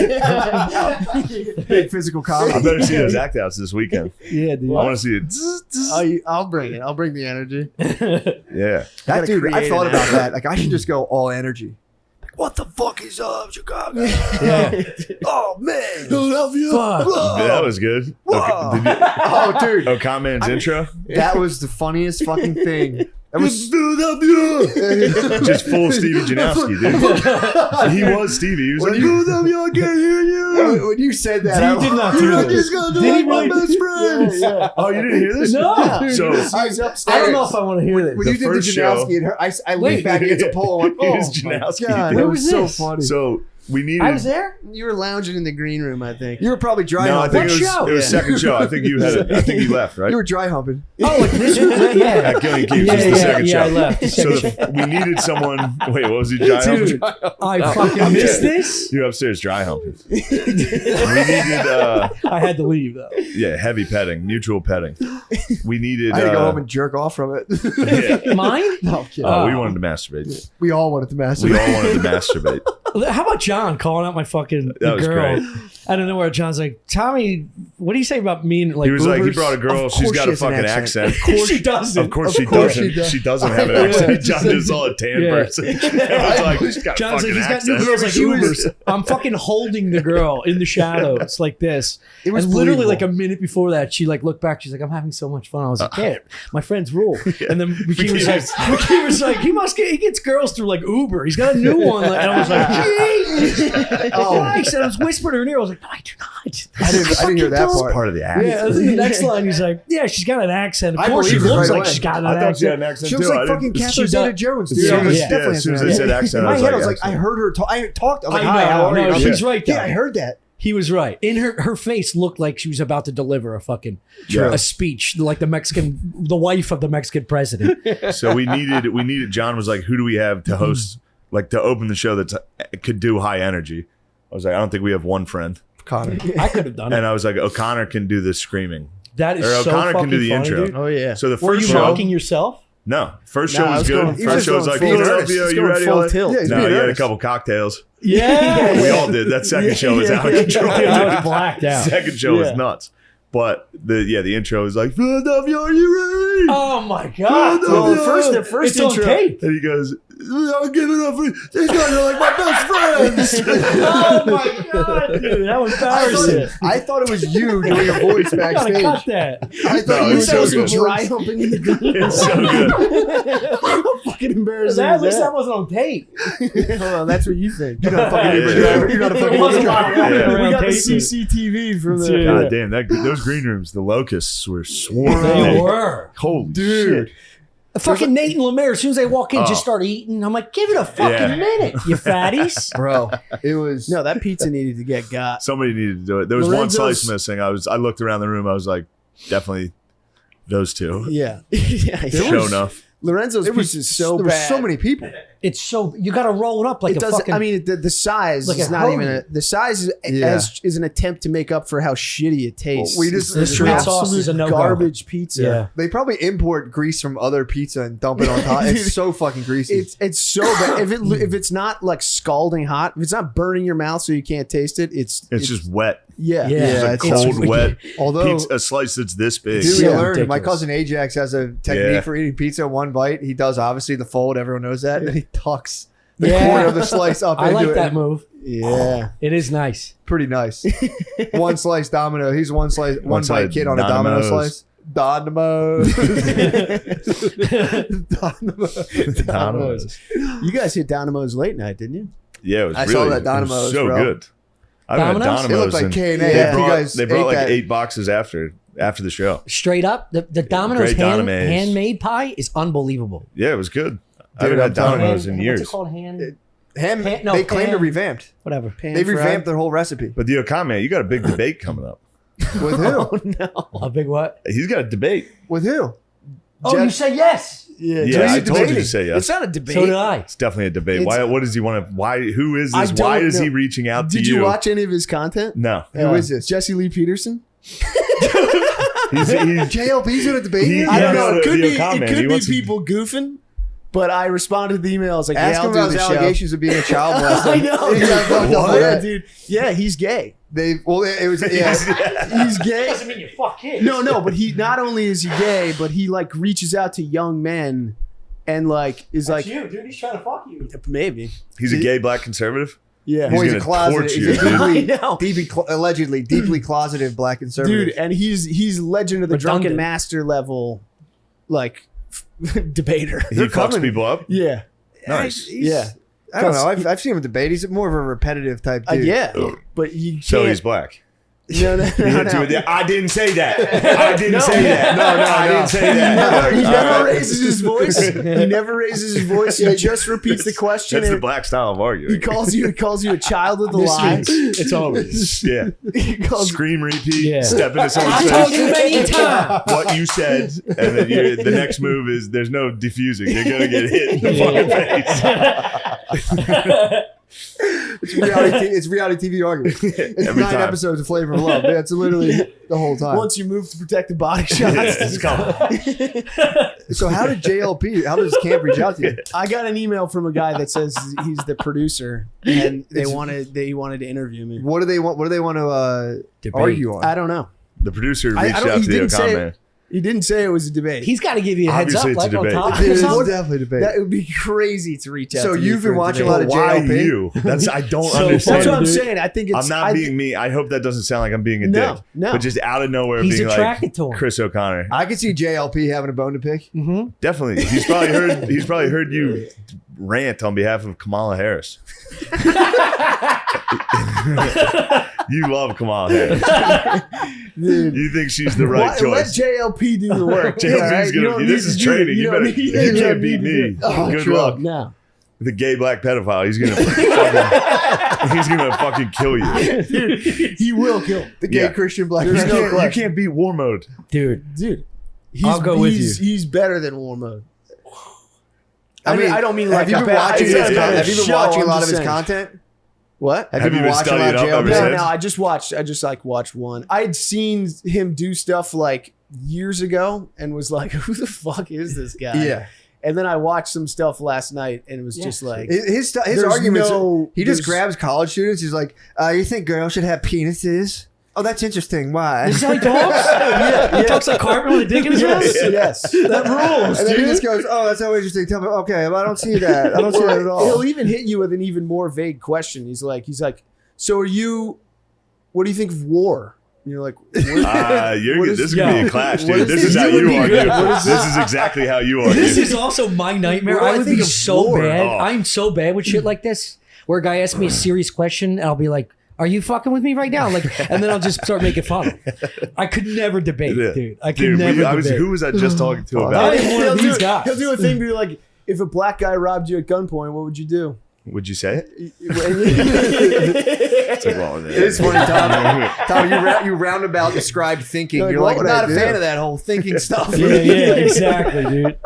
physical comedy. I better see those act outs this weekend. Yeah, dude. I want to see it. I'll bring it. I'll bring the energy. Yeah. That dude, I create thought an about that. Like, I should just go all energy. Like, what the fuck is up, Chicago? Oh man, Philadelphia. Fuck. That was good. Whoa. Okay, did you- Oh, dude, O'Conman's intro? that was the funniest fucking thing. That was Just full Stevie Janowski, dude. He was Stevie. He was like, I can't hear you. When you said that, He did not do this. Did he my best friend? Yeah. oh, you didn't hear this? No. So I was upstairs. I don't know if I want to hear When this. you did the first show- Janowski, and her, I Wait. leaned back against a pole and went, He oh was my Janowski, God, dude. that Who was was so this? funny. So we needed. I was there. You were lounging in the green room, I think. You were probably dry No, I humping. think it was, show? it was second show. I think you had it. I think you left, right? You were dry humping. Oh, like this was yeah. At Gillian Keeps. Yeah, This is the second yeah, show. I left. So we needed someone. Wait, what was he? Dry humping? Dude, I fucking missed this. You're upstairs dry humping. We needed, I had to leave though. yeah, heavy petting, mutual petting. We needed. I had to go home and jerk off from it. yeah. Mine? No, I'm kidding. Oh, we wanted to masturbate. We all wanted to masturbate. We all wanted to masturbate. How about John calling out my fucking That was girl? great. I don't know where John's like, Tommy, what do you say about me and like He was like, he boobers? brought a girl. Of She's course got she a has an fucking accent. accent. Of course she doesn't. Of course she course doesn't. she does. She doesn't have an accent. John just saw a tan person. I was like, she's got a John's like, fucking he's got new accent. girls like Ubers. I'm fucking holding the girl in the shadows like this. It was and literally believable. like a minute before that, she like looked back. She's like, I'm having so much fun. I was like, yeah, my friends rule. And then McKee was like, he gets girls through like Uber. He's got a new one. And I was like, Christ. And I was whispering in her ear. I was like, no, I do not. I didn't hear that part. Part of the act. Yeah, and then the next line, he's like, yeah, she's got an accent. Of I course, she believe it looks right like away. she's got an I thought accent. she had an accent She was too. like fucking Catherine She's a- Zeta-Jones, dude. Yeah, I was yeah. definitely As soon as has they an said accent, In I my was head, I like, was like, I accent. heard her talk. I talked. I was like, I hi, how are know, you? no, she's right, though. Yeah, I heard that. He was right. In her face looked like she was about to deliver a speech, like the wife of the Mexican president. So we needed. John was like, who do we have to host, like to open the show that could do high energy? I was like, I don't think we have one friend. Connor. I could have done it. And I was like, O'Connor can do the screaming. That is Or so O'Connor fucking can do the funny, intro. dude. Oh yeah. So the Were first you show, mocking yourself? no, first show was good. he First was show was going like full Philadelphia. earnest. He was You going ready? full All that? tilt. Yeah, he's No, being you had a earnest. couple cocktails. Yeah. We all did. That second show was out of control. I was blacked out. Second show was nuts. But the intro is like, Philadelphia, are you ready? Oh my god! Well, the first It's on intro. tape. And he goes, I'm giving up. These guys are like my best friends. Oh my god, dude, that was embarrassing. I thought it was you doing a voice You gotta backstage. cut that. I thought No, you it's said it was so good. dry humping in the green. It's so good. How fucking embarrassing At is least that that? wasn't on tape. Hold on, that's what you think. You're not a fucking Uber driver. You're not a fucking It wasn't Uber like driver. walking Yeah. around We got the taping. CCTV from the. God damn, those green rooms, the locusts were swarming. They were. Holy Dude. shit. Fucking Nate and Lemaire, as soon as they walk in, Oh. just start eating. I'm like, give it a fucking Yeah. minute, you fatties. Bro, it was. No, that pizza needed to get got. Somebody needed to do it. There was Lorenzo's- one slice missing. I looked around the room. I was like, definitely those two. Yeah, yeah. Show enough. Lorenzo's It was pizza is so there bad. were so many people. It's so you got to roll it up like It a doesn't. fucking. I mean, the size like is a not even hoagie. the size is Yeah. is an attempt to make up for how shitty it tastes. Well, we just- It's the an sweet sauce is a absolute no-go. garbage pizza. Yeah. They probably import grease from other pizza and dump it on top. It's so fucking greasy. It's so bad. If it's not like scalding hot, if it's not burning your mouth so you can't taste it, it's Just wet. yeah. Yeah. It's a it's cold, wet Although- pizza, a slice that's this big. Dude, we Yeah. learned. My Ridiculous. cousin Ajax has a technique Yeah. for eating pizza one bite. He does obviously the fold. Everyone knows that. And he tucks the Yeah. corner of the slice up I into like it. that move. Yeah. It is nice. Pretty nice. One slice domino. He's one slice, one bite side kid on a domino Domino's. slice. Domino's. Domino's. You guys hit Dynamo's late night, didn't you? Yeah, it was I really saw that it was Domino's, so bro. good. I haven't had Domino's? It Domino's. looked like and K&A. They Yeah. You brought, guys they brought ate like that. 8 boxes after the show. Straight up, the Domino's Great Domino's. handmade pie is unbelievable. Yeah, it was good. I Dude, haven't had I'm telling Domino's in What's years. it called? Hand. No, they claim to pan- revamped. Whatever. They revamped their whole recipe. But the Okame, you got a big debate coming up. With who? A big what? He's got a debate. With who? Oh, you said yes. Yeah. Yeah, I he's told you to debating. say yes. It's not a debate. So did I. It's definitely a debate. It's- Why? What does he want to? Why? Who is I this? Why don't is he know. reaching out to Did you? you watch any of his content? No. Who is this? Jesse Lee Peterson? JLP's gonna debate you? I don't know. It could the be, Okame. it He could be wants to- people goofing, but I responded to the email. I was like, Ask yeah, him I'll do about the his show. allegations of being a child molester. I know. He got fucked up for Yeah, that. dude. Yeah, he's gay. It was He's gay. Doesn't mean you fuck kids. No, but he not only is he gay, but he like reaches out to young men and like is That's like you, dude. He's trying to fuck you. maybe. He's a gay black conservative. Yeah. He's Boy, he's a gonna closeted, torch he's you, a dude. deeply, allegedly deeply closeted black conservative. Dude, and he's legend of the Redundant. drunken master level, like debater. He fucks people up. Yeah, Nice. yeah, I don't know. I've seen him debate. He's more of a repetitive type dude. yeah. But you can't. So he's black. No, He hit you with the, I didn't say that. I didn't say that. No, I didn't say that. He never raises his voice. He never raises his voice. He just repeats the question. That's the and black style of arguing. He calls you a child with a This lie. means it's over. Yeah. He calls Scream repeat. Yeah. Step into someone's I face. told you many times. What you said, and then the next move is there's no diffusing. You're gonna get hit in the fucking face. It's reality TV argument. It's Every 9 time. episodes of Flavor of Love. That's literally the whole time. once you move to protect the body shots. It's coming. So how did JLP? How does Camp reach out to you? I got an email from a guy that says he's the producer, and he wanted to interview me. What do they want? What do they want to argue on? I don't know. The producer I reached don't- out he to the didn't say Okame. He didn't say it was a debate. He's got to give you a heads Obviously up, it's a like on debate. top. It or is something. definitely a debate. That would be crazy to reach out. So to me you've for been a watching a debate. lot of Why JLP? you? That's I don't So- understand. That's what I'm saying. I think it's. I'm not being me. I hope that doesn't sound like I'm being a No, dick. no. But just out of nowhere He's being attracted like to him. Chris O'Connor. I could see JLP having a bone to pick. Mm-hmm. Definitely. He's probably heard you rant on behalf of Kamala Harris. You love Kamala Harris. Dude. You think she's the right choice. Let JLP do the work. JLP's gonna. This is training. You can't beat me. Good luck. No. The gay black pedophile. He's gonna fucking kill you. Dude, he will kill the gay Christian black. You can't beat war mode, dude. I'll go with you. He's better than war mode. I mean, I don't mean like. Have you been watching a lot of his content? What? Have you been watching a lot of JLP? No, I just watched one. I'd seen him do stuff like years ago and was like, who the fuck is this guy? Yeah. And then I watched some stuff last night and it was just like his arguments. He just grabs college students. He's like, "You think girls should have penises? Oh, that's interesting. Why?" This is how he talks. He talks like Cartman with a dick in his mouth. Yes, that rules. And then dude. he just goes, "Oh, that's so interesting. Tell me, okay, well, I don't see that. I don't see that at all." He'll even hit you with an even more vague question. He's like, "So what do you think of war?" And you're like, this is gonna be a clash, dude. This is how you argue. This is exactly how you argue. This is also my nightmare. I would be so bad. Oh. I'm so bad with shit like this, where a guy asks me a serious question, and I'll be like, "Are you fucking with me right now?" Like, and then I'll just start making fun. I could never debate, dude. I could never debate. Who was I just talking to about? He'll do a thing, be like, if a black guy robbed you at gunpoint, what would you do? Would you say it? It's like, well, it is funny, Tom. Tom, you roundabout described thinking. You're like, I'm not a fan of that whole thinking stuff. Yeah, exactly, dude.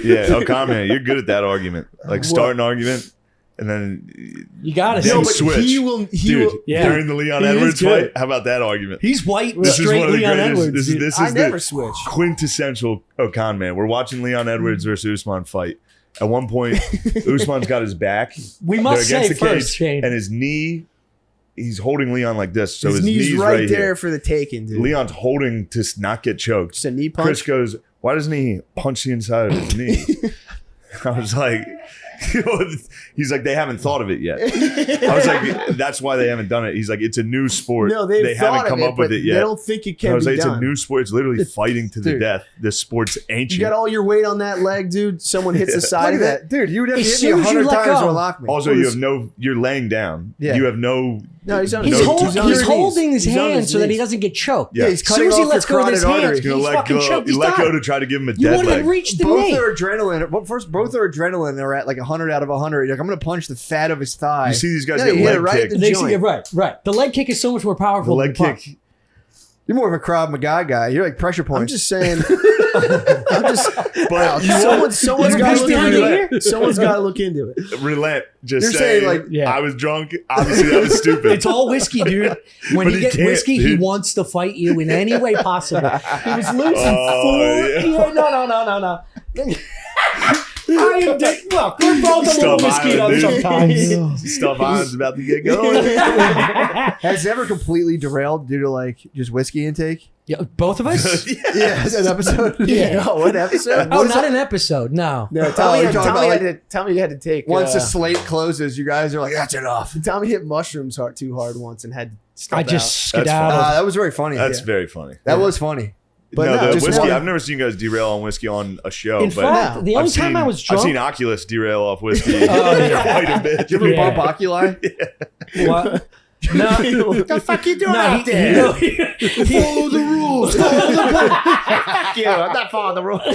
Yeah, man, you're good at that argument. Like start an argument and then you gotta switch. He will during the Leon Edwards fight. How about that argument? He's white, this is straight one of the Leon greatest, Edwards. This is I never the switch. quintessential con man. We're watching Leon Edwards versus Usman fight. At one point, Usman's got his back. We must They're against say the first, cage, Shane. and his knee. He's holding Leon like this, so his knee's knee's right there here. for the taking, dude. Leon's holding to not get choked. Just a knee punch. Chris goes, "Why doesn't he punch the inside of his knee?" I was like, he's like, they haven't thought of it yet. I was like, that's why they haven't done it. He's like, it's a new sport. No, they haven't come up with it yet. They don't think it can I was be like, done. it's a new sport. It's literally fighting to the Dude. death. This sport's ancient. You got all your weight on that leg, dude. Someone hits the side of it. Dude, you would have to As hit me soon as you 100 let times go. to lock me. Also, you're laying down. Yeah. You have no. No, he's on He's, his he's holding his He's on hand his so that he knees. doesn't get choked. Yeah. He's As soon cutting as he off lets your go of his carotid hand, artery. he's He's gonna fucking let go. choked. You He's let go done. to try to give him a You dead won't even leg. reach the Both knee. are adrenaline. Well, first, both are adrenaline. They're at like 100 out of 100. You're like, I'm going to punch the fat of his thigh. You see these guys Yeah, get you hit it leg right at kicked. the They joint. see- right. The leg kick is so much more The powerful leg than the punch. kick. You're more of a Krav Maga guy. You're like pressure points. I'm just saying. But someone's You got ever to pushed look behind into your it. ear? Someone's got to look into it. Relent. Just You're say, saying, like, I was drunk. Obviously, that was stupid. It's all whiskey, dude. When But you he get can't, whiskey, he dude. wants to fight you in any way possible. He was losing Oh, No. I am dick. Look, we're both a little whiskey up sometimes. Stuff Island's about to get going. Has it ever completely derailed due to like just whiskey intake? Yeah, both of us? Yeah, an episode. Yeah. Oh, what episode? Oh, not an episode. No. No, Tommy you're talking about, like, Tommy had to take. once the slate closes, you guys are like, that's enough. Tommy hit mushrooms too hard once and had to step I just out. skedaddled. That was very funny. That's Yeah. very funny. That was funny. But no, no, the just whiskey. one- I've never seen you guys derail on whiskey on a show. In but fact, the only time I was drunk. I've seen Oculus derail off whiskey yeah. quite a bit. Did you ever Yeah. bump Oculi? What? No. What the fuck you doing No, out there? Follow the rules. Follow the rules. Fuck you. I'm not following the rules.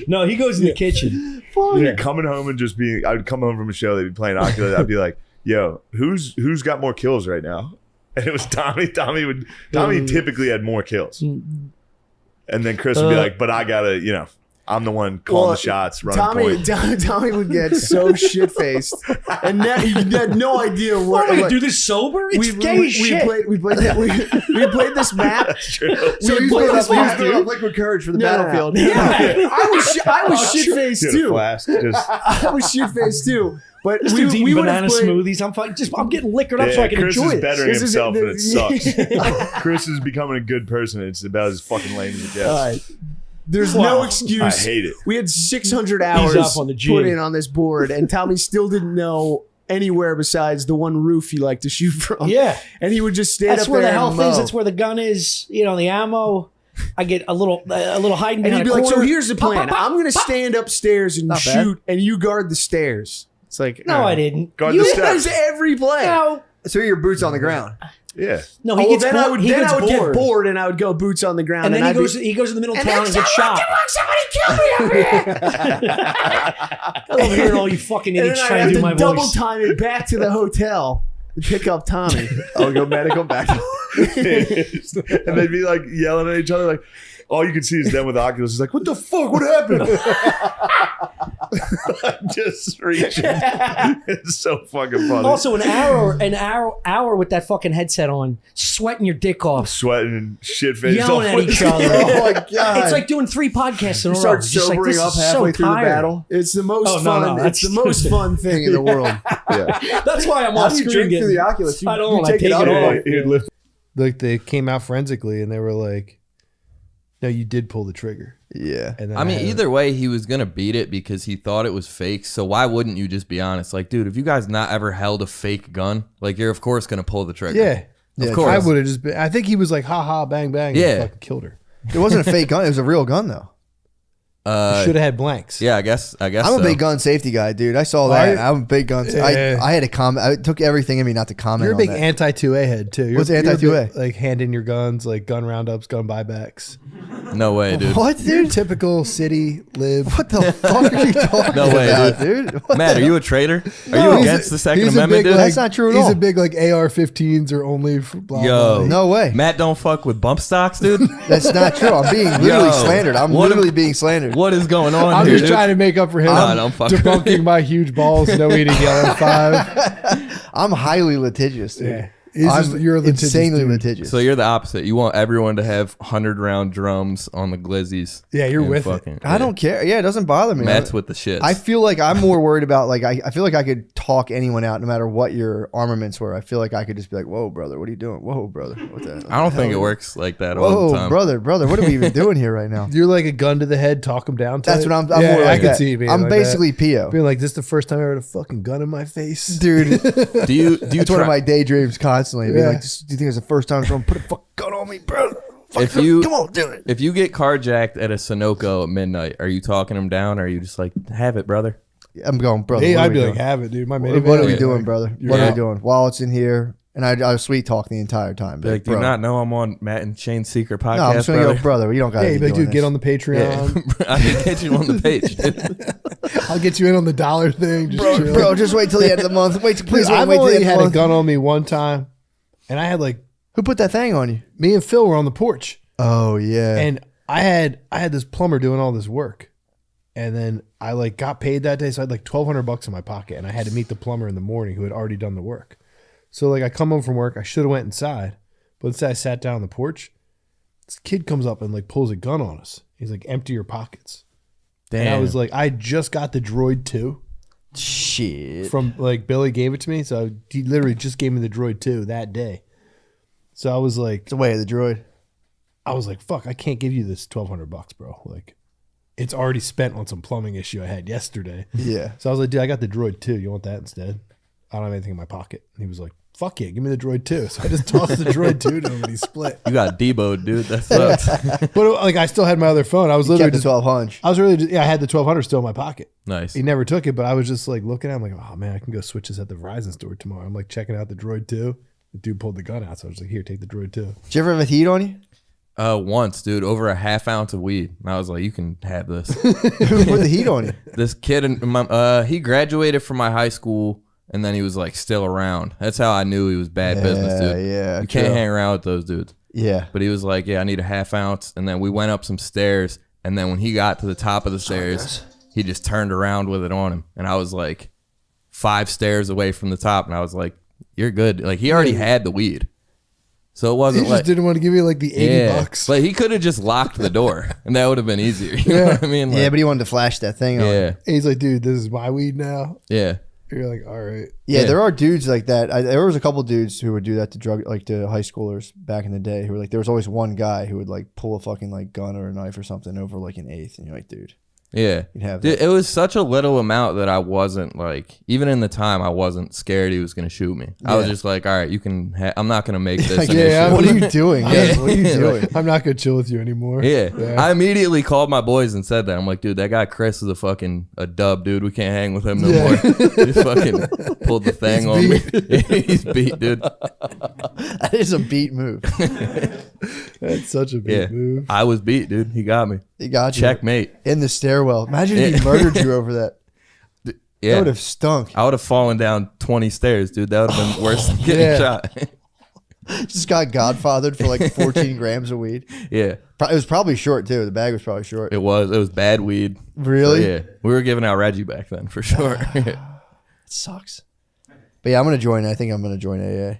No, he goes in the kitchen. Yeah, coming home and just being. I'd come home from a show. They'd be playing Oculus. I'd be like, "Yo, who's got more kills right now?" And it was Tommy. Tommy typically had more kills. And then Chris would be like, "But I gotta, I'm the one calling the shots, running point." Tommy would get so shit faced, and he had no idea what. What am I gonna do this sober? It's gay as shit. We played this map. That's true. So We he's played building this up, map, building up dude. liquid courage for the No. battlefield. Yeah, I was shit faced He had a too. flask, just- I was shit faced too. But This we dude's eating would have banana played. smoothies. I'm getting liquored up so I can Chris enjoy is this. bettering This is- himself, and it this- sucks. Chris is becoming a good person. It's about as fucking lame as it gets. All right. There's no excuse. I hate it. We had 600 hours up on the G. put in on this board, and Tommy still didn't know anywhere besides the one roof he liked to shoot from. Yeah. And he would just stand That's up where there the and health is. mow. That's where the gun is. The ammo. I get a little hiding And behind he'd be a like, corner. so here's the Pop, plan. pop, pop, I'm going to pop. stand upstairs and Not bad. shoot, and you guard the stairs. It's like, No, I didn't. Guard You- the steps. Every play. No. So your boots on the ground. Yeah. No, he Oh, gets then bored. I would, he then gets I would bored. get bored, and I would go boots on the ground. And then I'd he goes in the middle of and town and gets shot. Somebody kill me over here. I love hearing all you fucking And idiots then trying I'd to do have my double voice. time it back to the hotel to pick up Tommy. I would go medical back. And they'd be like yelling at each other, like all you can see is them with Oculus. He's like, "What the fuck? What happened?" Just reaching. It's so fucking funny. Also, an hour with that fucking headset on, sweating your dick off, sweating and shit face, yelling at each other. Oh my god! It's like doing 3 podcasts in a You row. start It's just like, sobering this up is halfway so through the tired. battle. It's the most Oh, no, fun. no, it's the that's- most fun thing in the world. Yeah. That's why I'm How off do you screen drink through the Oculus? I don't. I take take it it off. off. He'd lift. Like they came out forensically and they were like, "No, you did pull the trigger." Yeah. And then I mean, had- either way, he was gonna beat it because he thought it was fake. So why wouldn't you just be honest? Like, dude, if you guys not ever held a fake gun, like you're of course gonna pull the trigger. Yeah, of course. I would have just been. I think he was like, "Ha ha, bang bang." Yeah. and fucking killed her. It wasn't a fake gun. It was a real gun though. Should have had blanks. Yeah, I guess. I'm so. a big gun safety guy, dude. I saw Well, that. I'm a big gun. Yeah. I had to comment. I took everything in me not to comment. You're a on big that. anti-2A head too. What's you're a anti-2A? big, like hand in your guns, like gun roundups, gun buybacks. No way, dude. What, You're dude? typical city lib. What the fuck are you talking No way, about, dude. dude? What Matt, the are you hell? a traitor? Are No, you he's against a- the Second he's a Amendment, big, dude? like- That's not true at He's all. a big like AR-15s are only for blah Yo. blah. No way. Matt don't fuck with bump stocks, dude. That's not true. I'm being literally Yo, slandered. I'm what literally am- being slandered. What is going on I'm here, just dude? trying to make up for him. Nah, don't fuck with debunking my huge balls. No eating yellow 5. I'm highly litigious, dude. Yeah. It's just- I'm you're a litigious insanely dude. litigious. So you're the opposite. You want everyone to have 100-round drums on the glizzies. Yeah, you're and with it. fucking, I don't care. Yeah, it doesn't bother me. Matt's with the shits. I feel like I'm more worried about like I feel like I could talk anyone out no matter what your armaments were. I feel like I could just be like, "Whoa, brother, what are you doing? Whoa, brother, what the? I don't think it hell? works like that all the Whoa, time. brother, what are we even doing here right now?" You're like a gun to the head, talk him down. Type. That's what I'm more I like could that. see you being I'm like basically that. PO. Being like, this is the first time I ever had a fucking gun in my face, Dude. Do you That's one of my daydreams constantly. Being Yeah. like, do you think it's the first time someone put a fucking gun on me, bro? if you come on, do it. If you get carjacked at a Sunoco at midnight, are you talking them down or are you just like, have it, brother? I'm going, brother. Hey, what are I'd we be doing? like, have it, dude. My What minivan. are we Yeah. doing, brother? You're What are out. we doing? Wallets in here. And I was sweet talking the entire time. Be like, do you bro. not know I'm on Matt and Shane's secret podcast, No, I'm just gonna brother? go, brother. You don't got Yeah, to you'd be like, dude, get on the Patreon. Yeah. I can get you on the page, dude. I'll get you in on the dollar thing. Just chill. Bro, just wait till the end of the month. Wait, please Dude, I've wait till the only end of had the a month. gun on me one time, and I had like, Who put that thing on you? me and Phil were on the porch, Oh yeah. and I had this plumber doing all this work, and then I like got paid that day, so I had like $1,200 in my pocket, and I had to meet the plumber in the morning who had already done the work. So like I come home from work, I should have went inside, but instead I sat down on the porch. This kid comes up and like pulls a gun on us. He's like, empty your pockets. Damn. And I was like, I just got the Droid 2. Shit. From like Billy gave it to me, so he literally just gave me the Droid 2 that day. So I was like, It's the way of the droid. I was like, fuck, I can't give you this $1,200, bro. Like, it's already spent on some plumbing issue I had yesterday. Yeah. So I was like, dude, I got the Droid 2. You want that instead? I don't have anything in my pocket. And he was like, fuck yeah, give me the Droid 2. So I just tossed the Droid 2 to him and he split. You got Debo'd, dude. That sucks. But like, I still had my other phone. I was literally kept the 1200. I was really just, yeah, I had the 1200 still in my pocket. Nice. He never took it, but I was just like looking at him like, oh man, I can go switch this at the Verizon store tomorrow. I'm like checking out the Droid 2. The dude pulled the gun out, so I was like, here, take the Droid 2. Did you ever have a heat on you? Once, dude, over a half ounce of weed. And I was like, you can have this. Who put the heat on you? This kid, he graduated from my high school, and then he was like still around. That's how I knew he was bad business, dude. Yeah, you can't true. hang around with those dudes. Yeah. But he was like, yeah, I need a half ounce. And then we went up some stairs, and then when he got to the top of the stairs, he just turned around with it on him. And I was like 5 stairs away from the top, and I was like, you're good. Like, he already had the weed. So it He wasn't just like, didn't want to give you like the $80. but he could have just locked the door, and that would have been easier. You know what I mean? Yeah, Like, but he wanted to flash that thing on. yeah, And he's like, dude, this is my weed now. yeah. You're like, all right. Yeah, Yeah. there are dudes like that. There was a couple dudes who would do that to to high schoolers back in the day. Who were like, there was always one guy who would like pull a fucking like gun or a knife or something over like an eighth, and you're like, dude, Yeah. You'd have Dude, that. it was such a little amount that I wasn't like, even in the time, I wasn't scared he was going to shoot me. I was Yeah. just like, all right, you can, I'm not going to make this Like, an yeah, issue. what are you doing? Yeah, what are you doing? Like, I'm not gonna chill with you anymore. yeah. I immediately called my boys and said that. I'm like, dude, that guy Chris is a dub, dude. We can't hang with him no more. He fucking pulled the thing on me. He's beat, dude. That is a beat move. That's such a big move. I was beat, dude. He got me. He got you. Checkmate. In the stairwell. Imagine if he murdered you over that. Yeah. That would have stunk. I would have fallen down 20 stairs, dude. That would have been worse than getting Yeah. shot. Just got godfathered for like 14 grams of weed. Yeah. It was probably short too. The bag was probably short. It was bad weed. Really? So, yeah. We were giving out Reggie back then for sure. It sucks. But yeah, I'm gonna join. I think I'm gonna join AA.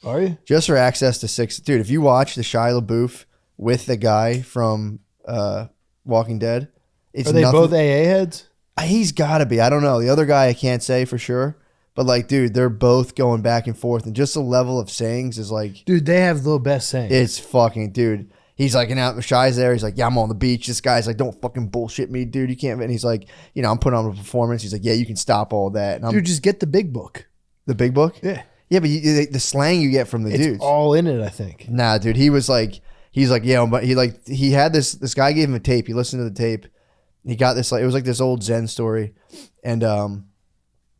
Are you? Just for access to six, dude. If you watch the Shia LaBeouf with the guy from Walking Dead, it's Are they nothing- both AA heads? He's got to be. I don't know. The other guy, I can't say for sure. But like, dude, they're both going back and forth, and just the level of sayings is like, Dude, they have the best sayings. it's fucking, dude. He's like, and out Shai's there. He's like, yeah, I'm on the beach. This guy's like, don't fucking bullshit me, dude. You can't. And he's like, you know, I'm putting on a performance. He's like, yeah, you can stop all that. And I'm, Dude, just get the big book. the big book. Yeah. Yeah, but the slang you get from the It's dudes. all in it, I think. Nah, dude. He's like, yeah, but he had this guy gave him a tape. He listened to the tape. He got this, like, it was like this old Zen story. And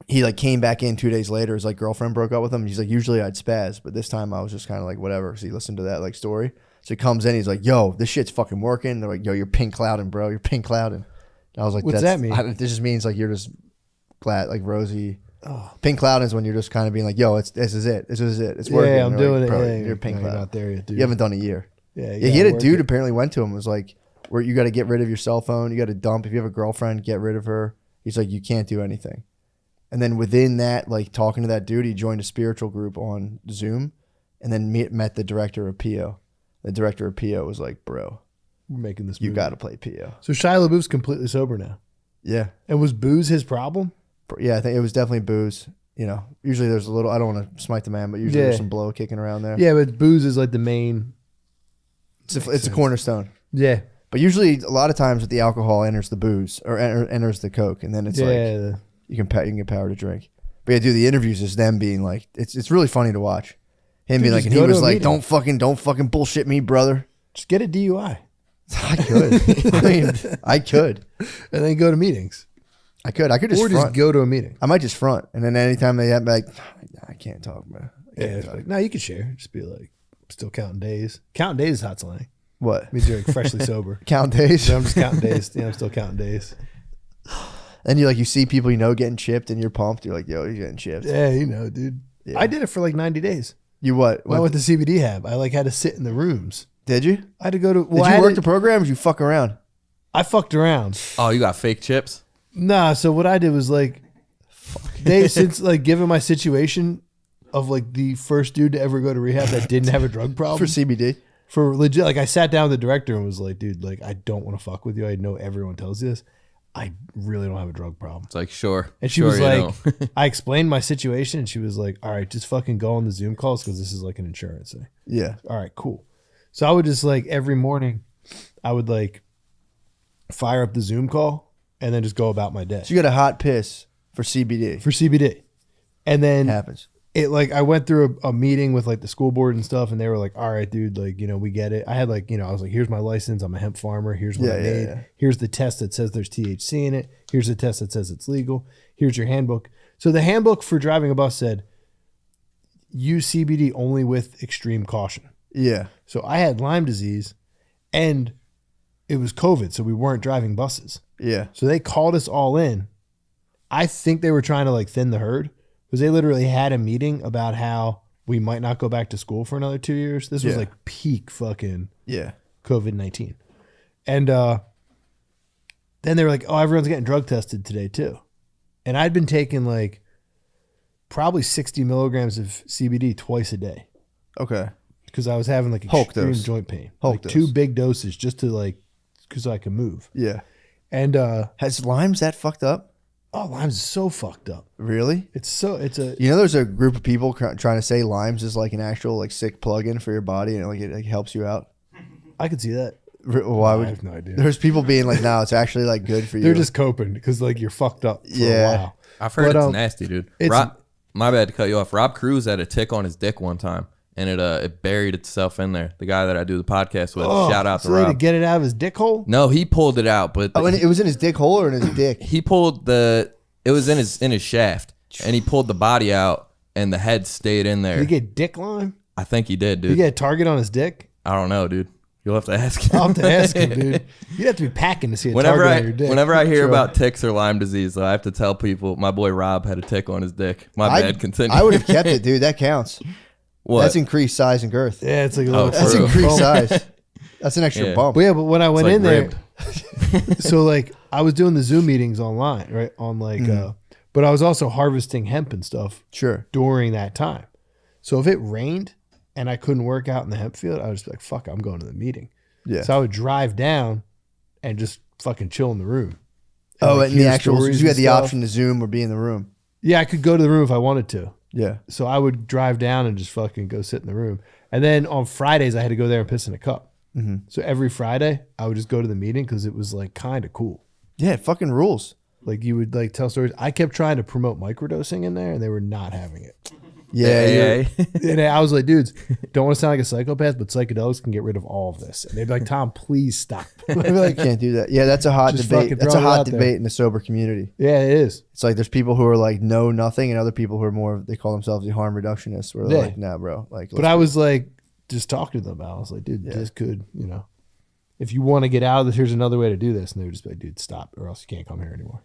he like came back in 2 days later. His like girlfriend broke up with him. He's like, usually I'd spaz, but this time I was just kind of like, whatever. So he listened to that like story. So he comes in, he's like, yo, this shit's fucking working. They're like, yo, you're pink clouding, bro. You're pink clouding. And I was like, What's that mean? This just means like you're just glad, like rosy. Pink clouding is when you're just kind of being like, yo, this is it. This is it. It's working. Yeah, I'm And they're doing like, it. bro, Yeah, you're pink no, cloud. you're not there yet, dude. You haven't done a year. Yeah, he had a work dude it. apparently went to him, was like, where you got to get rid of your cell phone. You got to dump. If you have a girlfriend, get rid of her. He's like, you can't do anything. And then within that, like talking to that dude, he joined a spiritual group on Zoom, and then met the director of PO. The director of PO was like, bro, We're making this you movie. got to play PO. So Shia LaBeouf's completely sober now. Yeah. And was booze his problem? Yeah, I think it was definitely booze. You know, usually there's a little, I don't want to smite the man, but usually there's some blow kicking around there. Yeah, but booze is like the main. It's a cornerstone. Yeah. But usually, a lot of times, the alcohol enters the booze or enters the coke, and then it's like you can get power to drink. But yeah, dude, the interviews is them being like, it's really funny to watch. Him being like, and he was like, don't fucking bullshit me, brother. Just get a DUI. I could. I mean, I could. And then go to meetings. I could just Or front. just go to a meeting. I might just front, and then anytime they have like, I can't talk, man. Yeah, it's like, no, you can share. Just be like, still counting days. Counting days is hot slang. What? Means you're like freshly sober. Count days? So I'm just counting days. Yeah, I'm still counting days. And you see people getting chipped, and you're pumped. You're like, yo, he's getting chipped. Yeah, dude. Yeah. I did it for like 90 days. You what? When I went to CBD Hab, I like had to sit in the rooms. Did you? I had to go to. Did you work the program? Or did you fuck around? I fucked around. Oh, you got fake chips? Nah. So what I did was like, since like given my situation of like the first dude to ever go to rehab that didn't have a drug problem For CBD. For legit, like I sat down with the director and was like, dude, like I don't want to fuck with you. I know everyone tells you this. I really don't have a drug problem. It's like, sure. And she sure was you like, don't. I explained my situation and she was like, all right, just fucking go on the Zoom calls because this is like an insurance thing. Yeah. All right, cool. So I would just like every morning, I would like fire up the Zoom call and then just go about my day. So you got a hot piss for CBD. For CBD. And then happens. It like I went through a meeting with like the school board and stuff, and they were like, "All right, dude, like we get it." I had like I was like, "Here's my license. I'm a hemp farmer. Here's what I made. Here's the test that says there's THC in it. Here's the test that says it's legal. Here's your handbook." So the handbook for driving a bus said, "Use CBD only with extreme caution." Yeah. So I had Lyme disease, and it was COVID, so we weren't driving buses. Yeah. So they called us all in. I think they were trying to like thin the herd. Because they literally had a meeting about how we might not go back to school for another 2 years. This was like peak fucking COVID-19. And then they were like, oh, everyone's getting drug tested today too. And I'd been taking like probably 60 milligrams of CBD twice a day. Okay. Because I was having like Hulk extreme dose. joint pain. Hulk like dose. 2 big doses just to like, because I could move. Yeah. And has Lyme's that fucked up? Oh, Lyme's is so fucked up. Really? It's a. There's a group of people trying to say Lyme's is like an actual like sick plug-in for your body, and it helps you out. I could see that. Why would I have no idea. There's people being like, no, it's actually like good for you. They're just coping because like you're fucked up for a while. I've heard But, it's nasty, dude. it's- My bad to cut you off. Rob Cruz had a tick on his dick one time, and it buried itself in there. The guy that I do the podcast with. Shout out to so they had Rob. to get it out of his dick hole? No, he pulled it out, but and it was in his dick hole or in his dick? He pulled it was in his shaft, and he pulled the body out, and the head stayed in there. Did he get dick lime? I think he did, Did dude. he get a target on his dick? I don't know, dude. You'll have to ask him. I'll have to ask him, dude. You'd have to be packing to see a Whenever target on your dick. I hear Sure. about ticks or Lyme disease, though, I have to tell people my boy Rob had a tick on his dick. My bad. Continue. I would have kept it, dude. That counts. What? That's increased size and girth. Yeah, it's like a little. That's increased size. That's an extra bump. But yeah, but when I went like in there, ribbed. so like I was doing the Zoom meetings online, right? On like, but I was also harvesting hemp and stuff. Sure. During that time, so if it rained and I couldn't work out in the hemp field, I would just be like, "Fuck, I'm going to the meeting." Yeah. So I would drive down and just fucking chill in the room. Oh, like, and the hear actual, stories you had and the stuff. option to Zoom or be in the room. Yeah, I could go to the room if I wanted to. Yeah. So I would drive down and just fucking go sit in the room. And then on Fridays, I had to go there and piss in a cup. Mhm. So every Friday, I would just go to the meeting because it was like kind of cool. Yeah, it fucking rules. Like you would like tell stories. I kept trying to promote microdosing in there, and they were not having it. Yeah, And I was like, dudes, don't want to sound like a psychopath, but psychedelics can get rid of all of this. And they'd be like, Tom, please stop. I'd be like, Can't do that. Yeah, that's a hot Just debate. fucking That's throw a it hot out there. debate in the sober community. Yeah, it is. It's like there's people who are like know nothing, and other people who are more. They call themselves the harm reductionists. Where they're Yeah. like, nah, bro. Like, But I was like, just talking to them about it. I was like, dude, this could, if you want to get out of this, here's another way to do this. And they would just be like, dude, stop, or else you can't come here anymore.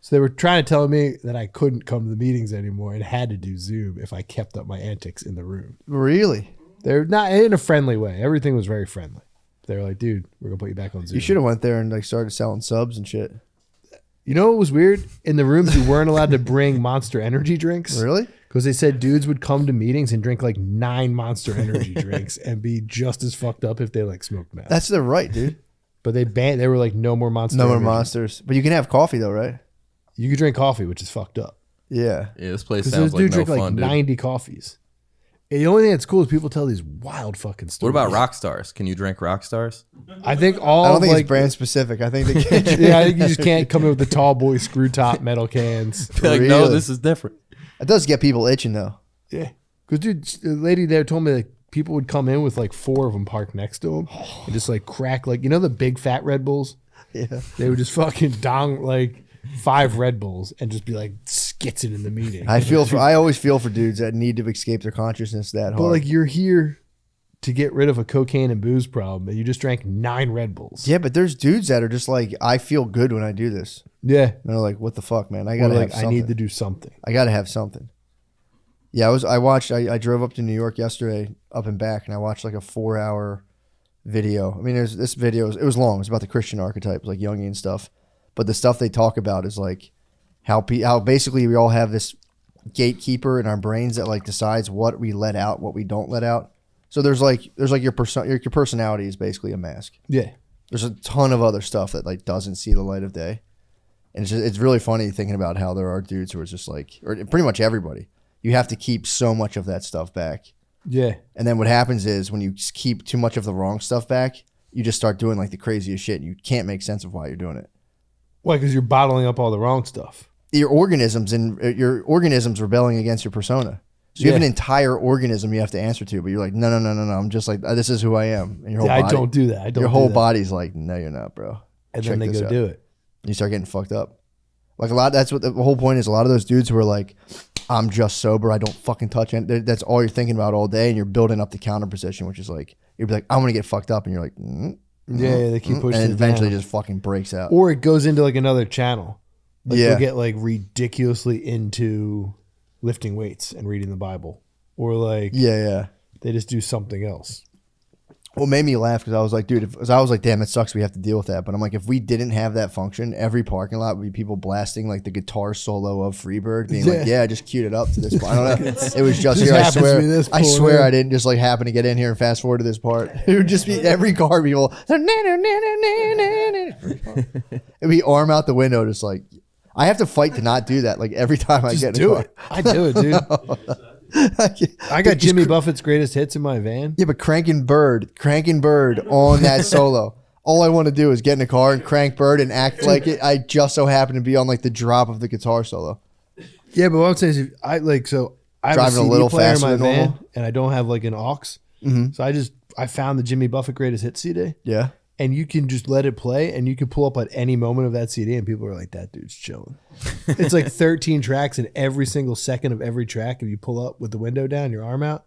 So they were trying to tell me that I couldn't come to the meetings anymore and had to do Zoom if I kept up my antics in the room. Really? They're not in a friendly way. Everything was very friendly. They were like, dude, we're gonna put you back on Zoom. You should have went there and like started selling subs and shit. You know what was weird? In the rooms, you weren't allowed to bring Monster Energy drinks. Really? Because they said dudes would come to meetings and drink like 9 Monster Energy drinks and be just as fucked up if they like smoked meth. That's their right, dude. But they were like, no more Monster No more Energy. monsters. But you can have coffee though, right? You could drink coffee, which is fucked up. Yeah. Yeah, this place Because sounds those like dudes no drink fun, like dude. 90 coffees. And the only thing that's cool is people tell these wild fucking What stories. about rock stars? Can you drink rock stars? I think all I don't of, think like, it's brand specific. I think they can. yeah, I think you just can't come in with the tall boy screw top metal cans. Like, no, this is different. It does get people itching though. Yeah. Because, dude, the lady there told me like people would come in with like 4 of them parked next to them and just like crack, like, the big fat Red Bulls? Yeah. They would just fucking dong like 5 Red Bulls and just be like skitzing in the meeting. I always feel for dudes that need to escape their consciousness that hard. But like you're here to get rid of a cocaine and booze problem, and you just drank 9 Red Bulls. Yeah, but there's dudes that are just like, I feel good when I do this. Yeah. And they're like, what the fuck, man? I Or gotta like, have something. I need to do something. I gotta have something. Yeah, I drove up to New York yesterday, up and back, and I watched like a 4-hour video. I mean, this video, it was long. It was about the Christian archetype, like Jungian stuff. But the stuff they talk about is like how basically we all have this gatekeeper in our brains that like decides what we let out, what we don't let out. So there's like your personality is basically a mask. Yeah. There's a ton of other stuff that like doesn't see the light of day. And it's really funny thinking about how there are dudes who are just like, or pretty much everybody, you have to keep so much of that stuff back. Yeah. And then what happens is when you keep too much of the wrong stuff back, you just start doing like the craziest shit and you can't make sense of why you're doing it. Why? Because you're bottling up all the wrong stuff. Your organisms rebelling against your persona. So you have an entire organism you have to answer to, but you're like, no. I'm just like, this is who I am. And your whole Yeah, I body, don't do that. Your whole body's like, no, you're not, bro. And Check then they this go out. do it. And you start getting fucked up. Like that's what the whole point is. A lot of those dudes who are like, I'm just sober. I don't fucking touch it. That's all you're thinking about all day. And you're building up the counter position, which is like, you'd be like, I'm going to get fucked up. And you're like, Yeah, they keep pushing and it eventually down. just fucking breaks out. Or it goes into like another channel. Like Yeah. they'll get like ridiculously into lifting weights and reading the Bible. Or like Yeah. they just do something else. What made me laugh because I was like, dude, I was like, damn, it sucks we have to deal with that. But I'm like, if we didn't have that function, every parking lot would be people blasting like the guitar solo of Freebird, being like, yeah, I just queued it up to this part. I don't know. It was just here. I swear I didn't just like happen to get in here and fast forward to this part. It would just be every car people. It'd be arm out the window, just like, I have to fight to not do that. Like every time I get in do a car. it. I do it, dude. I got Jimmy Buffett's greatest hits in my van. Yeah, but cranking bird on that solo. All I want to do is get in a car and crank bird and act like it. I just so happen to be on like the drop of the guitar solo. Yeah, but what I'm saying is, I have Driving a a CD little player in faster my than van, normal. and I don't have like an aux. Mhm. So I found the Jimmy Buffett Greatest Hits CD. Yeah. And you can just let it play, and you can pull up at any moment of that CD, and people are like, "That dude's chilling." It's like 13 tracks, and every single second of every track, if you pull up with the window down, your arm out,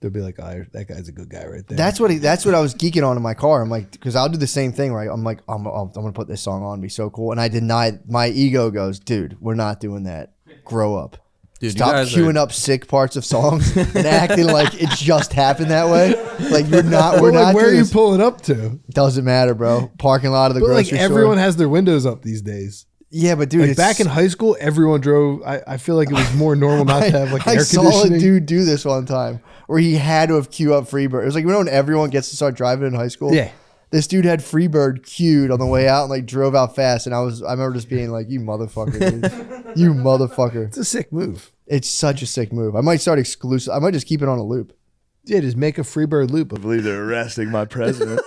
they'll be like, "Oh, that guy's a good guy right there." That's what I was geeking on in my car. I'm like, because I'll do the same thing, right? I'm like, I'm gonna put this song on, it'd be so cool. And I denied. My ego goes, dude, we're not doing that. Grow up. Dude, Stop queuing up sick parts of songs and acting like it just happened that way. Like you're not. We're not. Where are you this. pulling up to? Doesn't matter, bro. Parking lot of the But like grocery everyone store. has their windows up these days. Yeah, but dude, like it's- back in high school, everyone drove. I feel like it was more normal not to have like I air saw conditioning. a dude do this one time where he had to have queued up Freebird. It was like, you know when everyone gets to start driving in high school? Yeah. This dude had Freebird queued on the way out and like drove out fast. And I remember just being like, you motherfucker, dude. You motherfucker. It's a sick move. It's such a sick move. I might start exclusive. I might just keep it on a loop. Yeah, just make a Freebird loop. I believe they're arresting my president.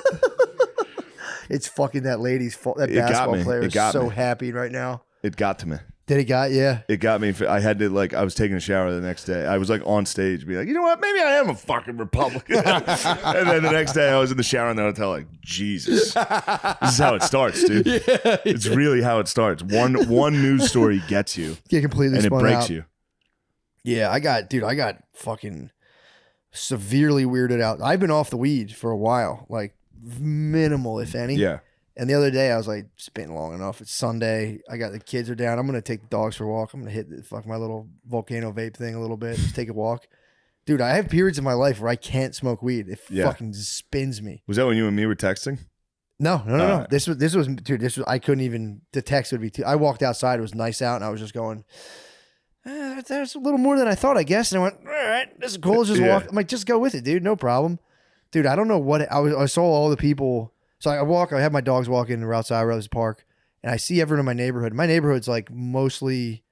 It's fucking that lady's fault. That It got basketball me. player It is got so me. happy right now. It got to me. Did it got? Yeah. It got me. I had to I was taking a shower the next day. I was like on stage, be like, you know what? Maybe I am a fucking Republican. And then the next day, I was in the shower in the hotel, like, Jesus, this is how it starts, dude. It's really how it starts. One news story gets you, Get completely and it spun breaks out. you. Yeah, I got fucking severely weirded out. I've been off the weed for a while, like minimal, if any. Yeah. And the other day I was like, it's been long enough. It's Sunday. I got the kids are down. I'm gonna take the dogs for a walk. I'm gonna hit my little volcano vape thing a little bit. Just take a walk. Dude, I have periods in my life where I can't smoke weed. It fucking just spins me. Was that when you and me were texting? No. This was I couldn't even, the text would be too. I walked outside, it was nice out, and I was just going, there's a little more than I thought, I guess. And I went, all right, this is cool. Let's just walk. I'm like, just go with it, dude. No problem. Dude, I don't know what I saw all the people. So I have my dogs walking outside Rose Park, and I see everyone in my neighborhood. My neighborhood's like mostly,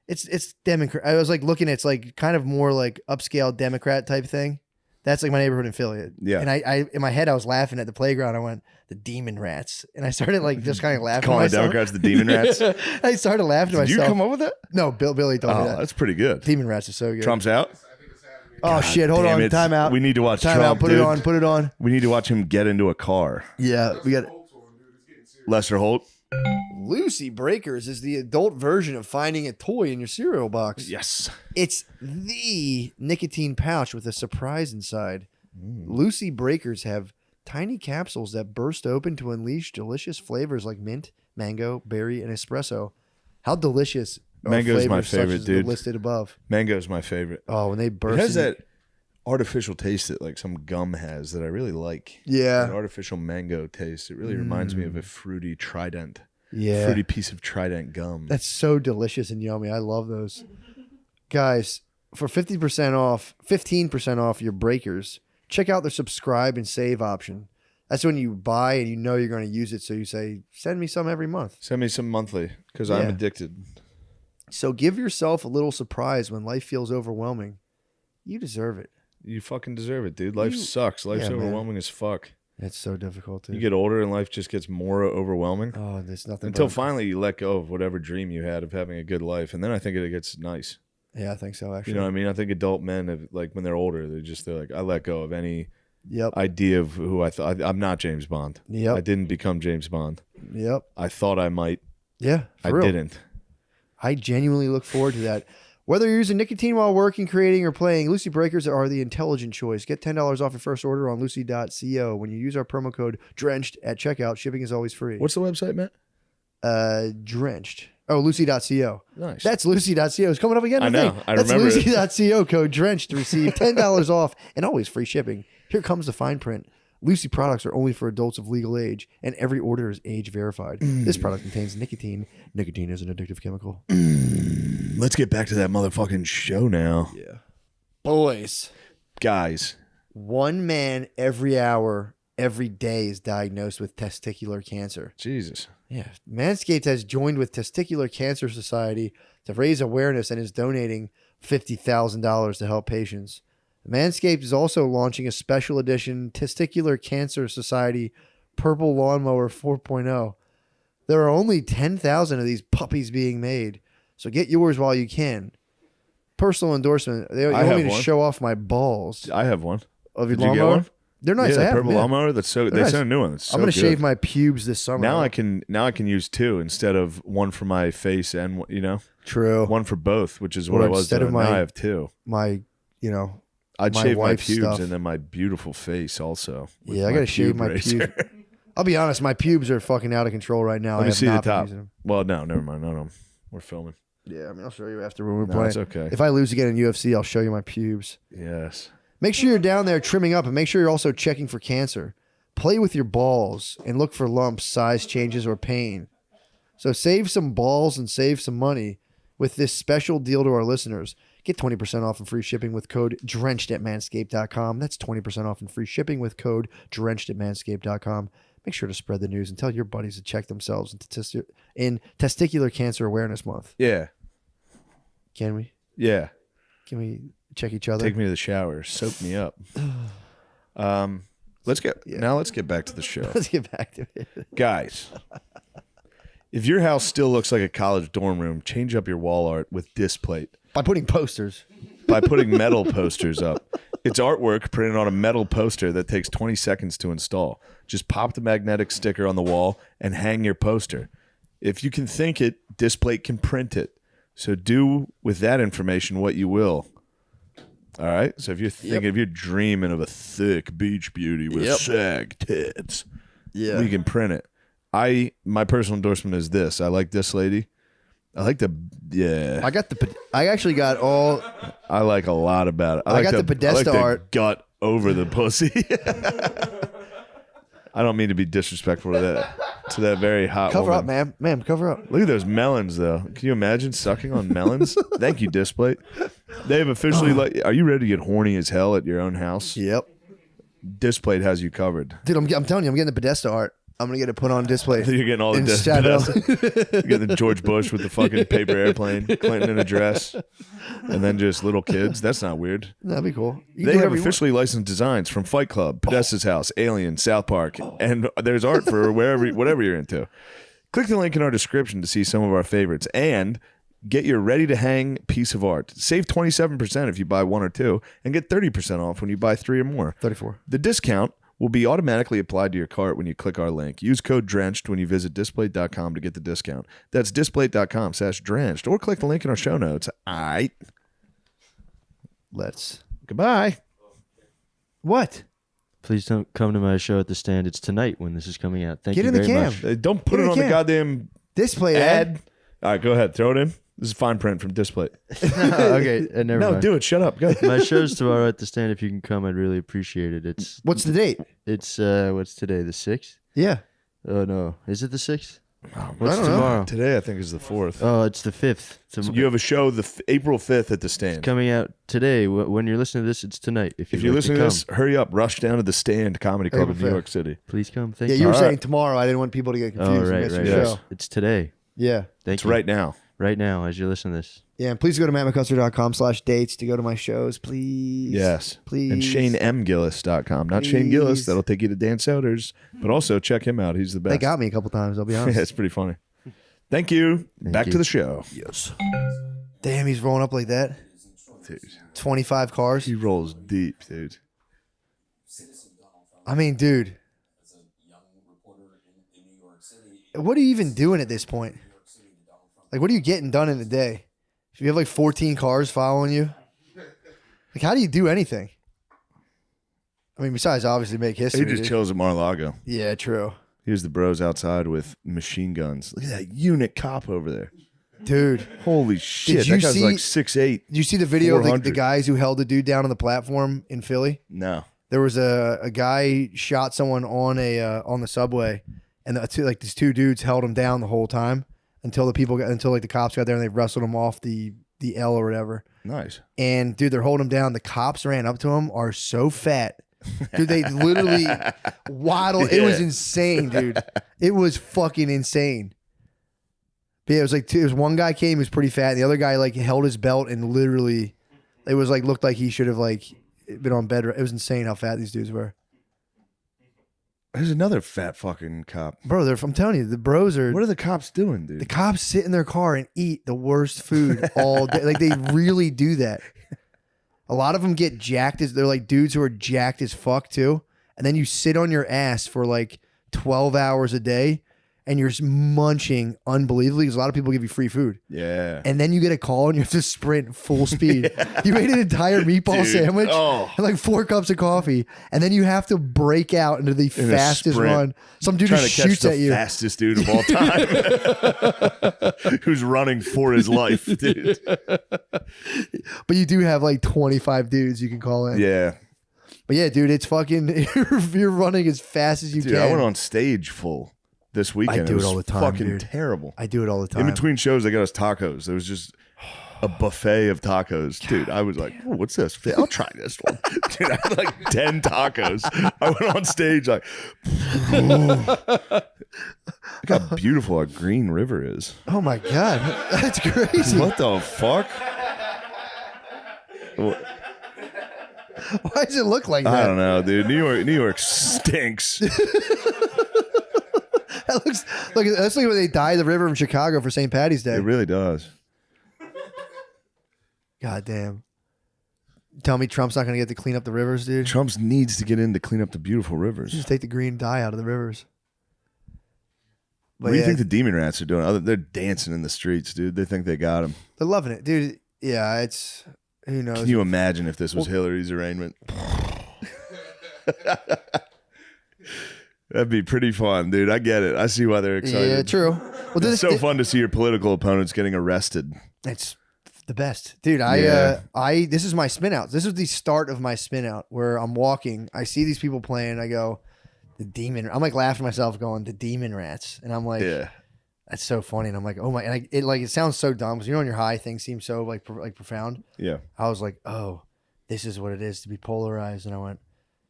it's Democrat. I was like looking at, it's like kind of more like upscale Democrat type thing. That's like my neighborhood in Philly. Yeah. And I in my head, I was laughing at the playground. I went, the demon rats. And I started like just kind of laughing. Calling to the myself. Democrats the demon rats? I started laughing to Did you myself. come up with that? No, Billy told me Oh, that. that's pretty good. Demon rats are so good. Trump's out? Oh shit! Hold on. Time out. We need to watch Time Trump, out. Put dude. it on. Put it on. We need to watch him get into a car. Yeah, we got Lester Holt. Lucy Breakers is the adult version of finding a toy in your cereal box. Yes. It's the nicotine pouch with a surprise inside. Lucy Breakers have tiny capsules that burst open to unleash delicious flavors like mint, mango, berry, and espresso. How delicious are Mango's my flavors such favorite, as the dude. listed above? Mango's my favorite. Oh, when they burst. It has in- that artificial taste that like some gum has that I really like. Yeah. An artificial mango taste. It really reminds me of a fruity Trident. Yeah. Fruity piece of Trident gum. That's so delicious and yummy. I love those. Guys, for 15% off your breakers, check out their subscribe and save option. That's when you buy and you know you're going to use it. So you say, send me some every month. Send me some monthly because Yeah. I'm addicted. So give yourself a little surprise when life feels overwhelming. You deserve it. You fucking deserve it, dude. Life sucks. Life's Yeah, man. overwhelming as fuck. It's so difficult. You get older and life just gets more overwhelming. Oh, there's nothing until but- finally you let go of whatever dream you had of having a good life, and then I think it gets nice. Yeah, I think so. Actually, You know what I mean? I think adult men have, like when they're older, they're like, I let go of any idea of who I thought. I'm not James Bond. Yep. I didn't become James Bond. Yep. I thought I might. Yeah, I for real. didn't. I genuinely look forward to that. Whether you're using nicotine while working, creating, or playing, Lucy Breakers are the intelligent choice. Get $10 off your first order on lucy.co. When you use our promo code DRENCHED at checkout, shipping is always free. What's the website, Matt? Drenched. Oh, lucy.co. Nice. That's lucy.co. It's coming up again. I know. think. I That's remember it. lucy.co code drenched to receive $10 off and always free shipping. Here comes the fine print. Lucy products are only for adults of legal age, and every order is age verified. This product contains nicotine. Nicotine is an addictive chemical. Let's get back to that motherfucking show now. Yeah. Boys. Guys. One man every hour, every day is diagnosed with testicular cancer. Jesus. Yeah. Manscaped has joined with Testicular Cancer Society to raise awareness and is donating $50,000 to help patients. Manscaped is also launching a special edition Testicular Cancer Society purple lawnmower 4.0. There are only 10,000 of these puppies being made, so get yours while you can. Personal endorsement. They want me to show off my balls. I have one. Of your Did you get lawnmower? one? They're nice. Yeah, I have purple them, yeah. lawnmower. That's so. They're They nice. sent a new one. It's so I'm gonna good. shave my pubes this summer. Now I can use two instead of one for my face and True. one for both, which is Or what I was instead doing. of Now I have two. I'd I'd shave my wife's pubes stuff. and then my beautiful face also. with Yeah, I my gotta shave pube my razor. pubes. I'll be honest, my pubes are fucking out of control right now. Let I me have see the not been top. using them. Well, no, never mind. No, we're filming. Yeah, I mean, I'll show you after when we're No, playing. it's okay. If I lose again in UFC, I'll show you my pubes. Yes. Make sure you're down there trimming up, and make sure you're also checking for cancer. Play with your balls and look for lumps, size changes, or pain. So save some balls and save some money with this special deal to our listeners. Get 20% off and free shipping with code drenched at manscaped.com. That's 20% off and free shipping with code drenched at manscaped.com. Make sure to spread the news and tell your buddies to check themselves in Testicular Cancer Awareness Month. Yeah. Can we? Yeah. Can we check each other? Take me to the shower. Soak me up. Let's get back to the show. Let's get back to it. Guys, if your house still looks like a college dorm room, change up your wall art with Displate. By putting posters. By putting metal posters up. It's artwork printed on a metal poster that takes 20 seconds to install. Just pop the magnetic sticker on the wall and hang your poster. If you can think it, Displate can print it. So do with that information what you will. All right? So if you're thinking, if you're dreaming of a thick beach beauty with sag tits, we can print it. My personal endorsement is this. I like this lady. I like the I actually got all. I like a lot about it. I got the Podesta art. Gut over the pussy. I don't mean to be disrespectful to that very hot Cover woman. up, ma'am. Ma'am, cover up. Look at those melons, though. Can you imagine sucking on melons? Thank you, Displate. They've officially are you ready to get horny as hell at your own house? Yep. Displate has you covered. Dude, I'm telling you, I'm getting the Podesta art. I'm going to get it put on display. You're getting all the Podesta. You're getting the George Bush with the fucking paper airplane, Clinton in a dress, and then just little kids. That's not weird. That'd be cool. They have officially licensed designs from Fight Club, Podesta's House, Alien, South Park, and there's art for whatever you're into. Click the link in our description to see some of our favorites and get your ready-to-hang piece of art. Save 27% if you buy one or two, and get 30% off when you buy 3 or more. 34. The discount will be automatically applied to your cart when you click our link. Use code DRENCHED when you visit Displate.com to get the discount. That's Displate.com/drenched, or click the link in our show notes. All right. Goodbye. What? Please don't come to my show at the stand. It's tonight when this is coming out. Thank Get you in the very cam. much. Don't put it on the goddamn Displate ad. All right, go ahead. Throw it in. This is fine print from Displate. Okay, never mind. Do it. Shut up. Go. My show's tomorrow at the stand. If you can come, I'd really appreciate it. It's What's the date? It's what's today? The 6th? Yeah. Oh no, is it the 6th? What's What's tomorrow? Today, I think, is the 4th. Oh, it's the 5th. So you have a show April 5th at the stand. It's coming out today. When you're listening to this, it's tonight. If you're listening to this, hurry up. Rush down to the Stand Comedy Club in New York City. Please come. Thank Yeah, you. you were saying tomorrow. I didn't want people to get confused. Oh, right, and miss right. your Yes. show. It's today. Yeah. Thank It's you. right now. Right now, as you listen to this. Yeah, and please go to mattmckusker.com/dates to go to my shows, please. Yes. Please. And ShaneMGillis.com. Not Shane Gillis. That'll take you to Dan Soder's. But also check him out. He's the best. They got me a couple times, I'll be honest. Yeah, it's pretty funny. Thank you. Back you. to the show. Yes. Damn, he's rolling up like that. Dude. 25 cars. He rolls deep, dude. I mean, dude. What are you even doing at this point? Like, what are you getting done in a day? If you have like 14 cars following you, like, how do you do anything? I mean, besides obviously make history. He just dude. chills at Mar-a-Lago. Yeah, true. Here's the bros outside with machine guns. Look at that unit cop over there. Dude. Holy shit. That guy's like 6'8". Did you see the video of the 400. guys who held the dude down on the platform in Philly? No. There was a guy shot someone on the subway, and these two dudes held him down the whole time until the cops got there and they wrestled him off the L or whatever. Nice. And dude, they're holding him down. The cops ran up to him, are so fat. Dude, they literally waddled. It was insane, dude. It was fucking insane. But yeah, it was one guy came, he was pretty fat, and the other guy like held his belt and literally it was like looked like he should have like been on bed. It was insane how fat these dudes were. There's another fat fucking cop. Bro, I'm telling you, the bros are. What are the cops doing, dude? The cops sit in their car and eat the worst food all day. Like, they really do that. A lot of them get jacked. They're like dudes who are jacked as fuck too. And then you sit on your ass for like 12 hours a day and you're just munching unbelievably because a lot of people give you free food. Yeah. And then you get a call and you have to sprint full speed. You ate an entire meatball sandwich and like 4 cups of coffee. And then you have to break out into the fastest run. Some dude just shoots at you. Fastest dude of all time. Who's running for his life, dude. But you do have like 25 dudes you can call in. Yeah. But yeah, dude, it's fucking, you're running as fast as you Dude, can. I went on stage full this weekend. I do it all the time, Fucking dude. terrible. I do it all the time. In between shows, they got us tacos. There was just a buffet of tacos. Dude, I was like, oh, what's this? I'll try this one. Dude, I had like 10 tacos. I went on stage like, look how beautiful our Green River is. Oh my God. That's crazy. What the fuck? Why does it look like that? I don't know, dude. New York stinks. That looks like that's like when they dye the river in Chicago for St. Patty's Day. It really does. God damn. Tell me Trump's not going to get to clean up the rivers, dude. Trump needs to get in to clean up the beautiful rivers. Just take the green dye out of the rivers. But What do you think the demon rats are doing? They're dancing in the streets, dude. They think they got him. They're loving it, dude. Yeah, it's who knows. Can you imagine if this was Hillary's arraignment? That'd be pretty fun, dude. I get it. I see why they're excited. Yeah, true. Well, It's so fun to see your political opponents getting arrested. It's the best, dude. This is my spin out. This is the start of my spin out where I'm walking. I see these people playing. I go, the demon. I'm like laughing to myself, going, the demon rats, and I'm like, yeah, that's so funny. And I'm like, oh my, and it sounds so dumb because on your high things seem so like profound. Yeah, I was like, oh, this is what it is to be polarized, and I went,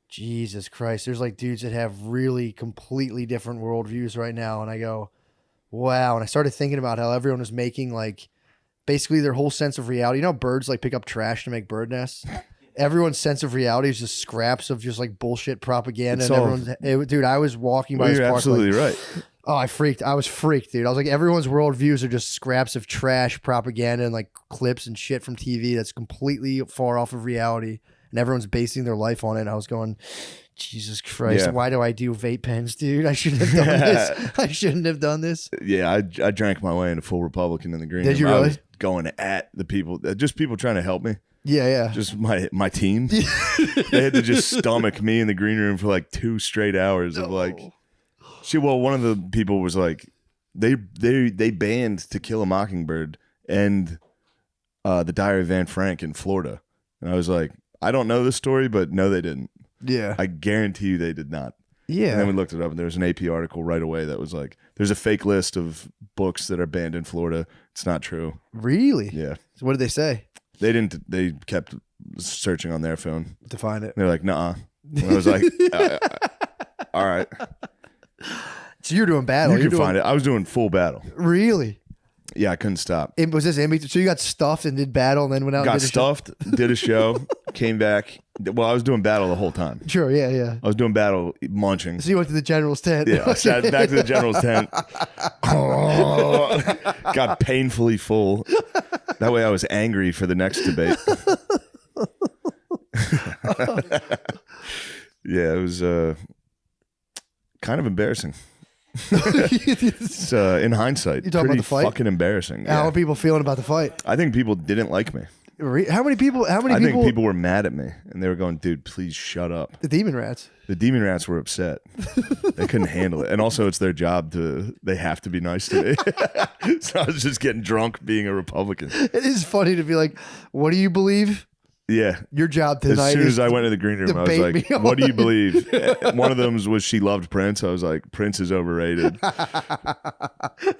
Jesus Christ, there's like dudes that have really completely different worldviews right now, and I go, wow. And I started thinking about how everyone was making like basically their whole sense of reality. You know, birds like pick up trash to make bird nests. Everyone's sense of reality is just scraps of just like bullshit propaganda. Dude, I was walking by this you're park. absolutely right. Oh, I was freaked, dude. I was like, everyone's worldviews are just scraps of trash propaganda and like clips and shit from TV that's completely far off of reality. And everyone's basing their life on it. And I was going, Jesus Christ, why do I do vape pens, dude? I shouldn't have done this. I shouldn't have done this. Yeah, I drank my way into full Republican in the green room. Did you I really? was going at the people, just people trying to help me. Yeah. Just my team. They had to just stomach me in the green room for like 2 straight hours of like shit. Well, one of the people was like, they banned To Kill a Mockingbird and The Diary of Anne Frank in Florida. And I was like, I don't know this story, but no, they didn't. Yeah. I guarantee you they did not. Yeah. And then we looked it up, and there was an AP article right away that was like, there's a fake list of books that are banned in Florida. It's not true. Really? Yeah. So what did they say? They didn't. They kept searching on their phone to find it. They're like, nah. And I was like, all right. So you're doing battle. You can find it. I was doing full battle. Really? Yeah, I couldn't stop. Was this in between? So you got stuffed and did battle and then went out Got and did stuffed, did a show, came back. Well, I was doing battle the whole time. Sure, yeah. I was doing battle, munching. So you went to the general's tent. Yeah, I sat back to the general's tent. Got painfully full. That way I was angry for the next debate. Yeah, it was kind of embarrassing. It's, in hindsight, You talking about pretty the fight? fucking embarrassing. How Yeah. are people feeling about the fight? I think people didn't like me. How many people? I think people were mad at me, and they were going, "Dude, please shut up." The demon rats. The demon rats were upset. They couldn't handle it, and also it's their job to. They have to be nice to me. So I was just getting drunk, being a Republican. It is funny to be like, "What do you believe?" Yeah. Your job tonight. As soon is as I went to the green room, I was debate like, me "What do you on." believe?" One of them was she loved Prince. I was like, "Prince is overrated."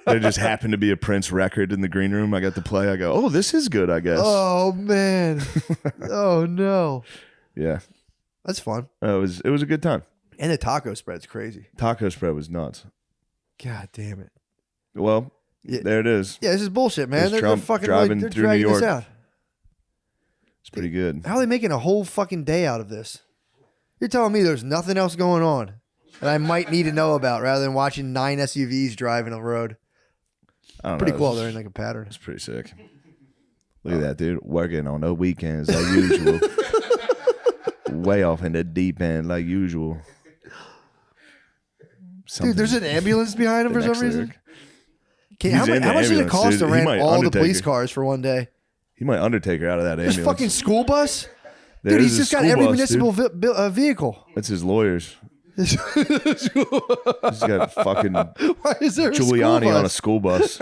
There just happened to be a Prince record in the green room. I got to play. I go, "Oh, this is good, I guess." Oh man. Oh no. Yeah, That's fun. it was a good time. And the taco spread's crazy. Taco spread was nuts. God damn it. Well, there it is. Yeah, this is bullshit, man. There's They're Trump fucking driving they're through New dragging York. this out. It's pretty good. How are they making a whole fucking day out of this? You're telling me there's nothing else going on? and I might need to know about rather than watching 9 SUVs driving a road. I don't Pretty know. cool. They're in like a pattern. It's pretty sick. Look at that, dude. Working on the weekends like usual. Way off in the deep end like usual. Dude, there's an ambulance behind him for some reason. Okay, He's how in the much does it ambulance, cost dude. to He rent might all the police Undertaker. cars for one day? He might Undertaker out of that There's ambulance. fucking school bus? There Dude, is he's a just got school every bus, municipal dude. vehicle. That's his lawyers. He's got fucking Why is there a Giuliani school on a bus? school bus.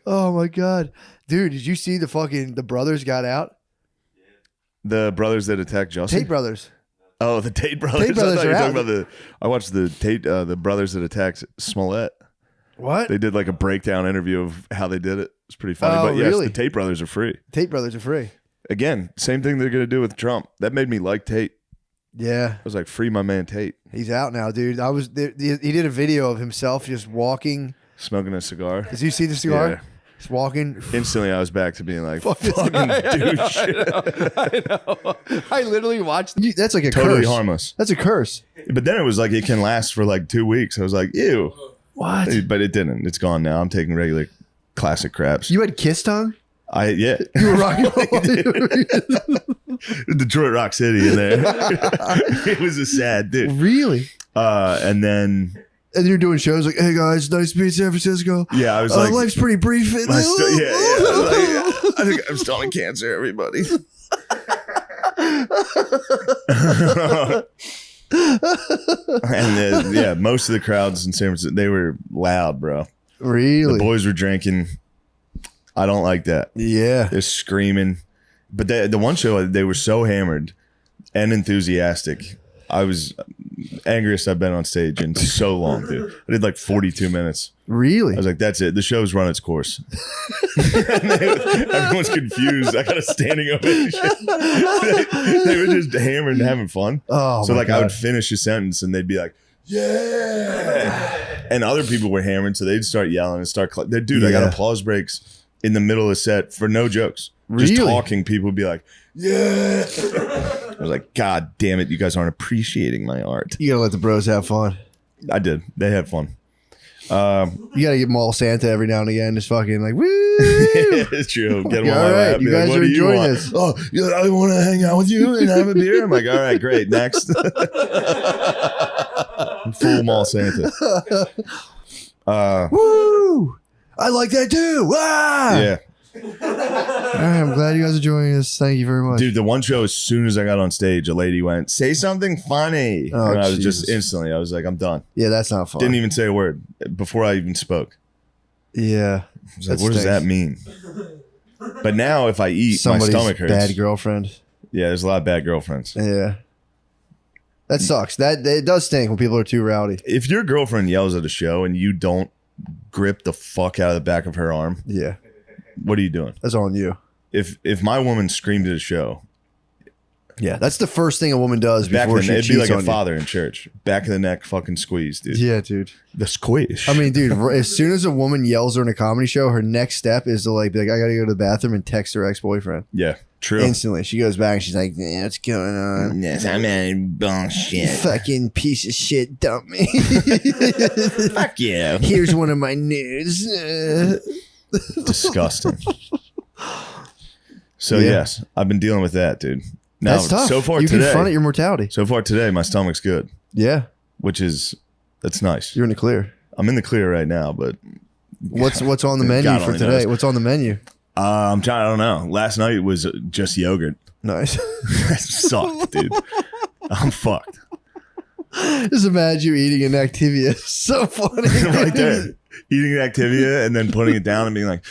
Oh my god, dude! Did you see the brothers got out? The brothers that attacked Justin. Tate brothers. Oh, the Tate brothers. Tate brothers I thought you are were out. talking about I watched the Tate, the brothers that attacked Smollett. What? They did like a breakdown interview of how they did it. It's pretty funny. Oh, But yes, really? the Tate brothers are free. Tate brothers are free. Again, same thing they're gonna do with Trump. That made me like Tate. Yeah, I was like, free my man Tate. he's out now, dude. I was there, he did a video of himself just walking. Smoking a cigar. Did you see the cigar? Yeah. Just walking. Instantly, I was back to being like, Fuck this fucking guy. douche. I know. I literally watched. That's like a Totally curse. harmless. That's a curse. But then it was like it can last for like 2 weeks. I was like, ew. What? But it didn't. It's gone now. I'm taking regular classic craps. You had kiss tongue? Yeah. You were rocking Detroit Rock City in there. It was a sad dude. Really? And then you're doing shows like, hey guys, nice to meet San Francisco. Yeah, I was like, life's pretty brief. yeah. I was like, I think I'm stomach cancer, everybody. And then, yeah, most of the crowds in San Francisco, they were loud, bro. Really? The boys were drinking. I don't like that. Yeah. They're screaming. But the one show, they were so hammered and enthusiastic. I was angriest I've been on stage in so long, dude. I did like 42 minutes. Really? I was like, that's it. The show's run its course. Everyone's confused. I got a standing ovation. They were just hammered and having fun. Oh, so my like I would God. finish a sentence and they'd be like, yeah. And other people were hammered, so they'd start yelling and start dude, I got Yeah. applause breaks in the middle of the set for no jokes. Really? Just talking, people would be like, yeah. I was like, God damn it, you guys aren't appreciating my art. You gotta let the bros have fun. I did. They had fun. You gotta get Mall Santa every now and again. Just fucking like, woo. It's true. Get them on All my right, lap. Be you like, guys what are do you enjoying want? this. Oh, yeah, I want to hang out with you and have a beer. I'm like, all right, great. Next. Full Mall Santa. Woo! I like that too. Ah! Yeah. All right, I'm glad you guys are joining us. Thank you very much. Dude, the one show, as soon as I got on stage, a lady went, say something funny. Oh, and I was Jesus. just instantly, I was like, I'm done. Yeah, that's not fun. Didn't even say a word before I even spoke. Yeah. I was like, what does that mean? But now if I eat, Somebody's my stomach hurts. bad girlfriend. Yeah, there's a lot of bad girlfriends. Yeah. That sucks. That it does stink when people are too rowdy. If your girlfriend yells at a show and you don't grip the fuck out of the back of her arm, Yeah. what are you doing? That's on you. If my woman screamed at a show, Yeah, that's the first thing a woman does back before then she it'd cheats be like on a father in church, back of the neck, fucking squeeze, dude. you. Yeah, dude. The squish. I mean, dude, as soon as a woman yells during a comedy show, her next step is to like be like, I gotta go to the bathroom and text her ex-boyfriend. Yeah, true. Instantly. She goes back and she's like, yeah, what's going on? Yes, I'm in bullshit. Fucking piece of shit, dump me. Fuck yeah. Here's one of my nudes. Disgusting. So Yeah. yes, I've been dealing with that, dude. Now, That's tough. so far You today, confront your mortality. So far today, my stomach's good. Yeah. That's nice. You're in the clear. I'm in the clear right now, but What's on the menu God for only today? knows. What's on the menu? I'm trying. I don't know. Last night was just yogurt. Nice. That sucked, dude. I'm fucked. Just imagine you eating an Activia. It's so funny. Right there, eating an Activia and then putting it down and being like,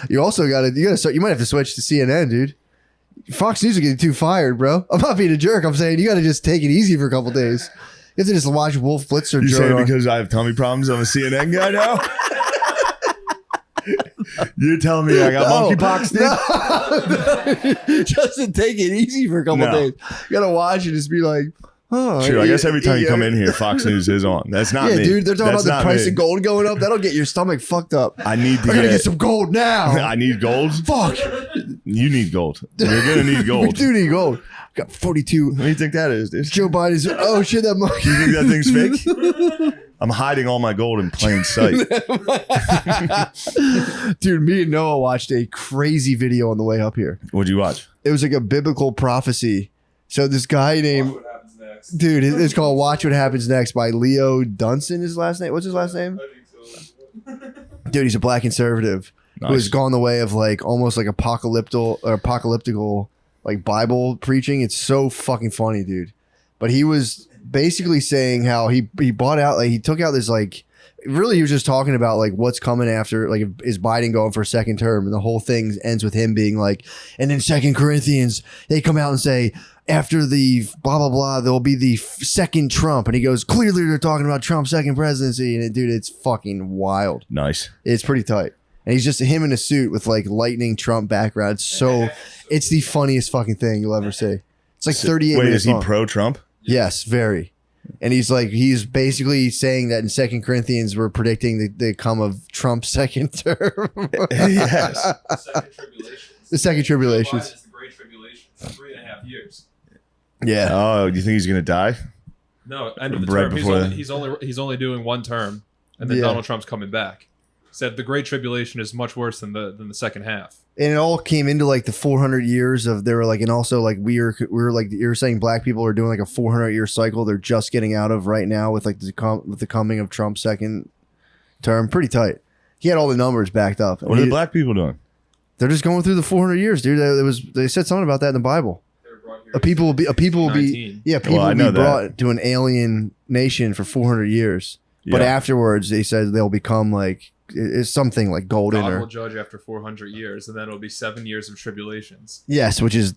You also got to start. You might have to switch to CNN, dude. Fox News will get you too fired, bro. I'm not being a jerk. I'm saying you got to just take it easy for a couple days. You have to just watch Wolf Blitzer. you Joe saying on. because I have tummy problems, I'm a CNN guy now? You're telling me I got monkeypox, dude? No. Just to take it easy for a couple No. days. You got to watch and just be like, Oh, True. I guess every time you come in here, Fox News is on. That's not me. Dude. They're talking That's about the not price me. of gold going up. That'll get your stomach fucked up. I need to I gotta get some gold now. I need gold. Fuck. You need gold. You're gonna need gold. We do need gold. Got 42. What do you think that is, dude? Joe Biden's. Oh shit, that monkey. You think that thing's fake? I'm hiding all my gold in plain sight. Dude, me and Noah watched a crazy video on the way up here. What'd you watch? It was like a biblical prophecy. So this guy named, dude, it's called "Watch What Happens Next" by Leo Dunson. His last name? What's his last name? Dude, he's a black conservative who has gone the way of like almost like apocalyptical like Bible preaching. It's so fucking funny, dude. But he was basically saying how he bought out, like he took out this like, really he was just talking about like what's coming after, like is Biden going for a second term, and the whole thing ends with him being like, and in 2 Corinthians they come out and say after the blah blah blah there'll be the second Trump, and he goes, clearly they're talking about Trump's second presidency, and dude, it's fucking wild. Nice. It's pretty tight. And he's just him in a suit with like lightning Trump background. So it's the funniest fucking thing you'll ever see. It's like 38 Wait, minutes is he long. pro-Trump? Yes, very. And he's basically saying that in 2 Corinthians we're predicting the come of Trump's second term. Yes. The second tribulations. It's the Great Tribulation. 3.5 years. Yeah. Oh, do you think he's gonna die? No, end of the Right term. before He's only doing one term, and then Yeah. Donald Trump's coming back. Said the Great Tribulation is much worse than the second half. And it all came into like the 400 years of, they were like, and also like we were like, you're saying black people are doing like a 400-year cycle they're just getting out of right now with like with the coming of Trump's second term. Pretty tight. He had all the numbers backed up. What are the black people doing? They're just going through the 400 years, dude. They said something about that in the Bible. A people will be people will be brought to an alien nation for 400 years, but afterwards they said they'll become like, it's something like golden God or will judge after 400 years, and then it'll be 7 years of tribulations. yes, which is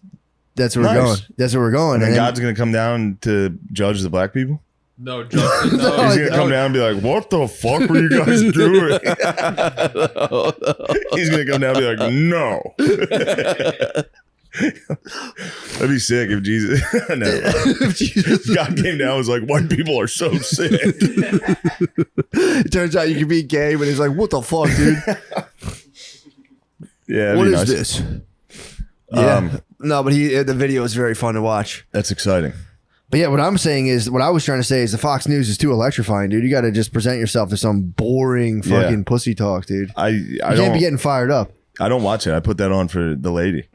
that's where we're Nice. going. That's where we're going. And then And then- God's gonna come down to judge the black people? No, He's gonna come down and be like, what the fuck were you guys doing? He's gonna come down and be like, no. That'd be sick if Jesus, no. If Jesus- God came down and was like, white people are so sick. It turns out you can be gay, but he's like, what the fuck, dude? Yeah, What that'd is be this? nice. Yeah. No, but the video is very fun to watch. That's exciting. But yeah, what I'm saying is, what I was trying to say is the Fox News is too electrifying, dude. You got to just present yourself to some boring fucking pussy talk, dude. I can't don't be getting fired up. I don't watch it. I put that on for the lady.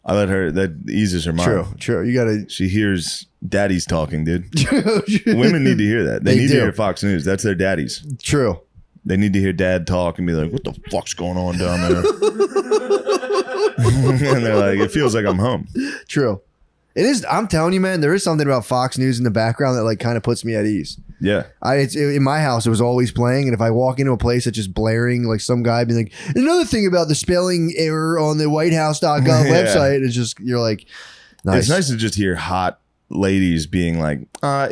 I let her, that eases her mind. True. You got to. She hears daddies talking, dude. Women need to hear that. They need to hear Fox News. That's their daddies. True. They need to hear dad talk and be like, what the fuck's going on down there? And they're like, it feels like I'm home. True. It is. I'm telling you, man, there is something about Fox News in the background that like kind of puts me at ease. Yeah. In my house, it was always playing. And if I walk into a place that's just blaring, like some guy being like, another thing about the spelling error on the whitehouse.gov website, it's just, you're like, nice. It's nice to just hear hot ladies being like,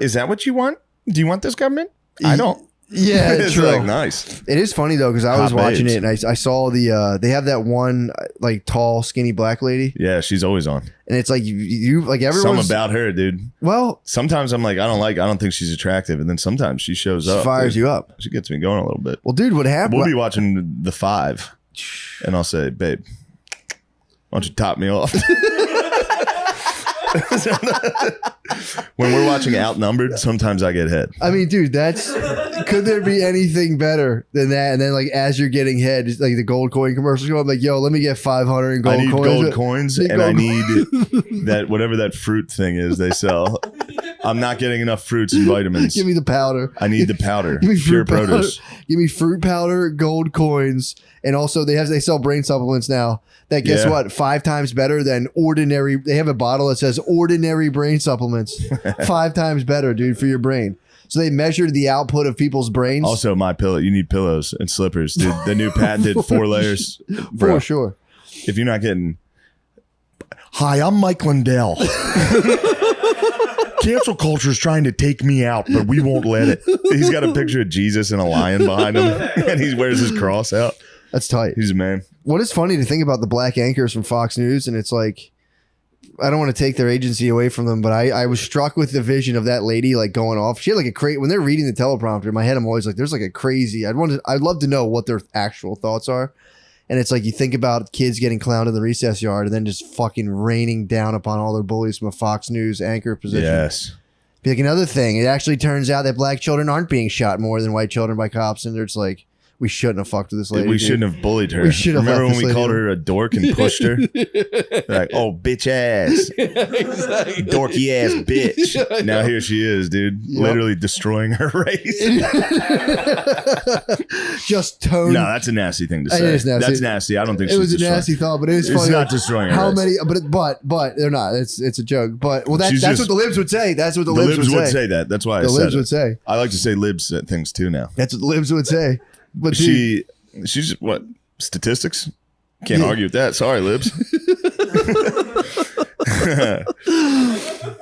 is that what you want? Do you want this government? I don't. Yeah, it's true. like nice. It is funny though, because I was Hot watching babes. it and I saw they have that one like tall, skinny black lady. Yeah, she's always on. And it's like you like everyone. Something about her, dude. Well, sometimes I'm like, I don't think she's attractive, and then sometimes she shows up, fires dude. you up. She gets me going a little bit. Well, dude, what happened? We'll be watching The Five, and I'll say, babe, why don't you top me off? When we're watching Outnumbered, sometimes I get head. I mean, dude, could there be anything better than that? And then, like, as you're getting head, it's like the gold coin commercials go. I'm like, yo, let me get 500 in gold I need coins. gold coins, and I gold need that whatever that fruit thing is they sell. I'm not getting enough fruits and vitamins. Give me the powder. I need the powder. Give me Pure fruit powder. produce. Give me fruit powder, gold coins, and also they sell brain supplements now. That guess Yeah. what? 5 times better than ordinary. They have a bottle that says ordinary brain supplements. 5 times better, dude, for your brain. So they measured the output of people's brains. Also, my pillow. You need pillows and slippers, dude. The new patented 4 layers. For sure. If you're not getting, hi, I'm Mike Lindell. Cancel culture is trying to take me out, but we won't let it. He's got a picture of Jesus and a lion behind him, and he wears his cross out. That's tight. He's a man. What is funny to think about the black anchors from Fox News, and it's like I don't want to take their agency away from them, but I was struck with the vision of that lady like going off. She had like a crazy, when they're reading the teleprompter in my head, I'm always like, there's like a crazy, I'd love to know what their actual thoughts are. And it's like you think about kids getting clowned in the recess yard and then just fucking raining down upon all their bullies from a Fox News anchor position. Yes. Be like another thing. It actually turns out that black children aren't being shot more than white children by cops. And it's like, we shouldn't have fucked with this lady. We shouldn't have bullied her. We should have. Remember when we called her a dork and pushed her? Like, oh, bitch ass. Exactly. Dorky ass bitch. Now here she is, dude. Yep. Literally destroying her race. Just tone. No, that's a nasty thing to say. It is nasty. That's nasty. I don't think it she's was a destroying. nasty thought, but it is It's funny. not destroying her how race. many? But they're not. It's a joke. But well, that's She's what the libs would say. That's what the libs would say. that. That's why The I said libs it. would say. I like to say libs things too now. That's what the libs would say. But dude, She's what? Statistics? Can't Yeah. argue with that. Sorry, libs.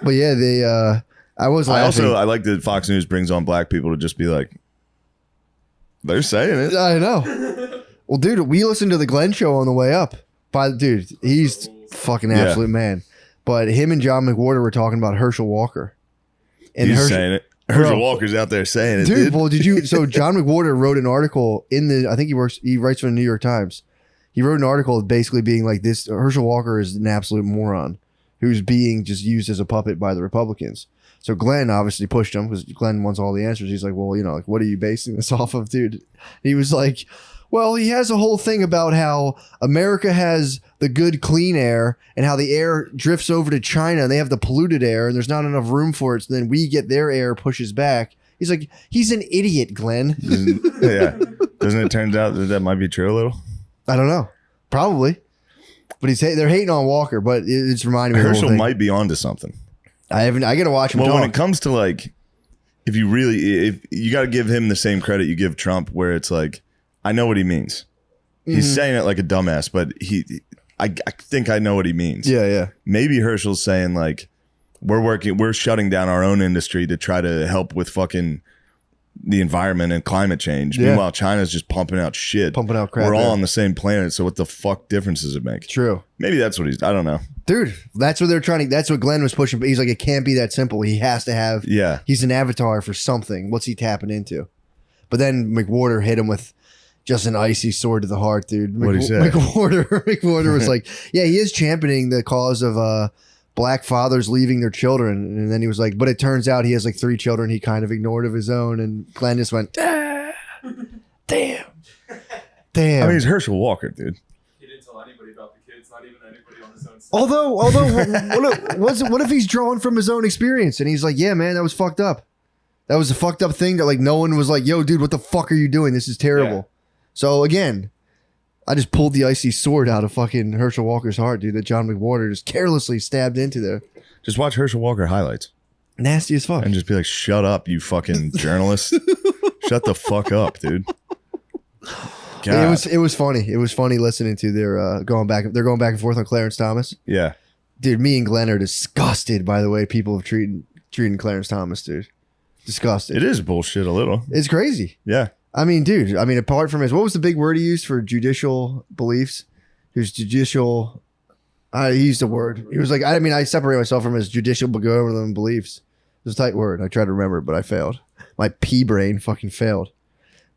but yeah, they. I was laughing. I like that Fox News brings on black people to just be like, they're saying it. I know. Well, dude, we listened to the Glenn show on the way up. Dude, he's fucking absolute man. But him and John McWhorter were talking about Herschel Walker. And He's saying it. Herschel Walker's out there saying it, dude. Well, so John McWhorter wrote an article I think he writes for the New York Times. He wrote an article basically being like this, Herschel Walker is an absolute moron who's being just used as a puppet by the Republicans. So Glenn obviously pushed him because Glenn wants all the answers. He's like, well, like, what are you basing this off of, dude? He was like, well, he has a whole thing about how America has the good clean air and how the air drifts over to China and they have the polluted air and there's not enough room for it. So then we get their air pushes back. He's like, he's an idiot, Glenn. Yeah. Doesn't it turn out that might be true a little? I don't know. Probably. But they're hating on Walker, but it's reminding me of the whole Herschel thing. might be onto something. I got to watch him Well, talk. when it comes to like, if you got to give him the same credit you give Trump, where it's like, I know what he means. He's Mhm. saying it like a dumbass, but I think I know what he means. Yeah. Maybe Herschel's saying like, we're shutting down our own industry to try to help with fucking the environment and climate change. Yeah. Meanwhile, China's just pumping out shit. Pumping out crap, We're all yeah. on the same planet, so what the fuck difference does it make? True. Maybe that's what I don't know. Dude, that's what they're trying to, that's what Glenn was pushing. But he's like, it can't be that simple. He has to have, Yeah. he's an avatar for something. What's he tapping into? But then McWhorter hit him with just an icy sword to the heart, dude. What'd he say? McWhorter was like, yeah, he is championing the cause of black fathers leaving their children. And then he was like, but it turns out he has like 3 children he kind of ignored of his own. And Glenn just went, damn. I mean, it's Herschel Walker, dude. He didn't tell anybody about the kids, not even anybody on his own side. Although, what if he's drawing from his own experience and he's like, yeah, man, that was fucked up. That was a fucked up thing that like no one was like, yo, dude, what the fuck are you doing? This is terrible. Yeah. So again, I just pulled the icy sword out of fucking Herschel Walker's heart, dude, that John McWhorter just carelessly stabbed into there. Just watch Herschel Walker highlights. Nasty as fuck. And just be like, shut up, you fucking journalist. Shut the fuck up, dude. God. It was funny. It was funny listening to their going back and forth on Clarence Thomas. Yeah. Dude, me and Glenn are disgusted by the way people have treating Clarence Thomas, dude. Disgusted. It is bullshit a little. It's crazy. Yeah. I mean, dude, apart from his, what was the big word he used for judicial beliefs? His judicial, he used a word. He was like, I separate myself from his judicial government beliefs. It was a tight word. I tried to remember it, but I failed. My pea brain fucking failed.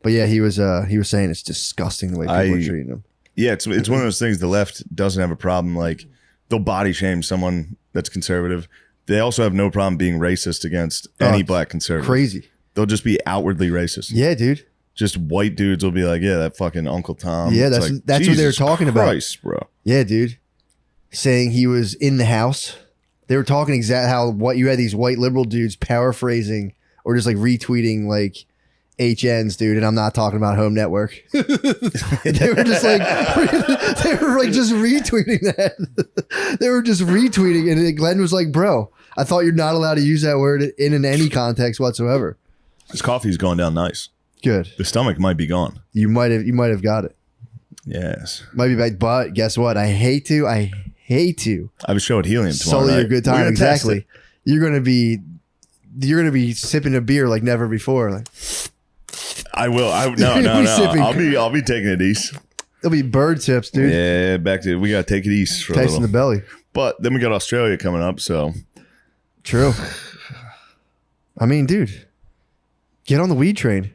But yeah, he was saying it's disgusting the way people are treating him. Yeah, it's one of those things the left doesn't have a problem. Like, they'll body shame someone that's conservative. They also have no problem being racist against any black conservative. Crazy. They'll just be outwardly racist. Yeah, dude. Just white dudes will be like, yeah, that fucking Uncle Tom. Yeah, It's that's like, what they were Jesus talking Christ, about. bro. Yeah, dude. Saying he was in the house. They were talking exactly how you had these white liberal dudes paraphrasing or just like retweeting like HNs, dude, and I'm not talking about Home Network. They were just like just retweeting that. They were just retweeting, and Glenn was like, "Bro, I thought you're not allowed to use that word in any context whatsoever." His coffee's going down nice. Good. The stomach might be gone. You might have got it. Yes. Might be back, but guess what? I hate to. I have a show at Helium tomorrow sully night. your good We're time. gonna test Exactly. it. You're gonna be sipping a beer like never before. Like, I will. No. We're sipping. I'll be taking it easy. It'll be bird tips, dude. Yeah, back to we got to take it east for a Tasting little. the belly. But then we got Australia coming up, so true. I mean, dude, get on the weed train.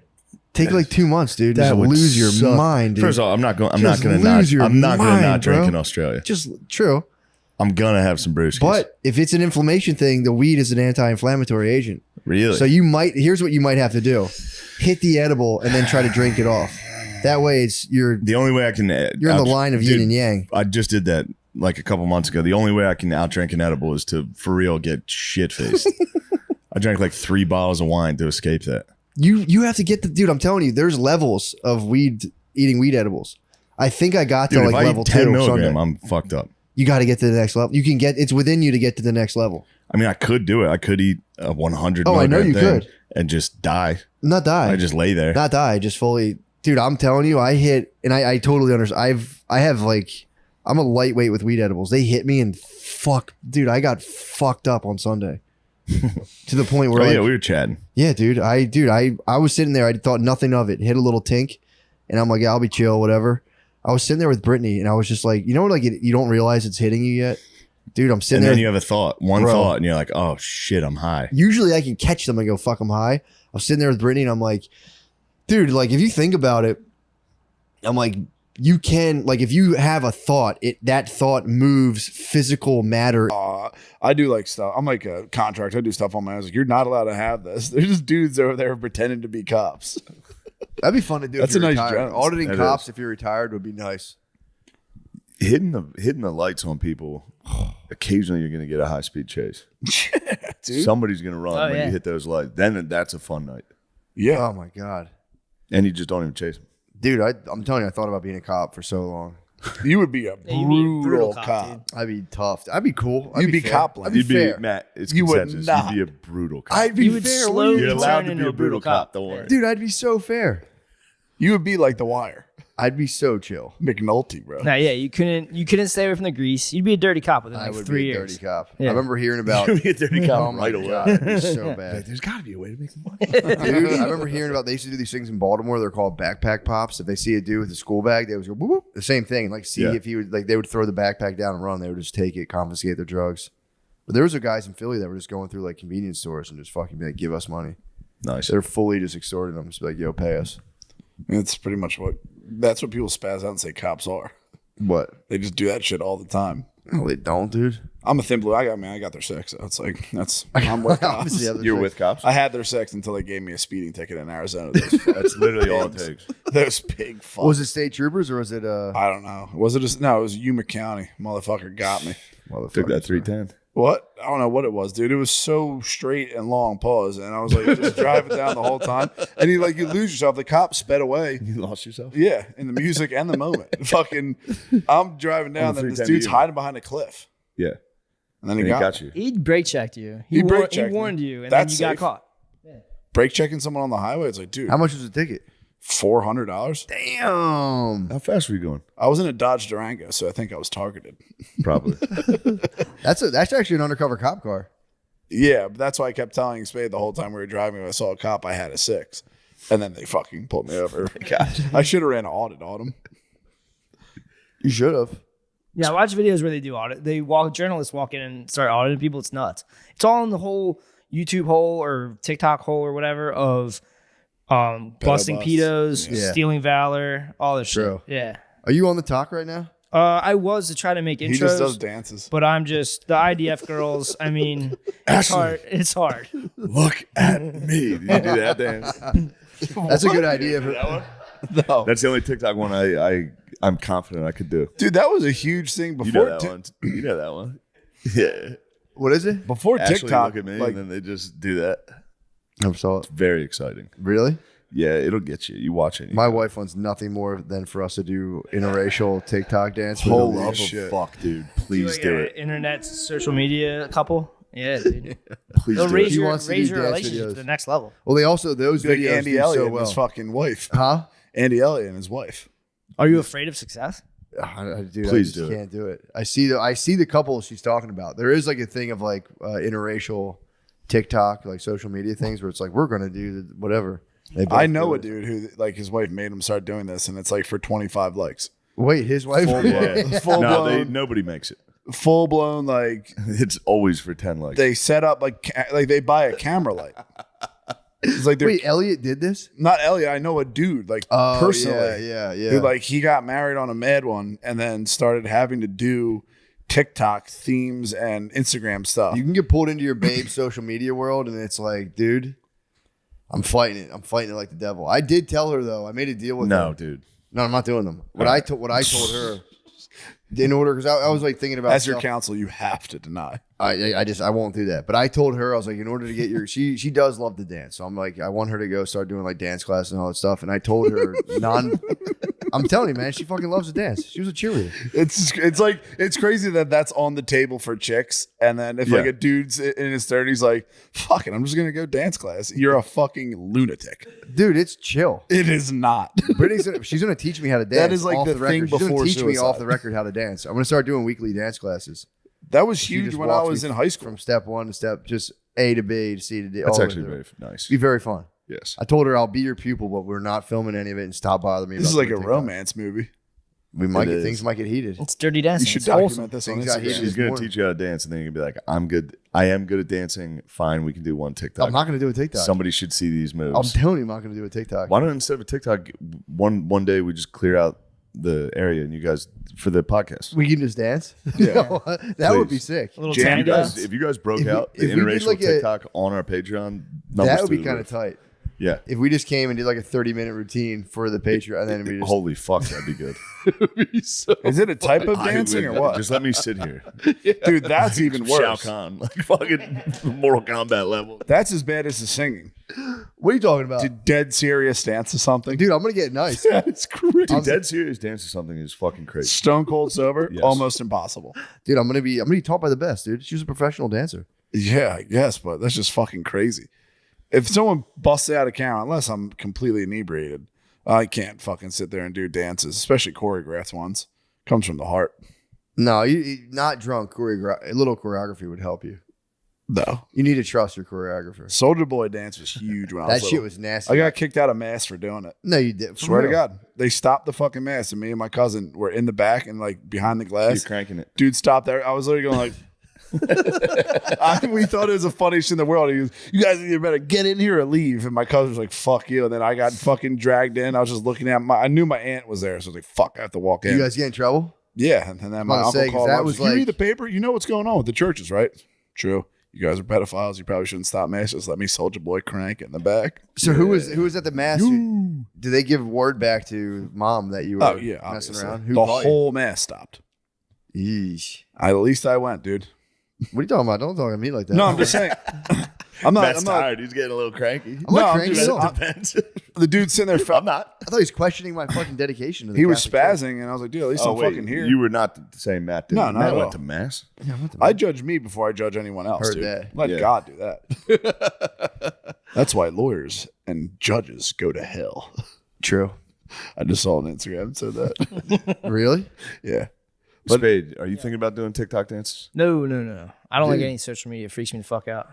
Take like 2 months, dude. That Just would lose your suck. mind, dude. First of all, I'm not going to mind, not drink bro. in Australia. Just true. I'm gonna have some brewskis. But if it's an inflammation thing, the weed is an anti-inflammatory agent. Really? So here's what you might have to do: hit the edible and then try to drink it off. That way, the only way I can. You're in the line of yin and yang. I just did that like a couple months ago. The only way I can outdrink an edible is to for real get shit faced. I drank like 3 bottles of wine to escape that. You have to get dude. I'm telling you, there's levels of eating weed edibles. I think I got to Dude, like if I level eat 10 2 milligram, Sunday. I'm fucked up. You got to get to the next level. You can get it's within you to get to the next level. I mean, I could do it. I could eat a 100 Oh, I know milligram you thing could. and just die. Not die. I just lay there. Not die. Just fully, dude. I'm telling you, I hit, and I totally understand. I have like, I'm a lightweight with weed edibles. They hit me and dude. I got fucked up on Sunday to the point where Oh, like, yeah, we were chatting. Yeah, dude. I was sitting there. I thought nothing of it. Hit a little tink, and I'm like, yeah, I'll be chill, whatever. I was sitting there with Brittany, and I was just like, you know, like you don't realize it's hitting you yet, dude. I'm sitting And there. then you have a thought, one Bro. thought, and you're like, oh shit, I'm high. Usually, I can catch them and go, fuck, I'm high. I was sitting there with Brittany, and I'm like, dude, like if you think about it, I'm like, you can, like, if you have a thought, that thought moves physical matter. I do like stuff. I'm like a contractor. I do stuff on my own. I was like, you're not allowed to have this. There's just dudes over there pretending to be cops. That'd be fun to do. That's if you're a nice retired. job. Auditing That cops is. if you're retired would be nice. Hitting the lights on people. Occasionally, you're gonna get a high speed chase. Dude. Somebody's gonna run Oh, when yeah. you hit those lights. Then that's a fun night, Yeah. Oh my god, and you just don't even chase them. dude. I'm telling you, I thought about being a cop for so long. You would be a Yeah, you'd be a brutal cop, cop. I'd be tough. I'd be cool. I'd You'd be fair. cop-like. I'd be You'd be fair. Matt. It's You would consensus. not. You'd be a brutal cop. I'd be You would fair. slowly You're allowed turn to into be a brutal cop. Don't worry. Dude, I'd be so fair. You would be like The Wire. I'd be so chill. McNulty, bro. Nah, yeah, you couldn't stay away from the grease. You'd be a dirty cop within I like would 3 be a years. dirty cop. Yeah. I remember hearing about You'd be a dirty cop oh my right away. God, it'd be so bad. There's got to be a way to make some money. Dude, I remember hearing about they used to do these things in Baltimore. They're called backpack pops. If they see a dude with a school bag, they would go whoop, whoop. The same thing. Like see Yeah. if he would like they would throw the backpack down and run. They would just take it, confiscate their drugs. But there was guys in Philly that were just going through like convenience stores and just fucking be like, give us money. Nice. They're fully just extorting them. Just be like, yo, pay us. That's pretty much that's what people spaz out and say cops are. What? They just do that shit all the time. No, they don't, dude. I'm a thin blue. I got their sex. So it's like I'm with cops. Obviously have their You're sex. with cops. I had their sex until they gave me a speeding ticket in Arizona. That's literally all it takes. Those big fucks. Was it state troopers or was it I don't know. Was it no, it was Yuma County. Motherfucker got me. Took that 310. What? I don't know what it was, dude. It was so straight and long pause. And I was like just driving down the whole time. And you lose yourself. The cop sped away. You lost yourself? Yeah, in the music and the moment. Fucking I'm driving down, On the and this 310 dude's to you. hiding behind a cliff. Yeah. And then he And got you. He brake checked you. He brake He checked me. warned you, and That's then you safe. got caught. Brake checking someone on the highway. It's like, dude, how much was the ticket? $400. Damn. How fast were you going? I was in a Dodge Durango, so I think I was targeted. Probably. That's actually an undercover cop car. Yeah, but that's why I kept telling Spade the whole time we were driving. When I saw a cop, I had a 6. And then they fucking pulled me over. I should have ran an audit on him. You should have. Yeah, I watch videos where they do audit. Journalists walk in and start auditing people. It's nuts. It's all in the whole YouTube hole or TikTok hole or whatever of busting busts. pedos, Yeah. stealing valor, all this True. shit. Yeah. Are you on the talk right now? I was to try to make intros. He just does dances. But I'm just the IDF girls. I mean, it's hard. It's hard. Look at me. Did you do that dance? That's a good idea. No. That's the only TikTok one I'm confident I could do. Dude, that was a huge thing You before know that one. You know that one. Yeah. What is it? Before Ashley, TikTok, look at me, like, and then they just do that. I saw it. It's very exciting. Really? Yeah, it'll get you. You watch it. My wife wants nothing more than for us to do interracial TikTok dance. with Holy her love. shit. Fuck, dude. Please do it. Internet social media couple. Yeah, dude. Please They'll do raise it. She your, wants to raise do your dance relationship videos. to the next level. Well, they also those like videos Andy do Elliott so and well. his fucking wife. Huh? Andy Elliott and his wife. Are you afraid of success? Dude, Please I just do it. can't do it. I see the couple she's talking about. There is like a thing of like interracial TikTok, like social media things where it's like we're gonna do whatever. They both I know do a it. dude who like his wife made him start doing this, and it's like for 25 likes. Wait, his wife? Full blown. Nobody makes it. Full blown, like it's always for 10 likes. They set up like they buy a camera light. It's like wait, Elliot did this? Not Elliot. I know a dude like personally. Yeah. Who like he got married on a mad one and then started having to do TikTok themes and Instagram stuff. You can get pulled into your babe's social media world, and it's like, dude, I'm fighting it. I'm fighting it like the devil. I did tell her though. I made a deal with her. No, dude. No, I'm not doing them. What I told her, in order, because I was like thinking about as your counsel, you have to deny. I won't do that. But I told her, I was like, in order to get your, she does love to dance, so I'm like, I want her to go start doing like dance class and all that stuff. And I told her I'm telling you, man, she fucking loves to dance. She was a cheerleader. It's like it's crazy that that's on the table for chicks, and then if like a dude's in his 30s, like, fuck it, I'm just gonna go dance class. You're a fucking lunatic, dude. It's chill. It is not. She's gonna teach me how to dance. That is like off the record. thing She's gonna before teach me suicide. off the record how to dance. I'm gonna start doing weekly dance classes. That was She huge just when I walks was me in high school. From step one to step, just A to B to C to D. That's all actually the way very through. nice. Be very fun. Yes. I told her I'll be your pupil, but we're not filming any of it, and stop bothering me. This is about like a doing TikTok. romance movie. We might It get is. things might get heated. It's dirty dancing. You should It's document wholesome. this on Things got Instagram. heated. She's going to teach you how to dance, and then you'll be like, I'm good. I am good at dancing. Fine, we can do one TikTok. I'm not going to do a TikTok. Somebody should see these moves. I'm telling you, I'm not going to do a TikTok. Why don't instead of a TikTok, one day we just clear out the area and you guys for the podcast? We can just dance. Yeah. That would be sick. A little If you tango. guys broke out the if we did interracial like a- TikTok on our Patreon, numbers That would through be the kind roof. of tight. Yeah. If we just came and did like a 30-minute routine for the Patreon, and then we just Holy fuck, that'd be good. Is it a type of I dancing would- or what? Just let me sit here. Dude, that's even Shao worse. Kahn, like fucking Mortal Kombat level. That's as bad as the singing. What are you talking about? Did dead serious dance or something? Dude, I'm gonna get nice. That's crazy. Dude, dead serious dance or something is fucking crazy. Stone cold sober, Yes. almost impossible. Dude, I'm gonna be taught by the best, dude. She was a professional dancer. Yeah, I guess, but that's just fucking crazy. If someone busts out a camera, unless I'm completely inebriated, I can't fucking sit there and do dances, especially choreographed ones. Comes from the heart. No, you not drunk. A little choreography would help you. No. You need to trust your choreographer. Soldier Boy dance was huge when I was That shit little. was nasty. I got kicked out of mass for doing it. No, you did. For Swear to real. God. They stopped the fucking mass, and me and my cousin were in the back and like behind the glass. You're cranking it. Dude stopped there. I was literally going like, we thought it was the funniest shit in the world. He goes, you guys either better get in here or leave. And my cousin was like, fuck you. And then I got fucking dragged in. I was just looking at I knew my aunt was there. So I was like, fuck, I have to walk in. You guys get in trouble? Yeah. And then my I was uncle gonna say, 'cause called. that That was was you like- read the paper? You know what's going on with the churches, right? True. You guys are pedophiles. You probably shouldn't stop mass. Just let me Soldier Boy crank it in the back. So who was at the mass? Did they give word back to mom that you were Oh, yeah. messing Obviously. around? The caught you? whole mass stopped. Yeesh. At least I went, dude. What are you talking about? Don't talk to me like that. No, I'm just saying. I'm not. Matt's I'm not. tired. He's getting a little cranky. I'm not I'm cranky just- at all. The dude sitting there. I'm not. I thought he was questioning my fucking dedication to the He was Catholic Church. spazzing, and I was like, dude, at least Oh, I'm wait, fucking here. You were not the same Matt. Did No, you? not Matt at went all. to mass. Yeah, what the- I judge me before I judge anyone else, Heard dude. that. Let Yeah. God do that. That's why lawyers and judges go to hell. True. I just saw on Instagram and said that. Really? Yeah. Spade, are you thinking about doing TikTok dances? No. I don't like Dude. any social media. It freaks me the fuck out.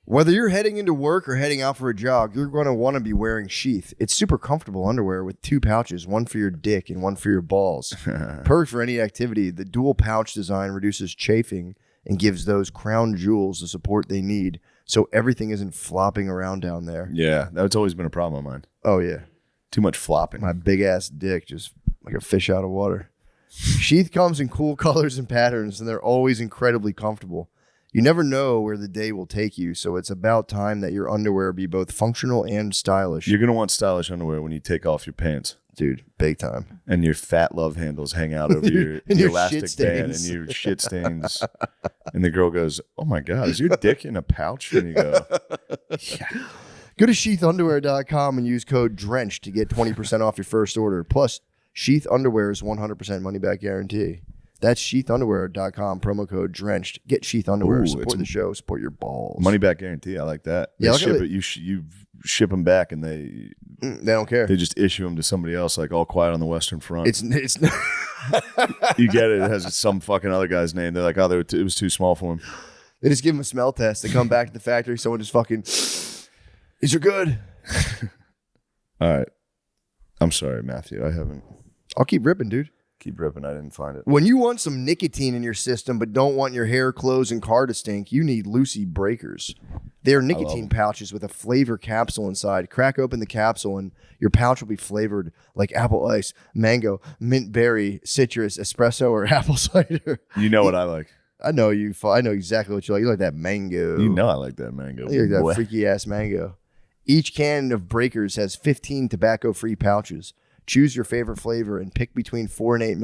Whether you're heading into work or heading out for a jog, you're going to want to be wearing Sheath. It's super comfortable underwear with 2 pouches, one for your dick and one for your balls. Perfect for any activity. The dual pouch design reduces chafing and gives those crown jewels the support they need, so everything isn't flopping around down there. Yeah, that's always been a problem of mine. Oh, yeah. Too much flopping. My big-ass dick just like a fish out of water. Sheath comes in cool colors and patterns, and they're always incredibly comfortable. You never know where the day will take you, so it's about time that your underwear be both functional and stylish. You're gonna want stylish underwear when you take off your pants, Dude, big time. and your fat love handles hang out over your, And your elastic shit band and stains. your shit stains. And the girl goes, "Oh my god, is your dick in a pouch?" And you go, Go to sheathunderwear.com and use code DRENCH to get 20% off your first order. Plus, Sheath Underwear's 100% money-back guarantee. That's sheathunderwear.com, promo code DRENCHED. Get Sheath Underwear. Ooh, Support it's- the show. Support your balls. "Money back guarantee." I like that. They Yeah, look at ship it. it. You ship them back, and they don't care. They just issue them to somebody else, like All Quiet on the Western Front. It's You get it. It has some fucking other guy's name. They're like, "Oh, it was too small for him." They just give them a smell test. They come back to the factory. Someone just fucking, these are good. All right. I'm sorry, Matthew. I haven't. I'll keep ripping, dude. Keep ripping. I didn't find it. When you want some nicotine in your system but don't want your hair, clothes, and car to stink, you need Lucy Breakers. They're nicotine pouches with a flavor capsule inside. Crack open the capsule and your pouch will be flavored like apple ice, mango, mint berry, citrus, espresso, or apple cider. You know what I like. I know you. I know exactly what you like. You like that mango. You know I like that mango. You like that boy. freaky ass mango. Each can of Breakers has 15 tobacco-free pouches. Choose your favorite flavor and pick between 4 and 8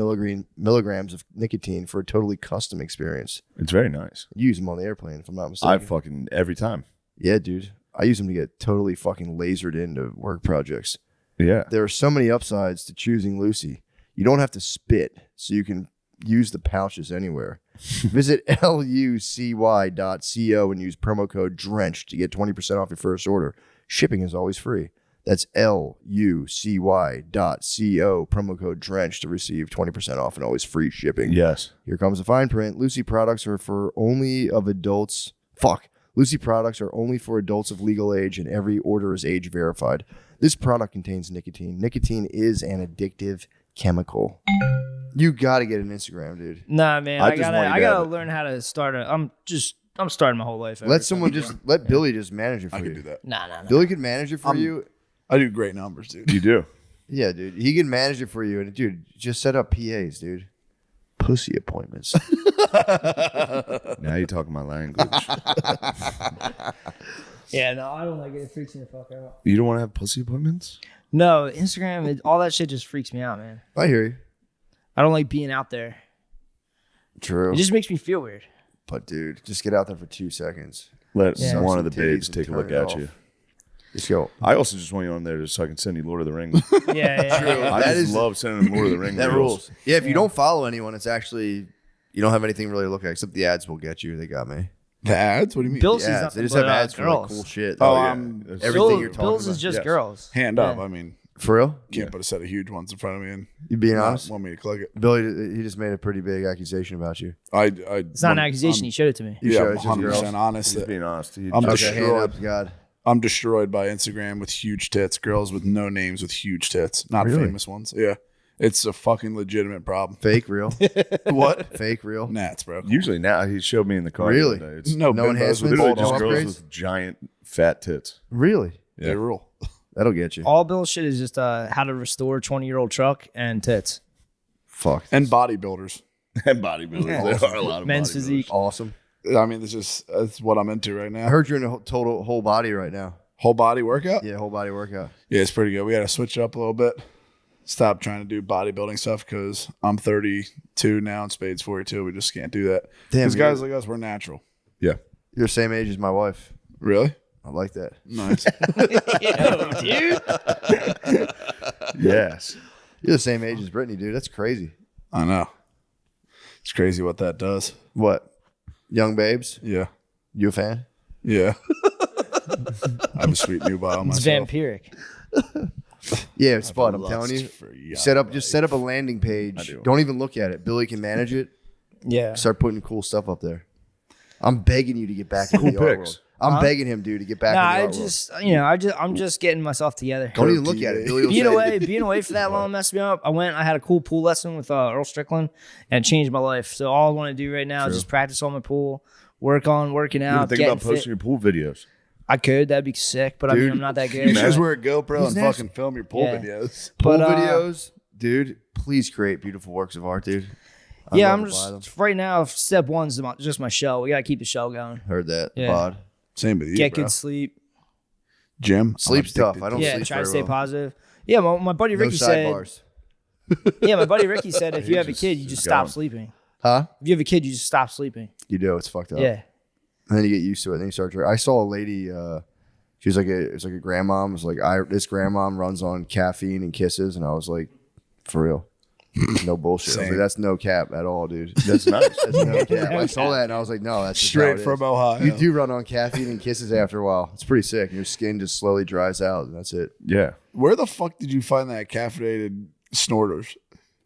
milligrams of nicotine for a totally custom experience. It's very nice. You use them on the airplane, if I'm not mistaken. I fucking every time. Yeah, dude. I use them to get totally fucking lasered into work projects. Yeah. There are so many upsides to choosing Lucy. You don't have to spit, so you can use the pouches anywhere. Visit lucy.co and use promo code DRENCH to get 20% off your first order. Shipping is always free. That's lucy.co, promo code DRENCH to receive 20% off and always free shipping. Yes. Here comes the fine print. Lucy products are for only of adults. Lucy products are only for adults of legal age and every order is age verified. This product contains nicotine. Nicotine is an addictive chemical. You got to get an Instagram, dude. Nah, man. I gotta learn how to start I'm starting my whole life. Let Billy just manage it for you. I can do that. Nah. Billy can manage it for you. I do great numbers, dude. You do. Yeah, dude. He can manage it for you. And dude, just set up PAs, dude. Pussy appointments. Now you're talking my language. Yeah, no, I don't like it. It freaks me the fuck out. You don't want to have pussy appointments? No, Instagram, all that shit just freaks me out, man. I hear you. I don't like being out there. True. It just makes me feel weird. But dude, just get out there for 2 seconds. Let Suck one some of the titties babes and take a turn look it at off. you. Just go. I also just want you on there just so I can send you Lord of the Rings. Yeah. True. I That just is- love sending them Lord of the Rings. That reels. rules. Yeah, if you don't follow anyone, it's actually, you don't have anything really to look at except the ads will get you. They got me. The ads? What do you mean? Bills The is ads. nothing They just but, have ads for like girls. cool shit. Oh, yeah. everything you're talking Bills about. is just Yes. girls. Hand up. I mean, For real? can't put a set of huge ones in front of me and You being not honest? want me to click it. Billy, he just made a pretty big accusation about you. It's not an accusation. He showed it to me. You Yeah, showed I'm it to girls. 100% honest. He's that being honest. He I'm just- Okay, hand destroyed. up, God. I'm destroyed by Instagram with huge tits. Girls with no names with huge tits, not Really? famous ones. Yeah, it's a fucking legitimate problem. Fake, real. What? Fake, real. Nats, bro. Usually now he showed me in the car. Really? the other day. It's No, No bimbos enhancements? with literally bald just no heads. girls upgrades? with giant fat tits. Really? They rule. That'll get you. All Bill's shit is just how to restore 20-year-old truck and tits. Fuck. And bodybuilders. And bodybuilders. There are a lot of Men's bodybuilders. physique. Awesome. I mean, that's what I'm into right now. I heard you're in a total whole body right now. Whole body workout. Yeah, whole body workout. Yeah, it's pretty good. We got to switch it up a little bit. Stop trying to do bodybuilding stuff because I'm 32 now and Spade's 42. We just can't do that. Damn, Because guys you're- like us, we're natural. Yeah. You're the same age as my wife. Really? I like that. Nice. Dude. Yes. You're the same age as Brittany, dude. That's crazy. I know. It's crazy what that does. What? Young babes? Yeah. You a fan? Yeah. I have a sweet nubile It's myself. vampiric. Yeah, it's fun. I'm lust telling you. for young Set up a landing page. Don't even look at it. Billy can manage it. Yeah. Start putting cool stuff up there. I'm begging you to get back into Cool the art pics. world. I'm begging him, dude, to get back Nah, into the art world. I'm just getting myself together. Don't even look at it. Billy will Being away for that long messed me up. I had a cool pool lesson with Earl Strickland and it changed my life. So all I want to do right now is just practice on my pool, working You out, ever think getting about posting fit. your pool videos? I could, that'd be sick, but I mean Dude, I'm not that You good. should just wear a GoPro He's and nasty. fucking film your pool Yeah. videos. Pool But, videos, dude, please create beautiful works of art, dude. I'd Yeah, love I'm to buy them. just right now. Step one's just my show. We gotta keep the show going. Heard that. Yeah. Bod. Same with you, Get bro. good sleep. Gym. I'm Sleep's tough. addicted I don't to Yeah, sleep try to very stay well. positive. Yeah, my buddy No Ricky said. sidebars. Yeah, my buddy Ricky said if He you have a just kid, you is just stop going. sleeping. Huh? If you have a kid, you just stop sleeping. You do. It's fucked up. Yeah. And then you get used to it. And then you start. I saw a lady. She was it's like a grandmom. It was like this grandmom runs on caffeine and kisses, and I was like, for real, no bullshit. I was like, Same. that's no cap at all, dude. That's nice. That's no cap. I saw that and I was like, no, that's just how Straight it from is. Ohio. You do run on caffeine and kisses after a while. It's pretty sick. Your skin just slowly dries out, and that's it. Yeah. Where the fuck did you find that caffeinated snorters?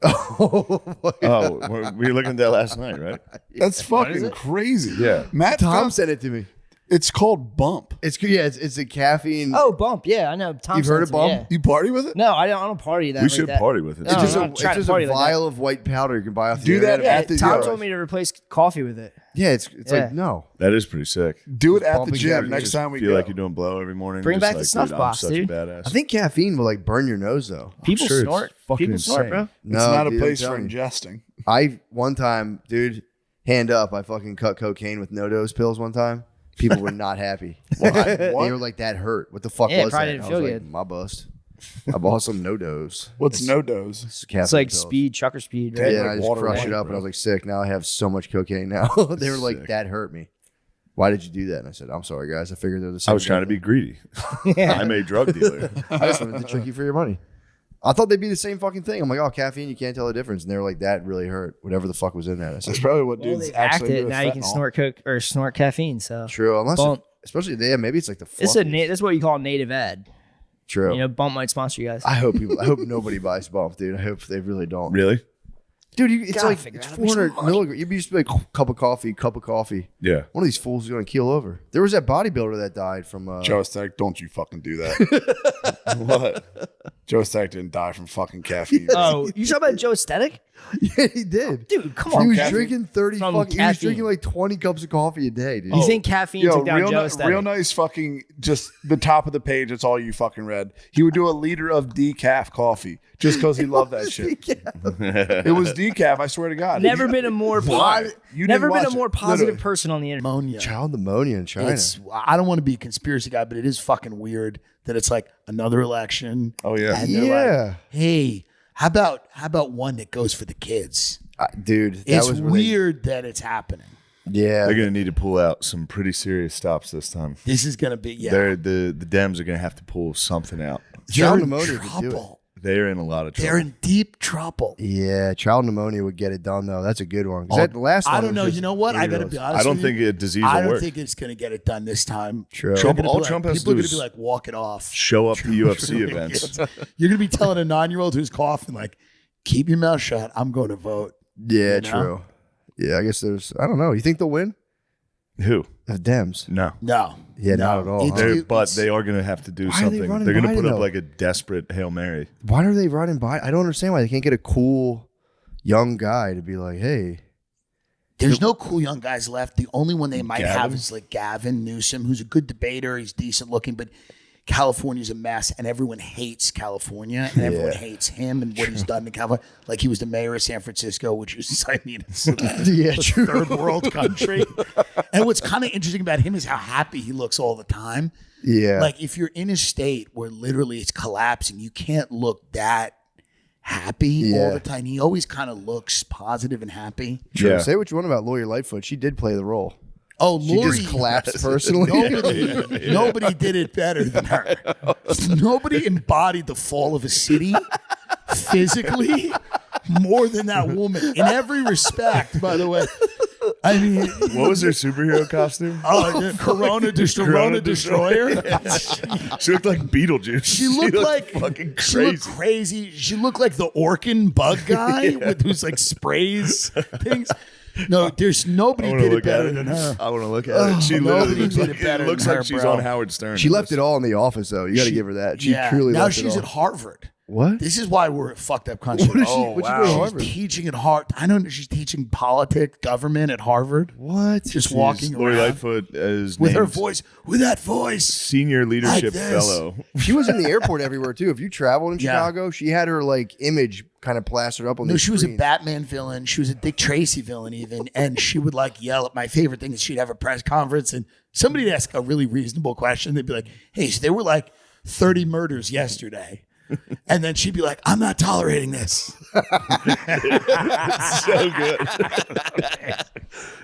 Oh, Oh, we were looking at that last night, right? That's fucking crazy. Yeah. Matt Tom found, sent it to me. It's called Bump. It's a caffeine. Oh, Bump. Yeah, I know. Tom You've heard of Spencer, Bump? yeah. You party with it? No, I don't party that. We like should that. party with it. No, It's just I'm a, not trying to it's just a party like that. vial of white powder you can buy off the Do that internet. at the Tom gym. told me to replace coffee with it. Yeah, it's Yeah. like no. That is pretty sick. Do it at the Pumping gym caffeine. next Just time we feel go. like you're doing blow every morning. Bring just back the like, snuff dude, box, I'm such dude. a badass. I think caffeine will like burn your nose though. People sure it's snort. fucking People snort, insane. bro. No, It's not a dude, place I'm for telling you. ingesting. I one time, dude, hand up, I fucking cut cocaine with no-dose pills one time. People were not happy. They were like, that hurt. What the fuck Yeah, was probably that? didn't I feel was good. like, my bust. I bought some no-dose. What's no dose? It's like speed, trucker speed, right? Yeah, and I just crushed it up, and I was like, sick. Now I have so much cococaine now. They were like, Sick. that hurt me. Why did you do that? And I said, I'm sorry, guys. I figured they're the same. I was trying to be greedy. I'm a drug dealer. I just wanted to trick you for your money. I thought they'd be the same fucking thing. I'm like, oh, caffeine, you can't tell the difference. And they were like, that really hurt. Whatever the fuck was in that. I said, That's probably what Well, dudes they actually act do it. with Now you can fentanyl. snort coke or snort caffeine. So true. Unless, Bump. especially, maybe it's like the This is what you call a native ad. True. You know, Bump might sponsor you guys. I hope nobody buys Bump, dude. I hope they really don't. Really? Dude, it's Gotta like figure it's out how to make 400 some money. milligrams. You'd be just like cup of coffee. Yeah. One of these fools is gonna keel over. There was that bodybuilder that died from. Joe Stack, don't you fucking do that. What? Joe Stack didn't die from fucking caffeine. Oh, you talking about Joe Aesthetic? Yeah, he did. Dude, come He on. was caffeine. drinking 30 From fucking. He was caffeine. drinking like 20 cups of coffee a day, dude. You think caffeine Yo, took down Joe real Aesthetic? nice fucking, just the top of the page. That's all you fucking read. He would do a liter of decaf coffee just because he loved that shit. It was decaf. I swear to God. Never been a more Why? You never didn't been a watch more it. positive Literally. person on the internet. Pneumonia. Child pneumonia in China. I don't want to be a conspiracy guy, but it is fucking weird that it's like another election. Oh yeah. And they're Yeah. like, hey, how about one that goes for the kids? Dude, that It's was when weird that it's happening. Yeah. They're gonna need to pull out some pretty serious stops this time. This is gonna be The Dems are gonna have to pull something out. Child They're in pneumonia would do it. trouble. They're in a lot of trouble. They're in deep trouble. Yeah, child pneumonia would get it done though. That's a good one. 'Cause Oh, that last one I don't was know. just You know what? I got to be honest. I don't with you. think a disease I will don't work. think it's going to get it done this time. True. They're gonna All be Trump like, has to people are do going to be is like, walk it off. show up to UFC events. You're going to be telling a 9-year-old who's coughing, like, keep your mouth shut. I'm going to vote. Yeah, You know? true. Yeah, I guess there's. I don't know. You think they'll win? Who? The Dems. No. No. Yeah, No. not at all. It's- huh? But they are going to have to do Why are they something. running They're going to put Biden, up though? like a desperate Hail Mary. Why are they running by? I don't understand why they can't get a cool young guy to be like, hey. There's no cool young guys left. The only one they might have Gavin? is like Gavin Newsom, who's a good debater. He's decent looking, but California's a mess, and everyone hates California, and everyone Yeah. hates him and what he's done to California. Like he was the mayor of San Francisco, which is, I mean, it's Yeah, a true. third world country. And what's kind of interesting about him is how happy he looks all the time. Yeah. Like if you're in a state where literally it's collapsing, you can't look that happy all Yeah. the time. He always kind of looks positive and happy. True. Say what you want about Lori Lightfoot. She did play the role. Oh, She Lori just collapsed personally. Nobody did it better than her. Nobody embodied the fall of a city physically more than that woman in every respect. By the way, I mean, What was her superhero costume? the Corona Destroyer. She looked like Beetlejuice. She looked like fucking She looked crazy. crazy. She looked like the Orkin bug guy with who's like sprays things. No, there's nobody I wanna did it look at better it. than her. I want to look at it. She nobody literally looks did like, it better it looks than like her, she's bro. on Howard Stern. She left it all in the office, though. You got to give her that. She truly now left she's it at all. Harvard. What? This is why we're a fucked up country. What is she- what'd she go to Harvard? She's teaching at Harvard. I don't know. She's teaching politics, government at Harvard. What? Just She's walking Lori around Lightfoot is with her named voice. With that voice. Senior Leadership this. Fellow. She was in the airport everywhere, too. If you traveled in Yeah. Chicago, she had her, like, image kind of plastered up on No, the she was a screens. Batman villain. She was a Dick Tracy villain, even. And she would like yell at my favorite thing is she'd have a press conference and somebody would ask a really reasonable question. They'd be like, hey, so there were like 30 murders yesterday. And then she'd be like, I'm not tolerating this. It's so good.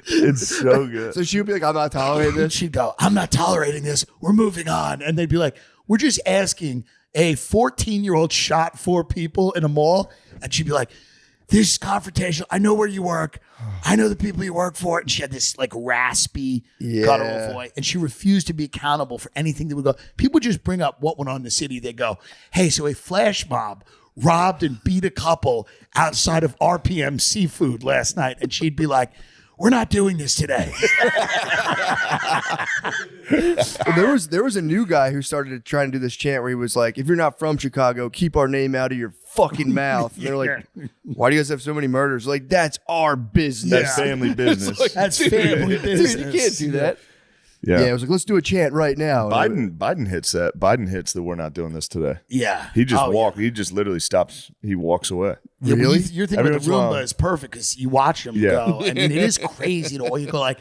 It's so good. So she would be like, I'm not tolerating this. She'd go, I'm not tolerating this. We're moving on. And they'd be like, we're just asking a 14-year-old shot 4 people in a mall. And she'd be like, this is confrontational. I know where you work. I know the people you work for. And she had this like raspy, guttural voice. And she refused to be accountable for anything that would go. People just bring up what went on in the city. They go, hey, so a flash mob robbed and beat a couple outside of RPM Seafood last night. And she'd be like, we're not doing this today. Well, there was a new guy who started to try and do this chant where he was like, if you're not from Chicago, keep our name out of your fucking mouth. And they're like, why do you guys have so many murders? Like, that's our business. That's family business. Like, That's family business. Dude, you can't do that. Yeah. Yeah, it was like, let's do a chant right now. Biden hits that. Biden hits that we're not doing this today. Yeah. He just Oh, He just literally stops. He walks away. Yeah, but Really? Your thing Every with the once in a while. Roomba is perfect because you watch them Yeah. go. I mean, it is crazy to all you go like,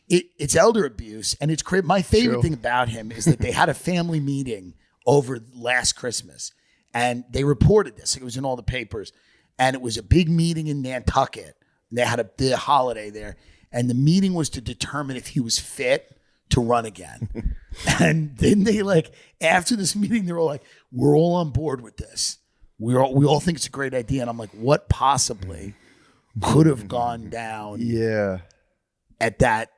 it's elder abuse, and it's crazy. My favorite True. thing about him is that they had a family meeting over last Christmas, and they reported this. It was in all the papers, and it was a big meeting in Nantucket. They had the holiday there, and the meeting was to determine if he was fit to run again. And then they after this meeting, they're all like, we're all on board with this. We all think it's a great idea. And I'm like, what possibly could have gone down at that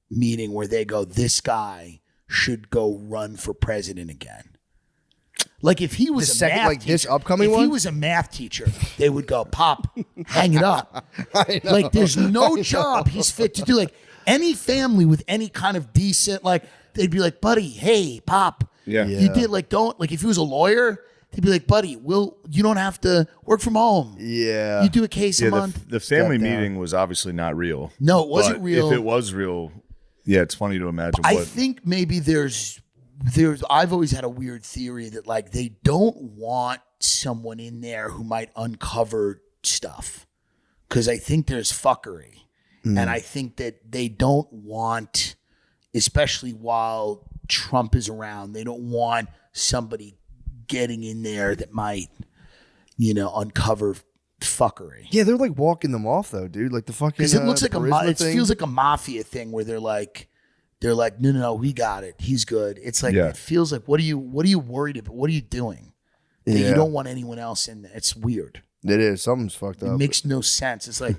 meeting where they go, this guy should go run for president again? Like if he was The a second, math like, teacher, this upcoming if he one? was a math teacher, they would go, Pop, hang it up. Like there's no job he's fit to do. Like any family with any kind of decent, they'd be like, buddy, hey, Pop, Yeah. you did if he was a lawyer, they'd be like, buddy, you don't have to work from home. Yeah. You do a case a Yeah, month. the family Step down. meeting was obviously not real. No, it wasn't But real. If it was real, yeah, it's funny to imagine I what. think maybe there's I've always had a weird theory that they don't want someone in there who might uncover stuff. Cause I think there's fuckery. And I think that they don't want, especially while Trump is around, they don't want somebody getting in there that might, uncover fuckery. Yeah, they're like walking them off though, dude. Like the fucking Because it looks like Burisma thing. feels like a mafia thing where they're like, no, we got it. He's good. It's like Yeah. it feels like what are you worried about? What are you doing? That you don't want anyone else in there. It's weird. It is. Something's fucked It up. makes no sense. It's like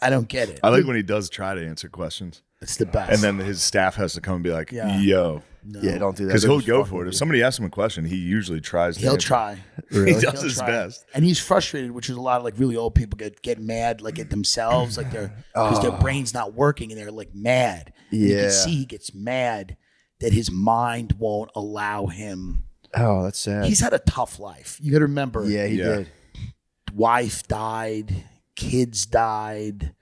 I don't get it. I like when he does try to answer questions. It's the best. And then his staff has to come and be like, Yeah. yo. Yeah, don't do that. Because They're he'll just go fucking for it. with If you. somebody asks him a question, he usually tries to He'll answer. try. He Really? does He'll his try. best. And he's frustrated, which is a lot of really old people get mad at themselves, because their brain's not working and they're mad. And you Yeah. can see he gets mad that his mind won't allow him. Oh, that's sad. He's had a tough life. You got to remember. Yeah, he did. Wife died, kids died,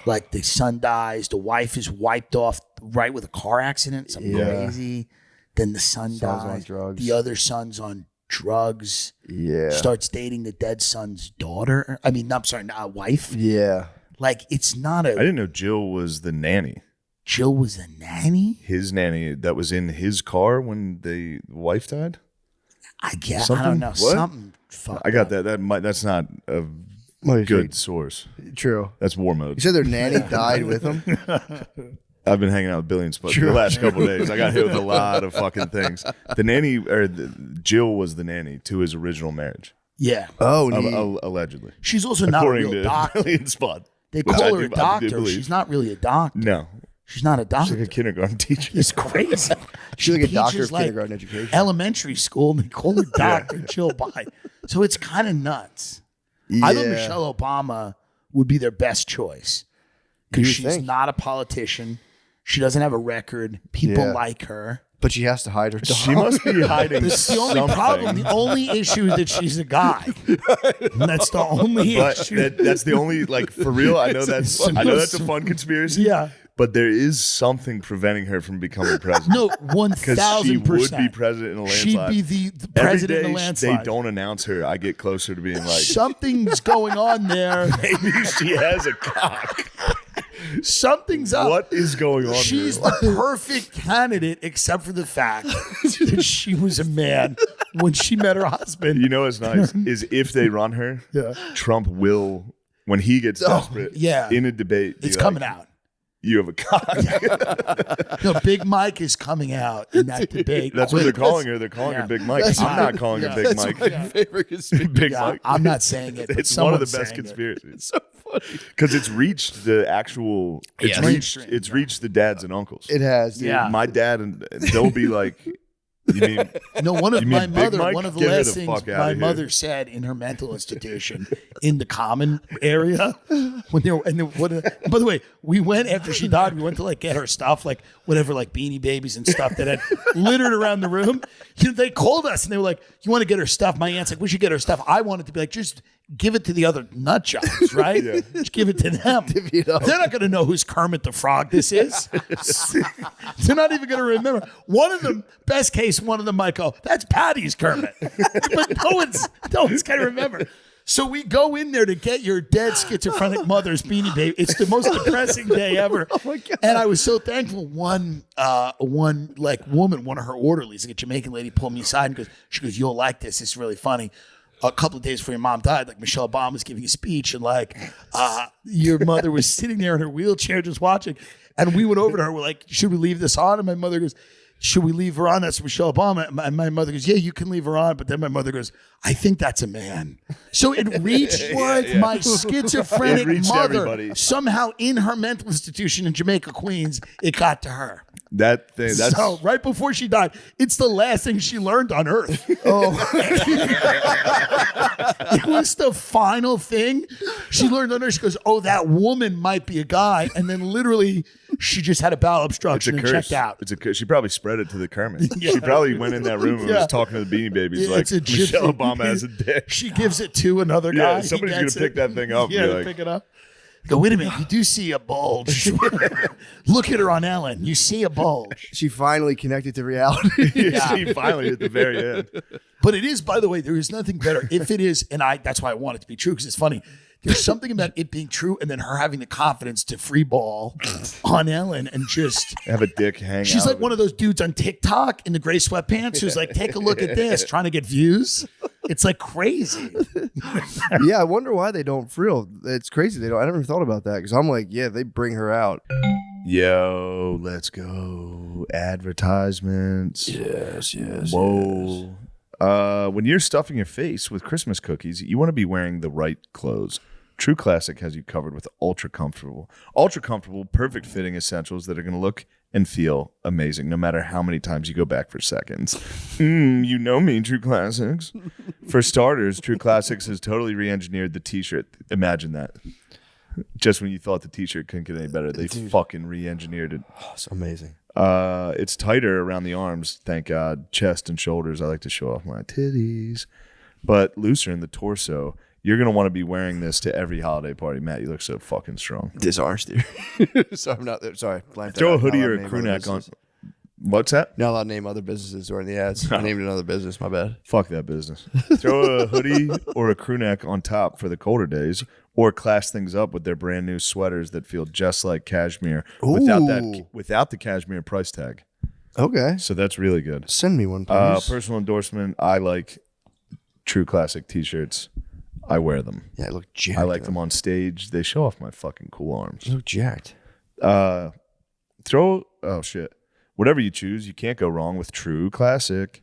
the son dies, the wife is wiped off right with a car accident, something Yeah. crazy. Then the son Son's on dies. drugs. The other son's on drugs. Yeah. Starts dating the dead son's daughter. I mean, I'm sorry, not wife. Yeah. It's not I didn't know Jill was the nanny. Jill was a nanny? His nanny that was in his car when the wife died? I guess. I Something? don't know. What? Something fucked I got up. that. That's not a What good is source. True. That's war mode. You said their nanny died with them? I've been hanging out with Billy and Spud for True. the last couple of days. I got hit with a lot of fucking things. The nanny, Jill was the nanny to his original marriage. Yeah. Oh, allegedly. She's also not a According real to doctor. Billy and Spud. They which call I her do- a I do doctor. believe. She's not really a doctor. No. She's not a doctor. She's like a kindergarten teacher. It's crazy. She's like a doctor teaches, of kindergarten education. Elementary school, and they call her Dr. Jill Biden. So it's kind of nuts. I thought Yeah. Michelle Obama would be their best choice because You she's think. not a politician. She doesn't have a record. People Yeah. like her. But she has to hide her dog. She must be hiding That's the only something. problem. The only issue is that she's a guy. And that's the only But issue. that's the only, for real, I know that's a fun conspiracy. Yeah. But there is something preventing her from becoming president. No, Because she 1,000%. would be president in a She'd landslide. be the president in a Every day landslide. they don't announce her, I get closer to being like, Something's going on there. maybe she has a cock. Something's up. What is going on She's here? the perfect candidate, except for the fact that she was a man when she met her husband. You know what's nice is if they run her, Trump will, when he gets desperate, in a debate, be It's like, coming out. You have a cock. No, Big Mike is coming out in that debate. That's what they're Quick. calling her. They're calling her Big Mike. That's I'm not calling her Big that's Mike. my favorite conspiracy. Big Yeah, Mike. I'm not saying it. But It's one of the someone's best saying it. conspiracies. It's so funny. Because it's reached the actual. It's Yeah. reached. It's reached the dads and uncles. It has. Dude. Yeah. My dad and they'll be like, You mean No, one of you my mean Big mother. Mike? One of the Get her last the things fuck outta my here. mother said in her mental institution in the common area when they were. By the way, we went after she died. We went to like get her stuff, like whatever, like Beanie Babies and stuff that had littered around the room. They called us and they were like, "You want to get her stuff?" My aunt's like, "We should get her stuff." I wanted to be like, just give it to the other nut jobs, right? Just give it to them. They're not going to know who's Kermit the Frog this is. They're not even going to remember. One of them, best case, one of them might go, "That's Patty's Kermit." But no one's going to remember. So we go in there to get your dead schizophrenic mother's Beanie Baby. It's the most depressing day ever. Oh my God. And I was so thankful. One like woman, one of her orderlies, like a Jamaican lady, pulled me aside and she goes, "You'll like this. It's really funny. A couple of days before your mom died, like Michelle Obama was giving a speech, and like your mother was sitting there in her wheelchair just watching. And we went over to her. We're like, should we leave this on?" And my mother goes, "Should we leave her on? That's Michelle Obama." And my mother goes, "Yeah, you can leave her on." But then my mother goes, "I think that's a man." So it reached my schizophrenic It reached mother. everybody. Somehow in her mental institution in Jamaica, Queens, it got to her. That thing. That's So right before she died, it's the last thing she learned on Earth. Oh, it was the final thing she learned on Earth. She goes, "Oh, that woman might be a guy," and then literally she just had a bowel it's a obstruction and curse. checked out. It's a curse. She probably spread it to the Kermit. Yeah. She probably went in that room and Yeah. was talking to the Beanie Babies Yeah, like it's a Michelle gypsy. Obama has a dick. She gives it to another guy. Yeah, He somebody's gets gonna pick that thing up and Yeah, be like- pick it up. Go, "Wait a minute, you do see a bulge." Look at her on Ellen. You see a bulge. she finally connected to reality. She finally at the very end. But it is, by the way, there is nothing better. If it is, and that's why I want it to be true, because it's funny. There's something about it being true and then her having the confidence to free ball on Ellen and just Have a dick hang she's out. like one of those dudes on TikTok in the gray sweatpants who's like, "Take a look at this," trying to get views. It's like crazy. Yeah, I wonder why they don't frill. It's crazy. They don't. I never thought about that because I'm like, yeah, they bring her out. Yo, let's go. Advertisements. Yes. Whoa. When you're stuffing your face with Christmas cookies, you want to be wearing the right clothes. True Classic has you covered with ultra comfortable, perfect fitting essentials that are going to look and feel amazing no matter how many times you go back for seconds. You know me, True Classics. For starters, True Classics has totally re-engineered the t-shirt. Imagine that. Just when you thought the t-shirt couldn't get any better, they fucking re-engineered it. Oh, it's amazing. It's tighter around the arms, thank God. Chest and shoulders, I like to show off my titties. But looser in the torso. You're going to want to be wearing this to every holiday party. Matt, you look so fucking strong. Dishonest here. So I'm not. Sorry. blanked Throw out. a hoodie Not or allowed a to name crew other neck on. businesses. What's that? Not allowed to name other businesses during the ads. I named another business. My bad. Fuck that business. Throw a hoodie or a crew neck on top for the colder days, or class things up with their brand new sweaters that feel just like cashmere without the cashmere price tag. Okay. So that's really good. Send me one, please. Personal endorsement. I like True Classic t-shirts. I wear them. Yeah, I look jacked. I like them on stage. They show off my fucking cool arms. You look jacked. Whatever you choose, you can't go wrong with True Classic.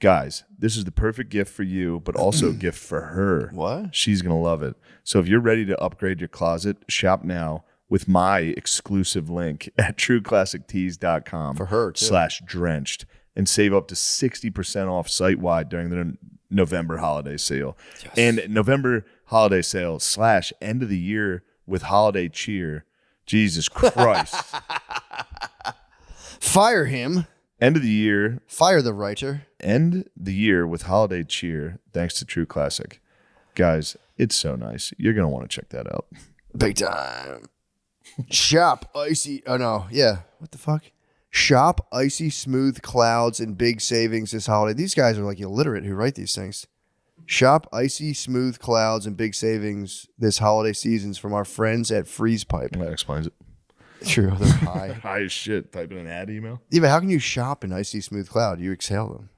Guys, this is the perfect gift for you, but also a gift for her. What? She's going to love it. So if you're ready to upgrade your closet, shop now with my exclusive link at trueclassictees.com For her, too. /drenched and save up to 60% off site-wide during the November holiday sale. Yes. And November holiday sale / end of the year with holiday cheer. Jesus Christ. Fire him. End of the year. Fire the writer. End the year with holiday cheer thanks to True Classic. Guys, it's so nice. You're going to want to check that out. Big time. Shop icy. Oh, no. Yeah. What the fuck? Shop icy smooth clouds and big savings this holiday. These guys are like illiterate who write these things. Shop icy smooth clouds and big savings this holiday seasons from our friends at Freeze Pipe. That explains it. True. They're high. High as shit. Type in an ad email. Yeah, but how can you shop an icy smooth cloud? You exhale them.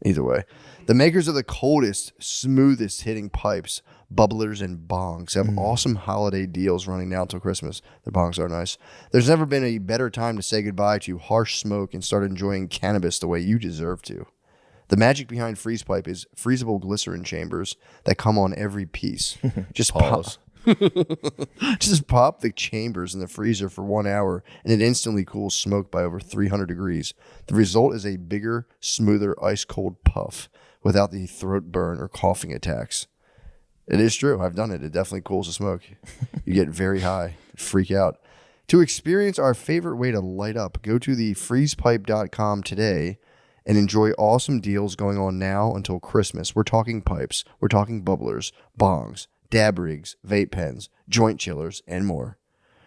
Either way. The makers of the coldest, smoothest hitting pipes, bubblers, and bongs have awesome holiday deals running now until Christmas. The bongs are nice. There's never been a better time to say goodbye to harsh smoke and start enjoying cannabis the way you deserve to. The magic behind Freeze Pipe is freezable glycerin chambers that come on every piece. Just Pause. Just pop the chambers in the freezer for 1 hour, and it instantly cools smoke by over 300 degrees. The result is a bigger, smoother, ice-cold puff without the throat burn or coughing attacks. It is true. I've done it. It definitely cools the smoke. You get very high, freak out. To experience our favorite way to light up, go to thefreezepipe.com today and enjoy awesome deals going on now until Christmas. We're talking pipes, we're talking bubblers, bongs, dab rigs, vape pens, joint chillers, and more.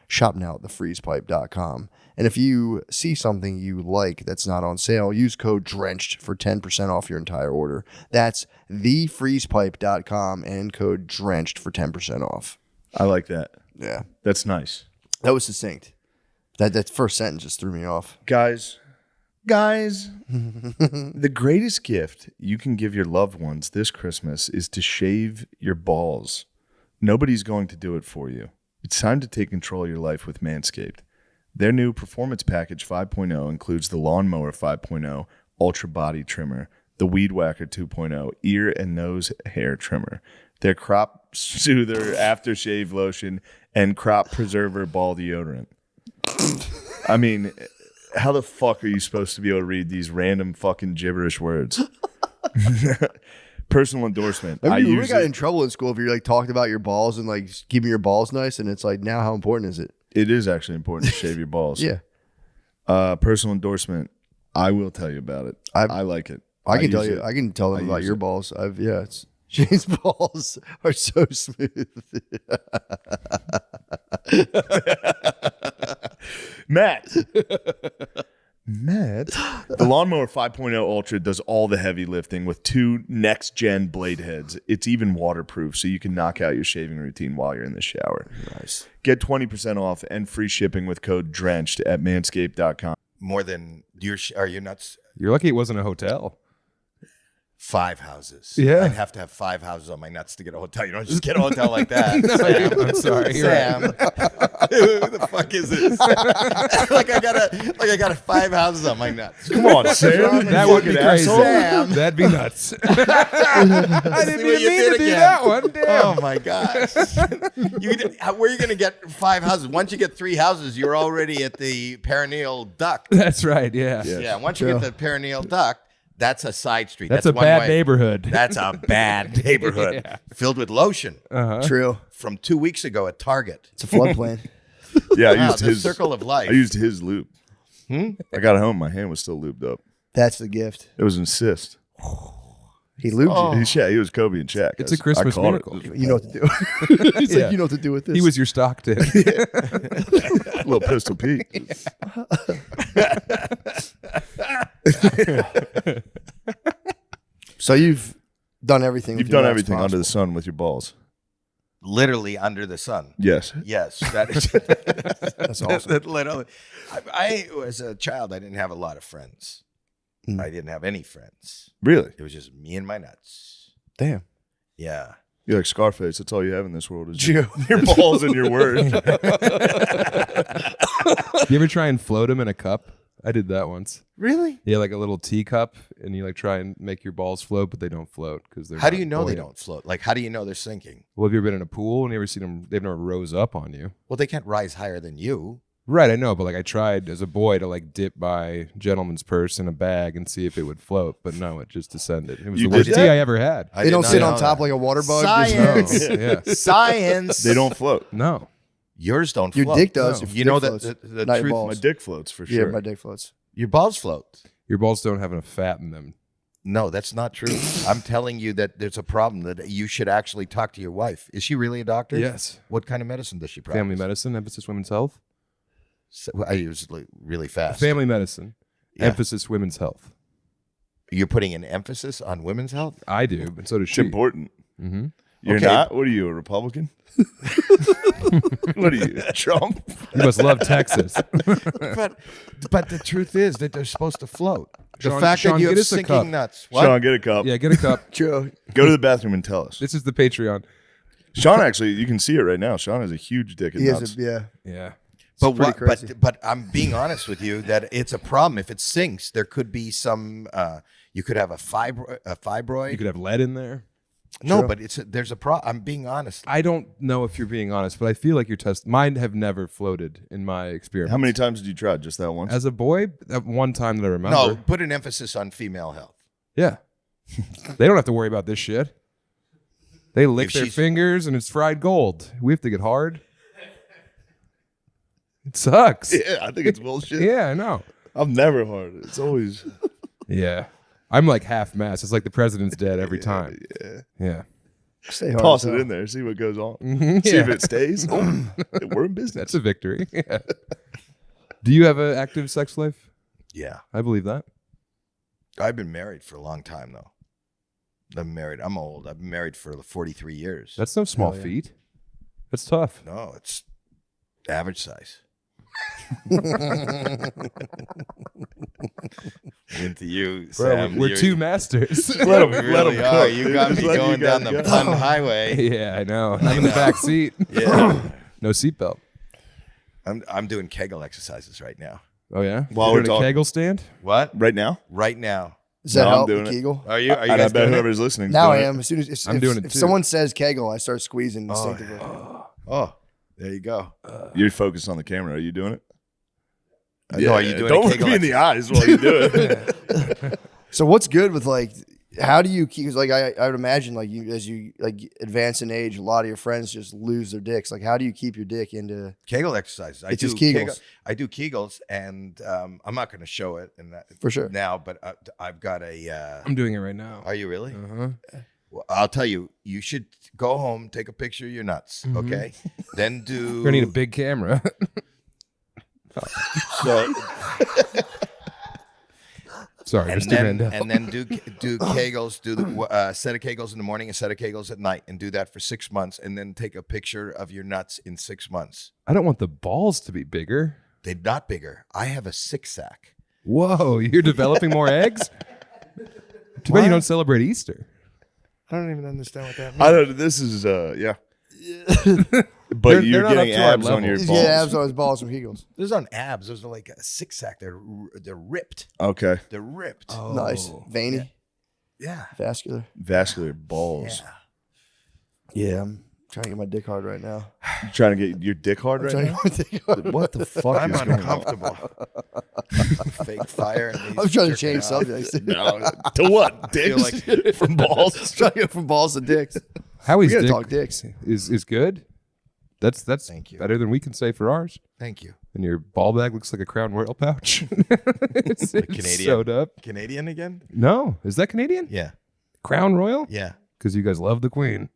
Shop now at thefreezepipe.com. And if you see something you like that's not on sale, use code DRENCHED for 10% off your entire order. That's thefreezepipe.com and code DRENCHED for 10% off. I like that. Yeah. That's nice. That was succinct. That first sentence just threw me off. Guys, the greatest gift you can give your loved ones this Christmas is to shave your balls. Nobody's going to do it for you. It's time to take control of your life with Manscaped. Their new Performance Package 5.0 includes the Lawnmower 5.0 Ultra Body Trimmer, the Weed Whacker 2.0 Ear and Nose Hair Trimmer, their Crop Soother Aftershave Lotion, and Crop Preserver Ball Deodorant. I mean, how the fuck are you supposed to be able to read these random fucking gibberish words? Personal endorsement. Remember, you got in trouble in school if you like talked about your balls and like keeping your balls nice, and it's like, now how important is it? It is actually important to shave your balls. Yeah. Personal endorsement. I will tell you about it. I like it. I can tell you. I can tell them about your balls. It's Shane's balls are so smooth. Matt, the Lawnmower 5.0 Ultra does all the heavy lifting with 2 next-gen blade heads. It's even waterproof, so you can knock out your shaving routine while you're in the shower. Nice. Get 20% off and free shipping with code DRENCHED at manscaped.com. More than are you nuts? You're lucky it wasn't a hotel. 5 houses. Yeah. I'd have to have 5 houses on my nuts to get a hotel. You don't just get a hotel like that. No, Sam. I'm sorry. Sam. Who the fuck is this? like I got 5 houses on my nuts. Come on, Sam. That would be crazy. Sam. That'd be nuts. I didn't even mean to do that one. Damn. Oh my gosh. Where are you going to get 5 houses? Once you get 3 houses, you're already at the perineal duct. That's right. Yeah. Yeah. Once you get the perineal duct, that's a side street. That's a one bad way. neighborhood. That's a bad neighborhood. Yeah. Filled with lotion. True. From 2 weeks ago at Target. It's a floodplain. Yeah, I Wow, used the his circle of life. I used his lube. I got home, my hand was still lubed up. That's the gift. It was an assist. He lubed you. He was Kobe and Shaq. It's a Christmas miracle. You know what to do. He's like, you know what to do with this. He was your Stockton. Little Pistol Pete. So you've done everything. You've done everything under the sun with your balls. Literally under the sun. Yes. Yes. That is That's awesome. that literally. I as a child, I didn't have a lot of friends. I didn't have any friends. Really? It was just me and my nuts. Damn. Yeah. You're like Scarface. That's all you have in this world is your balls and your word. You ever try and float them in a cup? I did that once. Really? Yeah, like a little teacup, and you like try and make your balls float, but they don't float because they're. How do not you know they buoyant. don't float? Like, how do you know they're sinking? Well, have you ever been in a pool and you ever seen them? They've never rose up on you. Well, they can't rise higher than you. Right, I know, but like I tried as a boy to like dip my gentleman's purse in a bag and see if it would float, but no, it just descended. It was You the worst did tea that? I ever had. They don't sit on top like a water bug. Science. Yeah. Science. They don't float. No. Yours don't Your float. dick does. No. If You your know dick that floats. the Not your truth. balls. My dick floats for Yeah, sure. my dick floats. Your balls float. Your balls don't have enough fat in them. No, that's not true. I'm telling you that there's a problem that you should actually talk to your wife. Is she really a doctor? Yes. What kind of medicine does she practice? Family medicine, emphasis women's health. So, I use really fast. Family medicine, Yeah. emphasis women's health. You're putting an emphasis on women's health? I do, but so does It's she. important. Mm-hmm. You're Okay. not? What are you, a Republican? What are you, Trump? You must love Texas. But the truth is that they're supposed to float. The Sean- fact Sean, that you get have us a cup. sinking nuts. What? Sean, get a cup. Yeah, get a cup. Joe. Go to the bathroom and tell us. This is the Patreon. Sean, actually, you can see it right now. Sean has a huge dick in He nuts. has a, Yeah. But pretty what, crazy. but I'm being honest with you that it's a problem. If it sinks, there could be some. You could have a fibroid. You could have lead in there. No, True. but there's a pro. I'm being honest. I don't know if you're being honest, but I feel like your test. Mine have never floated in my experience. How many times did you try? Just that once? As a boy, that one time that I remember. No, put an emphasis on female health. Yeah. They don't have to worry about this shit. They lick If their she's- fingers and it's fried gold. We have to get hard. It sucks. Yeah, I think it's bullshit. Yeah, I know. I'm never hard. It's always. Yeah. I'm like half mass. It's like the president's dead every time. Yeah. Yeah. Stay hard. Toss it in there. See what goes on. Mhm, See if yeah. it stays. Oh, we're in business. That's a victory. Yeah. Do you have an active sex life? Yeah. I believe that. I've been married for a long time though. I'm married. I'm old. I've been married for 43 years. That's no small Hell yeah. feat. That's tough. No, it's average size. Into you, Bro, Sam. we're You're- two masters. Let 'em- You let 'em really cook, are. You dude. got Just me let you going down guys the go. fun highway. Yeah, I know. I'm in the back seat. Yeah. No seatbelt. I'm doing Kegel exercises right now. Oh yeah. While You're we're doing a talking- Kegel stand. What? Right now? Right now. Does that No, I'm help doing the it. Kegel? Are you? Are you And I guys bet doing whoever's it? listening. Now I am. As soon as I'm doing it if too. someone says Kegel, I start squeezing instinctively. Oh, there you go. You're focused on the camera. Are you doing it? No, are you doing Don't a look Kegel me in the eyes while you do it. So what's good with like? How do you keep? Cause like I would imagine like you as you like advance in age, a lot of your friends just lose their dicks. Like how do you keep your dick into Kegel exercises. It's just Kegels. I do Kegels, and I'm not going to show it in that For sure. now, but I've got a. I'm doing it right now. Are you really? Uh-huh. Well, I'll tell you. You should go home, take a picture of your nuts, okay? Then do. You're gonna need a big camera. So. Sorry, And Mr. then, Mandel. and then do Kegels, do the set of Kegels in the morning, a set of Kegels at night, and do that for 6 months, and then take a picture of your nuts in 6 months. I don't want the balls to be bigger. They're not bigger. I have a 6-sack. Whoa, you're developing more eggs? Too bad you don't celebrate Easter. I don't even understand what that means. I don't. This is yeah. But They're you're not up getting to our abs on level. your He's balls. getting abs on his balls from Kegels. Those aren't abs. Those are like a 6-sack. They're ripped. Okay. They're ripped. Nice, veiny, Yeah. vascular. Vascular balls. Yeah, I'm trying to get my dick hard right now. You trying to get your dick hard right trying now? to get my dick hard. What the fuck I'm is going on? uncomfortable. Fake fire. And I'm trying to jerking change off. subjects. No, to what? feel Dicks from balls. Trying to get from balls to dicks. Howie's We gotta dick talk dicks. is good. That's Thank you. better than we can say for ours. Thank you. And your ball bag looks like a Crown Royal pouch. it's Canadian. sewed up. Canadian again? No, is that Canadian? Yeah. Crown Royal? Yeah. Because you guys love the Queen.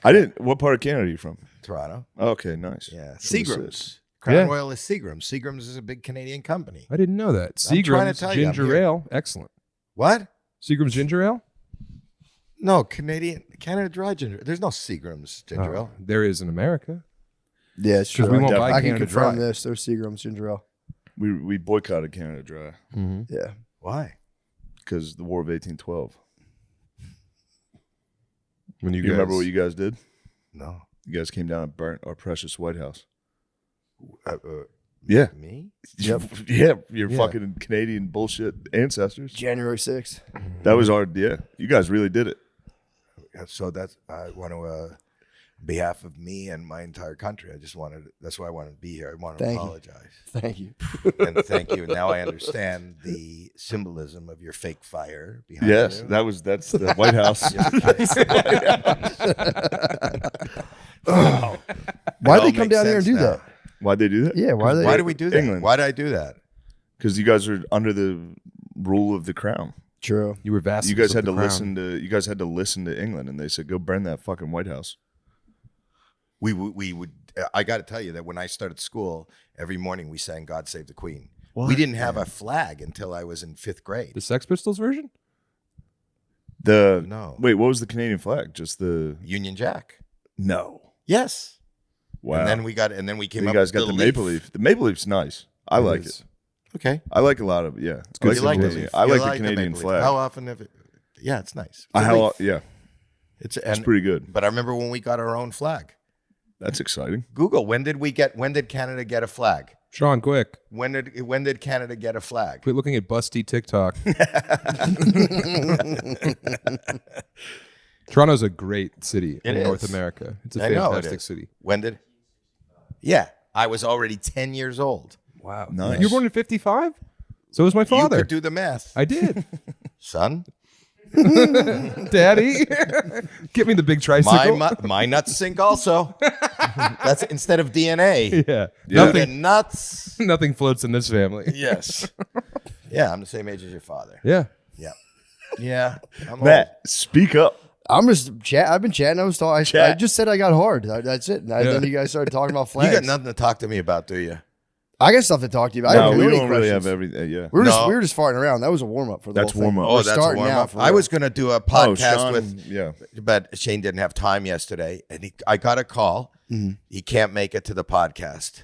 I didn't. What part of Canada are you from? Toronto. Okay, nice. Yeah. From the Seagram's. States. Crown Yeah. Royal is Seagram's. Seagram's is a big Canadian company. I didn't know that. I'm trying to Seagram's tell you, I'm ginger here. ale, excellent. What? Seagram's ginger ale? No, Canada Dry ginger. There's no Seagram's ginger ale. There is in America. Yeah, it's true. we won't buy I can Canada confirm Dry. this. There's Seagram's ginger ale. We boycotted Canada Dry Yeah. Why? because the War of 1812. When You remember what you guys did? No. You guys came down and burnt our precious White House. Yeah. Yeah. Me? Yep. Yeah. Your Yeah. fucking Canadian bullshit ancestors. January 6th. That was our, yeah. You guys really did it. So that's, I want to, on behalf of me and my entire country, that's why I wanted to be here. I want to Thank you. apologize. Thank you. And thank you. Now I understand the symbolism of your fake fire behind Yes. you. That's the White House. Wow. Why'd It they all come makes down here and sense do now. that? Why'd they do that? Yeah, why they? Why do we do that? England. Why did I do that? Because you guys are under the rule of the crown. True. You were vassals You guys of had the to crown. listen to. You guys had to listen to England, and they said, "Go burn that fucking White House." We would. I got to tell you that when I started school, every morning we sang "God Save the Queen." We didn't have a flag until I was in 5th grade. The Sex Pistols version? No. Wait, what was the Canadian flag? Just the Union Jack. No. Yes. Wow. And then we came you up guys with got the leaf. maple leaf. The maple leaf's nice. I like is. it. Okay. I like a lot of yeah. It's You good. like the Canadian. leaf. I You like the Canadian maple leaf. flag. How often have it? Yeah, it's nice. It's a How, leaf. yeah, It's it's pretty good. But I remember when we got our own flag. That's exciting. Google when did Canada get a flag? Sean, quick. When did Canada get a flag? Quit looking at busty TikTok. Toronto's a great city in North America. It's a fantastic city. When did? Yeah, I was already 10 years old. Wow. Nice. You were born in 55? So was my father. You could do the math. I did. Son. Daddy. Get me the big tricycle. My nuts sink also. That's instead of DNA. Yeah. Nothing nuts. Nothing floats in this family. Yes. Yeah, I'm the same age as your father. Yeah. Yeah. Yeah. I'm Matt, speak up. I'm just chat. I've been chatting. I just said I got hard. That's it. Then you guys started talking about flags. You got nothing to talk to me about, do you? I got stuff to talk to you about. No, I we have don't really have everything. Yeah, we were just farting around. That was a warm up for the That's whole thing. warm up. Oh, We're that's a starting warm now up. for I real. was going to do a podcast Sean, but Shane didn't have time yesterday, and I got a call. Mm-hmm. He can't make it to the podcast.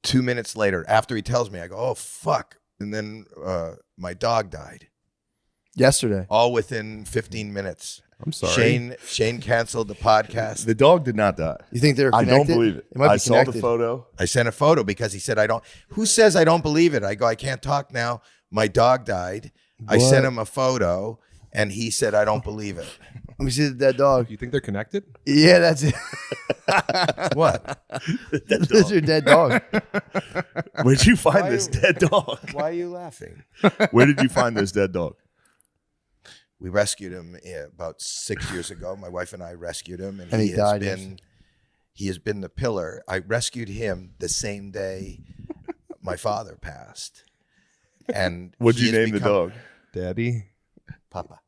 2 minutes later, after he tells me, I go, "Oh fuck!" And then my dog died yesterday. All within 15 minutes. I'm sorry. Shane canceled the podcast. The dog did not die. You think they're I connected? don't believe it. It might be I saw the connected. photo. I sent a photo because he said, I don't. Who says I don't believe it? I go, I can't talk now. My dog died. I sent him a photo, and he said, I don't believe it. Let me see the dead dog. You think they're connected? Yeah, that's it. What? That's your dead dog. Where'd you find this dead dog? Why are you laughing? Where did you find this dead dog? We rescued him about 6 years ago. My wife and I rescued him, and he died, he has been the pillar. I rescued him the same day my father passed. And What'd he you has name the become- dog? Daddy. Papa.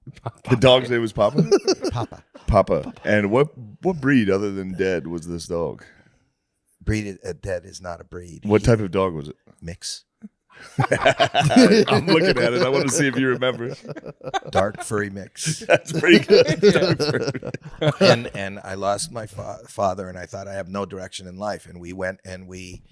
The dog's name was Papa? Papa. Papa. And what breed other than dead was this dog? Breed dead is not a breed. What type of dog was it? Mix. I'm looking at it. I want to see if you remember. Dark furry mix. That's pretty good. and I lost my father, and I thought I have no direction in life. And we went and we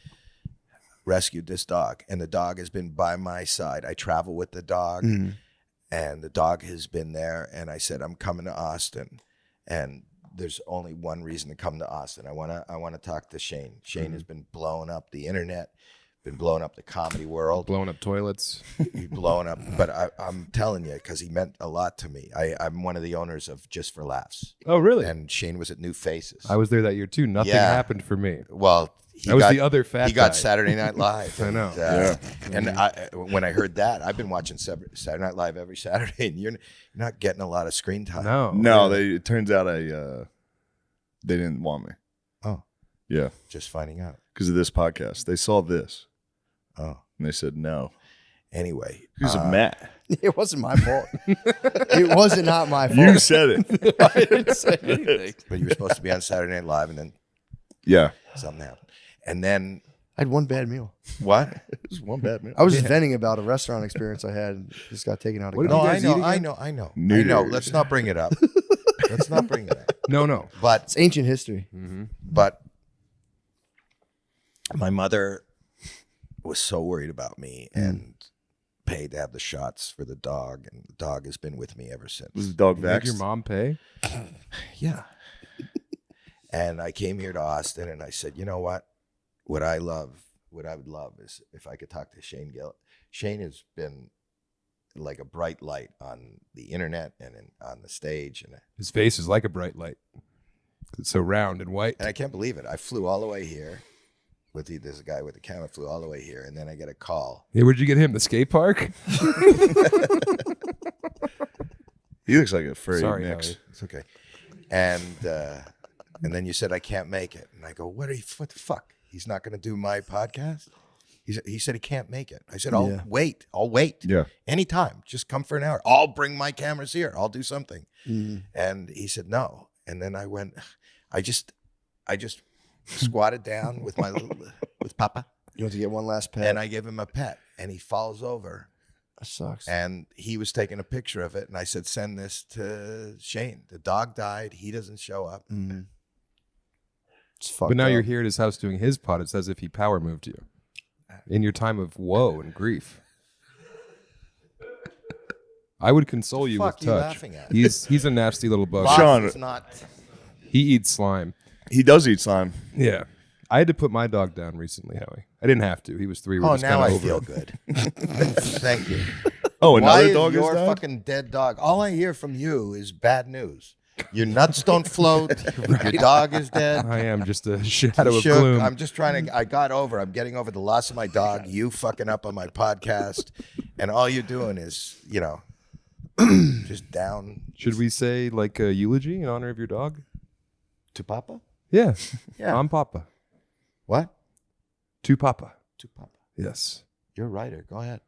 rescued this dog, and the dog has been by my side. I travel with the dog, and the dog has been there. And I said, I'm coming to Austin, and there's only one reason to come to Austin. I want to talk to Shane. Shane has been blowing up the internet. Been blowing up the comedy world, blowing up toilets, blowing up. But I'm telling you, because he meant a lot to me. I'm one of the owners of Just for Laughs. Oh, really? And Shane was at New Faces. I was there that year too. Nothing happened for me. Well, I was the other fat He got guy. Saturday Night Live. I know. And when I heard that, I've been watching Saturday Night Live every Saturday, and you're not getting a lot of screen time. No. It turns out they didn't want me. Oh, yeah. Just finding out because of this podcast. They saw this. Oh, and they said no. Anyway, because of Matt. It wasn't my fault. It wasn't not my fault. You said it. I didn't say anything. But you were supposed to be on Saturday Night Live, and then something happened. And then I had one bad meal. What? It was one bad meal. I was just venting about a restaurant experience I had. And just got taken out of. No, I know. Let's not bring it up. Let's not bring it up. No. But it's ancient history. But my mother was so worried about me and paid to have the shots for the dog, and the dog has been with me ever since. Was the dog You made vaxxed? your mom pay? Yeah. And I came here to Austin, and I said, you know what? What I would love is if I could talk to Shane Gill. Shane has been like a bright light on the internet and on the stage, and His face is like a bright light. It's so round and white. and I can't believe it. I flew all the way here. There's a guy with the camera flew all the way here, and then I get a call. Yeah, where'd you get him? The skate park? He looks like a furry Sorry, mix. Howie. It's okay. And then you said I can't make it, and I go, what the fuck? He's not going to do my podcast? He said he can't make it. I said, I'll wait. Yeah. Anytime. Just come for an hour. I'll bring my cameras here. I'll do something. And he said no. And then I went. I just squatted down with Papa. You want to get one last pet? And I gave him a pet, and he falls over. That sucks. And he was taking a picture of it, and I said, send this to Shane. The dog died. He doesn't show up. It's fucked But now up. you're here at his house doing his pod. It's as if he power moved you in your time of woe and grief. I would console you with fuck you touch. laughing at? He's a nasty little bug. Boss Sean- is not. He eats slime. He does eat slime. Yeah. I had to put my dog down recently, Howie. I didn't have to. He was 3. Oh, just now I over feel it. good. Thank you. Oh, Why another is dog has your died? fucking dead dog? All I hear from you is bad news. Your nuts don't float. Your dog is dead. I am just a shadow of Shook. gloom. I'm just trying to. I'm getting over the loss of my dog. You fucking up on my podcast, and all you're doing is, just down. Should we say like a eulogy in honor of your dog? To Papa? Yeah. Yeah. I'm Papa. What? To Papa. To Papa. Yes. You're a writer. Go ahead.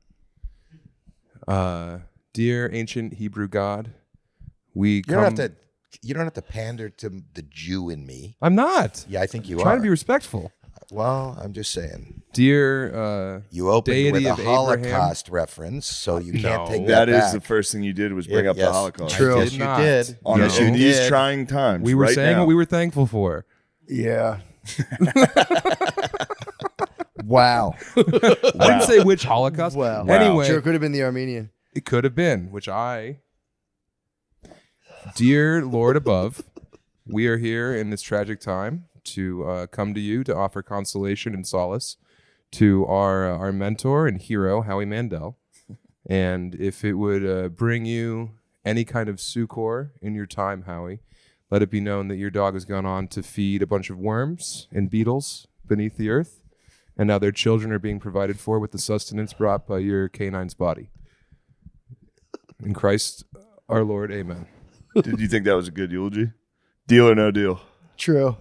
Dear ancient Hebrew God, You don't have to pander to the Jew in me. I'm not. Yeah, I think you I'm are. trying to be respectful. Well, I'm just saying. Dear you opened deity with a of Holocaust reference, so you can't take That that is back. the first thing you did was bring up the Yes. Holocaust. True. Yes, you did. Yes, You in these did. trying times. We were right saying now. what we were thankful for. Yeah. Wow. I didn't say which Holocaust. Wow. Anyway, Sure, it could have been the Armenian. it could have been, dear Lord above, we are here in this tragic time to come to you to offer consolation and solace to our mentor and hero, Howie Mandel. And if it would bring you any kind of succor in your time, Howie, let it be known that your dog has gone on to feed a bunch of worms and beetles beneath the earth, and now their children are being provided for with the sustenance brought by your canine's body. In Christ our Lord, amen. Did you think that was a good eulogy? Deal or no deal? True.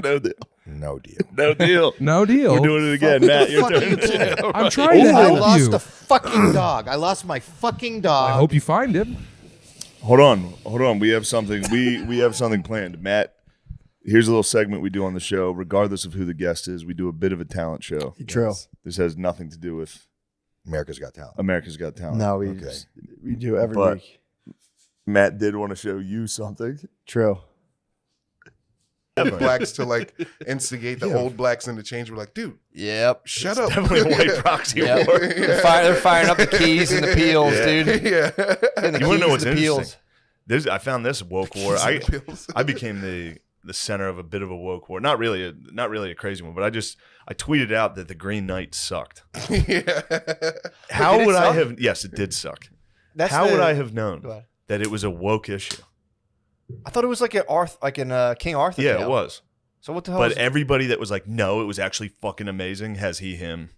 No deal. No deal. No deal. No deal. We're doing it again, Matt. Your turn. I'm trying to I help lost you. a fucking dog. I lost my fucking dog. I hope you find him. Hold on. We have something. We have something planned, Matt. Here's a little segment we do on the show. Regardless of who the guest is, we do a bit of a talent show. True. This has nothing to do with America's Got Talent. America's Got Talent. No, we do every But week. Matt did want to show you something. True. Blacks to like instigate the old blacks into change. We're like, dude, Yep. shut up. Definitely a white proxy Yep. war. They're firing up the keys and the peels, dude. Yeah. And the You want to know keys, what's the interesting? peels. I found this woke war. I became the center of a bit of a woke war. Not really a crazy one, but I tweeted out that the Green Knight sucked. Yeah. How Did it would I suck? have? Yes, it did suck. That's How the- would I have Go known ahead. that it was a woke issue? I thought it was like in King Arthur. Yeah, tale. it was. So what the hell? But is everybody that was like, no, it was actually fucking amazing. Has he, him,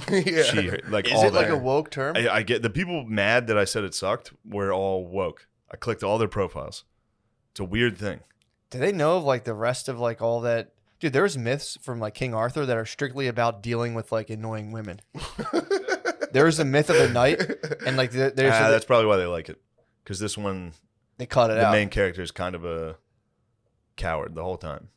Yeah. she, her, like Is all it like that. a woke term? I get the people mad that I said it sucked were all woke. I clicked all their profiles. It's a weird thing. Do they know of like the rest of like all that? Dude, there's myths from like King Arthur that are strictly about dealing with like annoying women. There's a myth of the knight, and like there's That's probably why they like it, because this one they cut it the out. main character is kind of a coward the whole time.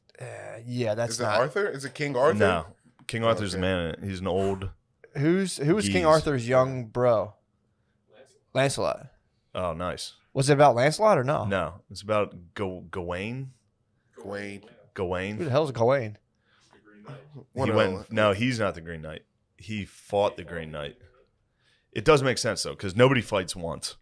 Yeah, that's Is it not Arthur? Is it King Arthur? No, King Arthur's the man. He's an old. Who was King Geese. Arthur's young bro? Lancelot. Oh, nice. Was it about Lancelot or no? No, it's about Gawain. Gawain. Who the hell's Gawain? He went. No, he's not the Green Knight. He fought the Green Knight. It does make sense though, because nobody fights once.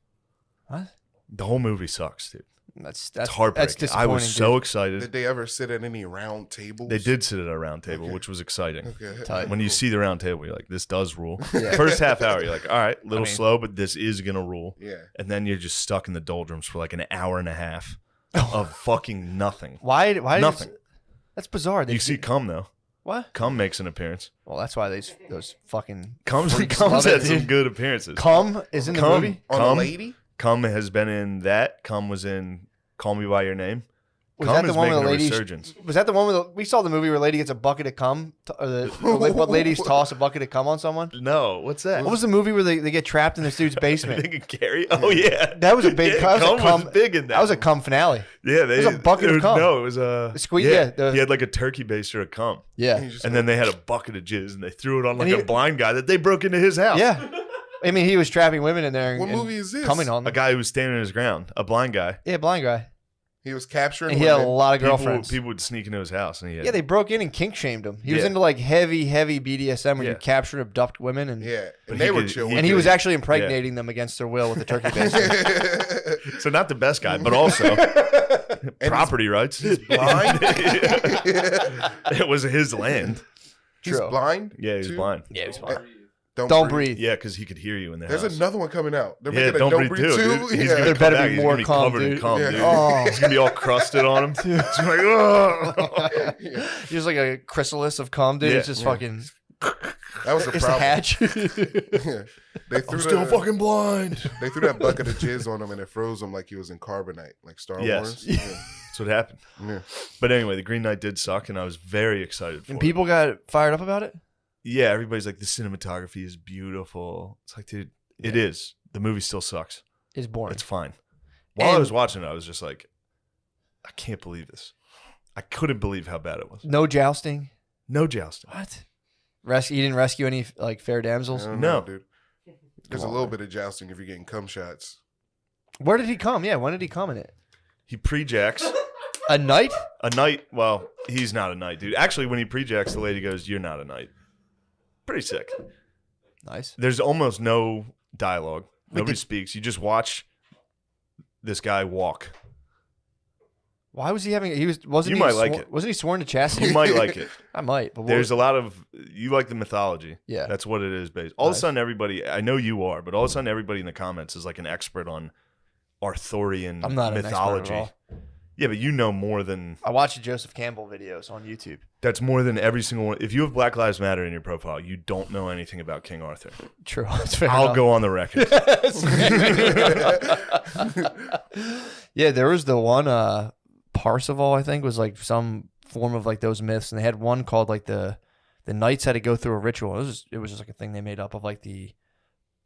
What? The whole movie sucks, dude. That's It's heartbreaking. That's I was disappointing, so dude. excited. Did they ever sit at any round tables? They did sit at a round table, Okay. which was exciting. Okay. Tight. When you see the round table, you're like, this does rule. Yeah. First half hour, you're like, all right, a little I mean- slow, but this is going to rule. Yeah. And then you're just stuck in the doldrums for like an hour and a half of fucking nothing. Why? Nothing. That's bizarre. They You see Cum, though. what? Cum makes an appearance. Well, that's why those fucking Cum's freaks had love it, some dude. good appearances. Cum is in the Cum, movie. On Cum, a lady? Cum has been in that. Cum was in Call Me By Your Name. Was Cum that the is one where making the a lady? resurgence. Was that the one where we saw the movie where a lady gets a bucket of cum? Or what ladies toss a bucket of cum on someone? No, what's that? What was the movie where they get trapped in this dude's I basement? think of Carrie. Oh yeah, That was a big. Yeah, that was a Cum was big in that. That was a cum finale. Yeah, It was a bucket of cum. No, it was a Squeeze- yeah, he had like a turkey baster of cum. Yeah. And then they had a bucket of jizz, and they threw it on like And a blind guy that they broke into his house. Yeah. I mean, he was trapping women in there. What and movie is this? Coming on A them. guy who was standing his ground, a blind guy. Yeah, blind guy. He was capturing And he had a women. lot of People, girlfriends. people would sneak into his house, and he had, Yeah, they broke in and kink shamed him. He was Yeah. into like heavy BDSM where Yeah. you capture and abduct women, and Yeah. But And he they were could- chill. and he was actually impregnating them against their will with the turkey baster. So not the best guy, but also property rights. He's blind. It was his land. He's blind. Yeah, he's too? blind. Yeah, he's blind. Don't breathe. Yeah, because he could hear you in the There's house. another one coming out. They're Yeah, making a don't breathe too. Dude. He's Yeah. gonna There come better back. be He's more gonna be cum, covered in dude. cum, Yeah. dude. Oh. He's gonna be all crusted on him. It's like, oh. Just like a chrysalis of cum, dude. Yeah. It's just fucking. That was the It's problem. a hatch. Yeah. They threw I'm still fucking blind. They threw that bucket of jizz on him and it froze him like he was in carbonite, like Star Wars. Yeah. That's what happened. Yeah. But anyway, the Green Knight did suck, and I was very excited for And it. people got fired up about it. Yeah, everybody's like, the cinematography is beautiful. It's like, dude, it is. The movie still sucks. It's boring. It's fine. While I And- was watching it, I was just like, I can't believe this. I couldn't believe how bad it was. No jousting. No jousting. What? You didn't rescue any like fair damsels? I don't know, dude. There's a little bit of jousting if you're getting cum shots. Where did he come? Yeah, when did he come in it? He pre-jacks. A knight? A knight. Well, he's not a knight, dude. Actually, when he pre-jacks, the lady goes, "You're not a knight." Pretty sick. Nice. There's almost no dialogue. Nobody speaks. You just watch this guy walk. Why was he having? He wasn't. You he might like it. Wasn't he sworn to chastity? You might like it. I might. But There's a lot of you like the mythology. Yeah. That's what it is based. All of a sudden, everybody. I know you are, but all of a sudden, everybody in the comments is like an expert on Arthurian I'm not an expert at mythology. all. Yeah, but you know more than I watch the Joseph Campbell videos on YouTube. that's more than every single one. If you have Black Lives Matter in your profile, you don't know anything about King Arthur. True. That's fair I'll enough. go on the record. Yeah, there was the one Parsifal, I think, was like some form of like those myths, and they had one called like the knights had to go through a ritual. It was just like a thing they made up of like the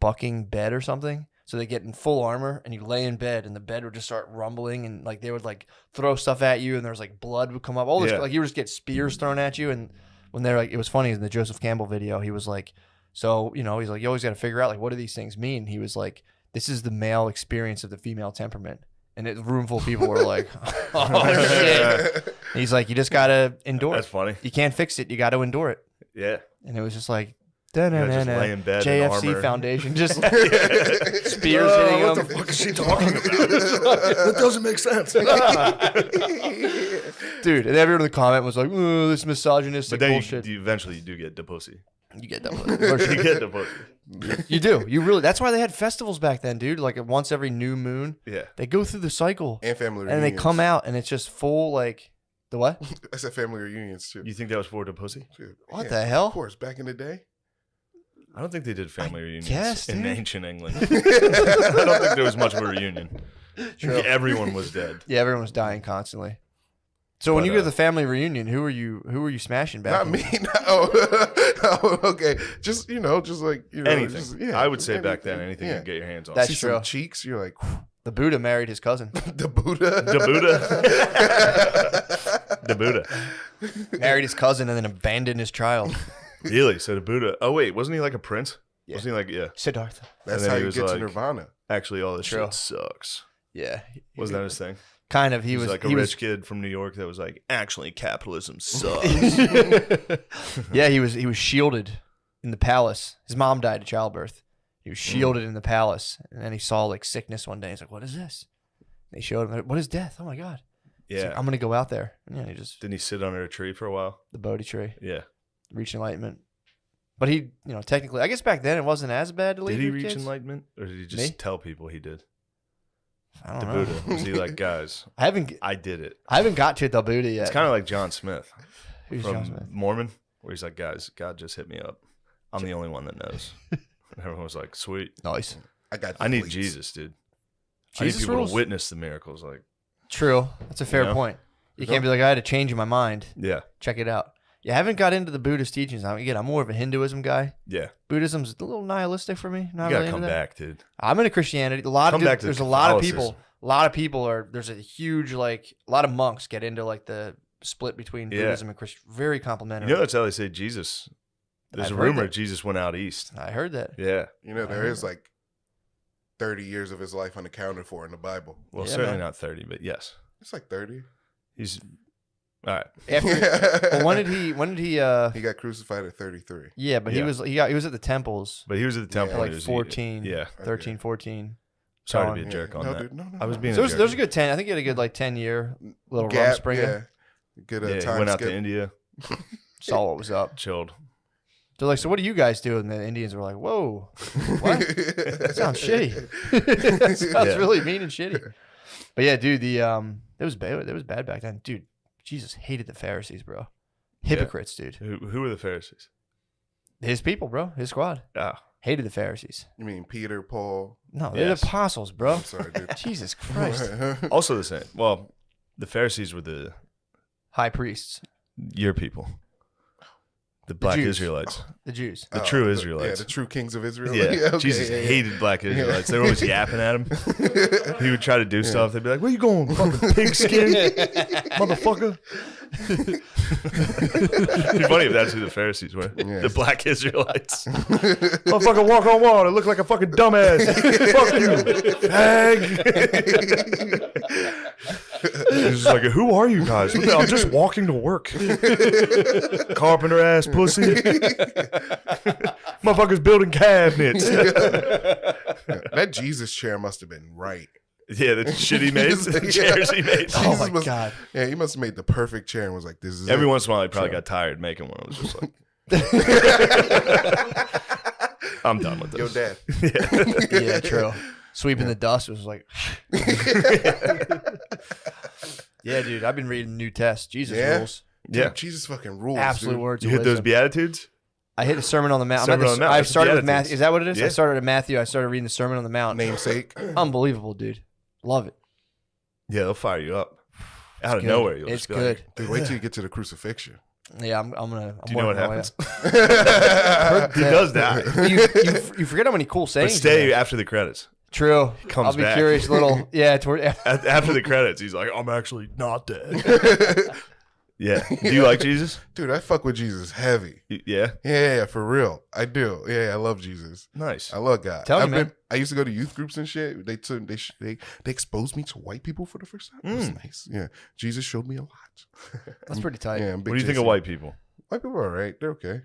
bucking bed or something. So they get in full armor and you lay in bed and the bed would just start rumbling and like they would like throw stuff at you and there was like blood would come up. All this Yeah. like you would just get spears thrown at you. And when they're like, it was funny in the Joseph Campbell video, he was like, so, you know, he's like, you always got to figure out like, what do these things mean? He was like, this is the male experience of the female temperament. And a room full of people were like, oh shit. He's like, you just got to endure it. That's funny. You can't fix it. You got to endure it. Yeah. And it was just like, just lay in bed in JFC armor. Foundation, just spears hitting what him. the fuck is she talking about? That doesn't make sense. Dude, and everyone in the comment was like, "Ooh, this misogynistic But then bullshit." you eventually you do get the pussy. You get that. You get the pussy. You do. You really. That's why they had festivals back then, dude. Like once every new moon. Yeah. They go through the cycle And family and they reunions. come out, and it's just full like the what? I said family reunions too. You think that was for the pussy? Dude, What the hell? Of course, back in the day. I don't think they did family reunions guess, in dude. ancient England. I don't think there was much of a reunion. True. Everyone was dead. Yeah, everyone was dying constantly. So when But, you go to the family reunion, who are you smashing back? Not me. Oh, okay. Just just like Anything. just- I would say back then, anything. anything you can get your hands on. That's See true. some cheeks. You're like The Buddha married his cousin. the Buddha. The Buddha. The Buddha. Married his cousin and then abandoned his child. Really? So the Buddha. Oh wait, wasn't he like a prince? Yeah. Wasn't he like Siddhartha? That's And then how he you was get to like, Nirvana. Actually, all this True. shit sucks. Yeah. Wasn't that his thing? Kind of. He was like a he rich was, kid from New York that was like, actually, capitalism sucks. Yeah, he was shielded in the palace. His mom died of childbirth. He was shielded in the palace, and then he saw like sickness one day. He's like, "What is this?" They showed him, "What is death? Oh my god!" He's Yeah. like, I'm gonna go out there. And yeah, he just Didn't he sit under a tree for a while? the Bodhi tree, Yeah. reach enlightenment. But he, technically, I guess back then it wasn't as bad to leave Did he your reach kids. enlightenment, or did he just Me? tell people he did? I don't The know. Buddha. Was he like, guys? I haven't did it. I haven't got to the Buddha yet. It's kind of like John Smith Who's from John Smith? Mormon, where he's like, guys, God just hit me up. I'm the only one that knows. And everyone was like, sweet. Nice. I need Jesus, dude. I need Jesus people rules. to witness the miracles. Like, True. That's a fair You know? point. You can't be like, I had a change in my mind. Yeah. Check it out. Yeah, I haven't got into the Buddhist teachings. Again, I'm more of a Hinduism guy. Yeah. Buddhism's a little nihilistic for me. Not you gotta really come into that. back, dude. I'm into Christianity. Come back to there's a lot of Catholicism. people. A lot of people are. There's a huge a lot of monks get into like the split between Yeah. Buddhism and Christian. Very complimentary. You know, that's how they say Jesus. There's I've a heard rumor that. Jesus went out east. I heard that. Yeah. There is like 30 years of his life unaccounted for in the Bible. Well, Yeah, certainly man. not 30, but yes. It's like 30. He's all right. Well, when did he? He got crucified at 33. Yeah, but Yeah. he was at the temples. But he was at the temple. at like he was- 14, Yeah. 13, 14. Sorry to going. be a jerk on No, that. dude, no. I was being So a jerk. there's a good 10. I think you had a good like 10-year little rum Gap, springer. yeah. Good Yeah, he time went out skip. to India, Saw what was up. chilled. They're like, so what do you guys do? And the Indians were like, whoa, what? That sounds shitty. That sounds really mean and shitty. But yeah, dude, it was bad. It was bad back then, dude. Jesus hated the Pharisees, bro. Hypocrites, dude. Who were the Pharisees? His people, bro. His squad. Ah. Hated the Pharisees. You mean Peter, Paul? No, they're the apostles, bro. I'm sorry, dude. Jesus Christ. Also the same. Well, the Pharisees were the high priests. Your people. The black Jews. Israelites. The Jews. The true Israelites. Yeah, the true kings of Israel. Yeah. Okay, Jesus yeah. hated black Israelites. They were always yapping at him. He would try to do stuff. They'd be like, where you going, fucking pigskin? Motherfucker. It'd be funny if that's who the Pharisees were. Yeah. The black Israelites. Motherfucker walk on water. Look like a fucking dumbass. Fuck you. Fag. He's just like, who are you guys? I'm just walking to work. Carpenter ass pussy. Motherfuckers building cabinets. That Jesus chair must have been right. Yeah, the shit he made. The chairs he made. Oh my God. Yeah, he must have made the perfect chair and was like, this is Every it. once in a while, he probably got tired making one. It was just like, I'm done with Yo, this. Dad. Yeah, true. Sweeping the dust was like, yeah, dude. I've been reading the New Test. Jesus Yeah? rules. Dude, Yeah. Jesus fucking rules. Absolute dude. words. You of hit those wisdom. Beatitudes? I hit the Sermon on the Mount. Sermon on the Mount. I That's the started with Beatitudes. Matthew. Is that what it is? Yeah. I started at Matthew. I started reading the Sermon on the Mount. Namesake. Unbelievable, dude. Love it. Yeah, they'll fire you up. Out of good. nowhere, you'll It's just be like, good. Dude, wait till you get to the crucifixion. Yeah, I'm gonna. do you know what working my way happens? up. He does die. You forget how many cool But sayings. stay he has. after the credits. True. He comes I'll be back. curious. Little. Yeah. After the credits, he's like, I'm actually not dead. Yeah. Do you like Jesus? Dude, I fuck with Jesus heavy. Yeah. Yeah, for real. I do. Yeah, I love Jesus. Nice. I love God. Tell me, man. I used to go to youth groups and shit. They exposed me to white people for the first time. It was nice. Yeah, Jesus showed me a lot. That's pretty tight. Yeah, I'm What big do you think of JC. white people? White people are all right. They're okay.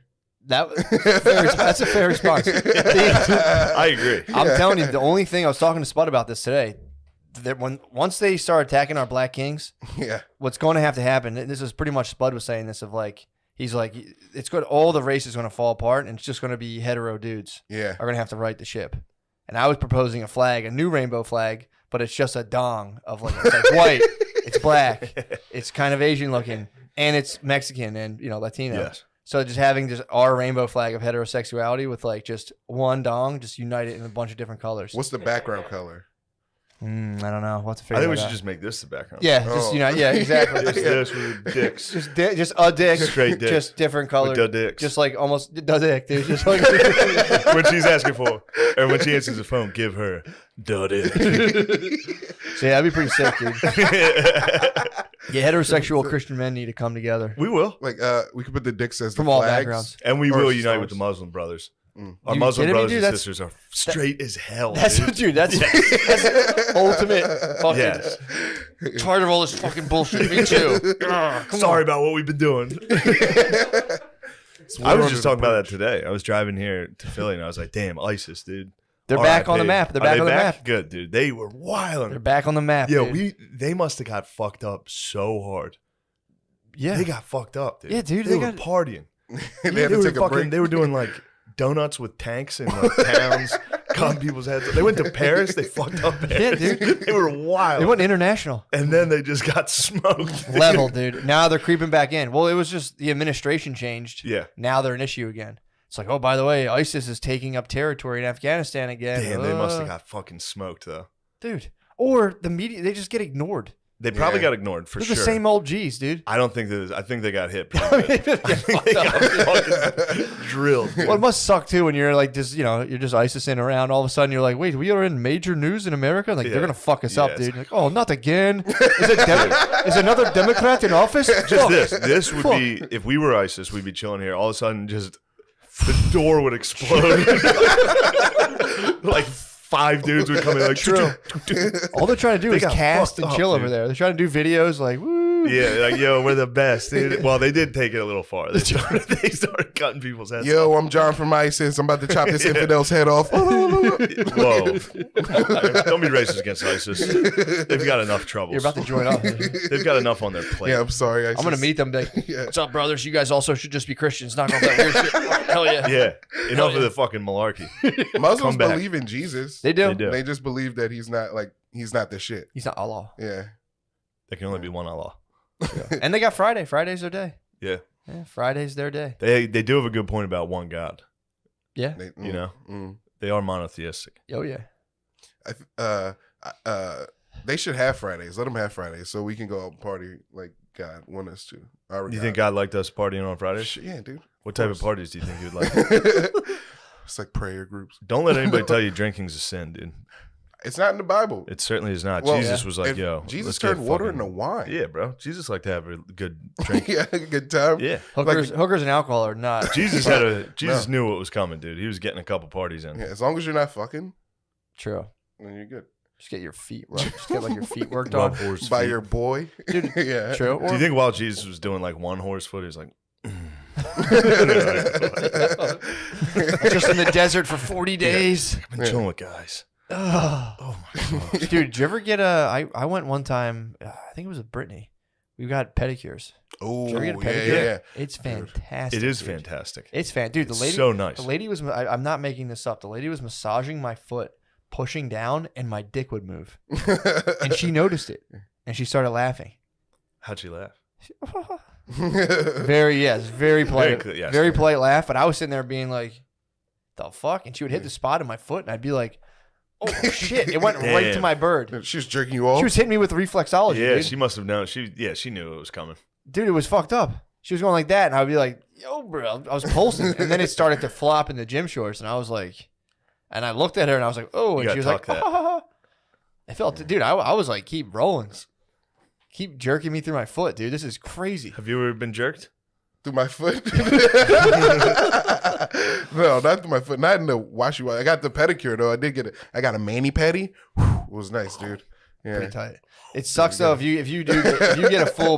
That's a fair response. I agree. I'm telling you, the only thing I was talking to Spud about this today. That once they start attacking our black kings, Yeah. what's going to have to happen? And this is pretty much Spud was saying this of like he's like it's good. All the race is going to fall apart, and it's just going to be hetero dudes. Yeah. Are going to have to right the ship. And I was proposing a flag, a new rainbow flag, but it's just a dong of like it's like white, it's black, it's kind of Asian looking, and it's Mexican and Latino. Yes. So just having just our rainbow flag of heterosexuality with like just one dong, just unite it in a bunch of different colors. What's the background color? I don't know. We'll have to figure I think that we should out. just make this the background. Yeah, just unite. Yeah, exactly. Just this with dicks. Just a dick, Straight dick. just different colors, With the dicks. just like almost the dick, dude. Just like When she's asking for, or when she answers the phone, give her the dick. So yeah, that'd be pretty sick, dude. Yeah, heterosexual Christian men need to come together. We will. Like, we could put the dicks as From the all flags. backgrounds. And we Or will unite stars. with the Muslim brothers. Our You Muslim kidding me, brothers dude? and That's- sisters are straight as hell. That's dude. that's ultimate fucking Yes. tired of all this fucking bullshit. Me too. Sorry about what we've been doing. I was just talking about that today. I was driving here to Philly and I was like, damn, ISIS, dude. They're back on the RIP. map. They're Are back they on the map. Good, dude. They were wild. They're back on the map. Yeah, dude. they must have got fucked up so hard. Yeah. They got fucked up, dude. Yeah, dude, They they were got- partying. They had to were take a break. They were doing like donuts with tanks in like towns, cutting people's heads off. They went to Paris. They fucked up Paris. Yeah, dude. They were wild. They went international. And then they just got smoked. Level, dude. Now they're creeping back in. Well, it was just the administration changed. Yeah. Now they're an issue again. It's like, oh, by the way, ISIS is taking up territory in Afghanistan again. Damn, they must have got fucking smoked though. Dude. Or the media, they just get ignored. They probably got ignored for They're sure. the same old G's, dude. I don't think that. I think they got hit. Pretty good. I think they got fucking drilled. Well, it must suck too when you're like just, you're just ISISing around. All of a sudden, you're like, wait, we are in major news in America. Like Yeah. they're gonna fuck us up, Yes. dude. You're like, oh, not again. Is another Democrat in office? Just Fuck. this would Fuck. be if we were ISIS, we'd be chilling here. All of a sudden, just the door would explode. Like 5 dudes would come in like True. All they're trying to do They is got cast fucked and up, chill over dude. there. They're trying to do videos like, woo. Yeah, like, yo, we're the best, dude. Well, they did take it a little far. They started cutting people's heads Yo, off. I'm John from ISIS. I'm about to chop this infidel's head off. Whoa. Don't be racist against ISIS. They've got enough troubles. You're about to join up. They've got enough on their plate. Yeah, I'm sorry. I'm going to meet them. Like, what's up, brothers? You guys also should just be Christians. Not going to that weird shit. Hell yeah. Yeah. Enough of the fucking malarkey. Muslims believe in Jesus. They do. They just believe that he's not the shit. He's not Allah. Yeah. There can only be one Allah. And they got Friday. Friday's their day. Yeah. Friday's their day. They do have a good point about one God. Yeah. You know? They are monotheistic. Oh, yeah. They should have Fridays. Let them have Fridays so we can go out and party like God want us to. You think God liked us partying on Fridays? Yeah, dude. What type of parties do you think he would like? It's like prayer groups. Don't let anybody tell you drinking's a sin, dude. It's not in the Bible. It certainly is not. Well, Jesus was like, yo. Jesus let's turned get water fucking- into wine. Yeah, bro. Jesus liked to have a good drink. Yeah, a good time. Yeah. Hookers and alcohol are not. Jesus knew what was coming, dude. He was getting a couple parties in. Yeah, as long as you're not fucking, True. then you're good. Just get your feet rubbed. Just get like your feet worked Rub on. horse By feet. your boy. Dude, yeah. True. Do you think while Jesus was doing like one horse foot, he was like, Just in the desert for 40 days. I've been chilling with guys. Oh my god, dude! Did you ever get a? I went one time. I think it was with Brittany. We got pedicures. Oh, Did you ever get a yeah, pedicure? yeah. It's fantastic. It is dude. fantastic. It's dude. The lady, so nice. The lady was. I'm not making this up. The lady was massaging my foot, pushing down, and my dick would move. And she noticed it, and she started laughing. How'd she laugh? Very polite. Very Polite laugh. But I was sitting there being like, "The fuck?" And she would hit the spot in my foot, and I'd be like, "Oh shit!" It went right to my bird. She was jerking you off. She was hitting me with reflexology. Yeah, dude. she must have known. She knew it was coming. Dude, it was fucked up. She was going like that, and I would be like, "Yo, bro," I was pulsing, and then it started to flop in the gym shorts, and I was like, and I looked at her, and I was like, "Oh," and You she was gotta like, tuck that. "Ah." I felt, dude, I was like, keep rolling, keep jerking me through my foot, dude. This is crazy. Have you ever been jerked? Through my foot? No, not through my foot. Not in the washy. I got the pedicure though. I got a mani pedi. It was nice, dude. Yeah. Pretty tight. It sucks though if you get a full